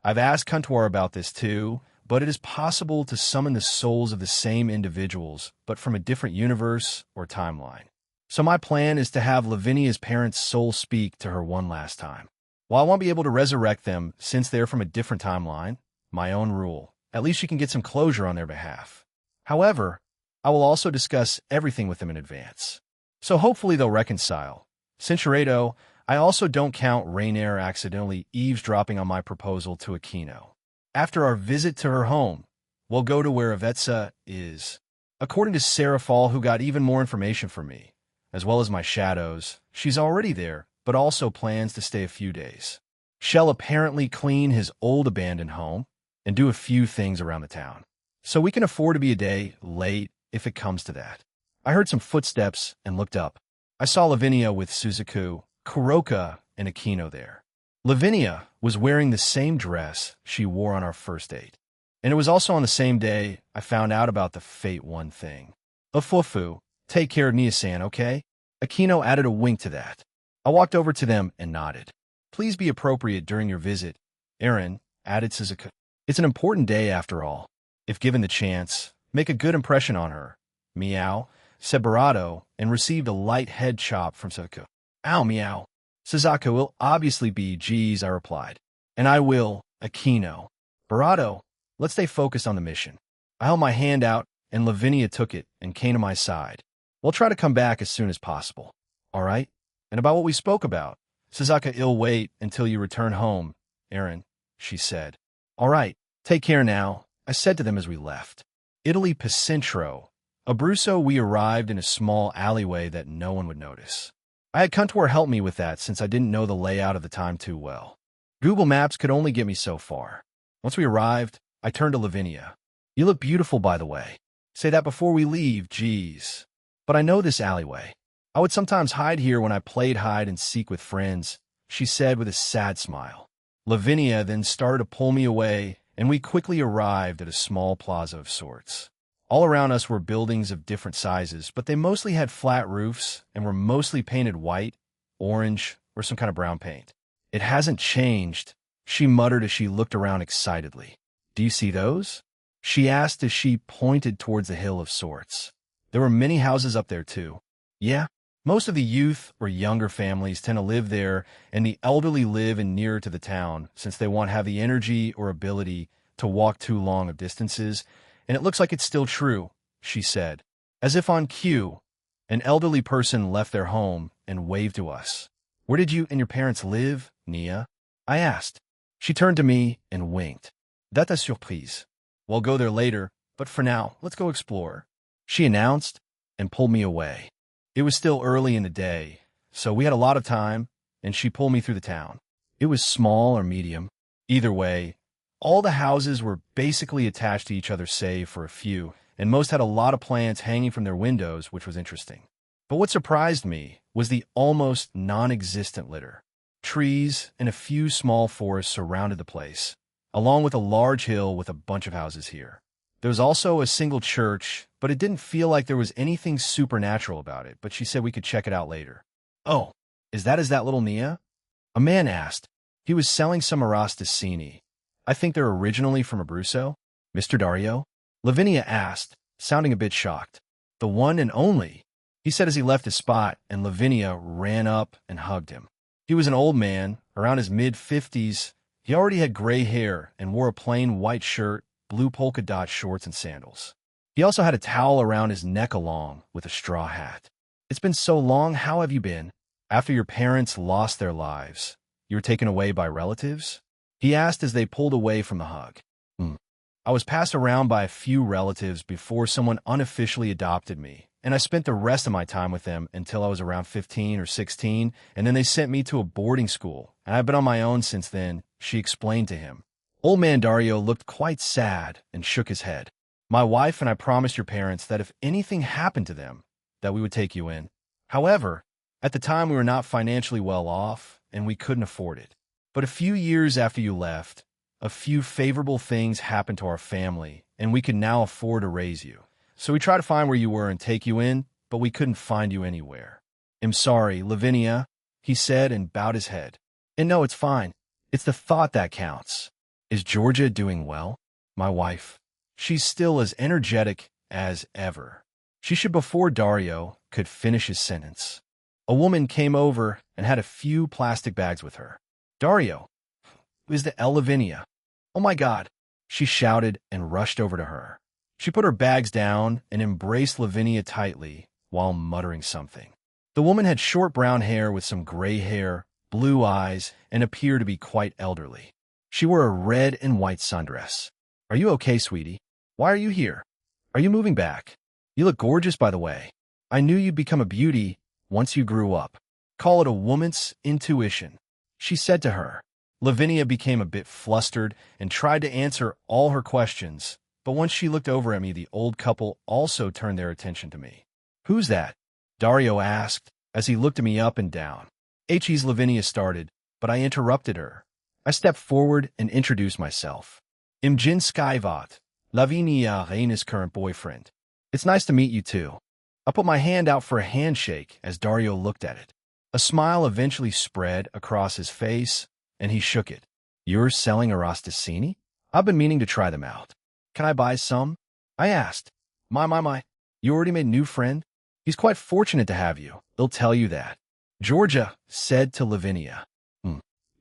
I've asked Kuntuar about this too, but it is possible to summon the souls of the same individuals, but from a different universe or timeline. So my plan is to have Lavinia's parents' soul speak to her one last time. While I won't be able to resurrect them since they're from a different timeline, my own rule, at least she can get some closure on their behalf. However, I will also discuss everything with them in advance. So hopefully they'll reconcile. Centurido, I also don't count Rainier accidentally eavesdropping on my proposal to Aquino. After our visit to her home, we'll go to where Avetsa is. According to Seraphal, who got even more information from me, as well as my shadows, she's already there, but also plans to stay a few days. She'll apparently clean his old abandoned home and do a few things around the town. So we can afford to be a day late if it comes to that. I heard some footsteps and looked up. I saw Lavinia with Suzaku, Kuroka, and Aquino there. Lavinia was wearing the same dress she wore on our first date. And it was also on the same day I found out about the Fate 1 thing. Afufu, take care of Nia-san, okay? Aquino added a wink to that. I walked over to them and nodded. Please be appropriate during your visit, Aaron, added Suzuka. It's an important day after all. If given the chance, make a good impression on her. Meow, said Barato, and received a light head chop from Suzuka. Ow, meow. Suzuka will obviously be geez, I replied. And I will, Aquino. Barato, let's stay focused on the mission. I held my hand out, and Lavinia took it and came to my side. We'll try to come back as soon as possible. All right? And about what we spoke about. Suzuka, I'll wait until you return home, Aaron, she said. All right, take care now, I said to them as we left. Italy Pacentro. Abruzzo, we arrived in a small alleyway that no one would notice. I had Kuntuar help me with that since I didn't know the layout of the time too well. Google Maps could only get me so far. Once we arrived, I turned to Lavinia. You look beautiful, by the way. Say that before we leave, geez. But I know this alleyway. I would sometimes hide here when I played hide and seek with friends, she said with a sad smile. Lavinia then started to pull me away, and we quickly arrived at a small plaza of sorts. All around us were buildings of different sizes, but they mostly had flat roofs and were mostly painted white, orange, or some kind of brown paint. It hasn't changed, she muttered as she looked around excitedly. Do you see those? She asked as she pointed towards the hill of sorts. There were many houses up there too. Yeah, most of the youth or younger families tend to live there, and the elderly live in nearer to the town since they won't have the energy or ability to walk too long of distances, and it looks like it's still true, she said. As if on cue, an elderly person left their home and waved to us. Where did you and your parents live, Nia? I asked. She turned to me and winked. That's a surprise. We'll go there later, but for now, let's go explore, she announced and pulled me away. It was still early in the day, so we had a lot of time, and she pulled me through the town. It was small or medium. Either way, all the houses were basically attached to each other save for a few, and most had a lot of plants hanging from their windows, which was interesting. But what surprised me was the almost non-existent litter. Trees and a few small forests surrounded the place, along with a large hill with a bunch of houses here. There was also a single church, but it didn't feel like there was anything supernatural about it, but she said we could check it out later. Oh, is that little Nia? A man asked. He was selling some Arosticini. I think they're originally from Abruzzo. Mr. Dario? Lavinia asked, sounding a bit shocked. The one and only, he said as he left his spot, and Lavinia ran up and hugged him. He was an old man, around his mid-50s. He already had gray hair and wore a plain white shirt, blue polka dot shorts, and sandals. He also had a towel around his neck along with a straw hat. It's been so long, how have you been? After your parents lost their lives, you were taken away by relatives? He asked as they pulled away from the hug. I was passed around by a few relatives before someone unofficially adopted me, and I spent the rest of my time with them until I was around 15 or 16, and then they sent me to a boarding school, and I've been on my own since then, she explained to him. Old man Dario looked quite sad and shook his head. My wife and I promised your parents that if anything happened to them, that we would take you in. However, at the time we were not financially well off, and we couldn't afford it. But a few years after you left, a few favorable things happened to our family, and we could now afford to raise you. So we tried to find where you were and take you in, but we couldn't find you anywhere. I'm sorry, Lavinia, he said and bowed his head. And no, it's fine. It's the thought that counts. Is Georgia doing well? My wife. She's still as energetic as ever. She should before Dario could finish his sentence. A woman came over and had a few plastic bags with her. Dario, who is the Lavinia? Oh my God, she shouted and rushed over to her. She put her bags down and embraced Lavinia tightly while muttering something. The woman had short brown hair with some gray hair, blue eyes, and appeared to be quite elderly. She wore a red and white sundress. Are you okay, sweetie? Why are you here? Are you moving back? You look gorgeous, by the way. I knew you'd become a beauty once you grew up. Call it a woman's intuition, she said to her. Lavinia became a bit flustered and tried to answer all her questions, but once she looked over at me, the old couple also turned their attention to me. Who's that? Dario asked as he looked at me up and down. Lavinia started, but I interrupted her. I stepped forward and introduced myself. I'm Jin Skyvot, Lavinia Reina's current boyfriend. It's nice to meet you too. I put my hand out for a handshake as Dario looked at it. A smile eventually spread across his face, and he shook it. You're selling Arosticini? I've been meaning to try them out. Can I buy some? I asked. My. You already made a new friend? He's quite fortunate to have you. He'll tell you that. Georgia said to Lavinia.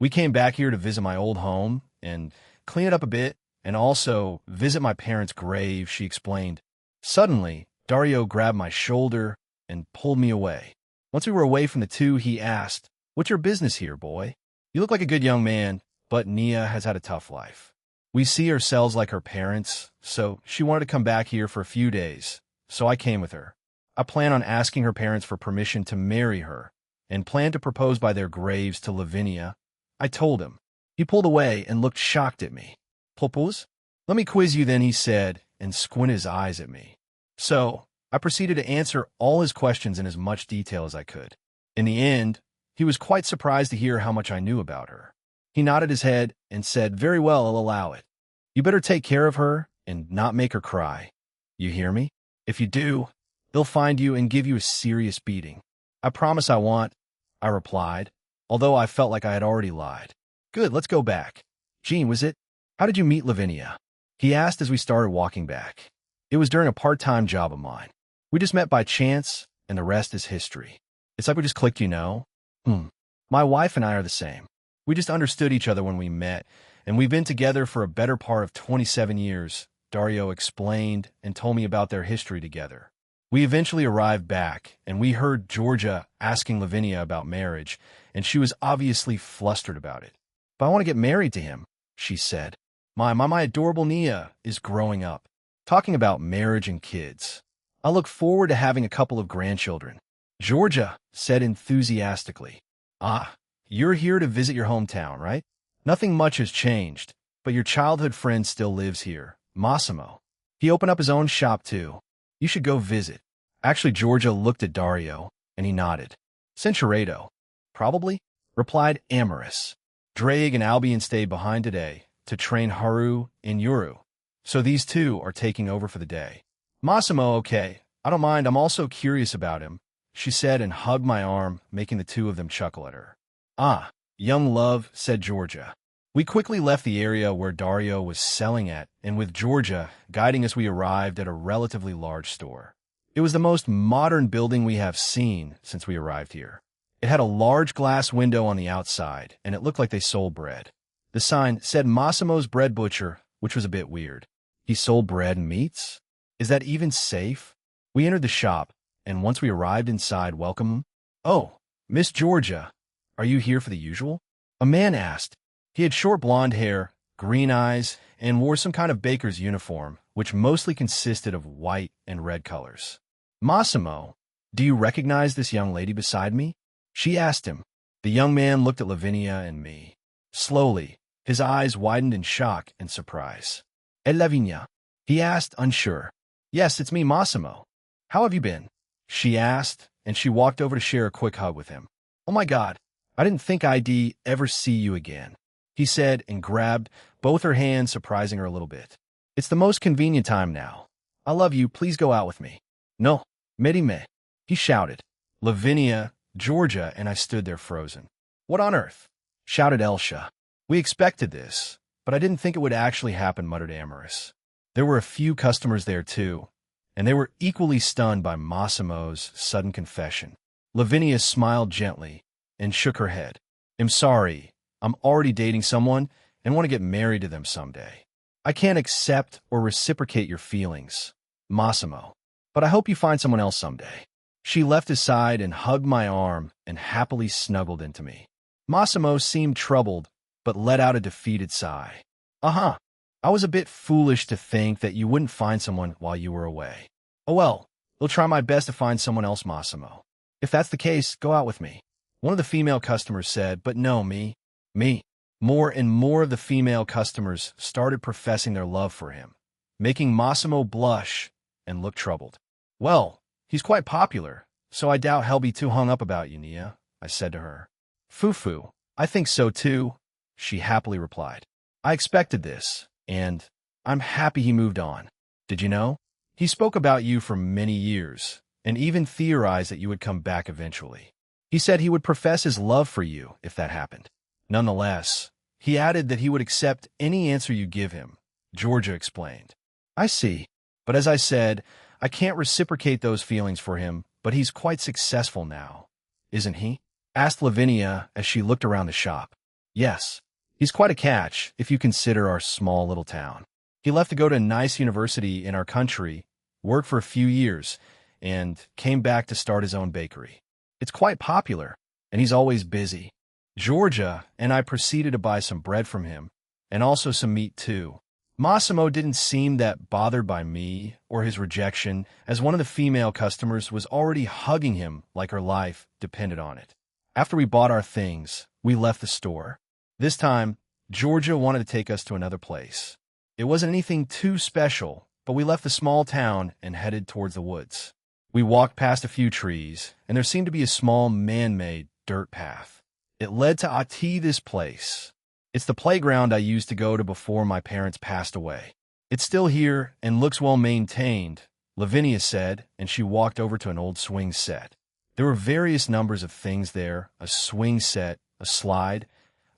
We came back here to visit my old home and clean it up a bit, and also visit my parents' grave, she explained. Suddenly, Dario grabbed my shoulder and pulled me away. Once we were away from the two, he asked, What's your business here, boy? You look like a good young man, but Nia has had a tough life. We see ourselves like her parents, so she wanted to come back here for a few days, so I came with her. I plan on asking her parents for permission to marry her, and plan to propose by their graves to Lavinia. I told him. He pulled away and looked shocked at me. Propose? Let me quiz you then, he said, and squinted his eyes at me. So, I proceeded to answer all his questions in as much detail as I could. In the end, he was quite surprised to hear how much I knew about her. He nodded his head and said, "Very well, I'll allow it. You better take care of her and not make her cry. You hear me? If you do, they'll find you and give you a serious beating." "I promise I won't," I replied, although I felt like I had already lied. "Good, let's go back. Jean, was it? How did you meet Lavinia?" he asked as we started walking back. "It was during a part-time job of mine. We just met by chance, and the rest is history. It's like we just clicked, you know?" My wife and I are the same. We just understood each other when we met, and we've been together for a better part of 27 years, Dario explained and told me about their history together. We eventually arrived back, and we heard Georgia asking Lavinia about marriage, and she was obviously flustered about it. "But I want to get married to him," she said. My adorable Nia is growing up. Talking about marriage and kids. I look forward to having a couple of grandchildren," Georgia said enthusiastically. "Ah, you're here to visit your hometown, right? Nothing much has changed, but your childhood friend still lives here, Massimo. He opened up his own shop too. You should go visit." Actually, Georgia looked at Dario, and he nodded. "Centurato, probably," replied Amaris. "Drake and Albion stayed behind today to train Haru and Yuru, so these two are taking over for the day." "Massimo, okay. I don't mind. I'm also curious about him," she said and hugged my arm, making the two of them chuckle at her. "Ah, young love," said Georgia. We quickly left the area where Dario was selling at, and with Georgia guiding us, we arrived at a relatively large store. It was the most modern building we have seen since we arrived here. It had a large glass window on the outside, and it looked like they sold bread. The sign said Massimo's Bread Butcher, which was a bit weird. He sold bread and meats? Is that even safe? We entered the shop, and once we arrived inside, welcome. "Oh, Miss Georgia, are you here for the usual?" a man asked. He had short blonde hair, green eyes, and wore some kind of baker's uniform, which mostly consisted of white and red colors. "Massimo, do you recognize this young lady beside me?" she asked him. The young man looked at Lavinia and me. Slowly, his eyes widened in shock and surprise. "Et Lavinia?" he asked, unsure. "Yes, it's me, Massimo. How have you been?" she asked, and she walked over to share a quick hug with him. "Oh my God, I didn't think I'd ever see you again," he said and grabbed both her hands, surprising her a little bit. "It's the most convenient time now. I love you, please go out with me." "No, me," he shouted. Lavinia, Georgia, and I stood there frozen. "What on earth?" shouted Elsha. "We expected this, but I didn't think it would actually happen," muttered Amaris. There were a few customers there too, and they were equally stunned by Massimo's sudden confession. Lavinia smiled gently and shook her head. "I'm sorry, I'm already dating someone and want to get married to them someday. I can't accept or reciprocate your feelings, Massimo, but I hope you find someone else someday." She left his side and hugged my arm and happily snuggled into me. Massimo seemed troubled, but let out a defeated sigh. "Uh-huh. I was a bit foolish to think that you wouldn't find someone while you were away. Oh well, I'll try my best to find someone else, Massimo. If that's the case, go out with me," one of the female customers said. But no, me. More and more of the female customers started professing their love for him, making Massimo blush and look troubled. "Well, he's quite popular, so I doubt he'll be too hung up about you, Nia," I said to her. "Fufu, I think so too," she happily replied. "I expected this, and I'm happy he moved on. Did you know? He spoke about you for many years, and even theorized that you would come back eventually. He said he would profess his love for you if that happened. Nonetheless, he added that he would accept any answer you give him," Georgia explained. "I see, but as I said, I can't reciprocate those feelings for him, but he's quite successful now, isn't he?" asked Lavinia as she looked around the shop. "Yes, he's quite a catch if you consider our small little town. He left to go to a nice university in our country, worked for a few years, and came back to start his own bakery. It's quite popular, and he's always busy." Georgia and I proceeded to buy some bread from him, and also some meat too. Massimo didn't seem that bothered by me or his rejection, as one of the female customers was already hugging him like her life depended on it. After we bought our things, we left the store. This time, Georgia wanted to take us to another place. It wasn't anything too special, but we left the small town and headed towards the woods. We walked past a few trees, and there seemed to be a small man-made dirt path. It led to 10k-this place. It's the playground I used to go to before my parents passed away. It's still here and looks well maintained, Lavinia said, and she walked over to an old swing set. There were various numbers of things there, a swing set, a slide,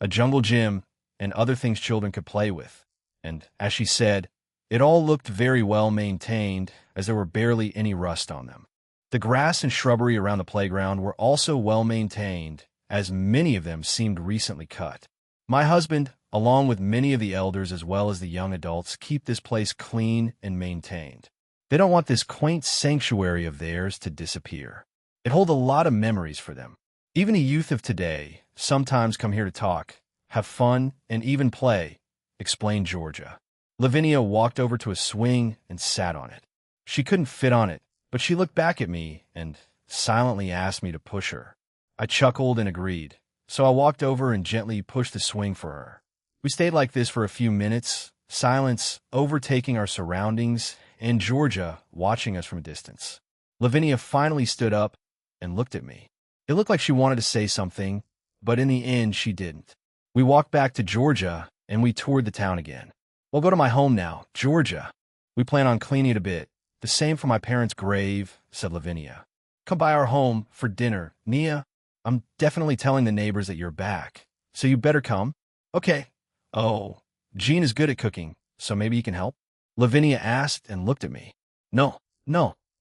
a jungle gym, and other things children could play with. And, as she said, it all looked very well maintained, as there were barely any rust on them. The grass and shrubbery around the playground were also well maintained, as many of them seemed recently cut. My husband, along with many of the elders as well as the young adults, keep this place clean and maintained. They don't want this quaint sanctuary of theirs to disappear. It holds a lot of memories for them. Even the youth of today sometimes come here to talk, have fun, and even play, explained Georgia. Lavinia walked over to a swing and sat on it. She couldn't fit on it, but she looked back at me and silently asked me to push her. I chuckled and agreed, so I walked over and gently pushed the swing for her. We stayed like this for a few minutes, silence overtaking our surroundings and Georgia watching us from a distance. Lavinia finally stood up and looked at me. It looked like she wanted to say something, but in the end she didn't. We walked back to Georgia and we toured the town again. We'll go to my home now, Georgia. We plan on cleaning it a bit. The same for my parents' grave, said Lavinia. Come by our home for dinner, Nia. I'm definitely telling the neighbors that you're back, so you better come. Okay. Oh, Jean is good at cooking, so maybe you can help? Lavinia asked and looked at me. No.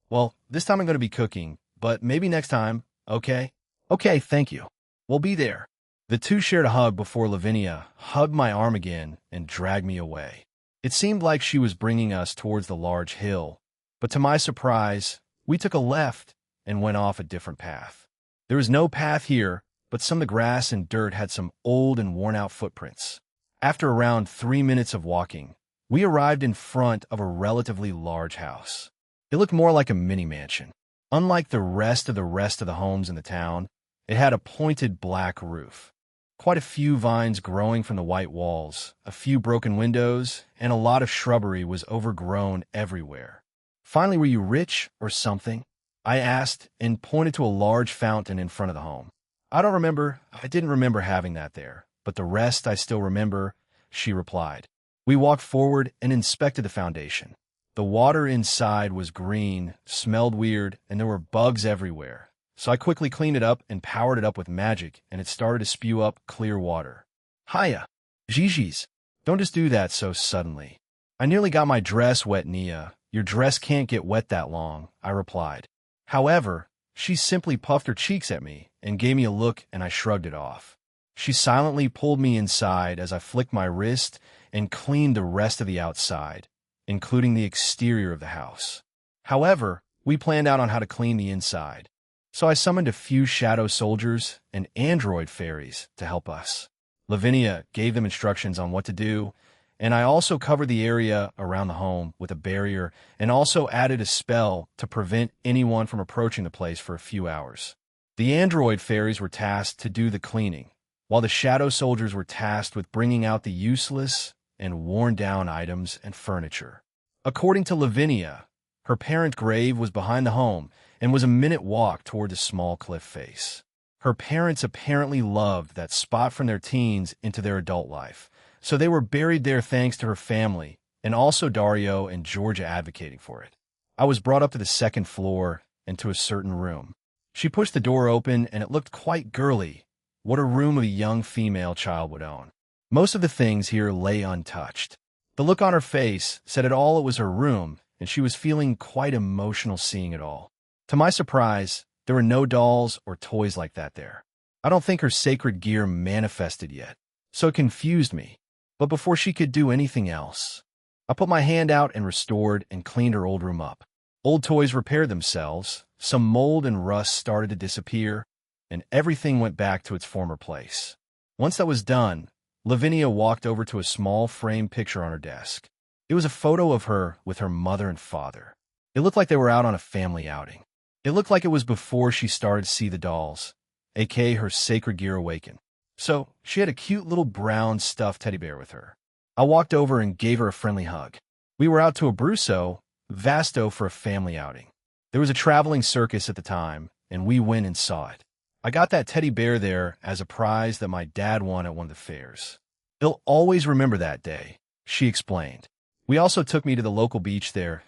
Well, this time I'm going to be cooking, but maybe next time, okay? Okay, thank you. We'll be there. The two shared a hug before Lavinia hugged my arm again and dragged me away. It seemed like she was bringing us towards the large hill, but to my surprise, we took a left and went off a different path. There was no path here, but some of the grass and dirt had some old and worn-out footprints. After around 3 minutes of walking, we arrived in front of a relatively large house. It looked more like a mini-mansion. Unlike the rest of the homes in the town, it had a pointed black roof. Quite a few vines growing from the white walls, a few broken windows, and a lot of shrubbery was overgrown everywhere. Finally, were you rich or something? I asked and pointed to a large fountain in front of the home. I didn't remember having that there, but the rest I still remember, she replied. We walked forward and inspected the foundation. The water inside was green, smelled weird, and there were bugs everywhere. So I quickly cleaned it up and powered it up with magic, and it started to spew up clear water. Hiya, Gigi's. Don't just do that so suddenly. I nearly got my dress wet, Nia. Your dress can't get wet that long, I replied. However, she simply puffed her cheeks at me and gave me a look, and I shrugged it off. She silently pulled me inside as I flicked my wrist and cleaned the rest of the outside, including the exterior of the house. However, we planned out on how to clean the inside. So I summoned a few shadow soldiers and android fairies to help us. Lavinia gave them instructions on what to do, and I also covered the area around the home with a barrier and also added a spell to prevent anyone from approaching the place for a few hours. The android fairies were tasked to do the cleaning, while the shadow soldiers were tasked with bringing out the useless and worn-down items and furniture. According to Lavinia, her parent grave was behind the home and was a minute walk toward a small cliff face. Her parents apparently loved that spot from their teens into their adult life, so they were buried there thanks to her family, and also Dario and Georgia advocating for it. I was brought up to the second floor and to a certain room. She pushed the door open, and it looked quite girly, what a room a young female child would own. Most of the things here lay untouched. The look on her face said it all. It was her room, and she was feeling quite emotional seeing it all. To my surprise, there were no dolls or toys like that there. I don't think her sacred gear manifested yet, so it confused me. But before she could do anything else, I put my hand out and restored and cleaned her old room up. Old toys repaired themselves, some mold and rust started to disappear, and everything went back to its former place. Once that was done, Lavinia walked over to a small framed picture on her desk. It was a photo of her with her mother and father. It looked like they were out on a family outing. It looked like it was before she started to see the dolls, aka her sacred gear awaken. So she had a cute little brown stuffed teddy bear with her. I walked over and gave her a friendly hug. We were out to Abruzzo, Vasto for a family outing. There was a traveling circus at the time, and we went and saw it. I got that teddy bear there as a prize that my dad won at one of the fairs. He'll always remember that day, she explained. We also took me to the local beach there.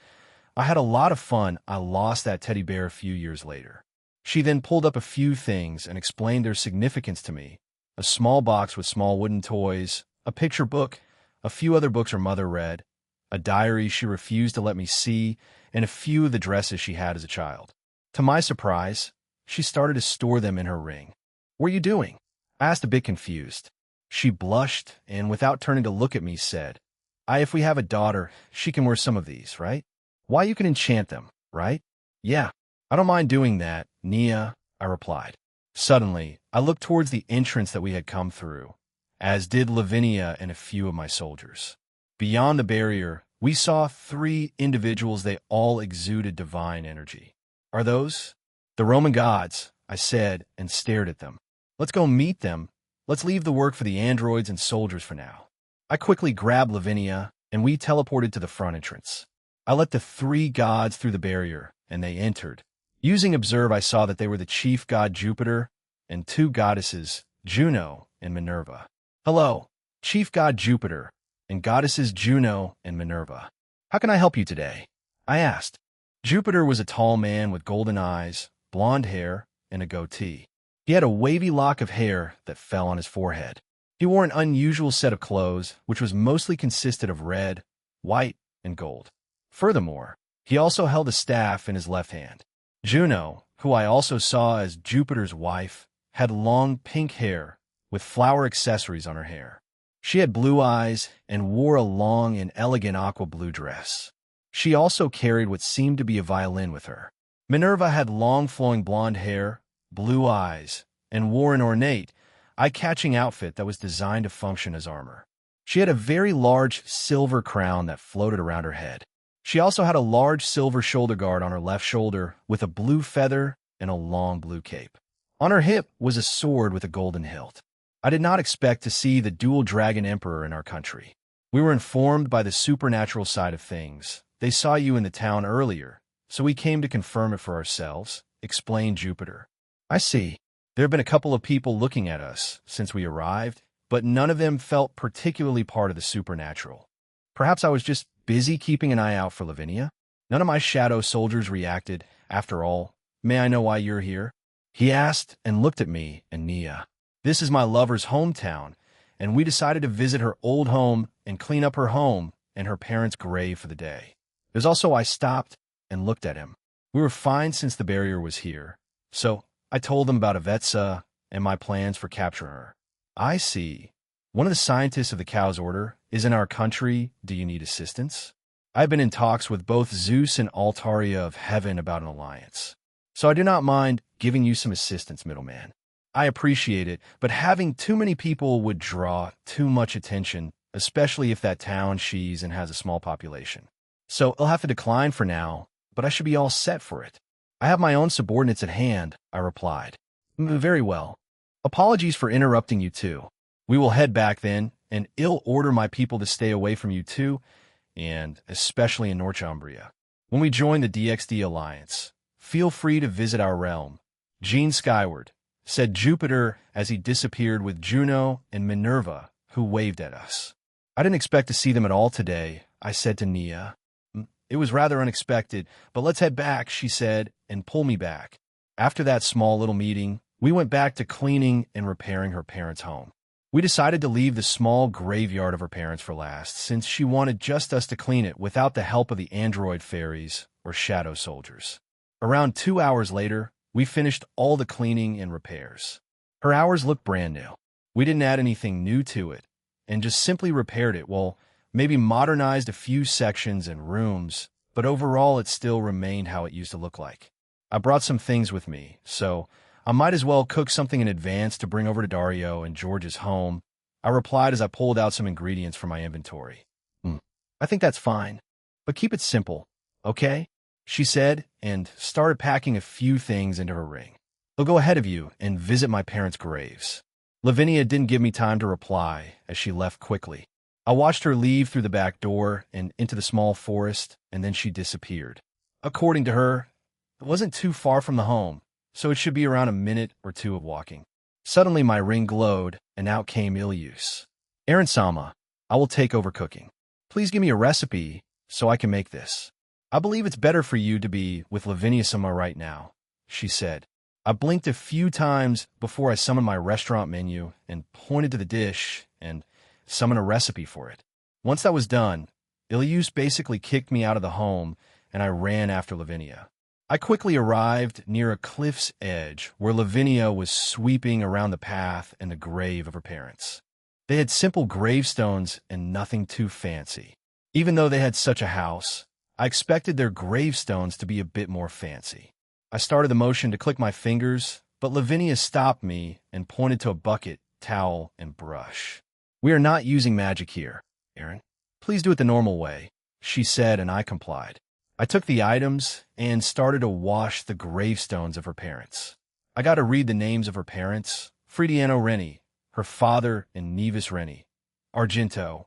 I had a lot of fun. I lost that teddy bear a few years later. She then pulled up a few things and explained their significance to me. A small box with small wooden toys, a picture book, a few other books her mother read, a diary she refused to let me see, and a few of the dresses she had as a child. To my surprise, she started to store them in her ring. "What are you doing?" I asked, a bit confused. She blushed and, without turning to look at me, said, If we have a daughter, she can wear some of these, right? Why, you can enchant them, right?" "Yeah, I don't mind doing that, Nia," I replied. Suddenly, I looked towards the entrance that we had come through, as did Lavinia and a few of my soldiers. Beyond the barrier, we saw 3 individuals. They all exuded divine energy. "Are those the Roman gods?" I said and stared at them. "Let's go meet them. Let's leave the work for the androids and soldiers for now." I quickly grabbed Lavinia, and we teleported to the front entrance. I let the 3 gods through the barrier, and they entered. Using Observe, I saw that they were the chief god Jupiter and 2 goddesses, Juno and Minerva. "Hello, chief god Jupiter and goddesses Juno and Minerva. How can I help you today?" I asked. Jupiter was a tall man with golden eyes, blonde hair, and a goatee. He had a wavy lock of hair that fell on his forehead. He wore an unusual set of clothes, which was mostly consisted of red, white, and gold. Furthermore, he also held a staff in his left hand. Juno, who I also saw as Jupiter's wife, had long pink hair with flower accessories on her hair. She had blue eyes and wore a long and elegant aqua blue dress. She also carried what seemed to be a violin with her. Minerva had long flowing blonde hair, blue eyes, and wore an ornate, eye-catching outfit that was designed to function as armor. She had a very large silver crown that floated around her head. She also had a large silver shoulder guard on her left shoulder with a blue feather and a long blue cape. On her hip was a sword with a golden hilt. I did not expect to see the dual dragon emperor in our country. We were informed by the supernatural side of things. "They saw you in the town earlier, so we came to confirm it for ourselves," explained Jupiter. "I see. There have been a couple of people looking at us since we arrived, but none of them felt particularly part of the supernatural. Perhaps I was just busy keeping an eye out for Lavinia. None of my shadow soldiers reacted. After all, may I know why you're here?" he asked and looked at me and Nia. "This is my lover's hometown, and we decided to visit her old home and clean up her home and her parents' grave for the day. There's also I stopped and looked at him. We were fine since the barrier was here, so I told them about Avetsa and my plans for capturing her." "I see. One of the scientists of the Cow's Order is in our country. Do you need assistance?" "I've been in talks with both Zeus and Altaria of Heaven about an alliance, so I do not mind giving you some assistance, middleman. I appreciate it, but having too many people would draw too much attention, especially if that town she's in has a small population. So I'll have to decline for now, but I should be all set for it. I have my own subordinates at hand," I replied. "Very well. Apologies for interrupting you too. We will head back then, and I'll order my people to stay away from you too, and especially in Northumbria. When we join the DXD Alliance, feel free to visit our realm." "Gene skyward," said Jupiter as he disappeared with Juno and Minerva, who waved at us. "I didn't expect to see them at all today," I said to Nia. "It was rather unexpected, but let's head back," she said, and pulled me back. After that small little meeting, we went back to cleaning and repairing her parents' home. We decided to leave the small graveyard of her parents for last, since she wanted just us to clean it without the help of the android fairies or shadow soldiers. Around 2 hours later, we finished all the cleaning and repairs. Her hours looked brand new. We didn't add anything new to it, and just simply repaired it. Well, maybe modernized a few sections and rooms, but overall it still remained how it used to look like. I brought some things with me, so I might as well cook something in advance to bring over to Dario and George's home, I replied as I pulled out some ingredients from my inventory. "I think that's fine, but keep it simple, okay?" she said, and started packing a few things into her ring. "I'll go ahead of you and visit my parents' graves." Lavinia didn't give me time to reply as she left quickly. I watched her leave through the back door and into the small forest, and then she disappeared. According to her, it wasn't too far from the home, so it should be around a minute or two of walking. Suddenly my ring glowed, and out came Ilyus. Aaron-sama, I will take over cooking. Please give me a recipe so I can make this. I believe it's better for you to be with Lavinia-sama right now, she said. I blinked a few times before I summoned my restaurant menu and pointed to the dish and summoned a recipe for it. Once that was done, Ilyus basically kicked me out of the home, and I ran after Lavinia. I quickly arrived near a cliff's edge where Lavinia was sweeping around the path and the grave of her parents. They had simple gravestones and nothing too fancy. Even though they had such a house, I expected their gravestones to be a bit more fancy. I started the motion to click my fingers, but Lavinia stopped me and pointed to a bucket, towel, and brush. We are not using magic here, Aaron. Please do it the normal way, she said, and I complied. I took the items and started to wash the gravestones of her parents. I got to read the names of her parents, Fridiano Reni, her father, and Nevis Reni, Argento.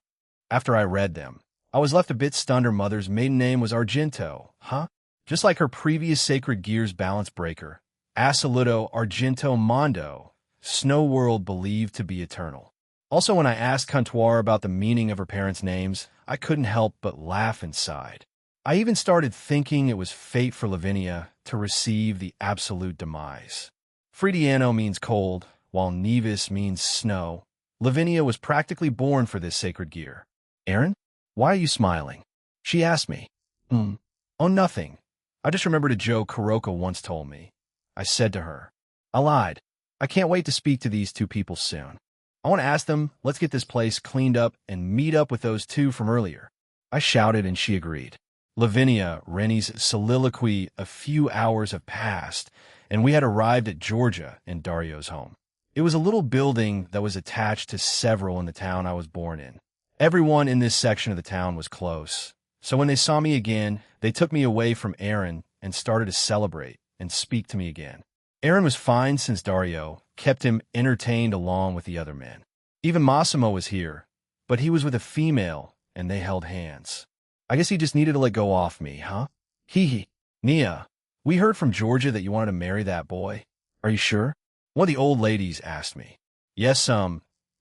After I read them, I was left a bit stunned. Her mother's maiden name was Argento, huh? Just like her previous Sacred Gears balance breaker, Assoluto Argento Mondo, Snow World believed to be eternal. Also, when I asked Comptoir about the meaning of her parents' names, I couldn't help but laugh inside. I even started thinking it was fate for Lavinia to receive the absolute demise. Fridiano means cold, while Nevis means snow. Lavinia was practically born for this sacred gear. Aaron, why are you smiling? She asked me. Oh, nothing. I just remembered a joke Kuroko once told me. I said to her, I lied. I can't wait to speak to these two people soon. I want to ask them, let's get this place cleaned up and meet up with those two from earlier. I shouted and she agreed. Lavinia, Reni's soliloquy, a few hours have passed, and we had arrived at Georgia and Dario's home. It was a little building that was attached to several in the town I was born in. Everyone in this section of the town was close. So when they saw me again, they took me away from Aaron and started to celebrate and speak to me again. Aaron was fine since Dario kept him entertained along with the other men. Even Massimo was here, but he was with a female and they held hands. I guess he just needed to let go off me, huh? Hee. Nia, we heard from Georgia that you wanted to marry that boy. Are you sure? One of the old ladies asked me. Yes,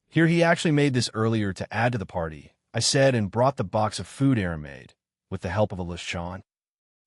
Here he actually made this earlier to add to the party, I said, and brought the box of food Aaron made, with the help of a Lashon.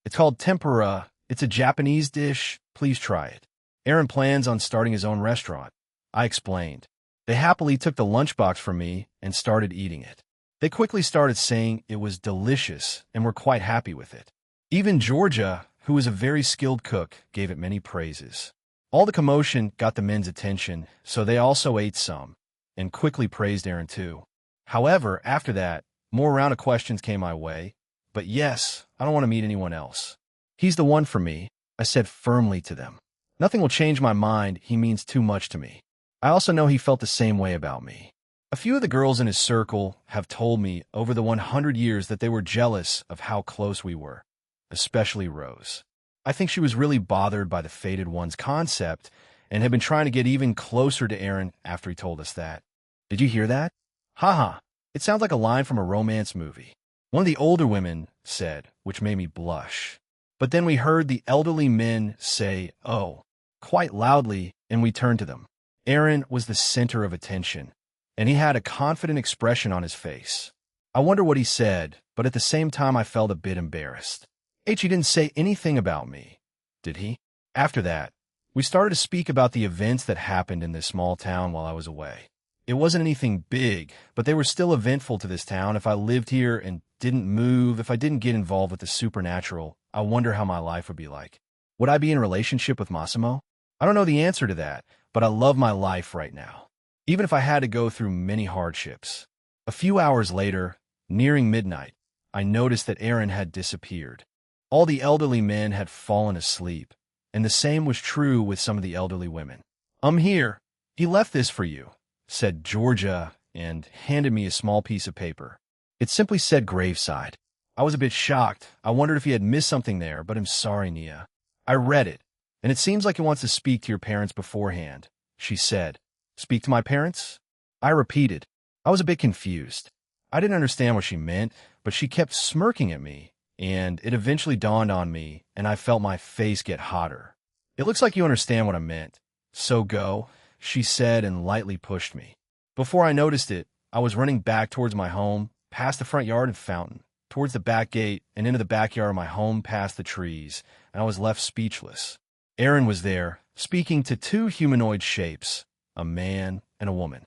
It's called tempura. It's a Japanese dish. Please try it. Aaron plans on starting his own restaurant. I explained. They happily took the lunchbox from me and started eating it. They quickly started saying it was delicious and were quite happy with it. Even Georgia, who is a very skilled cook, gave it many praises. All the commotion got the men's attention, so they also ate some, and quickly praised Aaron too. However, after that, more round of questions came my way. But yes, I don't want to meet anyone else. He's the one for me, I said firmly to them. Nothing will change my mind. He means too much to me. I also know he felt the same way about me. A few of the girls in his circle have told me over the 100 years that they were jealous of how close we were, especially Rose. I think she was really bothered by the fated one's concept and had been trying to get even closer to Aaron after he told us that. Did you hear that? Haha, it sounds like a line from a romance movie. One of the older women said, which made me blush. But then we heard the elderly men say, oh, quite loudly, and we turned to them. Aaron was the center of attention, and he had a confident expression on his face. I wonder what he said, but at the same time I felt a bit embarrassed. He didn't say anything about me, did he? After that, we started to speak about the events that happened in this small town while I was away. It wasn't anything big, but they were still eventful to this town. If I lived here and didn't move, if I didn't get involved with the supernatural, I wonder how my life would be like. Would I be in a relationship with Massimo? I don't know the answer to that, but I love my life right now, even if I had to go through many hardships. A few hours later, nearing midnight, I noticed that Aaron had disappeared. All the elderly men had fallen asleep, and the same was true with some of the elderly women. I'm here. He left this for you, said Georgia, and handed me a small piece of paper. It simply said graveside. I was a bit shocked. I wondered if he had missed something there, but I'm sorry, Nia. I read it, and it seems like he wants to speak to your parents beforehand, she said. Speak to my parents? I repeated. I was a bit confused. I didn't understand what she meant, but she kept smirking at me, and it eventually dawned on me, and I felt my face get hotter. It looks like you understand what I meant. So go, she said and lightly pushed me. Before I noticed it, I was running back towards my home, past the front yard and fountain, towards the back gate and into the backyard of my home past the trees, and I was left speechless. Aaron was there, speaking to two humanoid shapes, a man and a woman.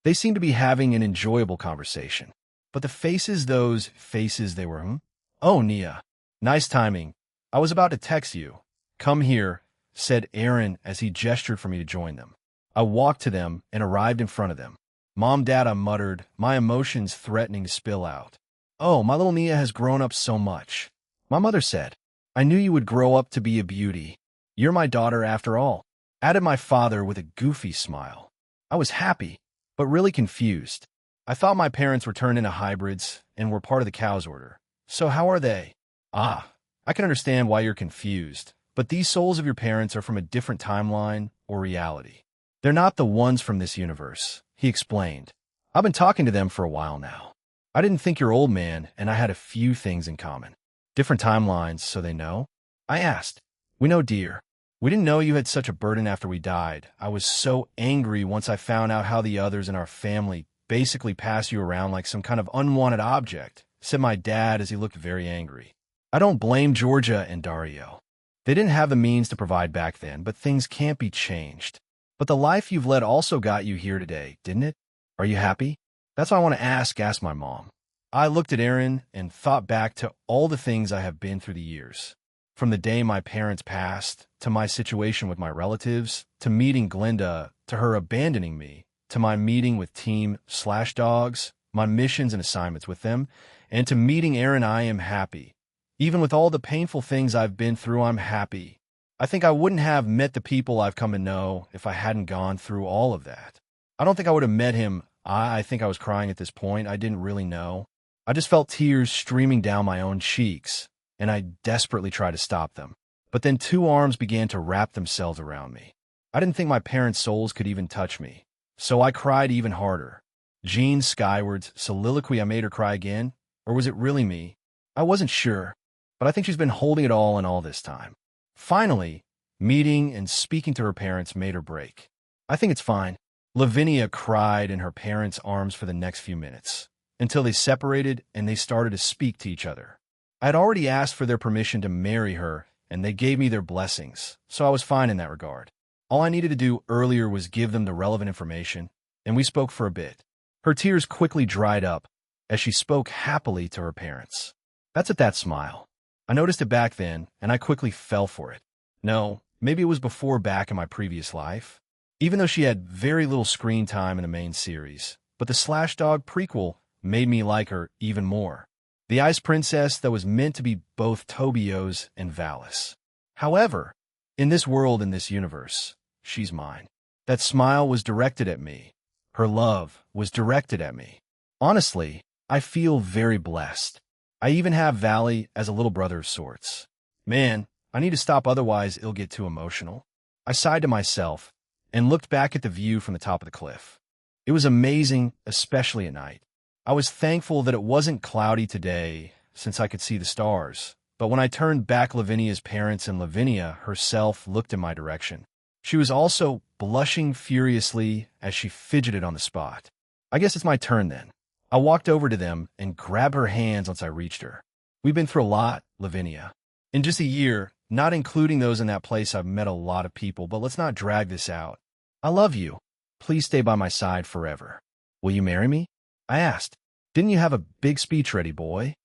They seemed to be having an enjoyable conversation. But the faces, those faces they were, Oh, Nia. Nice timing. I was about to text you. Come here, said Aaron as he gestured for me to join them. I walked to them and arrived in front of them. Mom, Dad, I muttered, my emotions threatening to spill out. Oh, my little Nia has grown up so much. My mother said, I knew you would grow up to be a beauty. You're my daughter after all, added my father with a goofy smile. I was happy, but really confused. I thought my parents were turned into hybrids and were part of the cow's order. So how are they? Ah, I can understand why you're confused, but these souls of your parents are from a different timeline or reality. They're not the ones from this universe, he explained. I've been talking to them for a while now. I didn't think your old man and I had a few things in common. Different timelines, so they know? I asked. We know, dear. We didn't know you had such a burden after we died. I was so angry once I found out how the others in our family basically pass you around like some kind of unwanted object, said my dad as he looked very angry. I don't blame Georgia and Dario. They didn't have the means to provide back then, but things can't be changed. But the life you've led also got you here today, didn't it? Are you happy? That's what I want to ask my mom. I looked at Aaron and thought back to all the things I have been through the years. From the day my parents passed, to my situation with my relatives, to meeting Glinda, to her abandoning me, to my meeting with Team/Dogs, my missions and assignments with them, and to meeting Aaron. I am happy. Even with all the painful things I've been through, I'm happy. I think I wouldn't have met the people I've come to know if I hadn't gone through all of that. I don't think I would have met him. I think I was crying at this point. I didn't really know. I just felt tears streaming down my own cheeks, and I desperately tried to stop them. But then two arms began to wrap themselves around me. I didn't think my parents' souls could even touch me, so I cried even harder. Jean Skyward's soliloquy, I made her cry again, or was it really me? I wasn't sure, but I think she's been holding it all in all this time. Finally, meeting and speaking to her parents made her break. I think it's fine. Lavinia cried in her parents' arms for the next few minutes, until they separated and they started to speak to each other. I had already asked for their permission to marry her, and they gave me their blessings, so I was fine in that regard. All I needed to do earlier was give them the relevant information, and we spoke for a bit. Her tears quickly dried up as she spoke happily to her parents. That's at that smile. I noticed it back then, and I quickly fell for it. No, maybe it was before back in my previous life. Even though she had very little screen time in the main series, but the /Dog prequel made me like her even more. The Ice Princess that was meant to be both Tobio's and Valis. However, in this world, in this universe, she's mine. That smile was directed at me. Her love was directed at me. Honestly, I feel very blessed. I even have Valley as a little brother of sorts. Man, I need to stop, otherwise it'll get too emotional. I sighed to myself and looked back at the view from the top of the cliff. It was amazing, especially at night. I was thankful that it wasn't cloudy today, since I could see the stars. But when I turned back, Lavinia's parents and Lavinia herself looked in my direction. She was also blushing furiously as she fidgeted on the spot. I guess it's my turn then. I walked over to them and grabbed her hands once I reached her. We've been through a lot, Lavinia. In just a year, not including those in that place, I've met a lot of people, but let's not drag this out. I love you. Please stay by my side forever. Will you marry me? I asked. Didn't you have a big speech ready, boy?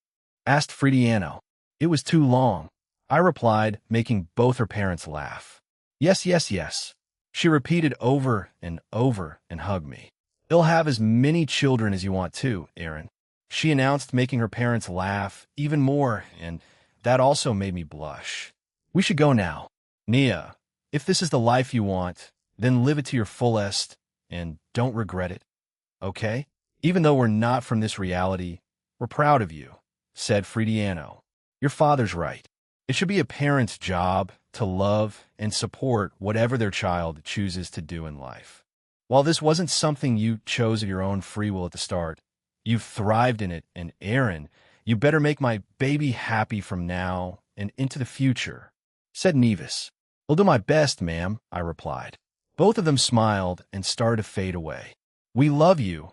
Asked Fridiano. It was too long. I replied, making both her parents laugh. Yes, yes, yes. She repeated over and hugged me. You'll have as many children as you want to, Aaron. She announced, making her parents laugh even more, and that also made me blush. We should go now. Nia, if this is the life you want, then live it to your fullest and don't regret it. Okay? Even though we're not from this reality, we're proud of you, said Fridiano. Your father's right. It should be a parent's job to love and support whatever their child chooses to do in life. While this wasn't something you chose of your own free will at the start, you've thrived in it, and Aaron, you better make my baby happy from now and into the future, said Nevis. I'll do my best, ma'am, I replied. Both of them smiled and started to fade away. We love you,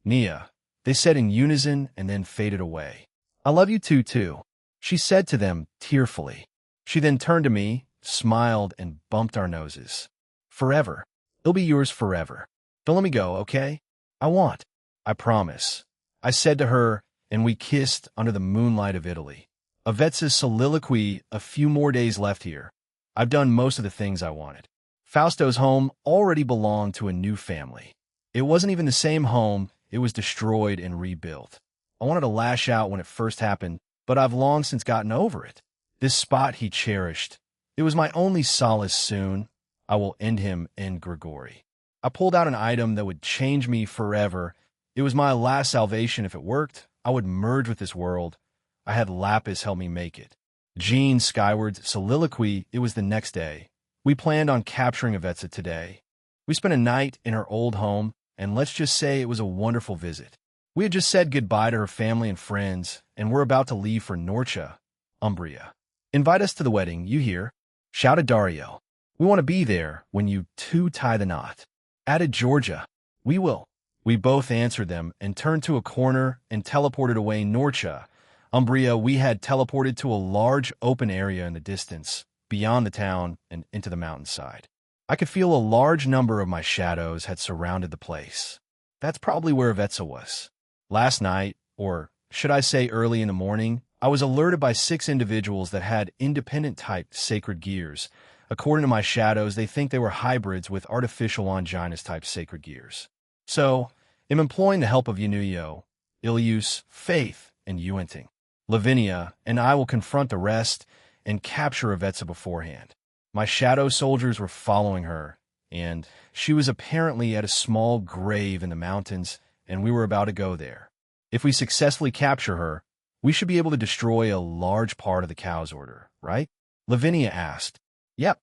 Nia, they said in unison and then faded away. I love you too, she said to them tearfully. She then turned to me, smiled, and bumped our noses. Forever. It'll be yours forever. Don't let me go, okay? I won't. I promise, I said to her, and we kissed under the moonlight of Italy. Avetsa's soliloquy, a few more days left here. I've done most of the things I wanted. Fausto's home already belonged to a new family. It wasn't even the same home, it was destroyed and rebuilt. I wanted to lash out when it first happened, but I've long since gotten over it. This spot he cherished. It was my only solace soon. I will end him in Grigori. I pulled out an item that would change me forever. It was my last salvation. If it worked, I would merge with this world. I had Lapis help me make it. Jean Skyward's soliloquy, it was the next day. We planned on capturing Avetsa today. We spent a night in her old home, and let's just say it was a wonderful visit. We had just said goodbye to her family and friends, and we're about to leave for Norcia, Umbria. Invite us to the wedding, you hear? Shouted Dario. We want to be there when you two tie the knot. Added Georgia. We will. We both answered them and turned to a corner and teleported away Norcia, Umbria. We had teleported to a large open area in the distance, beyond the town and into the mountainside. I could feel a large number of my shadows had surrounded the place. That's probably where Avetsa was. Last night, or should I say early in the morning, I was alerted by 6 individuals that had independent-type sacred gears. According to my shadows, they think they were hybrids with artificial Longinus-type sacred gears. So, I'm employing the help of Yanuyo, Ilius, Faith, and Uenting. Lavinia and I will confront the rest and capture Avetsa beforehand. My shadow soldiers were following her, and she was apparently at a small grave in the mountains, and we were about to go there. If we successfully capture her, we should be able to destroy a large part of the Cow's Order, right? Lavinia asked. Yep,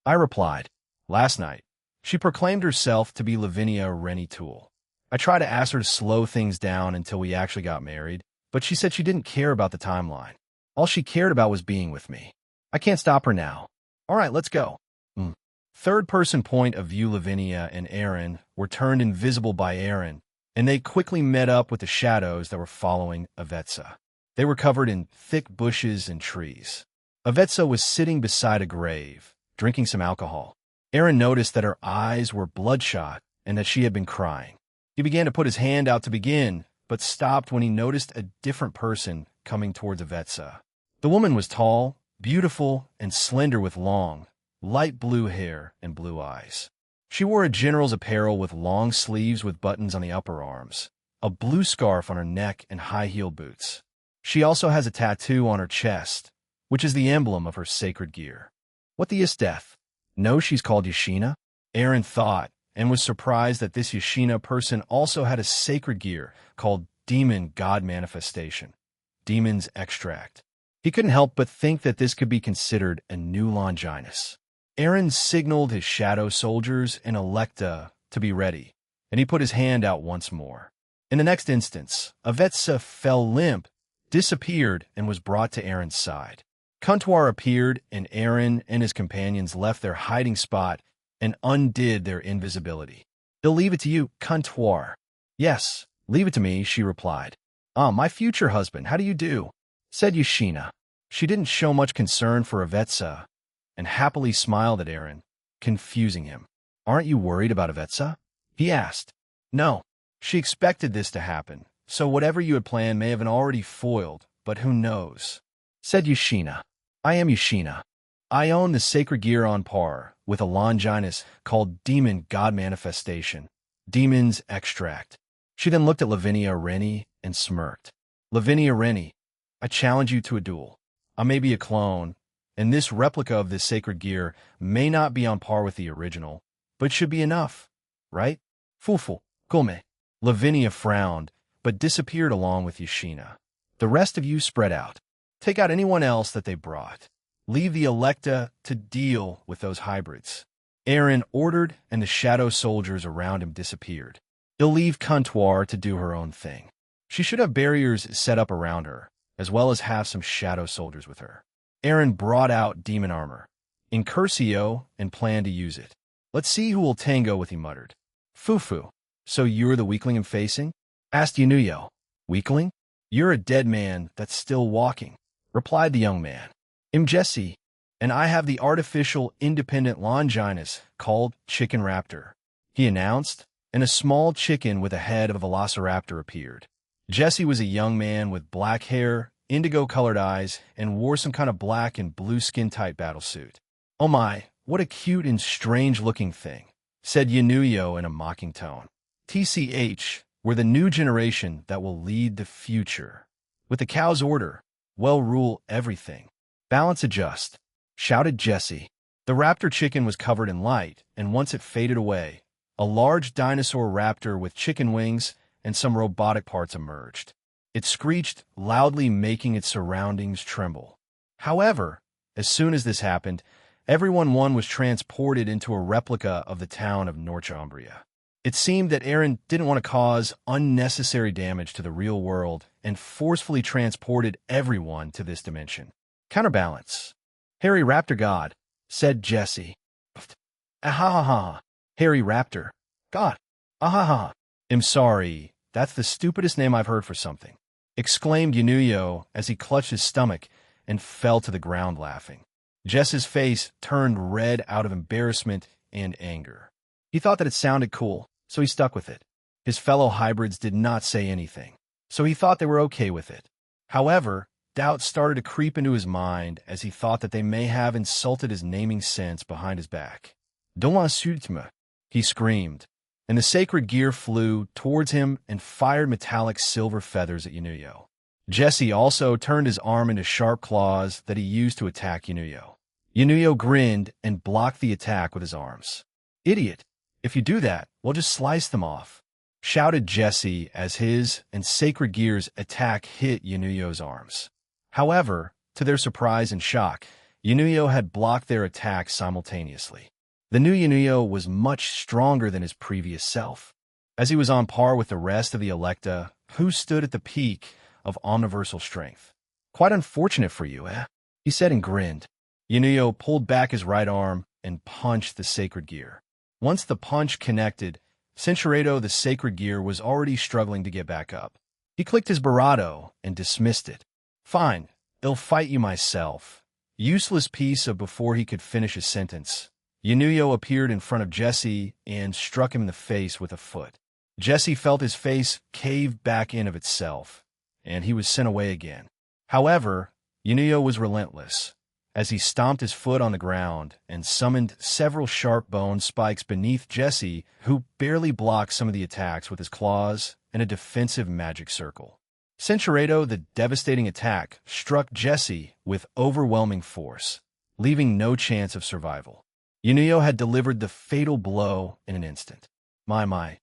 I replied. Last night, she proclaimed herself to be Lavinia Rennie Toole. I tried to ask her to slow things down until we actually got married, but she said she didn't care about the timeline. All she cared about was being with me. I can't stop her now. All right, let's go. Third-person point of view Lavinia and Aaron were turned invisible by Aaron, and they quickly met up with the shadows that were following Avetsa. They were covered in thick bushes and trees. Avetsa was sitting beside a grave, drinking some alcohol. Aaron noticed that her eyes were bloodshot and that she had been crying. He began to put his hand out to begin, but stopped when he noticed a different person coming towards Avetsa. The woman was tall, beautiful, and slender with long, light blue hair and blue eyes. She wore a general's apparel with long sleeves with buttons on the upper arms, a blue scarf on her neck, and high-heeled boots. She also has a tattoo on her chest, which is the emblem of her sacred gear. What the is death? No, she's called Yashina? Aaron thought, and was surprised that this Yashina person also had a sacred gear called Demon God Manifestation, Demon's Extract. He couldn't help but think that this could be considered a new Longinus. Aaron signaled his shadow soldiers and Electa to be ready, and he put his hand out once more. In the next instance, Avetsa fell limp, disappeared, and was brought to Aaron's side. Kuntuar appeared, and Aaron and his companions left their hiding spot and undid their invisibility. They'll leave it to you, Kuntuar. Yes, leave it to me, she replied. My future husband, how do you do? Said Yashina. She didn't show much concern for Avetsa, and happily smiled at Aaron, confusing him. Aren't you worried about Avetsa? He asked. No, she expected this to happen, so whatever you had planned may have been already foiled, but who knows? Said Yashina. I am Yashina. I own the sacred gear on par with a Longinus called Demon God Manifestation, Demon's Extract. She then looked at Lavinia Rennie and smirked. Lavinia Rennie, I challenge you to a duel. I may be a clone, and this replica of this sacred gear may not be on par with the original, but should be enough, right? Fufu, come. Lavinia frowned, but disappeared along with Yashina. The rest of you spread out. Take out anyone else that they brought. Leave the Electa to deal with those hybrids. Aaron ordered, and the shadow soldiers around him disappeared. He'll leave Comptoir to do her own thing. She should have barriers set up around her, as well as have some shadow soldiers with her. Aaron brought out demon armor, in Curcio, and planned to use it. Let's see who will tango with, he muttered. Fufu, so you're the weakling I'm facing? Asked Yanuyo. Weakling? You're a dead man that's still walking, replied the young man. I'm Jesse, and I have the artificial independent Longinus called Chicken Raptor, he announced, and a small chicken with a head of a velociraptor appeared. Jesse was a young man with black hair, indigo-colored eyes, and wore some kind of black and blue skin-tight battlesuit. Oh my, what a cute and strange-looking thing, said Yanuyo in a mocking tone. TCH, we're the new generation that will lead the future. With the cow's order, we'll rule everything. Balance adjust, shouted Jesse. The raptor chicken was covered in light, and once it faded away, a large dinosaur raptor with chicken wings and some robotic parts emerged. It screeched loudly, making its surroundings tremble. However, as soon as this happened, everyone was transported into a replica of the town of Northumbria. It seemed that Aaron didn't want to cause unnecessary damage to the real world and forcefully transported everyone to this dimension. Counterbalance. Harry Raptor God, said Jesse. Ahahaha. Harry Raptor God. Ahaha. I'm sorry, that's the stupidest name I've heard for something, exclaimed Yanuyo as he clutched his stomach and fell to the ground laughing. Jess's face turned red out of embarrassment and anger. He thought that it sounded cool, so he stuck with it. His fellow hybrids did not say anything, so he thought they were okay with it. However, doubt started to creep into his mind as he thought that they may have insulted his naming sense behind his back. Don't l'insulte me, he screamed, and the sacred gear flew towards him and fired metallic silver feathers at Yanuyo. Jesse also turned his arm into sharp claws that he used to attack Yanuyo. Yanuyo grinned and blocked the attack with his arms. Idiot, if you do that, we'll just slice them off, shouted Jesse as his and Sacred Gear's attack hit Yanuyo's arms. However, to their surprise and shock, Yanuyo had blocked their attacks simultaneously. The new Yanuyo was much stronger than his previous self, as he was on par with the rest of the Electa, who stood at the peak of omniversal strength. Quite unfortunate for you, eh? He said and grinned. Yanuyo pulled back his right arm and punched the Sacred Gear. Once the punch connected, Cinceredo the Sacred Gear was already struggling to get back up. He clicked his barato and dismissed it. Fine, I'll fight you myself. Useless piece of before he could finish his sentence. Yanuyo appeared in front of Jesse and struck him in the face with a foot. Jesse felt his face cave back in of itself, and he was sent away again. However, Yanuyo was relentless, as he stomped his foot on the ground and summoned several sharp bone spikes beneath Jesse, who barely blocked some of the attacks with his claws and a defensive magic circle. Cinceredo, the devastating attack, struck Jesse with overwhelming force, leaving no chance of survival. Yanuyo had delivered the fatal blow in an instant. My.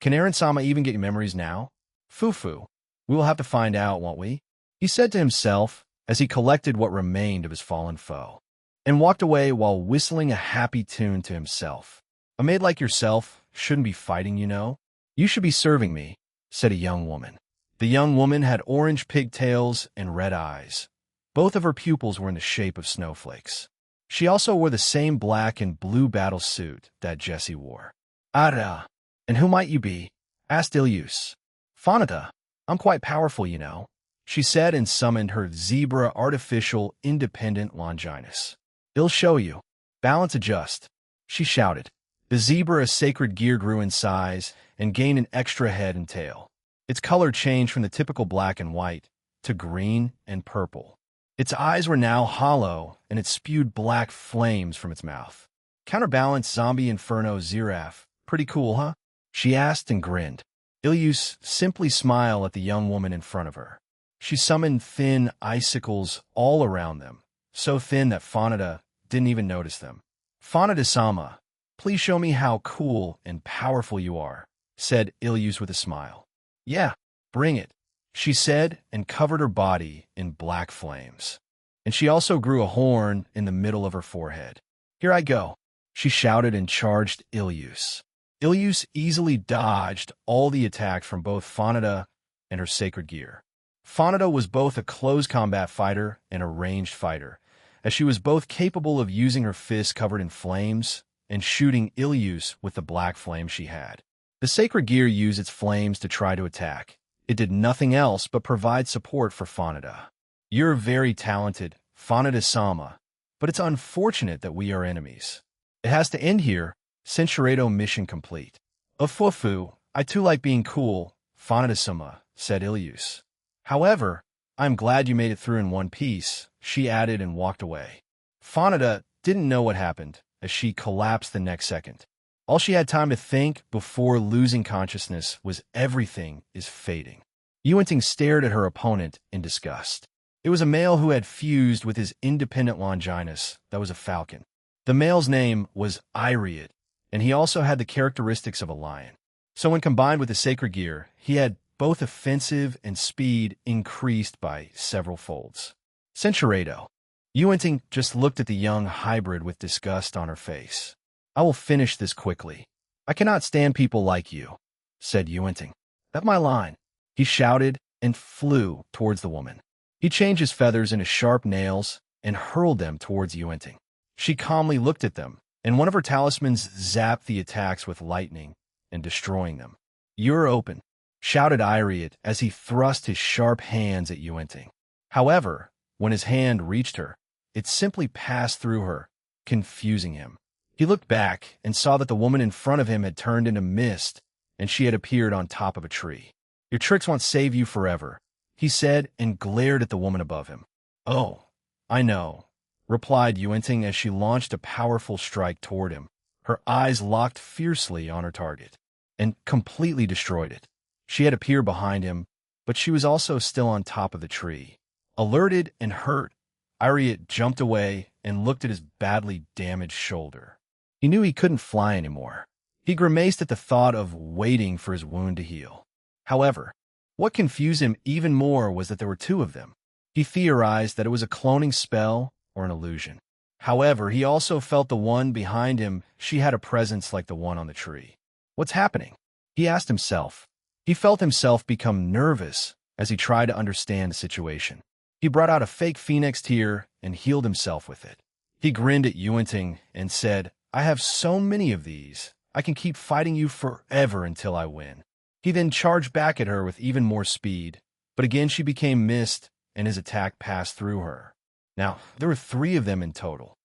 Can Aaron-sama even get your memories now? Fufu. We will have to find out, won't we? He said to himself as he collected what remained of his fallen foe, and walked away while whistling a happy tune to himself. A maid like yourself shouldn't be fighting, you know. You should be serving me, said a young woman. The young woman had orange pigtails and red eyes. Both of her pupils were in the shape of snowflakes. She also wore the same black and blue battle suit that Jesse wore. Ara, and who might you be? Asked Ilius. Fonata, I'm quite powerful, you know, she said and summoned her zebra artificial independent Longinus. I'll show you. Balance adjust, she shouted. The zebra Sacred Gear grew in size and gained an extra head and tail. Its color changed from the typical black and white to green and purple. Its eyes were now hollow, and it spewed black flames from its mouth. Counterbalance Zombie Inferno Ziraf. Pretty cool, huh? She asked and grinned. Ilius simply smiled at the young woman in front of her. She summoned thin icicles all around them, so thin that Fonata didn't even notice them. Fonata-sama, please show me how cool and powerful you are, said Ilius with a smile. Yeah, bring it, she said and covered her body in black flames. And she also grew a horn in the middle of her forehead. Here I go. She shouted and charged Ilius. Ilius easily dodged all the attacks from both Faunida and her sacred gear. Faunida was both a close combat fighter and a ranged fighter, as she was both capable of using her fists covered in flames and shooting Ilius with the black flame she had. The sacred gear used its flames to try to attack. It did nothing else but provide support for Faunida. You're very talented, Faunida-sama, but it's unfortunate that we are enemies. It has to end here. Censuredo mission complete. Ufufu, I too like being cool, Faunida-sama, said Ilius. However, I'm glad you made it through in one piece, she added and walked away. Faunida didn't know what happened, as she collapsed the next second. All she had time to think before losing consciousness was everything is fading. Yuenting stared at her opponent in disgust. It was a male who had fused with his independent Longinus that was a falcon. The male's name was Iriad, and he also had the characteristics of a lion. So when combined with the sacred gear, he had both offensive and speed increased by several folds. Censuredo. Yuenting just looked at the young hybrid with disgust on her face. I will finish this quickly. I cannot stand people like you, said Yuenting. That's my line. He shouted and flew towards the woman. He changed his feathers into sharp nails and hurled them towards Yuenting. She calmly looked at them, and one of her talismans zapped the attacks with lightning and destroying them. You're open, shouted Iriad as he thrust his sharp hands at Yuenting. However, when his hand reached her, it simply passed through her, confusing him. He looked back and saw that the woman in front of him had turned into mist, and she had appeared on top of a tree. Your tricks won't save you forever, he said and glared at the woman above him. Oh, I know, replied Yuenting as she launched a powerful strike toward him. Her eyes locked fiercely on her target, and completely destroyed it. She had appeared behind him, but she was also still on top of the tree. Alerted and hurt, Iriad jumped away and looked at his badly damaged shoulder. He knew he couldn't fly anymore. He grimaced at the thought of waiting for his wound to heal. However, what confused him even more was that there were two of them. He theorized that it was a cloning spell or an illusion. However, he also felt the one behind him, she had a presence like the one on the tree. What's happening? He asked himself. He felt himself become nervous as he tried to understand the situation. He brought out a fake phoenix tear and healed himself with it. He grinned at Yuenting and said, I have so many of these. I can keep fighting you forever until I win. He then charged back at her with even more speed, but again she became mist and his attack passed through her. Now, there were 3 of them in total.